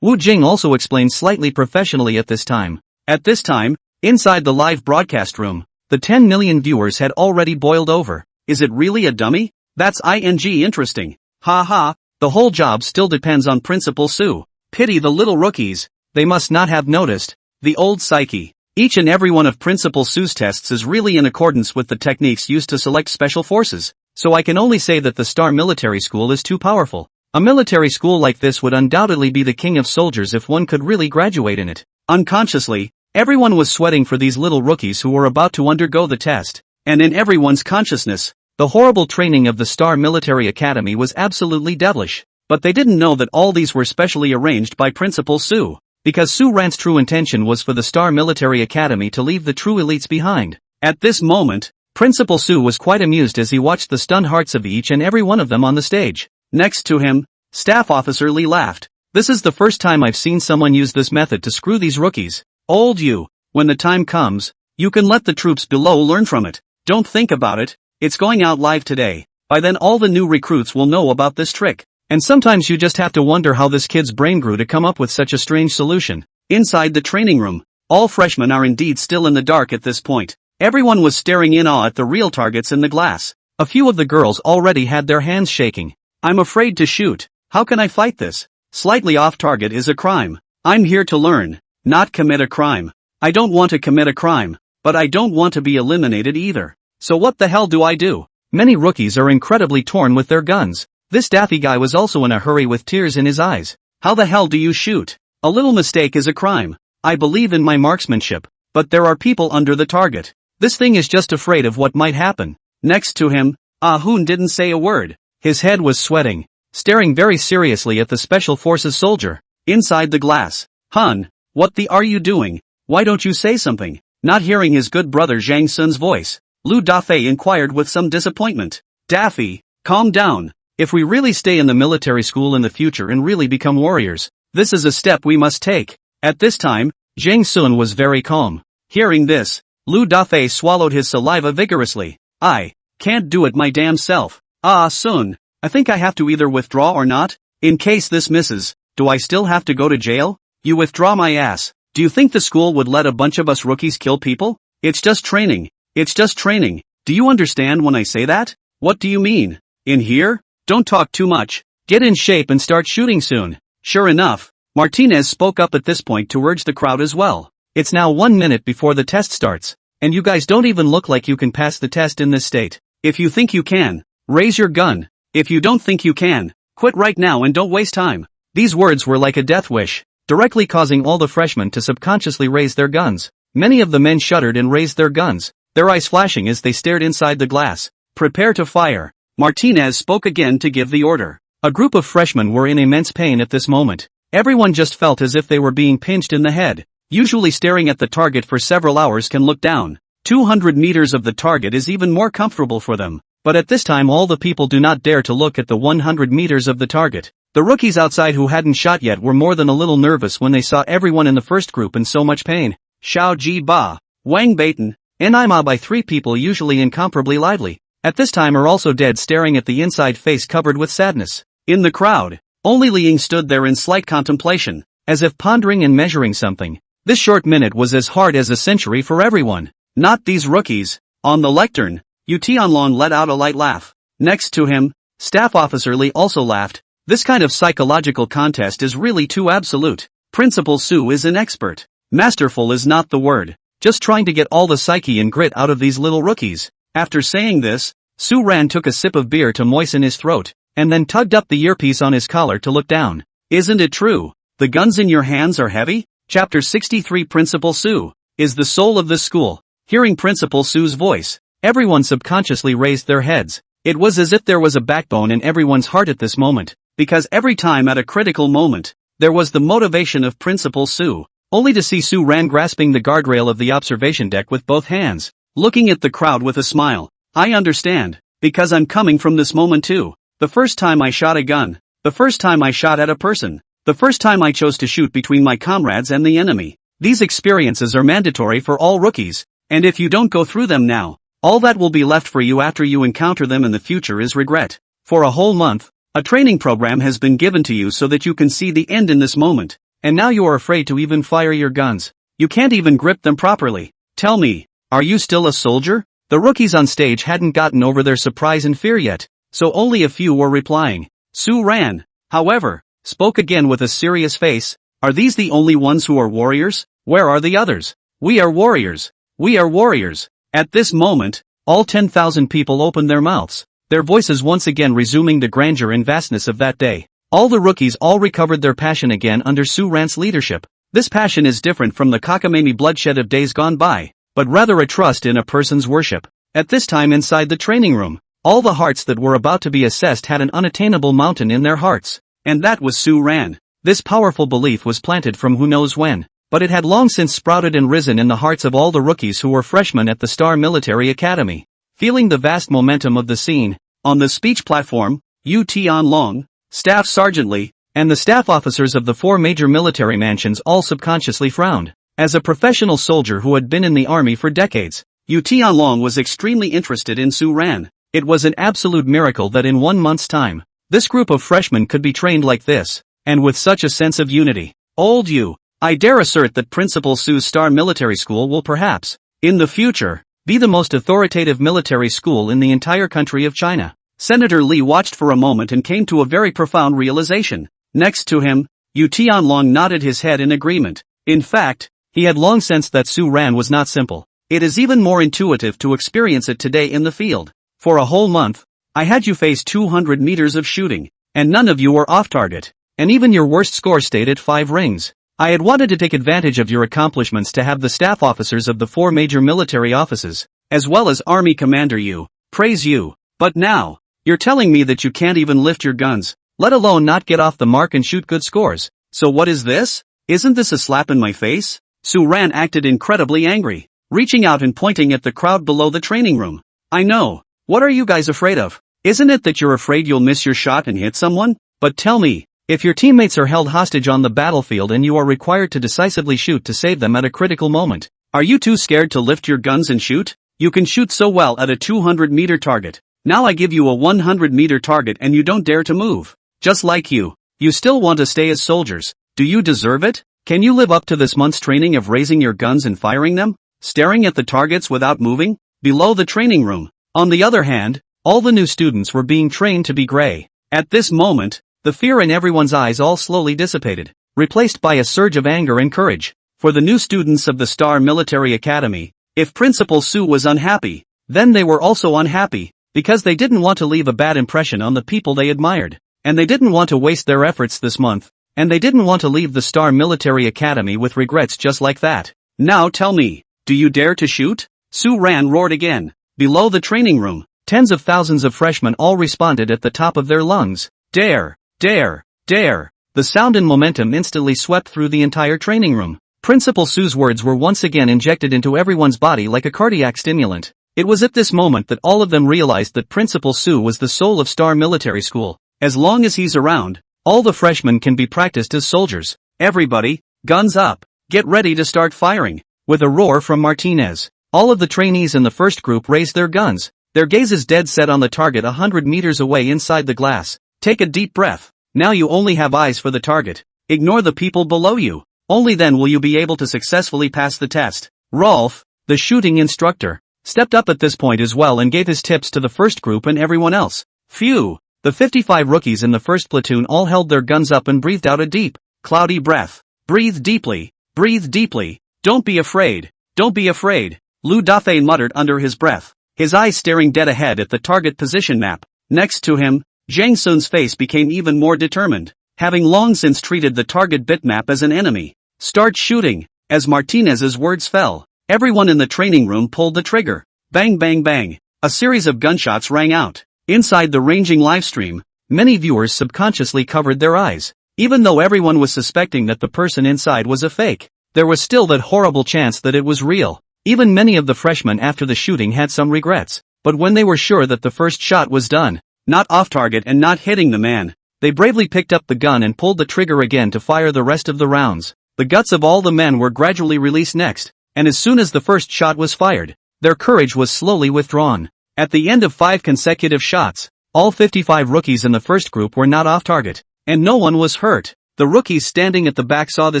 [SPEAKER 1] Wu Jing also explained slightly professionally at this time. At this time, inside the live broadcast room, the 10 million viewers had already boiled over. Is it really a dummy? That's interesting. Ha ha, the whole job still depends on Principal Sue. Pity the little rookies, they must not have noticed. The old psyche. Each and every one of Principal Sue's tests is really in accordance with the techniques used to select special forces. So I can only say that the Star Military School is too powerful. A military school like this would undoubtedly be the king of soldiers if one could really graduate in it. Unconsciously, everyone was sweating for these little rookies who were about to undergo the test. And in everyone's consciousness, the horrible training of the Star Military Academy was absolutely devilish. But they didn't know that all these were specially arranged by Principal Sue. Because Sue Rant's true intention was for the Star Military Academy to leave the true elites behind. At this moment, Principal Sue was quite amused as he watched the stunned hearts of each and every one of them on the stage. Next to him, Staff Officer Lee laughed. This is the first time I've seen someone use this method to screw these rookies. Old you, when the time comes, you can let the troops below learn from it. Don't think about it. It's going out live today. By then all the new recruits will know about this trick. And sometimes you just have to wonder how this kid's brain grew to come up with such a strange solution. Inside the training room, all freshmen are indeed still in the dark at this point. Everyone was staring in awe at the real targets in the glass. A few of the girls already had their hands shaking. I'm afraid to shoot. How can I fight this? Slightly off target is a crime. I'm here to learn, not commit a crime. I don't want to commit a crime, but I don't want to be eliminated either. So what the hell do I do? Many rookies are incredibly torn with their guns. This daffy guy was also in a hurry with tears in his eyes. How the hell do you shoot? A little mistake is a crime. I believe in my marksmanship, but there are people under the target. This thing is just afraid of what might happen. Next to him, Ah-hoon didn't say a word. His head was sweating, staring very seriously at the Special Forces soldier. Inside the glass. Hun, what the are you doing? Why don't you say something? Not hearing his good brother Zhang Sun's voice, Lu Dafei inquired with some disappointment. Daffy, calm down. If we really stay in the military school in the future and really become warriors, this is a step we must take. At this time, Zhang Sun was very calm. Hearing this, Lu Dafei swallowed his saliva vigorously. I can't do it my damn self. Ah Sun, I think I have to either withdraw or not. In case this misses, do I still have to go to jail? You withdraw my ass. Do you think the school would let a bunch of us rookies kill people? It's just training. It's just training. Do you understand when I say that? What do you mean? In here? Don't talk too much. Get in shape and start shooting soon. Sure enough, Martinez spoke up at this point to urge the crowd as well. It's now 1 minute before the test starts, and you guys don't even look like you can pass the test in this state. If you think you can, raise your gun. If you don't think you can, quit right now and don't waste time. These words were like a death wish, directly causing all the freshmen to subconsciously raise their guns. Many of the men shuddered and raised their guns, their eyes flashing as they stared inside the glass. Prepare to fire. Martinez spoke again to give the order. A group of freshmen were in immense pain at this moment. Everyone just felt as if they were being pinched in the head. Usually staring at the target for several hours can look down. 200 meters of the target is even more comfortable for them. But at this time all the people do not dare to look at the 100 meters of the target. The rookies outside who hadn't shot yet were more than a little nervous when they saw everyone in the first group in so much pain. Xiao Ji Ba, Wang Baitan, and Ima by 3 people usually incomparably lively, at this time are also dead staring at the inside face covered with sadness. In the crowd, only Li Ying stood there in slight contemplation, as if pondering and measuring something. This short minute was as hard as a century for everyone. Not these rookies. On the lectern, Yu Tianlong let out a light laugh. Next to him, Staff Officer Li also laughed. This kind of psychological contest is really too absolute. Principal Su is an expert. Masterful is not the word. Just trying to get all the psyche and grit out of these little rookies. After saying this, Su Ran took a sip of beer to moisten his throat, and then tugged up the earpiece on his collar to look down. Isn't it true? The guns in your hands are heavy? Chapter 63 Principal Su is the soul of this school. Hearing Principal Su's voice, everyone subconsciously raised their heads. It was as if there was a backbone in everyone's heart at this moment, because every time at a critical moment, there was the motivation of Principal Su, only to see Su Ran grasping the guardrail of the observation deck with both hands, looking at the crowd with a smile. I understand, because I'm coming from this moment too. The first time I shot a gun, the first time I shot at a person, the first time I chose to shoot between my comrades and the enemy. These experiences are mandatory for all rookies, and if you don't go through them now, all that will be left for you after you encounter them in the future is regret. For a whole month, a training program has been given to you so that you can see the end in this moment, and now you are afraid to even fire your guns. You can't even grip them properly. Tell me, are you still a soldier? The rookies on stage hadn't gotten over their surprise and fear yet, so only a few were replying. Su Ran, however, spoke again with a serious face. Are these the only ones who are warriors? Where are the others? We are warriors. We are warriors. At this moment, all 10,000 people opened their mouths, their voices once again resuming the grandeur and vastness of that day. All the rookies all recovered their passion again under Su Ran's leadership. This passion is different from the cockamamie bloodshed of days gone by, but rather a trust in a person's worship. At this time inside the training room, all the hearts that were about to be assessed had an unattainable mountain in their hearts, and that was Su Ran. This powerful belief was planted from who knows when, but it had long since sprouted and risen in the hearts of all the rookies who were freshmen at the Star Military Academy. Feeling the vast momentum of the scene, on the speech platform, Yu Tianlong, Staff Sergeant Li, and the staff officers of the 4 major military mansions all subconsciously frowned. As a professional soldier who had been in the army for decades, Yu Tianlong was extremely interested in Su Ran. It was an absolute miracle that in 1 month's time, this group of freshmen could be trained like this, and with such a sense of unity. Old Yu, I dare assert that Principal Su's Star Military School will perhaps, in the future, be the most authoritative military school in the entire country of China. Senator Li watched for a moment and came to a very profound realization. Next to him, Yu Tianlong nodded his head in agreement. In fact, he had long sensed that Su Ran was not simple. It is even more intuitive to experience it today in the field. For a whole month, I had you face 200 meters of shooting, and none of you were off target, and even your worst score stayed at 5 rings. I had wanted to take advantage of your accomplishments to have the staff officers of the 4 major military offices, as well as Army Commander you, praise you, but now, you're telling me that you can't even lift your guns, let alone not get off the mark and shoot good scores. So what is this? Isn't this a slap in my face? Su Ran acted incredibly angry, reaching out and pointing at the crowd below the training room. I know. What are you guys afraid of? Isn't it that you're afraid you'll miss your shot and hit someone? But tell me, if your teammates are held hostage on the battlefield and you are required to decisively shoot to save them at a critical moment, are you too scared to lift your guns and shoot? You can shoot so well at a 200-meter target. Now I give you a 100-meter target and you don't dare to move. Just like you still want to stay as soldiers. Do you deserve it? Can you live up to this month's training of raising your guns and firing them? Staring at the targets without moving? Below the training room, on the other hand, all the new students were being trained to be gray. At this moment, the fear in everyone's eyes all slowly dissipated, replaced by a surge of anger and courage. For the new students of the Star Military Academy, if Principal Su was unhappy, then they were also unhappy, because they didn't want to leave a bad impression on the people they admired, and they didn't want to waste their efforts this month, and they didn't want to leave the Star Military Academy with regrets just like that. Now tell me, do you dare to shoot? Su Ran roared again. Below the training room, tens of thousands of freshmen all responded at the top of their lungs. Dare, dare, dare. The sound and momentum instantly swept through the entire training room. Principal Su's words were once again injected into everyone's body like a cardiac stimulant. It was at this moment that all of them realized that Principal Su was the soul of Star Military School. As long as he's around, all the freshmen can be practiced as soldiers. Everybody, guns up. Get ready to start firing. With a roar from Martinez, all of the trainees in the first group raised their guns, their gazes dead set on the target 100 meters away inside the glass. Take a deep breath. Now you only have eyes for the target. Ignore the people below you. Only then will you be able to successfully pass the test. Rolf, the shooting instructor, stepped up at this point as well and gave his tips to the first group and everyone else. Phew! The 55 rookies in the first platoon all held their guns up and breathed out a deep, cloudy breath. Breathe deeply. Breathe deeply. Don't be afraid. Don't be afraid. Lu Dafei muttered under his breath, his eyes staring dead ahead at the target position map. Next to him, Zhang Sun's face became even more determined, having long since treated the target bitmap as an enemy. Start shooting. As Martinez's words fell, everyone in the training room pulled the trigger. Bang bang bang. A series of gunshots rang out. Inside the ranging livestream, many viewers subconsciously covered their eyes. Even though everyone was suspecting that the person inside was a fake, there was still that horrible chance that it was real. Even many of the freshmen after the shooting had some regrets, but when they were sure that the first shot was done, not off target and not hitting the man, they bravely picked up the gun and pulled the trigger again to fire the rest of the rounds. The guts of all the men were gradually released next, and as soon as the first shot was fired, their courage was slowly withdrawn. At the end of 5 consecutive shots, all 55 rookies in the first group were not off target, and no one was hurt. The rookies standing at the back saw the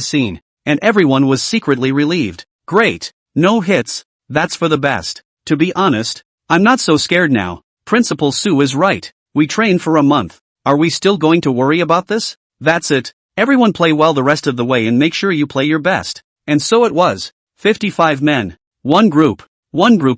[SPEAKER 1] scene, and everyone was secretly relieved. Great! No hits, that's for the best. To be honest, I'm not so scared now. Principal Su is right. We trained for a month. Are we still going to worry about this? That's it. Everyone play well the rest of the way and make sure you play your best. And so it was. 55 men. One group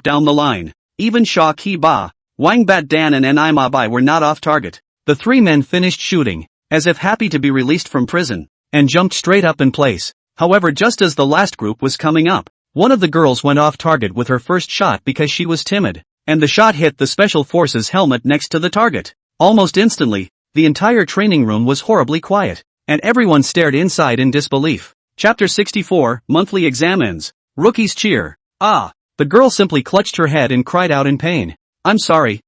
[SPEAKER 1] down the line. Even Sha Ki Ba, Wang Bat Dan and Nai Ma Bai were not off target. The 3 men finished shooting, as if happy to be released from prison, and jumped straight up in place. However, just as the last group was coming up, one of the girls went off target with her first shot because she was timid, and the shot hit the Special Forces helmet next to the target. Almost instantly, the entire training room was horribly quiet, and everyone stared inside in disbelief. Chapter 64, Monthly Exam Ends. Rookies cheer. Ah! The girl simply clutched her head and cried out in pain. I'm sorry,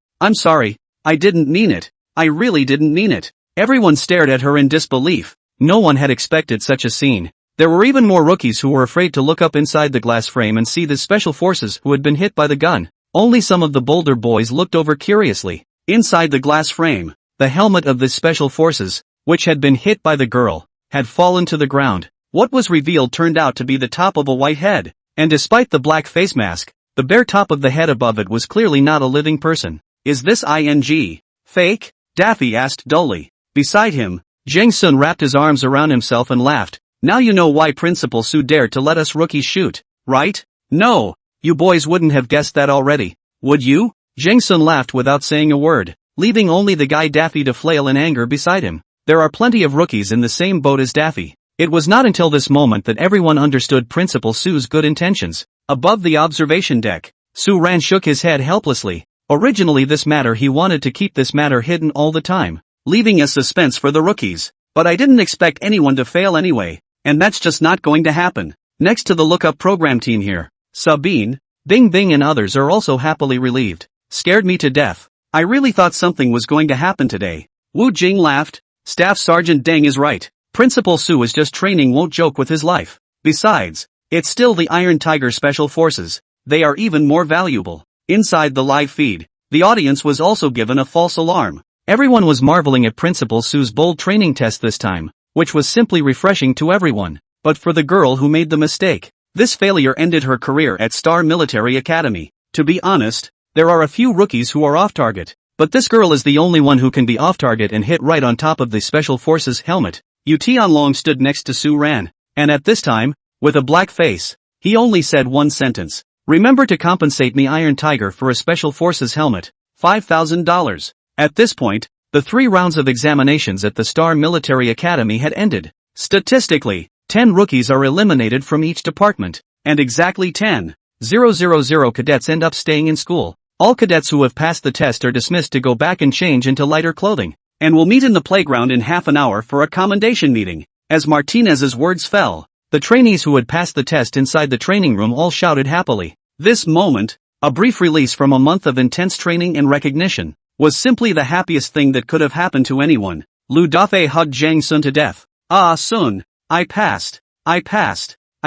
[SPEAKER 1] I didn't mean it. I really didn't mean it. Everyone stared at her in disbelief. No one had expected such a scene. There were even more rookies who were afraid to look up inside the glass frame and see the Special Forces who had been hit by the gun. Only some of the bolder boys looked over curiously. Inside the glass frame, the helmet of the Special Forces, which had been hit by the girl, had fallen to the ground. What was revealed turned out to be the top of a white head, and despite the black face mask, the bare top of the head above it was clearly not a living person. Is this fake? Daffy asked dully. Beside him, Zhang Sun wrapped his arms around himself and laughed. Now you know why Principal Su dared to let us rookies shoot, right? No, you boys wouldn't have guessed that already, would you? Zhang Sun laughed without saying a word, leaving only the guy Daffy to flail in anger beside him. There are plenty of rookies in the same boat as Daffy. It was not until this moment that everyone understood Principal Su's good intentions. Above the observation deck, Su Ran shook his head helplessly. Originally he wanted to keep this matter hidden all the time, leaving a suspense for the rookies. But I didn't expect anyone to fail anyway, and that's just not going to happen. Next to the lookup program team here, Sabine, Bing Bing and others are also happily relieved. Scared me to death. I really thought something was going to happen today. Wu Jing laughed. Staff Sergeant Deng is right. Principal Su is just training, won't joke with his life. Besides, it's still the Iron Tiger Special Forces. They are even more valuable. Inside the live feed, the audience was also given a false alarm. Everyone was marveling at Principal Su's bold training test this time, which was simply refreshing to everyone. But for the girl who made the mistake, this failure ended her career at Star Military Academy. To be honest, there are a few rookies who are off target, but this girl is the only one who can be off target and hit right on top of the Special Forces helmet. Yu Tianlong stood next to Su Ran, and at this time, with a black face, he only said one sentence. Remember to compensate me, Iron Tiger, for a Special Forces helmet. $5,000. At this point, the 3 rounds of examinations at the Star Military Academy had ended. Statistically, 10 rookies are eliminated from each department, and exactly 10,000 cadets end up staying in school. All cadets who have passed the test are dismissed to go back and change into lighter clothing, and will meet in the playground in half an hour for a commendation meeting. As Martinez's words fell, the trainees who had passed the test inside the training room all shouted happily. This moment, a brief release from a month of intense training and recognition, was simply the happiest thing that could have happened to anyone. Lu Dafei hugged Zhang Sun to death. Ah, Sun, I passed. I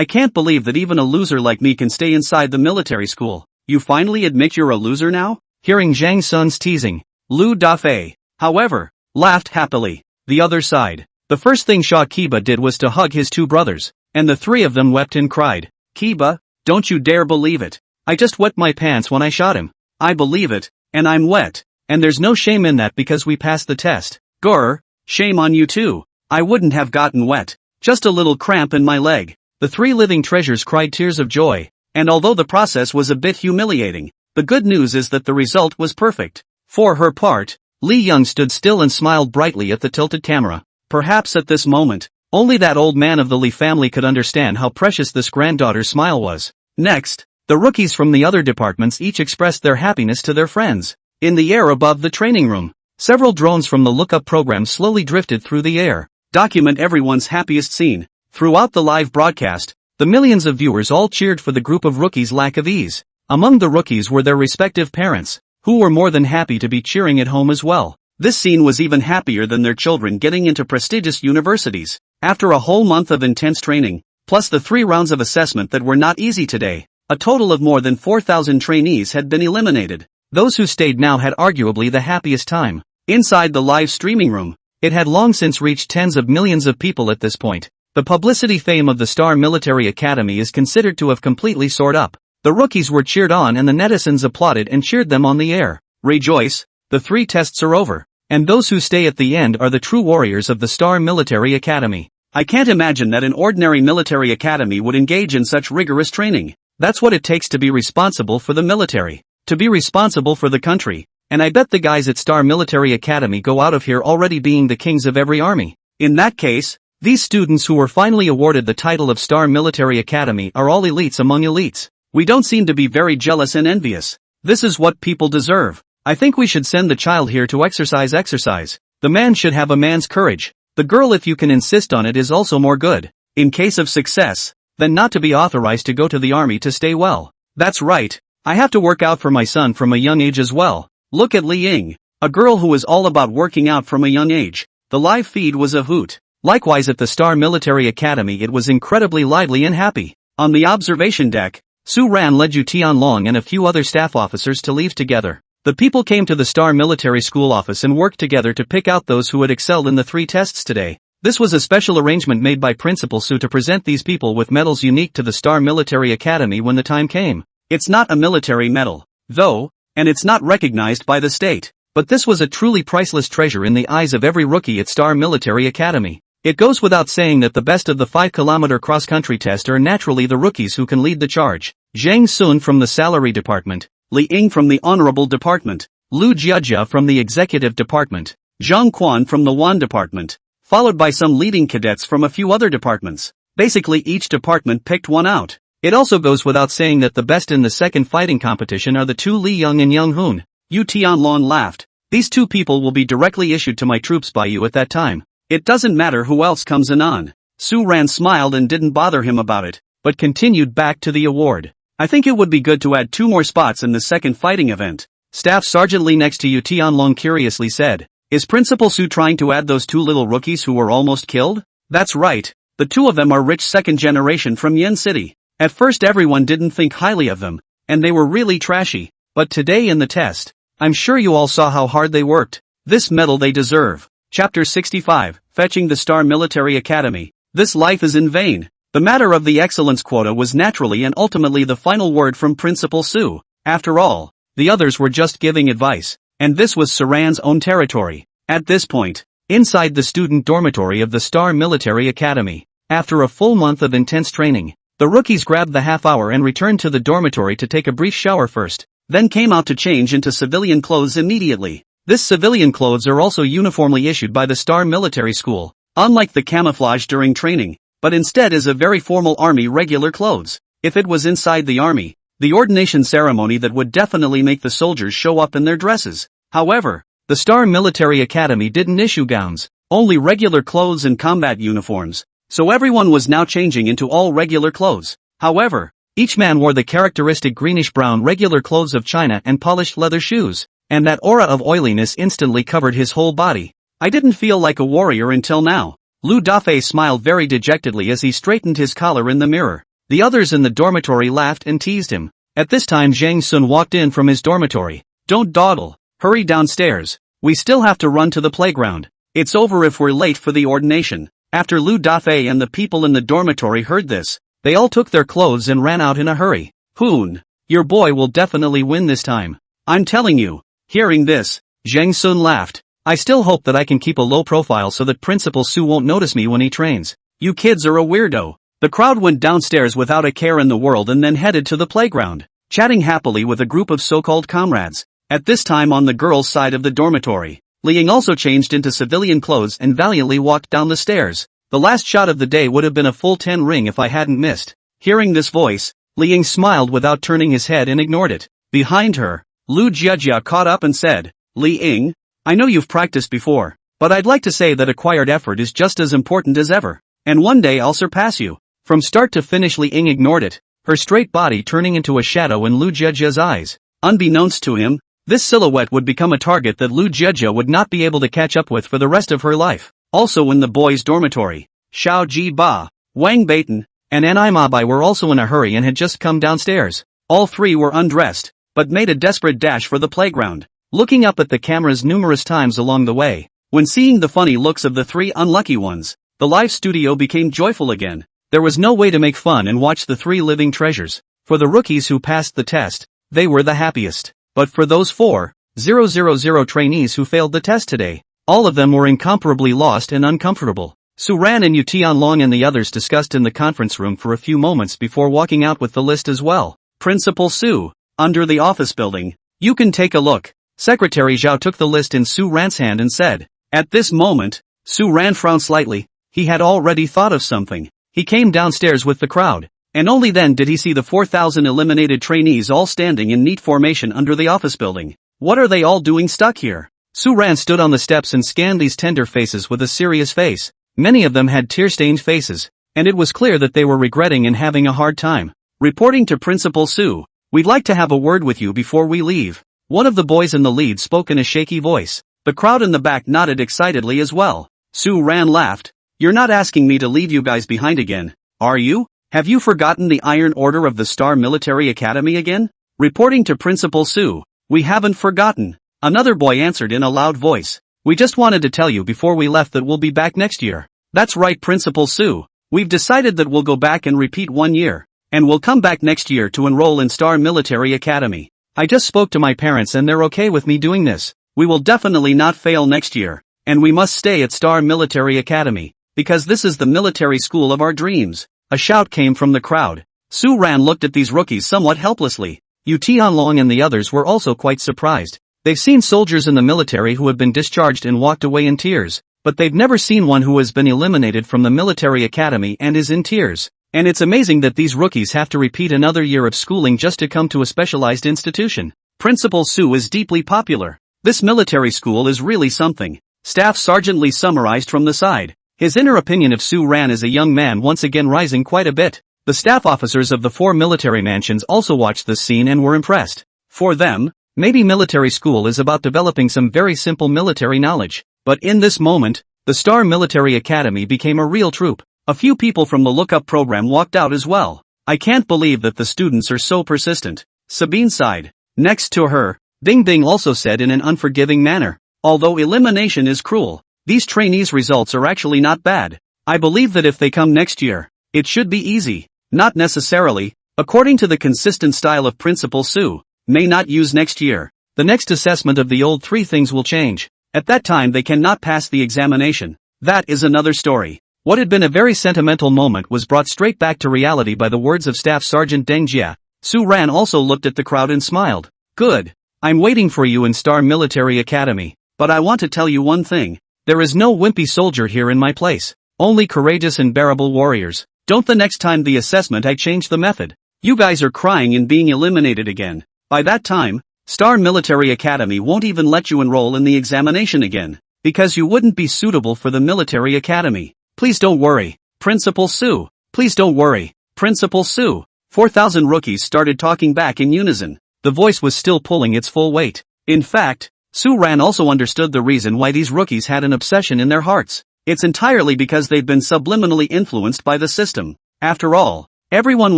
[SPEAKER 1] can't believe that even a loser like me can stay inside the military school. You finally admit you're a loser now? Hearing Zhang Sun's teasing, Lu Dafei, however, laughed happily. The other side. The first thing Sha Kiba did was to hug his 2 brothers, and the 3 of them wept and cried. Kiba, don't you dare believe it. I just wet my pants when I shot him. I believe it, and I'm wet. And there's no shame in that because we passed the test. Grr, shame on you too. I wouldn't have gotten wet. Just a little cramp in my leg. The 3 living treasures cried tears of joy. And although the process was a bit humiliating, the good news is that the result was perfect. For her part, Li Young stood still and smiled brightly at the tilted camera. Perhaps at this moment, only that old man of the Li family could understand how precious this granddaughter's smile was. Next, the rookies from the other departments each expressed their happiness to their friends. In the air above the training room, several drones from the lookup program slowly drifted through the air. Document everyone's happiest scene. Throughout the live broadcast, the millions of viewers all cheered for the group of rookies' lack of ease. Among the rookies were their respective parents, who were more than happy to be cheering at home as well. This scene was even happier than their children getting into prestigious universities. After a whole month of intense training, plus the 3 rounds of assessment that were not easy today, a total of more than 4,000 trainees had been eliminated. Those who stayed now had arguably the happiest time. Inside the live streaming room, it had long since reached tens of millions of people at this point. The publicity fame of the Star Military Academy is considered to have completely soared up. The rookies were cheered on and the netizens applauded and cheered them on the air. Rejoice, the 3 tests are over, and those who stay at the end are the true warriors of the Star Military Academy. I can't imagine that an ordinary military academy would engage in such rigorous training. That's what it takes to be responsible for the military, to be responsible for the country, and I bet the guys at Star Military Academy go out of here already being the kings of every army. In that case, these students who were finally awarded the title of Star Military Academy are all elites among elites. We don't seem to be very jealous and envious. This is what people deserve. I think we should send the child here to exercise. The man should have a man's courage. The girl, if you can insist on it, is also more good. In case of success, then not to be authorized to go to the army to stay well. That's right. I have to work out for my son from a young age as well. Look at Li Ying, a girl who is all about working out from a young age. The live feed was a hoot. Likewise at the Star Military Academy it was incredibly lively and happy. On the observation deck, Su Ran led Yu Tianlong and a few other staff officers to leave together. The people came to the Star Military School office and worked together to pick out those who had excelled in the 3 tests today. This was a special arrangement made by Principal Su to present these people with medals unique to the Star Military Academy when the time came. It's not a military medal, though, and it's not recognized by the state. But this was a truly priceless treasure in the eyes of every rookie at Star Military Academy. It goes without saying that the best of the 5-kilometer cross-country test are naturally the rookies who can lead the charge. Zhang Sun from the Salary Department, Li Ying from the Honorable Department, Lu Jiajia from the Executive Department, Zhang Quan from the Wan Department, followed by some leading cadets from a few other departments. Basically each department picked one out. It also goes without saying that the best in the second fighting competition are the two Li Young and Young Hoon. Yu Tianlong laughed. These two people will be directly issued to my troops by you at that time. It doesn't matter who else comes in on. Su Ran smiled and didn't bother him about it, but continued back to the award. I think it would be good to add 2 more spots in the second fighting event. Staff Sergeant Lee next to Yu Tianlong curiously said. Is Principal Su trying to add those 2 little rookies who were almost killed? That's right. The 2 of them are rich second generation from Yen City. At first everyone didn't think highly of them, and they were really trashy, but today in the test, I'm sure you all saw how hard they worked. This medal they deserve. Chapter 65, Fetching the Star Military Academy. This life is in vain. The matter of the excellence quota was naturally and ultimately the final word from Principal Su. After all, the others were just giving advice, and this was Saran's own territory. At this point, inside the student dormitory of the Star Military Academy, after a full month of intense training, the rookies grabbed the half hour and returned to the dormitory to take a brief shower first, then came out to change into civilian clothes immediately. This civilian clothes are also uniformly issued by the Star Military School, unlike the camouflage during training, but instead is a very formal army regular clothes. If it was inside the army, the ordination ceremony that would definitely make the soldiers show up in their dresses. However, the Star Military Academy didn't issue gowns, only regular clothes and combat uniforms. So everyone was now changing into all regular clothes. However, each man wore the characteristic greenish-brown regular clothes of China and polished leather shoes, and that aura of oiliness instantly covered his whole body. I didn't feel like a warrior until now. Lu Dafei smiled very dejectedly as he straightened his collar in the mirror. The others in the dormitory laughed and teased him. At this time Zhang Sun walked in from his dormitory. Don't dawdle. Hurry downstairs. We still have to run to the playground. It's over if we're late for the ordination. After Lu Dafei and the people in the dormitory heard this, they all took their clothes and ran out in a hurry. Hoon, your boy will definitely win this time. I'm telling you. Hearing this, Zhang Sun laughed. I still hope that I can keep a low profile so that Principal Su won't notice me when he trains. You kids are a weirdo. The crowd went downstairs without a care in the world and then headed to the playground, chatting happily with a group of so-called comrades. At this time on the girls' side of the dormitory, Liang also changed into civilian clothes and valiantly walked down the stairs. The last shot of the day would have been a full 10 ring if I hadn't missed. Hearing this voice, Liang smiled without turning his head and ignored it. Behind her, Lu Jiajia caught up and said, Li Ying, I know you've practiced before, but I'd like to say that acquired effort is just as important as ever, and one day I'll surpass you. From start to finish Li Ying ignored it, her straight body turning into a shadow in Lu Jiajia's eyes. Unbeknownst to him, this silhouette would become a target that Lu Jiajia would not be able to catch up with for the rest of her life. Also in the boys' dormitory, Xiao Ji Ba, Wang Beitan, and Anai Mabai were also in a hurry and had just come downstairs. All 3 were undressed, but made a desperate dash for the playground, looking up at the cameras numerous times along the way. When seeing the funny looks of the 3 unlucky ones, the live studio became joyful again. There was no way to make fun and watch the 3 living treasures. For the rookies who passed the test, they were the happiest. But for those 4,000 trainees who failed the test today, all of them were incomparably lost and uncomfortable. Su Ran and Yu Tianlong and the others discussed in the conference room for a few moments before walking out with the list as well. Principal Su, under the office building. You can take a look. Secretary Zhao took the list in Su Ran's hand and said. At this moment, Su Ran frowned slightly. He had already thought of something. He came downstairs with the crowd, and only then did he see the 4,000 eliminated trainees all standing in neat formation under the office building. What are they all doing stuck here? Su Ran stood on the steps and scanned these tender faces with a serious face. Many of them had tear-stained faces, and it was clear that they were regretting and having a hard time. Reporting to Principal Su, we'd like to have a word with you before we leave. One of the boys in the lead spoke in a shaky voice. The crowd in the back nodded excitedly as well. Su Ran laughed. You're not asking me to leave you guys behind again, are you? Have you forgotten the Iron Order of the Star Military Academy again? Reporting to Principal Su, we haven't forgotten. Another boy answered in a loud voice. We just wanted to tell you before we left that we'll be back next year. That's right, Principal Su. We've decided that we'll go back and repeat 1 year. And we'll come back next year to enroll in Star Military Academy. I just spoke to my parents and they're okay with me doing this. We will definitely not fail next year. And we must stay at Star Military Academy. Because this is the military school of our dreams. A shout came from the crowd. Su Ran looked at these rookies somewhat helplessly. Yu Tianlong and the others were also quite surprised. They've seen soldiers in the military who have been discharged and walked away in tears. but they've never seen one who has been eliminated from the military academy and is in tears. And it's amazing that these rookies have to repeat another year of schooling just to come to a specialized institution. Principal Sue is deeply popular. This military school is really something. Staff Sergeant Lee summarized from the side. His inner opinion of Sue Ran as a young man once again rising quite a bit. The staff officers of the 4 military mansions also watched this scene and were impressed. For them, maybe military school is about developing some very simple military knowledge. But in this moment, the Star Military Academy became a real troop. A few people from the lookup program walked out as well. I can't believe that the students are so persistent. Sabine sighed. Next to her, Ding Ding also said in an unforgiving manner. Although elimination is cruel, these trainees' results are actually not bad. I believe that if they come next year, it should be easy. Not necessarily, according to the consistent style of Principal Sue. May not use next year. The next assessment of the old 3 things will change. At that time they cannot pass the examination. That is another story. What had been a very sentimental moment was brought straight back to reality by the words of Staff Sergeant Deng Jia. Sue Ran also looked at the crowd and smiled. Good. I'm waiting for you in Star Military Academy. But I want to tell you one thing. There is no wimpy soldier here in my place. Only courageous and bearable warriors. Don't the next time the assessment I change the method. You guys are crying and being eliminated again. By that time, Star Military Academy won't even let you enroll in the examination again. Because you wouldn't be suitable for the military academy. Please don't worry, Principal Sue. Please don't worry, Principal Sue. 4,000 rookies started talking back in unison. The voice was still pulling its full weight. In fact, Sue Ran also understood the reason why these rookies had an obsession in their hearts. It's entirely because they've been subliminally influenced by the system. After all, everyone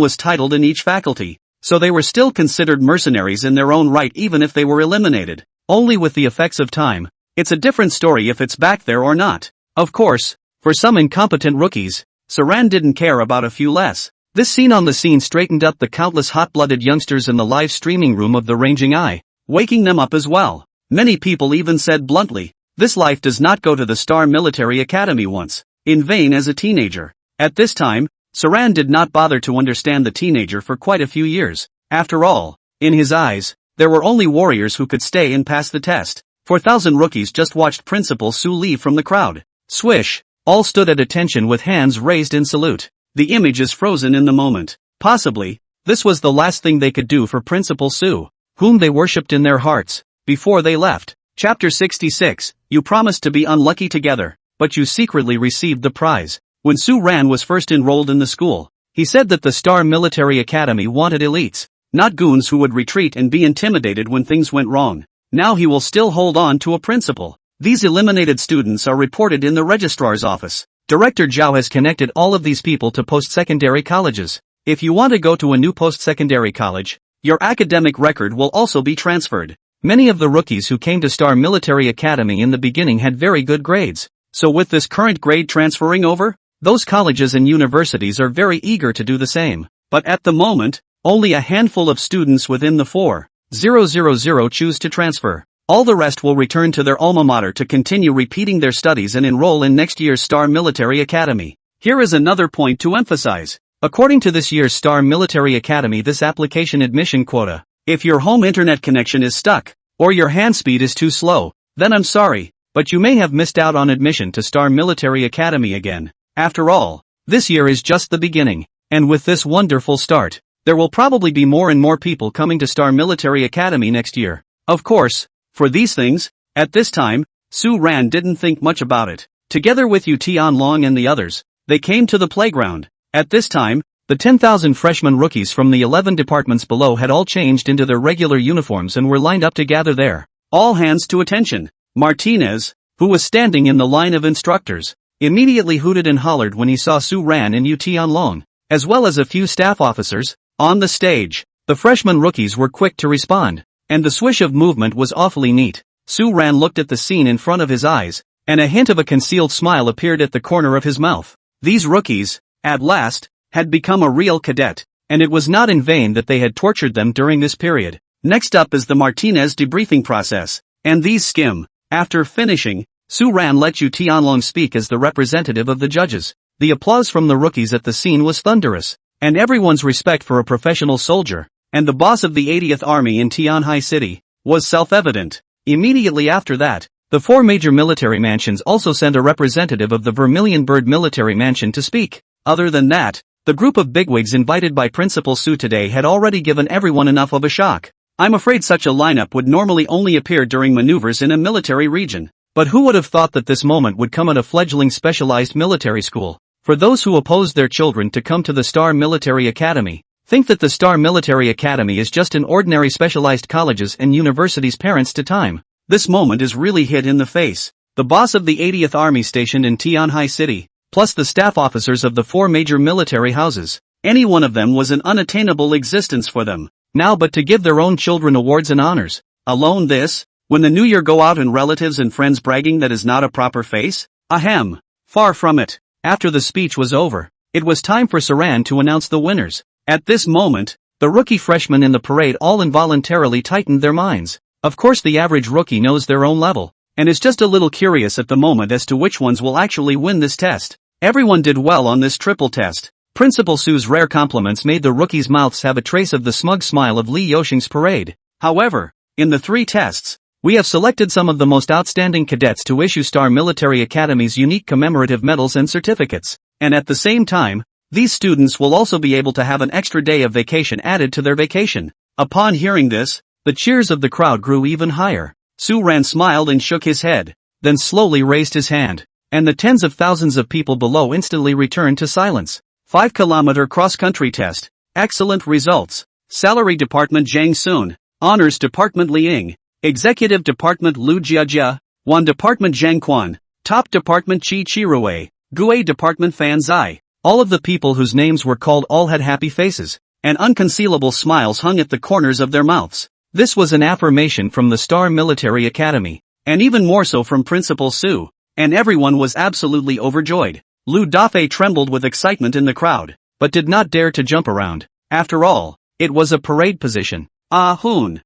[SPEAKER 1] was titled in each faculty, so they were still considered mercenaries in their own right even if they were eliminated. Only with the effects of time. It's a different story if it's back there or not. Of course, for some incompetent rookies, Saran didn't care about a few less. This scene on the scene straightened up the countless hot-blooded youngsters in the live streaming room of the Ranging Eye, waking them up as well. Many people even said bluntly, this life does not go to the Star Military Academy once, in vain as a teenager. At this time, Saran did not bother to understand the teenager for quite a few years. After all, in his eyes, there were only warriors who could stay and pass the test. 4,000 rookies just watched Principal Sue leave from the crowd. Swish, all stood at attention with hands raised in salute. The image is frozen in the moment. Possibly, this was the last thing they could do for Principal Sue, whom they worshipped in their hearts, before they left. Chapter 66, You promised to be unlucky together, but you secretly received the prize. When Sue Ran was first enrolled in the school, he said that the Star Military Academy wanted elites, not goons who would retreat and be intimidated when things went wrong. Now he will still hold on to a principle. These eliminated students are reported in the registrar's office. Director Zhao has connected all of these people to post-secondary colleges. If you want to go to a new post-secondary college, your academic record will also be transferred. Many of the rookies who came to Star Military Academy in the beginning had very good grades. So with this current grade transferring over, those colleges and universities are very eager to do the same. But at the moment, only a handful of students within the 4,000 choose to transfer. All the rest will return to their alma mater to continue repeating their studies and enroll in next year's Star Military Academy. Here is another point to emphasize. According to this year's Star Military Academy, this application admission quota, if your home internet connection is stuck, or your hand speed is too slow, then I'm sorry, but you may have missed out on admission to Star Military Academy again. After all, this year is just the beginning, and with this wonderful start, there will probably be more and more people coming to Star Military Academy next year. Of course, for these things, at this time, Sue Ran didn't think much about it. Together with Yu Tianlong and the others, they came to the playground. At this time, the 10,000 freshman rookies from the 11 departments below had all changed into their regular uniforms and were lined up to gather there. All hands to attention. Martinez, who was standing in the line of instructors, immediately hooted and hollered when he saw Sue Ran and Yu Tianlong, as well as a few staff officers, on the stage. The freshman rookies were quick to respond, and the swish of movement was awfully neat. Sue Ran looked at the scene in front of his eyes, and a hint of a concealed smile appeared at the corner of his mouth. These rookies, at last, had become a real cadet, and it was not in vain that they had tortured them during this period. Next up is the Martinez debriefing process, and these skim. After finishing, Sue Ran let Yu Tianlong speak as the representative of the judges. The applause from the rookies at the scene was thunderous, and everyone's respect for a professional soldier, and the boss of the 80th Army in Tianhai City, was self-evident. Immediately after that, The 4 major military mansions also sent a representative of the Vermilion Bird Military Mansion to speak. Other than that, the group of bigwigs invited by Principal Su today had already given everyone enough of a shock. I'm afraid such a lineup would normally only appear during maneuvers in a military region. But who would have thought that this moment would come at a fledgling specialized military school? For those who opposed their children to come to the Star Military Academy, think that the Star Military Academy is just an ordinary specialized colleges and universities parents to time. This moment is really hit in the face. The boss of the 80th Army stationed in Tianhai City, plus the staff officers of the 4 major military houses. Any one of them was an unattainable existence for them. Now but to give their own children awards and honors. Alone this, when the new year go out and relatives and friends bragging that is not a proper face? Ahem. Far from it. After the speech was over, it was time for Saran to announce the winners. At this moment, the rookie freshmen in the parade all involuntarily tightened their minds. Of course the average rookie knows their own level, and is just a little curious at the moment as to which ones will actually win this test. Everyone did well on this triple test. Principal Su's rare compliments made the rookies' mouths have a trace of the smug smile of Li Yoshing's parade. However, in the 3 tests, we have selected some of the most outstanding cadets to issue Star Military Academy's unique commemorative medals and certificates, and at the same time, these students will also be able to have an extra day of vacation added to their vacation. Upon hearing this, the cheers of the crowd grew even higher. Su-ran smiled and shook his head, then slowly raised his hand, and the tens of thousands of people below instantly returned to silence. 5-kilometer cross-country test. Excellent results. Salary Department Zhang Sun. Honors Department Li Ying. Executive Department Lu Jiajia. 1 Department Zhang Quan. Top Department Qi Chirui. Gue Department Fan Zai. All of the people whose names were called all had happy faces, and unconcealable smiles hung at the corners of their mouths. This was an affirmation from the Star Military Academy, and even more so from Principal Su, and everyone was absolutely overjoyed. Lu Dafei trembled with excitement in the crowd, but did not dare to jump around. After all, it was a parade position. Ah hoon.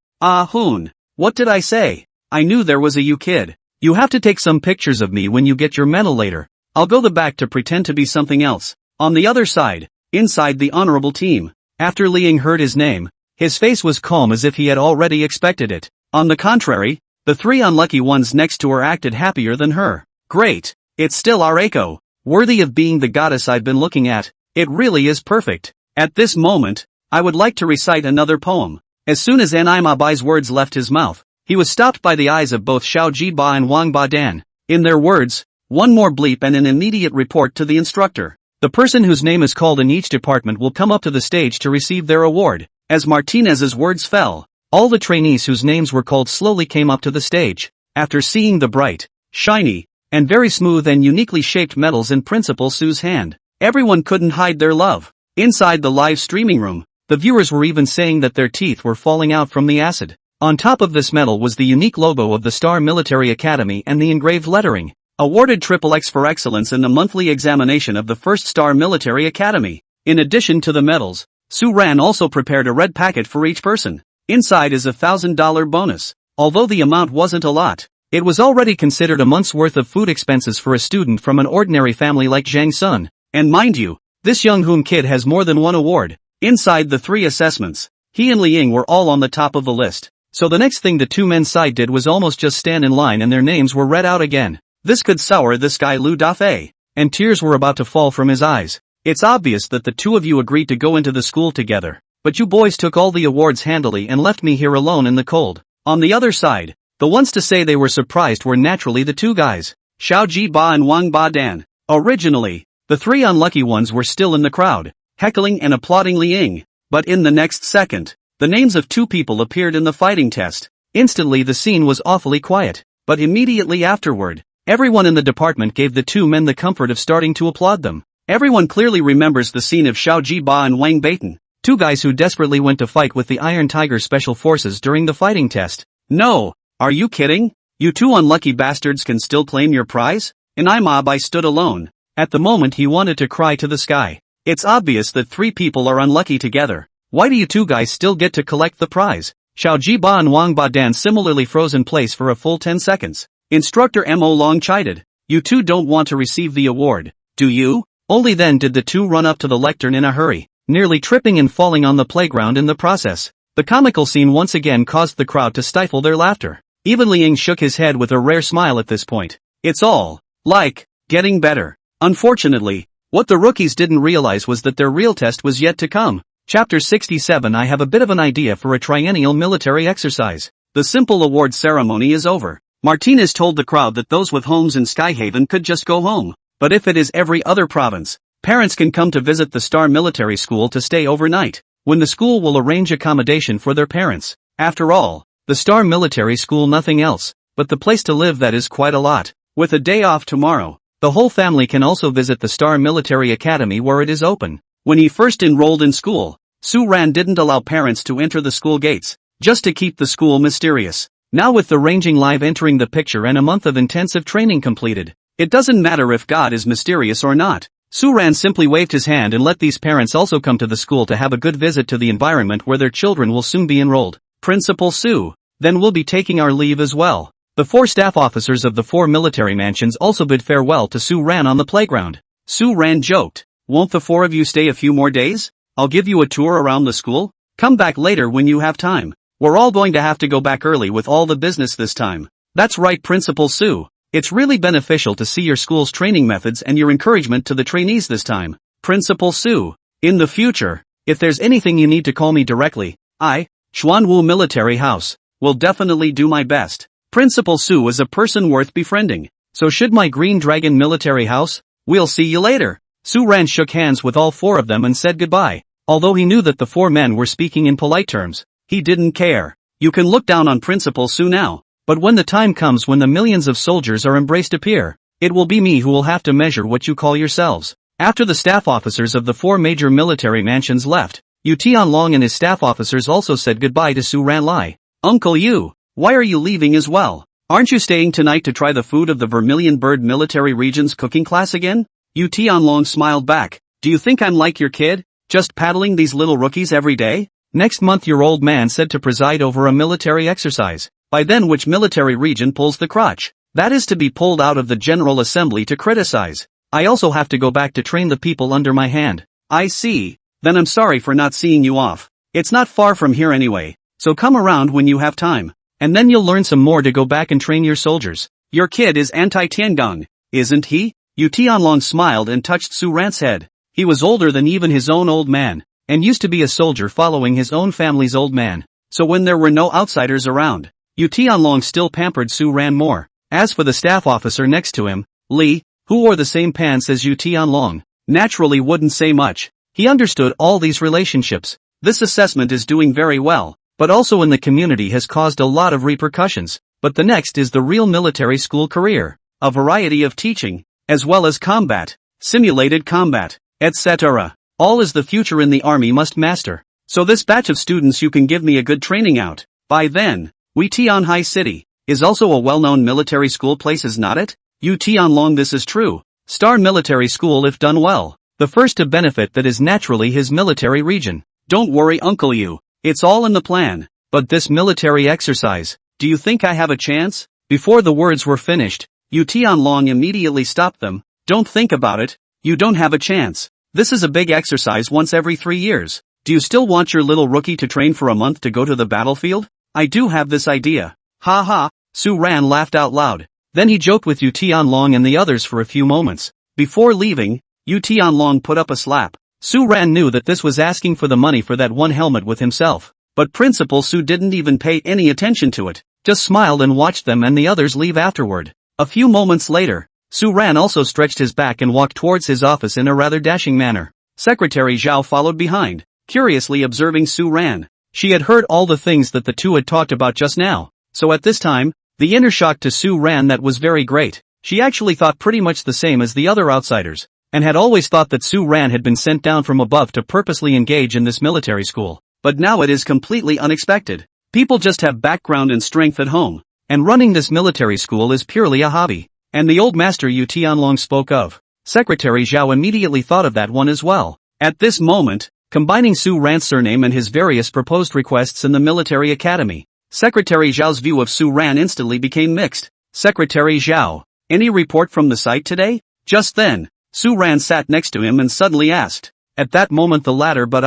[SPEAKER 1] What did I say? I knew there was a you kid. You have to take some pictures of me when you get your medal later. I'll go the back to pretend to be something else. On the other side, inside the honorable team, after Li Ying heard his name, his face was calm as if he had already expected it. On the contrary, the 3 unlucky ones next to her acted happier than her. Great. It's still Areko. Worthy of being the goddess I've been looking at. It really is perfect. At this moment, I would like to recite another poem. As soon as Nima Bai's words left his mouth, he was stopped by the eyes of both Xiao Jiba and Wang Badan. In their words, one more bleep and an immediate report to the instructor. The person whose name is called in each department will come up to the stage to receive their award. As Martinez's words fell, all the trainees whose names were called slowly came up to the stage. After seeing the bright, shiny, and very smooth and uniquely shaped medals in Principal Su's hand, everyone couldn't hide their love. Inside the live streaming room, the viewers were even saying that their teeth were falling out from the acid. On top of this medal was the unique logo of the Star Military Academy and the engraved lettering, awarded XXX for excellence in the monthly examination of the first Star Military Academy. In addition to the medals, Su-ran also prepared a red packet for each person. Inside is a $1,000 bonus. Although the amount wasn't a lot, it was already considered a month's worth of food expenses for a student from an ordinary family like Zhang Sun. And mind you, this young Hoon kid has more than one award. Inside the 3 assessments, he and Li Ying were all on the top of the list. So the next thing the 2 men's side did was almost just stand in line and their names were read out again. This could sour this guy Lu Dafei. And tears were about to fall from his eyes. It's obvious that the 2 of you agreed to go into the school together, but you boys took all the awards handily and left me here alone in the cold. On the other side, the ones to say they were surprised were naturally the 2 guys, Xiao Jiba and Wang Badan. Originally, the 3 unlucky ones were still in the crowd, heckling and applauding Li Ying, but in the next second, the names of 2 people appeared in the fighting test. Instantly the scene was awfully quiet, but immediately afterward, everyone in the department gave the 2 men the comfort of starting to applaud them. Everyone clearly remembers the scene of Xiao Jiba and Wang Baiten, 2 guys who desperately went to fight with the Iron Tiger Special Forces during the fighting test. No, are you kidding? You 2 unlucky bastards can still claim your prize? Nima stood alone. At the moment he wanted to cry to the sky. It's obvious that 3 people are unlucky together. Why do you 2 guys still get to collect the prize? Xiao Jiba and Wang Badan similarly froze in place for a full 10 seconds. Instructor Mo Long chided. You 2 don't want to receive the award, do you? Only then did the 2 run up to the lectern in a hurry, nearly tripping and falling on the playground in the process. The comical scene once again caused the crowd to stifle their laughter. Even Liang shook his head with a rare smile at this point. It's all, like, getting better. Unfortunately, what the rookies didn't realize was that their real test was yet to come. Chapter 67. I have a bit of an idea for a triennial military exercise. The simple award ceremony is over. Martinez told the crowd that those with homes in Skyhaven could just go home. But if it is every other province, parents can come to visit the Star Military School to stay overnight, when the school will arrange accommodation for their parents. After all, the Star Military School nothing else, but the place to live that is quite a lot. With a day off tomorrow, the whole family can also visit the Star Military Academy where it is open. When he first enrolled in school, Su Ran didn't allow parents to enter the school gates, just to keep the school mysterious. Now with the ranging live entering the picture and a month of intensive training completed, it doesn't matter if God is mysterious or not. Su Ran simply waved his hand and let these parents also come to the school to have a good visit to the environment where their children will soon be enrolled. Principal Su, then we'll be taking our leave as well. The 4 staff officers of the 4 military mansions also bid farewell to Su Ran on the playground. Su Ran joked, "Won't the 4 of you stay a few more days? I'll give you a tour around the school. Come back later when you have time. We're all going to have to go back early with all the business this time." That's right, Principal Su. It's really beneficial to see your school's training methods and your encouragement to the trainees this time. Principal Su, in the future, if there's anything you need to call me directly, I, Chuanwu Military House, will definitely do my best. Principal Su is a person worth befriending. So should my Green Dragon Military House? We'll see you later. Su Ran shook hands with all 4 of them and said goodbye. Although he knew that the 4 men were speaking in polite terms, he didn't care. You can look down on Principal Su now, but when the time comes when the millions of soldiers are embraced appear, it will be me who will have to measure what you call yourselves. After the staff officers of the 4 major military mansions left, Yu Tianlong and his staff officers also said goodbye to Su Ran Lai. Uncle Yu, why are you leaving as well? Aren't you staying tonight to try the food of the Vermilion Bird Military Region's cooking class again? Yu Tianlong smiled back. Do you think I'm like your kid, just paddling these little rookies every day? Next month your old man said to preside over a military exercise. By then which military region pulls the crotch? That is to be pulled out of the General Assembly to criticize. I also have to go back to train the people under my hand. I see. Then I'm sorry for not seeing you off. It's not far from here anyway, so come around when you have time. And then you'll learn some more to go back and train your soldiers. Your kid is anti-Tiangong, isn't he? Yu Tianlong smiled and touched Su Ran's head. He was older than even his own old man, and used to be a soldier following his own family's old man. So when there were no outsiders around, Yu Tianlong still pampered Su Ran more. As for the staff officer next to him, Li, who wore the same pants as Yu Tianlong, naturally wouldn't say much. He understood all these relationships. This assessment is doing very well, but also in the community has caused a lot of repercussions. But the next is the real military school career. A variety of teaching, as well as combat, simulated combat, etc. All is the future in the army must master. So this batch of students you can give me a good training out. By then, Wei Tianhai City is also a well-known military school place, is not it? Yu Tianlong, this is true. Star Military School if done well. The first to benefit that is naturally his military region. Don't worry Uncle Yu, it's all in the plan. But this military exercise, do you think I have a chance? Before the words were finished, Yu Tianlong immediately stopped them. Don't think about it, you don't have a chance. This is a big exercise once every 3 years. Do you still want your little rookie to train for a month to go to the battlefield? I do have this idea. Ha ha, Su Ran laughed out loud. Then he joked with Yu Tianlong and the others for a few moments. Before leaving, Yu Tianlong put up a slap. Su Ran knew that this was asking for the money for that one helmet with himself. But Principal Su didn't even pay any attention to it, just smiled and watched them and the others leave afterward. A few moments later, Su Ran also stretched his back and walked towards his office in a rather dashing manner. Secretary Zhao followed behind, curiously observing Su Ran. She had heard all the things that the two had talked about just now, so at this time, the inner shock to Su Ran that was very great. She actually thought pretty much the same as the other outsiders, and had always thought that Su Ran had been sent down from above to purposely engage in this military school. But now it is completely unexpected. People just have background and strength at home, and running this military school is purely a hobby. And the old master Yu Tianlong spoke of. Secretary Zhao immediately thought of that one as well. At this moment, combining Su Ran's surname and his various proposed requests in the military academy, Secretary Zhao's view of Su Ran instantly became mixed. Secretary Zhao, any report from the site today? Just then, Su Ran sat next to him and suddenly asked. At that moment the latter but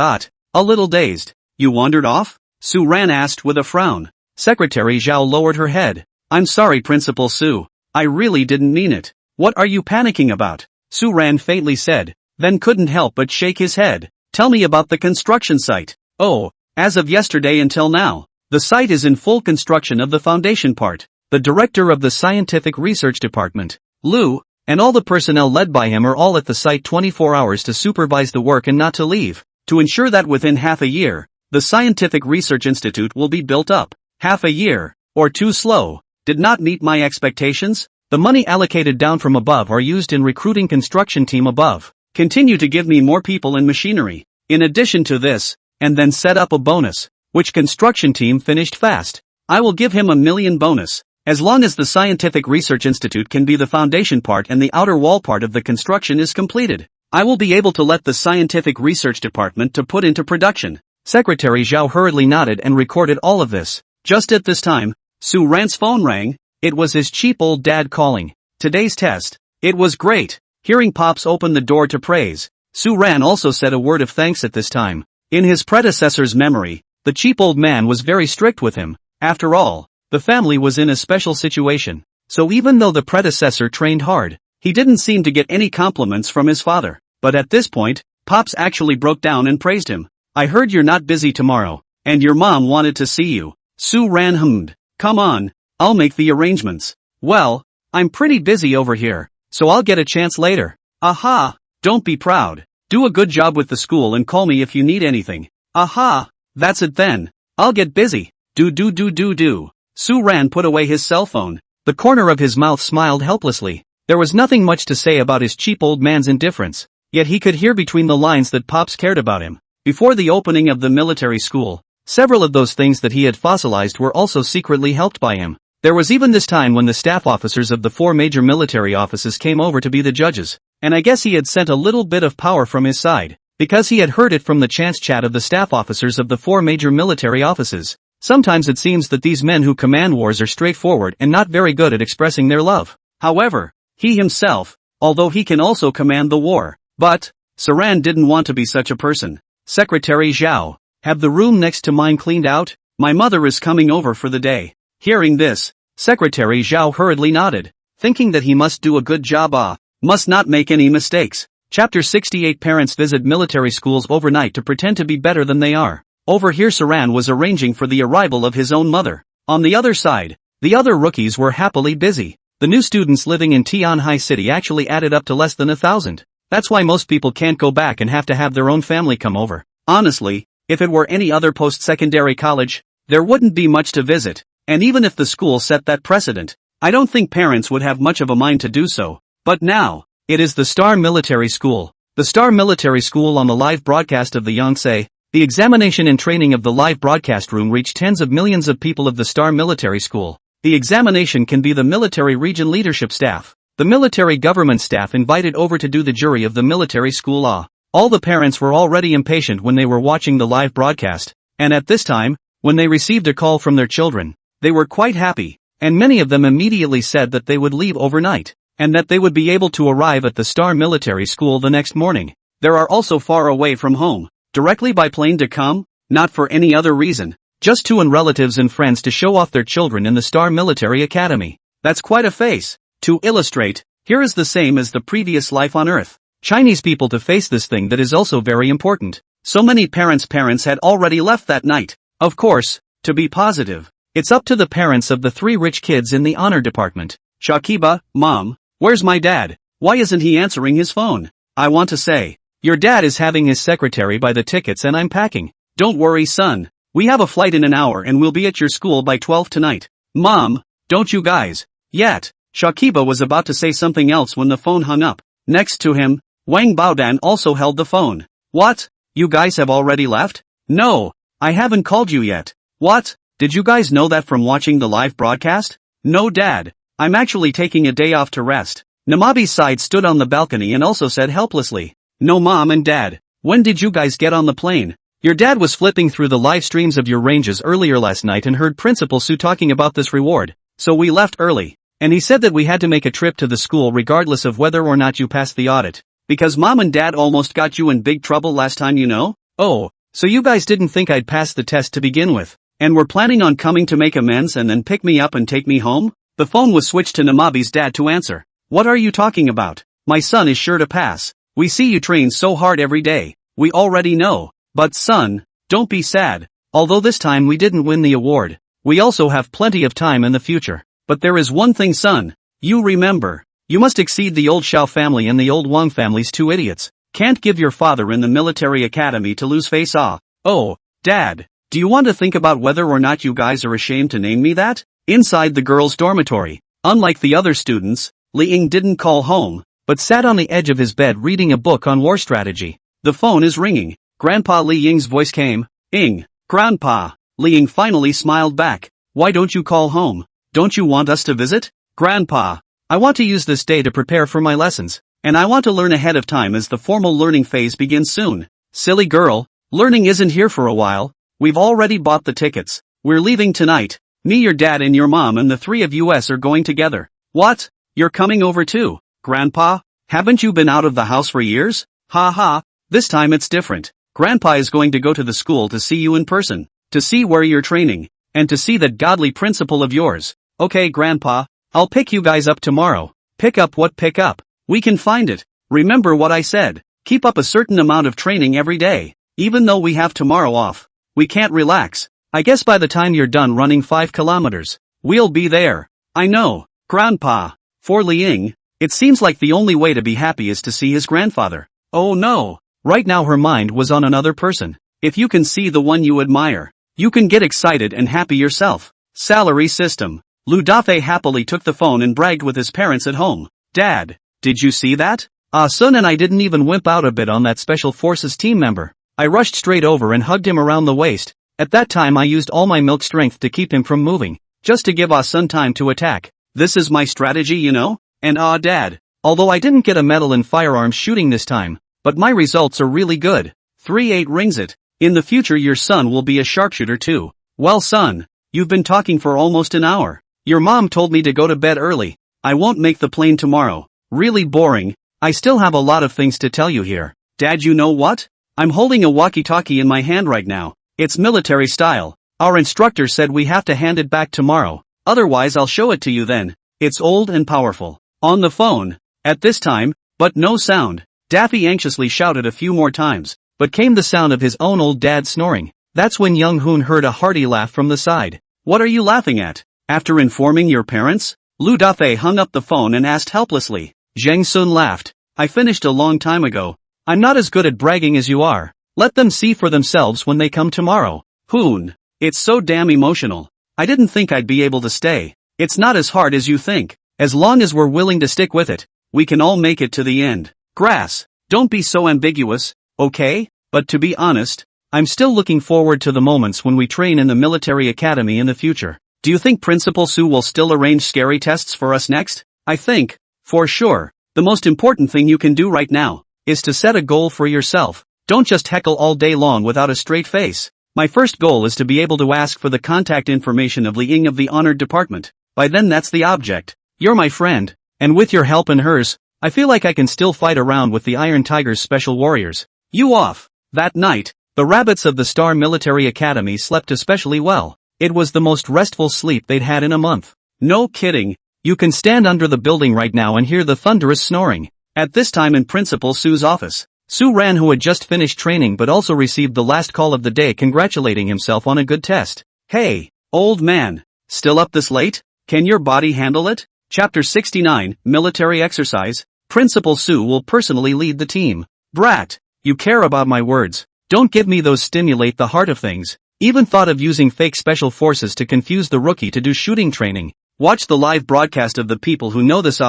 [SPEAKER 1] a little dazed. You wandered off? Su Ran asked with a frown. Secretary Zhao lowered her head. I'm sorry, Principal Su. I really didn't mean it. What are you panicking about? Su Ran faintly said, then couldn't help but shake his head. Tell me about the construction site. Oh, as of yesterday until now, the site is in full construction of the foundation part. The director of the scientific research department, Lu, and all the personnel led by him are all at the site 24 hours to supervise the work and not to leave, to ensure that within half a year, the Scientific Research Institute will be built up. Half a year, or too slow, did not meet my expectations? The money allocated down from above are used in recruiting construction team above. Continue to give me more people and machinery. In addition to this, and then set up a bonus, which construction team finished fast. I will give him 1 million bonus. As long as the Scientific Research Institute can be the foundation part and the outer wall part of the construction is completed, I will be able to let the Scientific Research Department to put into production. Secretary Zhao hurriedly nodded and recorded all of this. Just at this time, Su Ran's phone rang. It was his cheap old dad calling. Today's test. It was great. Hearing Pops open the door to praise, Su Ran also said a word of thanks at this time. In his predecessor's memory, the cheap old man was very strict with him. After all, the family was in a special situation. So even though the predecessor trained hard, he didn't seem to get any compliments from his father. But at this point, Pops actually broke down and praised him. I heard you're not busy tomorrow, and your mom wanted to see you. Su Ran hummed. Come on, I'll make the arrangements. Well, I'm pretty busy over here, so I'll get a chance later. Aha, don't be proud. Do a good job with the school and call me if you need anything. Aha, that's it then. I'll get busy. Do. Su Ran put away his cell phone. The corner of his mouth smiled helplessly. There was nothing much to say about his cheap old man's indifference, yet he could hear between the lines that Pops cared about him. Before the opening of the military school, several of those things that he had fossilized were also secretly helped by him. There was even this time when the staff officers of the 4 major military offices came over to be the judges, and I guess he had sent a little bit of power from his side, because he had heard it from the chance chat of the staff officers of the 4 major military offices. Sometimes it seems that these men who command wars are straightforward and not very good at expressing their love. However, he himself, although he can also command the war, but Saran didn't want to be such a person. Secretary Zhao, have the room next to mine cleaned out? My mother is coming over for the day. Hearing this, Secretary Zhao hurriedly nodded, thinking that he must do a good job. Must not make any mistakes. Chapter 68 Parents visit military schools overnight to pretend to be better than they are. Over here Saran was arranging for the arrival of his own mother. On the other side, the other rookies were happily busy. The new students living in Tianhai City actually added up to less than 1,000. That's why most people can't go back and have to have their own family come over. Honestly, if it were any other post-secondary college, there wouldn't be much to visit, and even if the school set that precedent, I don't think parents would have much of a mind to do so. But now, it is the Star Military School. The Star Military School on the live broadcast of the Yonsei. The examination and training of the live broadcast room reached tens of millions of people of the Star Military School. The examination can be the military region leadership staff, the military government staff invited over to do the jury of the military school. All the parents were already impatient when they were watching the live broadcast, and at this time, when they received a call from their children, they were quite happy, and many of them immediately said that they would leave overnight, and that they would be able to arrive at the Star Military School the next morning. There are also far away from home, directly by plane to come, not for any other reason, just to and relatives and friends to show off their children in the Star Military Academy. That's quite a face. To illustrate, here is the same as the previous life on Earth. Chinese people to face this thing that is also very important. So many parents had already left that night. Of course, to be positive, it's up to the parents of the 3 rich kids in the honor department. Shakiba, Mom, where's my dad? Why isn't he answering his phone? I want to say, your dad is having his secretary buy the tickets and I'm packing. Don't worry, son. We have a flight in an hour and we'll be at your school by 12 tonight. Mom, don't you guys yet? Shakiba was about to say something else when the phone hung up. Next to him, Wang Baodan also held the phone. What? You guys have already left? No, I haven't called you yet. What? Did you guys know that from watching the live broadcast? No, Dad. I'm actually taking a day off to rest. Namabi's side stood on the balcony and also said helplessly. No, Mom and Dad. When did you guys get on the plane? Your dad was flipping through the live streams of your ranges earlier last night and heard Principal Su talking about this reward. So we left early. And he said that we had to make a trip to the school regardless of whether or not you passed the audit. Because Mom and Dad almost got you in big trouble last time, you know? Oh, so you guys didn't think I'd pass the test to begin with. And were planning on coming to make amends and then pick me up and take me home? The phone was switched to Namabi's dad to answer. What are you talking about? My son is sure to pass. We see you train so hard every day. We already know. But son, don't be sad. Although this time we didn't win the award, we also have plenty of time in the future. But there is one thing, son. You remember. You must exceed the old Xiao family and the old Wang family's two idiots. Can't give your father in the military academy to lose face. Oh, Dad. Do you want to think about whether or not you guys are ashamed to name me that? Inside the girls' dormitory, unlike the other students, Li Ying didn't call home, but sat on the edge of his bed reading a book on war strategy. The phone is ringing. Grandpa Li Ying's voice came. Ying. Grandpa. Li Ying finally smiled back. Why don't you call home? Don't you want us to visit? Grandpa. I want to use this day to prepare for my lessons, and I want to learn ahead of time as the formal learning phase begins soon. Silly girl, learning isn't here for a while. We've already bought the tickets. We're leaving tonight. Me, your dad and your mom and the three of us are going together. What? You're coming over too? Grandpa? Haven't you been out of the house for years? Ha ha, this time it's different. Grandpa is going to go to the school to see you in person, to see where you're training, and to see that godly principal of yours. Okay, Grandpa, I'll pick you guys up tomorrow. Pick up what? Pick up? We can find it. Remember what I said. Keep up a certain amount of training every day. Even though we have tomorrow off, we can't relax. I guess by the time you're done running 5 kilometers, we'll be there. I know, Grandpa. For Li Ying, it seems like the only way to be happy is to see his grandfather. Oh no. Right now her mind was on another person. If you can see the one you admire, you can get excited and happy yourself. Salary system. Lu Dafei happily took the phone and bragged with his parents at home. Dad, did you see that? Sun and I didn't even wimp out a bit on that special forces team member. I rushed straight over and hugged him around the waist. At that time I used all my milk strength to keep him from moving, just to give Sun time to attack. This is my strategy, you know? And Dad, although I didn't get a medal in firearms shooting this time, but my results are really good. 3-8 rings it. In the future your son will be a sharpshooter too. Well son, you've been talking for almost an hour. Your mom told me to go to bed early. I won't make the plane tomorrow. Really boring. I still have a lot of things to tell you here. Dad, you know what? I'm holding a walkie-talkie in my hand right now. It's military style. Our instructor said we have to hand it back tomorrow. Otherwise I'll show it to you then. It's old and powerful. On the phone. At this time, but no sound. Daffy anxiously shouted a few more times, but came the sound of his own old dad snoring. That's when Young Hoon heard a hearty laugh from the side. What are you laughing at? After informing your parents? Lu Dafei hung up the phone and asked helplessly. Zheng Sun laughed. I finished a long time ago. I'm not as good at bragging as you are. Let them see for themselves when they come tomorrow. Hoon. It's so damn emotional. I didn't think I'd be able to stay. It's not as hard as you think. As long as we're willing to stick with it, we can all make it to the end. Grass. Don't be so ambiguous, okay? But to be honest, I'm still looking forward to the moments when we train in the military academy in the future. Do you think Principal Su will still arrange scary tests for us next? I think, for sure, the most important thing you can do right now is to set a goal for yourself. Don't just heckle all day long without a straight face. My first goal is to be able to ask for the contact information of Li Ying of the Honored Department. By then that's the object. You're my friend, and with your help and hers, I feel like I can still fight around with the Iron Tiger's special warriors. You off. That night, the rabbits of the Star Military Academy slept especially well. It was the most restful sleep they'd had in a month. No kidding. You can stand under the building right now and hear the thunderous snoring. At this time in Principal Su's office, Su Ran, who had just finished training but also received the last call of the day, congratulating himself on a good test. Hey, old man. Still up this late? Can your body handle it? Chapter 69, Military Exercise. Principal Su will personally lead the team. Brat, you care about my words. Don't give me those stimulate the heart of things. Even thought of using fake special forces to confuse the rookie to do shooting training. Watch the live broadcast of the people who know this.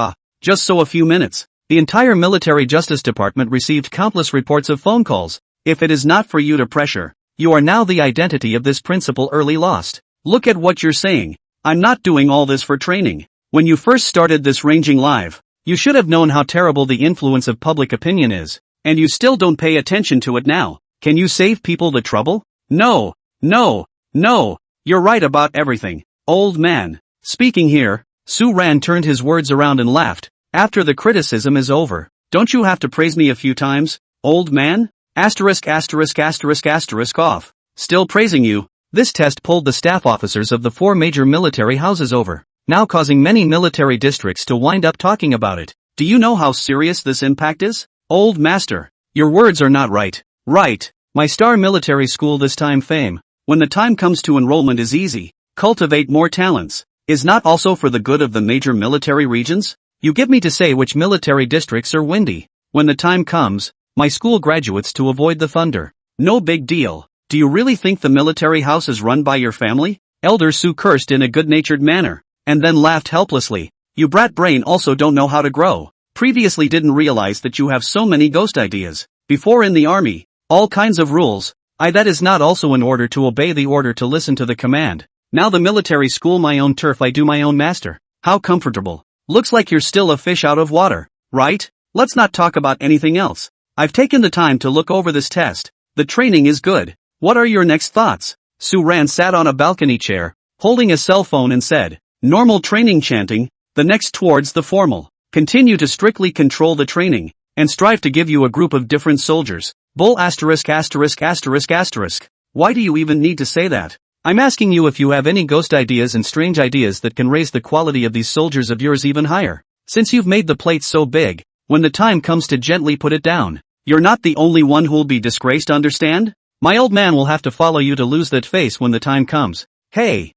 [SPEAKER 1] Just so a few minutes. The entire Military Justice Department received countless reports of phone calls. If it is not for you to pressure, you are now the identity of this principal early lost. Look at what you're saying. I'm not doing all this for training. When you first started this ranging live, you should have known how terrible the influence of public opinion is, and you still don't pay attention to it now. Can you save people the trouble? No, you're right about everything, old man. Speaking here, Su Ran turned his words around and laughed. After the criticism is over, don't you have to praise me a few times, old man? Asterisk off. Still praising you. This test pulled the staff officers of the 4 major military houses over, now causing many military districts to wind up talking about it. Do you know how serious this impact is? Old master, your words are not right. Right, my star military school this time fame, when the time comes to enrollment is easy, cultivate more talents, is not also for the good of the major military regions? You get me to say which military districts are windy. When the time comes, my school graduates to avoid the thunder. No big deal. Do you really think the military house is run by your family? Elder Sue cursed in a good-natured manner, and then laughed helplessly. You brat brain also don't know how to grow. Previously didn't realize that you have so many ghost ideas. Before in the army, all kinds of rules. That is not also in order to obey the order to listen to the command. Now the military school my own turf I do my own master. How comfortable. Looks like you're still a fish out of water, right? Let's not talk about anything else. I've taken the time to look over this test. The training is good. What are your next thoughts? Sue Ran sat on a balcony chair, holding a cell phone and said, normal training chanting, the next towards the formal. Continue to strictly control the training, and strive to give you a group of different soldiers. Bull asterisk asterisk asterisk asterisk. Why do you even need to say that? I'm asking you if you have any ghost ideas and strange ideas that can raise the quality of these soldiers of yours even higher. Since you've made the plate so big, when the time comes to gently put it down, you're not the only one who'll be disgraced, understand? My old man will have to follow you to lose that face when the time comes. Hey,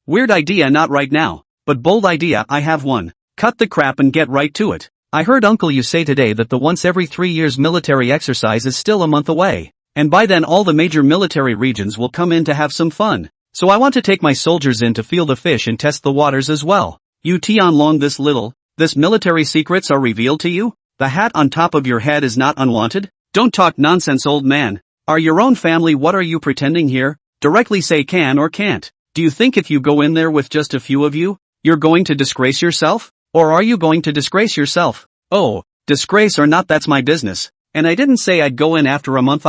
[SPEAKER 1] weird idea not right now, but bold idea I have one. Cut the crap and get right to it. I heard uncle you say today that the once every 3 years military exercise is still a month away. And by then all the major military regions will come in to have some fun. So I want to take my soldiers in to feel the fish and test the waters as well. You Tian Long this military secrets are revealed to you? The hat on top of your head is not unwanted? Don't talk nonsense old man. Are your own family what are you pretending here? Directly say can or can't. Do you think if you go in there with just a few of you, you're going to disgrace yourself? Or are you going to disgrace yourself? Oh, disgrace or not that's my business. And I didn't say I'd go in after a month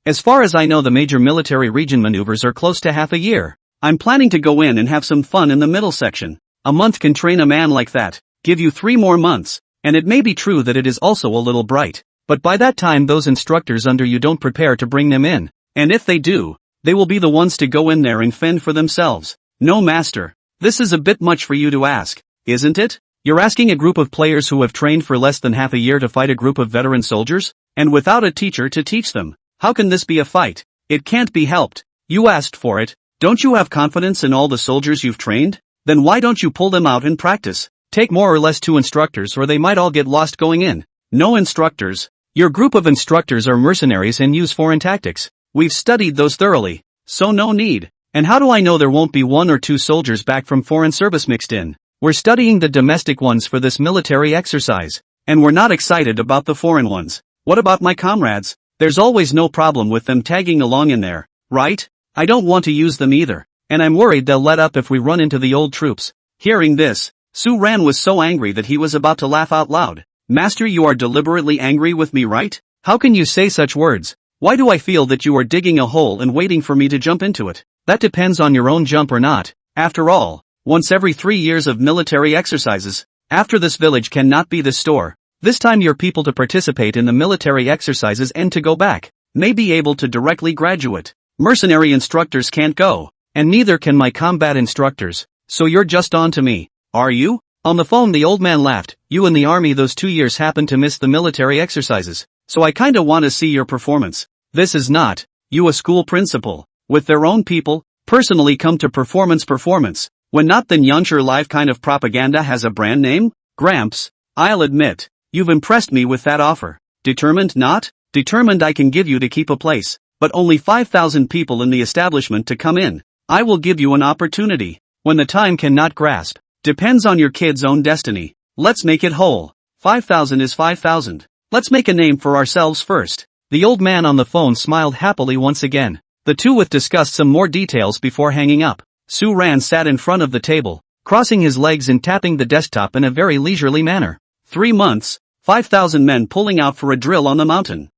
[SPEAKER 1] As far as I know the major military region maneuvers are close to half a year. I'm planning to go in and have some fun in the middle section. A month can train a man like that. Give you 3 more months. And it may be true that it is also a little bright. But by that time those instructors under you don't prepare to bring them in. And if they do, they will be the ones to go in there and fend for themselves. No master. This is a bit much for you to ask, isn't it? You're asking a group of players who have trained for less than half a year to fight a group of veteran soldiers? And without a teacher to teach them. How can this be a fight? It can't be helped. You asked for it. Don't you have confidence in all the soldiers you've trained? Then why don't you pull them out and practice? Take more or less 2 instructors or they might all get lost going in. No instructors. Your group of instructors are mercenaries and use foreign tactics. We've studied those thoroughly. So no need. And how do I know there won't be 1 or 2 soldiers back from foreign service mixed in? We're studying the domestic ones for this military exercise. And we're not excited about the foreign ones. What about my comrades? There's always no problem with them tagging along in there, right? I don't want to use them either, and I'm worried they'll let up if we run into the old troops. Hearing this, Sue Ran was so angry that he was about to laugh out loud. Master, you are deliberately angry with me, right? How can you say such words? Why do I feel that you are digging a hole and waiting for me to jump into it? That depends on your own jump or not. After all, once every 3 years of military exercises, after this village cannot be the store. This time your people to participate in the military exercises and to go back, may be able to directly graduate. Mercenary instructors can't go, and neither can my combat instructors, so you're just on to me, are you? On the phone the old man laughed. You in the army those 2 years happened to miss the military exercises, so I kinda wanna see your performance. This is not, you a school principal, with their own people, personally come to performance, when not then Yonsher Live kind of propaganda has a brand name? Gramps, I'll admit. You've impressed me with that offer. Determined not? Determined I can give you to keep a place, but only 5,000 people in the establishment to come in. I will give you an opportunity. When the time cannot grasp. Depends on your kid's own destiny. Let's make it whole. 5,000 is 5,000. Let's make a name for ourselves first. The old man on the phone smiled happily once again. The two with discussed some more details before hanging up. Sue Ran sat in front of the table, crossing his legs and tapping the desktop in a very leisurely manner. 3 months, 5,000 men pulling out for a drill on the mountain.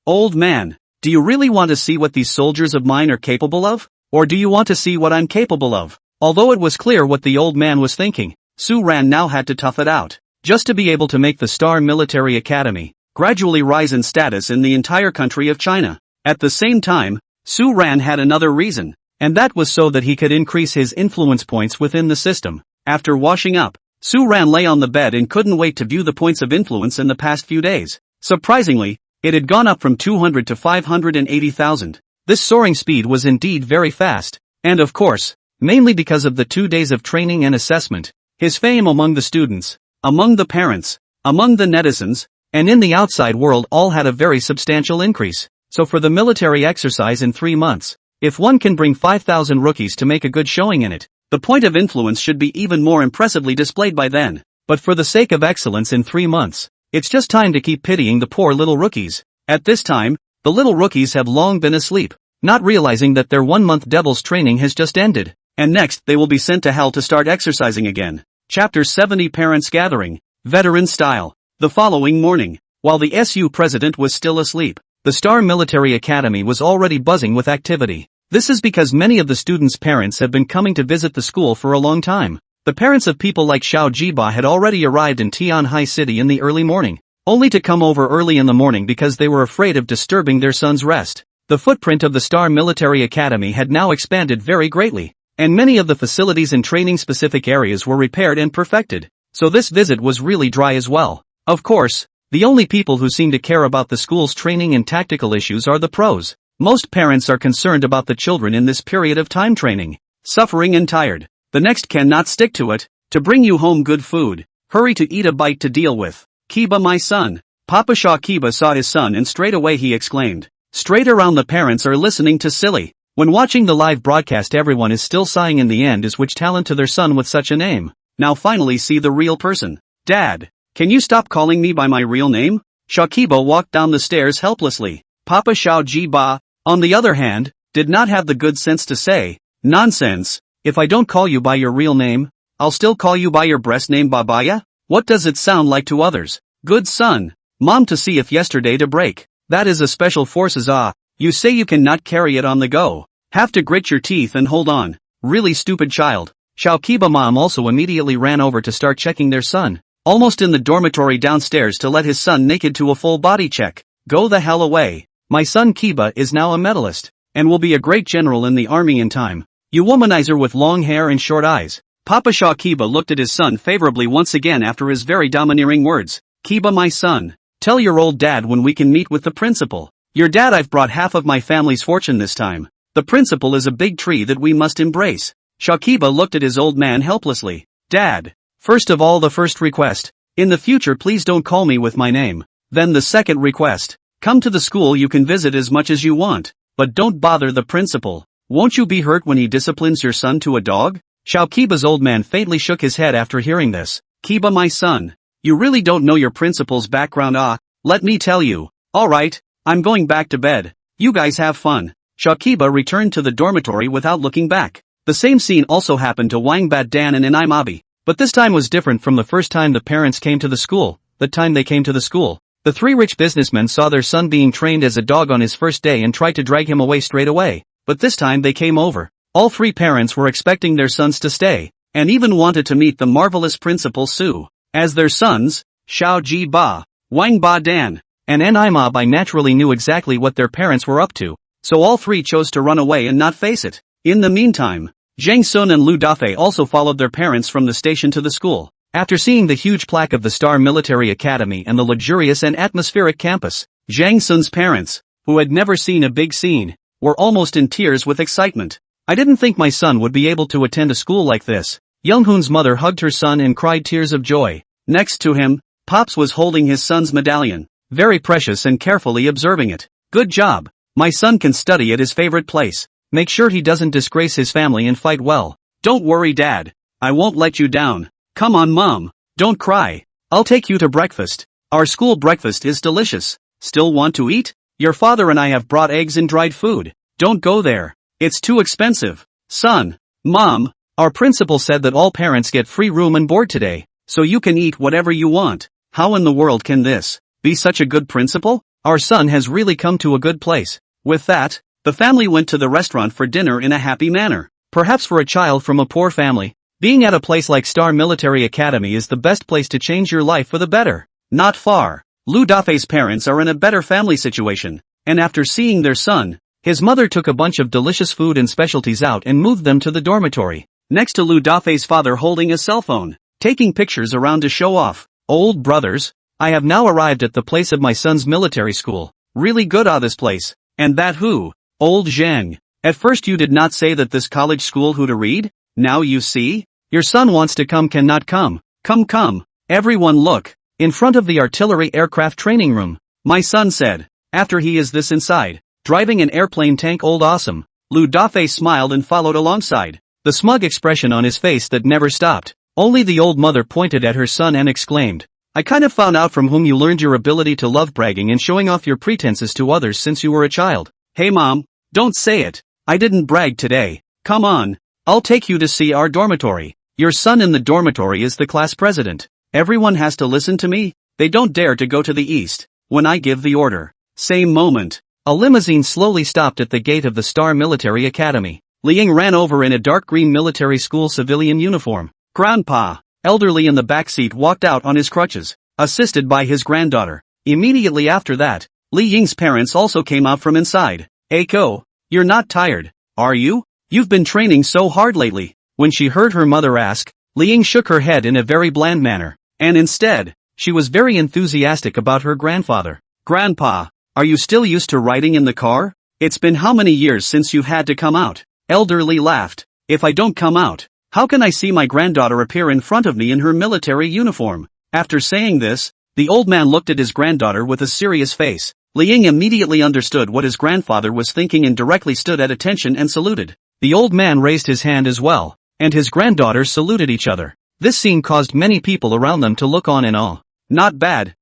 [SPEAKER 1] Old man, do you really want to see what these soldiers of mine are capable of? Or do you want to see what I'm capable of? Although it was clear what the old man was thinking, Sue Ran now had to tough it out, just to be able to make the Star Military Academy gradually rise in status in the entire country of China. At the same time, Su Ran had another reason, and that was so that he could increase his influence points within the system. After washing up, Su Ran lay on the bed and couldn't wait to view the points of influence in the past few days. Surprisingly, it had gone up from 200 to 580,000. This soaring speed was indeed very fast, and of course, mainly because of the 2 days of training and assessment, his fame among the students, among the parents, among the netizens, and in the outside world all had a very substantial increase. So for the military exercise in 3 months, if one can bring 5,000 rookies to make a good showing in it, the point of influence should be even more impressively displayed by then. But for the sake of excellence in 3 months, it's just time to keep pitying the poor little rookies. At this time, the little rookies have long been asleep, not realizing that their 1-month devil's training has just ended, and next they will be sent to hell to start exercising again. Chapter 70 Parents Gathering, Veteran Style. The following morning, while the SU president was still asleep, the Star Military Academy was already buzzing with activity. This is because many of the students' parents have been coming to visit the school for a long time. The parents of people like Xiao Jiba had already arrived in Tianhai City in the early morning, only to come over early in the morning because they were afraid of disturbing their son's rest. The footprint of the Star Military Academy had now expanded very greatly, and many of the facilities and training-specific areas were repaired and perfected, so this visit was really dry as well. Of course, the only people who seem to care about the school's training and tactical issues are the pros. Most parents are concerned about the children in this period of time training, suffering and tired. The next cannot stick to it, to bring you home good food, hurry to eat a bite to deal with. Kiba my son. Papa Shah Kiba saw his son and straight away he exclaimed. Straight around the parents are listening to silly. When watching the live broadcast everyone is still sighing in the end is which talent to their son with such a name. Now finally see the real person. Dad, can you stop calling me by my real name? Shah Kiba walked down the stairs helplessly. Papa Xiao Jiba, on the other hand, did not have the good sense to say, nonsense, if I don't call you by your real name, I'll still call you by your breast name Babaya? What does it sound like to others? Good son. Mom to see if yesterday to break. That is a special forces you say you cannot carry it on the go. Have to grit your teeth and hold on. Really stupid child. Xiao Kiba mom also immediately ran over to start checking their son, almost in the dormitory downstairs to let his son naked to a full body check. Go the hell away. My son Kiba is now a medalist, and will be a great general in the army in time. You womanizer with long hair and short eyes. Papa Shah Kiba looked at his son favorably once again after his very domineering words. Kiba my son, tell your old dad when we can meet with the principal. Your dad I've brought half of my family's fortune this time. The principal is a big tree that we must embrace. Shah Kiba looked at his old man helplessly. Dad, first of all the first request. In the future please don't call me with my name. Then the second request. Come to the school you can visit as much as you want, but don't bother the principal. Won't you be hurt when he disciplines your son to a dog? Xiao Kiba's old man faintly shook his head after hearing this. Kiba my son, you really don't know your principal's background let me tell you. Alright, I'm going back to bed. You guys have fun. Xiao Kiba returned to the dormitory without looking back. The same scene also happened to Wang Bat Dan and Inaimabi, but this time was different from the first time the parents came to the school. The time they came to the school, the 3 rich businessmen saw their son being trained as a dog on his first day and tried to drag him away straight away. But this time they came over. All 3 parents were expecting their sons to stay, and even wanted to meet the marvelous Principal Su. As their sons, Xiao Ji Ba, Wang Ba Dan, and Nima Bai naturally knew exactly what their parents were up to, so all 3 chose to run away and not face it. In the meantime, Zhang Sun and Lu Dafei also followed their parents from the station to the school. After seeing the huge plaque of the Star Military Academy and the luxurious and atmospheric campus, Zhang Sun's parents, who had never seen a big scene, were almost in tears with excitement. I didn't think my son would be able to attend a school like this. Younghun's mother hugged her son and cried tears of joy. Next to him, Pops was holding his son's medallion, very precious and carefully observing it. Good job. My son can study at his favorite place. Make sure he doesn't disgrace his family and fight well. Don't worry Dad. I won't let you down. Come on Mom. Don't cry. I'll take you to breakfast. Our school breakfast is delicious. Still want to eat? Your father and I have brought eggs and dried food. Don't go there. It's too expensive. Son. Mom, our principal said that all parents get free room and board today, so you can eat whatever you want. How in the world can this be such a good principal? Our son has really come to a good place. With that, the family went to the restaurant for dinner in a happy manner. Perhaps for a child from a poor family, being at a place like Star Military Academy is the best place to change your life for the better. Not far. Lu Dafei's parents are in a better family situation, and after seeing their son, His mother took a bunch of delicious food and specialties out and moved them to the dormitory, next to Lu Dafei's father holding a cell phone, taking pictures around to show off. Old brothers, I have now arrived at the place of my son's military school. Really good this place. And that who? Old Zhang. At first you did not say that this college school who to read? Now you see? Your son wants to come cannot come. Come. Everyone look. In front of the artillery aircraft training room. My son said. After he is this inside. Driving an airplane tank old awesome. Lu Dafei smiled and followed alongside. The smug expression on his face that never stopped. Only the old mother pointed at her son and exclaimed. I kind of found out from whom you learned your ability to love bragging and showing off your pretenses to others since you were a child. Hey mom, don't say it. I didn't brag today. Come on. I'll take you to see our dormitory. Your son in the dormitory is the class president. Everyone has to listen to me. They don't dare to go to the east when I give the order. Same moment. A limousine slowly stopped at the gate of the Star Military Academy. Li Ying ran over in a dark green military school civilian uniform. Grandpa, elderly in the back seat, walked out on his crutches, assisted by his granddaughter. Immediately after that, Li Ying's parents also came out from inside. Eiko, you're not tired, are you? You've been training so hard lately. When she heard her mother ask, Li Ying shook her head in a very bland manner, and instead, she was very enthusiastic about her grandfather. Grandpa, are you still used to riding in the car? It's been how many years since you've had to come out? Elderly laughed. If I don't come out, how can I see my granddaughter appear in front of me in her military uniform? After saying this, the old man looked at his granddaughter with a serious face. Li Ying immediately understood what his grandfather was thinking and directly stood at attention and saluted. The old man raised his hand as well, and his granddaughter saluted each other. This scene caused many people around them to look on in awe. Not bad.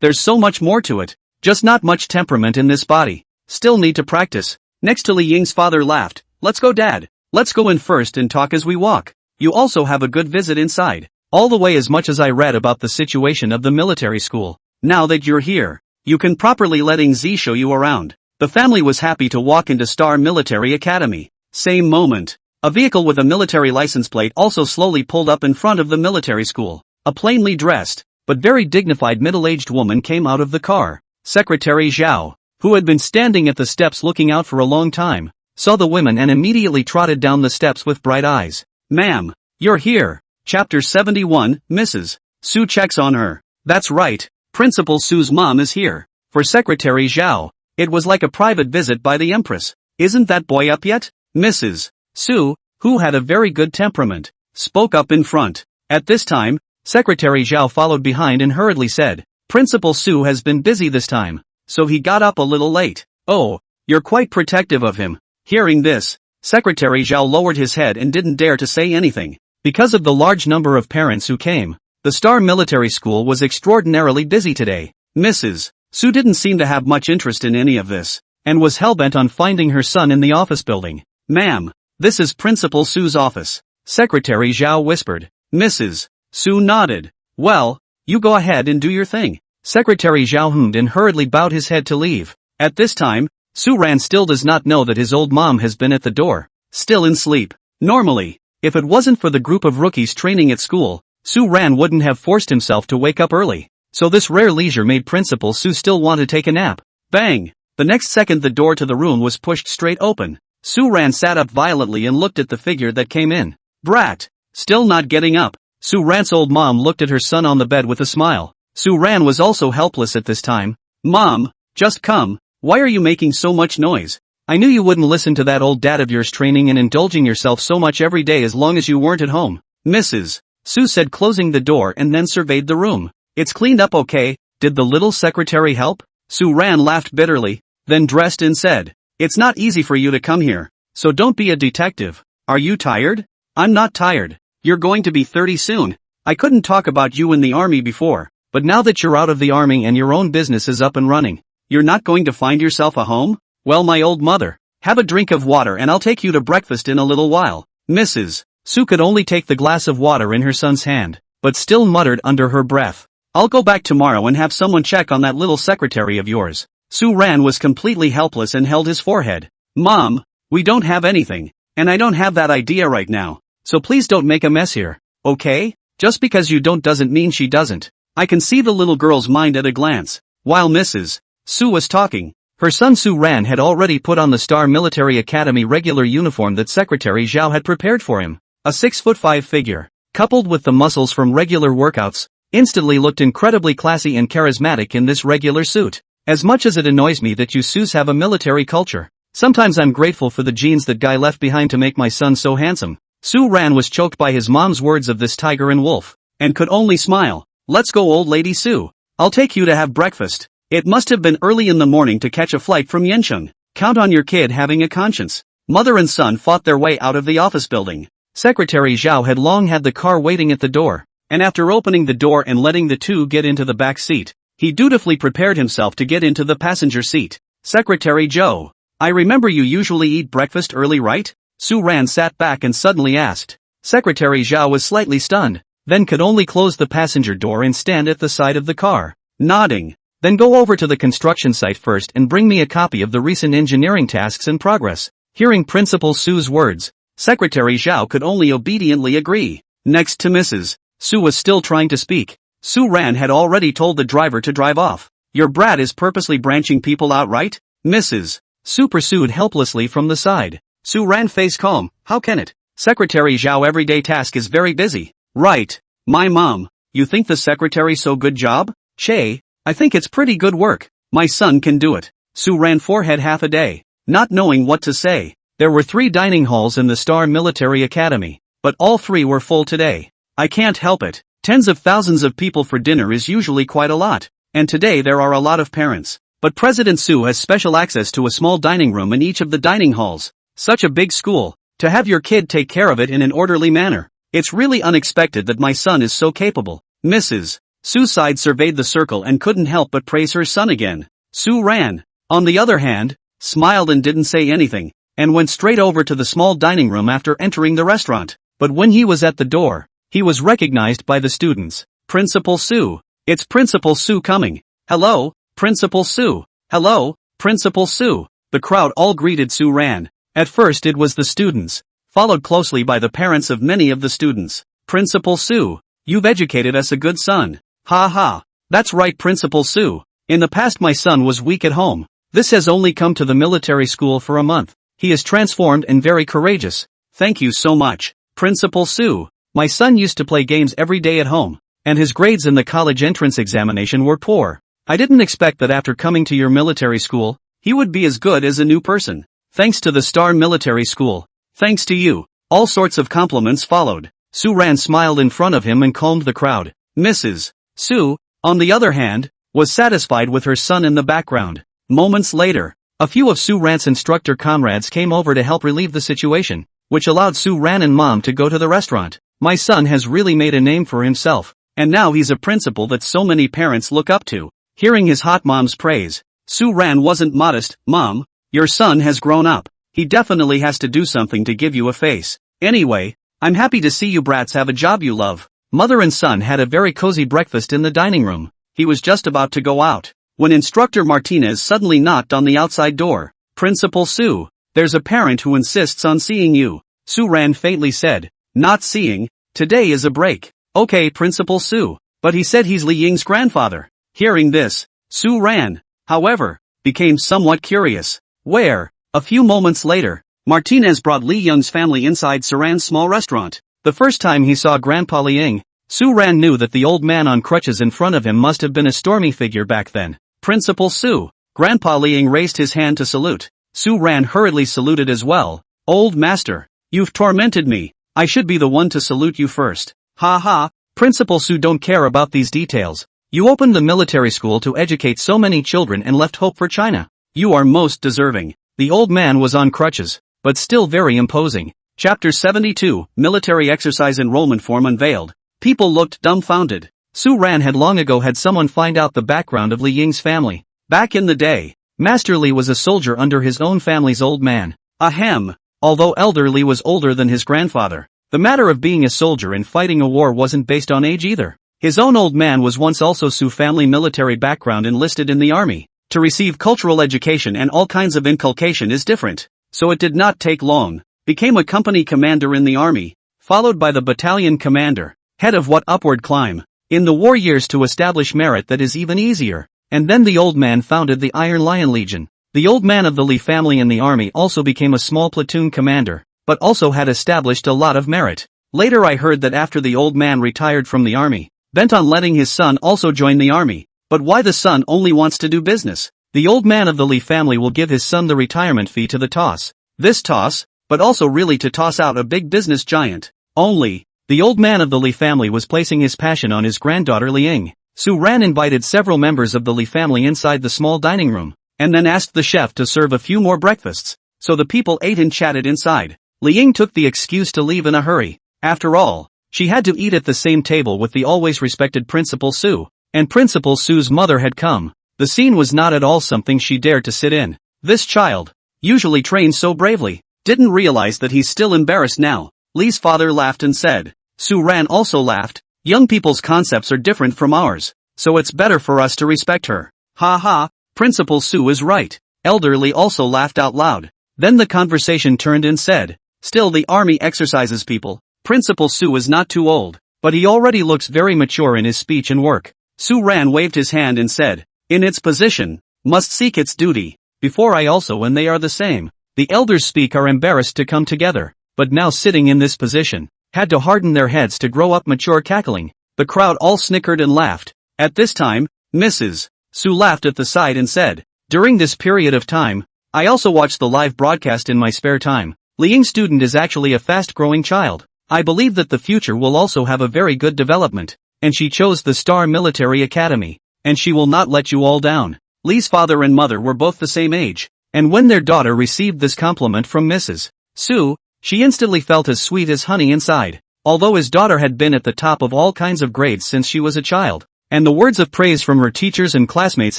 [SPEAKER 1] There's so much more to it. Just not much temperament in this body. Still need to practice. Next to Li Ying's father laughed. Let's go dad. Let's go in first and talk as we walk. You also have a good visit inside. All the way as much as I read about the situation of the military school. Now that you're here, you can properly letting Z show you around. The family was happy to walk into Star Military Academy. Same moment. A vehicle with a military license plate also slowly pulled up in front of the military school. A plainly dressed, but very dignified middle-aged woman came out of the car. Secretary Zhao, who had been standing at the steps looking out for a long time, saw the women and immediately trotted down the steps with bright eyes. Ma'am, you're here. Chapter 71, Mrs. Su checks on her. That's right, Principal Su's mom is here. For Secretary Zhao, it was like a private visit by the Empress. Isn't that boy up yet? Mrs. Su, who had a very good temperament, spoke up in front. At this time, Secretary Zhao followed behind and hurriedly said, Principal Su has been busy this time, so he got up a little late. Oh, you're quite protective of him. Hearing this, Secretary Zhao lowered his head and didn't dare to say anything. Because of the large number of parents who came, the Star Military School was extraordinarily busy today. Mrs. Su didn't seem to have much interest in any of this, and was hell-bent on finding her son in the office building. Ma'am, this is Principal Su's office, Secretary Zhao whispered. Mrs. Su nodded. Well, you go ahead and do your thing. Secretary Zhao hummed and hurriedly bowed his head to leave. At this time, Su Ran still does not know that his old mom has been at the door, still in sleep. Normally, if it wasn't for the group of rookies training at school, Su Ran wouldn't have forced himself to wake up early. So this rare leisure made Principal Su still want to take a nap. Bang! The next second the door to the room was pushed straight open. Su Ran sat up violently and looked at the figure that came in. Brat! Still not getting up. Su Ran's old mom looked at her son on the bed with a smile. Su Ran was also helpless at this time. Mom, just come. Why are you making so much noise? I knew you wouldn't listen to that old dad of yours training and indulging yourself so much every day as long as you weren't at home. Mrs. Su said, closing the door, and then surveyed the room. It's cleaned up okay. Did the little secretary help? Su Ran laughed bitterly, then dressed and said, It's not easy for you to come here, so don't be a detective. Are you tired? I'm not tired. You're going to be 30 soon. I couldn't talk about you in the army before, but now that you're out of the army and your own business is up and running, you're not going to find yourself a home? Well, my old mother, have a drink of water and I'll take you to breakfast in a little while. Mrs. Su could only take the glass of water in her son's hand, but still muttered under her breath, I'll go back tomorrow and have someone check on that little secretary of yours. Su Ran was completely helpless and held his forehead. Mom, we don't have anything, and I don't have that idea right now, so please don't make a mess here, okay? Just because you don't doesn't mean she doesn't. I can see the little girl's mind at a glance. While Mrs. Su was talking, Her son Su Ran had already put on the Star Military Academy regular uniform that Secretary Zhao had prepared for him. A 6'5" figure, coupled with the muscles from regular workouts, instantly looked incredibly classy and charismatic in this regular suit. As much as it annoys me that you Sus have a military culture, sometimes I'm grateful for the genes that guy left behind to make my son so handsome. Su Ran was choked by his mom's words of this tiger and wolf, and could only smile. Let's go, old lady Su. I'll take you to have breakfast. It must have been early in the morning to catch a flight from Yencheng. Count on your kid having a conscience. Mother and son fought their way out of the office building. Secretary Zhao had long had the car waiting at the door, and after opening the door and letting the two get into the back seat, he dutifully prepared himself to get into the passenger seat. Secretary Zhou, I remember you usually eat breakfast early, right? Su Ran sat back and suddenly asked. Secretary Zhao was slightly stunned, then could only close the passenger door and stand at the side of the car, nodding. Then go over to the construction site first and bring me a copy of the recent engineering tasks in progress. Hearing Principal Su's words, Secretary Zhao could only obediently agree. Next to Mrs. Su was still trying to speak. Su Ran had already told the driver to drive off. Your brat is purposely branching people out, right? Mrs. Su pursued helplessly from the side. Su Ran face calm. How can it? Secretary Zhao everyday task is very busy. Right. My mom. You think the secretary so good job? Che. I think it's pretty good work. My son can do it. Su Ran forehead half a day, not knowing what to say. There were 3 dining halls in the Star Military Academy, but all 3 were full today. I can't help it. Tens of thousands of people for dinner is usually quite a lot, and today there are a lot of parents. But President Su has special access to a small dining room in each of the dining halls. Such a big school, to have your kid take care of it in an orderly manner. It's really unexpected that my son is so capable. Mrs. Su's side surveyed the circle and couldn't help but praise her son again. Su Ran, on the other hand, smiled and didn't say anything, and went straight over to the small dining room after entering the restaurant. But when he was at the door, he was recognized by the students. Principal Su. It's Principal Su coming. Hello, Principal Su. Hello, Principal Su. The crowd all greeted Su Ran. At first it was the students, followed closely by the parents of many of the students. Principal Su, you've educated us a good son. Ha ha. That's right, Principal Su. In the past my son was weak at home. This has only come to the military school for a month. He is transformed and very courageous. Thank you so much, Principal Su. My son used to play games every day at home, and his grades in the college entrance examination were poor. I didn't expect that after coming to your military school, he would be as good as a new person. Thanks to the Star Military School. Thanks to you. All sorts of compliments followed. Su Ran smiled in front of him and calmed the crowd. Mrs. Su, on the other hand, was satisfied with her son in the background. Moments later, a few of Su Ran's instructor comrades came over to help relieve the situation, which allowed Su Ran and mom to go to the restaurant. My son has really made a name for himself, and now he's a principal that so many parents look up to. Hearing his hot mom's praise, Su Ran wasn't modest. Mom, your son has grown up. He definitely has to do something to give you a face. Anyway, I'm happy to see you brats have a job you love. Mother and son had a very cozy breakfast in the dining room. He was just about to go out, when Instructor Martinez suddenly knocked on the outside door. Principal Su, there's a parent who insists on seeing you. Su Ran faintly said. Not seeing, today is a break. Okay, Principal Su, but he said he's Li Ying's grandfather. Hearing this, Su Ran, however, became somewhat curious. Where? A few moments later, Martinez brought Li Ying's family inside Saran's small restaurant. The first time he saw Grandpa Li Ying, Su Ran knew that the old man on crutches in front of him must have been a stormy figure back then. Principal Su, Grandpa Li Ying raised his hand to salute. Su Ran hurriedly saluted as well. Old master, you've tormented me. I should be the one to salute you first. Ha ha, Principal Su don't care about these details. You opened the military school to educate so many children and left hope for China. You are most deserving. The old man was on crutches, but still very imposing. Chapter 72, Military Exercise Enrollment Form unveiled. People looked dumbfounded. Su Ran had long ago had someone find out the background of Li Ying's family. Back in the day, Master Li was a soldier under his own family's old man. Ahem. Although elder Li was older than his grandfather, the matter of being a soldier and fighting a war wasn't based on age either. His own old man was once also Su family military background enlisted in the army. To receive cultural education and all kinds of inculcation is different. So it did not take long. Became a company commander in the army, followed by the battalion commander, head of what upward climb. In the war years to establish merit that is even easier. And then the old man founded the Iron Lion Legion. The old man of the Li family in the army also became a small platoon commander, but also had established a lot of merit. Later I heard that after the old man retired from the army, bent on letting his son also join the army. But why the son only wants to do business? The old man of the Li family will give his son the retirement fee to the toss. This toss, but also really to toss out a big business giant. Only, the old man of the Li family was placing his passion on his granddaughter Liang. Su Ran invited several members of the Li family inside the small dining room, and then asked the chef to serve a few more breakfasts. So the people ate and chatted inside. Liang took the excuse to leave in a hurry. After all, she had to eat at the same table with the always respected Principal Su. And Principal Su's mother had come. The scene was not at all something she dared to sit in. This child, usually trained so bravely, didn't realize that he's still embarrassed now. Li's father laughed and said. Su Ran also laughed. Young people's concepts are different from ours, so it's better for us to respect her. Ha ha, Principal Su is right. Elder Li also laughed out loud. Then the conversation turned and said, still the army exercises people. Principal Su is not too old, but he already looks very mature in his speech and work. Su Ran waved his hand and said, in its position, must seek its duty. Before I also and they are the same. The elders speak are embarrassed to come together, but now sitting in this position, had to harden their heads to grow up mature cackling. The crowd all snickered and laughed. At this time, Mrs. Su laughed at the side and said, during this period of time, I also watch the live broadcast in my spare time. Liang student is actually a fast-growing child. I believe that the future will also have a very good development. And she chose the Star Military Academy. And she will not let you all down. Li's father and mother were both the same age. And when their daughter received this compliment from Mrs. Su, she instantly felt as sweet as honey inside. Although his daughter had been at the top of all kinds of grades since she was a child, and the words of praise from her teachers and classmates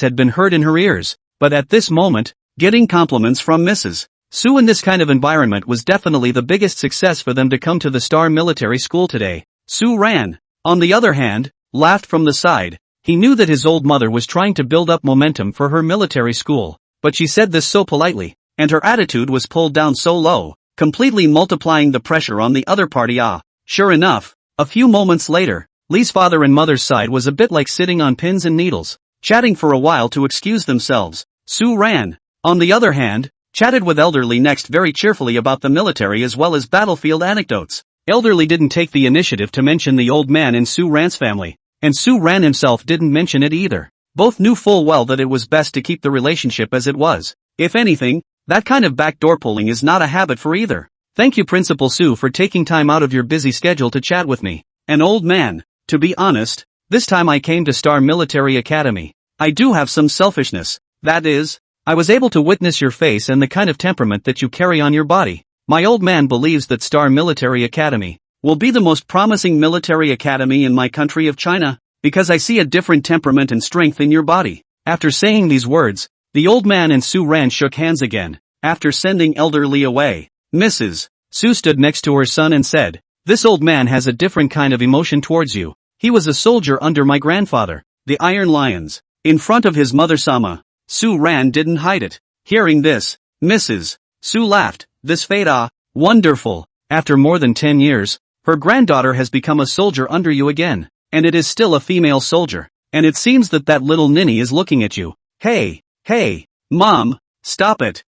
[SPEAKER 1] had been heard in her ears, but at this moment, getting compliments from Mrs. Su in this kind of environment was definitely the biggest success for them to come to the Star Military School today. Su Ran, on the other hand, laughed from the side. He knew that his old mother was trying to build up momentum for her military school, but she said this so politely, and her attitude was pulled down so low, completely multiplying the pressure on the other party. Sure enough, a few moments later, Li's father and mother's side was a bit like sitting on pins and needles, chatting for a while to excuse themselves. Su Ran, on the other hand, chatted with Elder Li next very cheerfully about the military as well as battlefield anecdotes. Elder Li didn't take the initiative to mention the old man in Su Ran's family, and Su Ran himself didn't mention it either. Both knew full well that it was best to keep the relationship as it was. If anything, that kind of backdoor pulling is not a habit for either. Thank you Principal Su for taking time out of your busy schedule to chat with me. An old man. To be honest, this time I came to Star Military Academy. I do have some selfishness. That is, I was able to witness your face and the kind of temperament that you carry on your body. My old man believes that Star Military Academy will be the most promising military academy in my country of China, because I see a different temperament and strength in your body. After saying these words, the old man and Su Ran shook hands again. After sending Elder Li away, Mrs. Su stood next to her son and said, this old man has a different kind of emotion towards you. He was a soldier under my grandfather, the Iron Lions. In front of his mother Sama, Su Ran didn't hide it. Hearing this, Mrs. Su laughed. This fate, wonderful. After more than 10 years, her granddaughter has become a soldier under you again, and it is still a female soldier, and it seems that that little ninny is looking at you. Hey, Mom, stop it.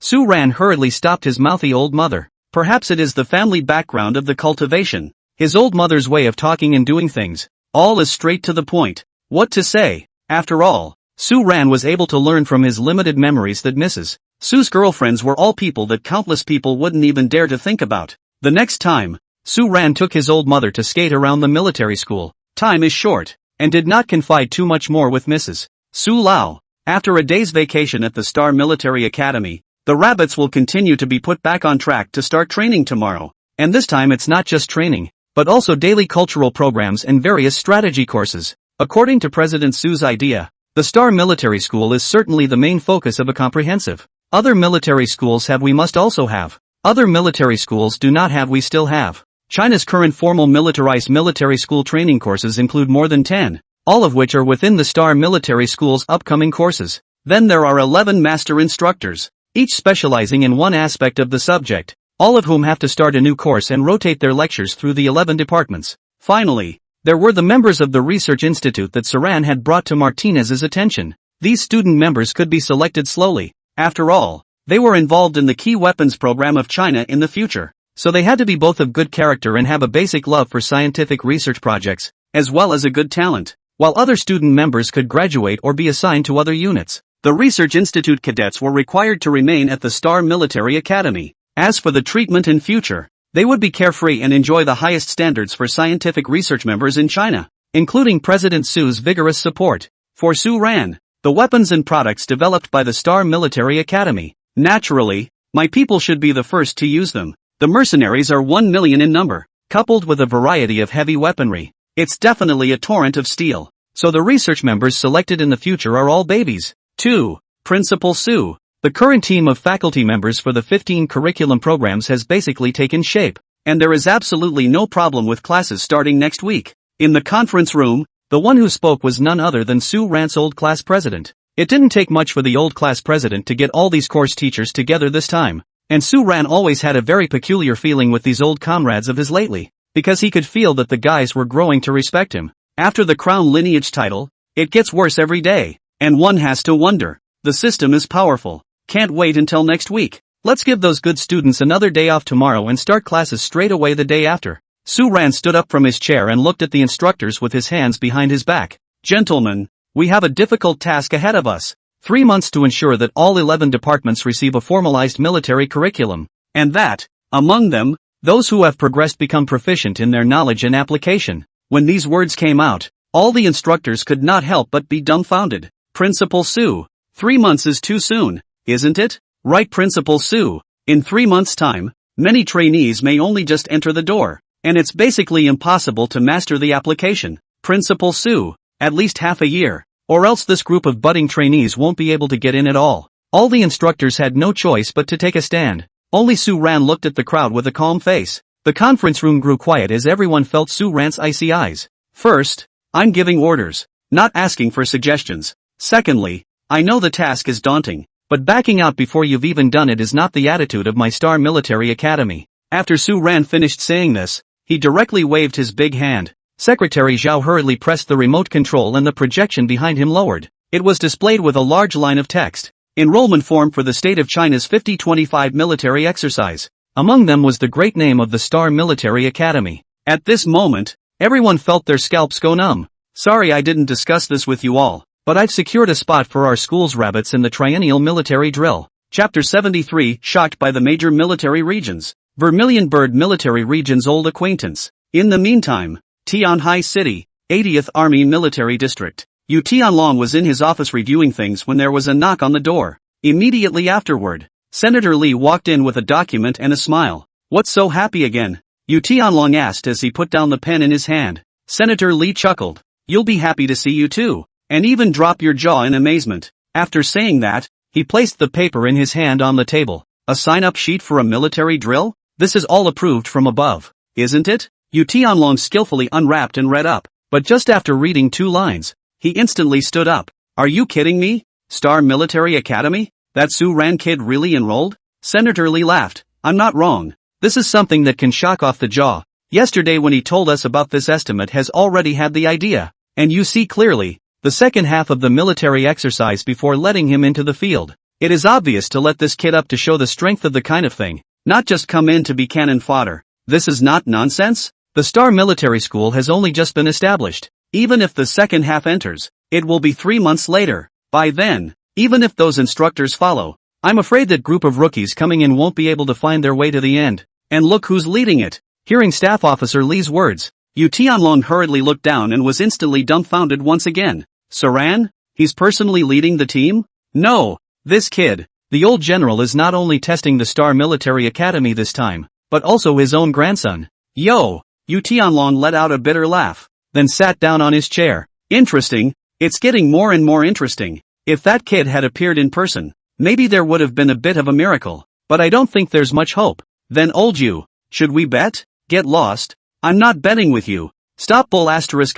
[SPEAKER 1] Su Ran hurriedly stopped his mouthy old mother. Perhaps it is the family background of the cultivation. His old mother's way of talking and doing things. All is straight to the point. What to say? After all, Su Ran was able to learn from his limited memories that Mrs. Su's girlfriends were all people that countless people wouldn't even dare to think about. The next time, Su Ran took his old mother to skate around the military school. Time is short, and did not confide too much more with Mrs. Su Lao. After a day's vacation at the Star Military Academy, the rabbits will continue to be put back on track to start training tomorrow. And this time it's not just training, but also daily cultural programs and various strategy courses. According to President Su's idea, the Star Military School is certainly the main focus of a comprehensive. Other military schools have, we must also have. Other military schools do not have, we still have. China's current formal militarized military school training courses include more than 10, all of which are within the Star Military School's upcoming courses. Then there are 11 master instructors, each specializing in one aspect of the subject, all of whom have to start a new course and rotate their lectures through the 11 departments. Finally, there were the members of the research institute that Saran had brought to Martinez's attention. These student members could be selected slowly. After all, they were involved in the key weapons program of China in the future, so they had to be both of good character and have a basic love for scientific research projects, as well as a good talent, while other student members could graduate or be assigned to other units. The Research Institute cadets were required to remain at the Star Military Academy. As for the treatment in future, they would be carefree and enjoy the highest standards for scientific research members in China, including President Su's vigorous support for Su Ran, the weapons and products developed by the Star Military Academy. Naturally, my people should be the first to use them. The mercenaries are 1 million in number, coupled with a variety of heavy weaponry. It's definitely a torrent of steel. So the research members selected in the future are all babies. 2. Principal Su. The current team of faculty members for the 15 curriculum programs has basically taken shape, and there is absolutely no problem with classes starting next week. In the conference room, the one who spoke was none other than Su Ran's old class president. It didn't take much for the old class president to get all these course teachers together this time, and Su Ran always had a very peculiar feeling with these old comrades of his lately, because he could feel that the guys were growing to respect him. After the crown lineage title, it gets worse every day, and one has to wonder. The system is powerful. Can't wait until next week. Let's give those good students another day off tomorrow and start classes straight away the day after. Su Ran stood up from his chair and looked at the instructors with his hands behind his back. Gentlemen, we have a difficult task ahead of us. 3 months to ensure that all 11 departments receive a formalized military curriculum, and that, among them, those who have progressed become proficient in their knowledge and application. When these words came out, all the instructors could not help but be dumbfounded. Principal Su, 3 months is too soon, isn't it? Right, Principal Su. In 3 months' time, many trainees may only just enter the door, and it's basically impossible to master the application. Principal Su, at least half a year, or else this group of budding trainees won't be able to get in at all. All the instructors had no choice but to take a stand. Only Su Ran looked at the crowd with a calm face. The conference room grew quiet as everyone felt Su Ran's icy eyes. First, I'm giving orders, not asking for suggestions. Secondly, I know the task is daunting, but backing out before you've even done it is not the attitude of my Star Military Academy. After Su Ran finished saying this, he directly waved his big hand. Secretary Zhao hurriedly pressed the remote control and the projection behind him lowered. It was displayed with a large line of text. Enrollment form for the state of China's 50-25 military exercise. Among them was the great name of the Star Military Academy. At this moment, everyone felt their scalps go numb. Sorry I didn't discuss this with you all, but I've secured a spot for our school's rabbits in the triennial military drill. Chapter 73, shocked by the major military regions. Vermilion Bird Military Region's old acquaintance. In the meantime, Tianhai City, 80th Army Military District. Yu Tianlong was in his office reviewing things when there was a knock on the door. Immediately afterward, Senator Li walked in with a document and a smile. What's so happy again? Yu Tianlong asked as he put down the pen in his hand. Senator Li chuckled. You'll be happy to see you too, and even drop your jaw in amazement. After saying that, he placed the paper in his hand on the table. A sign-up sheet for a military drill? This is all approved from above, isn't it? Yu Tianlong skillfully unwrapped and read up, but just after reading 2 lines, he instantly stood up. Are you kidding me? Star Military Academy? That Su Ran kid really enrolled? Senator Li laughed. I'm not wrong. This is something that can shock off the jaw. Yesterday when he told us about this estimate has already had the idea. And you see clearly, the second half of the military exercise before letting him into the field. It is obvious to let this kid up to show the strength of the kind of thing, not just come in to be cannon fodder. This is not nonsense. The Star Military School has only just been established. Even if the second half enters, it will be 3 months later. By then, even if those instructors follow, I'm afraid that group of rookies coming in won't be able to find their way to the end. And look who's leading it. Hearing Staff Officer Li's words, Yu Tianlong hurriedly looked down and was instantly dumbfounded once again. Saran? He's personally leading the team? No, this kid, the old general, is not only testing the Star Military Academy this time, but also his own grandson. Yo! Yu Tianlong let out a bitter laugh, then sat down on his chair. Interesting, it's getting more and more interesting. If that kid had appeared in person, maybe there would have been a bit of a miracle, but I don't think there's much hope. Then old Yu, should we bet? Get lost? I'm not betting with you. Stop bull asterisk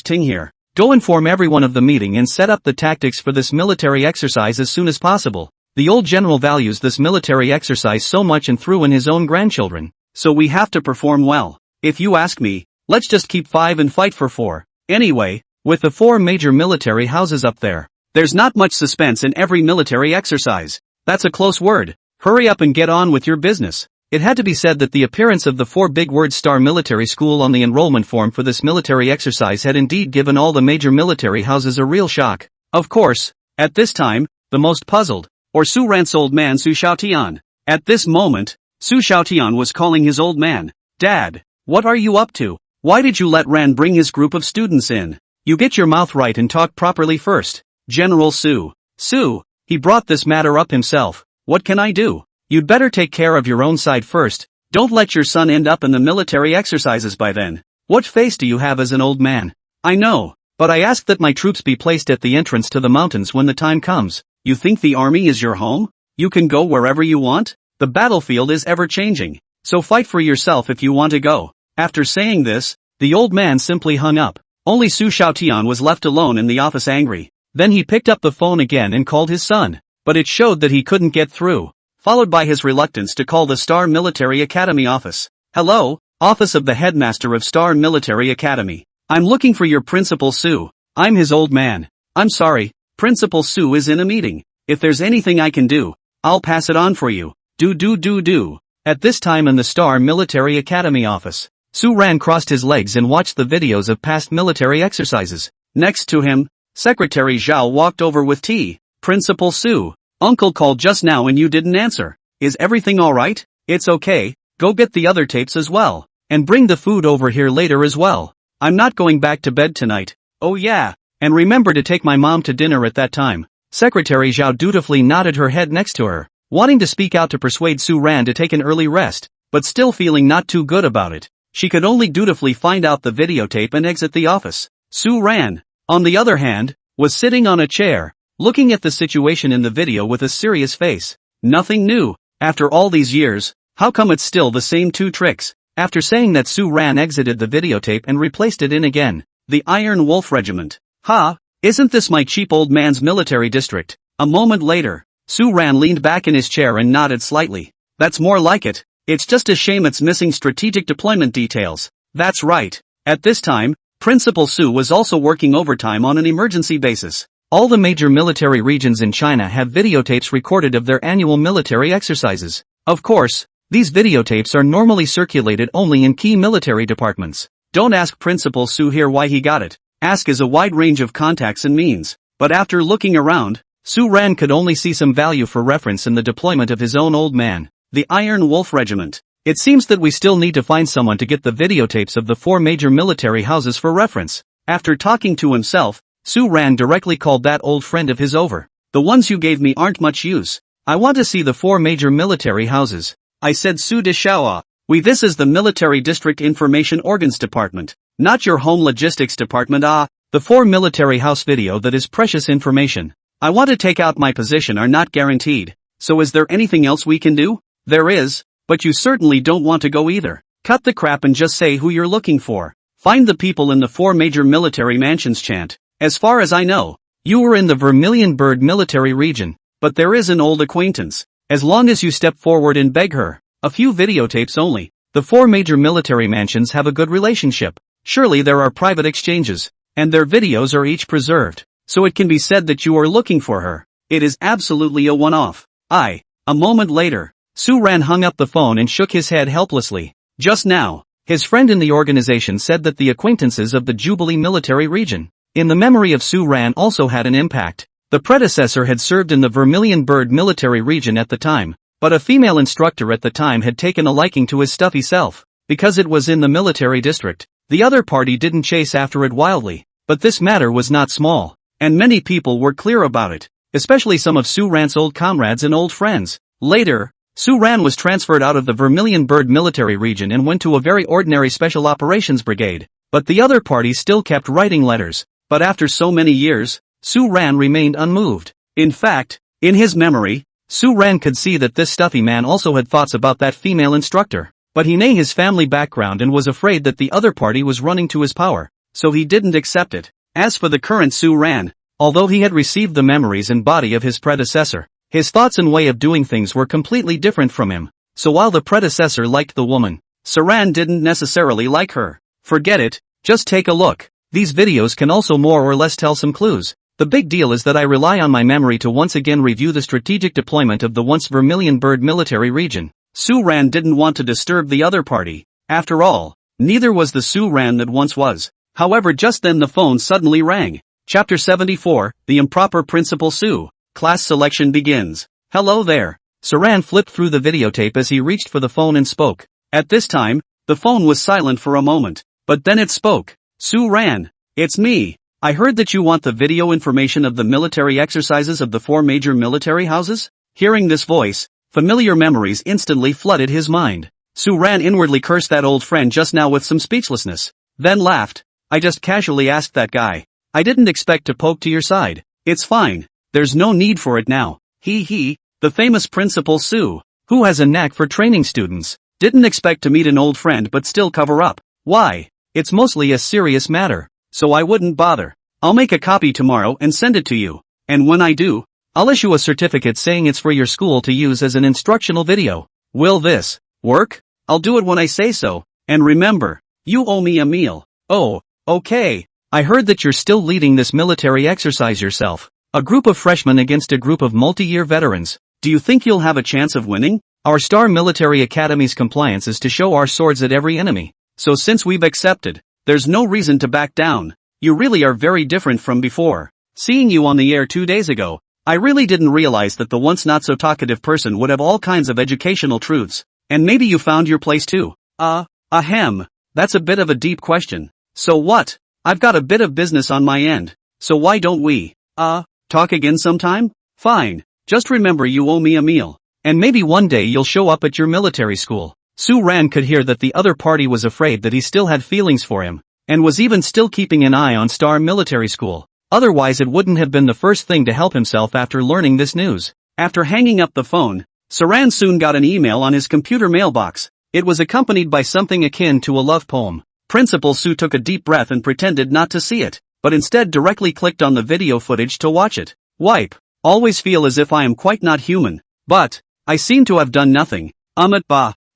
[SPEAKER 1] ting here. Go inform everyone of the meeting and set up the tactics for this military exercise as soon as possible. The old general values this military exercise so much and threw in his own grandchildren. So we have to perform well. If you ask me, let's just keep 5 and fight for 4. Anyway, with the 4 major military houses up there. There's not much suspense in every military exercise. That's a close word. Hurry up and get on with your business. It had to be said that the appearance of the 4 big word Star Military School on the enrollment form for this military exercise had indeed given all the major military houses a real shock. Of course, at this time, the most puzzled, or Su Ran's old man Su Xiaotian. At this moment, Su Xiaotian was calling his old man. Dad, what are you up to? Why did you let Ran bring his group of students in? You get your mouth right and talk properly first. General Su. Su, he brought this matter up himself. What can I do? You'd better take care of your own side first. Don't let your son end up in the military exercises by then. What face do you have as an old man? I know, but I ask that my troops be placed at the entrance to the mountains when the time comes. You think the army is your home? You can go wherever you want? The battlefield is ever changing, so fight for yourself if you want to go. After saying this, the old man simply hung up. Only Su Xiaotian was left alone in the office angry. Then he picked up the phone again and called his son, but it showed that he couldn't get through, followed by his reluctance to call the Star Military Academy office. Hello, office of the headmaster of Star Military Academy. I'm looking for your Principal Su. I'm his old man. I'm sorry, Principal Su is in a meeting. If there's anything I can do, I'll pass it on for you. Do. At this time in the Star Military Academy office, Su Ran crossed his legs and watched the videos of past military exercises. Next to him, Secretary Zhao walked over with tea. Principal Su, Uncle called just now and you didn't answer. Is everything alright? It's okay, go get the other tapes as well. And bring the food over here later as well. I'm not going back to bed tonight. Oh yeah, and remember to take my mom to dinner at that time. Secretary Zhao dutifully nodded her head next to her, wanting to speak out to persuade Su Ran to take an early rest, but still feeling not too good about it. She could only dutifully find out the videotape and exit the office. Su Ran, on the other hand, was sitting on a chair, looking at the situation in the video with a serious face. Nothing new. After all these years, how come it's still the same 2 tricks? After saying that, Su Ran exited the videotape and replaced it in again. The Iron Wolf Regiment. Ha! Isn't this my cheap old man's military district? A moment later, Su Ran leaned back in his chair and nodded slightly. That's more like it. It's just a shame it's missing strategic deployment details. That's right. At this time, Principal Su was also working overtime on an emergency basis. All the major military regions in China have videotapes recorded of their annual military exercises. Of course, these videotapes are normally circulated only in key military departments. Don't ask Principal Su here why he got it. Ask is a wide range of contacts and means. But after looking around, Su Ran could only see some value for reference in the deployment of his own old man, the Iron Wolf Regiment. It seems that we still need to find someone to get the videotapes of the 4 major military houses for reference. After talking to himself, Su Ran directly called that old friend of his over. The ones you gave me aren't much use. I want to see the 4 major military houses. I said Su de Xiaoa. This is the Military District Information Organs Department, not your home logistics department. The 4 military house video that is precious information. I want to take out my position are not guaranteed. So is there anything else we can do? There is, but you certainly don't want to go either. Cut the crap and just say who you're looking for. Find the people in the 4 major military mansions chant. As far as I know, you were in the Vermilion Bird military region, but there is an old acquaintance. As long as you step forward and beg her, a few videotapes only. The 4 major military mansions have a good relationship. Surely there are private exchanges, and their videos are each preserved, so it can be said that you are looking for her. It is absolutely a one-off. A moment later, Su Ran hung up the phone and shook his head helplessly. Just now, his friend in the organization said that the acquaintances of the Jubilee military region, in the memory of Su Ran, also had an impact. The predecessor had served in the Vermilion Bird military region at the time, but a female instructor at the time had taken a liking to his stuffy self. Because it was in the military district, the other party didn't chase after it wildly. But this matter was not small, and many people were clear about it, especially some of Su Ran's old comrades and old friends. Later, Su Ran was transferred out of the Vermilion Bird military region and went to a very ordinary special operations brigade, but the other party still kept writing letters. But after so many years, Su Ran remained unmoved. In fact, in his memory, Su Ran could see that this stuffy man also had thoughts about that female instructor, but he knew his family background and was afraid that the other party was running to his power, so he didn't accept it. As for the current Su Ran, although he had received the memories and body of his predecessor, his thoughts and way of doing things were completely different from him. So while the predecessor liked the woman, Su Ran didn't necessarily like her. Forget it, just take a look. These videos can also more or less tell some clues. The big deal is that I rely on my memory to once again review the strategic deployment of the once Vermilion Bird military region. Su-ran didn't want to disturb the other party. After all, neither was the Su-ran that once was. However, just then the phone suddenly rang. Chapter 74, The Improper Principal Su. Class selection begins. Hello there. Su-ran flipped through the videotape as he reached for the phone and spoke. At this time, the phone was silent for a moment, but then it spoke. Su-ran, it's me. I heard that you want the video information of the military exercises of the 4 major military houses? Hearing this voice, familiar memories instantly flooded his mind. Su-ran inwardly cursed that old friend just now with some speechlessness, then laughed. I just casually asked that guy. I didn't expect to poke to your side. It's fine. There's no need for it now. He, the famous Principal Su, who has a knack for training students. Didn't expect to meet an old friend but still cover up. Why? It's mostly a serious matter, so I wouldn't bother. I'll make a copy tomorrow and send it to you. And when I do, I'll issue a certificate saying it's for your school to use as an instructional video. Will this work? I'll do it when I say so. And remember, you owe me a meal. Oh, okay. I heard that you're still leading this military exercise yourself. A group of freshmen against a group of multi-year veterans. Do you think you'll have a chance of winning? Our Star Military Academy's compliance is to show our swords at every enemy. So since we've accepted, there's no reason to back down. You really are very different from before. Seeing you on the air 2 days ago, I really didn't realize that the once not so talkative person would have all kinds of educational truths. And maybe you found your place too. Ahem. That's a bit of a deep question. So what? I've got a bit of business on my end. So why don't we, talk again sometime? Fine. Just remember you owe me a meal. And maybe one day you'll show up at your military school. Su-ran could hear that the other party was afraid that he still had feelings for him, and was even still keeping an eye on Star Military School. Otherwise it wouldn't have been the first thing to help himself after learning this news. After hanging up the phone, Su-ran soon got an email on his computer mailbox. It was accompanied by something akin to a love poem. Principal Su took a deep breath and pretended not to see it, but instead directly clicked on the video footage to watch it. Wipe. Always feel as if I am quite not human. But I seem to have done nothing.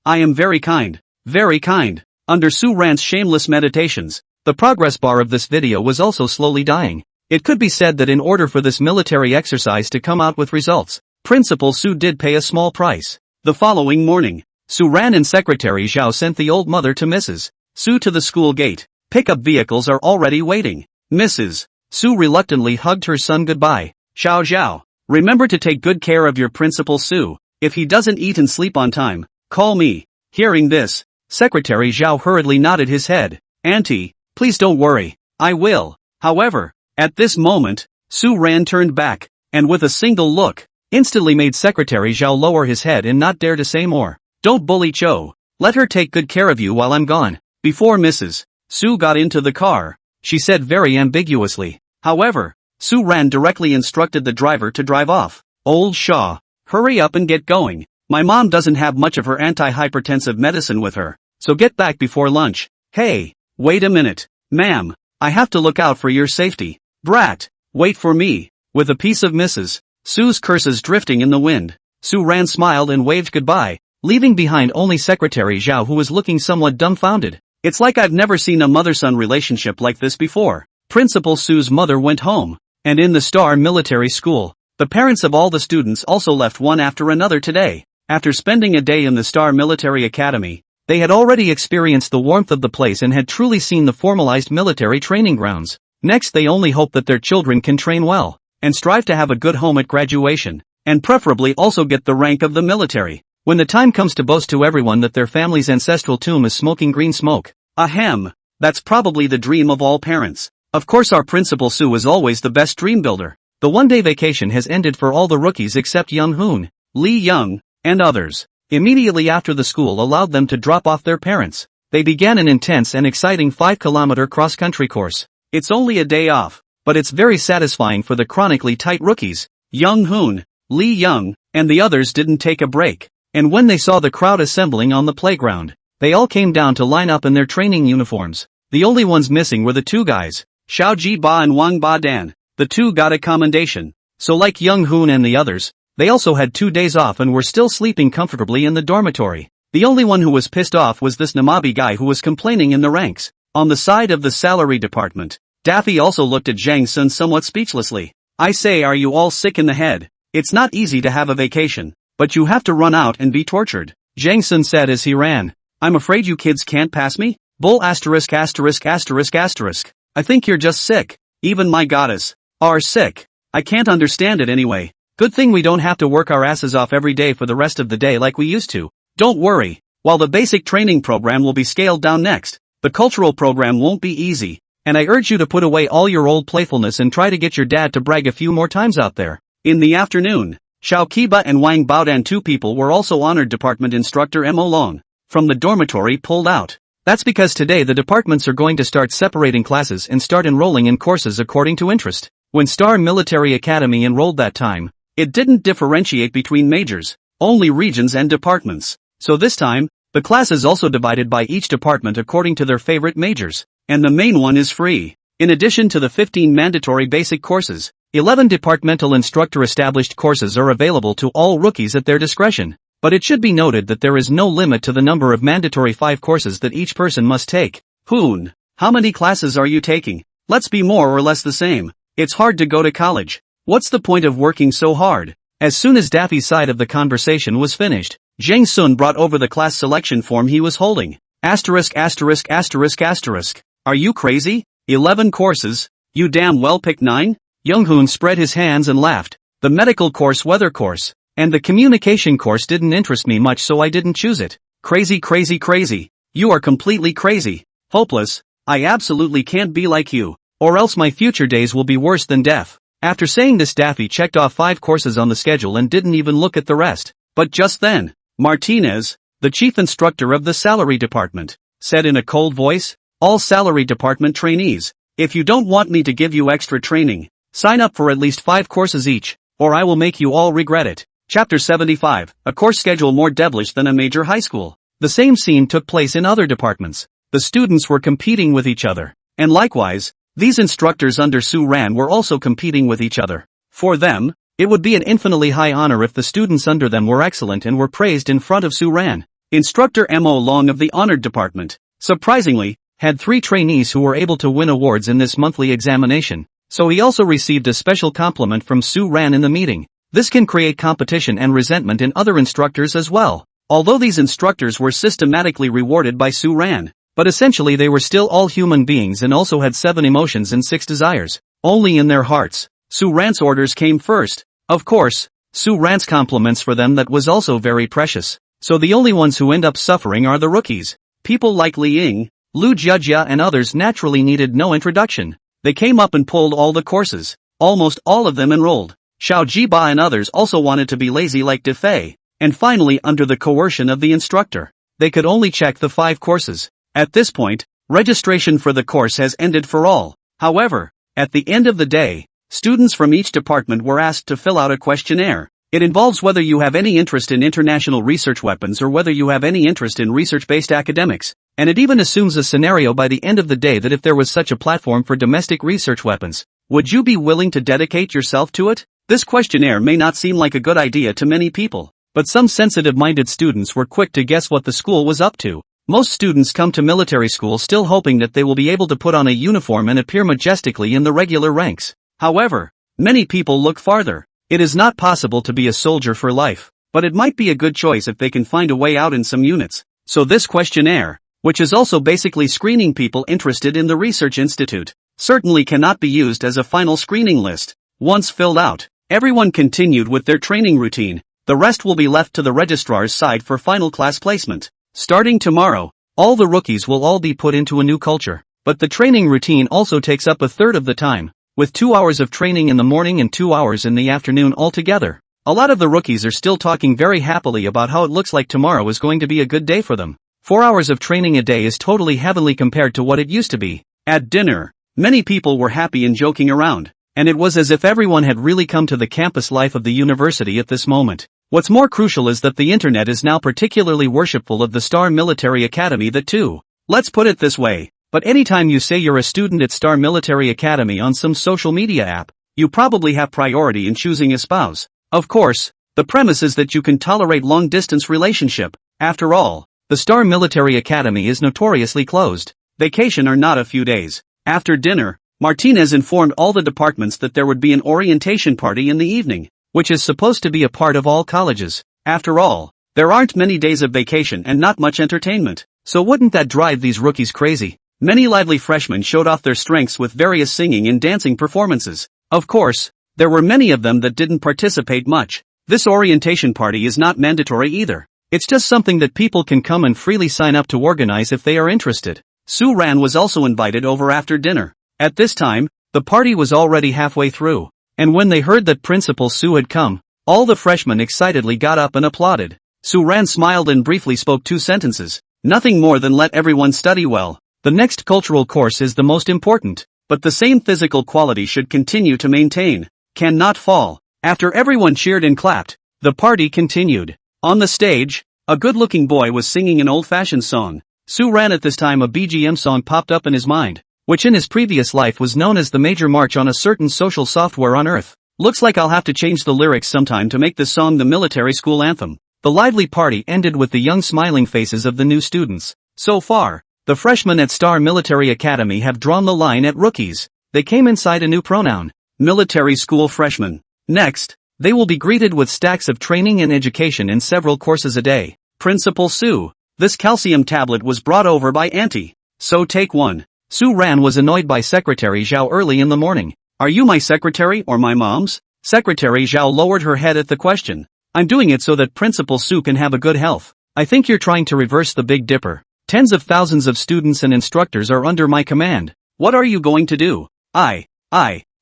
[SPEAKER 1] I am very kind. Very kind. Under Su-ran's shameless meditations, the progress bar of this video was also slowly dying. It could be said that in order for this military exercise to come out with results, Principal Su did pay a small price. The following morning, Su-ran and Secretary Zhao sent the old mother to Mrs. Su to the school gate. Pickup vehicles are already waiting. Mrs. Su reluctantly hugged her son goodbye. Zhao, remember to take good care of your Principal Su. If he doesn't eat and sleep on time, call me. Hearing this, Secretary Zhao hurriedly nodded his head. Auntie, please don't worry. I will. However, at this moment, Su-ran turned back, and with a single look, instantly made Secretary Zhao lower his head and not dare to say more. Don't bully Cho. Let her take good care of you while I'm gone. Before Mrs. Su got into the car, she said very ambiguously. However, Su-ran directly instructed the driver to drive off. Old Shaw, hurry up and get going. My mom doesn't have much of her anti-hypertensive medicine with her, so get back before lunch. Hey, wait a minute. Ma'am, I have to look out for your safety. Brat, wait for me. With a piece of Mrs. Su's curses drifting in the wind, Su-ran smiled and waved goodbye, leaving behind only Secretary Zhao, who was looking somewhat dumbfounded. It's like I've never seen a mother-son relationship like this before. Principal Su's mother went home, and in the Star Military School, the parents of all the students also left one after another today. After spending a day in the Star Military Academy, they had already experienced the warmth of the place and had truly seen the formalized military training grounds. Next, they only hope that their children can train well, and strive to have a good home at graduation, and preferably also get the rank of the military. When the time comes to boast to everyone that their family's ancestral tomb is smoking green smoke. Ahem, that's probably the dream of all parents. Of course our Principal Su is always the best dream builder. The one-day vacation has ended for all the rookies except Young Hoon, Lee Young, and others. Immediately after the school allowed them to drop off their parents, they began an intense and exciting 5-kilometer cross-country course. It's only a day off, but it's very satisfying for the chronically tight rookies. Young Hoon, Lee Young, and the others didn't take a break, and when they saw the crowd assembling on the playground, they all came down to line up in their training uniforms. The only ones missing were the two guys, Xiao Ji Ba and Wang Ba Dan. The two got a commendation. So like Young Hoon and the others, they also had 2 days off and were still sleeping comfortably in the dormitory. The only one who was pissed off was this Namabi guy who was complaining in the ranks. On the side of the salary department, Daffy also looked at Jang Sun somewhat speechlessly. I say, are you all sick in the head? It's not easy to have a vacation, but you have to run out and be tortured, Jang Sun said as he ran. I'm afraid you kids can't pass me? Bull asterisk asterisk asterisk asterisk. I think you're just sick. Even my goddess are sick. I can't understand it anyway. Good thing we don't have to work our asses off every day for the rest of the day like we used to. Don't worry. While the basic training program will be scaled down next, the cultural program won't be easy, and I urge you to put away all your old playfulness and try to get your dad to brag a few more times out there. In the afternoon, Xiao Qiba and Wang Baodan, two people were also honored department instructor Mo Long from the dormitory pulled out. That's because today the departments are going to start separating classes and start enrolling in courses according to interest. When Star Military Academy enrolled that time, it didn't differentiate between majors, only regions and departments. So this time, the class is also divided by each department according to their favorite majors, and the main one is free. In addition to the 15 mandatory basic courses, 11 departmental instructor established courses are available to all rookies at their discretion. But it should be noted that there is no limit to the number of mandatory 5 courses that each person must take. Hoon, how many classes are you taking? Let's be more or less the same. It's hard to go to college. What's the point of working so hard? As soon as Daffy's side of the conversation was finished, Jang Sun brought over the class selection form he was holding. Asterisk asterisk asterisk asterisk. Are you crazy? 11 courses? You damn well picked 9? Young-hoon spread his hands and laughed. The medical course, weather course, and the communication course didn't interest me much, so I didn't choose it. Crazy crazy crazy. You are completely crazy. Hopeless. I absolutely can't be like you, or else my future days will be worse than death. After saying this, Daffy checked off 5 courses on the schedule and didn't even look at the rest. But just then, Martinez, the chief instructor of the salary department, said in a cold voice, all salary department trainees, if you don't want me to give you extra training, sign up for at least 5 courses each, or I will make you all regret it. Chapter 75, a course schedule more devilish than a major high school. The same scene took place in other departments. The students were competing with each other, and likewise, these instructors under Su Ran were also competing with each other. For them, it would be an infinitely high honor if the students under them were excellent and were praised in front of Su Ran. Instructor Mo Long of the honored department, surprisingly, had 3 trainees who were able to win awards in this monthly examination, so he also received a special compliment from Su Ran in the meeting. This can create competition and resentment in other instructors as well. Although these instructors were systematically rewarded by Su Ran, but essentially they were still all human beings and also had 7 emotions and 6 desires, only in their hearts. Su Ran's orders came first. Of course, Su Ran's compliments for them that was also very precious. So the only ones who end up suffering are the rookies. People like Li Ying, Lu Jiajia and others naturally needed no introduction. They came up and pulled all the courses. Almost all of them enrolled. Xiao Jiba and others also wanted to be lazy like De Fei. And finally, under the coercion of the instructor, they could only check the 5 courses. At this point, registration for the course has ended for all. However, at the end of the day, students from each department were asked to fill out a questionnaire. It involves whether you have any interest in international research weapons or whether you have any interest in research-based academics, and it even assumes a scenario by the end of the day that if there was such a platform for domestic research weapons, would you be willing to dedicate yourself to it? This questionnaire may not seem like a good idea to many people, but some sensitive-minded students were quick to guess what the school was up to. Most students come to military school still hoping that they will be able to put on a uniform and appear majestically in the regular ranks. However, many people look farther. It is not possible to be a soldier for life, but it might be a good choice if they can find a way out in some units. So this questionnaire, which is also basically screening people interested in the research institute, certainly cannot be used as a final screening list. Once filled out, everyone continued with their training routine. The rest will be left to the registrar's side for final class placement. Starting tomorrow, all the rookies will all be put into a new culture, but the training routine also takes up a third of the time, with 2 hours of training in the morning and 2 hours in the afternoon altogether. A lot of the rookies are still talking very happily about how it looks like tomorrow is going to be a good day for them. 4 hours of training a day is totally heavenly compared to what it used to be. At dinner, many people were happy and joking around, and it was as if everyone had really come to the campus life of the university at this moment. What's more crucial is that the internet is now particularly worshipful of the Star Military Academy that too. Let's put it this way, but anytime you say you're a student at Star Military Academy on some social media app, you probably have priority in choosing a spouse. Of course, the premise is that you can tolerate long-distance relationship. After all, the Star Military Academy is notoriously closed. Vacation are not a few days. After dinner, Martinez informed all the departments that there would be an orientation party in the evening, which is supposed to be a part of all colleges. After all, there aren't many days of vacation and not much entertainment, so wouldn't that drive these rookies crazy? Many lively freshmen showed off their strengths with various singing and dancing performances. Of course, there were many of them that didn't participate much. This orientation party is not mandatory either. It's just something that people can come and freely sign up to organize if they are interested. Su Ran was also invited over after dinner. At this time, the party was already halfway through, and when they heard that Principal Su had come, all the freshmen excitedly got up and applauded. Su Ran smiled and briefly spoke 2 sentences, nothing more than let everyone study well. The next cultural course is the most important, but the same physical quality should continue to maintain, cannot fall. After everyone cheered and clapped, the party continued. On the stage, a good-looking boy was singing an old-fashioned song. Su Ran at this time a BGM song popped up in his mind, which in his previous life was known as the Major March on a certain social software on Earth. Looks like I'll have to change the lyrics sometime to make this song the military school anthem. The lively party ended with the young smiling faces of the new students. So far, the freshmen at Star Military Academy have drawn the line at rookies. They came inside a new pronoun, military school freshmen. Next, they will be greeted with stacks of training and education in several courses a day. Principal Su, this calcium tablet was brought over by Auntie, so take one. Su Ran was annoyed by Secretary Zhao early in the morning. Are you my secretary or my mom's? Secretary Zhao lowered her head at the question. I'm doing it so that Principal Su can have a good health. I think you're trying to reverse the Big Dipper. Tens of thousands of students and instructors are under my command. What are you going to do?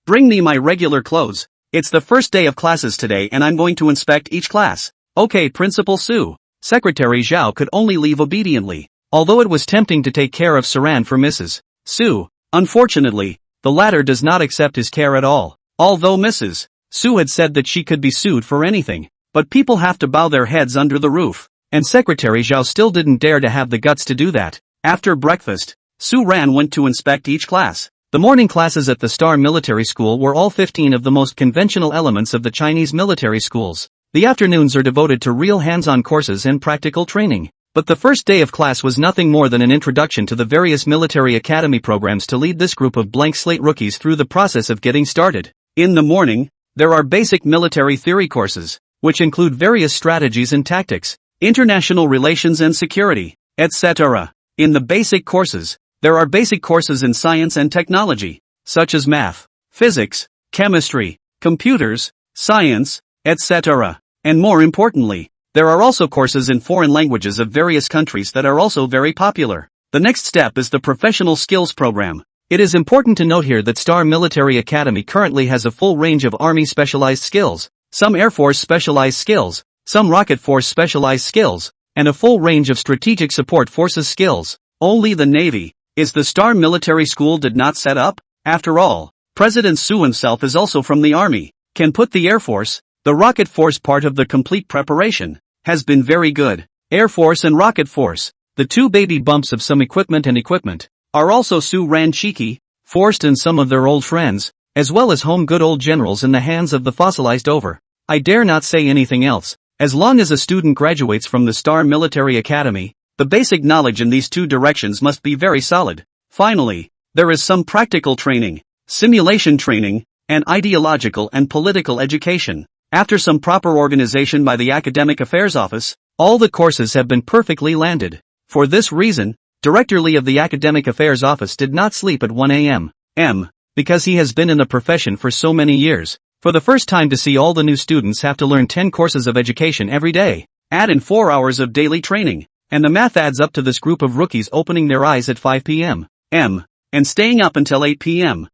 [SPEAKER 1] Bring me my regular clothes. It's the first day of classes today and I'm going to inspect each class. Okay, Principal Su. Secretary Zhao could only leave obediently, although it was tempting to take care of Saran for Mrs. Su. Unfortunately, the latter does not accept his care at all. Although Mrs. Su had said that she could be sued for anything, but people have to bow their heads under the roof, and Secretary Zhao still didn't dare to have the guts to do that. After breakfast, Su Ran went to inspect each class. The morning classes at the Star Military School were all 15 of the most conventional elements of the Chinese military schools. The afternoons are devoted to real hands-on courses and practical training. But the first day of class was nothing more than an introduction to the various military academy programs to lead this group of blank slate rookies through the process of getting started. In the morning, there are basic military theory courses, which include various strategies and tactics, international relations and security, etc. In the basic courses, there are basic courses in science and technology, such as math, physics, chemistry, computers, science, etc. And more importantly, there are also courses in foreign languages of various countries that are also very popular. The next step is the Professional Skills Program. It is important to note here that Star Military Academy currently has a full range of Army specialized skills, some Air Force specialized skills, some Rocket Force specialized skills, and a full range of Strategic Support Forces skills. Only the Navy is the Star Military School did not set up. After all, President Su himself is also from the Army, can put the Air Force, the Rocket Force part of the complete preparation, has been very good. Air Force and Rocket Force, the two baby bumps of some equipment, are also Su Ran cheeky, forced and some of their old friends, as well as home good old generals in the hands of the fossilized over. I dare not say anything else. As long as a student graduates from the Star Military Academy, the basic knowledge in these two directions must be very solid. Finally, there is some practical training, simulation training, and ideological and political education. After some proper organization by the Academic Affairs Office, all the courses have been perfectly landed. For this reason, Director Lee of the Academic Affairs Office did not sleep at 1 a.m. Because he has been in the profession for so many years. For the first time to see all the new students have to learn 10 courses of education every day. Add in 4 hours of daily training, and the math adds up to this group of rookies opening their eyes at 5 p.m. And staying up until 8 p.m.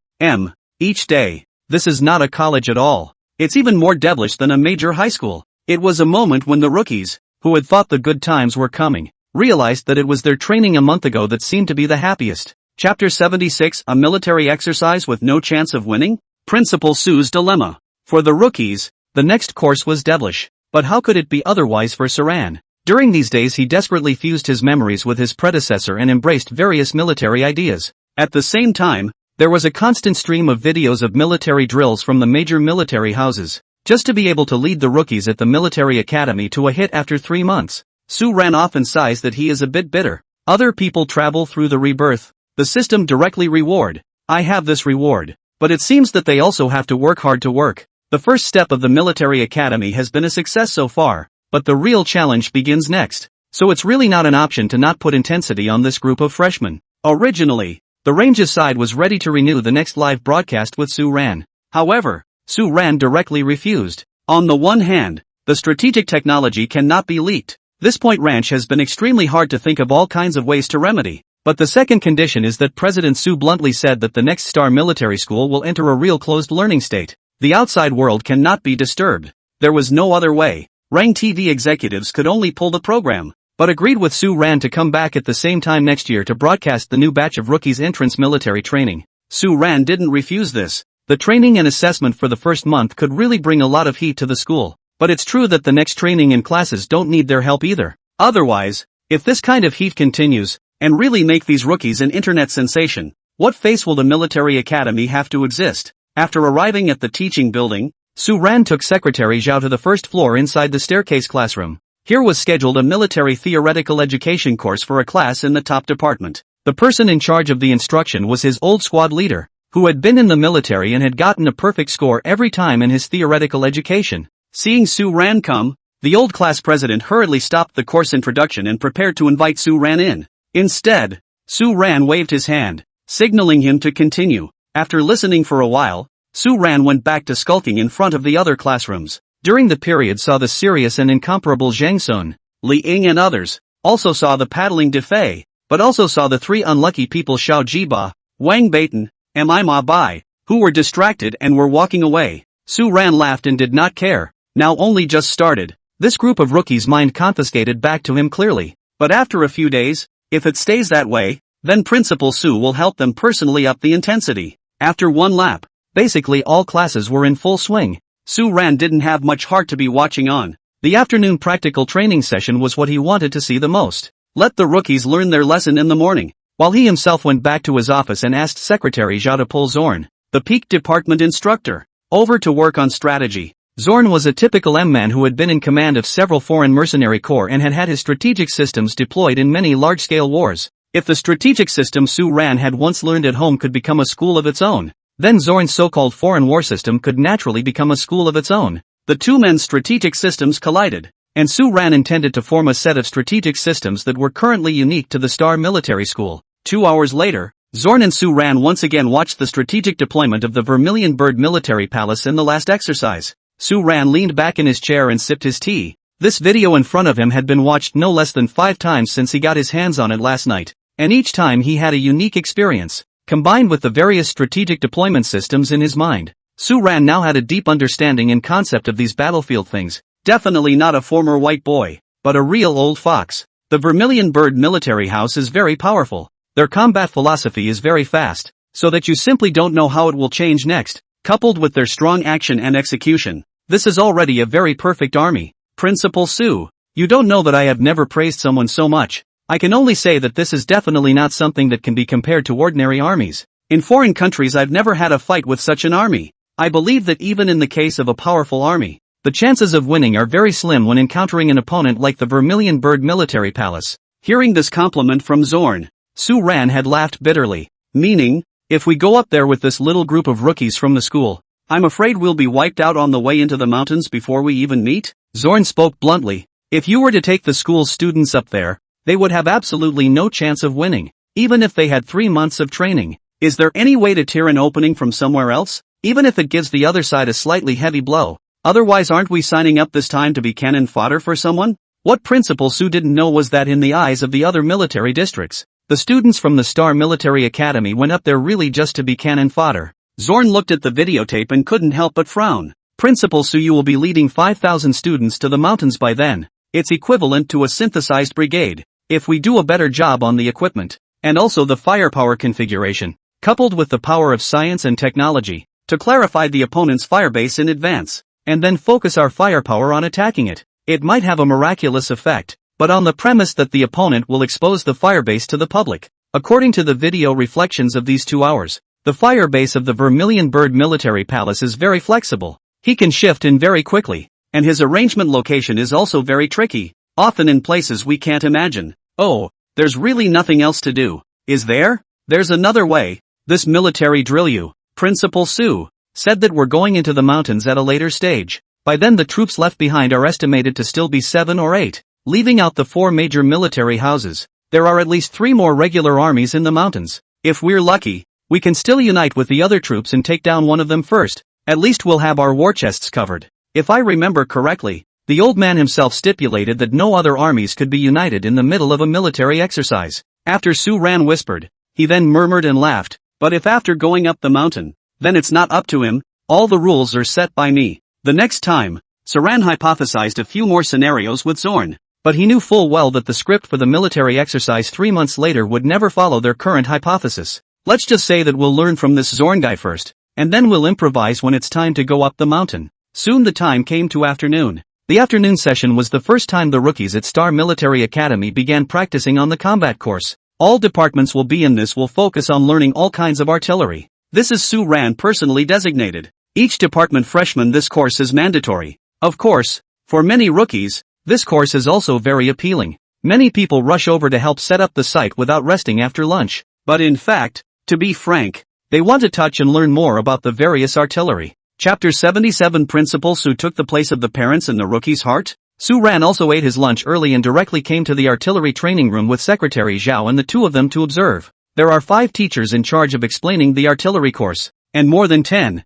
[SPEAKER 1] each day. This is not a college at all. It's even more devilish than a major high school. It was a moment when the rookies, who had thought the good times were coming, realized that it was their training a month ago that seemed to be the happiest. Chapter 76, a military exercise with no chance of winning? Principal Su's dilemma. For the rookies, the next course was devilish. But how could it be otherwise for Saran? During these days he desperately fused his memories with his predecessor and embraced various military ideas. At the same time, there was a constant stream of videos of military drills from the major military houses, just to be able to lead the rookies at the military academy to a hit after 3 months. Su ran off and sighs that he is a bit bitter. Other people travel through the rebirth. The system directly reward I have this reward. But it seems that they also have to work hard to work. The first step of the military academy has been a success so far, but the real challenge begins next. So it's really not an option to not put intensity on this group of freshmen. Originally, the Ranges side was ready to renew the next live broadcast with Su Ran. However, Su Ran directly refused. On the one hand, the strategic technology cannot be leaked. This Point Ranch has been extremely hard to think of all kinds of ways to remedy. But the second condition is that President Su bluntly said that the next Star Military School will enter a real closed learning state. The outside world cannot be disturbed. There was no other way. Rang TV executives could only pull the program, but agreed with Su Ran to come back at the same time next year to broadcast the new batch of rookies' entrance military training. Su Ran didn't refuse this. The training and assessment for the first month could really bring a lot of heat to the school, but it's true that the next training and classes don't need their help either. Otherwise, if this kind of heat continues, and really make these rookies an internet sensation, what face will the military academy have to exist? After arriving at the teaching building, Su Ran took Secretary Zhao to the first floor inside the staircase classroom. Here was scheduled a military theoretical education course for a class in the top department. The person in charge of the instruction was his old squad leader, who had been in the military and had gotten a perfect score every time in his theoretical education. Seeing Su Ran come, the old class president hurriedly stopped the course introduction and prepared to invite Su Ran in. Instead, Su Ran waved his hand, signaling him to continue. After listening for a while, Su Ran went back to skulking in front of the other classrooms. During the period saw the serious and incomparable Zhang Sun, Li Ying and others, also saw the paddling De Fei, but also saw the three unlucky people Xiao Jiba, Wang Baitan, and Ma Bai, who were distracted and were walking away. Su Ran laughed and did not care. Now only just started. This group of rookies' mind confiscated back to him clearly. But after a few days, if it stays that way, then Principal Su will help them personally up the intensity. After one lap, basically all classes were in full swing. Su Ran didn't have much heart to be watching on. The afternoon practical training session was what he wanted to see the most. Let the rookies learn their lesson in the morning, while he himself went back to his office and asked Secretary Zhao to pull Zorn, the peak department instructor, over to work on strategy. Zorn was a typical M-man who had been in command of several foreign mercenary corps and had had his strategic systems deployed in many large-scale wars. If the strategic system Su Ran had once learned at home could become a school of its own, then Zorn's so-called foreign war system could naturally become a school of its own. The two men's strategic systems collided, and Su Ran intended to form a set of strategic systems that were currently unique to the Star Military School. 2 hours later, Zorn and Su Ran once again watched the strategic deployment of the Vermilion Bird Military Palace in the last exercise. Su Ran leaned back in his chair and sipped his tea. This video in front of him had been watched no less than 5 times since he got his hands on it last night, and each time he had a unique experience, combined with the various strategic deployment systems in his mind. Su Ran now had a deep understanding and concept of these battlefield things. Definitely not a former white boy, but a real old fox. The Vermilion Bird Military House is very powerful. Their combat philosophy is very fast, so that you simply don't know how it will change next, coupled with their strong action and execution. This is already a very perfect army. Principal Su, you don't know that I have never praised someone so much. I can only say that this is definitely not something that can be compared to ordinary armies. In foreign countries I've never had a fight with such an army. I believe that even in the case of a powerful army, the chances of winning are very slim when encountering an opponent like the Vermilion Bird Military Palace. Hearing this compliment from Zorn, Su Ran had laughed bitterly, meaning, if we go up there with this little group of rookies from the school, I'm afraid we'll be wiped out on the way into the mountains before we even meet. Zorn spoke bluntly. If you were to take the school's students up there, they would have absolutely no chance of winning, even if they had 3 months of training. Is there any way to tear an opening from somewhere else, even if it gives the other side a slightly heavy blow? Otherwise aren't we signing up this time to be cannon fodder for someone? What Principal Su didn't know was that in the eyes of the other military districts, the students from the Star Military Academy went up there really just to be cannon fodder. Zorn looked at the videotape and couldn't help but frown. Principal Su, you will be leading 5,000 students to the mountains by then. It's equivalent to a synthesized brigade. If we do a better job on the equipment, and also the firepower configuration, coupled with the power of science and technology, to clarify the opponent's firebase in advance, and then focus our firepower on attacking it, it might have a miraculous effect, but on the premise that the opponent will expose the firebase to the public. According to the video reflections of these 2 hours, the firebase of the Vermilion Bird Military Palace is very flexible. He can shift in very quickly, and his arrangement location is also very tricky, often in places we can't imagine. Oh, there's really nothing else to do, is there? There's another way. this military drill you, Principal Su, said that we're going into the mountains at a later stage. By then the troops left behind are estimated to still be 7 or 8, leaving out the 4 major military houses. There are at least 3 more regular armies in the mountains. If we're lucky, we can still unite with the other troops and take down one of them first. At least we'll have our war chests covered. If I remember correctly, the old man himself stipulated that no other armies could be united in the middle of a military exercise. After Su Ran whispered, he then murmured and laughed, but if after going up the mountain, then it's not up to him, all the rules are set by me. The next time, Saran hypothesized a few more scenarios with Zorn, but he knew full well that the script for the military exercise 3 months later would never follow their current hypothesis. Let's just say that we'll learn from this Zorn guy first, and then we'll improvise when it's time to go up the mountain. Soon the time came to afternoon. The afternoon session was the first time the rookies at Star Military Academy began practicing on the combat course. All departments will focus on learning all kinds of artillery. This is Su Ran personally designated. Each department freshman this course is mandatory. Of course, for many rookies, this course is also very appealing. Many people rush over to help set up the site without resting after lunch. But in fact, to be frank, they want to touch and learn more about the various artillery. Chapter 77 Principal Su took the place of the parents in the rookie's heart. Su Ran also ate his lunch early and directly came to the artillery training room with Secretary Zhao and the 2 of them to observe. There are 5 teachers in charge of explaining the artillery course, and more than 10,000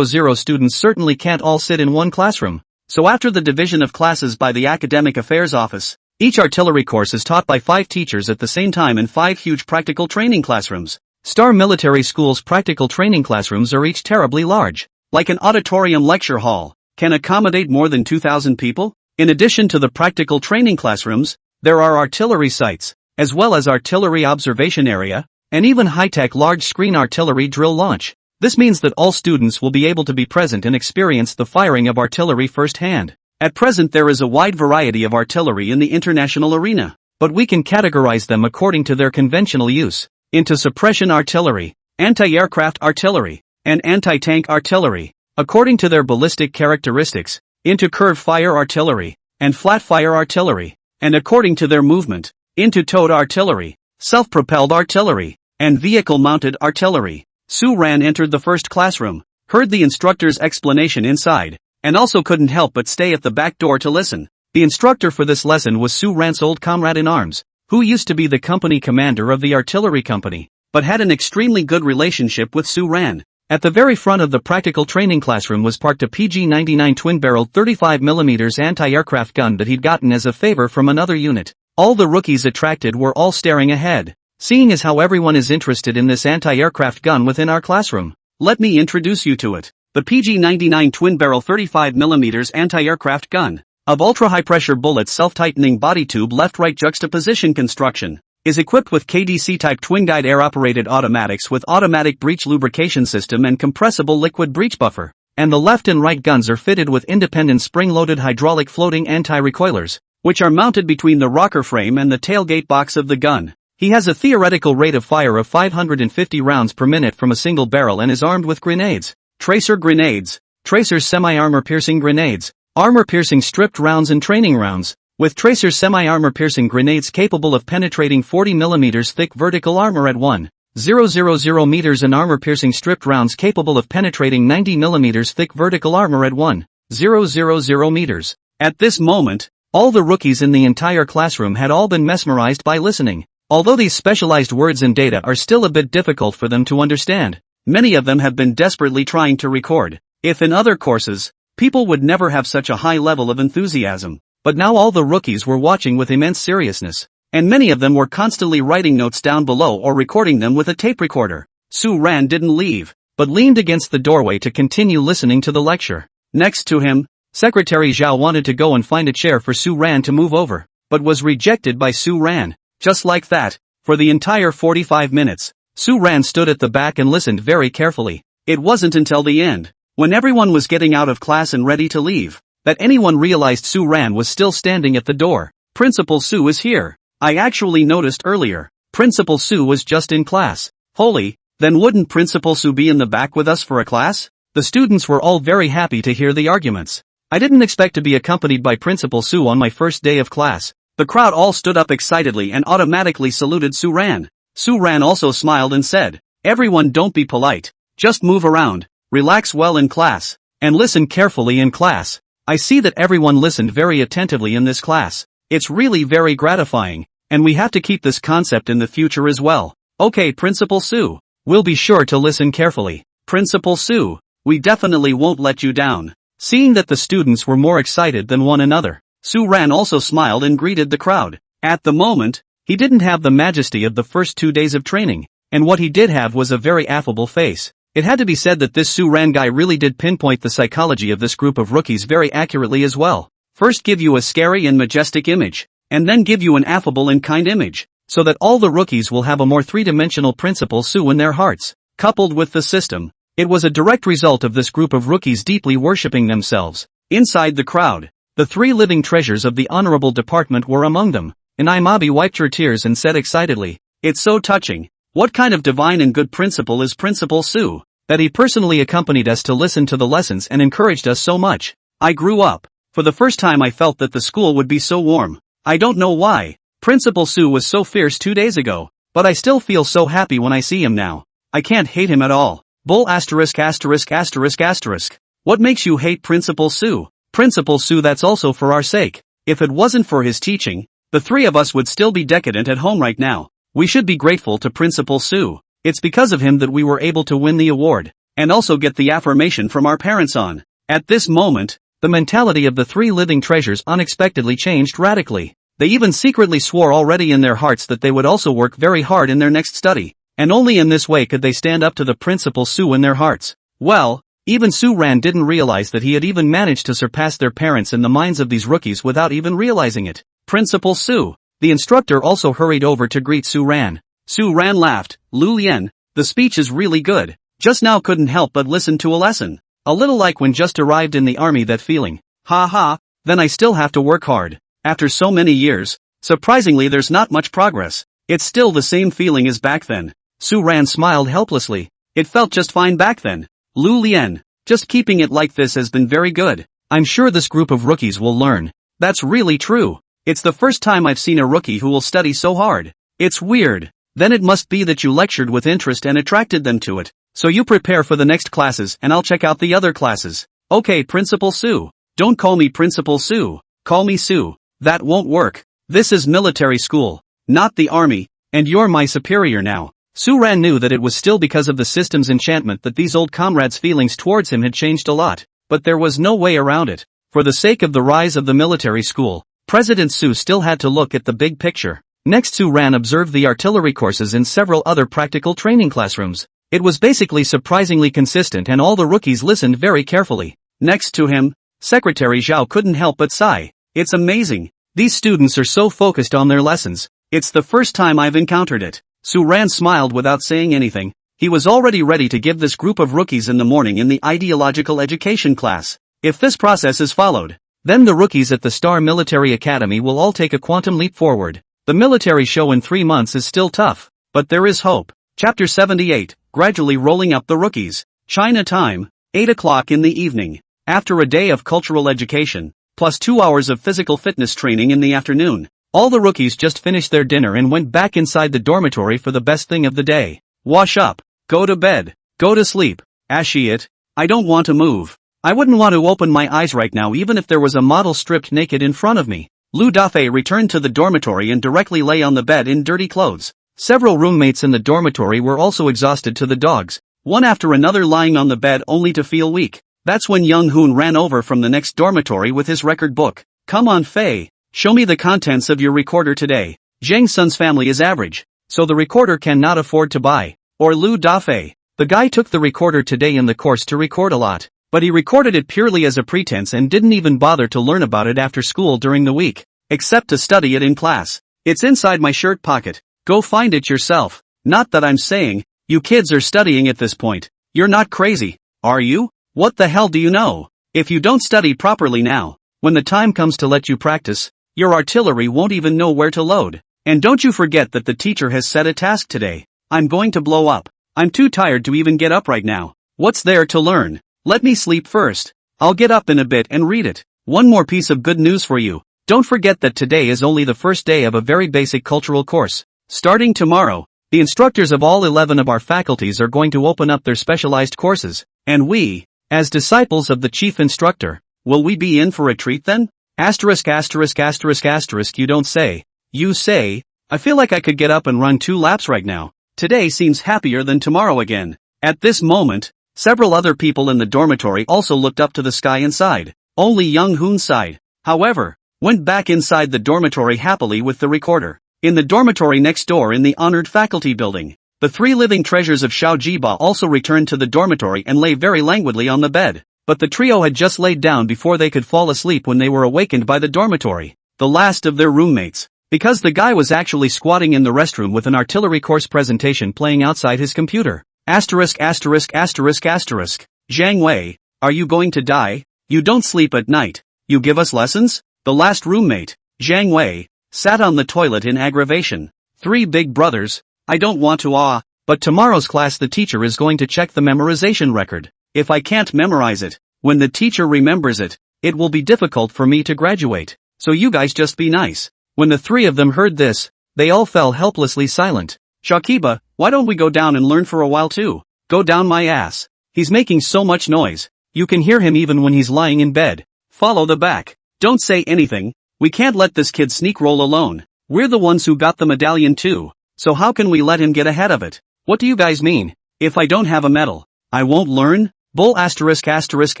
[SPEAKER 1] students certainly can't all sit in one classroom. So after the division of classes by the Academic Affairs Office, each artillery course is taught by 5 teachers at the same time in 5 huge practical training classrooms. Star Military School's practical training classrooms are each terribly large, like an auditorium lecture hall, can accommodate more than 2,000 people. In addition to the practical training classrooms, there are artillery sites, as well as artillery observation area, and even high-tech large-screen artillery drill launch. This means that all students will be able to be present and experience the firing of artillery firsthand. At present there is a wide variety of artillery in the international arena, but we can categorize them according to their conventional use, into suppression artillery, anti-aircraft artillery, and anti-tank artillery, according to their ballistic characteristics, into curved fire artillery, and flat fire artillery, and according to their movement, into towed artillery, self-propelled artillery, and vehicle-mounted artillery. Su Ran entered the first classroom, heard the instructor's explanation inside, and also couldn't help but stay at the back door to listen. The instructor for this lesson was Su Ran's old comrade in arms, who used to be the company commander of the artillery company, but had an extremely good relationship with Su Ran. At the very front of the practical training classroom was parked a PG-99 twin-barreled 35mm anti-aircraft gun that he'd gotten as a favor from another unit. All the rookies attracted were all staring ahead, seeing as how everyone is interested in this anti-aircraft gun within our classroom. Let me introduce you to it. The PG-99 twin-barrel 35mm anti-aircraft gun, of ultra-high-pressure bullet self-tightening body tube left-right juxtaposition construction, is equipped with KDC-type twin-guide air-operated automatics with automatic breech lubrication system and compressible liquid breech buffer, and the left and right guns are fitted with independent spring-loaded hydraulic floating anti-recoilers, which are mounted between the rocker frame and the tailgate box of the gun. He has a theoretical rate of fire of 550 rounds per minute from a single barrel and is armed with grenades, tracer grenades, tracer's semi-armor piercing grenades, armor-piercing stripped rounds and training rounds, with tracer's semi-armor piercing grenades capable of penetrating 40mm thick vertical armor at 1,000 meters and armor-piercing stripped rounds capable of penetrating 90mm thick vertical armor at 1,000 meters. At this moment, all the rookies in the entire classroom had all been mesmerized by listening. Although these specialized words and data are still a bit difficult for them to understand, many of them have been desperately trying to record. If in other courses, people would never have such a high level of enthusiasm, but now all the rookies were watching with immense seriousness, and many of them were constantly writing notes down below or recording them with a tape recorder. Su Ran didn't leave, but leaned against the doorway to continue listening to the lecture. Next to him, Secretary Zhao wanted to go and find a chair for Su Ran to move over, but was rejected by Su Ran. Just like that, for the entire 45 minutes, Su Ran stood at the back and listened very carefully. It wasn't until the end, when everyone was getting out of class and ready to leave, that anyone realized Su Ran was still standing at the door. Principal Su is here. I actually noticed earlier. Principal Su was just in class. Holy, then wouldn't Principal Su be in the back with us for a class? The students were all very happy to hear the arguments. I didn't expect to be accompanied by Principal Su on my first day of class. The crowd all stood up excitedly and automatically saluted Su Ran. Su Ran also smiled and said, Everyone don't be polite. Just move around, relax well in class, and listen carefully in class. I see that everyone listened very attentively in this class. It's really very gratifying, and we have to keep this concept in the future as well. Okay, Principal Sue. We'll be sure to listen carefully. Principal Sue, we definitely won't let you down. Seeing that the students were more excited than one another, Sue Ran also smiled and greeted the crowd. At the moment, he didn't have the majesty of the first 2 days of training, and what he did have was a very affable face. It had to be said that this Sue Ran guy really did pinpoint the psychology of this group of rookies very accurately as well. First give you a scary and majestic image, and then give you an affable and kind image, so that all the rookies will have a more three-dimensional Principal Sue in their hearts. Coupled with the system, it was a direct result of this group of rookies deeply worshipping themselves. Inside the crowd, the 3 living treasures of the honorable department were among them, and Imabi wiped her tears and said excitedly, "It's so touching. What kind of divine and good principal is Principal Sue, that he personally accompanied us to listen to the lessons and encouraged us so much. I grew up. For the first time I felt that the school would be so warm. I don't know why. Principal Sue was so fierce 2 days ago, but I still feel so happy when I see him now. I can't hate him at all." Bull asterisk asterisk asterisk asterisk. What makes you hate Principal Sue? Principal Sue, that's also for our sake. If it wasn't for his teaching, the 3 of us would still be decadent at home right now. We should be grateful to Principal Sue. It's because of him that we were able to win the award, and also get the affirmation from our parents on. At this moment, the mentality of the 3 living treasures unexpectedly changed radically. They even secretly swore already in their hearts that they would also work very hard in their next study, and only in this way could they stand up to the Principal Sue in their hearts. Well, even Sue Ran didn't realize that he had even managed to surpass their parents in the minds of these rookies without even realizing it. Principal Sue. The instructor also hurried over to greet Sue Ran. Sue Ran laughed. "Lu Lian, the speech is really good. Just now couldn't help but listen to a lesson. A little like when just arrived in the army, that feeling. Ha ha, then I still have to work hard. After so many years, surprisingly there's not much progress. It's still the same feeling as back then." Sue Ran smiled helplessly. "It felt just fine back then. Lu Lian, just keeping it like this has been very good. I'm sure this group of rookies will learn." "That's really true. It's the first time I've seen a rookie who will study so hard. It's weird. Then it must be that you lectured with interest and attracted them to it. So you prepare for the next classes and I'll check out the other classes." "Okay, Principal Sue. Don't call me Principal Sue. Call me Sue." "That won't work. This is military school, not the army, and you're my superior now." Sue Ran knew that it was still because of the system's enchantment that these old comrades' feelings towards him had changed a lot, but there was no way around it. For the sake of the rise of the military school, President Sue still had to look at the big picture. Next, Sue Ran observed the artillery courses in several other practical training classrooms. It was basically surprisingly consistent and all the rookies listened very carefully. Next to him, Secretary Zhao couldn't help but sigh. "It's amazing. These students are so focused on their lessons. It's the first time I've encountered it." Sue Ran smiled without saying anything. He was already ready to give this group of rookies in the morning in the ideological education class. If this process is followed, then the rookies at the Star Military Academy will all take a quantum leap forward. The military show in 3 months is still tough, but there is hope. Chapter 78, gradually rolling up the rookies. China time, 8 o'clock in the evening. After a day of cultural education, plus 2 hours of physical fitness training in the afternoon, all the rookies just finished their dinner and went back inside the dormitory for the best thing of the day. Wash up, go to bed, go to sleep. Ashiet, I don't want to move. I wouldn't want to open my eyes right now even if there was a model stripped naked in front of me. Lu Dafei returned to the dormitory and directly lay on the bed in dirty clothes. Several roommates in the dormitory were also exhausted to the dogs, one after another lying on the bed only to feel weak. That's when Young Hoon ran over from the next dormitory with his record book. "Come on, Fei. Show me the contents of your recorder today." Zhang Sun's family is average, so the recorder cannot afford to buy. Or Lu Dafei. The guy took the recorder today in the course to record a lot, but he recorded it purely as a pretense and didn't even bother to learn about it after school during the week, except to study it in class. "It's inside my shirt pocket. Go find it yourself." Not that I'm saying, you kids are studying at this point. You're not crazy, are you? What the hell do you know? If you don't study properly now, when the time comes to let you practice, your artillery won't even know where to load. And don't you forget that the teacher has set a task today. I'm going to blow up. I'm too tired to even get up right now. What's there to learn? Let me sleep first. I'll get up in a bit and read it. One more piece of good news for you. Don't forget that today is only the first day of a very basic cultural course. Starting tomorrow, The instructors of all 11 of our faculties are going to open up their specialized courses, and we, as disciples of the chief instructor, will we be in for a treat then? Asterisk asterisk asterisk asterisk you don't say. You say, I feel like I could get up and run 2 laps right now. Today seems happier than tomorrow again. At this moment, several other people in the dormitory also looked up to the sky and sighed. Only Young Hoon sighed, however, went back inside the dormitory happily with the recorder. In the dormitory next door in the honored faculty building, the 3 living treasures of Shaojiba also returned to the dormitory and lay very languidly on the bed. But the trio had just laid down before they could fall asleep when they were awakened by the dormitory, the last of their roommates. Because the guy was actually squatting in the restroom with an artillery course presentation playing outside his computer. Asterisk asterisk asterisk asterisk. Zhang Wei, are you going to die? You don't sleep at night. You give us lessons? The last roommate, Zhang Wei, sat on the toilet in aggravation. 3 big brothers, I don't want to but tomorrow's class the teacher is going to check the memorization record. If I can't memorize it, when the teacher remembers it, it will be difficult for me to graduate. So you guys just be nice. When the 3 of them heard this, they all fell helplessly silent. Shakiba, why don't we go down and learn for a while too? Go down my ass. He's making so much noise. You can hear him even when he's lying in bed. Follow the back. Don't say anything. We can't let this kid sneak roll alone. We're the ones who got the medallion too. So how can we let him get ahead of it? What do you guys mean? If I don't have a medal, I won't learn? Bull asterisk asterisk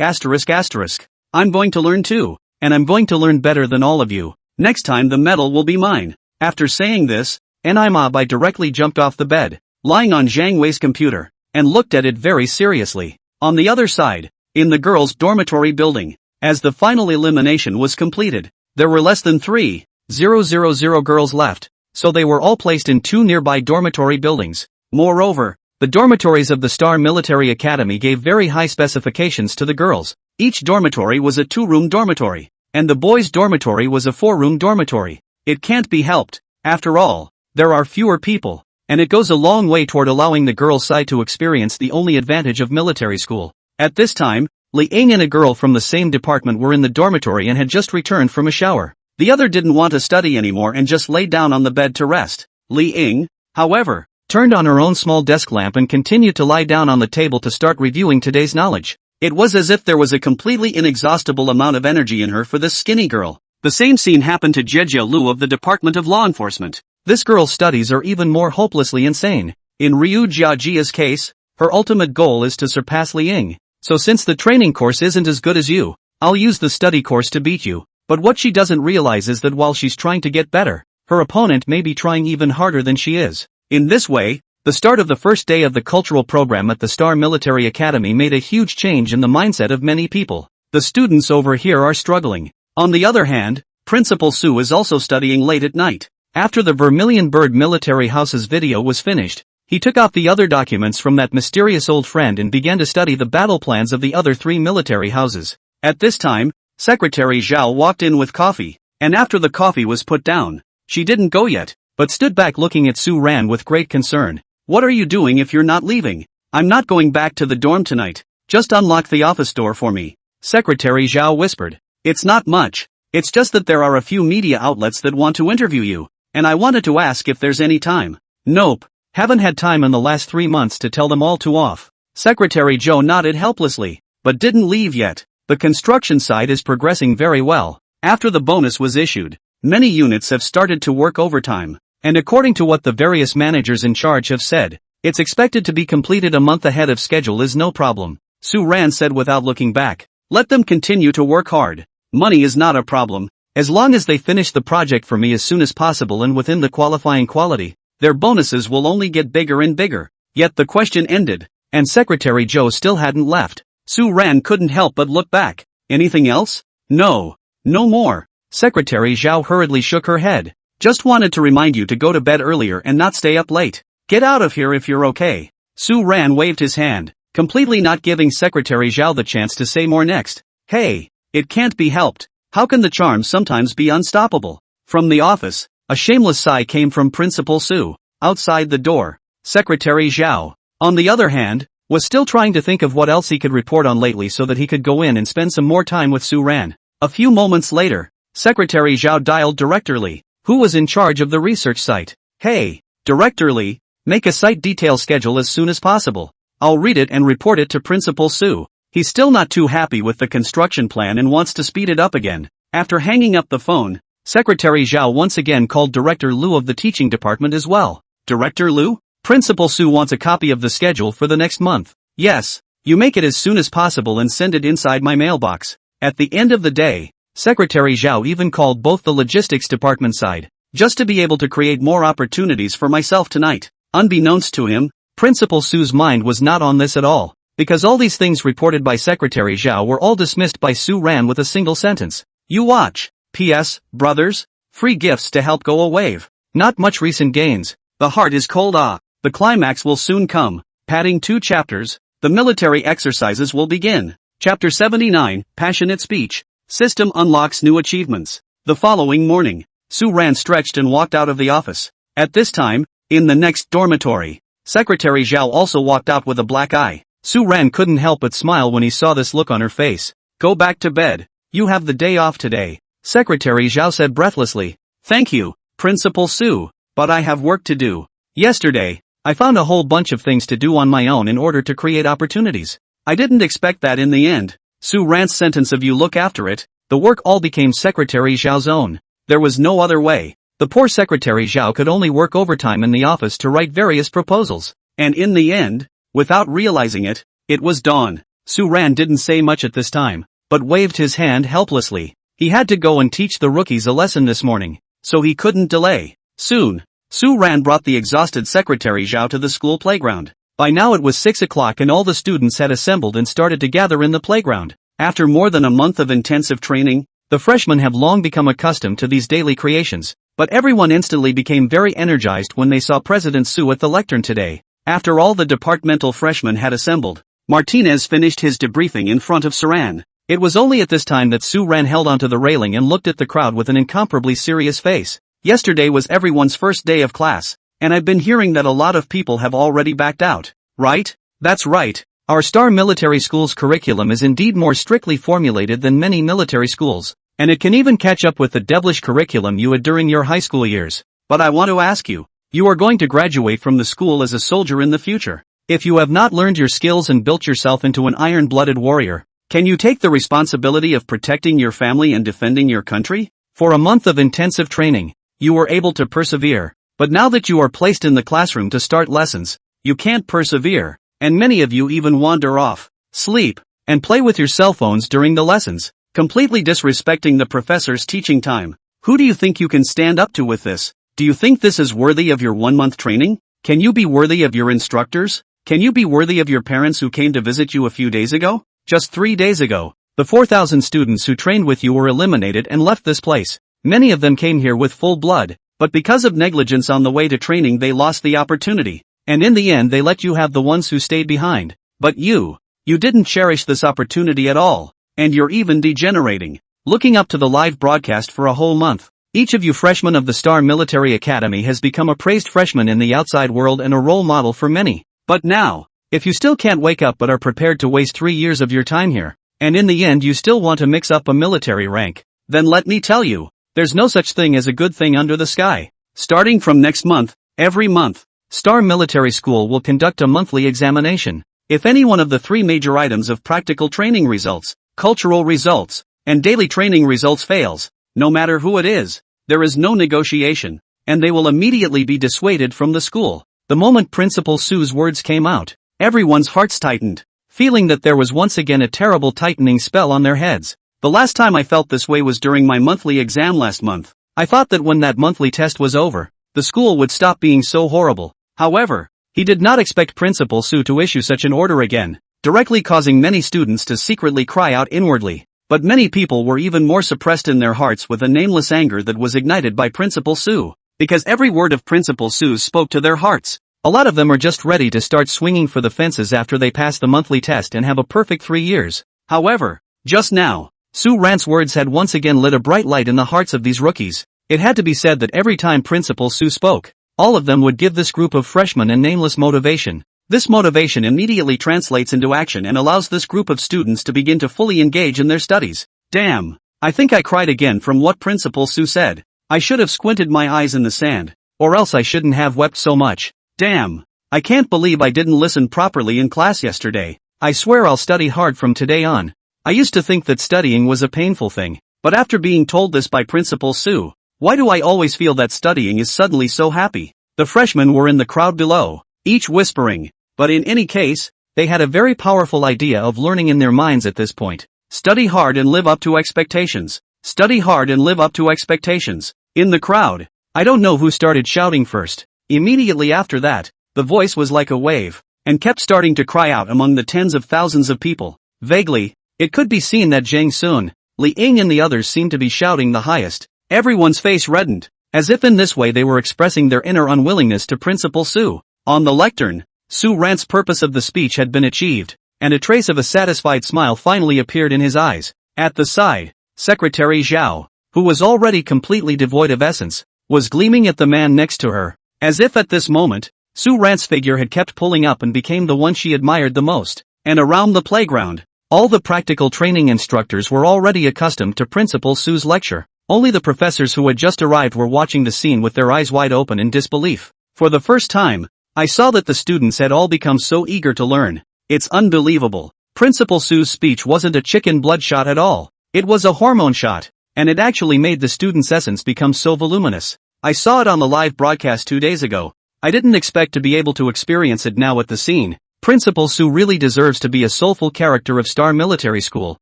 [SPEAKER 1] asterisk asterisk. I'm going to learn too. And I'm going to learn better than all of you. Next time the medal will be mine. After saying this, Nima Bai directly jumped off the bed, lying on Zhang Wei's computer, and looked at it very seriously. On the other side, in the girls' dormitory building, as the final elimination was completed, there were less than 3,000 girls left, so they were all placed in 2 nearby dormitory buildings. Moreover, the dormitories of the Star Military Academy gave very high specifications to the girls. Each dormitory was a 2-room dormitory, and the boys' dormitory was a 4-room dormitory. It can't be helped. After all, there are fewer people, and it goes a long way toward allowing the girls' side to experience the only advantage of military school. At this time, Li Ying and a girl from the same department were in the dormitory and had just returned from a shower. The other didn't want to study anymore and just lay down on the bed to rest. Li Ying, however, turned on her own small desk lamp and continued to lie down on the table to start reviewing today's knowledge. It was as if there was a completely inexhaustible amount of energy in her for this skinny girl. The same scene happened to Jejia Lu of the Department of Law Enforcement. This girl's studies are even more hopelessly insane. In Ryu Jiajia's case, her ultimate goal is to surpass Li Ying. So since the training course isn't as good as you, I'll use the study course to beat you. But what she doesn't realize is that while she's trying to get better, her opponent may be trying even harder than she is. In this way, the start of the first day of the cultural program at the Star Military Academy made a huge change in the mindset of many people. The students over here are struggling. On the other hand, Principal Su is also studying late at night. After the Vermilion Bird Military House's video was finished, he took out the other documents from that mysterious old friend and began to study the battle plans of the other 3 military houses. At this time, Secretary Zhao walked in with coffee, and after the coffee was put down, she didn't go yet, but stood back looking at Su Ran with great concern. What are you doing if you're not leaving? I'm not going back to the dorm tonight. Just unlock the office door for me. Secretary Zhao whispered. It's not much. It's just that there are a few media outlets that want to interview you, and I wanted to ask if there's any time. Nope. Haven't had time in the last 3 months to tell them all to off. Secretary Zhou nodded helplessly, but didn't leave yet. The construction site is progressing very well. After the bonus was issued, many units have started to work overtime, and according to what the various managers in charge have said, it's expected to be completed a month ahead of schedule is no problem. Su Ran said without looking back. Let them continue to work hard. Money is not a problem, as long as they finish the project for me as soon as possible and within the qualifying quality, their bonuses will only get bigger and bigger. Yet the question ended, and Secretary Zhou still hadn't left. Su Ran couldn't help but look back. Anything else? No. No more. Secretary Zhao hurriedly shook her head. Just wanted to remind you to go to bed earlier and not stay up late. Get out of here if you're okay. Su Ran waved his hand, completely not giving Secretary Zhao the chance to say more next. Hey, it can't be helped. How can the charms sometimes be unstoppable? From the office, a shameless sigh came from Principal Su. Outside the door, Secretary Zhao, on the other hand, was still trying to think of what else he could report on lately so that he could go in and spend some more time with Su Ran. A few moments later, Secretary Zhao dialed Director Li, who was in charge of the research site. Hey, Director Li, Make a site detail schedule as soon as possible. I'll read it and report it to Principal Su. He's still not too happy with the construction plan and wants to speed it up again. After hanging up the phone, Secretary Zhao once again called Director Liu of the teaching department as well. Director Liu? Principal Su wants a copy of the schedule for the next month. Yes. You make it as soon as possible and send it inside my mailbox. At the end of the day, Secretary Zhao even called both the logistics department side, just to be able to create more opportunities for myself tonight. Unbeknownst to him, Principal Su's mind was not on this at all, because all these things reported by Secretary Zhao were all dismissed by Su Ran with a single sentence. You watch. P.S. Brothers, free gifts to help go a wave. Not much recent gains. The heart is cold. The climax will soon come. Padding 2 chapters. The military exercises will begin. Chapter 79, Passionate Speech. System unlocks new achievements. The following morning, Su Ran stretched and walked out of the office. At this time, in the next dormitory, Secretary Zhao also walked out with a black eye. Su Ran couldn't help but smile when he saw this look on her face. Go back to bed. You have the day off today. Secretary Zhao said breathlessly. Thank you, Principal Su, but I have work to do. Yesterday, I found a whole bunch of things to do on my own in order to create opportunities. I didn't expect that in the end. Su Ran's sentence of you look after it, the work all became Secretary Zhao's own. There was no other way. The poor Secretary Zhao could only work overtime in the office to write various proposals. And in the end, without realizing it, it was dawn. Su Ran didn't say much at this time, but waved his hand helplessly. He had to go and teach the rookies a lesson this morning, so he couldn't delay. Soon, Su Ran brought the exhausted Secretary Zhao to the school playground. By now it was 6 o'clock and all the students had assembled and started to gather in the playground. After more than a month of intensive training, the freshmen have long become accustomed to these daily creations, but everyone instantly became very energized when they saw President Su at the lectern today. After all the departmental freshmen had assembled, Martinez finished his debriefing in front of Saran. It was only at this time that Su Ran held onto the railing and looked at the crowd with an incomparably serious face. Yesterday was everyone's first day of class, and I've been hearing that a lot of people have already backed out. Right? That's right. Our Star Military School's curriculum is indeed more strictly formulated than many military schools, and it can even catch up with the devilish curriculum you had during your high school years. But I want to ask you, you are going to graduate from the school as a soldier in the future. If you have not learned your skills and built yourself into an iron-blooded warrior, can you take the responsibility of protecting your family and defending your country? For a month of intensive training, you were able to persevere, but now that you are placed in the classroom to start lessons, you can't persevere, and many of you even wander off, sleep, and play with your cell phones during the lessons, completely disrespecting the professor's teaching time. Who do you think you can stand up to with this? Do you think this is worthy of your 1-month training? Can you be worthy of your instructors? Can you be worthy of your parents who came to visit you a few days ago? Just 3 days ago, the 4,000 students who trained with you were eliminated and left this place. Many of them came here with full blood, but because of negligence on the way to training they lost the opportunity, and in the end they let you have the ones who stayed behind. But you didn't cherish this opportunity at all, and you're even degenerating. Looking up to the live broadcast for a whole month, each of you freshmen of the Star Military Academy has become a praised freshman in the outside world and a role model for many. But now, if you still can't wake up but are prepared to waste 3 years of your time here, and in the end you still want to mix up a military rank, then let me tell you, there's no such thing as a good thing under the sky. Starting from next month, every month, Star Military School will conduct a monthly examination. If any one of the 3 major items of practical training results, cultural results, and daily training results fails, no matter who it is, there is no negotiation, and they will immediately be dissuaded from the school. The moment Principal Su's words came out, everyone's hearts tightened, feeling that there was once again a terrible tightening spell on their heads. The last time I felt this way was during my monthly exam last month. I thought that when that monthly test was over, the school would stop being so horrible. However, he did not expect Principal Su to issue such an order again, directly causing many students to secretly cry out inwardly. But many people were even more suppressed in their hearts with a nameless anger that was ignited by Principal Su, because every word of Principal Su spoke to their hearts. A lot of them are just ready to start swinging for the fences after they pass the monthly test and have a perfect 3 years. However, just now, Su Ran's words had once again lit a bright light in the hearts of these rookies. It had to be said that every time Principal Su spoke, all of them would give this group of freshmen a nameless motivation. This motivation immediately translates into action and allows this group of students to begin to fully engage in their studies. Damn, I think I cried again from what Principal Su said. I should have squinted my eyes in the sand, or else I shouldn't have wept so much. Damn. I can't believe I didn't listen properly in class yesterday. I swear I'll study hard from today on. I used to think that studying was a painful thing, but after being told this by Principal Sue, why do I always feel that studying is suddenly so happy? The freshmen were in the crowd below, each whispering, but in any case, they had a very powerful idea of learning in their minds at this point. Study hard and live up to expectations. Study hard and live up to expectations. In the crowd, I don't know who started shouting first. Immediately after that, the voice was like a wave, and kept starting to cry out among the tens of thousands of people. Vaguely, it could be seen that Jang Sun, Li Ying and the others seemed to be shouting the highest. Everyone's face reddened, as if in this way they were expressing their inner unwillingness to Principal Sue. On the lectern, Su Ran's purpose of the speech had been achieved, and a trace of a satisfied smile finally appeared in his eyes. At the side, Secretary Zhao, who was already completely devoid of essence, was gleaming at the man next to her, as if at this moment, Su Ran's figure had kept pulling up and became the one she admired the most. And around the playground, all the practical training instructors were already accustomed to Principal Su's lecture. Only the professors who had just arrived were watching the scene with their eyes wide open in disbelief. For the first time, I saw that the students had all become so eager to learn. It's unbelievable. Principal Su's speech wasn't a chicken blood shot at all. It was a hormone shot, and it actually made the students' essence become so voluminous. I saw it on the live broadcast 2 days ago. I didn't expect to be able to experience it now at the scene. Principal Su really deserves to be a soulful character of Star Military School.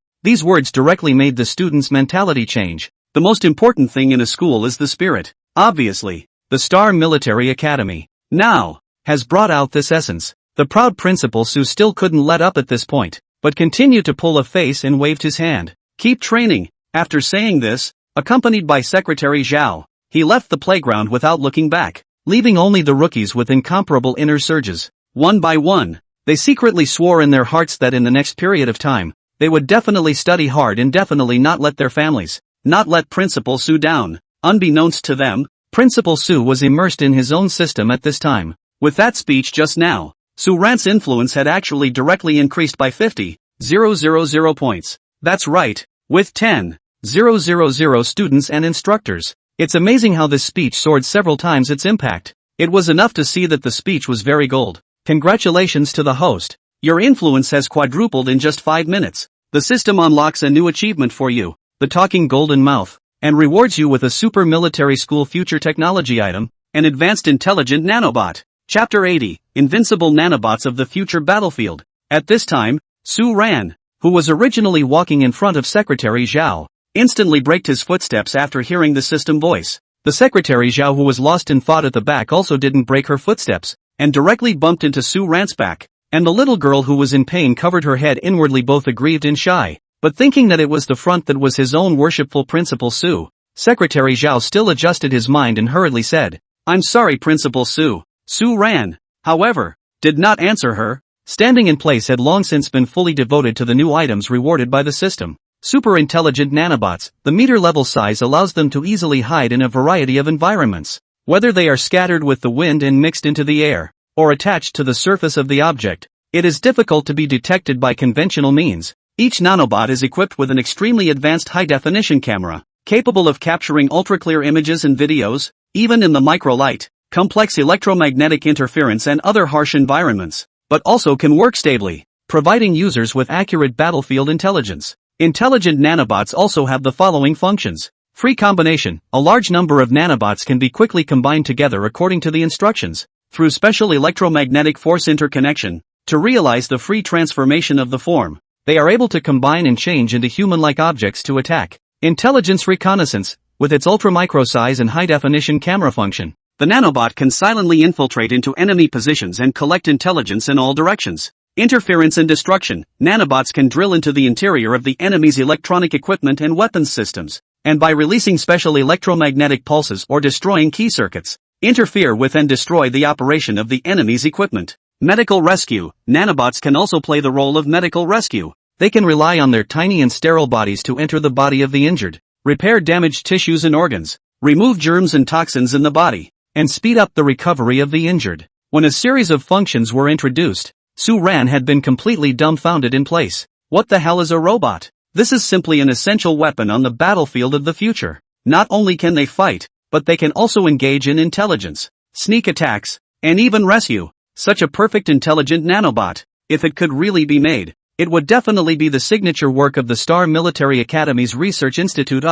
[SPEAKER 1] These words directly made the students' mentality change. The most important thing in a school is the spirit. Obviously, the Star Military Academy now has brought out this essence. The proud Principal Su still couldn't let up at this point, but continued to pull a face and waved his hand. Keep training. After saying this, accompanied by Secretary Zhao, he left the playground without looking back, leaving only the rookies with incomparable inner surges. One by one, they secretly swore in their hearts that in the next period of time, they would definitely study hard and definitely not let their families, not let Principal Su down. Unbeknownst to them, Principal Su was immersed in his own system at this time. With that speech just now, Su Ran's influence had actually directly increased by 50,000 points. That's right, with 10,000 students and instructors. It's amazing how this speech soared several times its impact. It was enough to see that the speech was very gold. Congratulations to the host. Your influence has quadrupled in just 5 minutes. The system unlocks a new achievement for you, the talking golden mouth, and rewards you with a super military school future technology item, an advanced intelligent nanobot. Chapter 80, Invincible Nanobots of the Future Battlefield. At this time, Su Ran, who was originally walking in front of Secretary Zhao, instantly braked his footsteps after hearing the system voice. The Secretary Zhao, who was lost in thought at the back, also didn't break her footsteps, and directly bumped into Su Ran's back, and the little girl who was in pain covered her head inwardly, both aggrieved and shy, but thinking that it was the front that was his own worshipful Principal Su. Secretary Zhao still adjusted his mind and hurriedly said, "I'm sorry, Principal Su." Su Ran, however, did not answer her. Standing in place had long since been fully devoted to the new items rewarded by the system. Super intelligent nanobots. The meter level size allows them to easily hide in a variety of environments, whether they are scattered with the wind and mixed into the air, or attached to the surface of the object. It is difficult to be detected by conventional means. Each nanobot is equipped with an extremely advanced high-definition camera, capable of capturing ultra-clear images and videos, even in the microlight, complex electromagnetic interference and other harsh environments, but also can work stably, providing users with accurate battlefield intelligence. Intelligent nanobots also have the following functions. Free combination. A large number of nanobots can be quickly combined together according to the instructions, through special electromagnetic force interconnection, to realize the free transformation of the form. They are able to combine and change into human-like objects to attack. Intelligence reconnaissance. With its ultra-micro size and high-definition camera function, the nanobot can silently infiltrate into enemy positions and collect intelligence in all directions. Interference and destruction. Nanobots can drill into the interior of the enemy's electronic equipment and weapons systems, and by releasing special electromagnetic pulses or destroying key circuits, interfere with and destroy the operation of the enemy's equipment. Medical rescue. Nanobots can also play the role of medical rescue. They can rely on their tiny and sterile bodies to enter the body of the injured, repair damaged tissues and organs, remove germs and toxins in the body, and speed up the recovery of the injured. When a series of functions were introduced, Su Ran had been completely dumbfounded in place. What the hell is a robot? This is simply an essential weapon on the battlefield of the future. Not only can they fight, but they can also engage in intelligence, sneak attacks, and even rescue. Such a perfect intelligent nanobot. If it could really be made, it would definitely be the signature work of the Star Military Academy's Research Institute.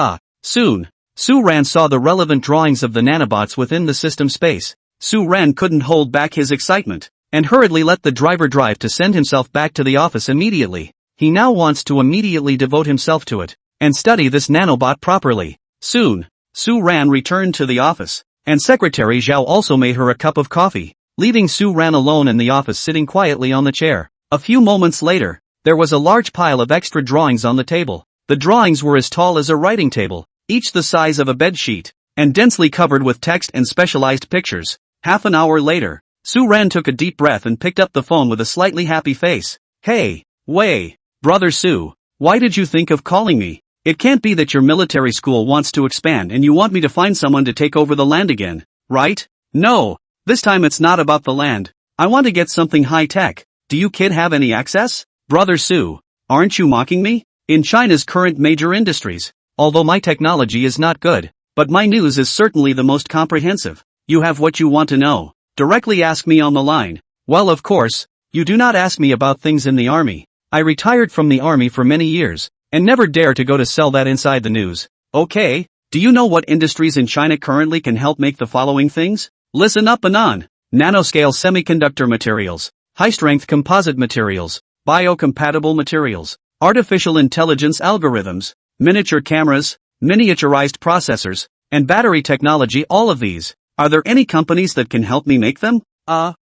[SPEAKER 1] Soon, Su Ran saw the relevant drawings of the nanobots within the system space. Su Ran couldn't hold back his excitement, and hurriedly let the driver drive to send himself back to the office immediately. He now wants to immediately devote himself to it, and study this nanobot properly. Soon, Su Ran returned to the office, and Secretary Zhao also made her a cup of coffee, leaving Su Ran alone in the office sitting quietly on the chair. A few moments later, there was a large pile of extra drawings on the table. The drawings were as tall as a writing table, each the size of a bed sheet, and densely covered with text and specialized pictures. Half an hour later, Su Ran took a deep breath and picked up the phone with a slightly happy face. Hey, Wei, brother Su, why did you think of calling me? It can't be that your military school wants to expand and you want me to find someone to take over the land again, right? No, this time it's not about the land. I want to get something high-tech. Do you kid have any access? Brother Su, aren't you mocking me? In China's current major industries, although my technology is not good, but my news is certainly the most comprehensive. You have what you want to know. Directly ask me on the line. Well, of course, you do not ask me about things in the army. I retired from the army for many years, and never dare to go to sell that inside the news. Okay, do you know what industries in China currently can help make the following things? Listen up and on. Nanoscale semiconductor materials, high-strength composite materials, biocompatible materials, artificial intelligence algorithms, miniature cameras, miniaturized processors, and battery technology. All of these. Are there any companies that can help me make them?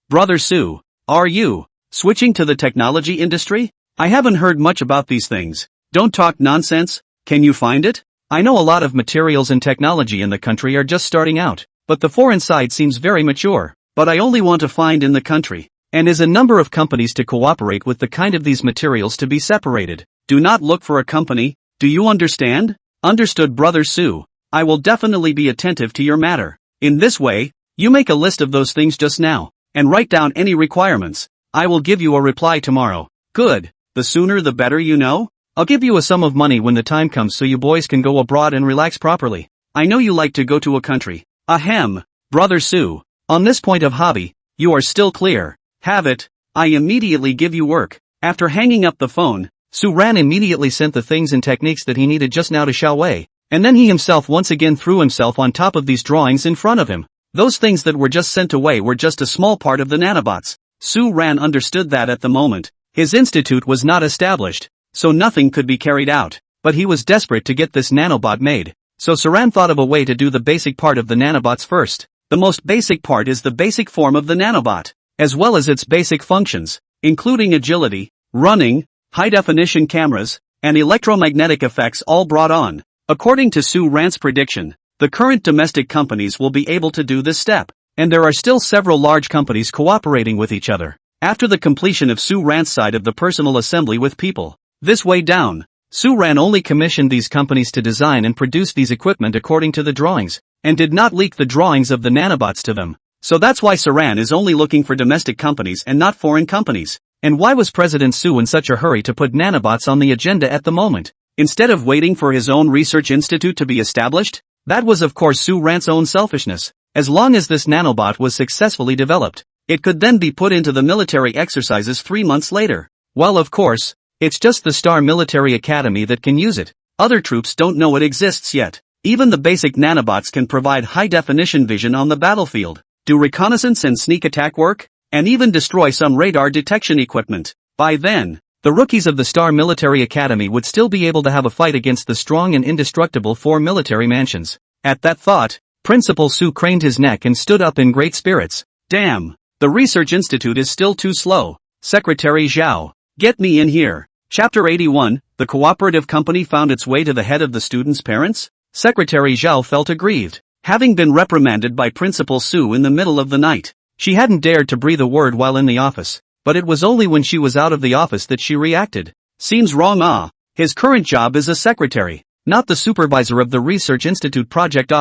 [SPEAKER 1] Brother Su, are you switching to the technology industry? I haven't heard much about these things. Don't talk nonsense. Can you find it? I know a lot of materials and technology in the country are just starting out, but the foreign side seems very mature. But I only want to find in the country, and is a number of companies to cooperate with the kind of these materials to be separated. Do not look for a company. Do you understand? Understood, brother Su. I will definitely be attentive to your matter. In this way, you make a list of those things just now, and write down any requirements. I will give you a reply tomorrow. Good. The sooner the better, you know? I'll give you a sum of money when the time comes so you boys can go abroad and relax properly. I know you like to go to a country. Ahem, brother Su. On this point of hobby, you are still clear. Have it. I immediately give you work. After hanging up the phone, Su Ran immediately sent the things and techniques that he needed just now to Xiao Wei, and then he himself once again threw himself on top of these drawings in front of him. Those things that were just sent away were just a small part of the nanobots. Su Ran understood that at the moment, his institute was not established, so nothing could be carried out, but he was desperate to get this nanobot made. So Su Ran thought of a way to do the basic part of the nanobots first. The most basic part is the basic form of the nanobot, as well as its basic functions, including agility, running, high-definition cameras, and electromagnetic effects all brought on. According to Su Ran's prediction, the current domestic companies will be able to do this step, and there are still several large companies cooperating with each other. After the completion of Su Ran's side of the personal assembly with people, this way down, Su Ran only commissioned these companies to design and produce these equipment according to the drawings, and did not leak the drawings of the nanobots to them. So that's why Su Ran is only looking for domestic companies and not foreign companies. And why was President Su in such a hurry to put nanobots on the agenda at the moment, instead of waiting for his own research institute to be established? That was of course Su Ran's own selfishness. As long as this nanobot was successfully developed, it could then be put into the military exercises 3 months later. Well, of course, it's just the Star Military Academy that can use it. Other troops don't know it exists yet. Even the basic nanobots can provide high-definition vision on the battlefield, do reconnaissance and sneak attack work, and even destroy some radar detection equipment. By then, the rookies of the Star Military Academy would still be able to have a fight against the strong and indestructible 4 military mansions. At that thought, Principal Su craned his neck and stood up in great spirits. Damn, the research institute is still too slow. Secretary Zhao, get me in here. Chapter 81, the cooperative company found its way to the head of the students' parents? Secretary Zhao felt aggrieved. Having been reprimanded by Principal Su in the middle of the night, she hadn't dared to breathe a word while in the office, but it was only when she was out of the office that she reacted. Seems wrong. His current job is a secretary, not the supervisor of the Research Institute project.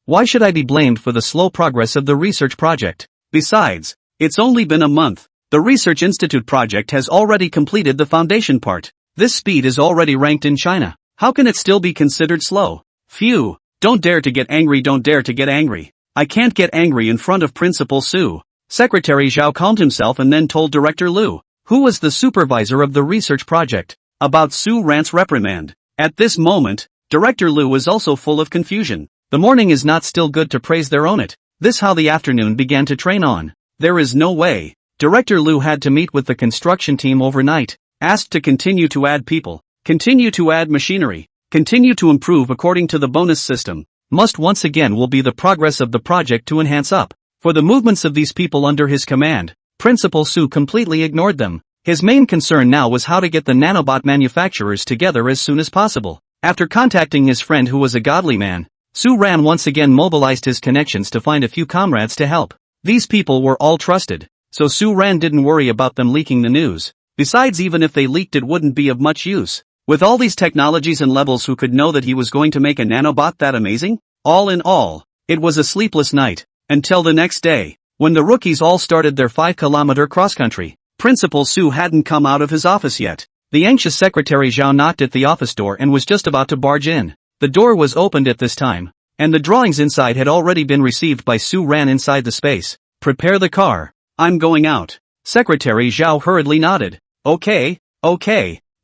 [SPEAKER 1] Why should I be blamed for the slow progress of the research project? Besides, it's only been a month. The Research Institute project has already completed the foundation part. This speed is already ranked in China. How can it still be considered slow? Phew, don't dare to get angry, don't dare to get angry. I can't get angry in front of Principal Su. Secretary Zhao calmed himself and then told Director Liu, who was the supervisor of the research project, about Su Ran's reprimand. At this moment, Director Liu was also full of confusion. The morning is not still good to praise their own it. This how the afternoon began to train on. There is no way. Director Liu had to meet with the construction team overnight, asked to continue to add people, continue to add machinery, continue to improve according to the bonus system. Must once again will be the progress of the project to enhance up. For the movements of these people under his command, Principal Su completely ignored them. His main concern now was how to get the nanobot manufacturers together as soon as possible. After contacting his friend who was a godly man, Su Ran once again mobilized his connections to find a few comrades to help. These people were all trusted, so Su Ran didn't worry about them leaking the news. Besides, even if they leaked it wouldn't be of much use. With all these technologies and levels, who could know that he was going to make a nanobot that amazing? All in all, it was a sleepless night. Until the next day, when the rookies all started their 5-kilometer cross-country. Principal Su hadn't come out of his office yet. The anxious Secretary Zhao knocked at the office door and was just about to barge in. The door was opened at this time, and the drawings inside had already been received by Su Ran inside the space. Prepare the car. I'm going out. Secretary Zhao hurriedly nodded. Okay.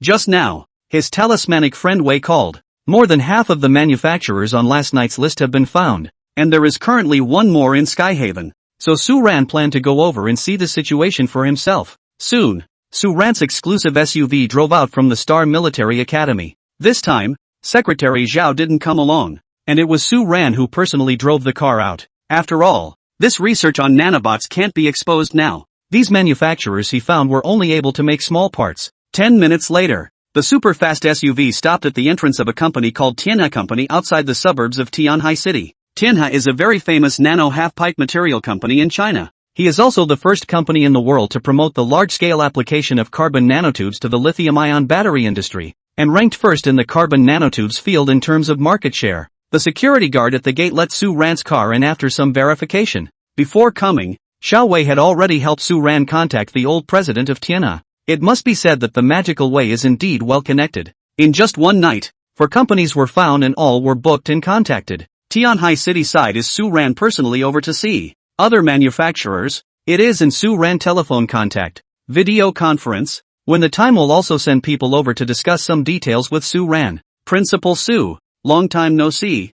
[SPEAKER 1] Just now, his talismanic friend Wei called. More than half of the manufacturers on last night's list have been found, and there is currently one more in Skyhaven. So Su Ran planned to go over and see the situation for himself. Soon, Su Ran's exclusive SUV drove out from the Star Military Academy. This time, Secretary Zhao didn't come along, and it was Su Ran who personally drove the car out. After all, this research on nanobots can't be exposed now. These manufacturers he found were only able to make small parts. 10 minutes later, the super-fast SUV stopped at the entrance of a company called Tianhe Company outside the suburbs of Tianhai City. Tianhe is a very famous nano half-pipe material company in China. He is also the first company in the world to promote the large-scale application of carbon nanotubes to the lithium-ion battery industry, and ranked first in the carbon nanotubes field in terms of market share. The security guard at the gate let Su Ran's car in after some verification. Before coming, Xiao Wei had already helped Su Ran contact the old president of Tianhe. It must be said that the magical way is indeed well connected. In just one night, 4 companies were found and all were booked and contacted. Tianhai City side is Su Ran personally over to see. Other manufacturers, it is in Su Ran telephone contact, video conference, when the time will also send people over to discuss some details with Su Ran. Principal Su, long time no see.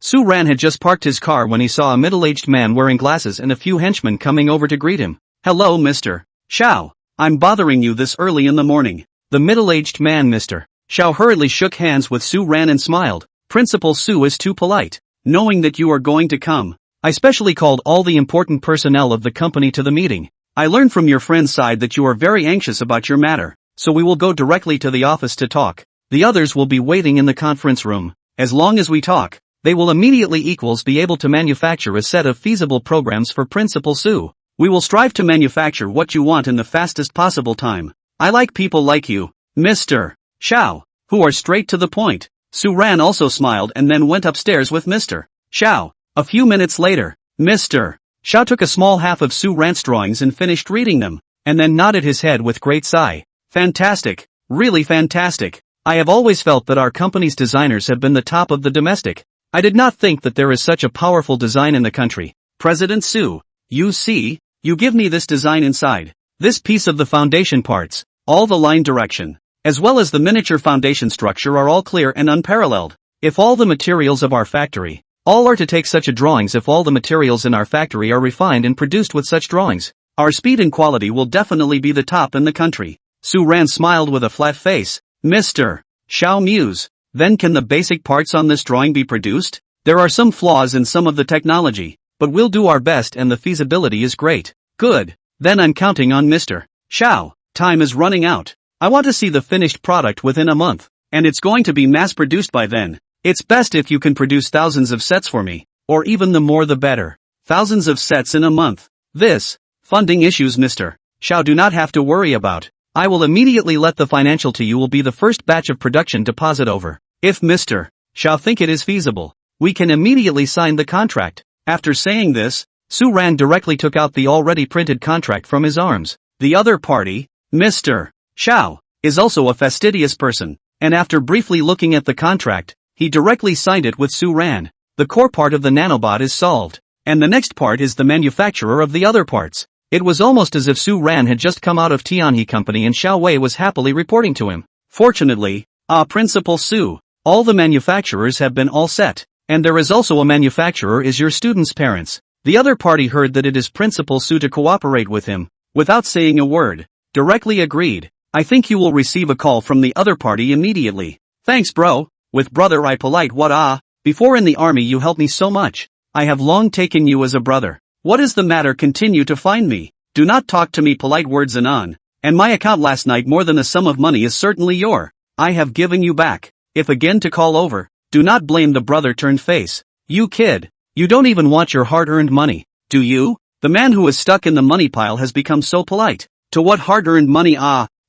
[SPEAKER 1] Su Ran had just parked his car when he saw a middle-aged man wearing glasses and a few henchmen coming over to greet him. Hello Mr. Xiao, I'm bothering you this early in the morning. The middle-aged man Mr. Xiao hurriedly shook hands with Su Ran and smiled. Principal Su is too polite. Knowing that you are going to come, I specially called all the important personnel of the company to the meeting. I learned from your friend's side that you are very anxious about your matter, so we will go directly to the office to talk. The others will be waiting in the conference room. As long as we talk, they will immediately be able to manufacture a set of feasible programs for Principal Su. We will strive to manufacture what you want in the fastest possible time. I like people like you, Mr. Xiao, who are straight to the point. Su Ran also smiled and then went upstairs with Mr. Xiao. A few minutes later, Mr. Xiao took a small half of Su Ran's drawings and finished reading them, and then nodded his head with great sigh. Fantastic, really fantastic. I have always felt that our company's designers have been the top of the domestic. I did not think that there is such a powerful design in the country. President Su, you see, you give me this design inside. This piece of the foundation parts, all the line direction, as well as the miniature foundation structure are all clear and unparalleled. If all the materials of our factory, all are to take such a drawings, if all the materials in our factory are refined and produced with such drawings, our speed and quality will definitely be the top in the country. Su Ran smiled with a flat face. Mr. Xiao mused, then can the basic parts on this drawing be produced? There are some flaws in some of the technology, but we'll do our best and the feasibility is great. Good, then I'm counting on Mr. Xiao. Time is running out. I want to see the finished product within a month, and it's going to be mass-produced by then. It's best if you can produce thousands of sets for me, or even the more the better. Thousands of sets in a month. This, funding issues Mr. Xiao do not have to worry about. I will immediately let the financial to you will be the first batch of production deposit over. If Mr. Xiao think it is feasible, we can immediately sign the contract. After saying this, Su Ran directly took out the already printed contract from his arms. The other party, Mr. Xiao, is also a fastidious person, and after briefly looking at the contract, he directly signed it with Su Ran. The core part of the nanobot is solved. And the next part is the manufacturer of the other parts. It was almost as if Su Ran had just come out of Tianhe Company and Xiao Wei was happily reporting to him. Fortunately, Principal Su, all the manufacturers have been all set. And there is also a manufacturer is your student's parents. The other party heard that it is Principal Su to cooperate with him, without saying a word. Directly agreed. I think you will receive a call from the other party immediately. Thanks bro. With brother I polite what before in the army you helped me so much. I have long taken you as a brother. What is the matter? Continue to find me. Do not talk to me polite words anon. And my account last night more than a sum of money is certainly your. I have given you back. If again to call over, do not blame the brother turned face. You kid. You don't even want your hard-earned money, do you? The man who is stuck in the money pile has become so polite. To what hard-earned money?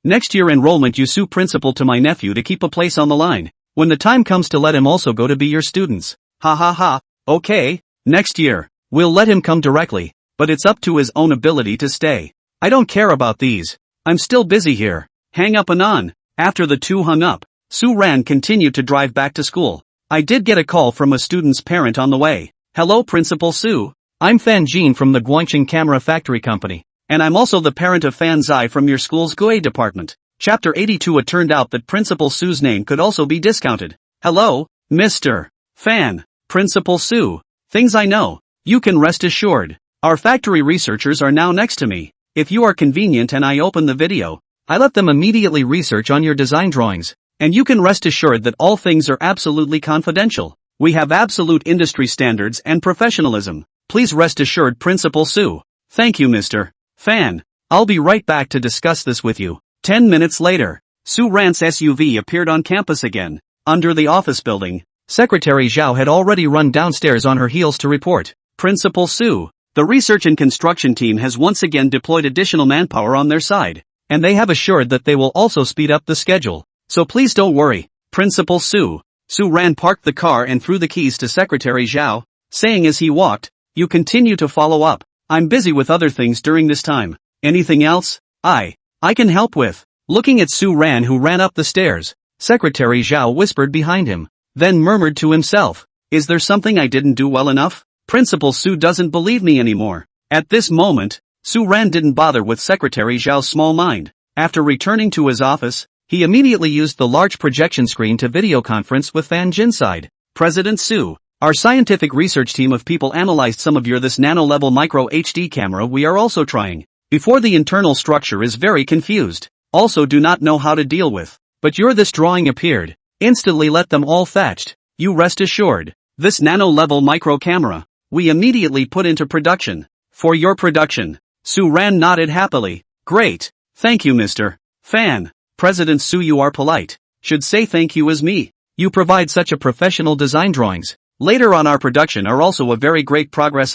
[SPEAKER 1] Next year enrollment you sue principal to my nephew to keep a place on the line. When the time comes to let him also go to be your students. Ha ha ha. Okay, next year. We'll let him come directly, but it's up to his own ability to stay. I don't care about these. I'm still busy here. Hang up anon. After the two hung up, Su Ran continued to drive back to school. I did get a call from a student's parent on the way. Hello Principal Su. I'm Fan Jin from the Guangqing Camera Factory Company, and I'm also the parent of Fan Zai from your school's GUE department. Chapter 82. It turned out that Principal Su's name could also be discounted. Hello, Mr. Fan. Principal Su. Things I know. You can rest assured. Our factory researchers are now next to me. If you are convenient and I open the video, I let them immediately research on your design drawings. And you can rest assured that all things are absolutely confidential. We have absolute industry standards and professionalism. Please rest assured Principal Su. Thank you Mr. Fan. I'll be right back to discuss this with you. 10 minutes later, Su Ran's SUV appeared on campus again. Under the office building, Secretary Zhao had already run downstairs on her heels to report. Principal Su, the research and construction team has once again deployed additional manpower on their side, and they have assured that they will also speed up the schedule. So please don't worry, Principal Su. Su Ran parked the car and threw the keys to Secretary Zhao, saying as he walked, you continue to follow up. I'm busy with other things during this time. Anything else? I can help with. Looking at Su Ran who ran up the stairs, Secretary Zhao whispered behind him, then murmured to himself, is there something I didn't do well enough? Principal Su doesn't believe me anymore. At this moment, Su Ran didn't bother with Secretary Zhao's small mind. After returning to his office, he immediately used the large projection screen to video conference with Fan Jin side. President Su, our scientific research team of people analyzed some of your this nano-level micro HD camera we are also trying. Before the internal structure is very confused. Also do not know how to deal with. But your this drawing appeared. Instantly let them all fetched. You rest assured. This nano-level micro camera, we immediately put into production. For your production. Su Ran nodded happily. Great. Thank you Mr. Fan. President Su you are polite. Should say thank you as me. You provide such a professional design drawings. Later on our production are also a very great progress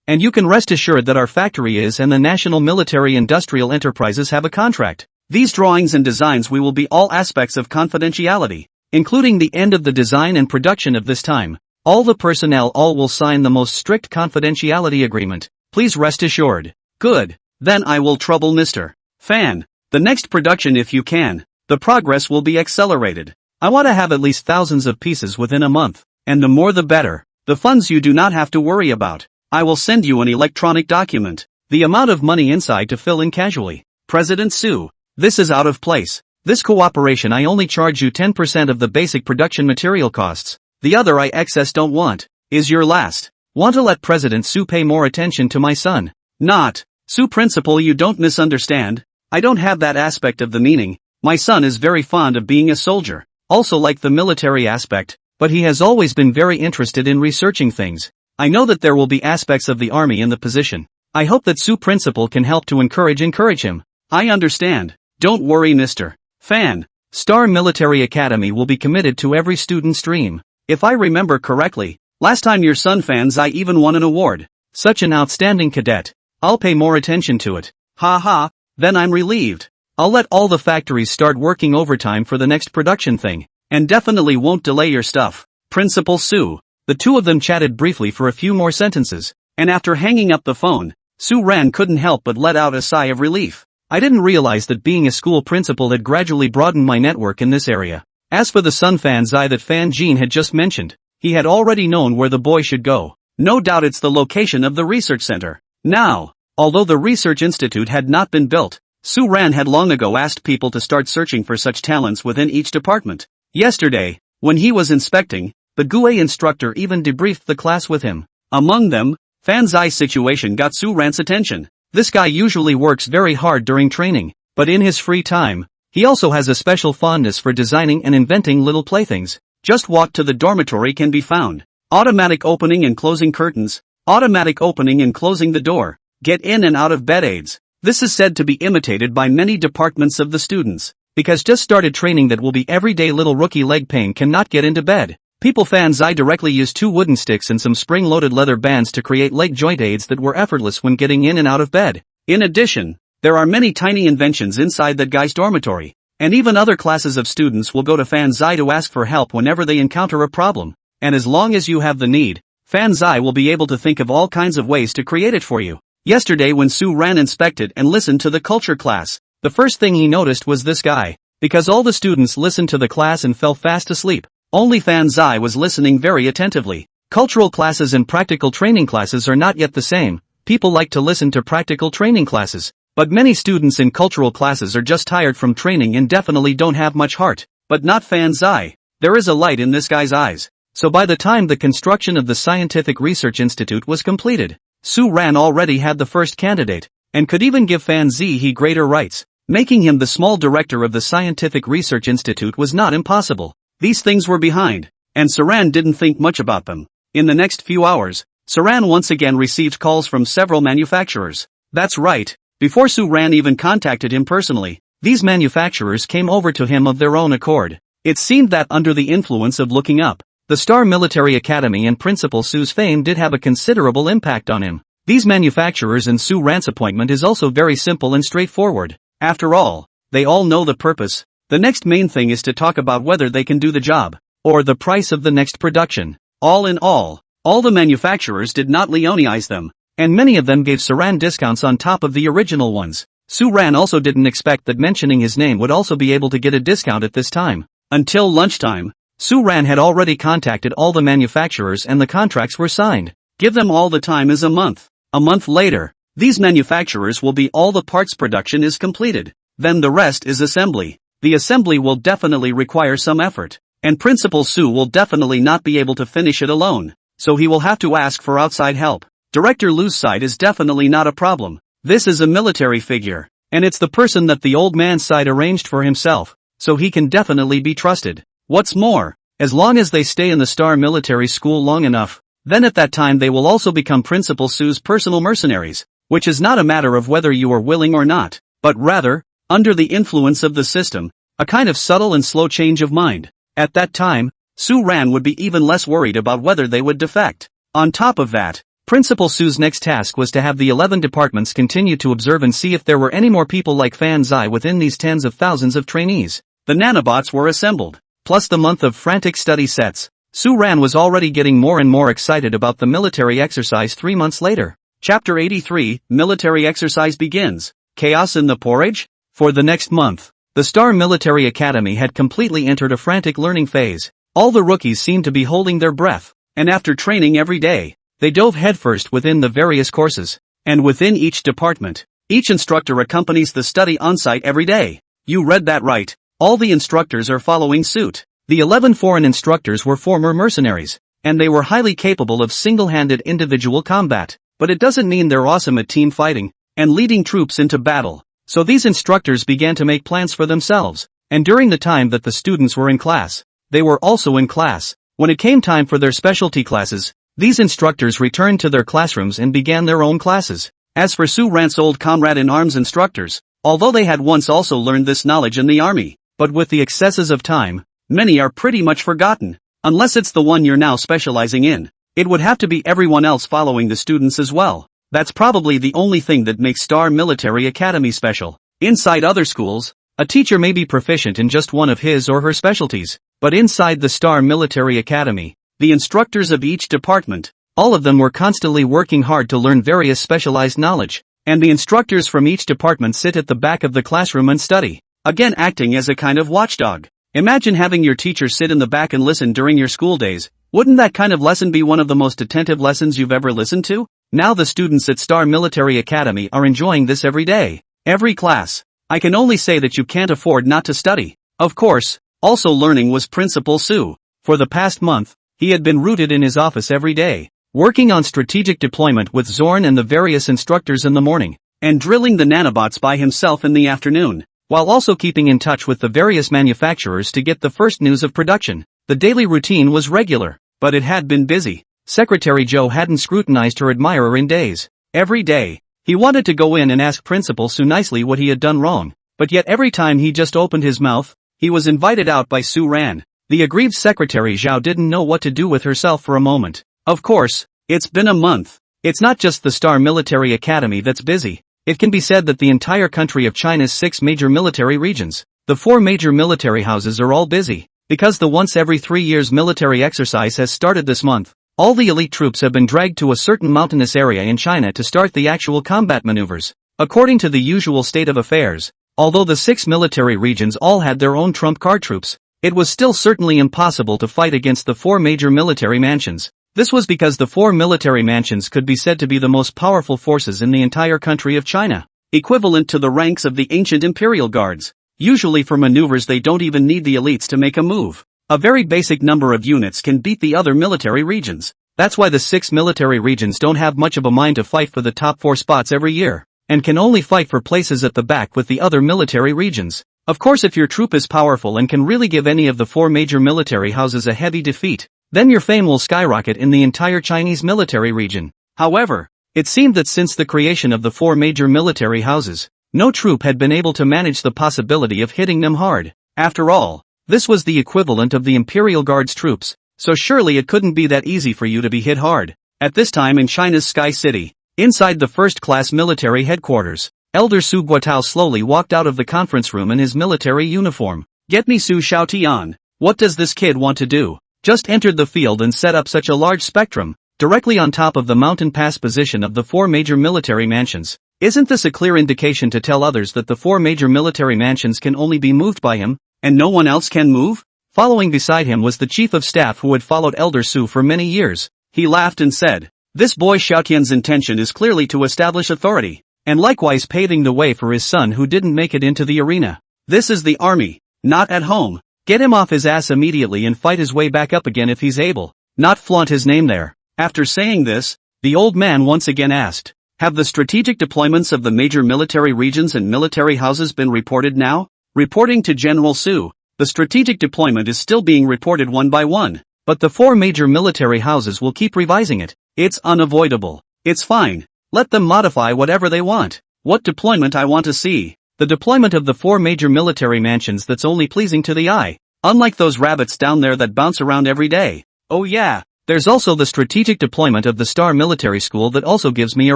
[SPEAKER 1] and you can rest assured that our factory is and the National Military Industrial Enterprises have a contract. These drawings and designs we will be all aspects of confidentiality, including the end of the design and production of this time. All the personnel all will sign the most strict confidentiality agreement. Please rest assured. Good. Then I will trouble Mr. Fan. The next production if you can. The progress will be accelerated. I want to have at least thousands of pieces within a month. And the more the better. The funds you do not have to worry about. I will send you an electronic document. The amount of money inside to fill in casually. President Su. This is out of place. This cooperation I only charge you 10% of the basic production material costs. The other I excess don't want. Is your last. Want to let President Su pay more attention to my son. Not. Su Principal you don't misunderstand. I don't have that aspect of the meaning. My son is very fond of being a soldier. Also like the military aspect. But he has always been very interested in researching things. I know that there will be aspects of the army in the position. I hope that Su Principal can help to encourage him. I understand. Don't worry Mr. Fan. Star Military Academy will be committed to every student's dream. If I remember correctly, last time your son Fan Zai even won an award. Such an outstanding cadet. I'll pay more attention to it. Ha ha, then I'm relieved. I'll let all the factories start working overtime for the next production thing. And definitely won't delay your stuff. Principal Su. The two of them chatted briefly for a few more sentences. And after hanging up the phone, Su Ran couldn't help but let out a sigh of relief. I didn't realize that being a school principal had gradually broadened my network in this area. As for the son Fan Zai that Fan Jin had just mentioned, he had already known where the boy should go. No doubt it's the location of the research center. Now, although the research institute had not been built, Su-ran had long ago asked people to start searching for such talents within each department. Yesterday, when he was inspecting, the GUE instructor even debriefed the class with him. Among them, Fan Zai's situation got Su-ran's attention. This guy usually works very hard during training, but in his free time, he also has a special fondness for designing and inventing little playthings. Just walk to the dormitory can be found. Automatic opening and closing curtains, automatic opening and closing the door, get in and out of bed aids. This is said to be imitated by many departments of the students, because just started training that will be everyday little rookie leg pain cannot get into bed. People Fan Zai directly used 2 wooden sticks and some spring-loaded leather bands to create leg joint aids that were effortless when getting in and out of bed. In addition, there are many tiny inventions inside that guy's dormitory, and even other classes of students will go to Fan Zai to ask for help whenever they encounter a problem. And as long as you have the need, Fan Zai will be able to think of all kinds of ways to create it for you. Yesterday when Su-ran inspected and listened to the culture class, the first thing he noticed was this guy, because all the students listened to the class and fell fast asleep. Only Fan Zai was listening very attentively. Cultural classes and practical training classes are not yet the same. People like to listen to practical training classes, but many students in cultural classes are just tired from training and definitely don't have much heart. But not Fan Zai. There is a light in this guy's eyes. So by the time the construction of the Scientific Research Institute was completed, Su-ran already had the first candidate, and could even give Fan Zai greater rights. Making him the small director of the Scientific Research Institute was not impossible. These things were behind, and Su-ran didn't think much about them. In the next few hours, Su-ran once again received calls from several manufacturers. That's right, before Su-ran even contacted him personally, these manufacturers came over to him of their own accord. It seemed that under the influence of looking up, the Star Military Academy and Principal Su's fame did have a considerable impact on him. These manufacturers and Su-ran's appointment is also very simple and straightforward. After all, they all know the purpose. The next main thing is to talk about whether they can do the job, or the price of the next production. All in all the manufacturers did not Leoneize them, and many of them gave Su-ran discounts on top of the original ones. Su-ran also didn't expect that mentioning his name would also be able to get a discount at this time. Until lunchtime, Su-ran had already contacted all the manufacturers and the contracts were signed. Give them all the time is a month. A month later, these manufacturers will be all the parts production is completed. Then the rest is assembly. The assembly will definitely require some effort, and Principal Su will definitely not be able to finish it alone, so he will have to ask for outside help. Director Lu's side is definitely not a problem. This is a military figure, and it's the person that the old man's side arranged for himself, so he can definitely be trusted. What's more, as long as they stay in the Star Military School long enough, then at that time they will also become Principal Su's personal mercenaries, which is not a matter of whether you are willing or not, but rather, under the influence of the system, a kind of subtle and slow change of mind. At that time, Su-ran would be even less worried about whether they would defect. On top of that, Principal Su's next task was to have the 11 departments continue to observe and see if there were any more people like Fan Zai within these tens of thousands of trainees. The nanobots were assembled, plus the month of frantic study sets. Su-ran was already getting more and more excited about the military exercise 3 months later. Chapter 83, Military Exercise Begins. Chaos in the Porridge? For the next month, the Star Military Academy had completely entered a frantic learning phase. All the rookies seemed to be holding their breath, and after training every day, they dove headfirst within the various courses. And within each department, each instructor accompanies the study on-site every day. You read that right. All the instructors are following suit. The 11 foreign instructors were former mercenaries, and they were highly capable of single-handed individual combat. But it doesn't mean they're awesome at team fighting and leading troops into battle. So these instructors began to make plans for themselves, and during the time that the students were in class, they were also in class. When it came time for their specialty classes, these instructors returned to their classrooms and began their own classes. As for Su-ran's old comrade in arms instructors, although they had once also learned this knowledge in the army, but with the excesses of time, many are pretty much forgotten. Unless it's the one you're now specializing in, it would have to be everyone else following the students as well. That's probably the only thing that makes Star Military Academy special. Inside other schools, a teacher may be proficient in just one of his or her specialties, but inside the Star Military Academy, the instructors of each department, all of them were constantly working hard to learn various specialized knowledge, and the instructors from each department sit at the back of the classroom and study, again acting as a kind of watchdog. Imagine having your teacher sit in the back and listen during your school days. Wouldn't that kind of lesson be one of the most attentive lessons you've ever listened to? Now the students at Star Military Academy are enjoying this every day. Every class. I can only say that you can't afford not to study. Of course, also learning was Principal Su. For the past month, he had been rooted in his office every day, working on strategic deployment with Zorn and the various instructors in the morning, and drilling the nanobots by himself in the afternoon, while also keeping in touch with the various manufacturers to get the first news of production. The daily routine was regular, but it had been busy. Secretary Joe hadn't scrutinized her admirer in days. Every day, he wanted to go in and ask Principal Su nicely what he had done wrong, but yet every time he just opened his mouth, he was invited out by Su Ran. The aggrieved Secretary Zhao didn't know what to do with herself for a moment. Of course, it's been a month. It's not just the Star Military Academy that's busy. It can be said that the entire country of China's 6 major military regions, the 4 major military houses are all busy, because the once every 3 years military exercise has started this month. All the elite troops have been dragged to a certain mountainous area in China to start the actual combat maneuvers. According to the usual state of affairs, although the 6 military regions all had their own trump card troops, it was still certainly impossible to fight against the 4 major military mansions. This was because the 4 military mansions could be said to be the most powerful forces in the entire country of China, equivalent to the ranks of the ancient imperial guards. Usually for maneuvers they don't even need the elites to make a move. A very basic number of units can beat the other military regions. That's why the 6 military regions don't have much of a mind to fight for the top 4 spots every year, and can only fight for places at the back with the other military regions. Of course, if your troop is powerful and can really give any of the 4 major military houses a heavy defeat, then your fame will skyrocket in the entire Chinese military region. However, it seemed that since the creation of the 4 major military houses, no troop had been able to manage the possibility of hitting them hard. After all, this was the equivalent of the Imperial Guard's troops, so surely it couldn't be that easy for you to be hit hard. At this time in China's Sky City, inside the first-class military headquarters, Elder Su Guotao slowly walked out of the conference room in his military uniform. Get me Su Xiaotian. What does this kid want to do? Just entered the field and set up such a large spectrum, directly on top of the mountain pass position of the 4 major military mansions. Isn't this a clear indication to tell others that the 4 major military mansions can only be moved by him, and no one else can move? Following beside him was the chief of staff who had followed Elder Su for many years. He laughed and said, "This boy Xiaotian's intention is clearly to establish authority, and likewise paving the way for his son who didn't make it into the arena. This is the army, not at home. Get him off his ass immediately and fight his way back up again if he's able, not flaunt his name there." After saying this, the old man once again asked, "Have the strategic deployments of the major military regions and military houses been reported now?" Reporting to General Su, the strategic deployment is still being reported one by one, but the 4 major military houses will keep revising it. It's unavoidable. It's fine. Let them modify whatever they want. What deployment I want to see? The deployment of the 4 major military mansions that's only pleasing to the eye, unlike those rabbits down there that bounce around every day. Oh yeah, there's also the strategic deployment of the Star Military School that also gives me a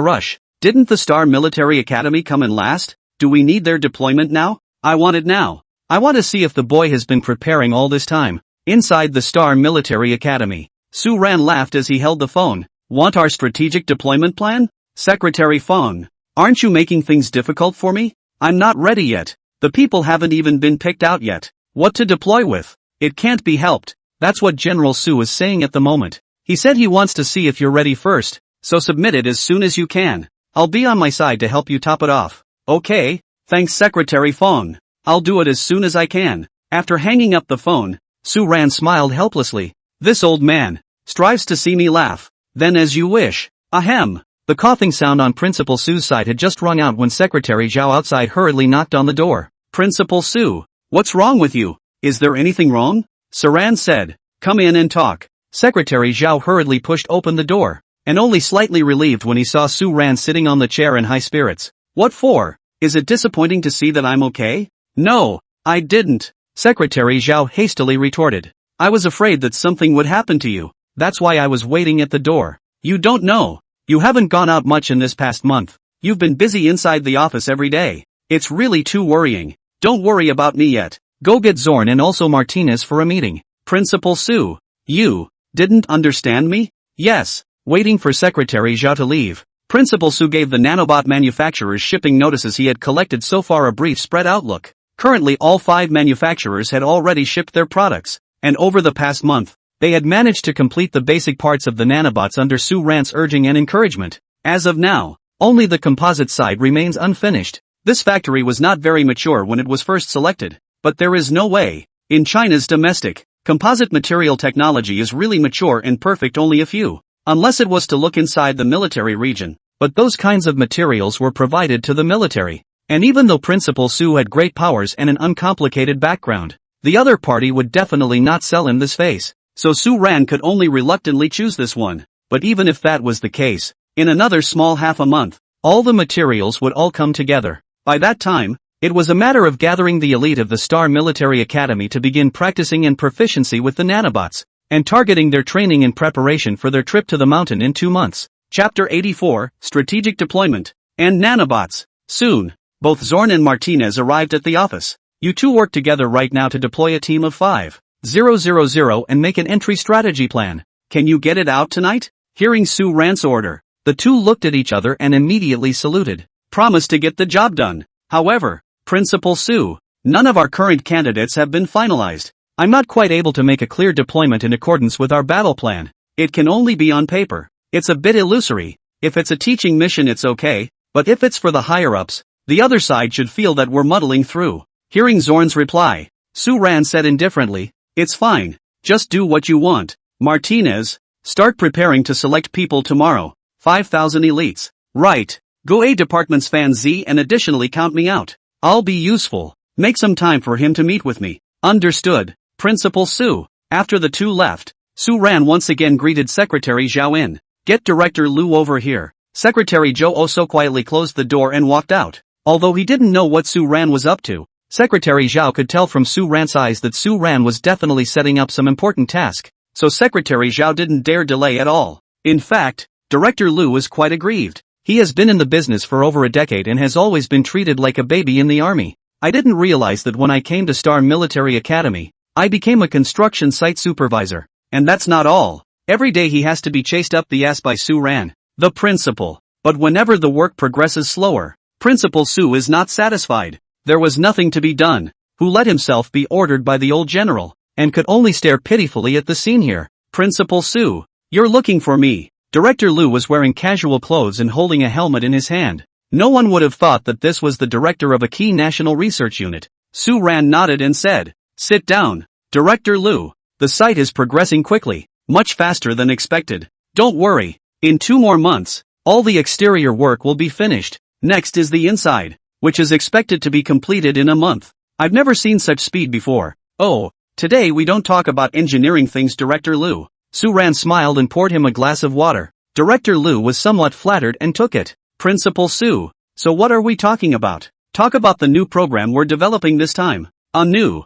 [SPEAKER 1] rush. Didn't the Star Military Academy come in last? Do we need their deployment now? I want it now. I want to see if the boy has been preparing all this time. Inside the Star Military Academy, Su Ran laughed as he held the phone. Want our strategic deployment plan? Secretary Fong, aren't you making things difficult for me? I'm not ready yet. The people haven't even been picked out yet. What to deploy with? It can't be helped. That's what General Su is saying at the moment. He said he wants to see if you're ready first, so submit it as soon as you can. I'll be on my side to help you top it off. Okay, thanks Secretary Fong. I'll do it as soon as I can. After hanging up the phone, Su Ran smiled helplessly. This old man strives to see me laugh. Then as you wish. Ahem. The coughing sound on Principal Su's side had just rung out when Secretary Zhao outside hurriedly knocked on the door. Principal Su, what's wrong with you? Is there anything wrong? Saran said. Come in and talk. Secretary Zhao hurriedly pushed open the door, and only slightly relieved when he saw Su Ran sitting on the chair in high spirits. What for? Is it disappointing to see that I'm okay? No, I didn't. Secretary Zhao hastily retorted. I was afraid that something would happen to you. That's why I was waiting at the door. You don't know. You haven't gone out much in this past month. You've been busy inside the office every day. It's really too worrying. Don't worry about me yet. Go get Zorn and also Martinez for a meeting. Principal Su, you didn't understand me? Yes. Waiting for Secretary Zhao to leave, Principal Su gave the nanobot manufacturers shipping notices he had collected so far a brief spread outlook. Currently all 5 manufacturers had already shipped their products, and over the past month, They had managed to complete the basic parts of the nanobots under Su Ran's urging and encouragement. As of now, only the composite side remains unfinished. This factory was not very mature when it was first selected, but there is no way. In China's domestic, composite material technology is really mature and perfect only a few, unless it was to look inside the military region. But those kinds of materials were provided to the military. And even though Principal Su had great powers and an uncomplicated background, the other party would definitely not sell him this face. So Su Ran could only reluctantly choose this one. But even if that was the case, in another small half a month, all the materials would all come together. By that time, it was a matter of gathering the elite of the Star Military Academy to begin practicing and proficiency with the nanobots, and targeting their training in preparation for their trip to the mountain in 2 months. Chapter 84, Strategic Deployment, and Nanobots. Soon, both Zorn and Martinez arrived at the office. You two work together right now to deploy a team of 5,000 and make an entry strategy plan. Can you get it out tonight? Hearing Su Ran's order, the two looked at each other and immediately saluted. Promise to get the job done. However, Principal Su, none of our current candidates have been finalized. I'm not quite able to make a clear deployment in accordance with our battle plan. It can only be on paper. It's a bit illusory. If it's a teaching mission it's okay, but if it's for the higher-ups, the other side should feel that we're muddling through. Hearing Zorn's reply, Su Ran said indifferently, it's fine, just do what you want. Martinez, start preparing to select people tomorrow. 5,000 elites. Right. Go A Department's Fan Z and additionally count me out. I'll be useful. Make some time for him to meet with me. Understood, Principal Su. After the two left, Su Ran once again greeted Secretary Zhao in. Get Director Lu over here. Secretary Zhou also quietly closed the door and walked out. Although he didn't know what Su Ran was up to, Secretary Zhao could tell from Su Ran's eyes that Su Ran was definitely setting up some important task, so Secretary Zhao didn't dare delay at all. In fact, Director Lu was quite aggrieved. He has been in the business for over a decade and has always been treated like a baby in the army. I didn't realize that when I came to Star Military Academy, I became a construction site supervisor. And that's not all. Every day he has to be chased up the ass by Su Ran, the principal. But whenever the work progresses slower, Principal Su is not satisfied. There was nothing to be done. Who let himself be ordered by the old general, and could only stare pitifully at the scene here. Principal Su, you're looking for me. Director Lu was wearing casual clothes and holding a helmet in his hand. No one would have thought that this was the director of a key national research unit. Su Ran nodded and said, sit down. Director Lu, the site is progressing quickly, much faster than expected. Don't worry, in 2 more months, all the exterior work will be finished. Next is the inside, which is expected to be completed in a month. I've never seen such speed before. Oh, today we don't talk about engineering things, Director Lu. Su Ran smiled and poured him a glass of water. Director Lu was somewhat flattered and took it. Principal Su, so what are we talking about? Talk about the new program we're developing this time. A new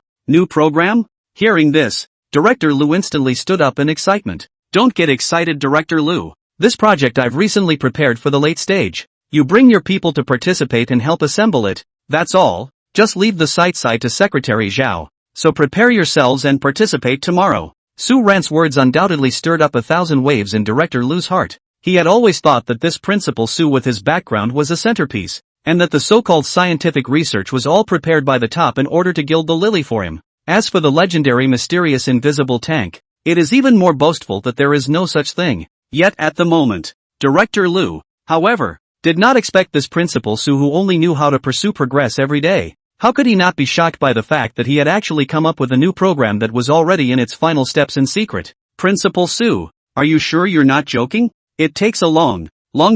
[SPEAKER 1] program? Hearing this, Director Lu instantly stood up in excitement. Don't get excited, Director Lu. This project I've recently prepared for the late stage. You bring your people to participate and help assemble it. That's all. Just leave the site side to Secretary Zhao. So prepare yourselves and participate tomorrow. Su Ran's words undoubtedly stirred up 1,000 waves in Director Lu's heart. He had always thought that this Principal Su with his background was a centerpiece, and that the so-called scientific research was all prepared by the top in order to gild the lily for him. As for the legendary mysterious invisible tank, it is even more boastful that there is no such thing. Yet at the moment, Director Lu, however, did not expect this Principal Su who only knew how to pursue progress every day. How could he not be shocked by the fact that he had actually come up with a new program that was already in its final steps in secret? Principal Su, are you sure you're not joking? It takes a long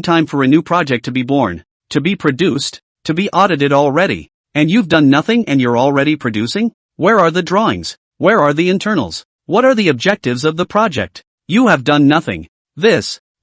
[SPEAKER 1] time for a new project to be born, to be produced, to be audited already. And you've done nothing and you're already producing? Where are the drawings? Where are the internals? What are the objectives of the project? You have done nothing.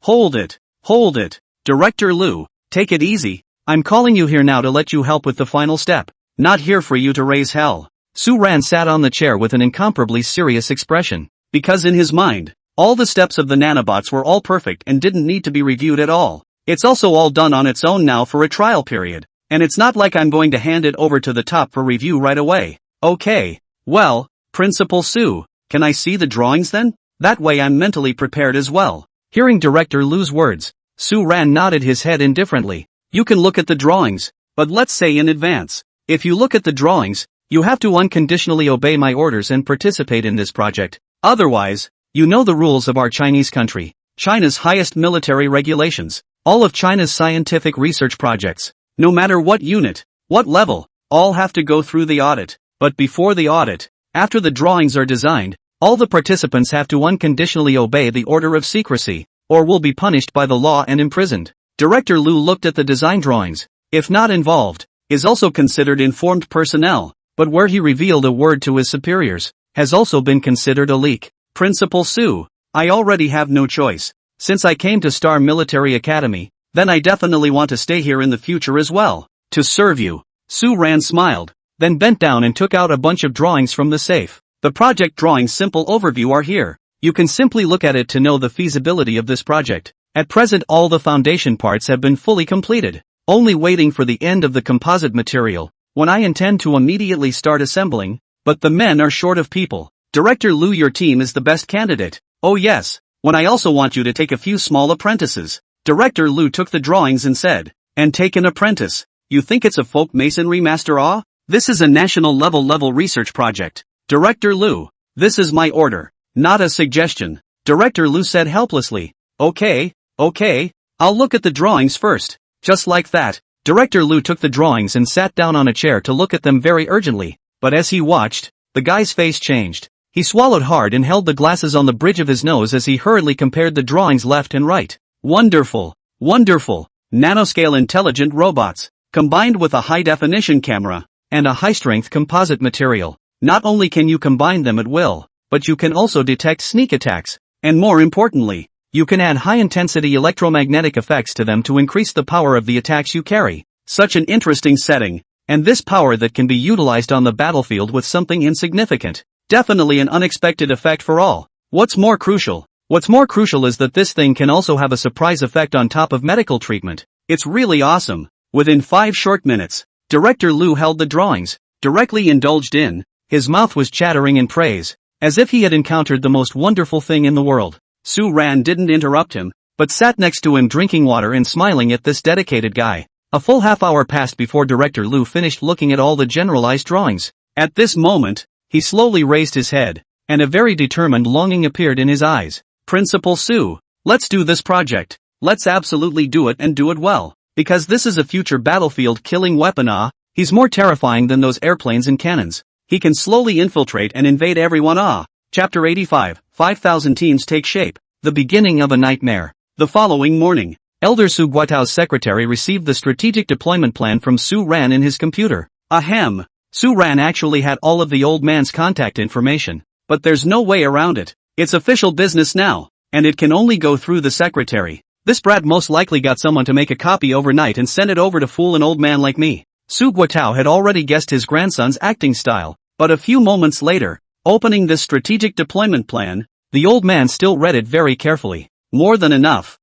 [SPEAKER 1] Hold it. Director Lu, take it easy. I'm calling you here now to let you help with the final step. Not here for you to raise hell. Su Ran sat on the chair with an incomparably serious expression, because in his mind, all the steps of the nanobots were all perfect and didn't need to be reviewed at all. It's also all done on its own now for a trial period, and it's not like I'm going to hand it over to the top for review right away. Okay, well, Principal Su, can I see the drawings then? That way I'm mentally prepared as well. Hearing Director Lu's words, Su Ran nodded his head indifferently. You can look at the drawings, but let's say in advance. If you look at the drawings, you have to unconditionally obey my orders and participate in this project. Otherwise, You know the rules of our Chinese country. China's highest military regulations. All of China's scientific research projects, no matter what unit, what level, all have to go through the audit. But before the audit, after the drawings are designed, all the participants have to unconditionally obey the order of secrecy, or will be punished by the law and imprisoned. Director Liu looked at the design drawings. If not involved, is also considered informed personnel, but where he revealed a word to his superiors, has also been considered a leak. Principal Su, I already have no choice. Since I came to Star Military Academy, then I definitely want to stay here in the future as well. To serve you. Su Ran smiled, then bent down and took out a bunch of drawings from the safe. The project drawings simple overview are here. You can simply look at it to know the feasibility of this project. At present all the foundation parts have been fully completed, only waiting for the end of the composite material, when I intend to immediately start assembling, but the men are short of people. Director Liu, your team is the best candidate. Oh yes, when I also want you to take a few small apprentices. Director Liu took the drawings and said, and take an apprentice. You think it's a folk masonry master? This is a national level research project. Director Liu, this is my order, not a suggestion. Director Liu said helplessly. Okay, I'll look at the drawings first. Just like that, Director Liu took the drawings and sat down on a chair to look at them very urgently, but as he watched, the guy's face changed. He swallowed hard and held the glasses on the bridge of his nose as he hurriedly compared the drawings left and right. Wonderful. Nanoscale intelligent robots, combined with a high-definition camera, and a high-strength composite material. Not only can you combine them at will, but you can also detect sneak attacks, and more importantly, you can add high-intensity electromagnetic effects to them to increase the power of the attacks you carry. Such an interesting setting, and this power that can be utilized on the battlefield with something insignificant. Definitely an unexpected effect for all. What's more crucial is that this thing can also have a surprise effect on top of medical treatment. It's really awesome. Within 5 short minutes, Director Liu held the drawings, directly indulged in. His mouth was chattering in praise, as if he had encountered the most wonderful thing in the world. Su Ran didn't interrupt him, but sat next to him drinking water and smiling at this dedicated guy. A full half-hour passed before Director Liu finished looking at all the generalized drawings. At this moment, he slowly raised his head, and a very determined longing appeared in his eyes. Principal Su, let's do this project. Let's absolutely do it and do it well. Because this is a future battlefield killing weapon. He's more terrifying than those airplanes and cannons. He can slowly infiltrate and invade everyone. Chapter 85, 5,000 teams take shape. The beginning of a nightmare. The following morning, Elder Su Guotao's secretary received the strategic deployment plan from Su Ran in his computer. Ahem. Su Ran actually had all of the old man's contact information, but there's no way around it. It's official business now, and it can only go through the secretary. This brat most likely got someone to make a copy overnight and send it over to fool an old man like me. Su Guotao had already guessed his grandson's acting style, but a few moments later, opening this strategic deployment plan, the old man still read it very carefully. More than enough.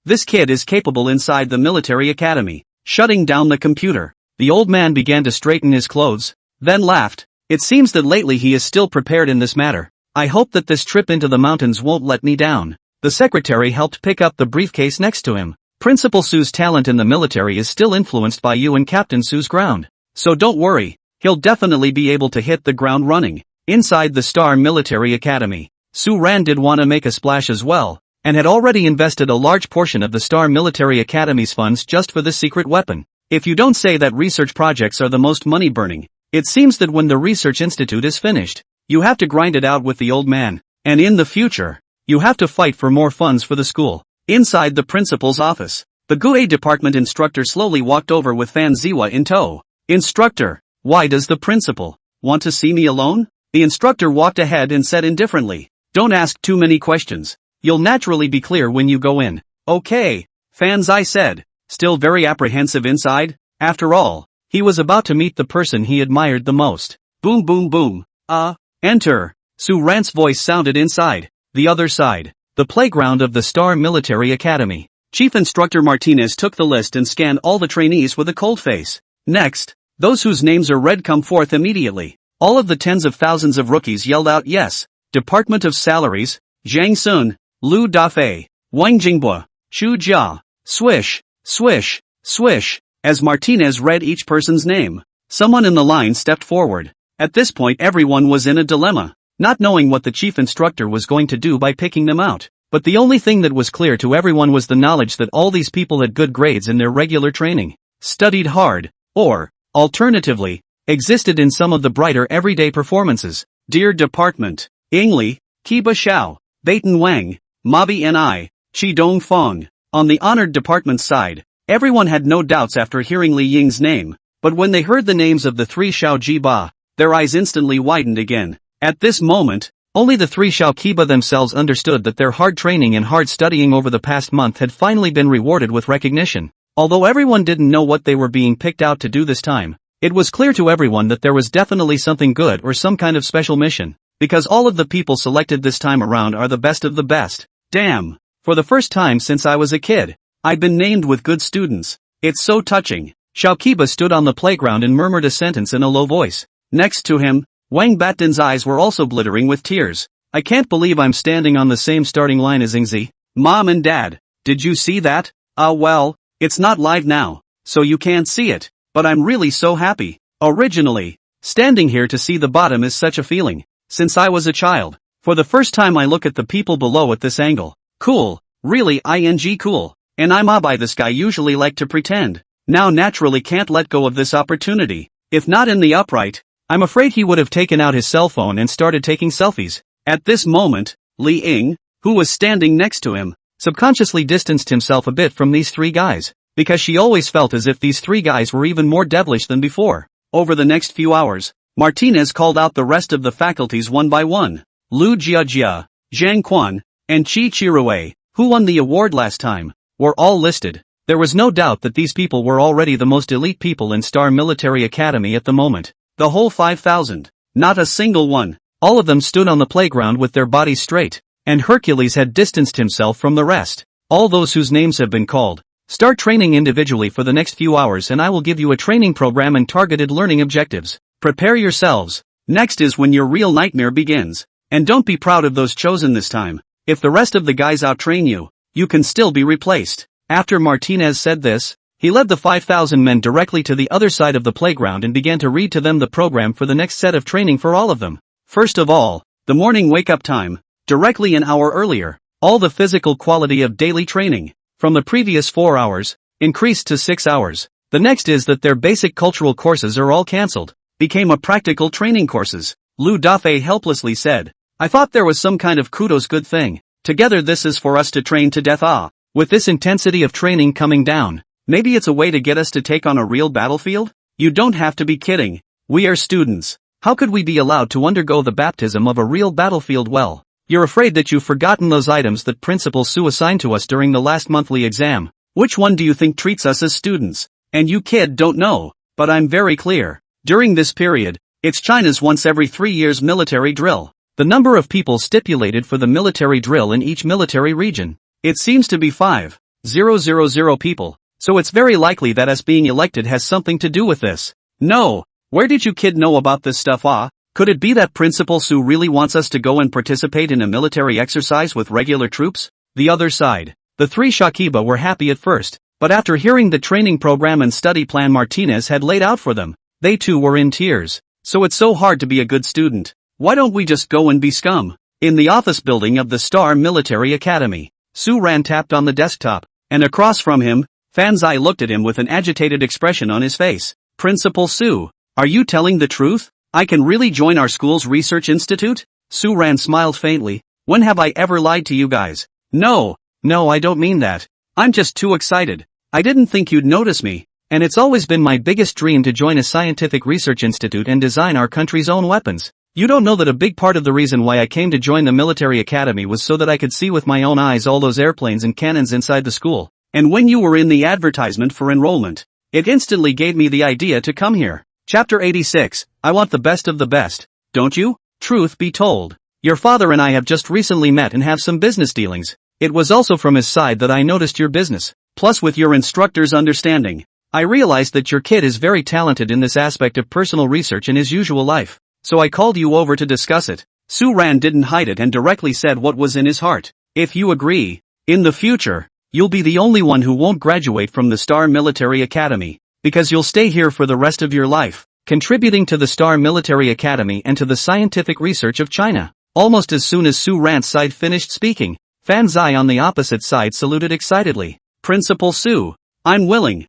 [SPEAKER 1] This kid is capable inside the military academy. Shutting down the computer, the old man began to straighten his clothes, then laughed. It seems that lately he is still prepared in this matter. I hope that this trip into the mountains won't let me down. The secretary helped pick up the briefcase next to him. Principal Su's talent in the military is still influenced by you and Captain Su's ground. So don't worry, he'll definitely be able to hit the ground running. Inside the Star Military Academy, Su Ran did want to make a splash as well, and had already invested a large portion of the Star Military Academy's funds just for the secret weapon. If you don't say that research projects are the most money-burning, it seems that when the research institute is finished, you have to grind it out with the old man, and in the future, you have to fight for more funds for the school. Inside the principal's office, the GUE department instructor slowly walked over with Fan Ziwa in tow. Instructor, why does the principal want to see me alone? The instructor walked ahead and said indifferently, don't ask too many questions. You'll naturally be clear when you go in. Okay, Fan Zai said, still very apprehensive inside. After all, he was about to meet the person he admired the most. Boom boom boom. Enter. Su Ran's voice sounded inside. The other side, the playground of the Star Military Academy. Chief Instructor Martinez took the list and scanned all the trainees with a cold face. Next, those whose names are read come forth immediately. All of the tens of thousands of rookies yelled out yes. Department of Salaries, Zhang Sun, Lu Dafei, Wang Jingbo, Chu Jia. Swish, swish, swish. As Martinez read each person's name, someone in the line stepped forward. At this point everyone was in a dilemma. not knowing what the chief instructor was going to do by picking them out. But the only thing that was clear to everyone was the knowledge that all these people had good grades in their regular training, studied hard, or, alternatively, existed in some of the brighter everyday performances. Dear Department, Ingli, Kiba Xiao, Baiten Wang, Mabi Ni, Chi Dong Fong. On the honored department's side, everyone had no doubts after hearing Li Ying's name, but when they heard the names of the three Xiao Jiba, their eyes instantly widened again. At this moment, only the three Xiao Kiba themselves understood that their hard training and hard studying over the past month had finally been rewarded with recognition. Although everyone didn't know what they were being picked out to do this time, it was clear to everyone that there was definitely something good or some kind of special mission, because all of the people selected this time around are the best of the best. Damn! For the first time since I was a kid, I've been named with good students. It's so touching. Xiao Kiba stood on the playground and murmured a sentence in a low voice. Next to him, Wang Batden's eyes were also glittering with tears. I can't believe I'm standing on the same starting line as Ingzi. Mom and Dad, did you see that? Well, it's not live now, so you can't see it. But I'm really so happy. Originally, standing here to see the bottom is such a feeling. Since I was a child, for the first time I look at the people below at this angle. Cool, really cool. And I'm by this guy usually like to pretend. Now naturally can't let go of this opportunity. If not in the upright, I'm afraid he would have taken out his cell phone and started taking selfies. At this moment, Li Ying, who was standing next to him, subconsciously distanced himself a bit from these three guys, because she always felt as if these three guys were even more devilish than before. Over the next few hours, Martinez called out the rest of the faculties one by one. Lu Jiajia, Zhang Quan, and Qi Chirue, who won the award last time, were all listed. There was no doubt that these people were already the most elite people in Star Military Academy at the moment. The whole 5,000. Not a single one. All of them stood on the playground with their bodies straight, and Hercules had distanced himself from the rest. All those whose names have been called, start training individually for the next few hours and I will give you a training program and targeted learning objectives. Prepare yourselves. Next is when your real nightmare begins. And don't be proud of those chosen this time. If the rest of the guys outtrain you, you can still be replaced. After Martinez said this, he led the 5,000 men directly to the other side of the playground and began to read to them the program for the next set of training for all of them. First of all, the morning wake-up time, directly an hour earlier. All the physical quality of daily training, from the previous 4 hours, increased to 6 hours. The next is that their basic cultural courses are all cancelled, became a practical training courses. Lu Dafei helplessly said, I thought there was some kind of kudos good thing. Together this is for us to train to death. With this intensity of training coming down, maybe it's a way to get us to take on a real battlefield? You don't have to be kidding. We are students. How could we be allowed to undergo the baptism of a real battlefield? Well, you're afraid that you've forgotten those items that Principal Su assigned to us during the last monthly exam. Which one do you think treats us as students? And you kid don't know, but I'm very clear. During this period, it's China's once every 3 years military drill. The number of people stipulated for the military drill in each military region. It seems to be 5,000 people, so it's very likely that us being elected has something to do with this. No, where did you kid know about this stuff? Could it be that Principal Su really wants us to go and participate in a military exercise with regular troops? The other side. The three Shakiba were happy at first, but after hearing the training program and study plan Martinez had laid out for them, they too were in tears. So it's so hard to be a good student. Why don't we just go and be scum? In the office building of the Star Military Academy, Su Ran tapped on the desktop, and across from him, Fan Zai looked at him with an agitated expression on his face. Principal Su, are you telling the truth? I can really join our school's research institute? Su Ran smiled faintly. When have I ever lied to you guys? No, I don't mean that. I'm just too excited. I didn't think you'd notice me, and it's always been my biggest dream to join a scientific research institute and design our country's own weapons. You don't know that a big part of the reason why I came to join the military academy was so that I could see with my own eyes all those airplanes and cannons inside the school. And when you were in the advertisement for enrollment, it instantly gave me the idea to come here. Chapter 86, I want the best of the best, don't you? Truth be told, your father and I have just recently met and have some business dealings. It was also from his side that I noticed your business. Plus with your instructor's understanding, I realized that your kid is very talented in this aspect of personal research in his usual life. So I called you over to discuss it. Su Ran didn't hide it and directly said what was in his heart. If you agree, in the future, you'll be the only one who won't graduate from the Star Military Academy, because you'll stay here for the rest of your life. contributing to the Star Military Academy and to the scientific research of China. Almost as soon as Su Ran's side finished speaking, Fan Zai on the opposite side saluted excitedly. Principal Su, I'm willing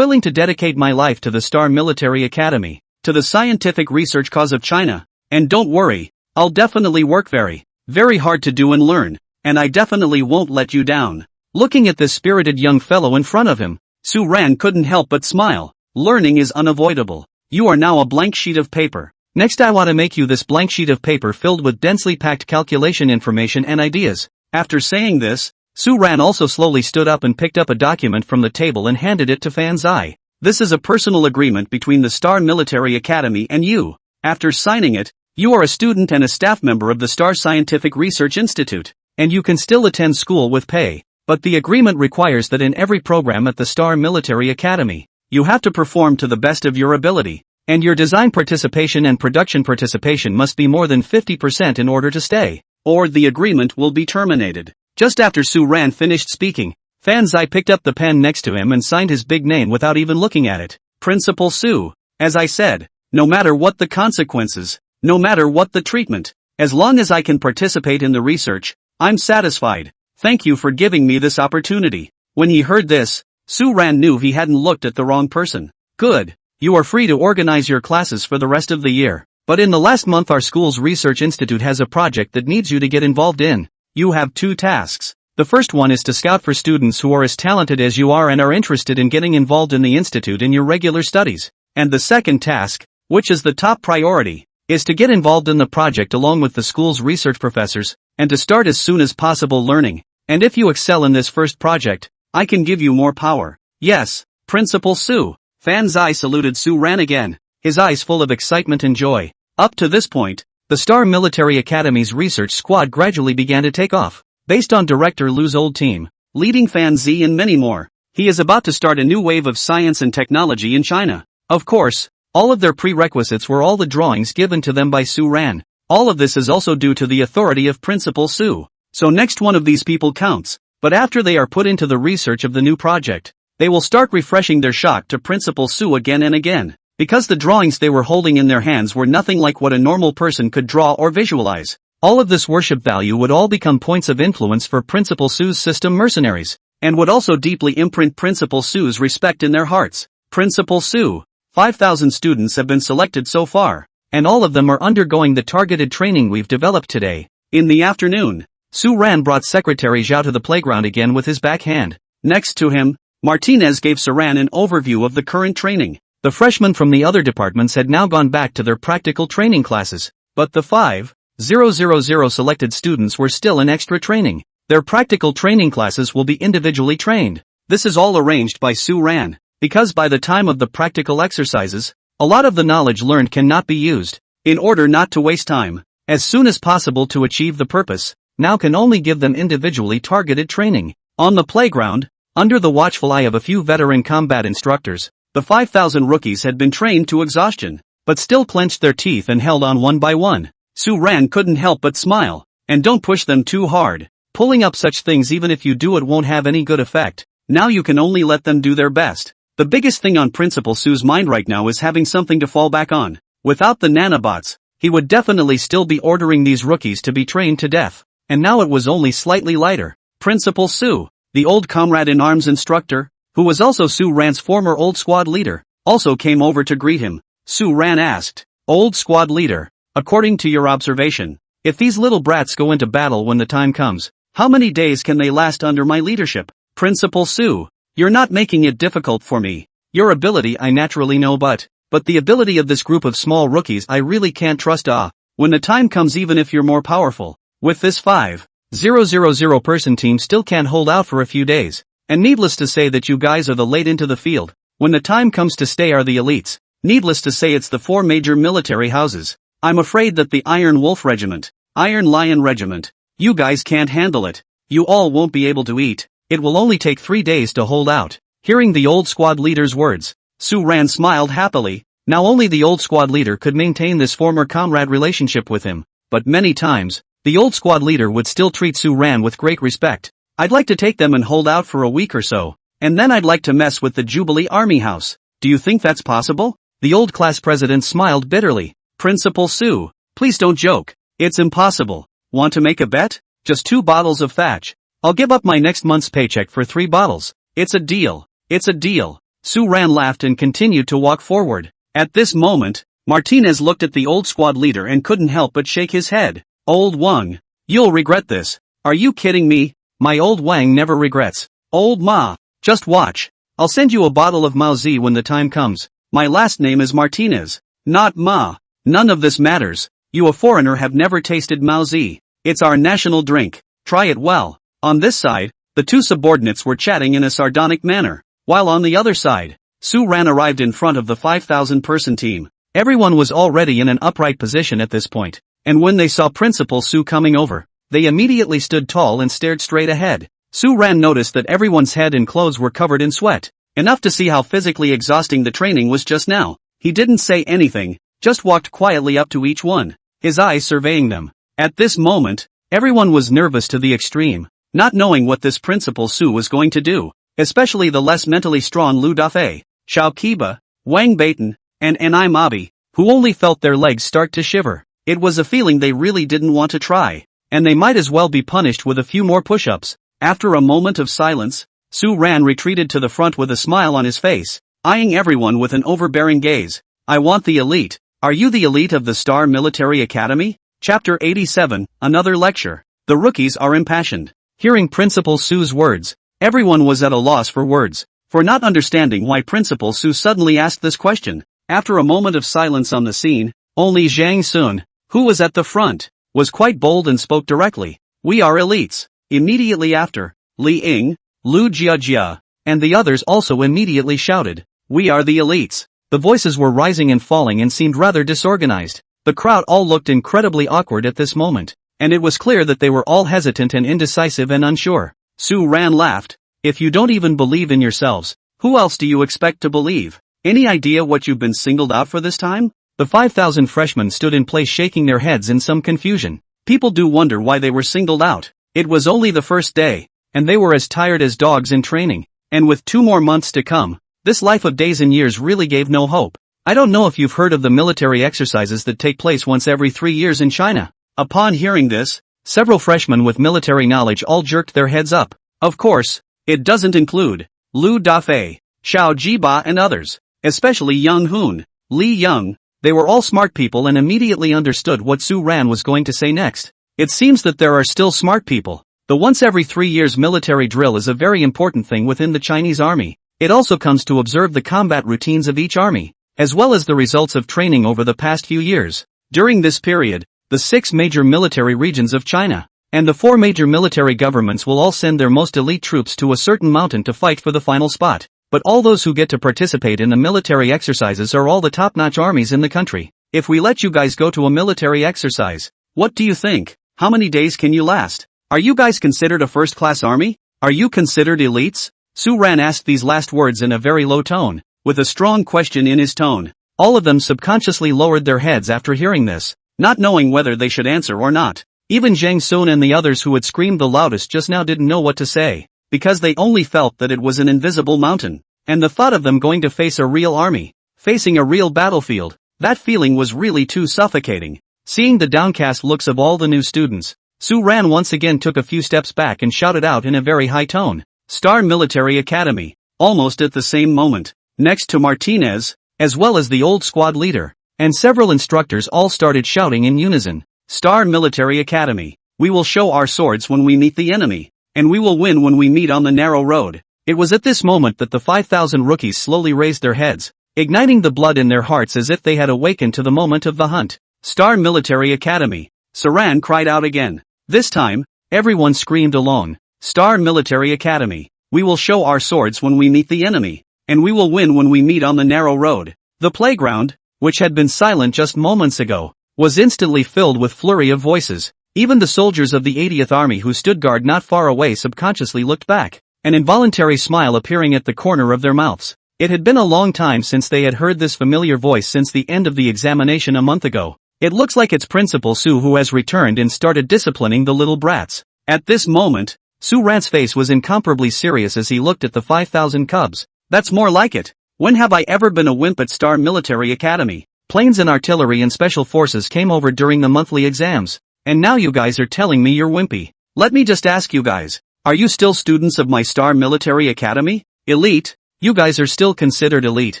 [SPEAKER 1] to dedicate my life to the Star Military Academy, to the scientific research cause of China, and don't worry, I'll definitely work very, very hard to do and learn, and I definitely won't let you down. Looking at this spirited young fellow in front of him, Su Ran couldn't help but smile. Learning is unavoidable. You are now a blank sheet of paper. Next I want to make you this blank sheet of paper filled with densely packed calculation information and ideas. After saying this, Su Ran also slowly stood up and picked up a document from the table and handed it to Fan Zai. This is a personal agreement between the Star Military Academy and you. After signing it, you are a student and a staff member of the Star Scientific Research Institute, and you can still attend school with pay. But the agreement requires that in every program at the Star Military Academy, you have to perform to the best of your ability, and your design participation and production participation must be more than 50% in order to stay, or the agreement will be terminated. Just after Su Ran finished speaking, Fan Zai picked up the pen next to him and signed his big name without even looking at it. Principal Su, as I said, no matter what the consequences, no matter what the treatment, as long as I can participate in the research, I'm satisfied. Thank you for giving me this opportunity. When he heard this, Su Ran knew he hadn't looked at the wrong person. Good. You are free to organize your classes for the rest of the year. But in the last month our school's research institute has a project that needs you to get involved in. You have 2 tasks. The first one is to scout for students who are as talented as you are and are interested in getting involved in the institute in your regular studies. And the second task, which is the top priority, is to get involved in the project along with the school's research professors, and to start as soon as possible learning. And if you excel in this first project, I can give you more power. Yes, Principal Su. Fan Zai saluted Su Ran again, his eyes full of excitement and joy. Up to this point, the Star Military Academy's research squad gradually began to take off. Based on Director Lu's old team, leading Fan Zi and many more, he is about to start a new wave of science and technology in China. Of course, all of their prerequisites were all the drawings given to them by Su Ran. All of this is also due to the authority of Principal Su. So next one of these people counts, but after they are put into the research of the new project, they will start refreshing their shock to Principal Su again and again, because the drawings they were holding in their hands were nothing like what a normal person could draw or visualize. All of this worship value would all become points of influence for Principal Su's system mercenaries, and would also deeply imprint Principal Su's respect in their hearts. Principal Su, 5,000 students have been selected so far, and all of them are undergoing the targeted training we've developed today. In the afternoon, Su Ran brought Secretary Zhao to the playground again with his backhand. Next to him, Martinez gave Saran an overview of the current training. The freshmen from the other departments had now gone back to their practical training classes, but the 5,000 selected students were still in extra training. Their practical training classes will be individually trained. This is all arranged by Su Ran, because by the time of the practical exercises, a lot of the knowledge learned cannot be used. In order not to waste time, as soon as possible to achieve the purpose, now can only give them individually targeted training. On the playground, under the watchful eye of a few veteran combat instructors, the 5,000 rookies had been trained to exhaustion, but still clenched their teeth and held on one by one. Su Ran couldn't help but smile. And don't push them too hard. Pulling up such things even if you do it won't have any good effect. Now you can only let them do their best. The biggest thing on Principal Su's mind right now is having something to fall back on. Without the nanobots, he would definitely still be ordering these rookies to be trained to death. And now it was only slightly lighter. Principal Su, the old comrade in arms instructor, who was also Su Ran's former old squad leader, also came over to greet him. Su Ran asked, "Old squad leader, according to your observation, if these little brats go into battle when the time comes, how many days can they last under my leadership?" Principal Su, you're not making it difficult for me. Your ability I naturally know but the ability of this group of small rookies I really can't trust. When the time comes even if you're more powerful, with this 5,000 person team still can't hold out for a few days. And needless to say that you guys are the late into the field. When the time comes to stay are the elites. Needless to say it's the 4 major military houses. I'm afraid that the Iron Wolf Regiment, Iron Lion Regiment, you guys can't handle it. You all won't be able to eat. It will only take 3 days to hold out. Hearing the old squad leader's words, Su Ran smiled happily. Now only the old squad leader could maintain this former comrade relationship with him, but many times, the old squad leader would still treat Su Ran with great respect. I'd like to take them and hold out for a week or so, and then I'd like to mess with the Jubilee Army House. Do you think that's possible? The old class president smiled bitterly. Principal Sue, please don't joke. It's impossible. Want to make a bet? Just 2 bottles of Thatch. I'll give up my next month's paycheck for 3 bottles. It's a deal. It's a deal. Sue Ran laughed and continued to walk forward. At this moment, Martinez looked at the old squad leader and couldn't help but shake his head. Old Wang. You'll regret this. Are you kidding me? My old Wang never regrets. Old Ma. Just watch. I'll send you a bottle of Mao Z when the time comes. My last name is Martinez. Not Ma. None of this matters. You a foreigner have never tasted Mao Z. It's our national drink. Try it well. On this side, the 2 subordinates were chatting in a sardonic manner, while on the other side, Sue Ran arrived in front of the 5,000-person team. Everyone was already in an upright position at this point, and when they saw Principal Sue coming over, they immediately stood tall and stared straight ahead. Sue Ran noticed that everyone's head and clothes were covered in sweat, enough to see how physically exhausting the training was just now. He didn't say anything, just walked quietly up to each one, his eyes surveying them. At this moment, everyone was nervous to the extreme, not knowing what this Principal Sue was going to do, especially the less mentally strong Lu Dafei, Xiao Kiba, Wang Beitan, and Anai Mabi, who only felt their legs start to shiver. It was a feeling they really didn't want to try, and they might as well be punished with a few more push-ups. After a moment of silence, Sue Ran retreated to the front with a smile on his face, eyeing everyone with an overbearing gaze. I want the elite. Are you the elite of the Star Military Academy? Chapter 87, Another Lecture. The rookies are impassioned. Hearing Principal Sue's words, everyone was at a loss for words, for not understanding why Principal Sue suddenly asked this question. After a moment of silence on the scene, only Zhang Sun, who was at the front, was quite bold and spoke directly. We are elites. Immediately after, Li Ying, Lu Jiajia, and the others also immediately shouted, we are the elites. The voices were rising and falling and seemed rather disorganized. The crowd all looked incredibly awkward at this moment, and it was clear that they were all hesitant and indecisive and unsure. Sue Ran laughed. If you don't even believe in yourselves, who else do you expect to believe? Any idea what you've been singled out for this time? The 5,000 freshmen stood in place shaking their heads in some confusion. People do wonder why they were singled out. It was only the first day, and they were as tired as dogs in training, and with 2 more months to come, this life of days and years really gave no hope. I don't know if you've heard of the military exercises that take place once every 3 years in China. Upon hearing this, several freshmen with military knowledge all jerked their heads up. Of course, it doesn't include Lu Dafei, Xiao Jiba and others, especially Young Hoon, Li Young. They were all smart people and immediately understood what Sue Ran was going to say next. It seems that there are still smart people. The once every 3 years military drill is a very important thing within the Chinese army. It also comes to observe the combat routines of each army, as well as the results of training over the past few years. During this period, the 6 major military regions of China, and the 4 major military governments will all send their most elite troops to a certain mountain to fight for the final spot. But all those who get to participate in the military exercises are all the top-notch armies in the country. If we let you guys go to a military exercise, what do you think? How many days can you last? Are you guys considered a first-class army? Are you considered elites? Sue Ran asked these last words in a very low tone, with a strong question in his tone. All of them subconsciously lowered their heads after hearing this, not knowing whether they should answer or not. Even Zhang Sun and the others who had screamed the loudest just now didn't know what to say, because they only felt that it was an invisible mountain, and the thought of them going to face a real army, facing a real battlefield, that feeling was really too suffocating. Seeing the downcast looks of all the new students, Sue Ran once again took a few steps back and shouted out in a very high tone, Star Military Academy. Almost at the same moment, next to Martinez, as well as the old squad leader, and several instructors all started shouting in unison, Star Military Academy. We will show our swords when we meet the enemy, and we will win when we meet on the narrow road. It was at this moment that the 5,000 rookies slowly raised their heads, igniting the blood in their hearts as if they had awakened to the moment of the hunt. Star Military Academy. Saran cried out again. This time, everyone screamed along. Star Military Academy. We will show our swords when we meet the enemy, and we will win when we meet on the narrow road. The playground, which had been silent just moments ago, was instantly filled with flurry of voices. Even the soldiers of the 80th Army who stood guard not far away subconsciously looked back, an involuntary smile appearing at the corner of their mouths. It had been a long time since they had heard this familiar voice since the end of the examination a month ago. It looks like it's Principal Sue who has returned and started disciplining the little brats. At this moment, Sue Ran's face was incomparably serious as he looked at the 5,000 cubs. That's more like it. When have I ever been a wimp at Star Military Academy? Planes and artillery and special forces came over during the monthly exams. And now you guys are telling me you're wimpy. Let me just ask you guys, are you still students of my Star Military Academy? Elite? You guys are still considered elite.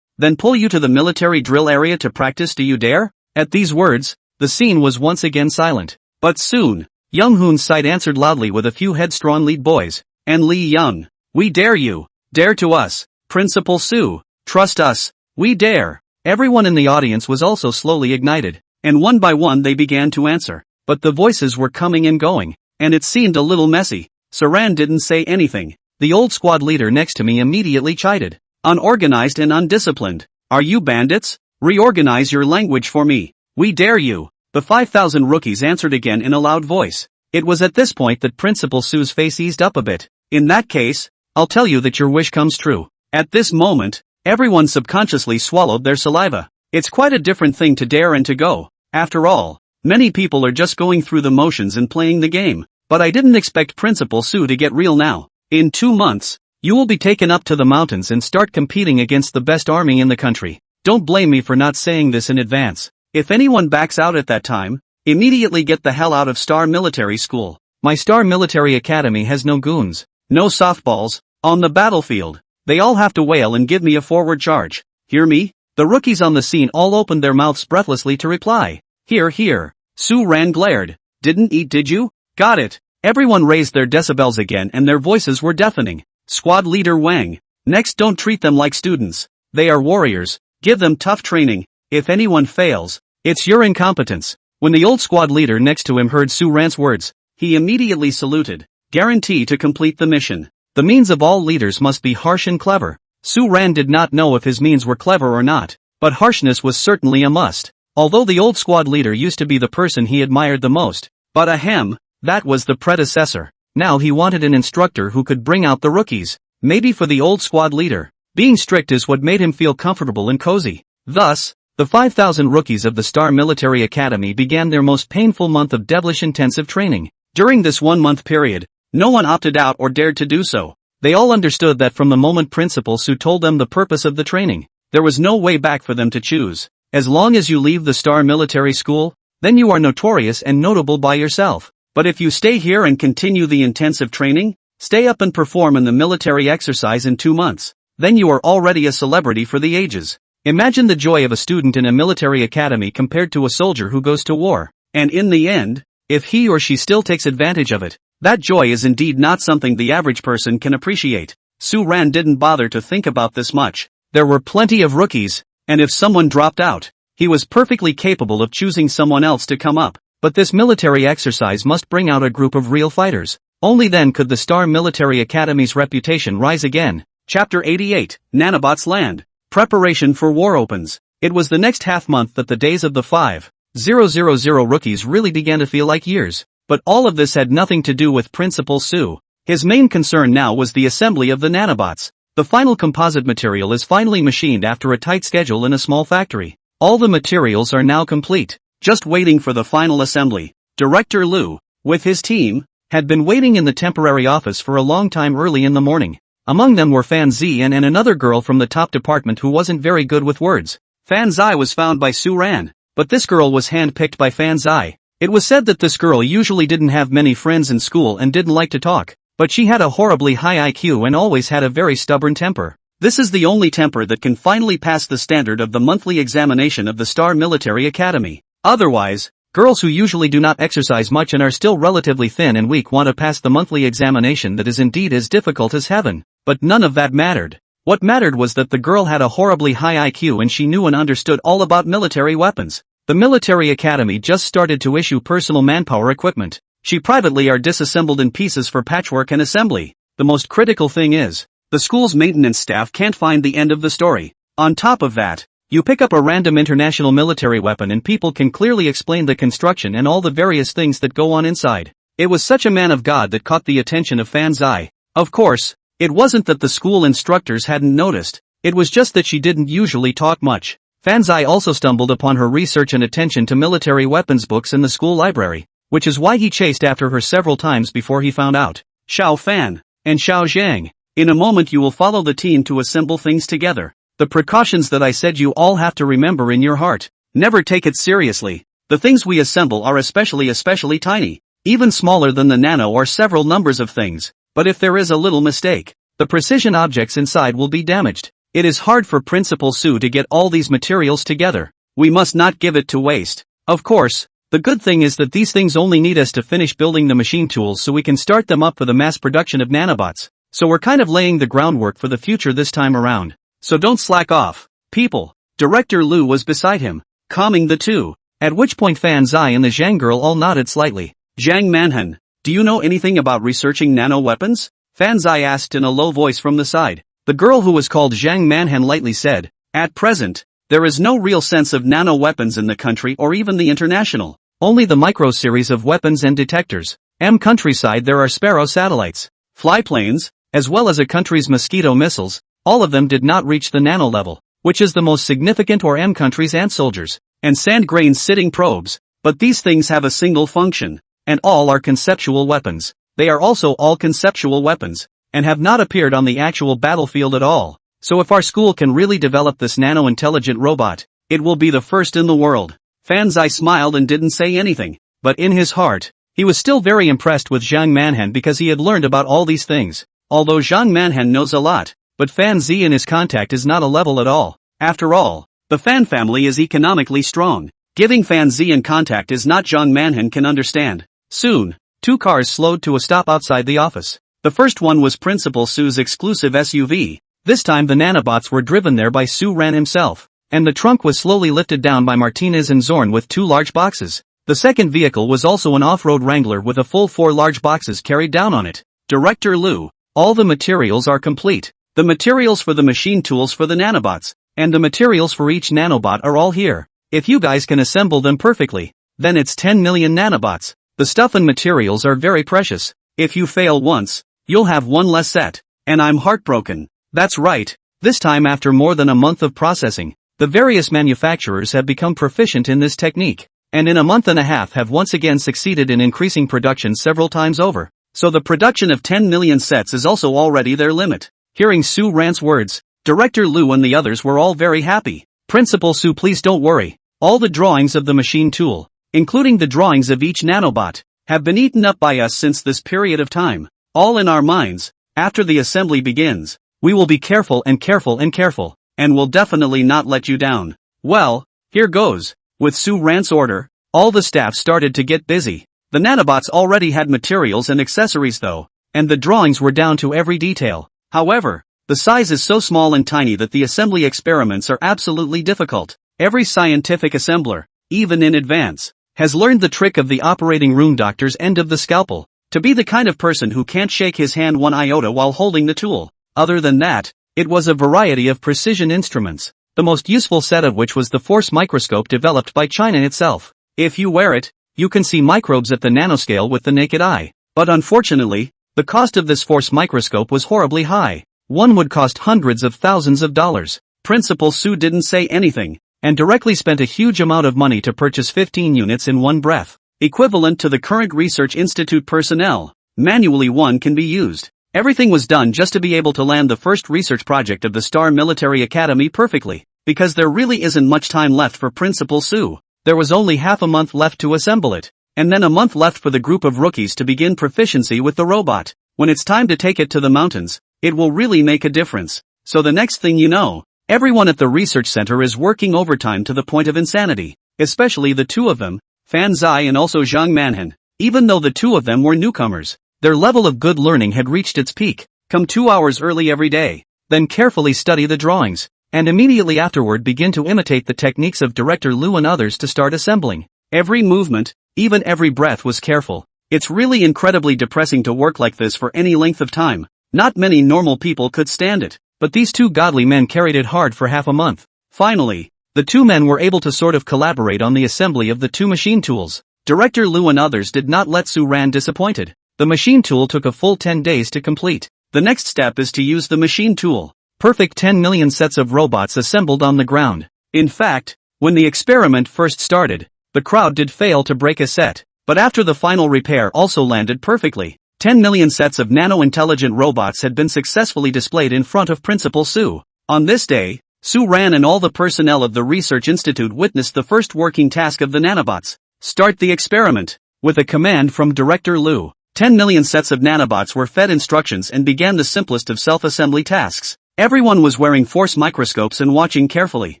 [SPEAKER 1] Then pull you to the military drill area to practice, do you dare? At these words, the scene was once again silent. But soon, Young Hoon's side answered loudly with a few headstrong lead boys. And Lee Young, we dare you. Dare to us. Principal Sue, trust us. We dare. Everyone in the audience was also slowly ignited, and one by one they began to answer. But the voices were coming and going, and it seemed a little messy. Saran didn't say anything. The old squad leader next to me immediately chided. Unorganized and undisciplined. Are you bandits? Reorganize your language for me. We dare you. The 5,000 rookies answered again in a loud voice. It was at this point that Principal Sue's face eased up a bit. In that case, I'll tell you that your wish comes true. At this moment, everyone subconsciously swallowed their saliva. It's quite a different thing to dare and to go. After all, many people are just going through the motions and playing the game. But I didn't expect Principal Sue to get real now. In 2 months, you will be taken up to the mountains and start competing against the best army in the country. Don't blame me for not saying this in advance. If anyone backs out at that time, immediately get the hell out of Star Military School. My Star Military Academy has no goons, no softballs, on the battlefield. They all have to wail and give me a forward charge. Hear me? The rookies on the scene all opened their mouths breathlessly to reply. Hear, hear. Sue Ran glared. Didn't eat, did you? Got it. Everyone raised their decibels again and their voices were deafening. Squad leader Wang. Next, don't treat them like students. They are warriors. Give them tough training. If anyone fails, it's your incompetence. When the old squad leader next to him heard Sue Ran's words, he immediately saluted. Guarantee to complete the mission. The means of all leaders must be harsh and clever. Sue Ran did not know if his means were clever or not, but harshness was certainly a must. Although the old squad leader used to be the person he admired the most. But ahem, that was the predecessor. Now he wanted an instructor who could bring out the rookies. Maybe for the old squad leader, being strict is what made him feel comfortable and cozy. Thus, the 5,000 rookies of the Star Military Academy began their most painful month of devilish intensive training. During this 1-month period, no one opted out or dared to do so. They all understood that from the moment Principal Sue told them the purpose of the training, there was no way back for them to choose. As long as you leave the Star Military School, then you are notorious and notable by yourself. But if you stay here and continue the intensive training, stay up and perform in the military exercise in 2 months, then you are already a celebrity for the ages. Imagine the joy of a student in a military academy compared to a soldier who goes to war. And in the end, if he or she still takes advantage of it, that joy is indeed not something the average person can appreciate. Sue Ran didn't bother to think about this much. There were plenty of rookies, and if someone dropped out, he was perfectly capable of choosing someone else to come up. But this military exercise must bring out a group of real fighters. Only then could the Star Military Academy's reputation rise again. Chapter 88, Nanobots Land. Preparation for war opens. It was the next half-month that the days of the 5,000 rookies really began to feel like years. But all of this had nothing to do with Principal Sue. His main concern now was the assembly of the nanobots. The final composite material is finally machined after a tight schedule in a small factory. All the materials are now complete, just waiting for the final assembly. Director Liu, with his team, had been waiting in the temporary office for a long time early in the morning. Among them were Fan Zi and another girl from the top department who wasn't very good with words. Fan Zi was found by Sue Ran, but this girl was hand-picked by Fan Zi. It was said that this girl usually didn't have many friends in school and didn't like to talk, but she had a horribly high IQ and always had a very stubborn temper. This is the only temper that can finally pass the standard of the monthly examination of the Star Military Academy. Otherwise, girls who usually do not exercise much and are still relatively thin and weak want to pass the monthly examination that is indeed as difficult as heaven. But none of that mattered. What mattered was that the girl had a horribly high IQ and she knew and understood all about military weapons. The military academy just started to issue personal manpower equipment. She privately are disassembled in pieces for patchwork and assembly. The most critical thing is, the school's maintenance staff can't find the end of the story. On top of that, you pick up a random international military weapon and people can clearly explain the construction and all the various things that go on inside. It was such a man of God that caught the attention of Fan Zi. Of course, it wasn't that the school instructors hadn't noticed, it was just that she didn't usually talk much. Fan Zi also stumbled upon her research and attention to military weapons books in the school library, which is why he chased after her several times before he found out. Xiao Fan and Xiao Zhang. In a moment you will follow the team to assemble things together. The precautions that I said you all have to remember in your heart. Never take it seriously. The things we assemble are especially tiny, even smaller than the nano or several numbers of things. But if there is a little mistake, the precision objects inside will be damaged. It is hard for Principal Sue to get all these materials together. We must not give it to waste. Of course, the good thing is that these things only need us to finish building the machine tools so we can start them up for the mass production of nanobots. So we're kind of laying the groundwork for the future this time around. So don't slack off, people. Director Lu was beside him, calming the two, at which point Fan Zai and the Zhang girl all nodded slightly. Zhang Manhan, do you know anything about researching nano weapons? Fan Zai asked in a low voice from the side. The girl who was called Zhang Manhan lightly said, at present, there is no real sense of nano weapons in the country or even the international. Only the micro series of weapons and detectors. Countryside there are Sparrow satellites, flyplanes, as well as a country's mosquito missiles. All of them did not reach the nano level, which is the most significant or countries ant soldiers, and sand grains sitting probes. But these things have a single function, and all are conceptual weapons. They are also all conceptual weapons, and have not appeared on the actual battlefield at all. So if our school can really develop this nano-intelligent robot, it will be the first in the world. Fan Zai smiled and didn't say anything, but in his heart, he was still very impressed with Zhang Manhan because he had learned about all these things. Although Zhang Manhan knows a lot, but Fan Zi and his contact is not a level at all. After all, the Fan family is economically strong. Giving Fan Zi and contact is not Zhang Manhan can understand. Soon, two cars slowed to a stop outside the office. The first one was Principal Sue's exclusive SUV. This time the nanobots were driven there by Su Ran himself, and the trunk was slowly lifted down by Martinez and Zorn with two large boxes. The second vehicle was also an off-road Wrangler with a full 4 large boxes carried down on it. Director Lu, all the materials are complete. The materials for the machine tools for the nanobots, and the materials for each nanobot are all here. If you guys can assemble them perfectly, then it's 10 million nanobots. The stuff and materials are very precious. If you fail once, you'll have one less set. And I'm heartbroken. That's right. This time after more than a month of processing, the various manufacturers have become proficient in this technique, and in a month and a half have once again succeeded in increasing production several times over. So the production of 10 million sets is also already their limit. Hearing Su Ran's words, Director Lu and the others were all very happy. Principal Su, please don't worry. All the drawings of the machine tool, including the drawings of each nanobot, have been eaten up by us since this period of time. All in our minds. After the assembly begins, we will be careful, and will definitely not let you down. Well, here goes. With Su Ran's order, all the staff started to get busy. The nanobots already had materials and accessories though, and the drawings were down to every detail. However, the size is so small and tiny that the assembly experiments are absolutely difficult. Every scientific assembler, even in advance, has learned the trick of the operating room doctor's end of the scalpel, to be the kind of person who can't shake his hand one iota while holding the tool. Other than that, it was a variety of precision instruments, the most useful set of which was the force microscope developed by China itself. If you wear it, you can see microbes at the nanoscale with the naked eye. But unfortunately, the cost of this force microscope was horribly high. One would cost hundreds of thousands of dollars. Principal Su didn't say anything, and directly spent a huge amount of money to purchase 15 units in one breath, equivalent to the current research institute personnel. Manually one can be used. Everything was done just to be able to land the first research project of the Star Military Academy perfectly, because there really isn't much time left for Principal Su. There was only half a month left to assemble it, and then a month left for the group of rookies to begin proficiency with the robot. When it's time to take it to the mountains, it will really make a difference. So the next thing you know, everyone at the research center is working overtime to the point of insanity, especially the two of them, Fan Zai and also Zhang Manhan. Even though the two of them were newcomers, their level of good learning had reached its peak. Come 2 hours early every day, then carefully study the drawings, and immediately afterward begin to imitate the techniques of Director Lu and others to start assembling. Every movement, even every breath was careful. It's really incredibly depressing to work like this for any length of time. Not many normal people could stand it, but these two godly men carried it hard for half a month. Finally, the two men were able to sort of collaborate on the assembly of the two machine tools. Director Lu and others did not let Su Ran disappointed. The machine tool took a full 10 days to complete. The next step is to use the machine tool. Perfect 10 million sets of robots assembled on the ground. In fact, when the experiment first started, the crowd did fail to break a set, but after the final repair also landed perfectly, 10 million sets of nano-intelligent robots had been successfully displayed in front of Principal Su. On this day, Sue ran and all the personnel of the Research Institute witnessed the first working task of the nanobots. Start the experiment. With a command from Director Liu, 10 million sets of nanobots were fed instructions and began the simplest of self-assembly tasks. Everyone was wearing force microscopes and watching carefully,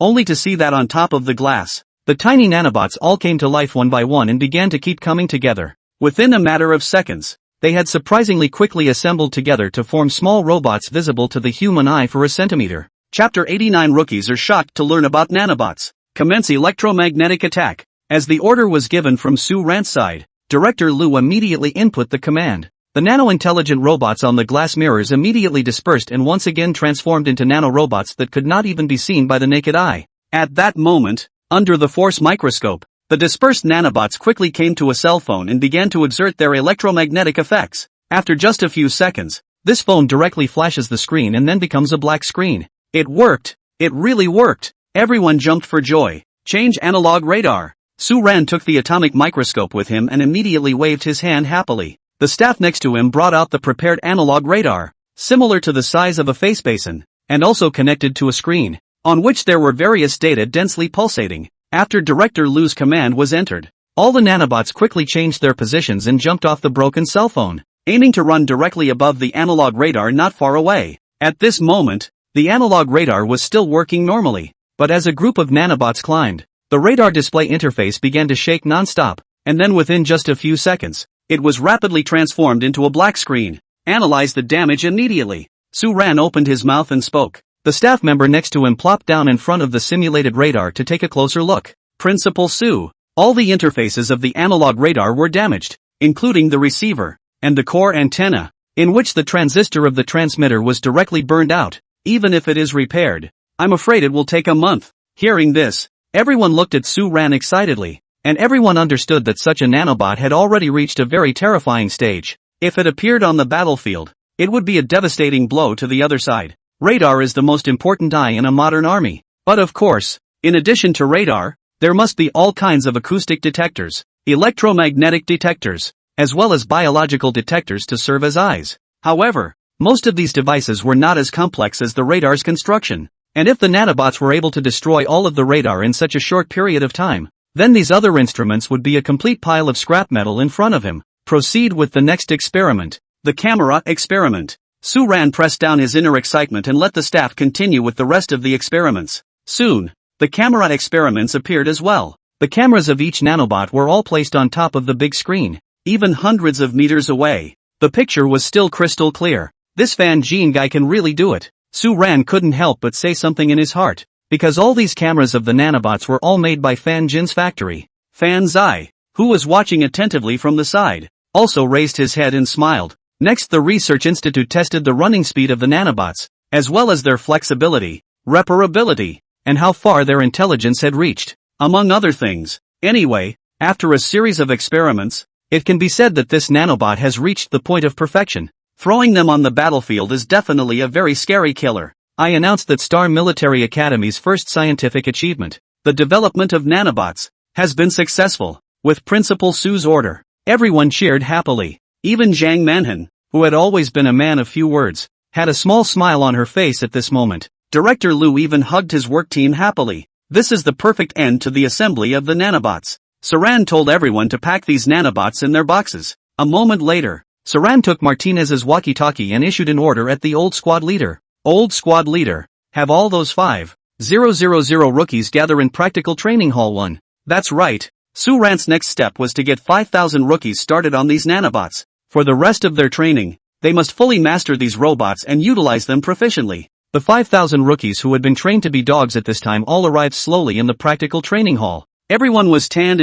[SPEAKER 1] only to see that on top of the glass, the tiny nanobots all came to life one by one and began to keep coming together. Within a matter of seconds, they had surprisingly quickly assembled together to form small robots visible to the human eye for a centimeter. Chapter 89. Rookies are shocked to learn about nanobots. Commence electromagnetic attack. As the order was given from Sue Rant's side, Director Liu immediately input the command. The nano-intelligent robots on the glass mirrors immediately dispersed and once again transformed into nano-robots that could not even be seen by the naked eye. At that moment, under the force microscope, the dispersed nanobots quickly came to a cell phone and began to exert their electromagnetic effects. After just a few seconds, this phone directly flashes the screen and then becomes a black screen. It worked! It really worked! Everyone jumped for joy. Change analog radar. Sue Ran took the atomic microscope with him and immediately waved his hand happily. The staff next to him brought out the prepared analog radar, similar to the size of a face basin, and also connected to a screen, on which there were various data densely pulsating. After Director Liu's command was entered, all the nanobots quickly changed their positions and jumped off the broken cell phone, aiming to run directly above the analog radar not far away. At this moment, the analog radar was still working normally, but as a group of nanobots climbed, the radar display interface began to shake non-stop, and then within just a few seconds, it was rapidly transformed into a black screen. Analyze the damage immediately. Sue Ran opened his mouth and spoke. The staff member next to him plopped down in front of the simulated radar to take a closer look. Principal Sue. All the interfaces of the analog radar were damaged, including the receiver, and the core antenna, in which the transistor of the transmitter was directly burned out. Even if it is repaired, I'm afraid it will take a month. Hearing this, everyone looked at Sue Ran excitedly, and everyone understood that such a nanobot had already reached a very terrifying stage. If it appeared on the battlefield, it would be a devastating blow to the other side. Radar is the most important eye in a modern army. But of course, in addition to radar, there must be all kinds of acoustic detectors, electromagnetic detectors, as well as biological detectors to serve as eyes. However, most of these devices were not as complex as the radar's construction. And if the nanobots were able to destroy all of the radar in such a short period of time, then these other instruments would be a complete pile of scrap metal in front of him. Proceed with the next experiment. The camera experiment. Sue Ran pressed down his inner excitement and let the staff continue with the rest of the experiments. Soon, the camera experiments appeared as well. The cameras of each nanobot were all placed on top of the big screen, even hundreds of meters away. The picture was still crystal clear. This Fan Jin guy can really do it. Sue Ran couldn't help but say something in his heart, because all these cameras of the nanobots were all made by Fan Jin's factory. Fan Zai, who was watching attentively from the side, also raised his head and smiled. Next, the Research Institute tested the running speed of the nanobots, as well as their flexibility, reparability, and how far their intelligence had reached, among other things. Anyway, after a series of experiments, it can be said that this nanobot has reached the point of perfection. Throwing them on the battlefield is definitely a very scary killer. I announced that Star Military Academy's first scientific achievement, the development of nanobots, has been successful. With Principal Sue's order, everyone cheered happily. Even Zhang Manhan, who had always been a man of few words, had a small smile on her face at this moment. Director Liu even hugged his work team happily. This is the perfect end to the assembly of the nanobots. Saran told everyone to pack these nanobots in their boxes. A moment later, Saran took Martinez's walkie-talkie and issued an order at the old squad leader. Old squad leader, have all those 5,000 rookies gather in Practical Training Hall 1. That's right. Sue Rant's next step was to get 5,000 rookies started on these nanobots. For the rest of their training, they must fully master these robots and utilize them proficiently. The 5,000 rookies who had been trained to be dogs at this time all arrived slowly in the Practical Training Hall. Everyone was tanned,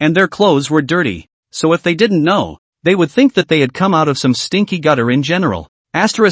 [SPEAKER 1] and their clothes were dirty. So if they didn't know, they would think that they had come out of some stinky gutter in general. I feel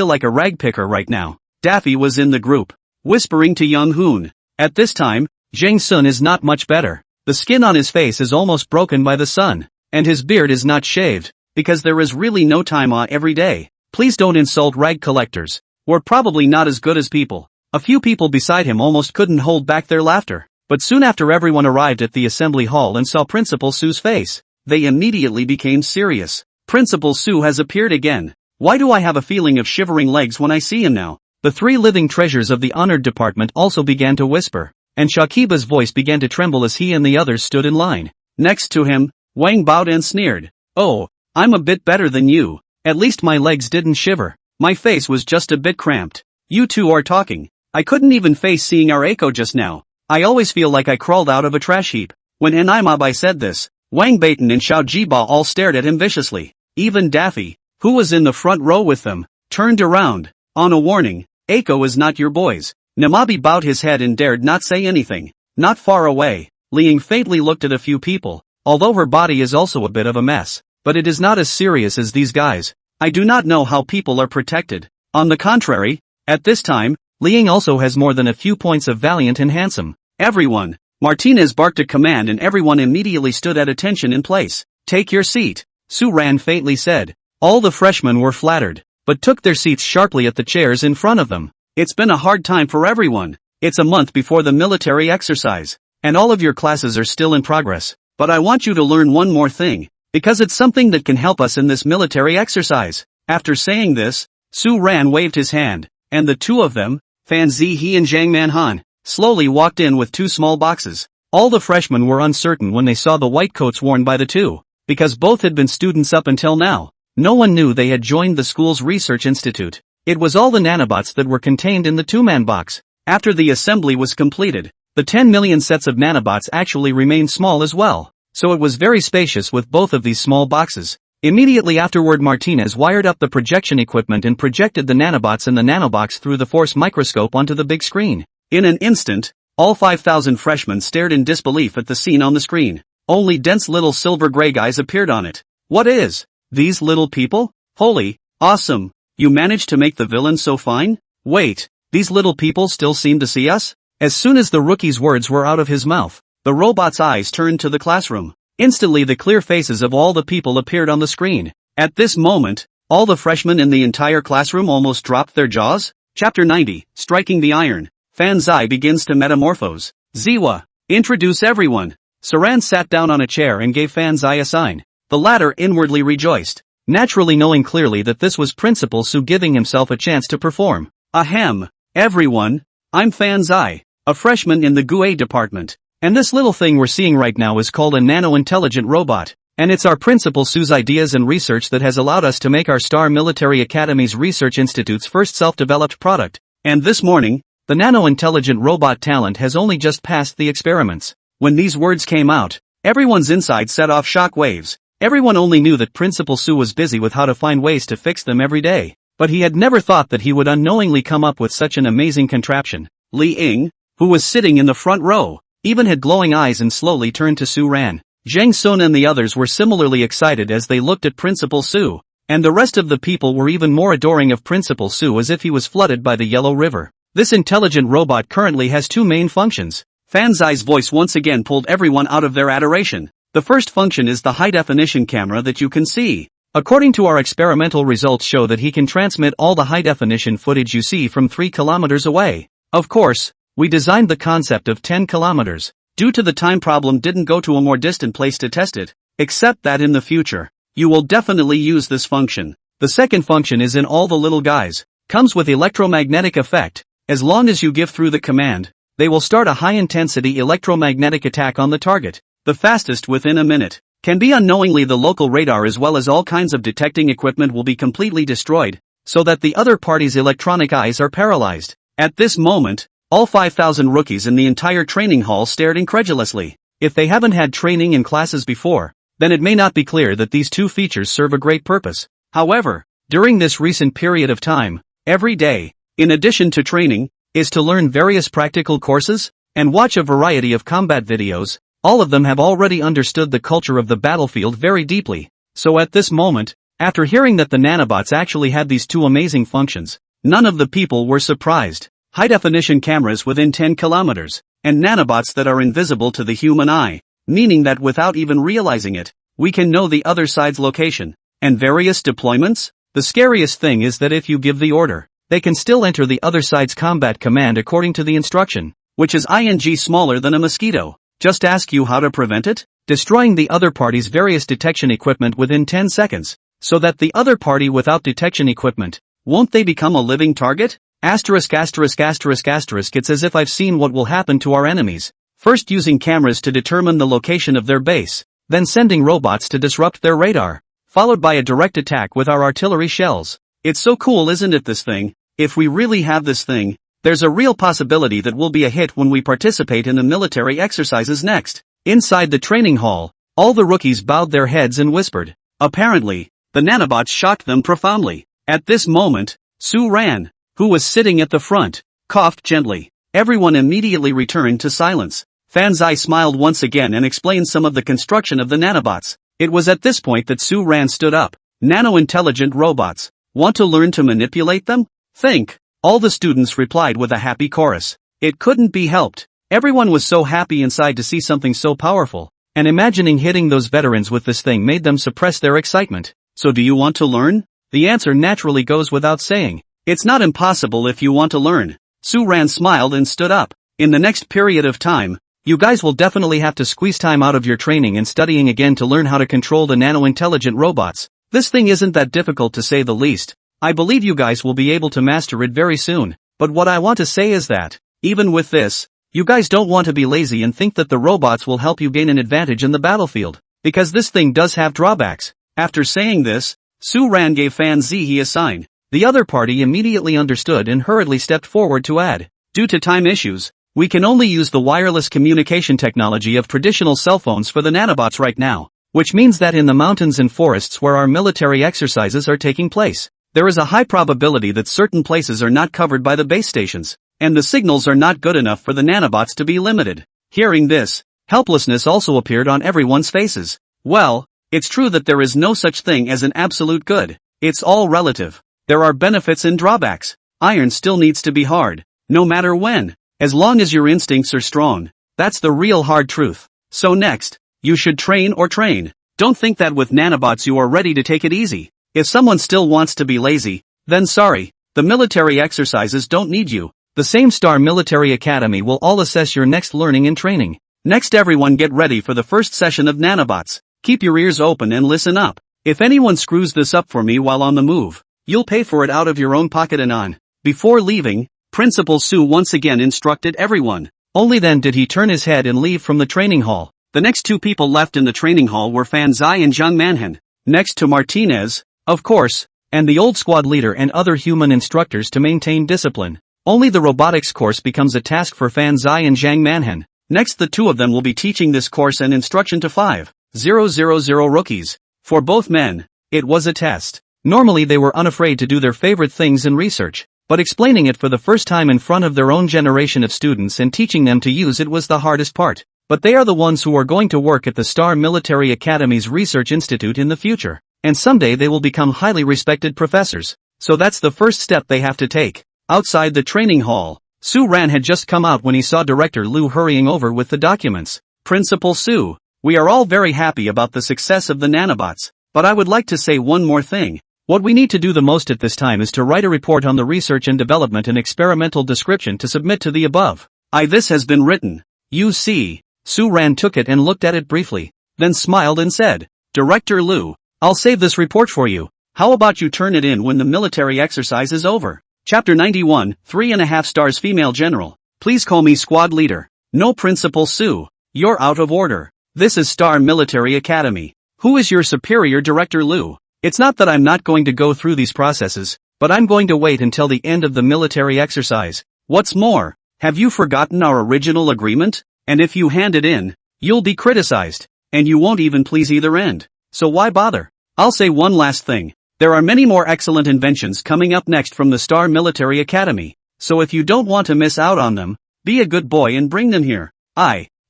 [SPEAKER 1] like a rag picker right now. Daffy was in the group, whispering to Young Hoon. At this time, Jang Sun is not much better. The skin on his face is almost broken by the sun, and his beard is not shaved, because there is really no time every day. Please don't insult rag collectors. We're probably not as good as people. A few people beside him almost couldn't hold back their laughter. But soon after everyone arrived at the assembly hall and saw Principal Sue's face, they immediately became serious. Principal Sue has appeared again. Why do I have a feeling of shivering legs when I see him now? The three living treasures of the honored department also began to whisper, and Shakiba's voice began to tremble as he and the others stood in line. Next to him, Wang bowed and sneered. "Oh, I'm a bit better than you. At least my legs didn't shiver. My face was just a bit cramped. You two are talking. I couldn't even face seeing our Eiko just now. I always feel like I crawled out of a trash heap." When Animabai said this, Wang Beitan and Xiao Jiba all stared at him viciously. Even Daffy, who was in the front row with them, turned around. On a warning, "Eiko is not your boys." Namabi bowed his head and dared not say anything. Not far away, Liang faintly looked at a few people, although her body is also a bit of a mess. But it is not as serious as these guys. I do not know how people are protected. On the contrary, at this time, Liang also has more than a few points of valiant and handsome. Everyone. Martinez barked a command and everyone immediately stood at attention in place. "Take your seat," Su Ran faintly said. All the freshmen were flattered, but took their seats sharply at the chairs in front of them. It's been a hard time for everyone. It's a month before the military exercise, and all of your classes are still in progress. But I want you to learn one more thing, because it's something that can help us in this military exercise. After saying this, Su Ran waved his hand, and the two of them, Fan Zihe and Zhang Manhan, slowly walked in with two small boxes. All the freshmen were uncertain when they saw the white coats worn by the two, because both had been students up until now. No one knew they had joined the school's research institute. It was all the nanobots that were contained in the two-man box. After the assembly was completed, the 10 million sets of nanobots actually remained small as well, so it was very spacious with both of these small boxes. Immediately afterward, Martinez wired up the projection equipment and projected the nanobots in the nanobox through the force microscope onto the big screen. In an instant, all 5,000 freshmen stared in disbelief at the scene on the screen. Only dense little silver gray guys appeared on it. What is these little people? Holy, awesome. You managed to make the villain so fine? Wait, these little people still seem to see us? As soon as the rookie's words were out of his mouth, the robot's eyes turned to the classroom. Instantly the clear faces of all the people appeared on the screen. At this moment, all the freshmen in the entire classroom almost dropped their jaws. Chapter 90, Striking the Iron. Fan Zai begins to metamorphose. Ziwa, introduce everyone. Saran sat down on a chair and gave Fan Zai a sign. The latter inwardly rejoiced, naturally knowing clearly that this was Principal Su giving himself a chance to perform. Ahem, everyone, I'm Fan Zai, a freshman in the GUE department. And this little thing we're seeing right now is called a nano-intelligent robot. And it's our Principal Su's ideas and research that has allowed us to make our Star Military Academy's Research Institute's first self-developed product. And this morning, the nano-intelligent robot talent has only just passed the experiments. When these words came out, everyone's inside set off shock waves. Everyone only knew that Principal Su was busy with how to find ways to fix them every day. But he had never thought that he would unknowingly come up with such an amazing contraption. Li Ying, who was sitting in the front row, even had glowing eyes and slowly turned to Su Ran. Zhang Sun and the others were similarly excited as they looked at Principal Su, and the rest of the people were even more adoring of Principal Su as if he was flooded by the Yellow River. This intelligent robot currently has two main functions. Fan Zai's voice once again pulled everyone out of their adoration. The first function is the high-definition camera that you can see. According to our experimental results show that he can transmit all the high-definition footage you see from 3 kilometers away. Of course, we designed the concept of 10 kilometers. Due to the time problem didn't go to a more distant place to test it, except that in the future, you will definitely use this function. The second function is in all the little guys. Comes with electromagnetic effect. As long as you give through the command, they will start a high-intensity electromagnetic attack on the target. The fastest within a minute. Can be unknowingly the local radar as well as all kinds of detecting equipment will be completely destroyed, so that the other party's electronic eyes are paralyzed. At this moment, all 5,000 rookies in the entire training hall stared incredulously. If they haven't had training in classes before, then it may not be clear that these two features serve a great purpose. However, during this recent period of time, every day, in addition to training, is to learn various practical courses, and watch a variety of combat videos. All of them have already understood the culture of the battlefield very deeply. So at this moment, after hearing that the nanobots actually had these two amazing functions, none of the people were surprised. High-definition cameras within 10 kilometers, and nanobots that are invisible to the human eye, meaning that without even realizing it, we can know the other side's location. And various deployments? The scariest thing is that if you give the order, they can still enter the other side's combat command according to the instruction, which is ing smaller than a mosquito. Just ask you how to prevent it? Destroying the other party's various detection equipment within 10 seconds, so that the other party without detection equipment, won't they become a living target? Asterisk asterisk asterisk asterisk it's as if I've seen what will happen to our enemies. First using cameras to determine the location of their base, then sending robots to disrupt their radar, followed by a direct attack with our artillery shells. It's so cool, isn't it, this thing? If we really have this thing, there's a real possibility that we'll be a hit when we participate in the military exercises next. Inside the training hall, all the rookies bowed their heads and whispered. Apparently, the nanobots shocked them profoundly. At this moment, Sue Ran, who was sitting at the front, coughed gently. Everyone immediately returned to silence. Fan Zai smiled once again and explained some of the construction of the nanobots. It was at this point that Sue Ran stood up. Nano-intelligent robots. Want to learn to manipulate them? Think. All the students replied with a happy chorus. It couldn't be helped. Everyone was so happy inside to see something so powerful, and imagining hitting those veterans with this thing made them suppress their excitement. So do you want to learn? The answer naturally goes without saying. It's not impossible if you want to learn. Sue Ran smiled and stood up. In the next period of time, you guys will definitely have to squeeze time out of your training and studying again to learn how to control the nano-intelligent robots. This thing isn't that difficult, to say the least. I believe you guys will be able to master it very soon. But what I want to say is that, even with this, you guys don't want to be lazy and think that the robots will help you gain an advantage in the battlefield, because this thing does have drawbacks. After saying this, Sue Ran gave Fan Zihe a sign. The other party immediately understood and hurriedly stepped forward to add. Due to time issues, we can only use the wireless communication technology of traditional cell phones for the nanobots right now, which means that in the mountains and forests where our military exercises are taking place, there is a high probability that certain places are not covered by the base stations, and the signals are not good enough for the nanobots to be limited. Hearing this, helplessness also appeared on everyone's faces. Well, it's true that there is no such thing as an absolute good. It's all relative. There are benefits and drawbacks. Iron still needs to be hard, no matter when, as long as your instincts are strong. That's the real hard truth. So next, you should train or train. Don't think that with nanobots you are ready to take it easy. If someone still wants to be lazy, then sorry, the military exercises don't need you. The same Star Military Academy will all assess your next learning and training. Next, everyone get ready for the first session of nanobots. Keep your ears open and listen up. If anyone screws this up for me while on the move, you'll pay for it out of your own pocket and on. Before leaving, Principal Sue once again instructed everyone. Only then did he turn his head and leave from the training hall. The next two people left in the training hall were Fan Zai and Zhang Manhan, next to Martinez, of course, and the old squad leader and other human instructors to maintain discipline. Only the robotics course becomes a task for Fan Zai and Zhang Manhan. Next, the two of them will be teaching this course and instruction to 5,000 rookies. For both men, it was a test. Normally they were unafraid to do their favorite things in research, but explaining it for the first time in front of their own generation of students and teaching them to use it was the hardest part. But they are the ones who are going to work at the Star Military Academy's Research Institute in the future, and someday they will become highly respected professors. So that's the first step they have to take. Outside the training hall, Sue Ran had just come out when he saw Director Lu hurrying over with the documents. Principal Sue, we are all very happy about the success of the nanobots, but I would like to say one more thing. What we need to do the most at this time is to write a report on the research and development and experimental description to submit to the above. This has been written. You see. Sue Ran took it and looked at it briefly, then smiled and said, Director Lu, I'll save this report for you. How about you turn it in when the military exercise is over? Chapter 91, 3.5 stars Female General. Please call me Squad Leader. No, Principal Sue. You're out of order. This is Star Military Academy. Who is your superior, Director Lu? It's not that I'm not going to go through these processes, but I'm going to wait until the end of the military exercise. What's more, have you forgotten our original agreement? And if you hand it in, you'll be criticized, and you won't even please either end. So why bother? I'll say one last thing. There are many more excellent inventions coming up next from the Star Military Academy, so if you don't want to miss out on them, be a good boy and bring them here.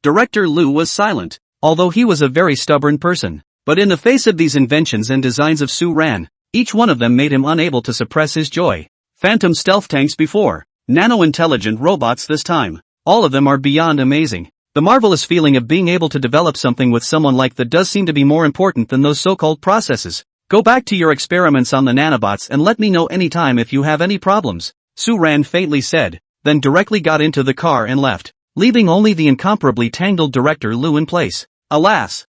[SPEAKER 1] Director Lu was silent, although he was a very stubborn person. But in the face of these inventions and designs of Sue Ran, each one of them made him unable to suppress his joy. Phantom stealth tanks before, nano-intelligent robots this time. All of them are beyond amazing. The marvelous feeling of being able to develop something with someone like that does seem to be more important than those so-called processes. Go back to your experiments on the nanobots and let me know anytime if you have any problems, Sue Ran faintly said, then directly got into the car and left, leaving only the incomparably tangled Director Lu in place. Alas,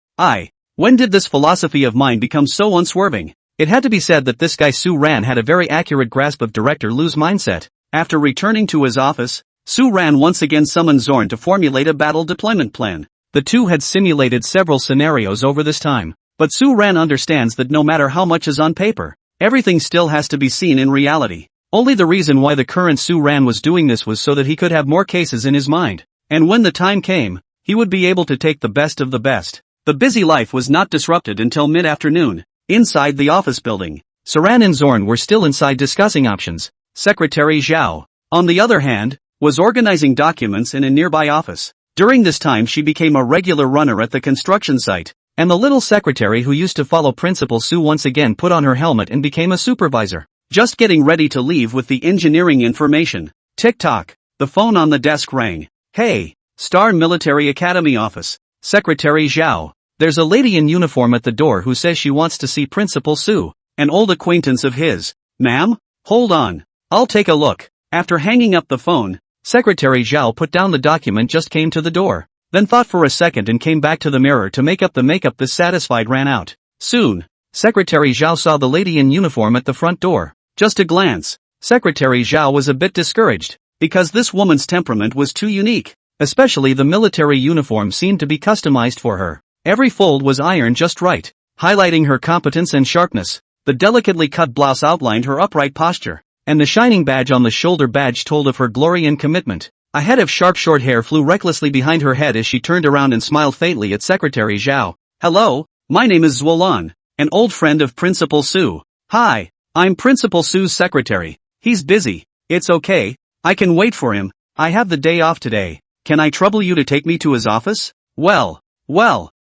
[SPEAKER 1] when did this philosophy of mine become so unswerving? It had to be said that this guy Sue Ran had a very accurate grasp of Director Lu's mindset. After returning to his office, Su Ran once again summoned Zorn to formulate a battle deployment plan. The two had simulated several scenarios over this time, but Su Ran understands that no matter how much is on paper, everything still has to be seen in reality. Only the reason why the current Su Ran was doing this was so that he could have more cases in his mind, and when the time came, he would be able to take the best of the best. The busy life was not disrupted until mid-afternoon. Inside the office building, Saran and Zorn were still inside discussing options. Secretary Zhao, on the other hand, was organizing documents in a nearby office. During this time she became a regular runner at the construction site, and the little secretary who used to follow Principal Su once again put on her helmet and became a supervisor. Just getting ready to leave with the engineering information. Tick-tock, the phone on the desk rang. Hey, Star Military Academy office. Secretary Zhao. There's a lady in uniform at the door who says she wants to see Principal Su, an old acquaintance of his. Ma'am? Hold on. I'll take a look. After hanging up the phone, Secretary Zhao put down the document, just came to the door, then thought for a second and came back to the mirror to make up the makeup. Dissatisfied ran out. Soon, Secretary Zhao saw the lady in uniform at the front door. Just a glance, Secretary Zhao was a bit discouraged, because this woman's temperament was too unique. Especially the military uniform seemed to be customized for her. Every fold was ironed just right, highlighting her competence and sharpness. The delicately cut blouse outlined her upright posture, and the shining badge on the shoulder badge told of her glory and commitment. A head of sharp short hair flew recklessly behind her head as she turned around and smiled faintly at Secretary Zhao. Hello, my name is Zuolan, an old friend of Principal Su. Hi, I'm Principal Su's secretary. He's busy. It's okay, I can wait for him. I have the day off today. Can I trouble you to take me to his office? Well,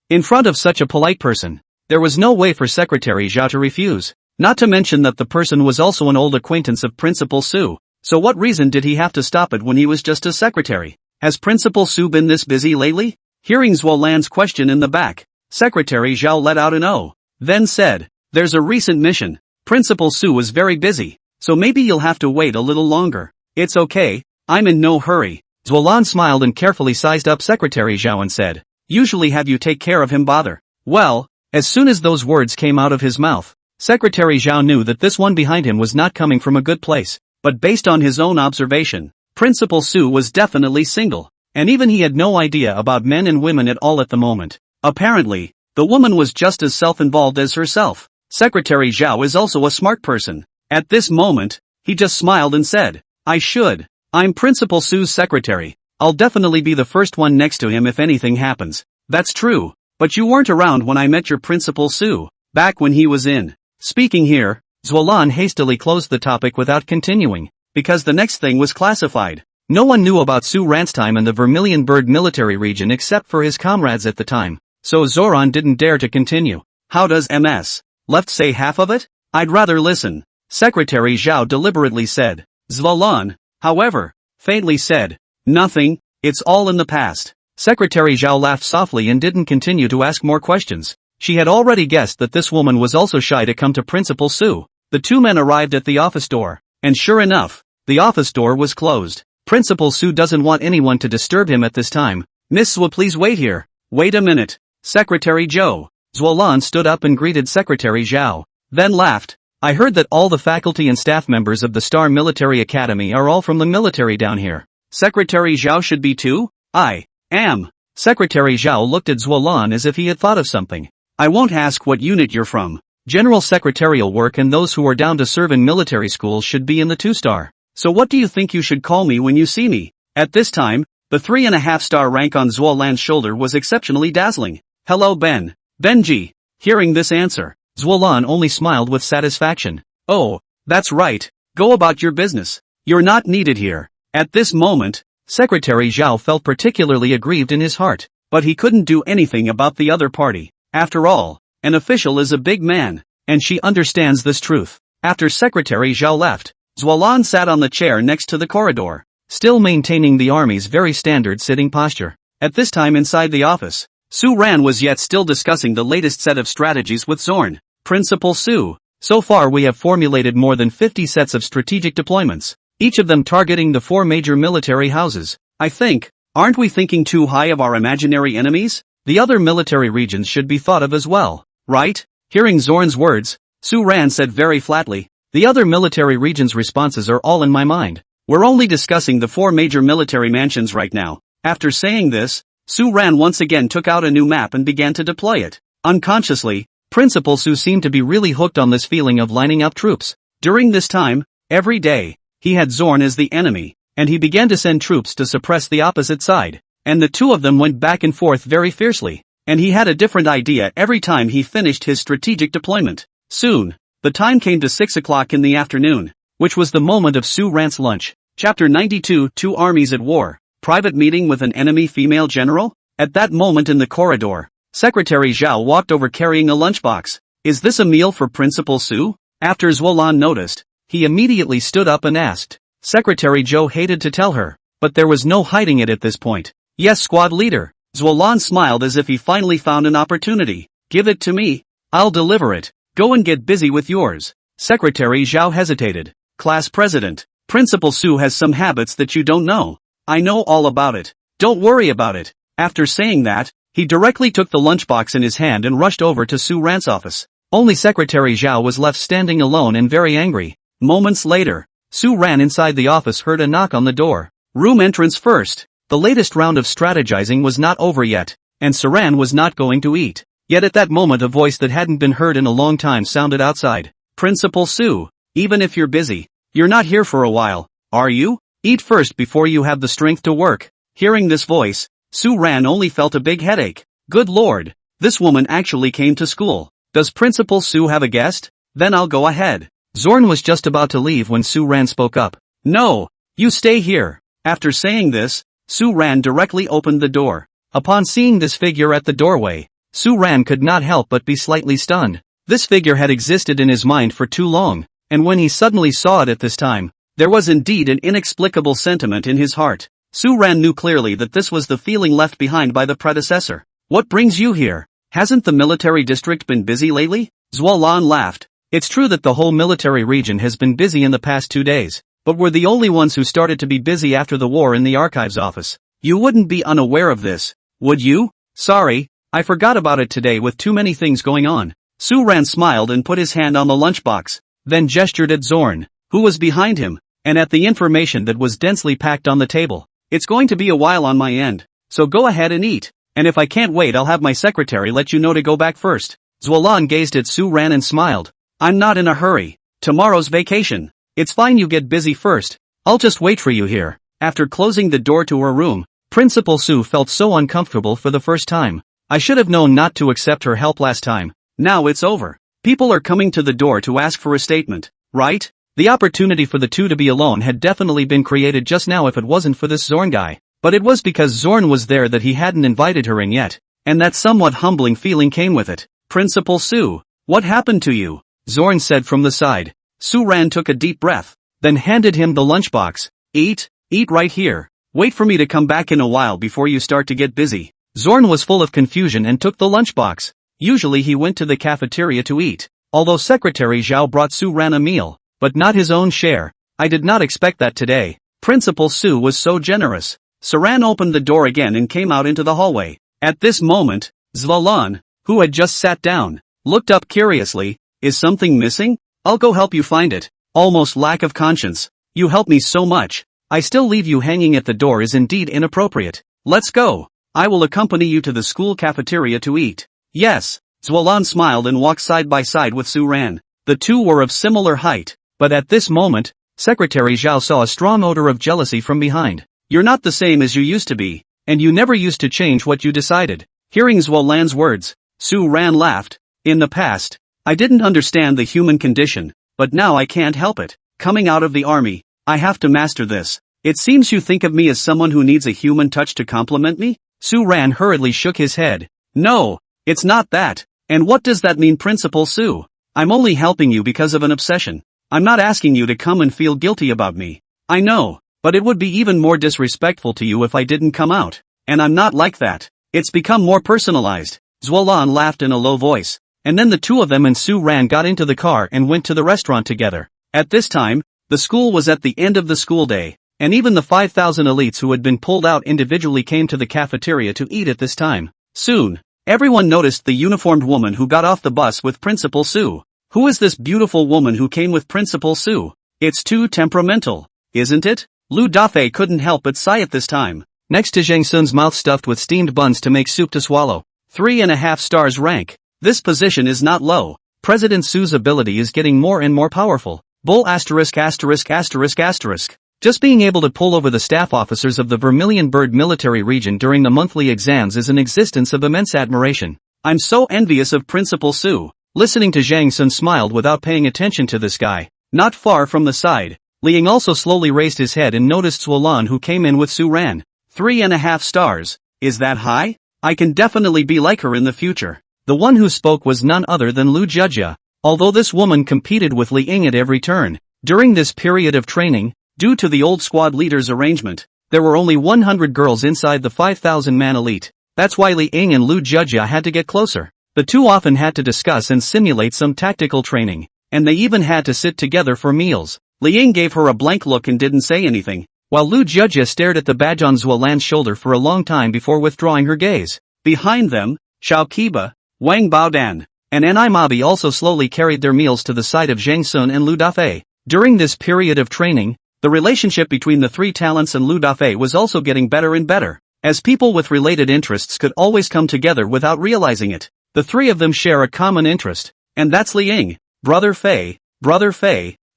[SPEAKER 1] in front of such a polite person, there was no way for Secretary Zhao to refuse. Not to mention that the person was also an old acquaintance of Principal Su, so what reason did he have to stop it when he was just a secretary? Has Principal Su been this busy lately? Hearing Zuolan's question in the back, Secretary Zhao let out an "oh," then said, there's a recent mission. Principal Su was very busy, so maybe you'll have to wait a little longer. It's okay, I'm in no hurry. Zuolan smiled and carefully sized up Secretary Zhao and said, usually have you take care of him bother. Well, as soon as those words came out of his mouth, Secretary Zhao knew that this one behind him was not coming from a good place, but based on his own observation, Principal Su was definitely single, and even he had no idea about men and women at all at the moment. Apparently, the woman was just as self-involved as herself. Secretary Zhao is also a smart person. At this moment, he just smiled and said, I'm Principal Su's secretary. I'll definitely be the first one next to him if anything happens. That's true, but you weren't around when I met your Principal Su, back when he was in. Speaking here, Zuolan hastily closed the topic without continuing, because the next thing was classified. No one knew about Su Ran's time in the Vermilion Bird military region except for his comrades at the time, so Zoran didn't dare to continue. How does MS left say half of it? I'd rather listen. Secretary Zhao deliberately said. Zuolan, however, faintly said, nothing, it's all in the past. Secretary Zhao laughed softly and didn't continue to ask more questions. She had already guessed that this woman was also shy to come to Principal Su. The two men arrived at the office door, and sure enough, the office door was closed. Principal Su doesn't want anyone to disturb him at this time. Miss Su, please wait here. Wait a minute. Secretary Zhou. Zuolan stood up and greeted Secretary Zhao, then laughed. I heard that all the faculty and staff members of the Star Military Academy are all from the military down here. Secretary Zhao should be too? I am. Secretary Zhao looked at Zuolan as if he had thought of something. I won't ask what unit you're from. General secretarial work and those who are down to serve in military schools should be in the 2-star. So what do you think you should call me when you see me? At this time, the 3.5-star rank on Zuolan's shoulder was exceptionally dazzling. Hello Ben. Benji. Hearing this answer, Zuolan only smiled with satisfaction. Oh, that's right. Go about your business. You're not needed here. At this moment, Secretary Zhao felt particularly aggrieved in his heart, but he couldn't do anything about the other party. After all, an official is a big man, and she understands this truth. After Secretary Zhao left, Zuolan sat on the chair next to the corridor, still maintaining the army's very standard sitting posture. At this time inside the office, Su Ran was yet still discussing the latest set of strategies with Zorn. Principal Su, so far we have formulated more than 50 sets of strategic deployments, each of them targeting the 4 major military houses. I think, aren't we thinking too high of our imaginary enemies? The other military regions should be thought of as well, right? Hearing Zorn's words, Su Ran said very flatly, the other military regions' responses are all in my mind. We're only discussing the 4 major military mansions right now. After saying this, Su Ran once again took out a new map and began to deploy it. Unconsciously, Principal Su seemed to be really hooked on this feeling of lining up troops. During this time, every day, he had Zorn as the enemy, and he began to send troops to suppress the opposite side. And the two of them went back and forth very fiercely, and he had a different idea every time he finished his strategic deployment. Soon, the time came to 6 o'clock in the afternoon, which was the moment of Su Ran's lunch. Chapter 92, 2 Armies at War. Private meeting with an enemy female general? At that moment in the corridor, Secretary Zhao walked over carrying a lunchbox. Is this a meal for Principal Su? After Zuolan noticed, he immediately stood up and asked. Secretary Zhou hated to tell her, but there was no hiding it at this point. Yes, squad leader. Zuolan smiled as if he finally found an opportunity. Give it to me. I'll deliver it. Go and get busy with yours. Secretary Zhao hesitated. Class President, Principal Su has some habits that you don't know. I know all about it. Don't worry about it. After saying that, he directly took the lunchbox in his hand and rushed over to Su Ran's office. Only Secretary Zhao was left standing alone and very angry. Moments later, Su Ran inside the office heard a knock on the door. Room entrance first. The latest round of strategizing was not over yet, and Su Ran was not going to eat. Yet at that moment a voice that hadn't been heard in a long time sounded outside. Principal Su, even if you're busy, you're not here for a while, are you? Eat first before you have the strength to work. Hearing this voice, Su Ran only felt a big headache. Good lord, this woman actually came to school. Does Principal Su have a guest? Then I'll go ahead. Zorn was just about to leave when Su Ran spoke up. No, you stay here. After saying this, Su Ran directly opened the door. Upon seeing this figure at the doorway, Su Ran could not help but be slightly stunned. This figure had existed in his mind for too long, and when he suddenly saw it at this time, there was indeed an inexplicable sentiment in his heart. Su Ran knew clearly that this was the feeling left behind by the predecessor. What brings you here? Hasn't the military district been busy lately? Zuolan laughed. It's true that the whole military region has been busy in the past 2 days, but we're the only ones who started to be busy after the war in the archives office. You wouldn't be unaware of this, would you? Sorry, I forgot about it today with too many things going on. Su Ran smiled and put his hand on the lunchbox, then gestured at Zorn, who was behind him, and at the information that was densely packed on the table. It's going to be a while on my end, so go ahead and eat, and if I can't wait I'll have my secretary let you know to go back first. Zuolan gazed at Su Ran and smiled. I'm not in a hurry. Tomorrow's vacation. It's fine you get busy first. I'll just wait for you here. After closing the door to her room, Principal Su felt so uncomfortable for the first time. I should have known not to accept her help last time. Now it's over. People are coming to the door to ask for a statement, right? The opportunity for the two to be alone had definitely been created just now if it wasn't for this Zorn guy. But it was because Zorn was there that he hadn't invited her in yet, and that somewhat humbling feeling came with it. Principal Su, what happened to you? Zorn said from the side. Su Ran took a deep breath, then handed him the lunchbox. Eat right here. Wait for me to come back in a while before you start to get busy. Zorn was full of confusion and took the lunchbox. Usually he went to the cafeteria to eat, although Secretary Zhao brought Su Ran a meal, but not his own share. I did not expect that today. Principal Su was so generous. Su Ran opened the door again and came out into the hallway. At this moment, Zuolan, who had just sat down, looked up curiously. Is something missing? I'll go help you find it. Almost lack of conscience. You help me so much. I still leave you hanging at the door is indeed inappropriate. Let's go. I will accompany you to the school cafeteria to eat. Yes. Zuolan smiled and walked side by side with Su Ran. The two were of similar height, but at this moment, Secretary Zhao saw a strong odor of jealousy from behind. You're not the same as you used to be, and you never used to change what you decided. Hearing Zuolan's words, Su Ran laughed. In the past, I didn't understand the human condition, but now I can't help it. Coming out of the army, I have to master this. It seems you think of me as someone who needs a human touch to compliment me? Su Ran hurriedly shook his head. No, it's not that. And what does that mean, Principal Su? I'm only helping you because of an obsession. I'm not asking you to come and feel guilty about me. I know, but it would be even more disrespectful to you if I didn't come out. And I'm not like that. It's become more personalized. Zuolan laughed in a low voice. And then the two of them and Su Ran got into the car and went to the restaurant together. At this time, the school was at the end of the school day, and even the 5,000 elites who had been pulled out individually came to the cafeteria to eat at this time. Soon, everyone noticed the uniformed woman who got off the bus with Principal Su. Who is this beautiful woman who came with Principal Su? It's too temperamental, isn't it? Lu Dafei couldn't help but sigh at this time. Next to Zhang Sun's mouth stuffed with steamed buns to make soup to swallow. 3.5 stars rank. This position is not low. President Su's ability is getting more and more powerful. Bull asterisk asterisk asterisk asterisk. Just being able to pull over the staff officers of the Vermilion Bird military region during the monthly exams is an existence of immense admiration. I'm so envious of Principal Su. Listening to Zhang Sun smiled without paying attention to this guy. Not far from the side, Liang also slowly raised his head and noticed Zuolan, who came in with Su Ran. 3.5 stars. Is that high? I can definitely be like her in the future. The one who spoke was none other than Lu Jujia. Although this woman competed with Li Ying at every turn, during this period of training, due to the old squad leader's arrangement, there were only 100 girls inside the 5,000-man elite. That's why Li Ying and Lu Jujia had to get closer. The two often had to discuss and simulate some tactical training, and they even had to sit together for meals. Li Ying gave her a blank look and didn't say anything, while Lu Jujia stared at the badge on Zuolan's shoulder for a long time before withdrawing her gaze. Behind them, Xiao Qiba, Wang Baodan, and Animabi also slowly carried their meals to the side of Zhang Sun and Lu Dafei. During this period of training, the relationship between the three talents and Lu Dafei was also getting better and better, as people with related interests could always come together without realizing it. The three of them share a common interest, and that's Li Ying. Brother Fei,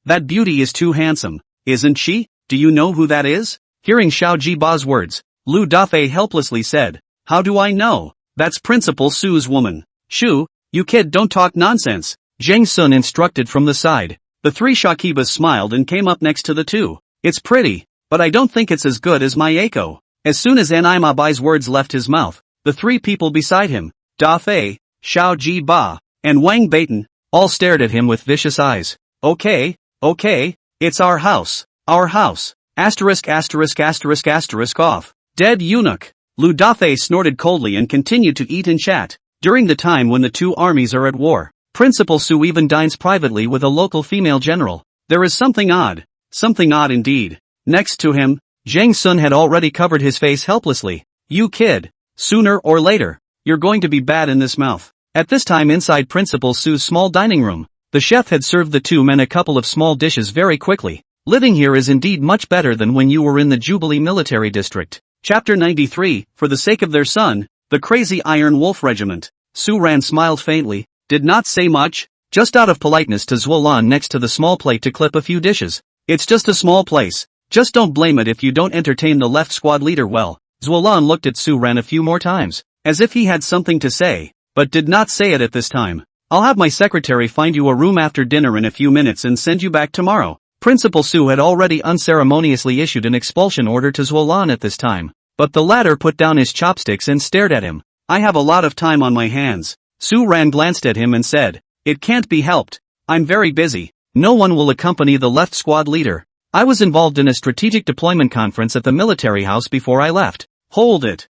[SPEAKER 1] that beauty is too handsome, isn't she? Do you know who that is? Hearing Xiao Jiba's words, Lu Dafei helplessly said, how do I know? That's Principal Su's woman. Shu, you kid, don't talk nonsense, Zhang Sun instructed from the side. The three Shakibas smiled and came up next to the two. It's pretty, but I don't think it's as good as my Eiko. As soon as Animabi's words left his mouth, the three people beside him, Dafei, Xiao Jiba, and Wang Baton, all stared at him with vicious eyes. Okay, it's our house. Asterisk off. Dead eunuch. Lu Dafei snorted coldly and continued to eat and chat. During the time when the two armies are at war, Principal Su even dines privately with a local female general. There is something odd indeed. Next to him, Zhang Sun had already covered his face helplessly. You kid, sooner or later, you're going to be bad in this mouth. At this time inside Principal Su's small dining room, the chef had served the two men a couple of small dishes very quickly. Living here is indeed much better than when you were in the Jubilee Military District. Chapter 93, for the sake of their son, the Crazy Iron Wolf Regiment. Su Ran smiled faintly, did not say much, just out of politeness to Zuolan next to the small plate to clip a few dishes. It's just a small place. Just don't blame it if you don't entertain the left squad leader well. Zuolan looked at Su Ran a few more times, as if he had something to say, but did not say it at this time. I'll have my secretary find you a room after dinner in a few minutes and send you back tomorrow. Principal Su had already unceremoniously issued an expulsion order to Zuolan at this time, but the latter put down his chopsticks and stared at him. I have a lot of time on my hands. Su Ran glanced at him and said, it can't be helped. I'm very busy. No one will accompany the left squad leader. I was involved in a strategic deployment conference at the military house before I left. Hold it,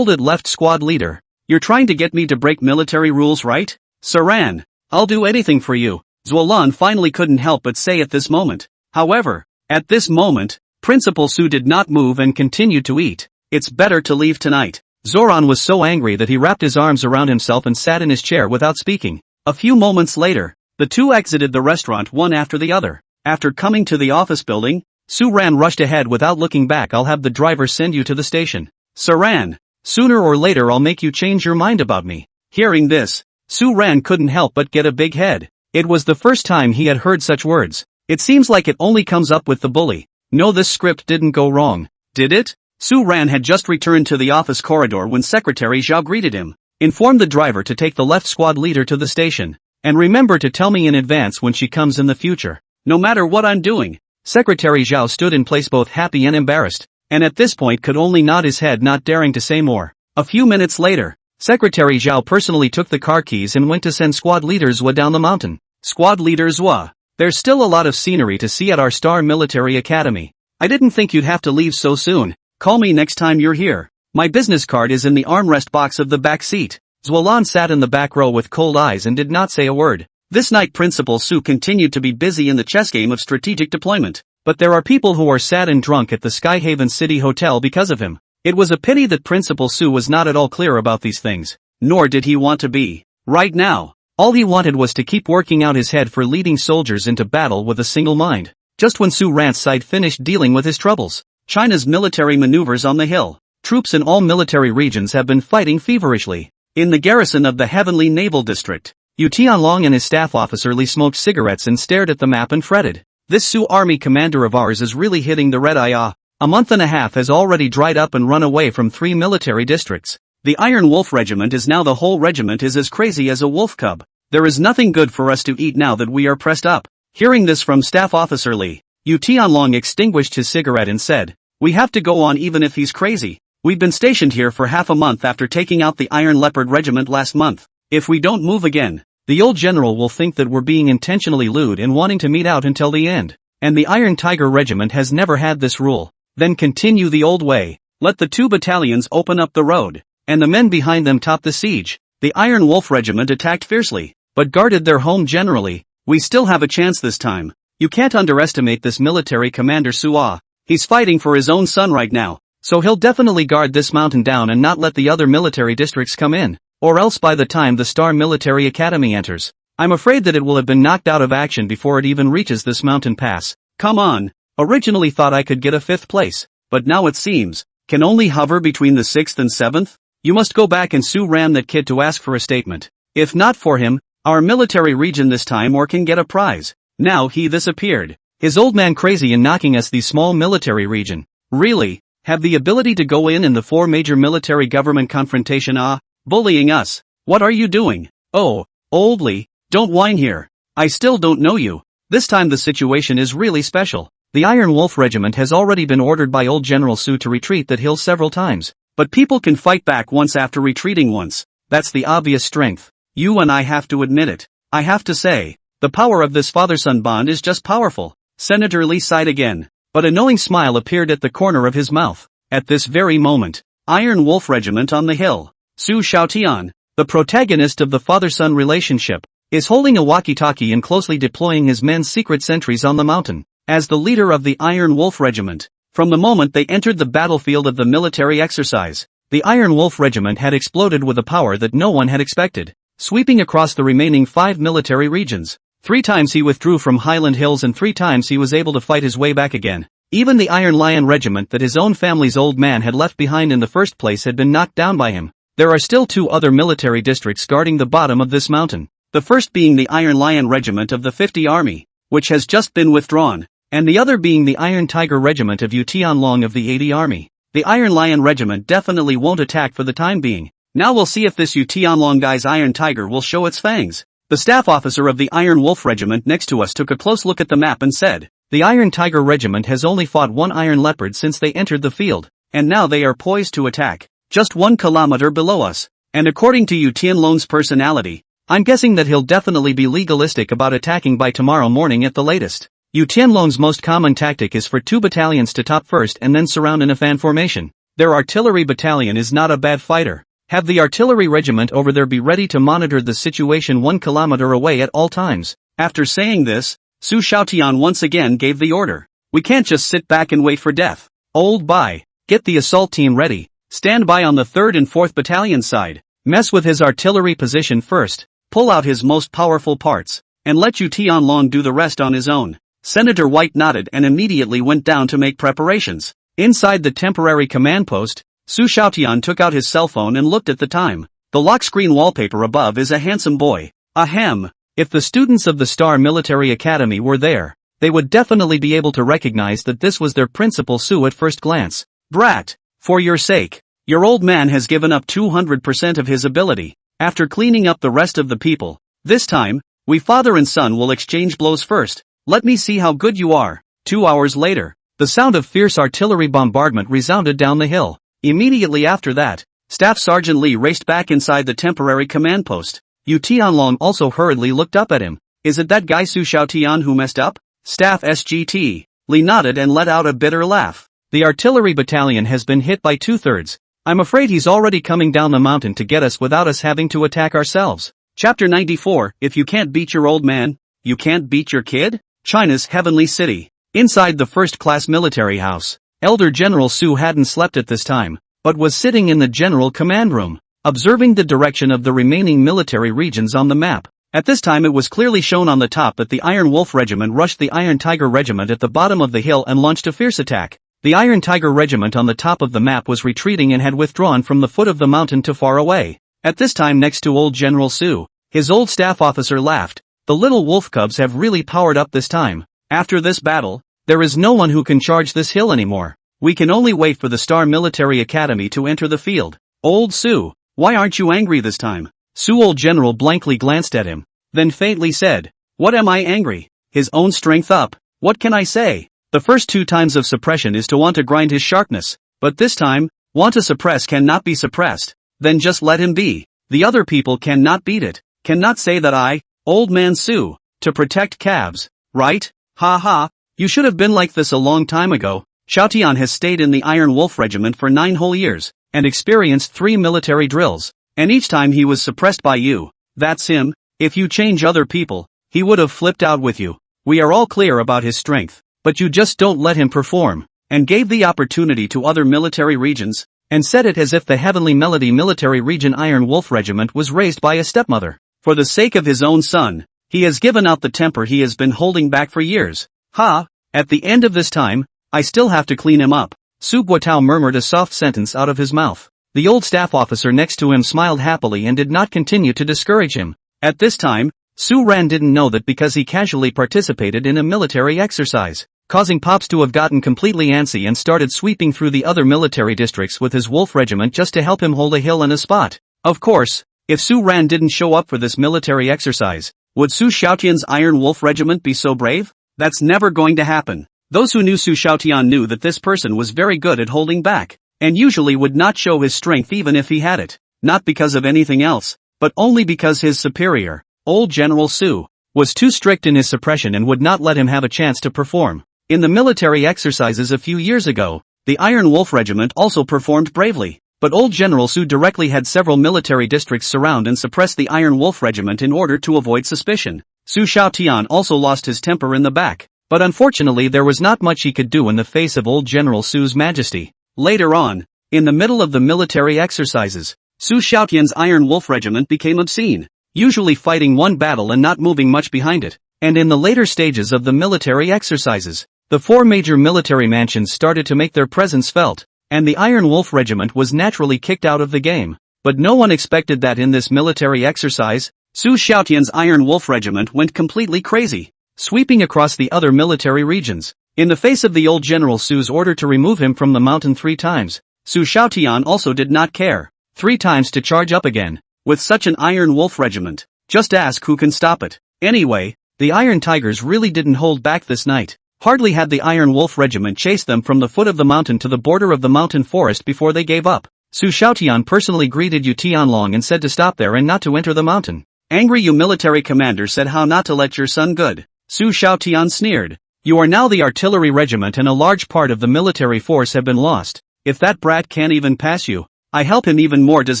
[SPEAKER 1] left squad leader. You're trying to get me to break military rules, right? Saran, I'll do anything for you, Zuolan finally couldn't help but say at this moment. However, at this moment, Principal Su did not move and continued to eat. It's better to leave tonight. Zoran was so angry that he wrapped his arms around himself and sat in his chair without speaking. A few moments later, the two exited the restaurant one after the other. After coming to the office building, Su Ran rushed ahead without looking back. I'll have the driver send you to the station. Saran, sooner or later I'll make you change your mind about me. Hearing this, Su Ran couldn't help but get a big head. It was the first time he had heard such words. It seems like it only comes up with the bully. No, this script didn't go wrong, did it? Su Ran had just returned to the office corridor when Secretary Zhao greeted him. Inform the driver to take the left squad leader to the station. And remember to tell me in advance when she comes in the future. No matter what I'm doing. Secretary Zhao stood in place both happy and embarrassed, and at this point could only nod his head, not daring to say more. A few minutes later, Secretary Zhao personally took the car keys and went to send Squad Leader Zhua down the mountain. Squad Leader Zhua, there's still a lot of scenery to see at our Star Military Academy. I didn't think you'd have to leave so soon. Call me next time you're here. My business card is in the armrest box of the back seat. Zuolan sat in the back row with cold eyes and did not say a word. This night Principal Su continued to be busy in the chess game of strategic deployment, but there are people who are sad and drunk at the Skyhaven City Hotel because of him. It was a pity that Principal Su was not at all clear about these things, nor did he want to be. Right now, all he wanted was to keep working out his head for leading soldiers into battle with a single mind. Just when Su Ran's side finished dealing with his troubles, China's military maneuvers on the hill. Troops in all military regions have been fighting feverishly. In the garrison of the Heavenly Naval District, Yu Tianlong and his staff officer Li smoked cigarettes and stared at the map and fretted. This Sioux army commander of ours is really hitting the red eye. A month and a half has already dried up and run away from 3 military districts. The Iron Wolf Regiment is now the whole regiment is as crazy as a wolf cub. There is nothing good for us to eat now that we are pressed up. Hearing this from Staff Officer Li, Yu Tianlong extinguished his cigarette and said, "We have to go on even if he's crazy. We've been stationed here for half a month after taking out the Iron Leopard Regiment last month. If we don't move again, the old general will think that we're being intentionally lewd and wanting to meet out until the end. And the Iron Tiger Regiment has never had this rule. Then continue the old way. Let the 2 battalions open up the road, and the men behind them top the siege." The Iron Wolf Regiment attacked fiercely, but guarded their home generally. We still have a chance this time. You can't underestimate this military commander Sua. He's fighting for his own son right now, so he'll definitely guard this mountain down and not let the other military districts come in, or else by the time the Star Military Academy enters, I'm afraid that it will have been knocked out of action before it even reaches this mountain pass. Come on. Originally thought I could get a 5th place, but now it seems, can only hover between the 6th and 7th? You must go back and sue ram that kid to ask for a statement. If not for him, our military region this time or can get a prize. Now he disappeared. Is old man crazy in knocking us the small military region? Really? Have the ability to go in the 4 major military government confrontation bullying us. What are you doing? Oh, Old Lee, don't whine here. I still don't know you. This time the situation is really special. The Iron Wolf Regiment has already been ordered by old General Su to retreat that hill several times. But people can fight back once after retreating once. That's the obvious strength. You and I have to admit it. I have to say, the power of this father-son bond is just powerful. Senator Lee sighed again, but a knowing smile appeared at the corner of his mouth. At this very moment, Iron Wolf Regiment on the hill, Su Xiaotian, the protagonist of the father-son relationship, is holding a walkie-talkie and closely deploying his men's secret sentries on the mountain. As the leader of the Iron Wolf Regiment, from the moment they entered the battlefield of the military exercise, the Iron Wolf Regiment had exploded with a power that no one had expected, sweeping across the remaining 5 military regions. 3 times he withdrew from Highland Hills and 3 times he was able to fight his way back again. Even the Iron Lion Regiment that his own family's old man had left behind in the first place had been knocked down by him. There are still 2 other military districts guarding the bottom of this mountain. The first being the Iron Lion Regiment of the 50 Army, which has just been withdrawn, and the other being the Iron Tiger Regiment of Yu Tianlong of the 80 Army. The Iron Lion Regiment definitely won't attack for the time being. Now we'll see if this Yu Tianlong guy's Iron Tiger will show its fangs. The staff officer of the Iron Wolf Regiment next to us took a close look at the map and said, "The Iron Tiger Regiment has only fought 1 Iron Leopard since they entered the field, and now they are poised to attack, just 1 kilometer below us. And according to Yu Tianlong's personality, I'm guessing that he'll definitely be legalistic about attacking by tomorrow morning at the latest." Yu Tianlong's most common tactic is for 2 battalions to top first and then surround in a fan formation. Their artillery battalion is not a bad fighter. Have the artillery regiment over there be ready to monitor the situation 1 kilometer away at all times. After saying this, Su Xiaotian once again gave the order. We can't just sit back and wait for death. Old Bai, get the assault team ready. Stand by on the 3rd and 4th battalion side. Mess with his artillery position first. Pull out his most powerful parts, and let Yu Tianlong do the rest on his own. Senator White nodded and immediately went down to make preparations. Inside the temporary command post, Su Xiaotian took out his cell phone and looked at the time. The lock screen wallpaper above is a handsome boy. Ahem. If the students of the Star Military Academy were there, they would definitely be able to recognize that this was their principal Su at first glance. Brat, for your sake, your old man has given up 200% of his ability. After cleaning up the rest of the people, this time, we father and son will exchange blows first. Let me see how good you are. 2 hours later, the sound of fierce artillery bombardment resounded down the hill. Immediately after that, Staff Sergeant Lee raced back inside the temporary command post. Yu Tianlong also hurriedly looked up at him. Is it that guy Su Xiaotian who messed up? Staff SGT. Lee nodded and let out a bitter laugh. The artillery battalion has been hit by 2/3. I'm afraid he's already coming down the mountain to get us without us having to attack ourselves. Chapter 94, If you can't beat your old man, you can't beat your kid? China's heavenly city. Inside the first-class military house, Elder General Su hadn't slept at this time, but was sitting in the general command room, observing the direction of the remaining military regions on the map. At this time it was clearly shown on the top that the Iron Wolf Regiment rushed the Iron Tiger Regiment at the bottom of the hill and launched a fierce attack. The Iron Tiger Regiment on the top of the map was retreating and had withdrawn from the foot of the mountain to far away. At this time next to old General Sue, his old staff officer laughed. The little wolf cubs have really powered up this time. After this battle, there is no one who can charge this hill anymore. We can only wait for the Star Military Academy to enter the field. Old Sue, why aren't you angry this time? Sue old General blankly glanced at him, then faintly said, what am I angry? His own strength up. What can I say? The first 2 times of suppression is to want to grind his sharpness, but this time, want to suppress cannot be suppressed. Then just let him be. The other people cannot beat it. Cannot say that I, old man Sue, to protect calves, right? Ha ha, you should have been like this a long time ago. Xiaotian has stayed in the Iron Wolf Regiment for 9 whole years, and experienced 3 military drills, and each time he was suppressed by you. That's him. If you change other people, he would have flipped out with you. We are all clear about his strength. But you just don't let him perform, and gave the opportunity to other military regions, and said it as if the Heavenly Melody Military Region Iron Wolf Regiment was raised by a stepmother. For the sake of his own son, he has given out the temper he has been holding back for years. Ha! At the end of this time, I still have to clean him up. Su Guotao murmured a soft sentence out of his mouth. The old staff officer next to him smiled happily and did not continue to discourage him. At this time, Su Ran didn't know that because he casually participated in a military exercise, causing Pops to have gotten completely antsy and started sweeping through the other military districts with his wolf regiment just to help him hold a hill and a spot. Of course, if Su Ran didn't show up for this military exercise, would Su Xiaotian's Iron Wolf Regiment be so brave? That's never going to happen. Those who knew Su Xiaotian knew that this person was very good at holding back, and usually would not show his strength even if he had it, not because of anything else, but only because his superior, old General Su, was too strict in his suppression and would not let him have a chance to perform. In the military exercises a few years ago, the Iron Wolf Regiment also performed bravely, but old General Su directly had several military districts surround and suppress the Iron Wolf Regiment in order to avoid suspicion. Su Xiaotian also lost his temper in the back, but unfortunately there was not much he could do in the face of old General Su's majesty. Later on, in the middle of the military exercises, Su Xiaotian's Iron Wolf Regiment became obscene, usually fighting one battle and not moving much behind it, and in the later stages of the military exercises, the 4 major military mansions started to make their presence felt, and the Iron Wolf Regiment was naturally kicked out of the game. But no one expected that in this military exercise, Su Xiaotian's Iron Wolf Regiment went completely crazy, sweeping across the other military regions. In the face of the old General Su's order to remove him from the mountain 3 times, Su Xiaotian also did not care. 3 times to charge up again. With such an Iron Wolf Regiment, just ask who can stop it. Anyway, the Iron Tigers really didn't hold back this night. Hardly had the Iron Wolf Regiment chased them from the foot of the mountain to the border of the mountain forest before they gave up. Su Xiaotian personally greeted Yu Tianlong and said to stop there and not to enter the mountain. Angry Yu military commander said how not to let your son good. Su Xiaotian sneered. You are now the artillery regiment and a large part of the military force have been lost. If that brat can't even pass you, I help him even more does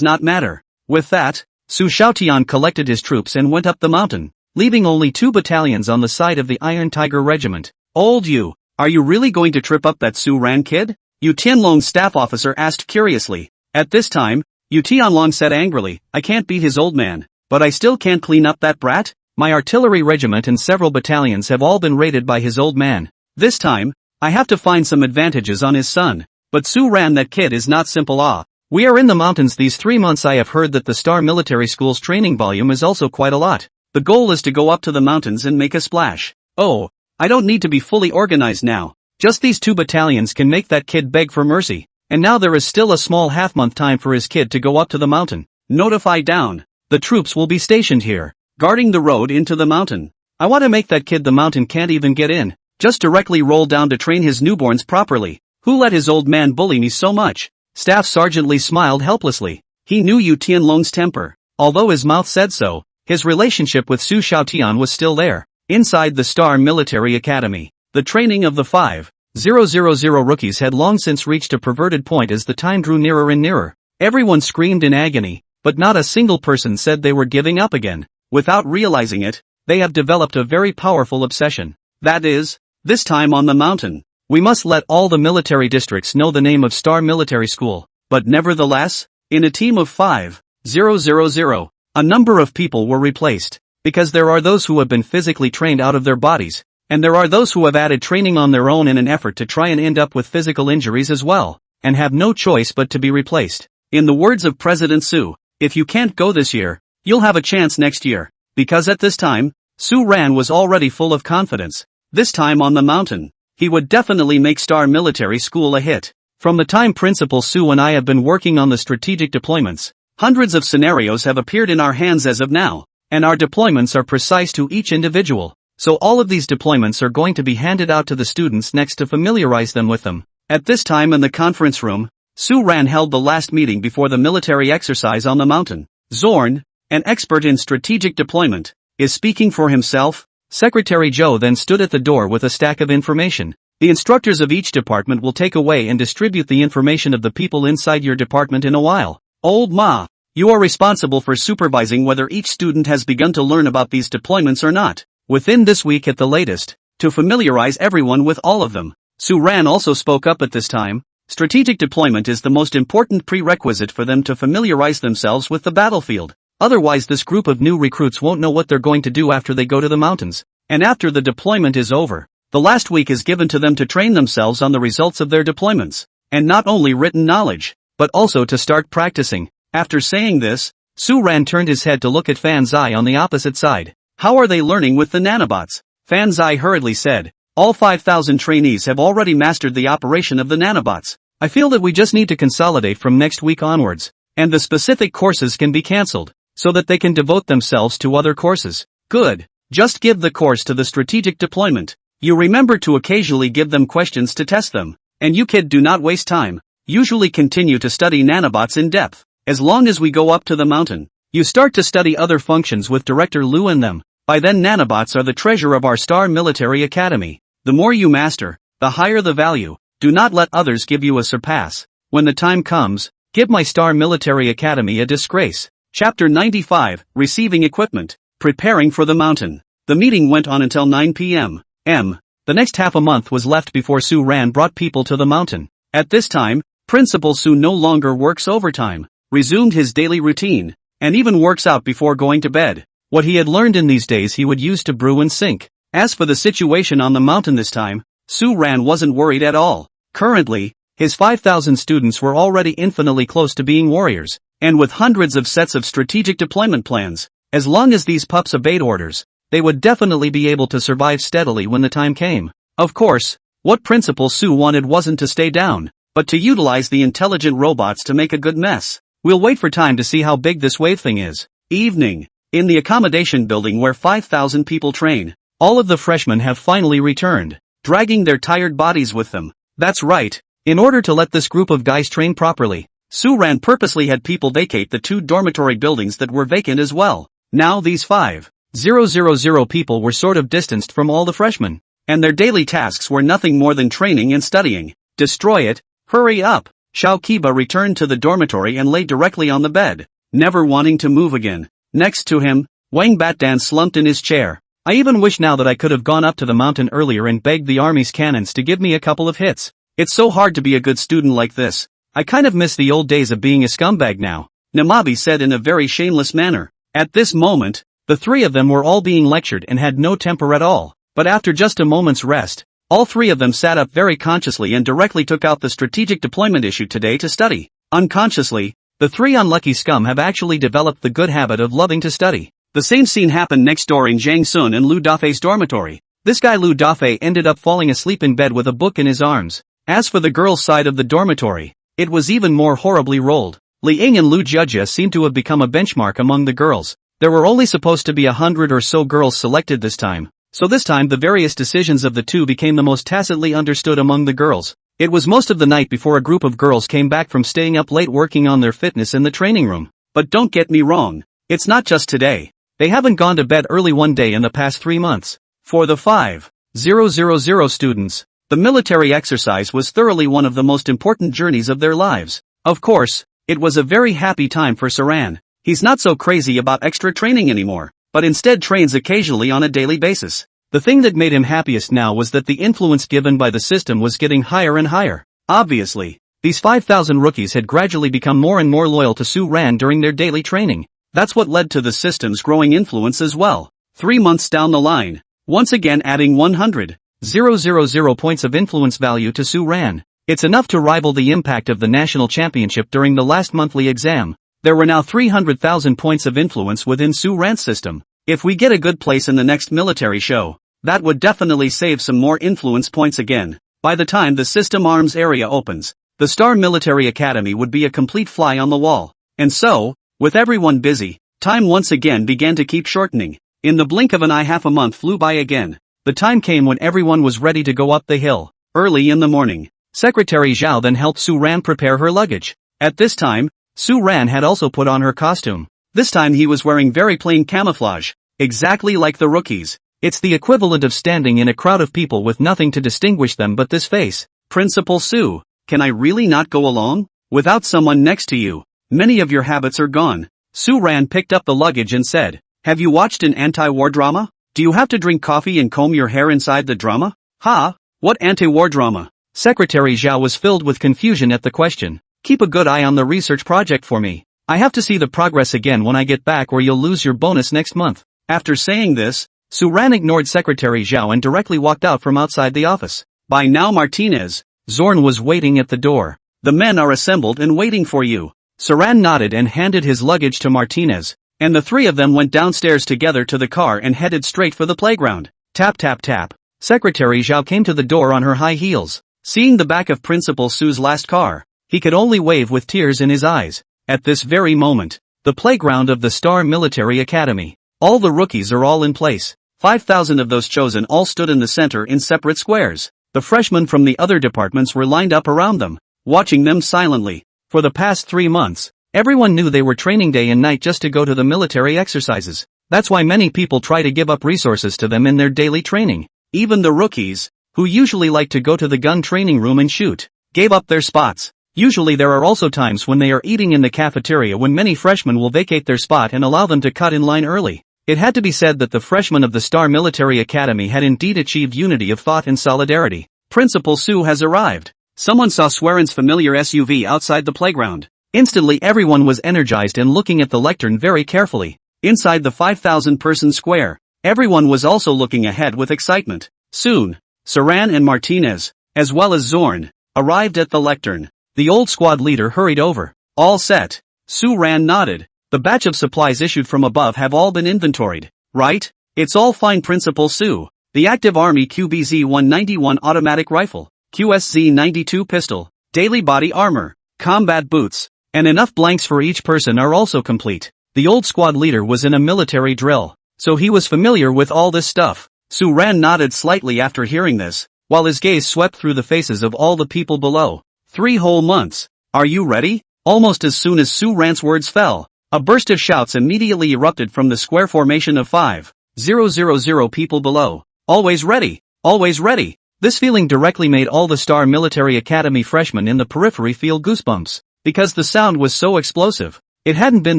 [SPEAKER 1] not matter. With that, Su Xiaotian collected his troops and went up the mountain, leaving only 2 battalions on the side of the Iron Tiger Regiment. Old Yu, are you really going to trip up that Su Ran kid? Yu Tianlong's staff officer asked curiously. At this time, Yu Tianlong said angrily, I can't beat his old man, but I still can't clean up that brat? My artillery regiment and several battalions have all been raided by his old man. This time, I have to find some advantages on his son. But Su Ran that kid is not simple. We are in the mountains these 3 months. I have heard that the Star Military School's training volume is also quite a lot. The goal is to go up to the mountains and make a splash. Oh, I don't need to be fully organized now. Just these 2 battalions can make that kid beg for mercy. And now there is still a small half-month time for his kid to go up to the mountain. Notify down. The troops will be stationed here, guarding the road into the mountain. I want to make that kid the mountain can't even get in. Just directly roll down to train his newborns properly. Who let his old man bully me so much? Staff Sergeant Lee smiled helplessly. He knew Yu Tianlong's temper. Although his mouth said so, his relationship with Su Xiaotian was still there. Inside the Star Military Academy, the training of the 5,000 rookies had long since reached a perverted point as the time drew nearer and nearer. Everyone screamed in agony, but not a single person said they were giving up again. Without realizing it, they have developed a very powerful obsession. That is, this time on the mountain, we must let all the military districts know the name of Star Military School. But nevertheless, in a team of 5,000, a number of people were replaced, because there are those who have been physically trained out of their bodies, And there are those who have added training on their own in an effort to try and end up with physical injuries as well, and have no choice but to be replaced. In the words of President Su, if you can't go this year, you'll have a chance next year. Because at this time, Su Ran was already full of confidence. This time on the mountain, he would definitely make Star Military School a hit. From the time Principal Su and I have been working on the strategic deployments, hundreds of scenarios have appeared in our hands as of now, and our deployments are precise to each individual. So all of these deployments are going to be handed out to the students next to familiarize them with them. At this time in the conference room, Su Ran held the last meeting before the military exercise on the mountain. Zorn, an expert in strategic deployment, is speaking for himself. Secretary Zhou then stood at the door with a stack of information. The instructors of each department will take away and distribute the information of the people inside your department in a while. Old Ma, you are responsible for supervising whether each student has begun to learn about these deployments or not, within this week at the latest, to familiarize everyone with all of them. Su Ran also spoke up at this time. Strategic deployment is the most important prerequisite for them to familiarize themselves with the battlefield. Otherwise this group of new recruits won't know what they're going to do after they go to the mountains. And after the deployment is over, the last week is given to them to train themselves on the results of their deployments. And not only written knowledge, but also to start practicing. After saying this, Su Ran turned his head to look at Fan Zai on the opposite side. How are they learning with the nanobots? Fan Zai hurriedly said. All 5,000 trainees have already mastered the operation of the nanobots. I feel that we just need to consolidate from next week onwards, and the specific courses can be cancelled, so that they can devote themselves to other courses. Good. Just give the course to the strategic deployment. You remember to occasionally give them questions to test them. And you kid do not waste time. Usually continue to study nanobots in depth. As long as we go up to the mountain, you start to study other functions with Director Lu and them. By then nanobots are the treasure of our Star Military Academy. The more you master, the higher the value. Do not let others give you a surpass. When the time comes, give my Star Military Academy a disgrace. Chapter 95, Receiving Equipment. Preparing for the mountain. The meeting went on until 9 p.m. The next half a month was left before Su Ran brought people to the mountain. At this time, Principal Su no longer works overtime, resumed his daily routine, and even works out before going to bed. What he had learned in these days he would use to brew and sink. As for the situation on the mountain this time, Su Ran wasn't worried at all. Currently, his 5,000 students were already infinitely close to being warriors, and with hundreds of sets of strategic deployment plans. As long as these pups obeyed orders, they would definitely be able to survive steadily when the time came. Of course, what Principal Su wanted wasn't to stay down, but to utilize the intelligent robots to make a good mess. We'll wait for time to see how big this wave thing is. Evening. In the accommodation building where 5,000 people train, all of the freshmen have finally returned, dragging their tired bodies with them. That's right. In order to let this group of guys train properly, Su Ran purposely had people vacate the 2 dormitory buildings that were vacant as well. Now these 5,000 people were sort of distanced from all the freshmen, and their daily tasks were nothing more than training and studying. Destroy it. Hurry up. Xiao Kiba returned to the dormitory and lay directly on the bed, never wanting to move again. Next to him, Wang Batdan slumped in his chair. I even wish now that I could have gone up to the mountain earlier and begged the army's cannons to give me a couple of hits. It's so hard to be a good student like this. I kind of miss the old days of being a scumbag now, Namabi said in a very shameless manner. At this moment, the 3 of them were all being lectured and had no temper at all. But after just a moment's rest, all 3 of them sat up very consciously and directly took out the strategic deployment issue today to study. Unconsciously, the 3 unlucky scum have actually developed the good habit of loving to study. The same scene happened next door in Jiang Sun and Lu Dafei's dormitory. This guy Lu Dafei ended up falling asleep in bed with a book in his arms. As for the girls' side of the dormitory, it was even more horribly rolled. Li Ying and Lu Jia seemed to have become a benchmark among the girls. There were only supposed to be 100 or so girls selected this time. So this time the various decisions of the 2 became the most tacitly understood among the girls. It was most of the night before a group of girls came back from staying up late working on their fitness in the training room. But don't get me wrong, it's not just today. They haven't gone to bed early one day in the past 3 months. For the 5,000 students, the military exercise was thoroughly one of the most important journeys of their lives. Of course, it was a very happy time for Saran. He's not so crazy about extra training anymore, but instead trains occasionally on a daily basis. The thing that made him happiest now was that the influence given by the system was getting higher and higher. Obviously, these 5,000 rookies had gradually become more and more loyal to Su Ran during their daily training. That's what led to the system's growing influence as well. 3 months down the line, once again adding 100,000 points of influence value to Su Ran. It's enough to rival the impact of the national championship during the last monthly exam. There were now 300,000 points of influence within Su Ran's system. If we get a good place in the next military show, that would definitely save some more influence points again. By the time the system arms area opens, the Star Military Academy would be a complete fly on the wall. And so, with everyone busy, time once again began to keep shortening. In the blink of an eye, half a month flew by again. The time came when everyone was ready to go up the hill. Early in the morning, Secretary Zhao then helped Su Ran prepare her luggage. At this time, Su Ran had also put on her costume. This time he was wearing very plain camouflage, exactly like the rookies. It's the equivalent of standing in a crowd of people with nothing to distinguish them but this face. Principal Su, can I really not go along? Without someone next to you, many of your habits are gone. Su Ran picked up the luggage and said, have you watched an anti-war drama? Do you have to drink coffee and comb your hair inside the drama? Ha? What anti-war drama? Secretary Zhao was filled with confusion at the question. Keep a good eye on the research project for me. I have to see the progress again when I get back or you'll lose your bonus next month. After saying this, Su Ran ignored Secretary Zhao and directly walked out from outside the office. By now Martinez, Zorn was waiting at the door. The men are assembled and waiting for you. Su Ran nodded and handed his luggage to Martinez, and the three of them went downstairs together to the car and headed straight for the playground. Tap tap tap. Secretary Zhao came to the door on her high heels. Seeing the back of Principal Su's last car, he could only wave with tears in his eyes. At this very moment, the playground of the Star Military Academy. All the rookies are all in place. 5,000 of those chosen all stood in the center in separate squares. The freshmen from the other departments were lined up around them, watching them silently. For the past 3 months, everyone knew they were training day and night just to go to the military exercises. That's why many people try to give up resources to them in their daily training. Even the rookies, who usually like to go to the gun training room and shoot, gave up their spots. Usually there are also times when they are eating in the cafeteria when many freshmen will vacate their spot and allow them to cut in line early. It had to be said that the freshmen of the Star Military Academy had indeed achieved unity of thought and solidarity. Principal Su has arrived. Someone saw Swearen's familiar SUV outside the playground. Instantly everyone was energized and looking at the lectern very carefully. Inside the 5,000-person square, everyone was also looking ahead with excitement. Soon, Su Ran and Martinez, as well as Zorn, arrived at the lectern. The old squad leader hurried over. All set. Su Ran nodded. The batch of supplies issued from above have all been inventoried, right? It's all fine, Principal Su. The Active Army QBZ-191 automatic rifle, QSZ-92 pistol, daily body armor, combat boots, and enough blanks for each person are also complete. The old squad leader was in a military drill, so he was familiar with all this stuff. Su Ran nodded slightly after hearing this, while his gaze swept through the faces of all the people below. 3 whole months. Are you ready? Almost as soon as Su Ran's words fell, a burst of shouts immediately erupted from the square formation of 5,000 people below. Always ready! Always ready! This feeling directly made all the Star Military Academy freshmen in the periphery feel goosebumps, because the sound was so explosive. It hadn't been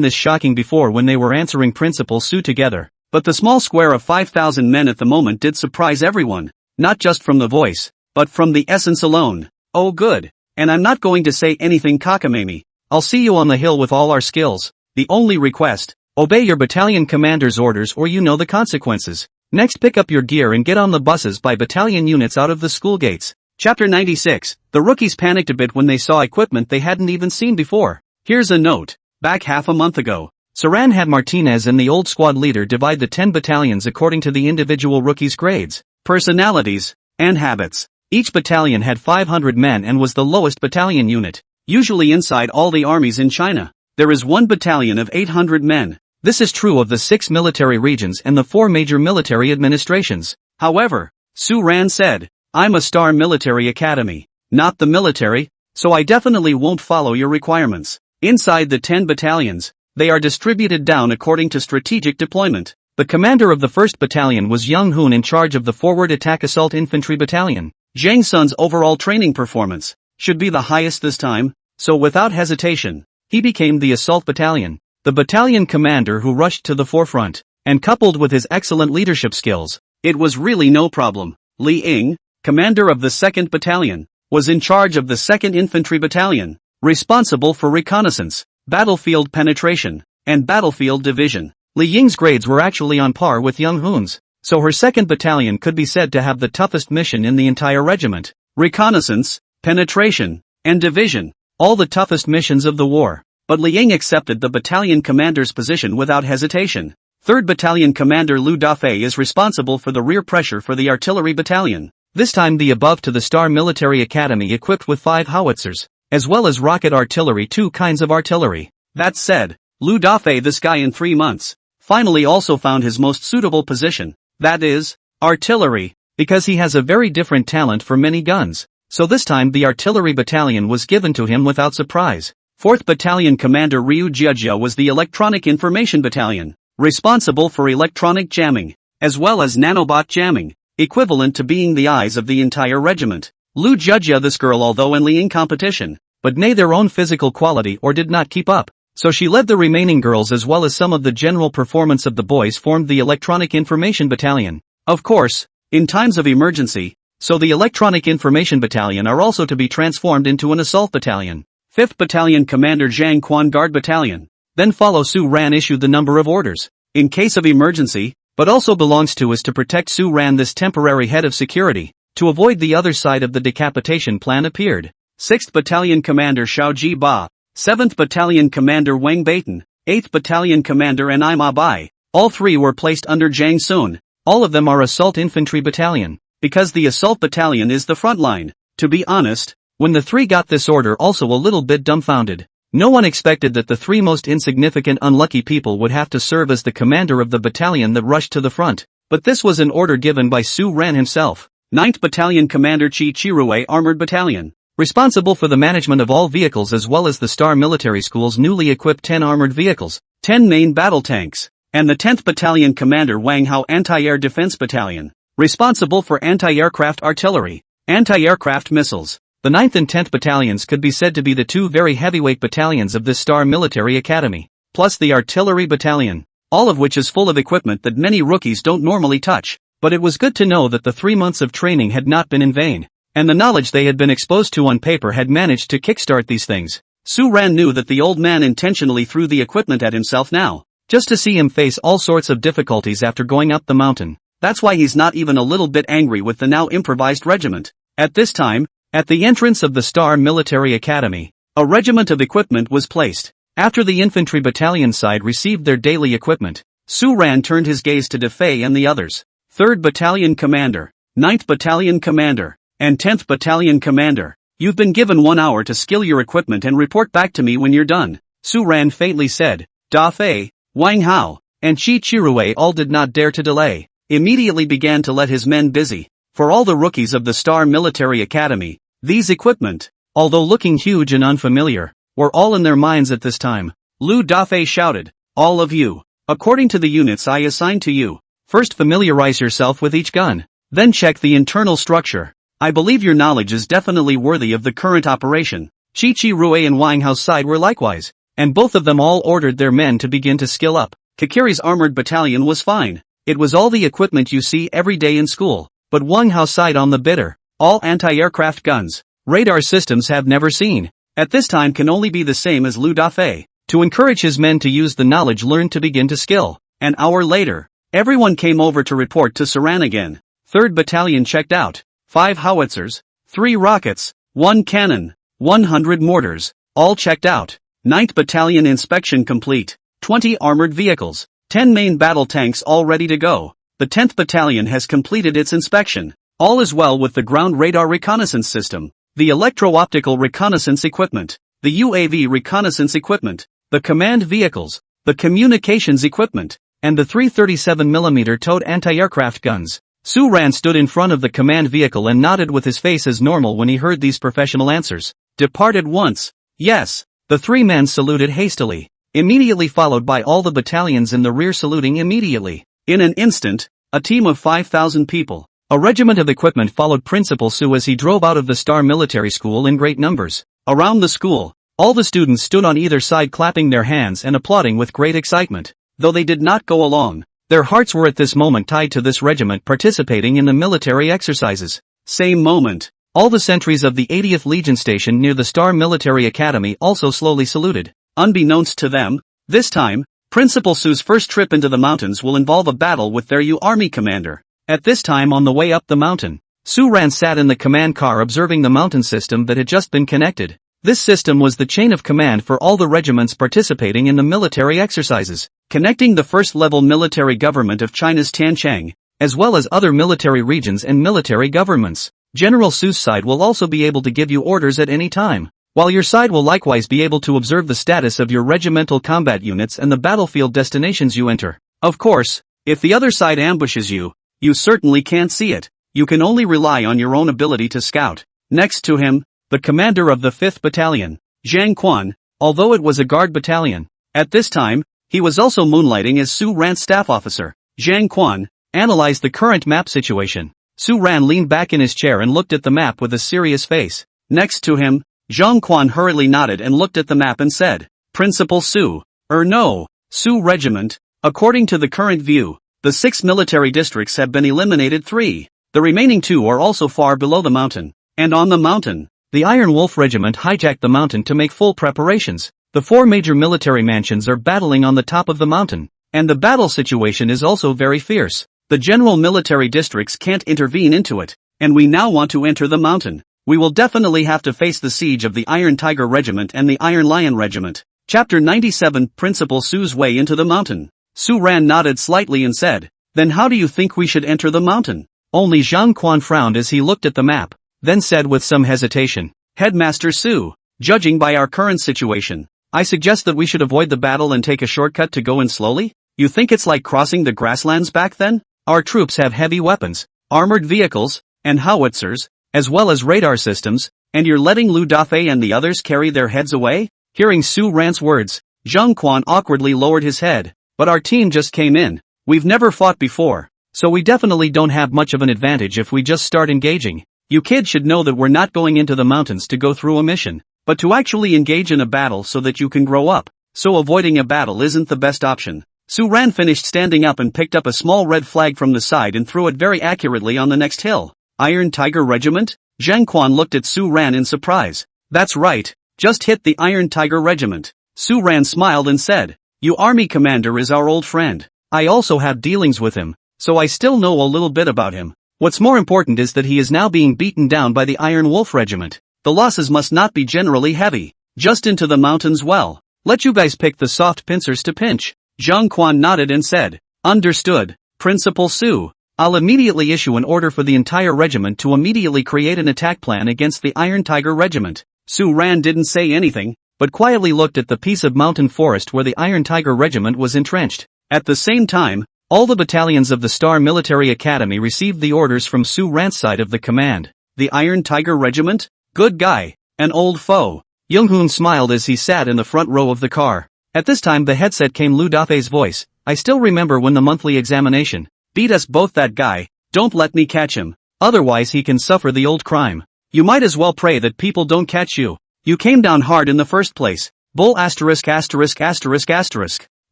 [SPEAKER 1] this shocking before when they were answering Principal Su together, but the small square of 5,000 men at the moment did surprise everyone, not just from the voice, but from the essence alone. Oh good. And I'm not going to say anything cockamamie. I'll see you on the hill with all our skills. The only request, obey your battalion commander's orders or you know the consequences. Next, pick up your gear and get on the buses by battalion units out of the school gates. Chapter 96. The rookies panicked a bit when they saw equipment they hadn't even seen before. Here's a note. Back half a month ago, Su Ran had Martinez and the old squad leader divide the 10 battalions according to the individual rookies' grades, personalities, and habits. Each battalion had 500 men and was the lowest battalion unit. Usually inside all the armies in China, there is one battalion of 800 men. This is true of the 6 military regions and the 4 major military administrations. However, Su Ran said, I'm a Star Military Academy, not the military, so I definitely won't follow your requirements. Inside the 10 battalions, they are distributed down according to strategic deployment. The commander of the 1st Battalion was Young Hoon in charge of the Forward Attack Assault Infantry Battalion. Zhang Sun's overall training performance should be the highest this time, so without hesitation, he became the Assault Battalion. The battalion commander who rushed to the forefront, and coupled with his excellent leadership skills, it was really no problem. Li Ying, commander of the 2nd Battalion, was in charge of the 2nd Infantry Battalion, responsible for reconnaissance, battlefield penetration, and battlefield division. Li Ying's grades were actually on par with Young Hoon's, so her 2nd Battalion could be said to have the toughest mission in the entire regiment. Reconnaissance, penetration, and division, all the toughest missions of the war. But Liang accepted the battalion commander's position without hesitation. 3rd Battalion Commander Liu Dafei is responsible for the rear pressure for the artillery battalion. This time the above to the Star Military Academy equipped with 5 howitzers, as well as rocket artillery, 2 kinds of artillery. That said, Liu Dafei, this guy in 3 months, finally also found his most suitable position, that is, artillery, because he has a very different talent for many guns. So this time the artillery battalion was given to him without surprise. 4th Battalion Commander Ryu Jiajia was the Electronic Information Battalion, responsible for electronic jamming, as well as nanobot jamming, equivalent to being the eyes of the entire regiment. Liu Jiajia, this girl, although in Liang competition, but nay their own physical quality or did not keep up, so she led the remaining girls as well as some of the general performance of the boys formed the Electronic Information Battalion. Of course, in times of emergency, so the Electronic Information Battalion are also to be transformed into an assault battalion. 5th Battalion Commander Zhang Quan Guard Battalion. Then follow Su Ran issued the number of orders, in case of emergency, but also belongs to is to protect Su Ran, this temporary head of security, to avoid the other side of the decapitation plan appeared. 6th Battalion Commander Xiao Ji Ba, 7th Battalion Commander Wang Baitan, 8th Battalion Commander Nai Ma Bai, all 3 were placed under Zhang Sun. All of them are Assault Infantry Battalion, because the Assault Battalion is the front line. To be honest, when the 3 got this order, also a little bit dumbfounded. No one expected that the 3 most insignificant unlucky people would have to serve as the commander of the battalion that rushed to the front, but this was an order given by Su Ran himself. 9th Battalion Commander Chi Chirue Armored Battalion, responsible for the management of all vehicles as well as the Star Military School's newly equipped 10 armored vehicles, 10 main battle tanks, and the 10th Battalion Commander Wang Hao Anti-Air Defense Battalion, responsible for anti-aircraft artillery, anti-aircraft missiles. The 9th and 10th Battalions could be said to be the 2 very heavyweight battalions of this Star Military Academy, plus the Artillery Battalion, all of which is full of equipment that many rookies don't normally touch. But it was good to know that the 3 months of training had not been in vain, and the knowledge they had been exposed to on paper had managed to kickstart these things. Su Ran knew that the old man intentionally threw the equipment at himself now, just to see him face all sorts of difficulties after going up the mountain. That's why he's not even a little bit angry with the now improvised regiment. At this time, at the entrance of the Star Military Academy, a regiment of equipment was placed. After the infantry battalion side received their daily equipment, Su Ran turned his gaze to Defei and the others. 3rd Battalion Commander, 9th Battalion Commander, and 10th Battalion Commander, you've been given 1 hour to skill your equipment and report back to me when you're done, Su Ran faintly said. Dafei, Wang Hao, and Chi Chirue all did not dare to delay, immediately began to let his men busy. For all the rookies of the Star Military Academy, these equipment, although looking huge and unfamiliar, were all in their minds at this time. Liu Dafei shouted, all of you, according to the units I assign to you, first familiarize yourself with each gun, then check the internal structure. I believe your knowledge is definitely worthy of the current operation. Chi Chirue and Wang Hao's side were likewise, and both of them all ordered their men to begin to skill up. Kakiri's armored battalion was fine. It was all the equipment you see every day in school, but Wang Hao's side on the bitter. All anti-aircraft guns, radar systems have never seen. At this time can only be the same as Liu Dafei, to encourage his men to use the knowledge learned to begin to skill. An hour later, everyone came over to report to Saran again. 3rd Battalion checked out, 5 howitzers, 3 rockets, 1 cannon, 100 mortars, all checked out. 9th Battalion inspection complete, 20 armored vehicles, 10 main battle tanks all ready to go. The 10th Battalion has completed its inspection. All is well with the ground radar reconnaissance system, the electro-optical reconnaissance equipment, the UAV reconnaissance equipment, the command vehicles, the communications equipment, and the 337mm towed anti-aircraft guns. Su Ran stood in front of the command vehicle and nodded with his face as normal when he heard these professional answers. Depart at once. Yes. The 3 men saluted hastily, immediately followed by all the battalions in the rear saluting immediately. In an instant, a team of 5,000 people. A regiment of equipment followed Principal Su as he drove out of the Star Military School in great numbers. Around the school, all the students stood on either side clapping their hands and applauding with great excitement. Though they did not go along, their hearts were at this moment tied to this regiment participating in the military exercises. Same moment, all the sentries of the 80th Legion Station near the Star Military Academy also slowly saluted. Unbeknownst to them, this time, Principal Su's first trip into the mountains will involve a battle with their U army commander. At this time on the way up the mountain, Su Ran sat in the command car observing the mountain system that had just been connected. This system was the chain of command for all the regiments participating in the military exercises, connecting the first-level military government of China's Tianchang, as well as other military regions and military governments. General Su's side will also be able to give you orders at any time, while your side will likewise be able to observe the status of your regimental combat units and the battlefield destinations you enter. Of course, if the other side ambushes you, you certainly can't see it. You can only rely on your own ability to scout. Next to him, the commander of the 5th Battalion, Zhang Quan, although it was a guard battalion. At this time, he was also moonlighting as Su Ran's staff officer. Zhang Quan analyzed the current map situation. Su Ran leaned back in his chair and looked at the map with a serious face. Next to him, Zhang Quan hurriedly nodded and looked at the map and said, Principal Su. No, Su Regiment. According to the current view, the 6 military districts have been eliminated 3. The remaining 2 are also far below the mountain. And on the mountain, the Iron Wolf Regiment hijacked the mountain to make full preparations. The 4 major military mansions are battling on the top of the mountain, and the battle situation is also very fierce. The general military districts can't intervene into it, and we now want to enter the mountain. We will definitely have to face the siege of the Iron Tiger Regiment and the Iron Lion Regiment. Chapter 97 Principal Su's Way into the Mountain. Su Ran nodded slightly and said, Then how do you think we should enter the mountain? Only Zhang Quan frowned as he looked at the map, then said with some hesitation, Headmaster Su, judging by our current situation, I suggest that we should avoid the battle and take a shortcut to go in slowly? You think it's like crossing the grasslands back then? Our troops have heavy weapons, armored vehicles, and howitzers, as well as radar systems, and you're letting Lu Dafei and the others carry their heads away? Hearing Su Ran's words, Zhang Quan awkwardly lowered his head. But our team just came in. We've never fought before, so we definitely don't have much of an advantage if we just start engaging. You kids should know that we're not going into the mountains to go through a mission, but to actually engage in a battle so that you can grow up. So avoiding a battle isn't the best option. Su Ran finished standing up and picked up a small red flag from the side and threw it very accurately on the next hill. Iron Tiger Regiment? Zhang Quan looked at Su Ran in surprise. That's right, just hit the Iron Tiger Regiment. Su Ran smiled and said, Your army commander is our old friend. I also have dealings with him, so I still know a little bit about him. What's more important is that he is now being beaten down by the Iron Wolf Regiment. The losses must not be generally heavy. Just into the mountains well. Let you guys pick the soft pincers to pinch. Zhang Quan nodded and said, Understood, Principal Su. I'll immediately issue an order for the entire regiment to immediately create an attack plan against the Iron Tiger Regiment. Su Ran didn't say anything, but quietly looked at the piece of mountain forest where the Iron Tiger Regiment was entrenched. At the same time, all the battalions of the Star Military Academy received the orders from Su Ran's side of the command. The Iron Tiger Regiment? Good guy. An old foe. Young-hoon smiled as he sat in the front row of the car. At this time the headset came Lu Dafei's voice. I still remember when the monthly examination. Beat us both that guy. Don't let me catch him. Otherwise he can suffer the old crime. You might as well pray that people don't catch you. You came down hard in the first place. Bull asterisk asterisk asterisk asterisk.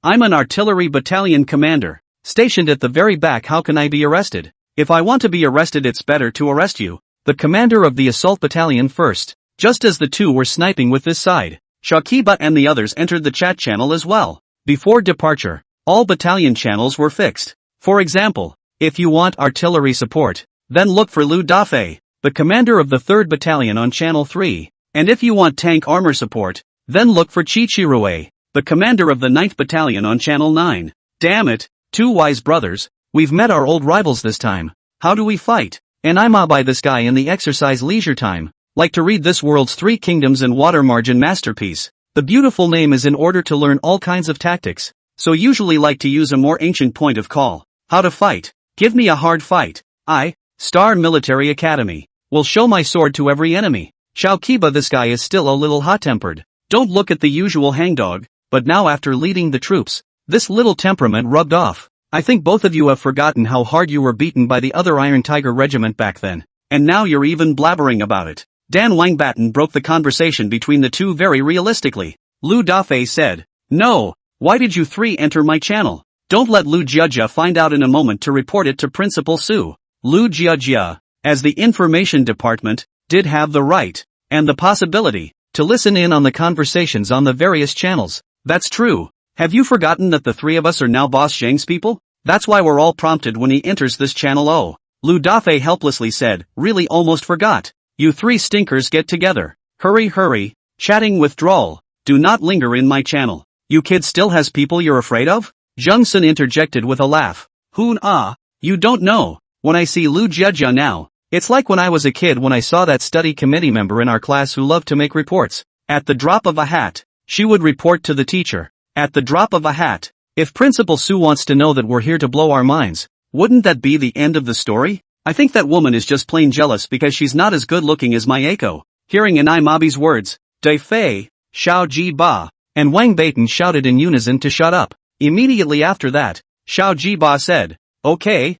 [SPEAKER 1] I'm an artillery battalion commander. Stationed at the very back. How can I be arrested? If I want to be arrested it's better to arrest you. The commander of the assault battalion first. Just as the two were sniping with this side, Shakiba and the others entered the chat channel as well. Before departure, all battalion channels were fixed. For example, if you want artillery support, then look for Lu Dafei, the commander of the 3rd Battalion on channel 3. And if you want tank armor support, then look for Chichirue, the commander of the 9th Battalion on channel 9. Damn it, two wise brothers, we've met our old rivals this time. How do we fight? And I'm by this guy in the exercise leisure time. Like to read this world's 3 kingdoms and water margin masterpiece. The beautiful name is in order to learn all kinds of tactics, so usually like to use a more ancient point of call. How to fight. Give me a hard fight. I, Star Military Academy, will show my sword to every enemy. Shaoqiba this guy is still a little hot-tempered. Don't look at the usual hangdog, but now after leading the troops, this little temperament rubbed off. I think both of you have forgotten how hard you were beaten by the other Iron Tiger Regiment back then, and now you're even blabbering about it. Dan Wangbatten broke the conversation between the two very realistically. Lu Dafei said, No, why did you 3 enter my channel? Don't let Lu Jiajia find out in a moment to report it to Principal Su. Lu Jiajia, as the information department, did have the right, and the possibility, to listen in on the conversations on the various channels. That's true, Have you forgotten that the three of us are now Boss Zhang's people? That's why we're all prompted when he enters this channel. Oh, Lu Dafei helplessly said, really almost forgot. You three stinkers get together. Hurry hurry, chatting withdrawal. Do not linger in my channel. You kid still has people you're afraid of? Zheng Sun interjected with a laugh. You don't know. When I see Lu Jiejia now, it's like when I was a kid when I saw that study committee member in our class who loved to make reports. At the drop of a hat, she would report to the teacher. At the drop of a hat. If Principal Su wants to know that we're here to blow our minds, wouldn't that be the end of the story? I think that woman is just plain jealous because she's not as good looking as my Eiko. Hearing Anai Mabi's words, Dai Fei, Xiao Ji Ba, and Wang Beitan shouted in unison to shut up. Immediately after that, Xiao Ji Ba said, Okay,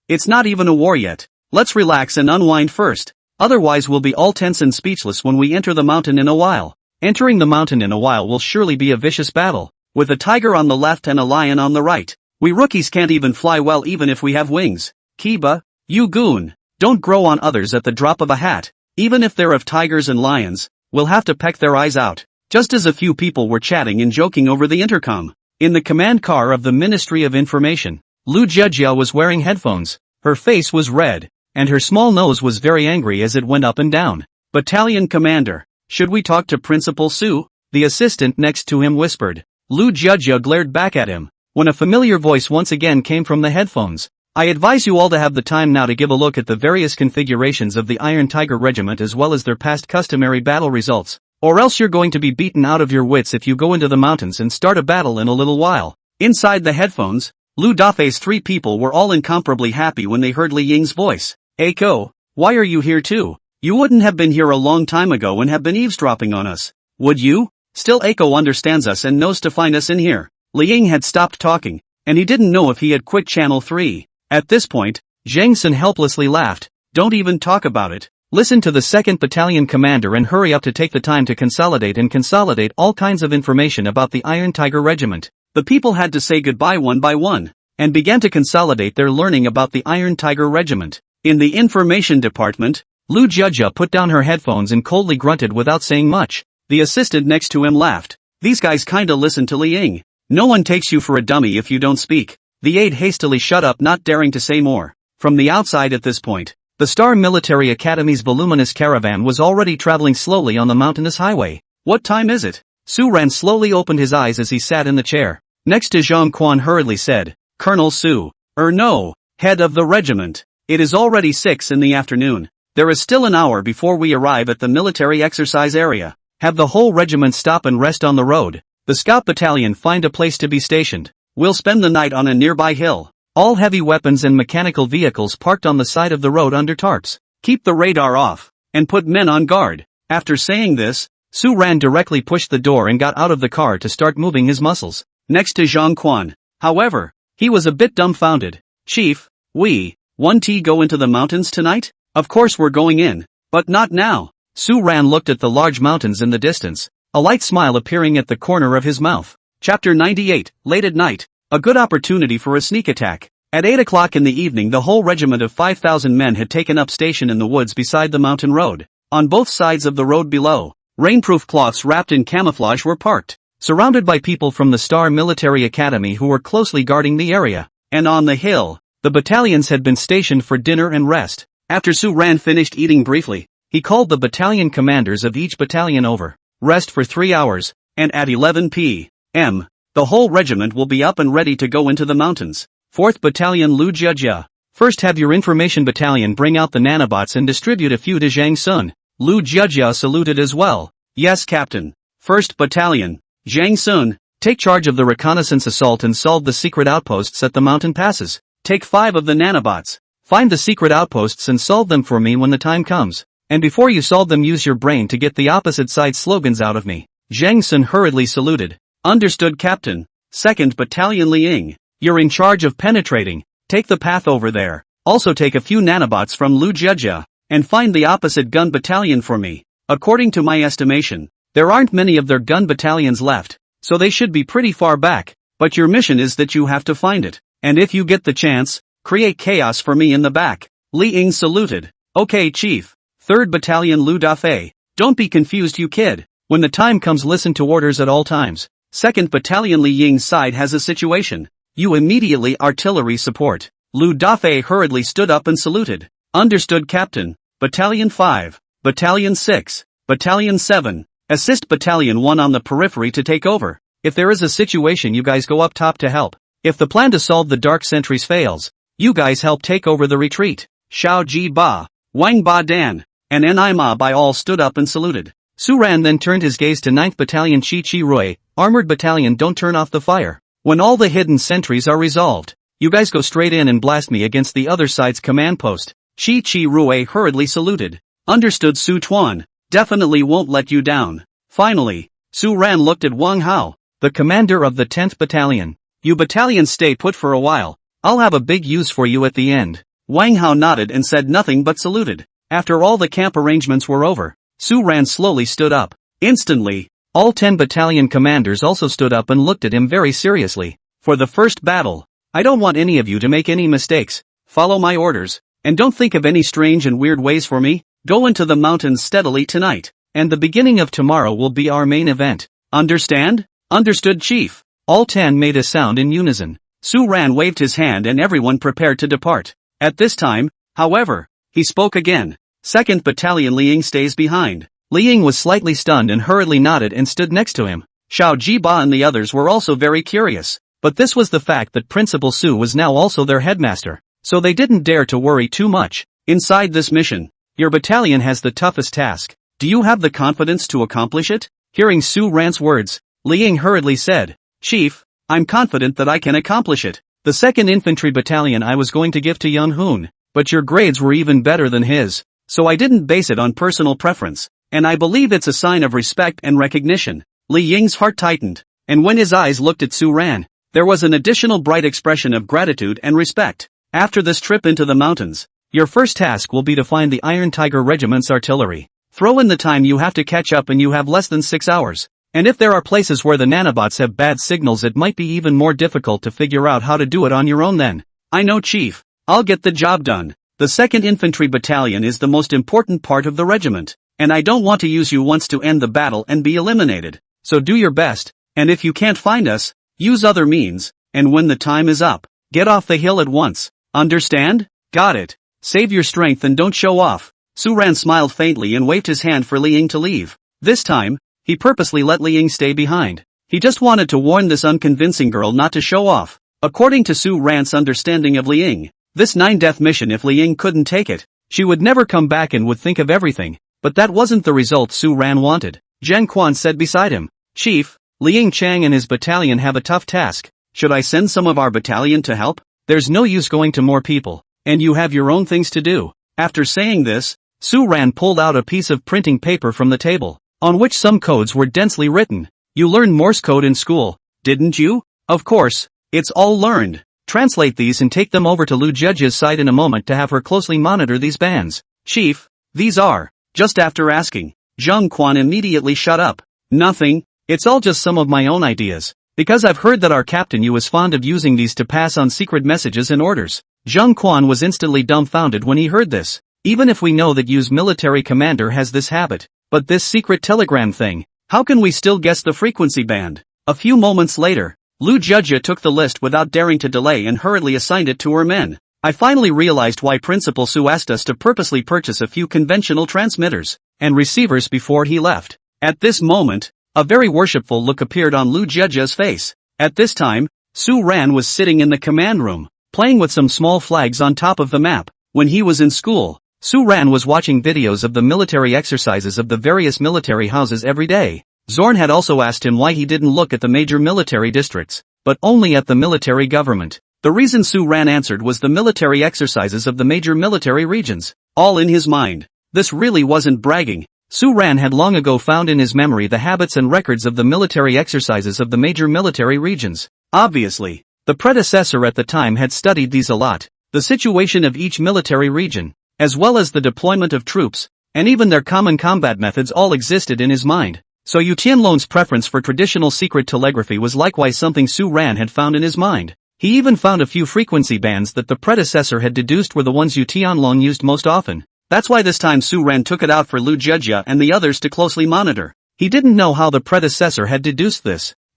[SPEAKER 1] it's not even a war yet. Let's relax and unwind first. Otherwise we'll be all tense and speechless when we enter the mountain in a while. Entering the mountain in a while will surely be a vicious battle, with a tiger on the left and a lion on the right. We rookies can't even fly well even if we have wings. Kiba, you goon, don't grow on others at the drop of a hat. Even if they're of tigers and lions, we'll have to peck their eyes out. Just as a few people were chatting and joking over the intercom. In the command car of the Ministry of Information, Lu Jiejia was wearing headphones. Her face was red, and her small nose was very angry as it went up and down. Battalion Commander, should we talk to Principal Su? The assistant next to him whispered. Lu Jiejia glared back at him, when a familiar voice once again came from the headphones. I advise you all to have the time now to give a look at the various configurations of the Iron Tiger Regiment as well as their past customary battle results, or else you're going to be beaten out of your wits if you go into the mountains and start a battle in a little while. Inside the headphones, Lu Dafei's three people were all incomparably happy when they heard Li Ying's voice. Eiko, why are you here too? You wouldn't have been here a long time ago and have been eavesdropping on us, would you? Still Eiko understands us and knows to find us in here. Li Ying had stopped talking, and he didn't know if he had quit Channel 3. At this point, Zhang Sun helplessly laughed. Don't even talk about it. Listen to the 2nd Battalion Commander and hurry up to take the time to consolidate all kinds of information about the Iron Tiger Regiment. The people had to say goodbye one by one, and began to consolidate their learning about the Iron Tiger Regiment. In the information department, Lu Jiejia put down her headphones and coldly grunted without saying much. The assistant next to him laughed. These guys kinda listen to Li Ying. No one takes you for a dummy if you don't speak. The aide hastily shut up, not daring to say more. From the outside at this point, the Star Military Academy's voluminous caravan was already traveling slowly on the mountainous highway. What time is it? Su Ran slowly opened his eyes as he sat in the chair. Next to Zhang Quan hurriedly said, Colonel Su. No, head of the regiment. It is already 6 in the afternoon. There is still an hour before we arrive at the military exercise area. Have the whole regiment stop and rest on the road. The scout battalion find a place to be stationed. We'll spend the night on a nearby hill. All heavy weapons and mechanical vehicles parked on the side of the road under tarps. Keep the radar off, and put men on guard. After saying this, Su Ran directly pushed the door and got out of the car to start moving his muscles. Next to Zhang Quan, however, he was a bit dumbfounded. Chief, we, 1T go into the mountains tonight? Of course we're going in, but not now. Su Ran looked at the large mountains in the distance, a light smile appearing at the corner of his mouth. Chapter 98, Late at Night, a good opportunity for a sneak attack. At 8 o'clock in the evening the whole regiment of 5,000 men had taken up station in the woods beside the mountain road. On both sides of the road below, rainproof cloths wrapped in camouflage were parked, surrounded by people from the Star Military Academy who were closely guarding the area. And on the hill, the battalions had been stationed for dinner and rest. After Su Ran finished eating briefly, he called the battalion commanders of each battalion over. Rest for 3 hours, and at 11 p.m., the whole regiment will be up and ready to go into the mountains. 4th Battalion Lu Jiejia. First have your information battalion bring out the nanobots and distribute a few to Zhang Sun. Lu Jiejia saluted as well. Yes, Captain. 1st Battalion. Zhang Sun, take charge of the reconnaissance assault and solve the secret outposts at the mountain passes. Take 5 of the nanobots. Find the secret outposts and solve them for me when the time comes. And before you solve them use your brain to get the opposite side slogans out of me. Zhang Sun hurriedly saluted. Understood, Captain. 2nd Battalion Li Ying. You're in charge of penetrating. Take the path over there. Also take a few nanobots from Lu Jiejia, and find the opposite gun battalion for me. According to my estimation, there aren't many of their gun battalions left, so they should be pretty far back, but your mission is that you have to find it. And if you get the chance, create chaos for me in the back. Li Ying saluted. Okay, Chief. 3rd Battalion Lu Dafei. Don't be confused, you kid. When the time comes listen to orders at all times. 2nd Battalion Li Ying's side has a situation. You immediately artillery support. Lu Dafei hurriedly stood up and saluted. Understood, Captain. Battalion 5, Battalion 6, Battalion 7, assist Battalion 1 on the periphery to take over. If there is a situation, you guys go up top to help. If the plan to solve the dark sentries fails, you guys help take over the retreat. Xiao Ji Ba, Wang Ba Dan, and Ni Ma Bai all stood up and saluted. Su Ran then turned his gaze to 9th Battalion Chi Chi Rui, Armored Battalion, don't turn off the fire. When all the hidden sentries are resolved, you guys go straight in and blast me against the other side's command post. Chi Chi Rui hurriedly saluted. Understood, Su Tuan. Definitely won't let you down. Finally, Su Ran looked at Wang Hao, the commander of the 10th Battalion. You battalions stay put for a while. I'll have a big use for you at the end. Wang Hao nodded and said nothing but saluted. After all the camp arrangements were over, Su Ran slowly stood up. Instantly, all 10 battalion commanders also stood up and looked at him very seriously. For the first battle, I don't want any of you to make any mistakes. Follow my orders. And don't think of any strange and weird ways for me. Go into the mountains steadily tonight, and the beginning of tomorrow will be our main event. Understand? Understood, Chief. All 10 made a sound in unison. Su Ran waved his hand and everyone prepared to depart. At this time, however, he spoke again. 2nd Battalion Li Ying stays behind. Li Ying was slightly stunned and hurriedly nodded and stood next to him. Xiao Ji Ba and the others were also very curious, but this was the fact that Principal Su was now also their headmaster. So they didn't dare to worry too much. Inside this mission, your battalion has the toughest task. Do you have the confidence to accomplish it? Hearing Su Ran's words, Li Ying hurriedly said, Chief, I'm confident that I can accomplish it. The 2nd Infantry Battalion I was going to give to Yun Hoon, but your grades were even better than his, so I didn't base it on personal preference, and I believe it's a sign of respect and recognition. Li Ying's heart tightened, and when his eyes looked at Su Ran, there was an additional bright expression of gratitude and respect. After this trip into the mountains, your first task will be to find the Iron Tiger Regiment's artillery. Throw in the time you have to catch up and you have less than 6 hours. And if there are places where the nanobots have bad signals, it might be even more difficult to figure out how to do it on your own then. I know, Chief. I'll get the job done. The 2nd Infantry Battalion is the most important part of the regiment, and I don't want to use you once to end the battle and be eliminated. So do your best, and if you can't find us, use other means, and when the time is up, get off the hill at once. Understand? Got it. Save your strength and don't show off. Su Ran smiled faintly and waved his hand for Li Ying to leave. This time, he purposely let Li Ying stay behind. He just wanted to warn this unconvincing girl not to show off. According to Su Ran's understanding of Li Ying, this 9-death mission, if Li Ying couldn't take it, she would never come back and would think of everything. But that wasn't the result Su Ran wanted. Zhen Quan said beside him, Chief, Li Ying Chang and his battalion have a tough task. Should I send some of our battalion to help? There's no use going to more people, and you have your own things to do. After saying this, Su Ran pulled out a piece of printing paper from the table, on which some codes were densely written. You learned Morse code in school, didn't you? Of course, it's all learned. Translate these and take them over to Lu Judge's side in a moment to have her closely monitor these bands. Chief, these are. Just after asking, Zheng Quan immediately shut up. Nothing, it's all just some of my own ideas. Because I've heard that our Captain Yu is fond of using these to pass on secret messages and orders. Zheng Quan was instantly dumbfounded when he heard this. Even if we know that Yu's military commander has this habit, but this secret telegram thing, how can we still guess the frequency band? A few moments later, Lu Jujia took the list without daring to delay and hurriedly assigned it to her men. I finally realized why Principal Su asked us to purposely purchase a few conventional transmitters and receivers before he left. At this moment, a very worshipful look appeared on Lu Jujia's face. At this time, Su Ran was sitting in the command room, playing with some small flags on top of the map. When he was in school, Su Ran was watching videos of the military exercises of the various military houses every day. Zorn had also asked him why he didn't look at the major military districts, but only at the military government. The reason Su Ran answered was the military exercises of the major military regions. All in his mind. This really wasn't bragging. Su Ran had long ago found in his memory the habits and records of the military exercises of the major military regions. Obviously, the predecessor at the time had studied these a lot. The situation of each military region, as well as the deployment of troops, and even their common combat methods all existed in his mind. So Yu Tianlong's preference for traditional secret telegraphy was likewise something Su Ran had found in his mind. He even found a few frequency bands that the predecessor had deduced were the ones Yu Tianlong used most often. That's why this time Su Ran took it out for Lu Jujia and the others to closely monitor. He didn't know how the predecessor had deduced this,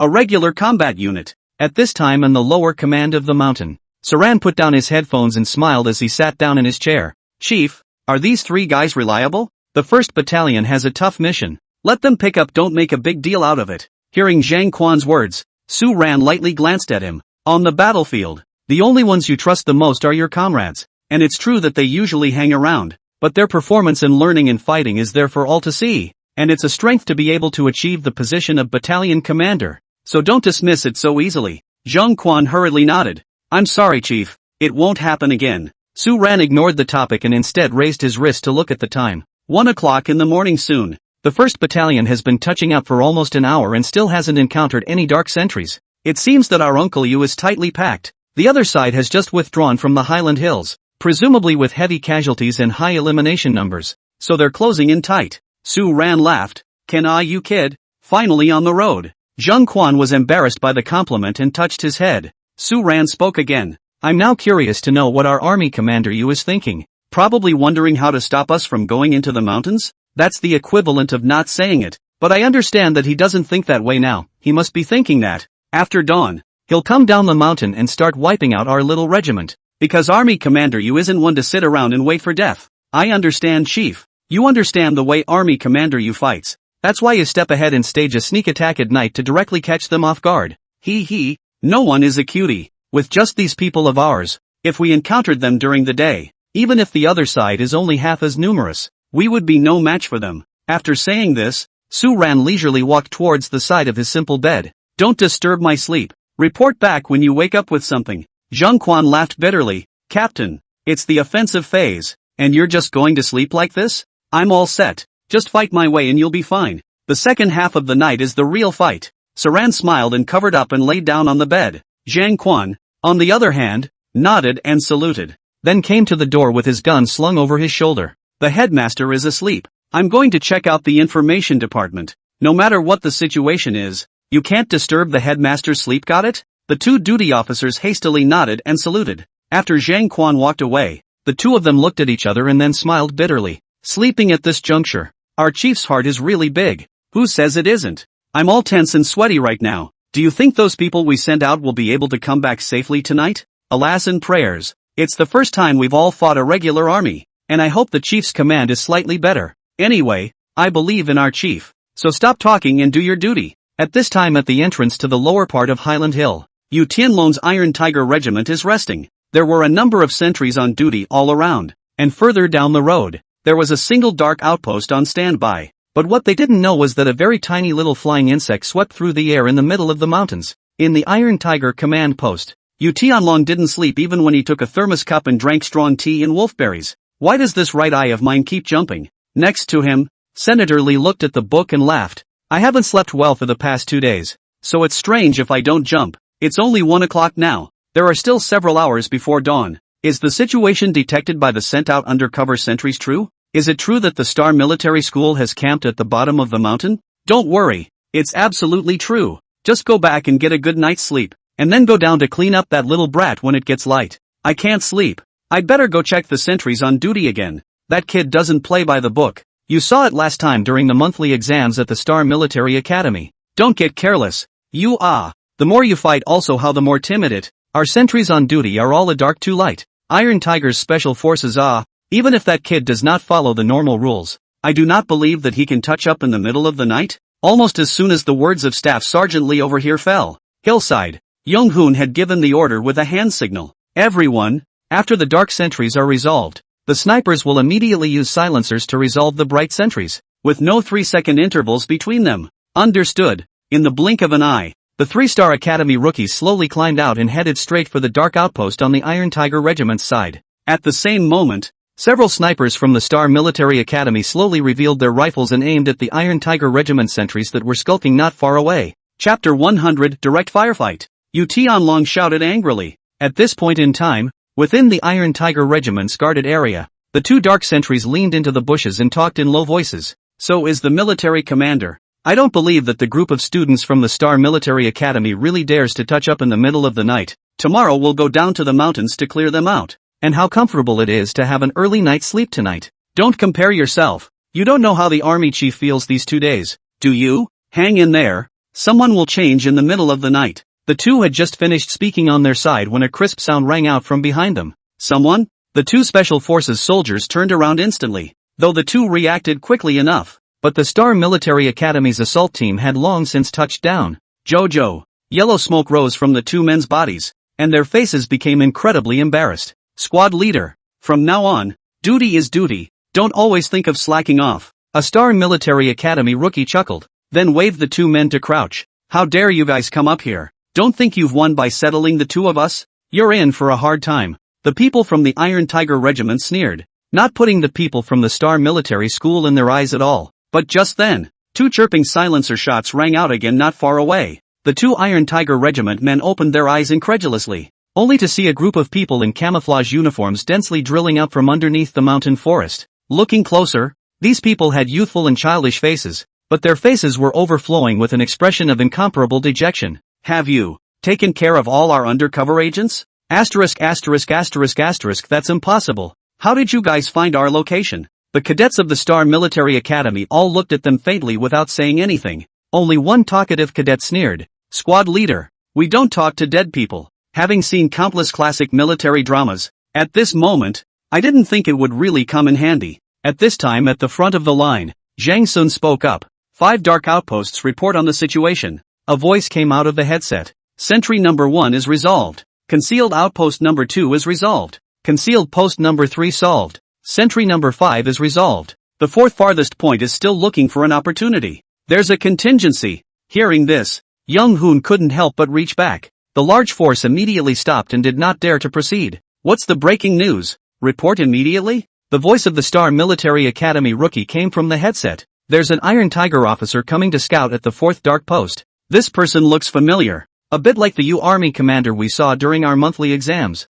[SPEAKER 1] A regular combat unit. At this time in the lower command of the mountain, Saran put down his headphones and smiled as he sat down in his chair. Chief, are these 3 guys reliable? The 1st Battalion has a tough mission. Let them pick up, don't make a big deal out of it. Hearing Zhang Quan's words, Su Ran lightly glanced at him. On the battlefield, the only ones you trust the most are your comrades, and it's true that they usually hang around, but their performance in learning and fighting is there for all to see, and it's a strength to be able to achieve the position of battalion commander. So don't dismiss it so easily. Zhang Quan hurriedly nodded. I'm sorry, Chief. It won't happen again. Su Ran ignored the topic and instead raised his wrist to look at the time. 1 o'clock in the morning soon. The 1st Battalion has been touching up for almost an hour and still hasn't encountered any dark sentries. It seems that our Uncle Yu is tightly packed. The other side has just withdrawn from the Highland Hills, presumably with heavy casualties and high elimination numbers, so they're closing in tight. Su Ran laughed. Can I, you kid? Finally on the road. Zhang Quan was embarrassed by the compliment and touched his head. Su Ran spoke again. I'm now curious to know what our army commander Yu is thinking. Probably wondering how to stop us from going into the mountains? That's the equivalent of not saying it, but I understand that he doesn't think that way now. He must be thinking that, after dawn, he'll come down the mountain and start wiping out our little regiment. Because Army Commander Yu isn't one to sit around and wait for death. I understand, Chief. You understand the way Army Commander Yu fights. That's why you step ahead and stage a sneak attack at night to directly catch them off guard. No one is a cutie. With just these people of ours, if we encountered them during the day, even if the other side is only half as numerous, we would be no match for them. After saying this, Su Ran leisurely walked towards the side of his simple bed. Don't disturb my sleep. Report back when you wake up with something. Zhang Quan laughed bitterly. Captain, it's the offensive phase, and you're just going to sleep like this? I'm all set. Just fight my way and you'll be fine. The second half of the night is the real fight. Saran smiled and covered up and laid down on the bed. Zhang Quan, on the other hand, nodded and saluted. then came to the door with his gun slung over his shoulder. The headmaster is asleep. I'm going to check out the information department. No matter what the situation is, you can't disturb the headmaster's sleep, got it? The two duty officers hastily nodded and saluted. After Zhang Quan walked away, the two of them looked at each other and then smiled bitterly. Sleeping at this juncture. Our chief's heart is really big. Who says it isn't? I'm all tense and sweaty right now. Do you think those people we sent out will be able to come back safely tonight? Alas and prayers. It's the first time we've all fought a regular army, and I hope the chief's command is slightly better. Anyway, I believe in our chief. So stop talking and do your duty. At this time at the entrance to the lower part of Highland Hill, Yu Tianlong's Iron Tiger Regiment is resting. There were a number of sentries on duty all around, and further down the road, there was a single dark outpost on standby. But what they didn't know was that a very tiny little flying insect swept through the air in the middle of the mountains. In the Iron Tiger command post, Yu Tianlong didn't sleep even when he took a thermos cup and drank strong tea and wolfberries. Why does this right eye of mine keep jumping? Next to him, Senator Li looked at the book and laughed. I haven't slept well for the past 2 days, so it's strange if I don't jump. It's only 1 o'clock now. There are still several hours before dawn. Is the situation detected by the sent-out undercover sentries true? Is it true that the Star Military School has camped at the bottom of the mountain? Don't worry, it's absolutely true. Just go back and get a good night's sleep, and then go down to clean up that little brat when it gets light. I can't sleep. I'd better go check the sentries on duty again. That kid doesn't play by the book. You saw it last time during the monthly exams at the Star Military Academy. Don't get careless. The more you fight also how the more timid it. Our sentries on duty are all a dark too light. Iron Tiger's special forces even if that kid does not follow the normal rules, I do not believe that he can touch up in the middle of the night. Almost as soon as the words of Staff Sergeant Lee over here fell, hillside, Young Hoon had given the order with a hand signal. Everyone, after the dark sentries are resolved, the snipers will immediately use silencers to resolve the bright sentries, with no 3-second intervals between them. Understood. In the blink of an eye, the 3-star Academy rookies slowly climbed out and headed straight for the dark outpost on the Iron Tiger Regiment's side. At the same moment, several snipers from the Star Military Academy slowly revealed their rifles and aimed at the Iron Tiger Regiment sentries that were skulking not far away. Chapter 100 Direct Firefight. Yu Tianlong shouted angrily. At this point in time, within the Iron Tiger Regiment's guarded area, the two dark sentries leaned into the bushes and talked in low voices. So is the military commander. I don't believe that the group of students from the Star Military Academy really dares to touch up in the middle of the night. Tomorrow we'll go down to the mountains to clear them out. And how comfortable it is to have an early night's sleep tonight. Don't compare yourself. You don't know how the army chief feels these 2 days, do you? Hang in there. Someone will change in the middle of the night. The two had just finished speaking on their side when a crisp sound rang out from behind them. Someone? The two Special Forces soldiers turned around instantly, though the two reacted quickly enough. But the Star Military Academy's assault team had long since touched down. Jojo. Yellow smoke rose from the two men's bodies, and their faces became incredibly embarrassed. Squad leader. From now on, duty is duty. Don't always think of slacking off. A Star Military Academy rookie chuckled, then waved the two men to crouch. How dare you guys come up here? Don't think you've won by settling the two of us? You're in for a hard time. The people from the Iron Tiger Regiment sneered, not putting the people from the Star Military School in their eyes at all. But just then, two chirping silencer shots rang out again not far away. The two Iron Tiger Regiment men opened their eyes incredulously, only to see a group of people in camouflage uniforms densely drilling up from underneath the mountain forest. Looking closer, these people had youthful and childish faces, but their faces were overflowing with an expression of incomparable dejection. Have you taken care of all our undercover agents? That's impossible. How did you guys find our location? The cadets of the Star Military Academy all looked at them faintly without saying anything. Only one talkative cadet sneered. Squad leader, we don't talk to dead people. Having seen countless classic military dramas, at this moment, I didn't think it would really come in handy. At this time at the front of the line, Zhang Sun spoke up. 5 dark outposts report on the situation. A voice came out of the headset. Sentry number 1 is resolved. Concealed outpost number 2 is resolved. Concealed post number 3 solved. Sentry number 5 is resolved. The 4th farthest point is still looking for an opportunity. There's a contingency. Hearing this, Young Hoon couldn't help but reach back. The large force immediately stopped and did not dare to proceed. What's the breaking news? Report immediately? The voice of the Star Military Academy rookie came from the headset. There's an Iron Tiger officer coming to scout at the 4th dark post. This person looks familiar. A bit like the U Army commander we saw during our monthly exams.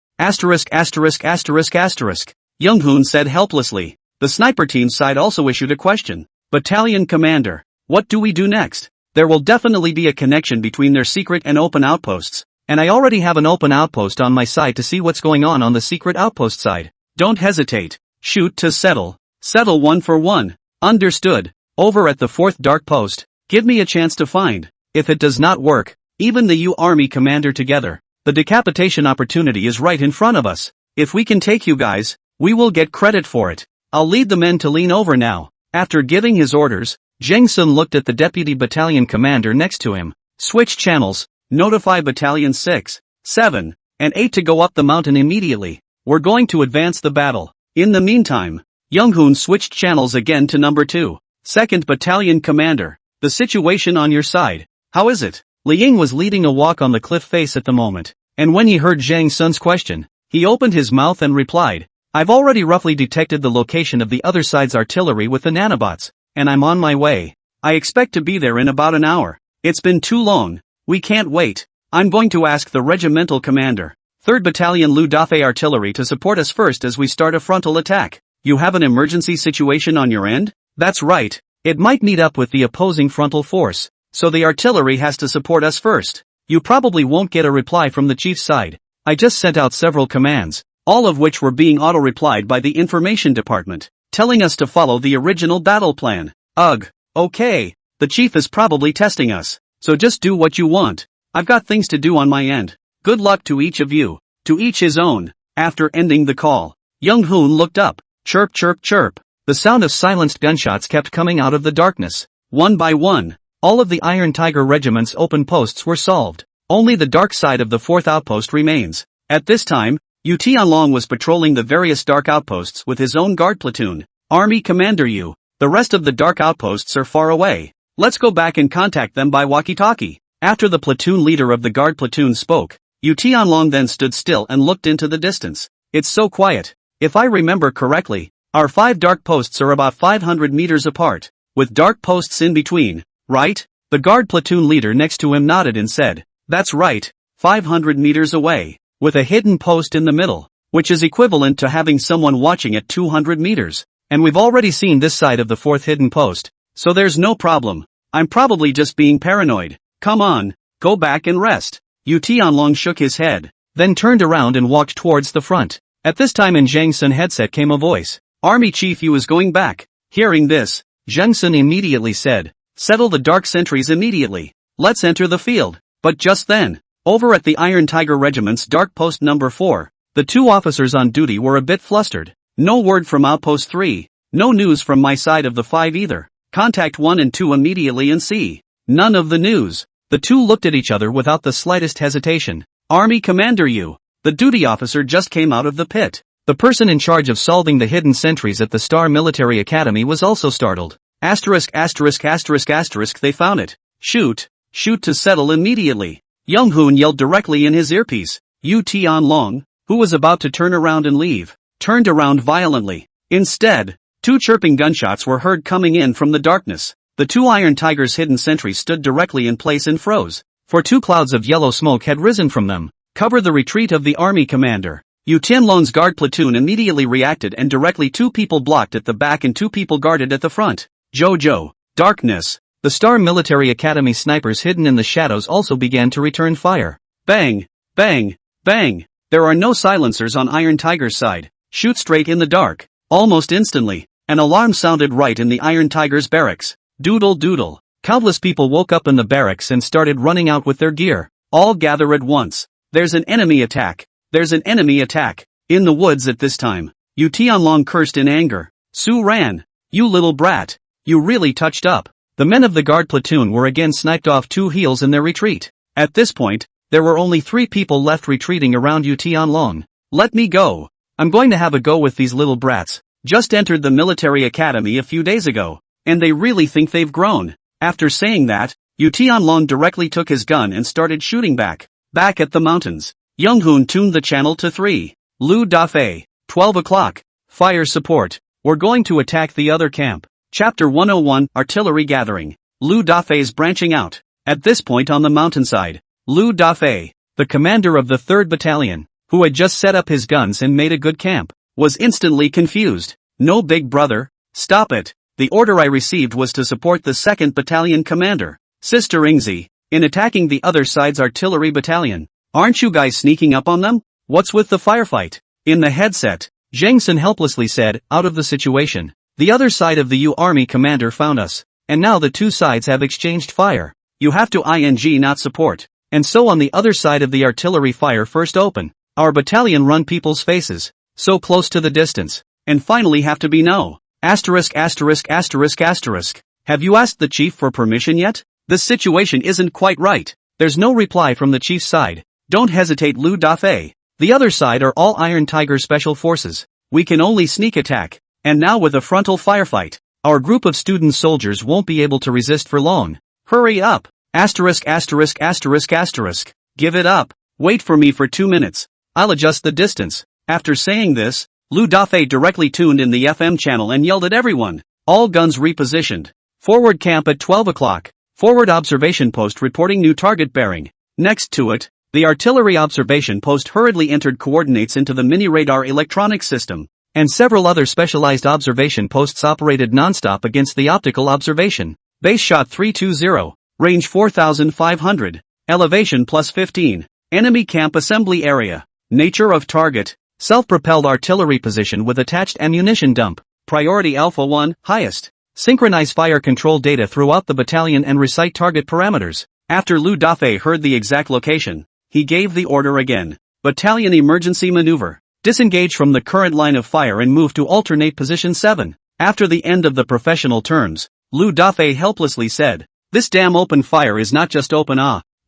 [SPEAKER 1] Young-hoon said helplessly. The sniper team side also issued a question. Battalion commander, what do we do next? There will definitely be a connection between their secret and open outposts, and I already have an open outpost on my side to see what's going on the secret outpost side. Don't hesitate. Shoot to settle. Settle 1 for 1. Understood. Over at the 4th dark post, give me a chance to find. If it does not work, even the U Army commander together, the decapitation opportunity is right in front of us. If we can take you guys, we will get credit for it. I'll lead the men to lean over now. After giving his orders, Jang-sun looked at the deputy battalion commander next to him. Switch channels, notify battalion 6, 7, and 8 to go up the mountain immediately. We're going to advance the battle. In the meantime, Young-hoon switched channels again to number 2. 2nd battalion commander, the situation on your side, how is it? Li Ying was leading a walk on the cliff face at the moment, and when he heard Jang-sun's question, he opened his mouth and replied, I've already roughly detected the location of the other side's artillery with the nanobots, and I'm on my way. I expect to be there in about an hour. It's been too long, we can't wait. I'm going to ask the regimental commander, 3rd Battalion Ludafe Artillery to support us first as we start a frontal attack. You have an emergency situation on your end? That's right, it might meet up with the opposing frontal force, so the artillery has to support us first. You probably won't get a reply from the chief's side. I just sent out several commands, all of which were being auto-replied by the information department, telling us to follow the original battle plan. Ugh, okay, the chief is probably testing us, so just do what you want. I've got things to do on my end. Good luck to each of you. To each his own. After ending the call, Young-hoon looked up. Chirp chirp chirp. The sound of silenced gunshots kept coming out of the darkness. One by one, all of the Iron Tiger Regiment's open posts were solved. Only the dark side of the 4th outpost remains. At this time, Yu Tianlong was patrolling the various dark outposts with his own guard platoon. Army Commander Yu, the rest of the dark outposts are far away. Let's go back and contact them by walkie-talkie. After the platoon leader of the guard platoon spoke, Yu Tianlong then stood still and looked into the distance. It's so quiet. If I remember correctly, our 5 dark posts are about 500 meters apart, with dark posts in between, right? The guard platoon leader next to him nodded and said, that's right, 500 meters away, with a hidden post in the middle, which is equivalent to having someone watching at 200 meters, and we've already seen this side of the 4th hidden post, so there's no problem. I'm probably just being paranoid. Come on, go back and rest. Yu Tianlong shook his head, then turned around and walked towards the front. At this time in Jang-sun headset came a voice. Army Chief Yu is going back. Hearing this, Jang-sun immediately said, settle the dark sentries immediately. Let's enter the field. But just then, over at the Iron Tiger Regiment's dark post number 4, the 2 officers on duty were a bit flustered. No word from outpost 3, no news from my side of the 5 either. Contact 1 and 2 immediately and see. None of the news. The 2 looked at each other without the slightest hesitation. Army Commander Yu, the duty officer just came out of the pit. The person in charge of solving the hidden sentries at the Star Military Academy was also startled. They found it. Shoot to settle immediately. Young-hoon yelled directly in his earpiece. Yu Tianlong, who was about to turn around and leave, turned around violently. Instead, 2 chirping gunshots were heard coming in from the darkness. The 2 Iron Tiger's hidden sentries stood directly in place and froze, for 2 clouds of yellow smoke had risen from them. Cover the retreat of the army commander. Yu Tianlong's guard platoon immediately reacted and directly 2 people blocked at the back and 2 people guarded at the front. Jojo. Darkness. The Star Military Academy snipers hidden in the shadows also began to return fire. Bang! Bang! Bang! There are no silencers on Iron Tiger's side. Shoot straight in the dark. Almost instantly, an alarm sounded right in the Iron Tiger's barracks. Doodle doodle. Countless people woke up in the barracks and started running out with their gear. All gather at once. There's an enemy attack. There's an enemy attack. In the woods at this time, Yu Tianlong cursed in anger. Su ran. You little brat. You really touched up. The men of the guard platoon were again sniped off 2 heels in their retreat. At this point, there were only 3 people left retreating around Yu Tianlong. Let me go. I'm going to have a go with these little brats. Just entered the military academy a few days ago, and they really think they've grown. After saying that, Yu Tianlong directly took his gun and started shooting back. Back at the mountains, Young-hoon tuned the channel to 3. Lu Dafei, 12 o'clock. Fire support. We're going to attack the other camp. Chapter 101, Artillery Gathering. Lu Dafei's branching out. At this point on the mountainside, Lu Dafei, the commander of the 3rd Battalion, who had just set up his guns and made a good camp, was instantly confused. No, big brother, stop it. The order I received was to support the 2nd Battalion commander, Sister Ingzi, in attacking the other side's artillery battalion. Aren't you guys sneaking up on them? What's with the firefight? In the headset, Zhang Sun helplessly said, out of the situation. The other side of the U Army commander found us, and now the two sides have exchanged fire. You have to not support. And so on the other side of the artillery fire first open. Our battalion run people's faces, so close to the distance, and finally have to be no. Have you asked the chief for permission yet? This situation isn't quite right. There's no reply from the chief's side. Don't hesitate, Lu Dafei. The other side are all Iron Tiger special forces. We can only sneak attack. And now with a frontal firefight, our group of student soldiers won't be able to resist for long. Hurry up. Give it up. Wait for me for 2 minutes. I'll adjust the distance. After saying this, Lu Dafei directly tuned in the FM channel and yelled at everyone. All guns repositioned. Forward camp at 12 o'clock. Forward observation post reporting new target bearing. Next to it, the artillery observation post hurriedly entered coordinates into the mini radar electronic system, and several other specialized observation posts operated non-stop against the optical observation. Base shot 320, range 4,500, elevation plus 15, enemy camp assembly area, nature of target, self-propelled artillery position with attached ammunition dump, priority Alpha 1, highest. Synchronize fire control data throughout the battalion and recite target parameters. After Lu Dafei heard the exact location, he gave the order again. Battalion emergency maneuver. Disengage from the current line of fire and move to alternate position 7. After the end of the professional terms, Lu Dafei helplessly said, "This damn open fire is not just open,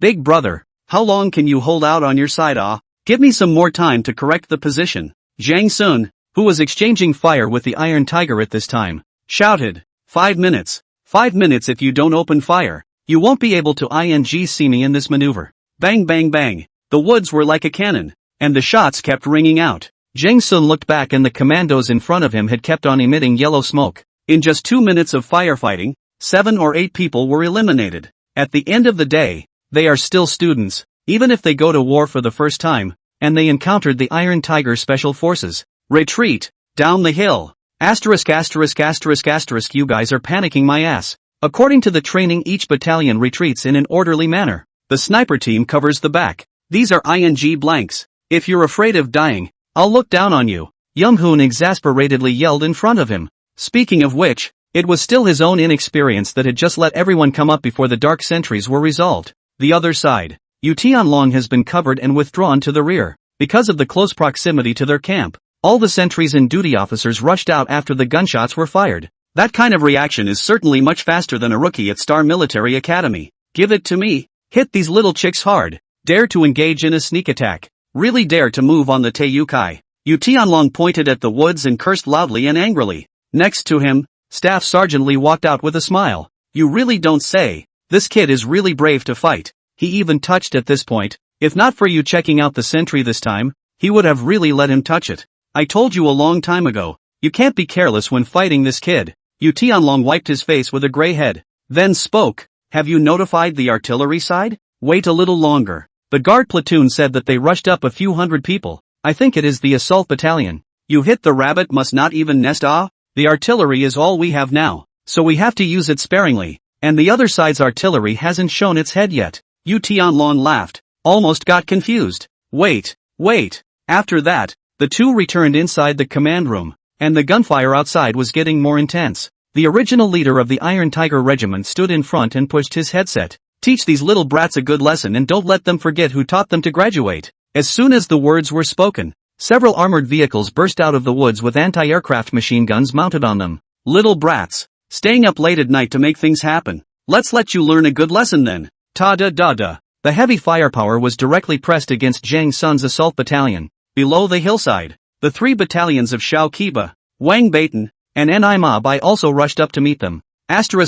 [SPEAKER 1] big brother. How long can you hold out on your side, Give me some more time to correct the position." Zhang Sun, who was exchanging fire with the Iron Tiger at this time, shouted, 5 minutes. 5 minutes if you don't open fire. You won't be able to see me in this maneuver. Bang bang bang. The woods were like a cannon, and the shots kept ringing out. Zhang Sun looked back and the commandos in front of him had kept on emitting yellow smoke. In just 2 minutes of firefighting, 7 or 8 people were eliminated. At the end of the day, they are still students, even if they go to war for the first time, and they encountered the Iron Tiger Special Forces. Retreat, down the hill. You guys are panicking my ass. According to the training, each battalion retreats in an orderly manner. The sniper team covers the back. These are ing blanks. If you're afraid of dying, I'll look down on you. Young-hoon exasperatedly yelled in front of him. Speaking of which, it was still his own inexperience that had just let everyone come up before the dark sentries were resolved. The other side, Yu Tianlong has been covered and withdrawn to the rear. Because of the close proximity to their camp, all the sentries and duty officers rushed out after the gunshots were fired. That kind of reaction is certainly much faster than a rookie at Star Military Academy. Give it to me. Hit these little chicks hard. Dare to engage in a sneak attack. Really dare to move on the Teiyukai. Yu Tianlong pointed at the woods and cursed loudly and angrily. Next to him, Staff Sergeant Lee walked out with a smile. You really don't say. This kid is really brave to fight. He even touched at this point. If not for you checking out the sentry this time, he would have really let him touch it. I told you a long time ago, you can't be careless when fighting this kid. Yu Tianlong wiped his face with a gray head, then spoke. Have you notified the artillery side? Wait a little longer. The guard platoon said that they rushed up a few hundred people. I think it is the assault battalion. You hit the rabbit must not even nest. The artillery is all we have now, so we have to use it sparingly, and the other side's artillery hasn't shown its head yet. Yu Tianlong laughed, almost got confused. Wait. After that, the two returned inside the command room, and the gunfire outside was getting more intense. The original leader of the Iron Tiger Regiment stood in front and pushed his headset. Teach these little brats a good lesson and don't let them forget who taught them to graduate. As soon as the words were spoken, several armored vehicles burst out of the woods with anti-aircraft machine guns mounted on them. Little brats, staying up late at night to make things happen. Let's let you learn a good lesson then. Ta-da-da-da. The heavy firepower was directly pressed against Zhang Sun's assault battalion. Below the hillside, the 3 battalions of Xiao Kiba, Wang Beitan, and Ni Ma Bai also rushed up to meet them. Directly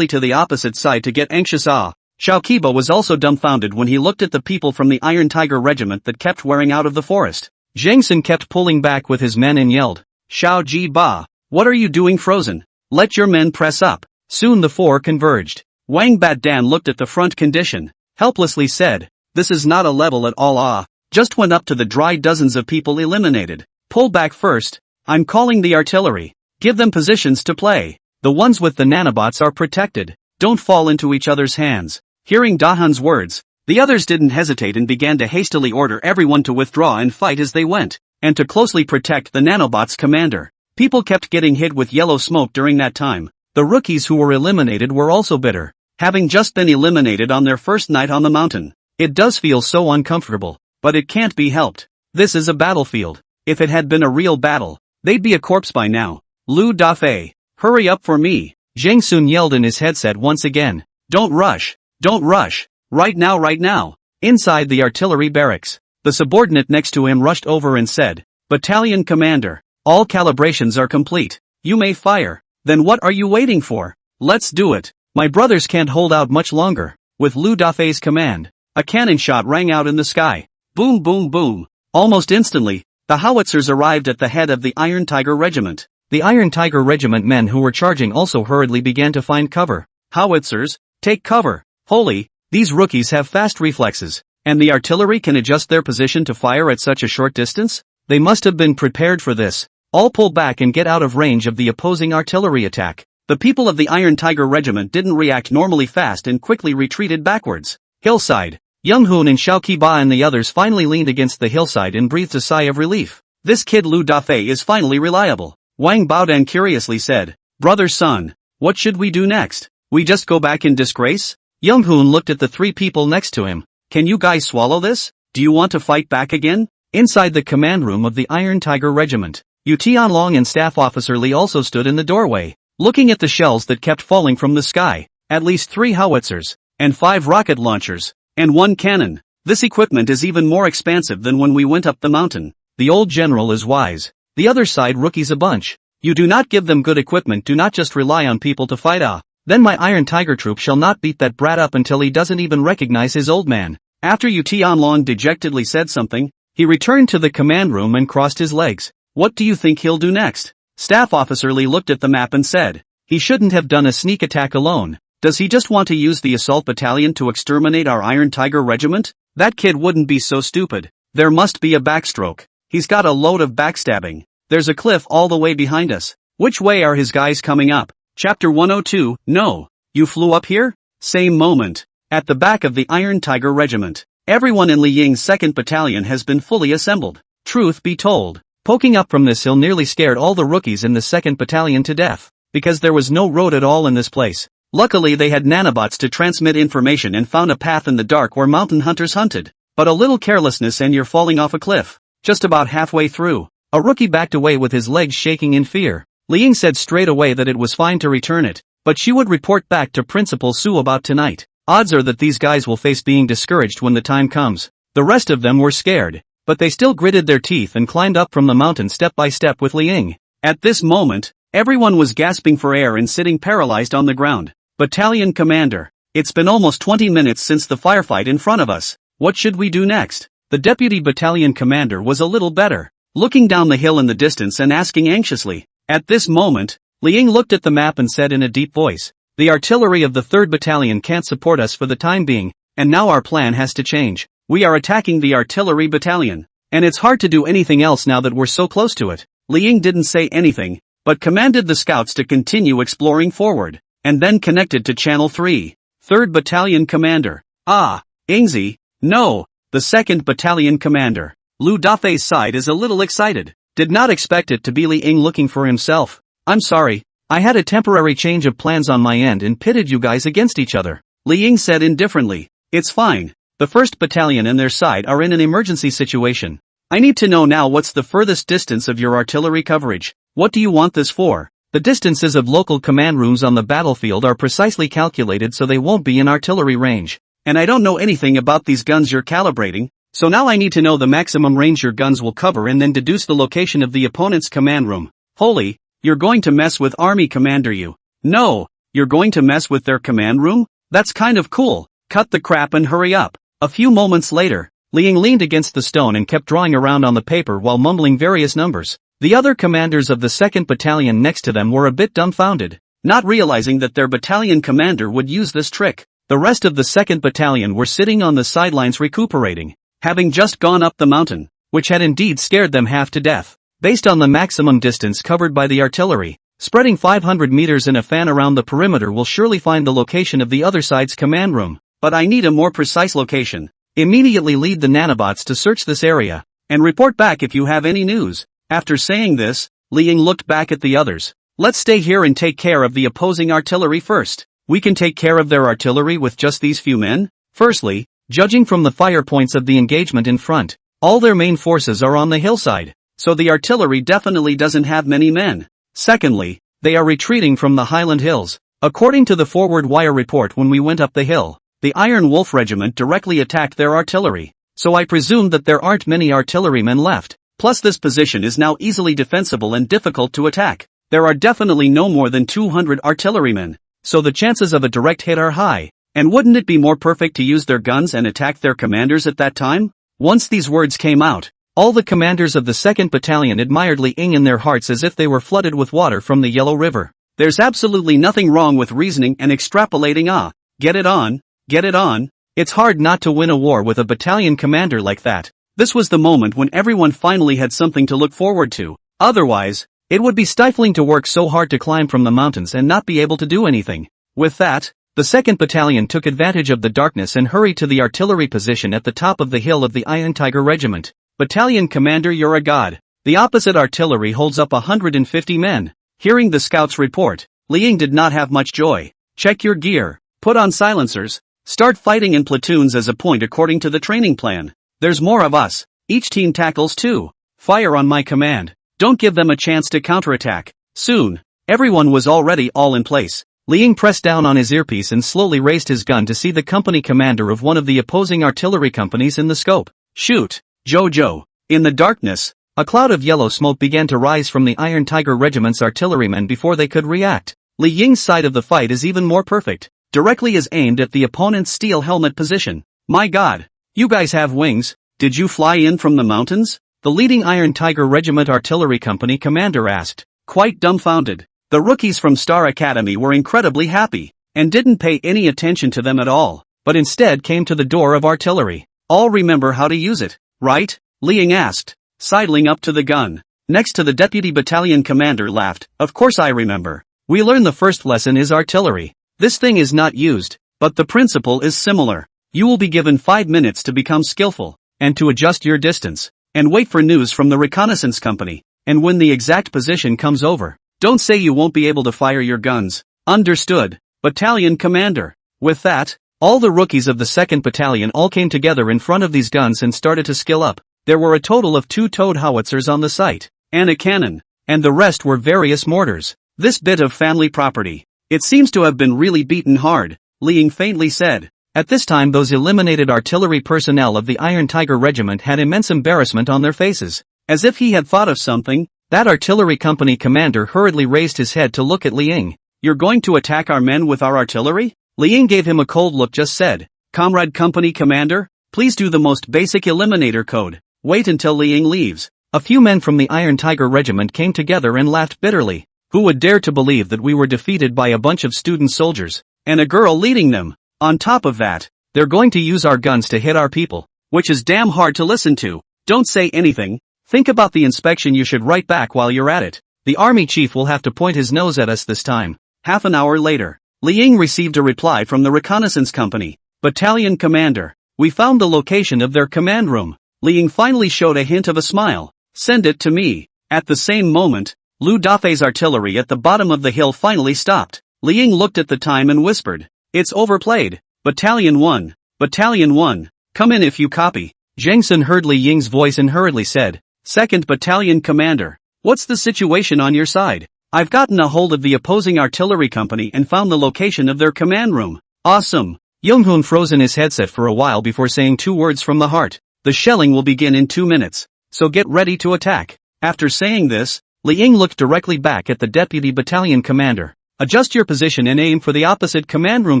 [SPEAKER 1] to the opposite side to get anxious. Xiao Kiba was also dumbfounded when he looked at the people from the Iron Tiger Regiment that kept wearing out of the forest. Zhang Sun kept pulling back with his men and yelled, Xiao Ji Ba, what are you doing frozen? Let your men press up. Soon the 4 converged. Wang Bat Dan looked at the front condition, helplessly said, this is not a level at all. just went up to the dry dozens of people eliminated. Pull back first. I'm calling the artillery. Give them positions to play. The ones with the nanobots are protected. Don't fall into each other's hands. Hearing Dahan's words, the others didn't hesitate and began to hastily order everyone to withdraw and fight as they went, and to closely protect the nanobots' commander. People kept getting hit with yellow smoke during that time. The rookies who were eliminated were also bitter, having just been eliminated on their first night on the mountain. It does feel so uncomfortable, but it can't be helped. This is a battlefield. If it had been a real battle, they'd be a corpse by now. Lu Dafei, hurry up for me. Zhang Sun yelled in his headset once again. Don't rush. Don't rush. Right now, right now. Inside the artillery barracks, the subordinate next to him rushed over and said, Battalion Commander, all calibrations are complete. You may fire. Then what are you waiting for? Let's do it. My brothers can't hold out much longer. With Lu Dafei's command, a cannon shot rang out in the sky. Boom, boom, boom. Almost instantly, the howitzers arrived at the head of the Iron Tiger Regiment. The Iron Tiger Regiment men who were charging also hurriedly began to find cover. Howitzers, take cover. Holy, these rookies have fast reflexes, and the artillery can adjust their position to fire at such a short distance? They must have been prepared for this. All pull back and get out of range of the opposing artillery attack. The people of the Iron Tiger Regiment didn't react normally fast and quickly retreated backwards. Hillside. Young Hoon and Xiao Qiba and the others finally leaned against the hillside and breathed a sigh of relief. This kid Lu Dafei is finally reliable. Wang Baodan curiously said, Brother Sun, what should we do next? We just go back in disgrace? Young Hoon looked at the three people next to him. Can you guys swallow this? Do you want to fight back again? Inside the command room of the Iron Tiger Regiment, Yu Tianlong and Staff Officer Li also stood in the doorway, looking at the shells that kept falling from the sky. At least 3 howitzers, and 5 rocket launchers, and 1 cannon. This equipment is even more expansive than when we went up the mountain. The old general is wise. The other side rookies a bunch. You do not give them good equipment, do not just rely on people to fight. Then my Iron Tiger troop shall not beat that brat up until he doesn't even recognize his old man. After Yu Tianlong dejectedly said something, he returned to the command room and crossed his legs. What do you think he'll do next? Staff Officer Li looked at the map and said, he shouldn't have done a sneak attack alone. Does he just want to use the assault battalion to exterminate our Iron Tiger Regiment? That kid wouldn't be so stupid. There must be a backstroke. He's got a load of backstabbing. There's a cliff all the way behind us. Which way are his guys coming up? Chapter 102, No. You flew up here? Same moment. At the back of the Iron Tiger Regiment, everyone in Li Ying's 2nd Battalion has been fully assembled. Truth be told, poking up from this hill nearly scared all the rookies in the 2nd Battalion to death, because there was no road at all in this place. Luckily they had nanobots to transmit information and found a path in the dark where mountain hunters hunted. But a little carelessness and you're falling off a cliff. Just about halfway through, a rookie backed away with his legs shaking in fear. Li Ying said straight away that it was fine to return it, but she would report back to Principal Su about tonight. Odds are that these guys will face being discouraged when the time comes. The rest of them were scared, but they still gritted their teeth and climbed up from the mountain step by step with Li Ying. At this moment, everyone was gasping for air and sitting paralyzed on the ground. Battalion Commander, it's been almost 20 minutes since the firefight in front of us. What should we do next? The Deputy Battalion Commander was a little better, looking down the hill in the distance and asking anxiously. At this moment, Li Ying looked at the map and said in a deep voice, the artillery of the 3rd Battalion can't support us for the time being, and now our plan has to change. We are attacking the artillery battalion, and it's hard to do anything else now that we're so close to it. Li Ying didn't say anything, but commanded the scouts to continue exploring forward, and then connected to Channel 3. 3rd Battalion Commander. Ingzi, no, the 2nd Battalion Commander. Lu Dafei's side is a little excited. Did not expect it to be Li Ying looking for himself. I'm sorry, I had a temporary change of plans on my end and pitted you guys against each other. Li Ying said indifferently. It's fine. The 1st Battalion and their side are in an emergency situation. I need to know now what's the furthest distance of your artillery coverage. What do you want this for? The distances of local command rooms on the battlefield are precisely calculated so they won't be in artillery range. And I don't know anything about these guns you're calibrating. So now I need to know the maximum range your guns will cover and then deduce the location of the opponent's command room. Holy, you're going to mess with Army Commander you. No, you're going to mess with their command room? That's kind of cool. Cut the crap and hurry up. A few moments later, Li Ying leaned against the stone and kept drawing around on the paper while mumbling various numbers. The other commanders of the 2nd Battalion next to them were a bit dumbfounded, not realizing that their battalion commander would use this trick. The rest of the 2nd Battalion were sitting on the sidelines recuperating. having just gone up the mountain, which had indeed scared them half to death. Based on the maximum distance covered by the artillery, spreading 500 meters in a fan around the perimeter will surely find the location of the other side's command room, but I need a more precise location. Immediately lead the Nanobots to search this area, and report back if you have any news. After saying this, Li Ying looked back at the others. Let's stay here and take care of the opposing artillery first. We can take care of their artillery with just these few men? Firstly, judging from the fire points of the engagement in front, all their main forces are on the hillside, so the artillery definitely doesn't have many men. Secondly, they are retreating from the Highland Hills. According to the forward wire report when we went up the hill, the Iron Wolf Regiment directly attacked their artillery, so I presume that there aren't many artillerymen left. Plus this position is now easily defensible and difficult to attack. There are definitely no more than 200 artillerymen, so the chances of a direct hit are high. And wouldn't it be more perfect to use their guns and attack their commanders at that time? Once these words came out, all the commanders of the 2nd Battalion admired Li Ying in their hearts as if they were flooded with water from the Yellow River. There's absolutely nothing wrong with reasoning and extrapolating. Get it on, get it on. It's hard not to win a war with a battalion commander like that. This was the moment when everyone finally had something to look forward to. Otherwise, it would be stifling to work so hard to climb from the mountains and not be able to do anything. With that, the 2nd Battalion took advantage of the darkness and hurried to the artillery position at the top of the hill of the Iron Tiger Regiment. Battalion Commander, you're a god. The opposite artillery holds up 150 men. Hearing the scouts report, Li Ying did not have much joy. Check your gear, put on silencers, start fighting in platoons as a point according to the training plan. There's more of us. Each team tackles 2. Fire on my command. Don't give them a chance to counterattack. Soon, everyone was already all in place. Li Ying pressed down on his earpiece and slowly raised his gun to see the company commander of one of the opposing artillery companies in the scope. Shoot, Jojo. In the darkness, a cloud of yellow smoke began to rise from the Iron Tiger Regiment's artillerymen before they could react. Li Ying's side of the fight is even more perfect. Directly is aimed at the opponent's steel helmet position. My god, you guys have wings. Did you fly in from the mountains? The leading Iron Tiger Regiment Artillery Company commander asked, quite dumbfounded. The rookies from Star Academy were incredibly happy, and didn't pay any attention to them at all, but instead came to the door of artillery. All remember how to use it, right? Li Ying asked, sidling up to the gun. Next to the deputy battalion commander laughed, of course I remember. We learn the first lesson is artillery. This thing is not used, but the principle is similar. You will be given 5 minutes to become skillful, and to adjust your distance, and wait for news from the reconnaissance company, and when the exact position comes over, don't say you won't be able to fire your guns. Understood, battalion commander. With that, all the rookies of the 2nd Battalion all came together in front of these guns and started to skill up. There were a total of 2 towed howitzers on the site, and a cannon, and the rest were various mortars. This bit of family property, it seems to have been really beaten hard, Li Ying faintly said. At this time those eliminated artillery personnel of the Iron Tiger Regiment had immense embarrassment on their faces. As if he had thought of something, that artillery company commander hurriedly raised his head to look at Li Ying. You're going to attack our men with our artillery? Li Ying gave him a cold look, just said, Comrade company commander, please do the most basic eliminator code. Wait until Li Ying leaves. A few men from the Iron Tiger Regiment came together and laughed bitterly. Who would dare to believe that we were defeated by a bunch of student soldiers, and a girl leading them? On top of that, they're going to use our guns to hit our people, which is damn hard to listen to. Don't say anything. Think about the inspection you should write back while you're at it. The army chief will have to point his nose at us this time. Half an hour later, Li Ying received a reply from the reconnaissance company. Battalion commander, we found the location of their command room. Li Ying finally showed a hint of a smile. Send it to me. At the same moment, Lu Dafei's artillery at the bottom of the hill finally stopped. Li Ying looked at the time and whispered, it's overplayed. Battalion 1, Battalion 1, come in if you copy. Zhang Sun heard Li Ying's voice and hurriedly said, 2nd Battalion Commander, what's the situation on your side? I've gotten a hold of the opposing artillery company and found the location of their command room. Awesome. Yonghun froze in his headset for a while before saying 2 words from the heart. The shelling will begin in 2 minutes, so get ready to attack. After saying this, Li Ying looked directly back at the deputy battalion commander. Adjust your position and aim for the opposite command room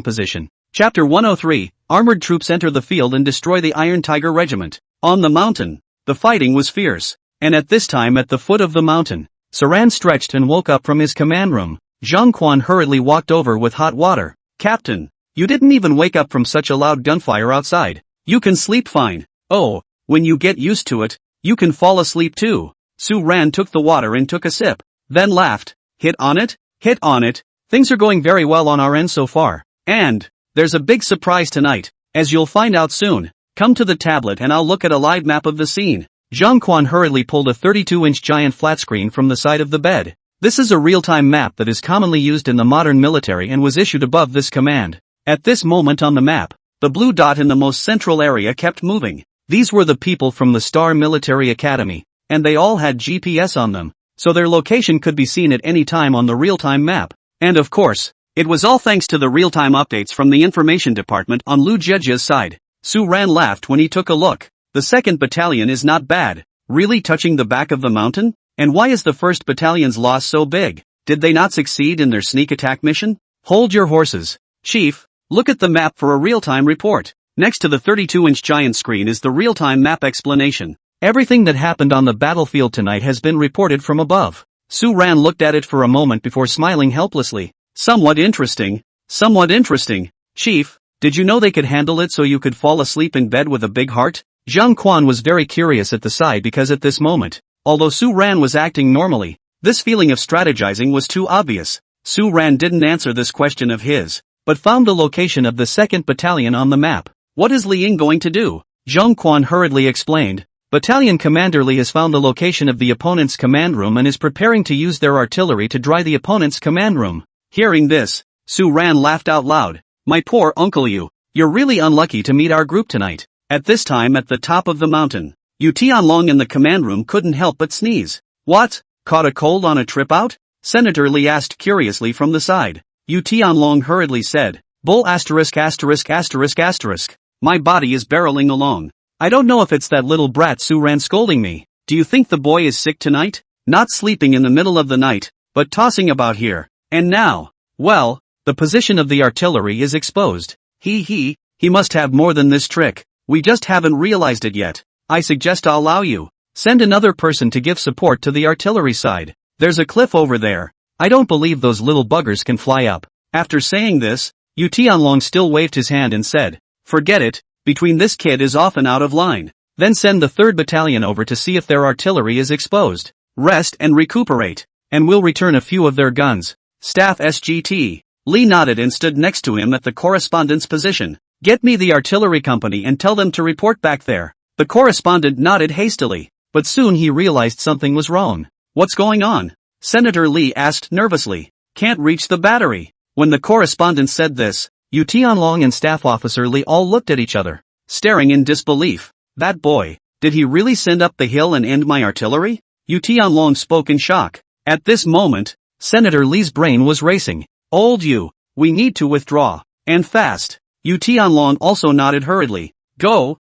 [SPEAKER 1] position. Chapter 103, Armored troops enter the field and destroy the Iron Tiger Regiment. On the mountain, the fighting was fierce, and at this time at the foot of the mountain, Saran stretched and woke up from his command room. Zhang Quan hurriedly walked over with hot water. Captain, you didn't even wake up from such a loud gunfire outside. You can sleep fine. Oh, When you get used to it, you can fall asleep too. Su Ran took the water and took a sip, then laughed. Hit on it? Hit on it. Things are going very well on our end so far. And there's a big surprise tonight, as you'll find out soon. Come to the tablet and I'll look at a live map of the scene. Zhang Quan hurriedly pulled a 32-inch giant flat screen from the side of the bed. This is a real-time map that is commonly used in the modern military and was issued above this command. At this moment on the map, the blue dot in the most central area kept moving. These were the people from the Star Military Academy, and they all had GPS on them, so their location could be seen at any time on the real-time map. And of course, it was all thanks to the real-time updates from the information department on Lu Jiejia's side. Su Ran laughed when he took a look. The 2nd Battalion is not bad. Really touching the back of the mountain? And why is the 1st Battalion's loss so big? Did they not succeed in their sneak attack mission? Hold your horses. Chief, look at the map for a real-time report. Next to the 32-inch giant screen is the real-time map explanation. Everything that happened on the battlefield tonight has been reported from above. Su Ran looked at it for a moment before smiling helplessly. Somewhat interesting. Somewhat interesting. Chief, did you know they could handle it so you could fall asleep in bed with a big heart? Zhang Quan was very curious at the side because at this moment, although Su Ran was acting normally, this feeling of strategizing was too obvious. Su Ran didn't answer this question of his, but found the location of the 2nd Battalion on the map. What is Li Ying going to do? Zhang Quan hurriedly explained. Battalion Commander Li has found the location of the opponent's command room and is preparing to use their artillery to dry the opponent's command room. Hearing this, Su Ran laughed out loud. My poor uncle you're really unlucky to meet our group tonight. At this time at the top of the mountain, Yu Tianlong in the command room couldn't help but sneeze. What? Caught a cold on a trip out? Senator Li asked curiously from the side. Yu Tianlong hurriedly said, Bull asterisk asterisk asterisk asterisk. My body is barreling along. I don't know if it's that little brat Su Ran scolding me. Do you think the boy is sick tonight? Not sleeping in the middle of the night, but tossing about here. And now, well, the position of the artillery is exposed. He must have more than this trick. We just haven't realized it yet. I suggest I'll allow you. Send another person to give support to the artillery side. There's a cliff over there. I don't believe those little buggers can fly up. After saying this, Yu Tianlong still waved his hand and said, Forget it, between this kid is often out of line. Then send the 3rd Battalion over to see if their artillery is exposed. Rest and recuperate. And we'll return a few of their guns. Staff SGT. Li nodded and stood next to him at the correspondent's position. Get me the artillery company and tell them to report back there. The correspondent nodded hastily, but soon he realized something was wrong. What's going on? Senator Li asked nervously. Can't reach the battery. When the correspondent said this, Yu Tianlong and Staff Officer Li all looked at each other, staring in disbelief. That boy, did he really send up the hill and end my artillery? Yu Tianlong spoke in shock. At this moment, Senator Li's brain was racing. Old Yu, we need to withdraw. And fast. Yu Tianlong also nodded hurriedly. Go.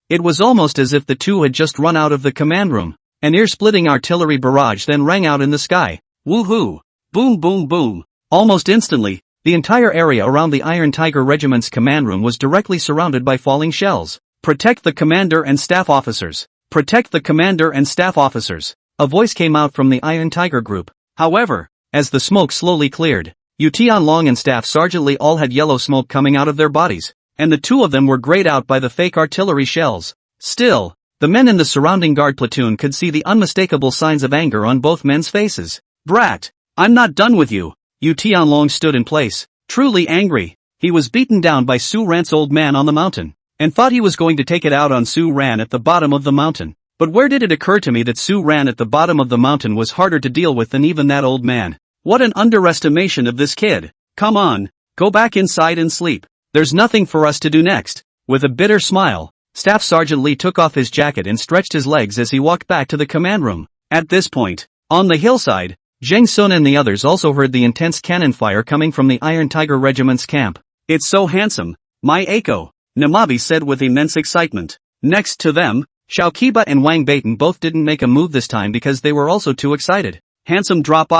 [SPEAKER 1] It was almost as if the two had just run out of the command room. An ear-splitting artillery barrage then rang out in the sky. Woohoo! Boom boom boom. Almost instantly, the entire area around the Iron Tiger Regiment's command room was directly surrounded by falling shells. Protect the commander and staff officers. Protect the commander and staff officers. A voice came out from the Iron Tiger group. However, as the smoke slowly cleared, Yu Tianlong and Staff Sergeant Li all had yellow smoke coming out of their bodies, and the two of them were grayed out by the fake artillery shells. Still, the men in the surrounding guard platoon could see the unmistakable signs of anger on both men's faces. Brat! I'm not done with you! Yu Tianlong stood in place, truly angry. He was beaten down by Su Ran's old man on the mountain, and thought he was going to take it out on Su Ran at the bottom of the mountain. But where did it occur to me that Su Ran at the bottom of the mountain was harder to deal with than even that old man? What an underestimation of this kid. Come on, go back inside and sleep. There's nothing for us to do next. With a bitter smile, Staff Sergeant Li took off his jacket and stretched his legs as he walked back to the command room. At this point, on the hillside, Zheng Sun and the others also heard the intense cannon fire coming from the Iron Tiger Regiment's camp. It's so handsome, my Eiko, Namabi said with immense excitement. Next to them, Xiao Kiba and Wang Beitan both didn't make a move this time because they were also too excited. Handsome drop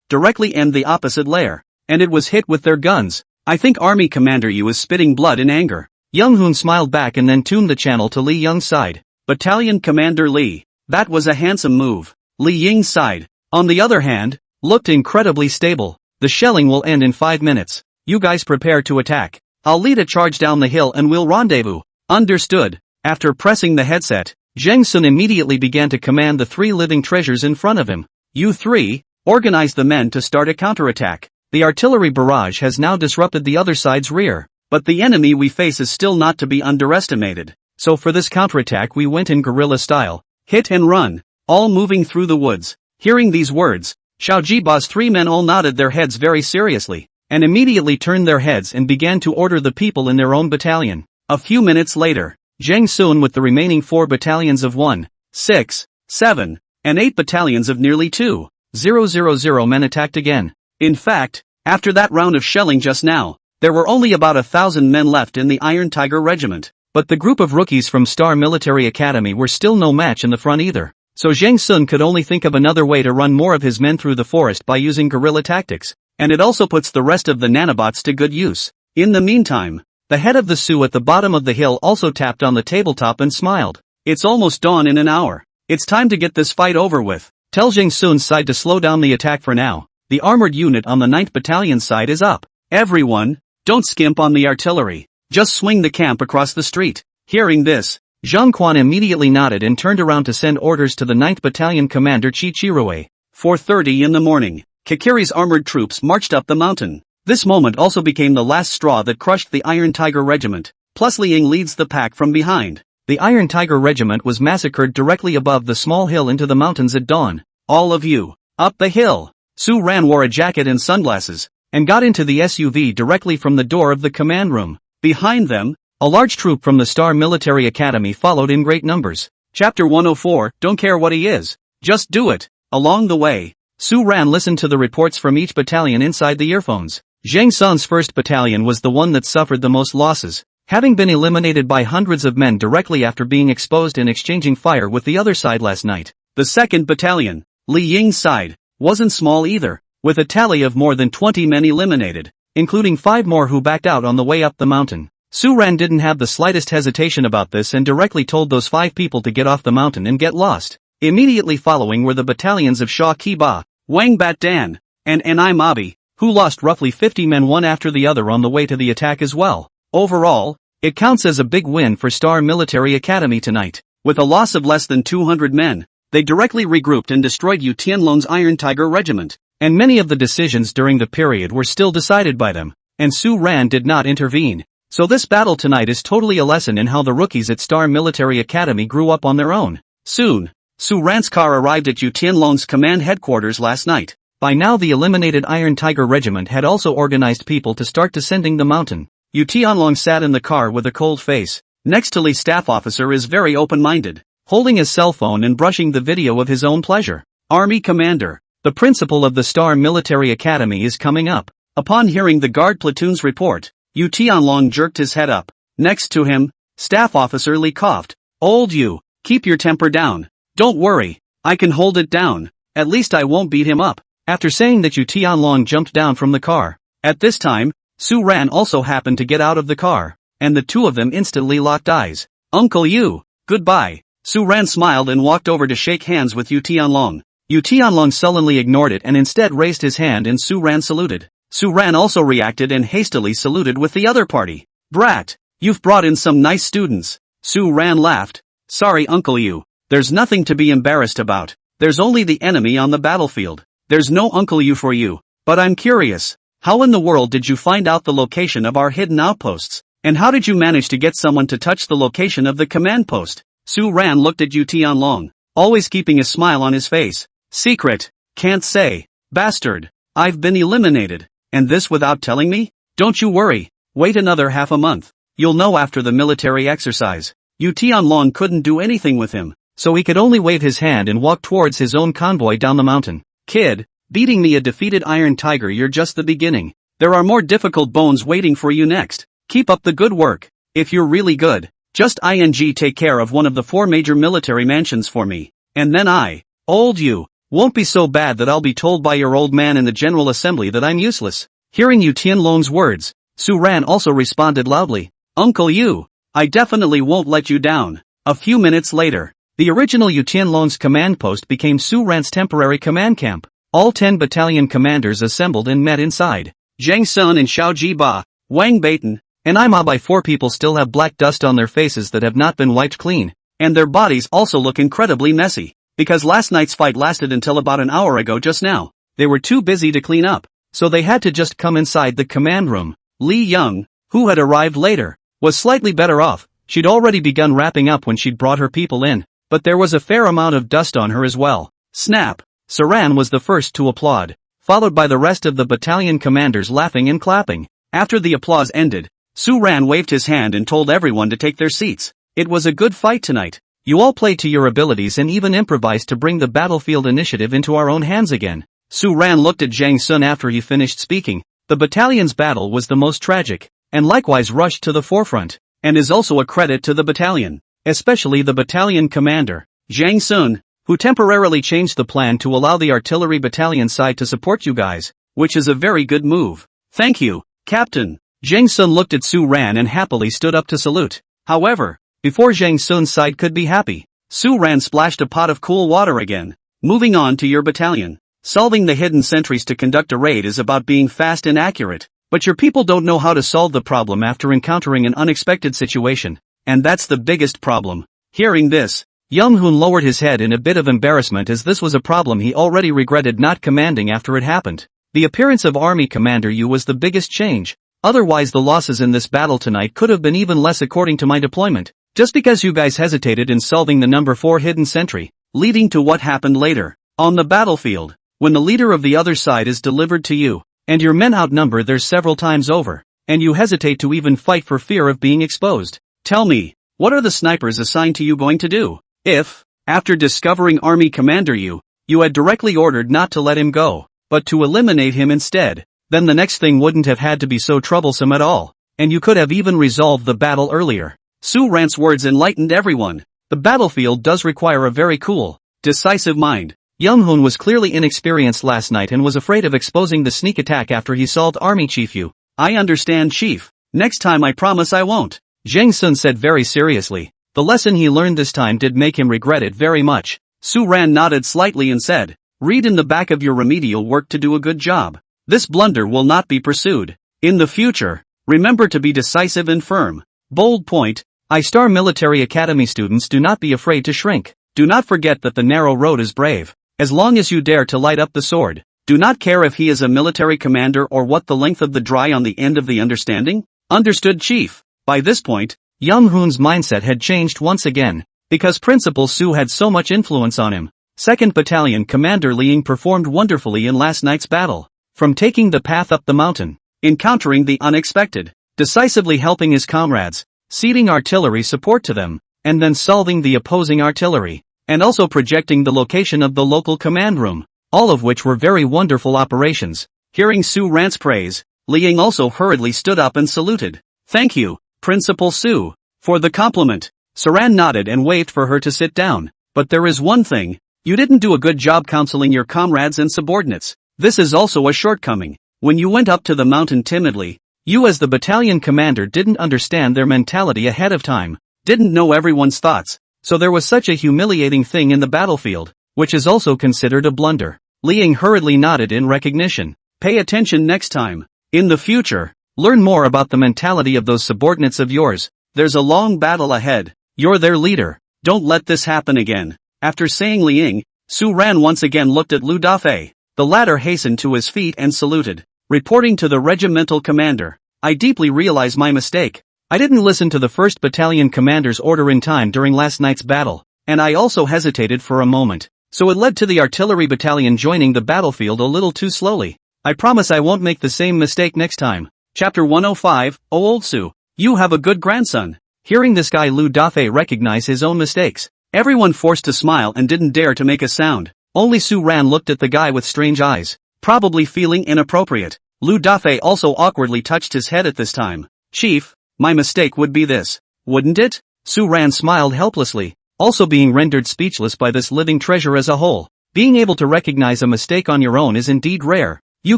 [SPEAKER 1] directly aimed the opposite layer, and it was hit with their guns. I think Army Commander Yu is spitting blood in anger. Young Hoon smiled back and then tuned the channel to Li Ying's side. Battalion Commander Li, that was a handsome move. Li Ying's side, on the other hand, looked incredibly stable. The shelling will end in 5 minutes. You guys prepare to attack. I'll lead a charge down the hill and we'll rendezvous. Understood. After pressing the headset, Zheng Sun immediately began to command the 3 living treasures in front of him. You 3, organize the men to start a counterattack. The artillery barrage has now disrupted the other side's rear, but the enemy we face is still not to be underestimated. So for this counterattack we went in guerrilla style, hit and run, all moving through the woods. Hearing these words, Xiao Jiba's 3 men all nodded their heads very seriously, and immediately turned their heads and began to order the people in their own battalion. A few minutes later, Zheng Sun with the remaining 4 battalions of 1, 6, 7, and 8 battalions of nearly 2,000 men attacked again. In fact, after that round of shelling just now, there were only about 1,000 men left in the Iron Tiger Regiment. But the group of rookies from Star Military Academy were still no match in the front either. So Zheng Sun could only think of another way to run more of his men through the forest by using guerrilla tactics, and it also puts the rest of the nanobots to good use. In the meantime, the head of the Sioux at the bottom of the hill also tapped on the tabletop and smiled. It's almost dawn in an hour. It's time to get this fight over with. Tell Zheng Sun's side to slow down the attack for now. The armored unit on the 9th Battalion side is up. Everyone, don't skimp on the artillery. Just swing the camp across the street. Hearing this, Zhang Quan immediately nodded and turned around to send orders to the 9th Battalion Commander Chi Chirue. 4:30 in the morning, Kakiri's armored troops marched up the mountain. This moment also became the last straw that crushed the Iron Tiger Regiment. Plus Liang leads the pack from behind. The Iron Tiger Regiment was massacred directly above the small hill into the mountains at dawn. All of you, up the hill! Su Ran wore a jacket and sunglasses, and got into the SUV directly from the door of the command room. Behind them, a large troop from the Star Military Academy followed in great numbers. Chapter 104, Don't care what he is. Just do it. Along the way, Su Ran listened to the reports from each battalion inside the earphones. Zheng Sun's 1st Battalion was the one that suffered the most losses, having been eliminated by hundreds of men directly after being exposed and exchanging fire with the other side last night. The 2nd Battalion, Li Ying's side, wasn't small either, with a tally of more than 20 men eliminated, including 5 more who backed out on the way up the mountain. Su Ran didn't have the slightest hesitation about this and directly told those 5 people to get off the mountain and get lost. Immediately following were the battalions of Sha Qiba, Wang Bat Dan, and Anai Mabi, who lost roughly 50 men one after the other on the way to the attack as well. Overall, it counts as a big win for Star Military Academy tonight. With a loss of less than 200 men, they directly regrouped and destroyed Yu Tianlong's Iron Tiger Regiment, and many of the decisions during the period were still decided by them, and Su Ran did not intervene. So this battle tonight is totally a lesson in how the rookies at Star Military Academy grew up on their own. Soon, Su Ran's car arrived at Yu Tianlong's command headquarters last night. By now the eliminated Iron Tiger Regiment had also organized people to start descending the mountain. Yu Tianlong sat in the car with a cold face. Next to Li's staff officer is very open-minded, holding his cell phone and brushing the video of his own pleasure. Army Commander, the principal of the Star Military Academy is coming up. Upon hearing the guard platoon's report, Yu Tianlong jerked his head up. Next to him, Staff Officer Li coughed. Old Yu, keep your temper down. Don't worry, I can hold it down. At least I won't beat him up. After saying that, Yu Tianlong jumped down from the car. At this time, Su Ran also happened to get out of the car, and the two of them instantly locked eyes. Uncle Yu, goodbye. Su Ran smiled and walked over to shake hands with Yu Tianlong. Yu Tianlong sullenly ignored it and instead raised his hand and Su Ran saluted. Su Ran also reacted and hastily saluted with the other party. Brat, you've brought in some nice students. Su Ran laughed. Sorry Uncle Yu, there's nothing to be embarrassed about. There's only the enemy on the battlefield. There's no Uncle Yu for you. But I'm curious, how in the world did you find out the location of our hidden outposts? And how did you manage to get someone to touch the location of the command post? Su Ran looked at Yu Tianlong, always keeping a smile on his face. Secret, can't say. Bastard, I've been eliminated. And this without telling me? Don't you worry, wait another half a month. You'll know after the military exercise. Yu Tianlong couldn't do anything with him, so he could only wave his hand and walk towards his own convoy down the mountain. Kid, beating me a defeated Iron Tiger, you're just the beginning. There are more difficult bones waiting for you next. Keep up the good work. If you're really good, just take care of one of the 4 major military mansions for me. And then old Yu, won't be so bad that I'll be told by your old man in the General Assembly that I'm useless. Hearing Yu Tianlong's words, Su Ran also responded loudly. Uncle Yu, I definitely won't let you down. A few minutes later, the original Yu Tianlong's command post became Su Ran's temporary command camp. All 10 battalion commanders assembled and met inside. Zheng Sun and Xiao Jiba, Wang Baitan, and I'm by 4 people still have black dust on their faces that have not been wiped clean, and their bodies also look incredibly messy, because last night's fight lasted until about an hour ago just now. They were too busy to clean up, so they had to just come inside the command room. Lee Young, who had arrived later, was slightly better off. She'd already begun wrapping up when she'd brought her people in, but there was a fair amount of dust on her as well. Snap! Saran was the first to applaud, followed by the rest of the battalion commanders laughing and clapping. After the applause ended, Suran waved his hand and told everyone to take their seats. It was a good fight tonight. You all played to your abilities and even improvised to bring the battlefield initiative into our own hands again. Suran looked at Jang Sun after he finished speaking. The battalion's battle was the most tragic, and likewise rushed to the forefront, and is also a credit to the battalion, especially the battalion commander, Jang Sun, who temporarily changed the plan to allow the artillery battalion side to support you guys, which is a very good move. Thank you, Captain. Jang Sun looked at Su Ran and happily stood up to salute. However, before Jang Sun's side could be happy, Su Ran splashed a pot of cool water again. Moving on to your battalion. Solving the hidden sentries to conduct a raid is about being fast and accurate, but your people don't know how to solve the problem after encountering an unexpected situation, and that's the biggest problem. Hearing this, Young Hoon lowered his head in a bit of embarrassment as this was a problem he already regretted not commanding after it happened. The appearance of Army Commander Yu was the biggest change, otherwise the losses in this battle tonight could have been even less according to my deployment, just because you guys hesitated in solving the number 4 hidden sentry, leading to what happened later. On the battlefield, when the leader of the other side is delivered to you, and your men outnumber theirs several times over, and you hesitate to even fight for fear of being exposed. Tell me, what are the snipers assigned to you going to do? If, after discovering Army Commander Yu, you had directly ordered not to let him go, but to eliminate him instead, then the next thing wouldn't have had to be so troublesome at all, and you could have even resolved the battle earlier. Su Ran's words enlightened everyone. The battlefield does require a very cool, decisive mind. Young Hoon was clearly inexperienced last night and was afraid of exposing the sneak attack after he solved Army Chief Yu. I understand, Chief. Next time I promise I won't. Jang Sun said very seriously. The lesson he learned this time did make him regret it very much. Su Ran nodded slightly and said, read in the back of your remedial work to do a good job. This blunder will not be pursued. In the future, remember to be decisive and firm. Bold point, I-Star Military Academy students, do not be afraid to shrink. Do not forget that the narrow road is brave. As long as you dare to light up the sword. Do not care if he is a military commander or what the length of the dry on the end of the understanding? Understood, Chief. By this point, Young Hoon's mindset had changed once again, because Principal Su had so much influence on him. 2nd Battalion Commander Liang performed wonderfully in last night's battle. From taking the path up the mountain, encountering the unexpected, decisively helping his comrades, ceding artillery support to them, and then solving the opposing artillery, and also projecting the location of the local command room, all of which were very wonderful operations. Hearing Su Ran's praise, Liang also hurriedly stood up and saluted. Thank you, Principal Su, for the compliment. Saran nodded and waved for her to sit down. But there is one thing, you didn't do a good job counseling your comrades and subordinates. This is also a shortcoming. When you went up to the mountain timidly, you as the battalion commander didn't understand their mentality ahead of time, didn't know everyone's thoughts, so there was such a humiliating thing in the battlefield, which is also considered a blunder. Liang hurriedly nodded in recognition. Pay attention next time. In the future, learn more about the mentality of those subordinates of yours. There's a long battle ahead. You're their leader. Don't let this happen again. After saying Liang, Su Ran once again looked at Lu Dafei. The latter hastened to his feet and saluted, reporting to the regimental commander. I deeply realize my mistake. I didn't listen to the 1st Battalion commander's order in time during last night's battle, and I also hesitated for a moment, so it led to the artillery battalion joining the battlefield a little too slowly. I promise I won't make the same mistake next time. Chapter 105, Oh Old Su, you have a good grandson. Hearing this guy Lu Dafei recognize his own mistakes, everyone forced to smile and didn't dare to make a sound. Only Su Ran looked at the guy with strange eyes, probably feeling inappropriate. Lu Dafei also awkwardly touched his head at this time. Chief, my mistake would be this, wouldn't it? Su Ran smiled helplessly, also being rendered speechless by this living treasure as a whole. Being able to recognize a mistake on your own is indeed rare. You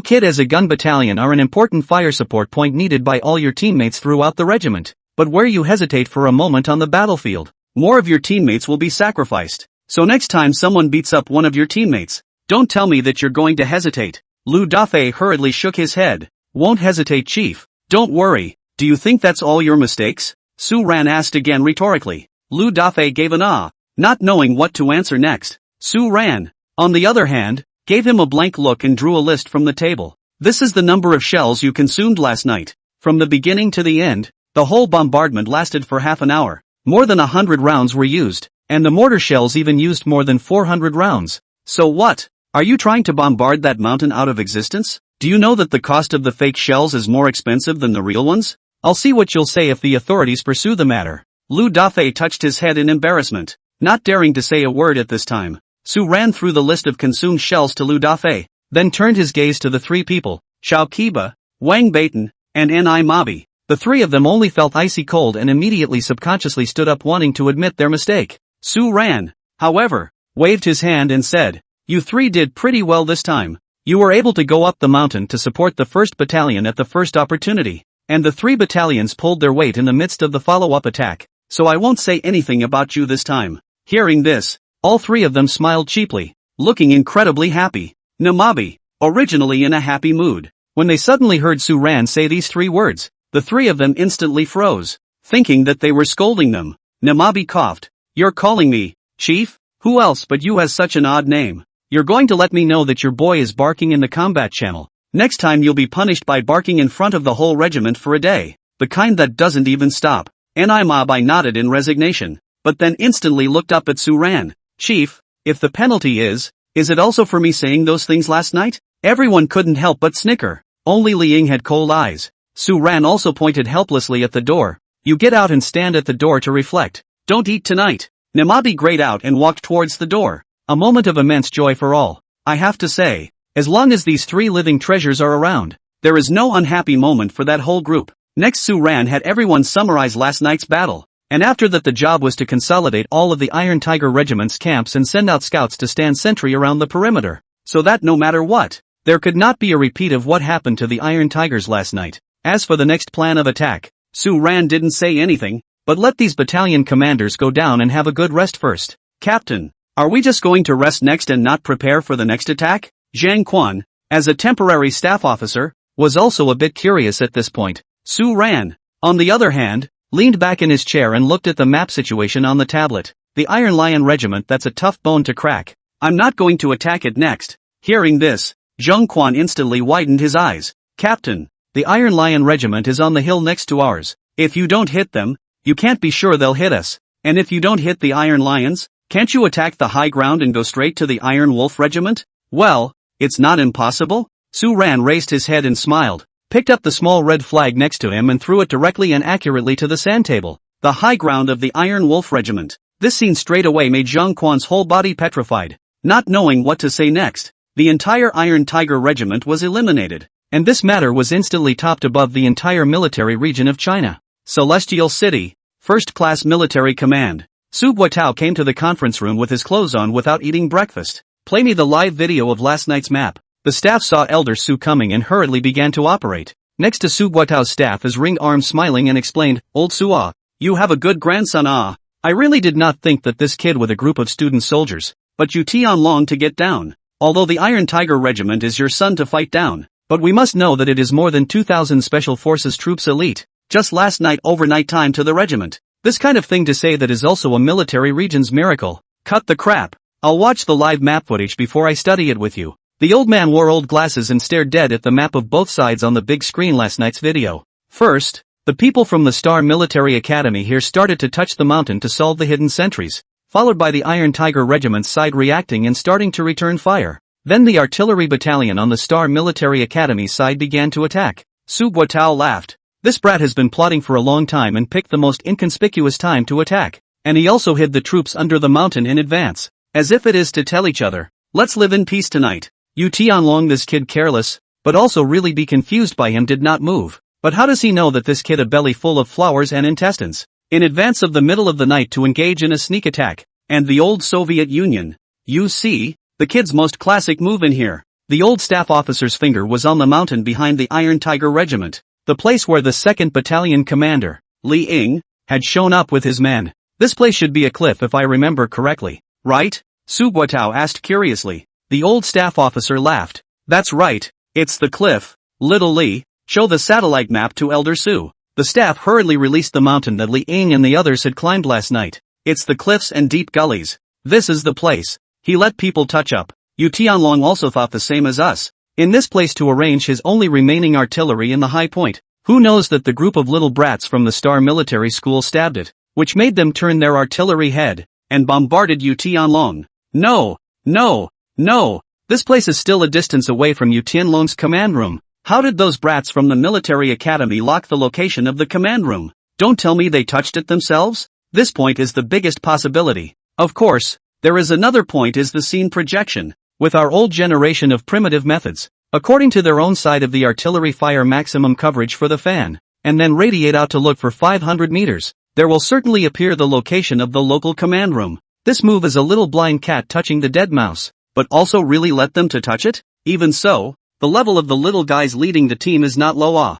[SPEAKER 1] kid as a gun battalion are an important fire support point needed by all your teammates throughout the regiment, but where you hesitate for a moment on the battlefield, more of your teammates will be sacrificed. So next time someone beats up one of your teammates, don't tell me that you're going to hesitate. Lu Dafei hurriedly shook his head. Won't hesitate, Chief. Don't worry, Do you think that's all your mistakes? Su Ran asked again rhetorically. Lu Dafei gave an ah, not knowing what to answer next. Su Ran, on the other hand, gave him a blank look and drew a list from the table. This is the number of shells you consumed last night. From the beginning to the end, the whole bombardment lasted for half an hour. More than 100 rounds were used, and the mortar shells even used more than 400 rounds. So what? Are you trying to bombard that mountain out of existence? Do you know that the cost of the fake shells is more expensive than the real ones? I'll see what you'll say if the authorities pursue the matter. Lu Dafei touched his head in embarrassment, not daring to say a word at this time. Su ran through the list of consumed shells to Lu Dafei, then turned his gaze to the three people, Xiao Qiba, Wang Beitan, and Ni Mabi. The three of them only felt icy cold and immediately subconsciously stood up wanting to admit their mistake. Su Ran, however, waved his hand and said, "You three did pretty well this time. You were able to go up the mountain to support the 1st Battalion at the first opportunity, and the 3 battalions pulled their weight in the midst of the follow-up attack, so I won't say anything about you this time." Hearing this, all three of them smiled cheaply, looking incredibly happy. Namabi, originally in a happy mood, when they suddenly heard Su Ran say these 3 words, the 3 of them instantly froze, thinking that they were scolding them. Namabi coughed. "You're calling me, Chief? Who else but you has such an odd name? You're going to let me know that your boy is barking in the combat channel. Next time you'll be punished by barking in front of the whole regiment for a day, the kind that doesn't even stop." Mabi nodded in resignation, but then instantly looked up at Su Ran. "Chief, if the penalty is it also for me saying those things last night?" Everyone couldn't help but snicker. Only Li Ying had cold eyes. Su Ran also pointed helplessly at the door. "You get out and stand at the door to reflect. Don't eat tonight." Namabi grayed out and walked towards the door. A moment of immense joy for all. I have to say, as long as these 3 living treasures are around, there is no unhappy moment for that whole group. Next, Su Ran had everyone summarize last night's battle, and after that the job was to consolidate all of the Iron Tiger Regiment's camps and send out scouts to stand sentry around the perimeter, so that no matter what, there could not be a repeat of what happened to the Iron Tigers last night. As for the next plan of attack, Su Ran didn't say anything, but let these battalion commanders go down and have a good rest first. "Captain, are we just going to rest next and not prepare for the next attack?" Zhang Quan, as a temporary staff officer, was also a bit curious at this point. Su Ran, on the other hand, leaned back in his chair and looked at the map situation on the tablet. "The Iron Lion Regiment, that's a tough bone to crack. I'm not going to attack it next." Hearing this, Zhang Quan instantly widened his eyes. "Captain, the Iron Lion Regiment is on the hill next to ours. If you don't hit them, you can't be sure they'll hit us. And if you don't hit the Iron Lions, can't you attack the high ground and go straight to the Iron Wolf Regiment?" "Well, it's not impossible." Su Ran raised his head and smiled, picked up the small red flag next to him and threw it directly and accurately to the sand table. The high ground of the Iron Wolf Regiment. This scene straight away made Zhang Quan's whole body petrified, not knowing what to say next. The entire Iron Tiger Regiment was eliminated, and this matter was instantly topped above the entire military region of China. Celestial City, First Class Military Command. Su Guotao came to the conference room with his clothes on without eating breakfast. "Play me the live video of last night's map." The staff saw Elder Su coming and hurriedly began to operate. Next to Su Guotao's staff is Ring Arm smiling and explained, "Old Su Ah, you have a good grandson ah. I really did not think that this kid with a group of student soldiers, but you Tian Long to get down. Although the Iron Tiger Regiment is your son to fight down, but we must know that it is more than 2,000 Special Forces troops elite, just last night overnight time to the regiment. This kind of thing to say that is also a military region's miracle. Cut the crap. I'll watch the live map footage before I study it with you." The old man wore old glasses and stared dead at the map of both sides on the big screen last night's video. First, the people from the Star Military Academy here started to touch the mountain to solve the hidden sentries, followed by the Iron Tiger Regiment's side reacting and starting to return fire. Then the artillery battalion on the Star Military Academy's side began to attack. Su Guotao laughed. This brat has been plotting for a long time and picked the most inconspicuous time to attack. And he also hid the troops under the mountain in advance, as if it is to tell each other, "Let's live in peace tonight." Yu Tianlong, this kid careless, but also really be confused by him, did not move. But how does he know that this kid a belly full of flowers and intestines? In advance of the middle of the night to engage in a sneak attack, and the old Soviet Union. You see, the kid's most classic move in here. The old staff officer's finger was on the mountain behind the Iron Tiger Regiment, the place where the 2nd Battalion commander, Li Ying, had shown up with his men. "This place should be a cliff if I remember correctly, right?" Su Guotao asked curiously. The old staff officer laughed. "That's right, it's the cliff. Little Li, show the satellite map to Elder Su." The staff hurriedly released the mountain that Li Ying and the others had climbed last night. It's the cliffs and deep gullies. This is the place. He let people touch up. Yu Tianlong also thought the same as us. In this place to arrange his only remaining artillery in the high point. Who knows that the group of little brats from the Star Military School stabbed it, which made them turn their artillery head, and bombarded Yu Tianlong. No, no, no. This place is still a distance away from Yu Tianlong's command room. How did those brats from the military academy lock the location of the command room? Don't tell me they touched it themselves? This point is the biggest possibility. Of course, there is another point, is the scene projection. With our old generation of primitive methods, according to their own side of the artillery fire maximum coverage for the fan, and then radiate out to look for 500 meters, there will certainly appear the location of the local command room. This move is a little blind cat touching the dead mouse, but also really let them to touch it? Even so, the level of the little guys leading the team is not low.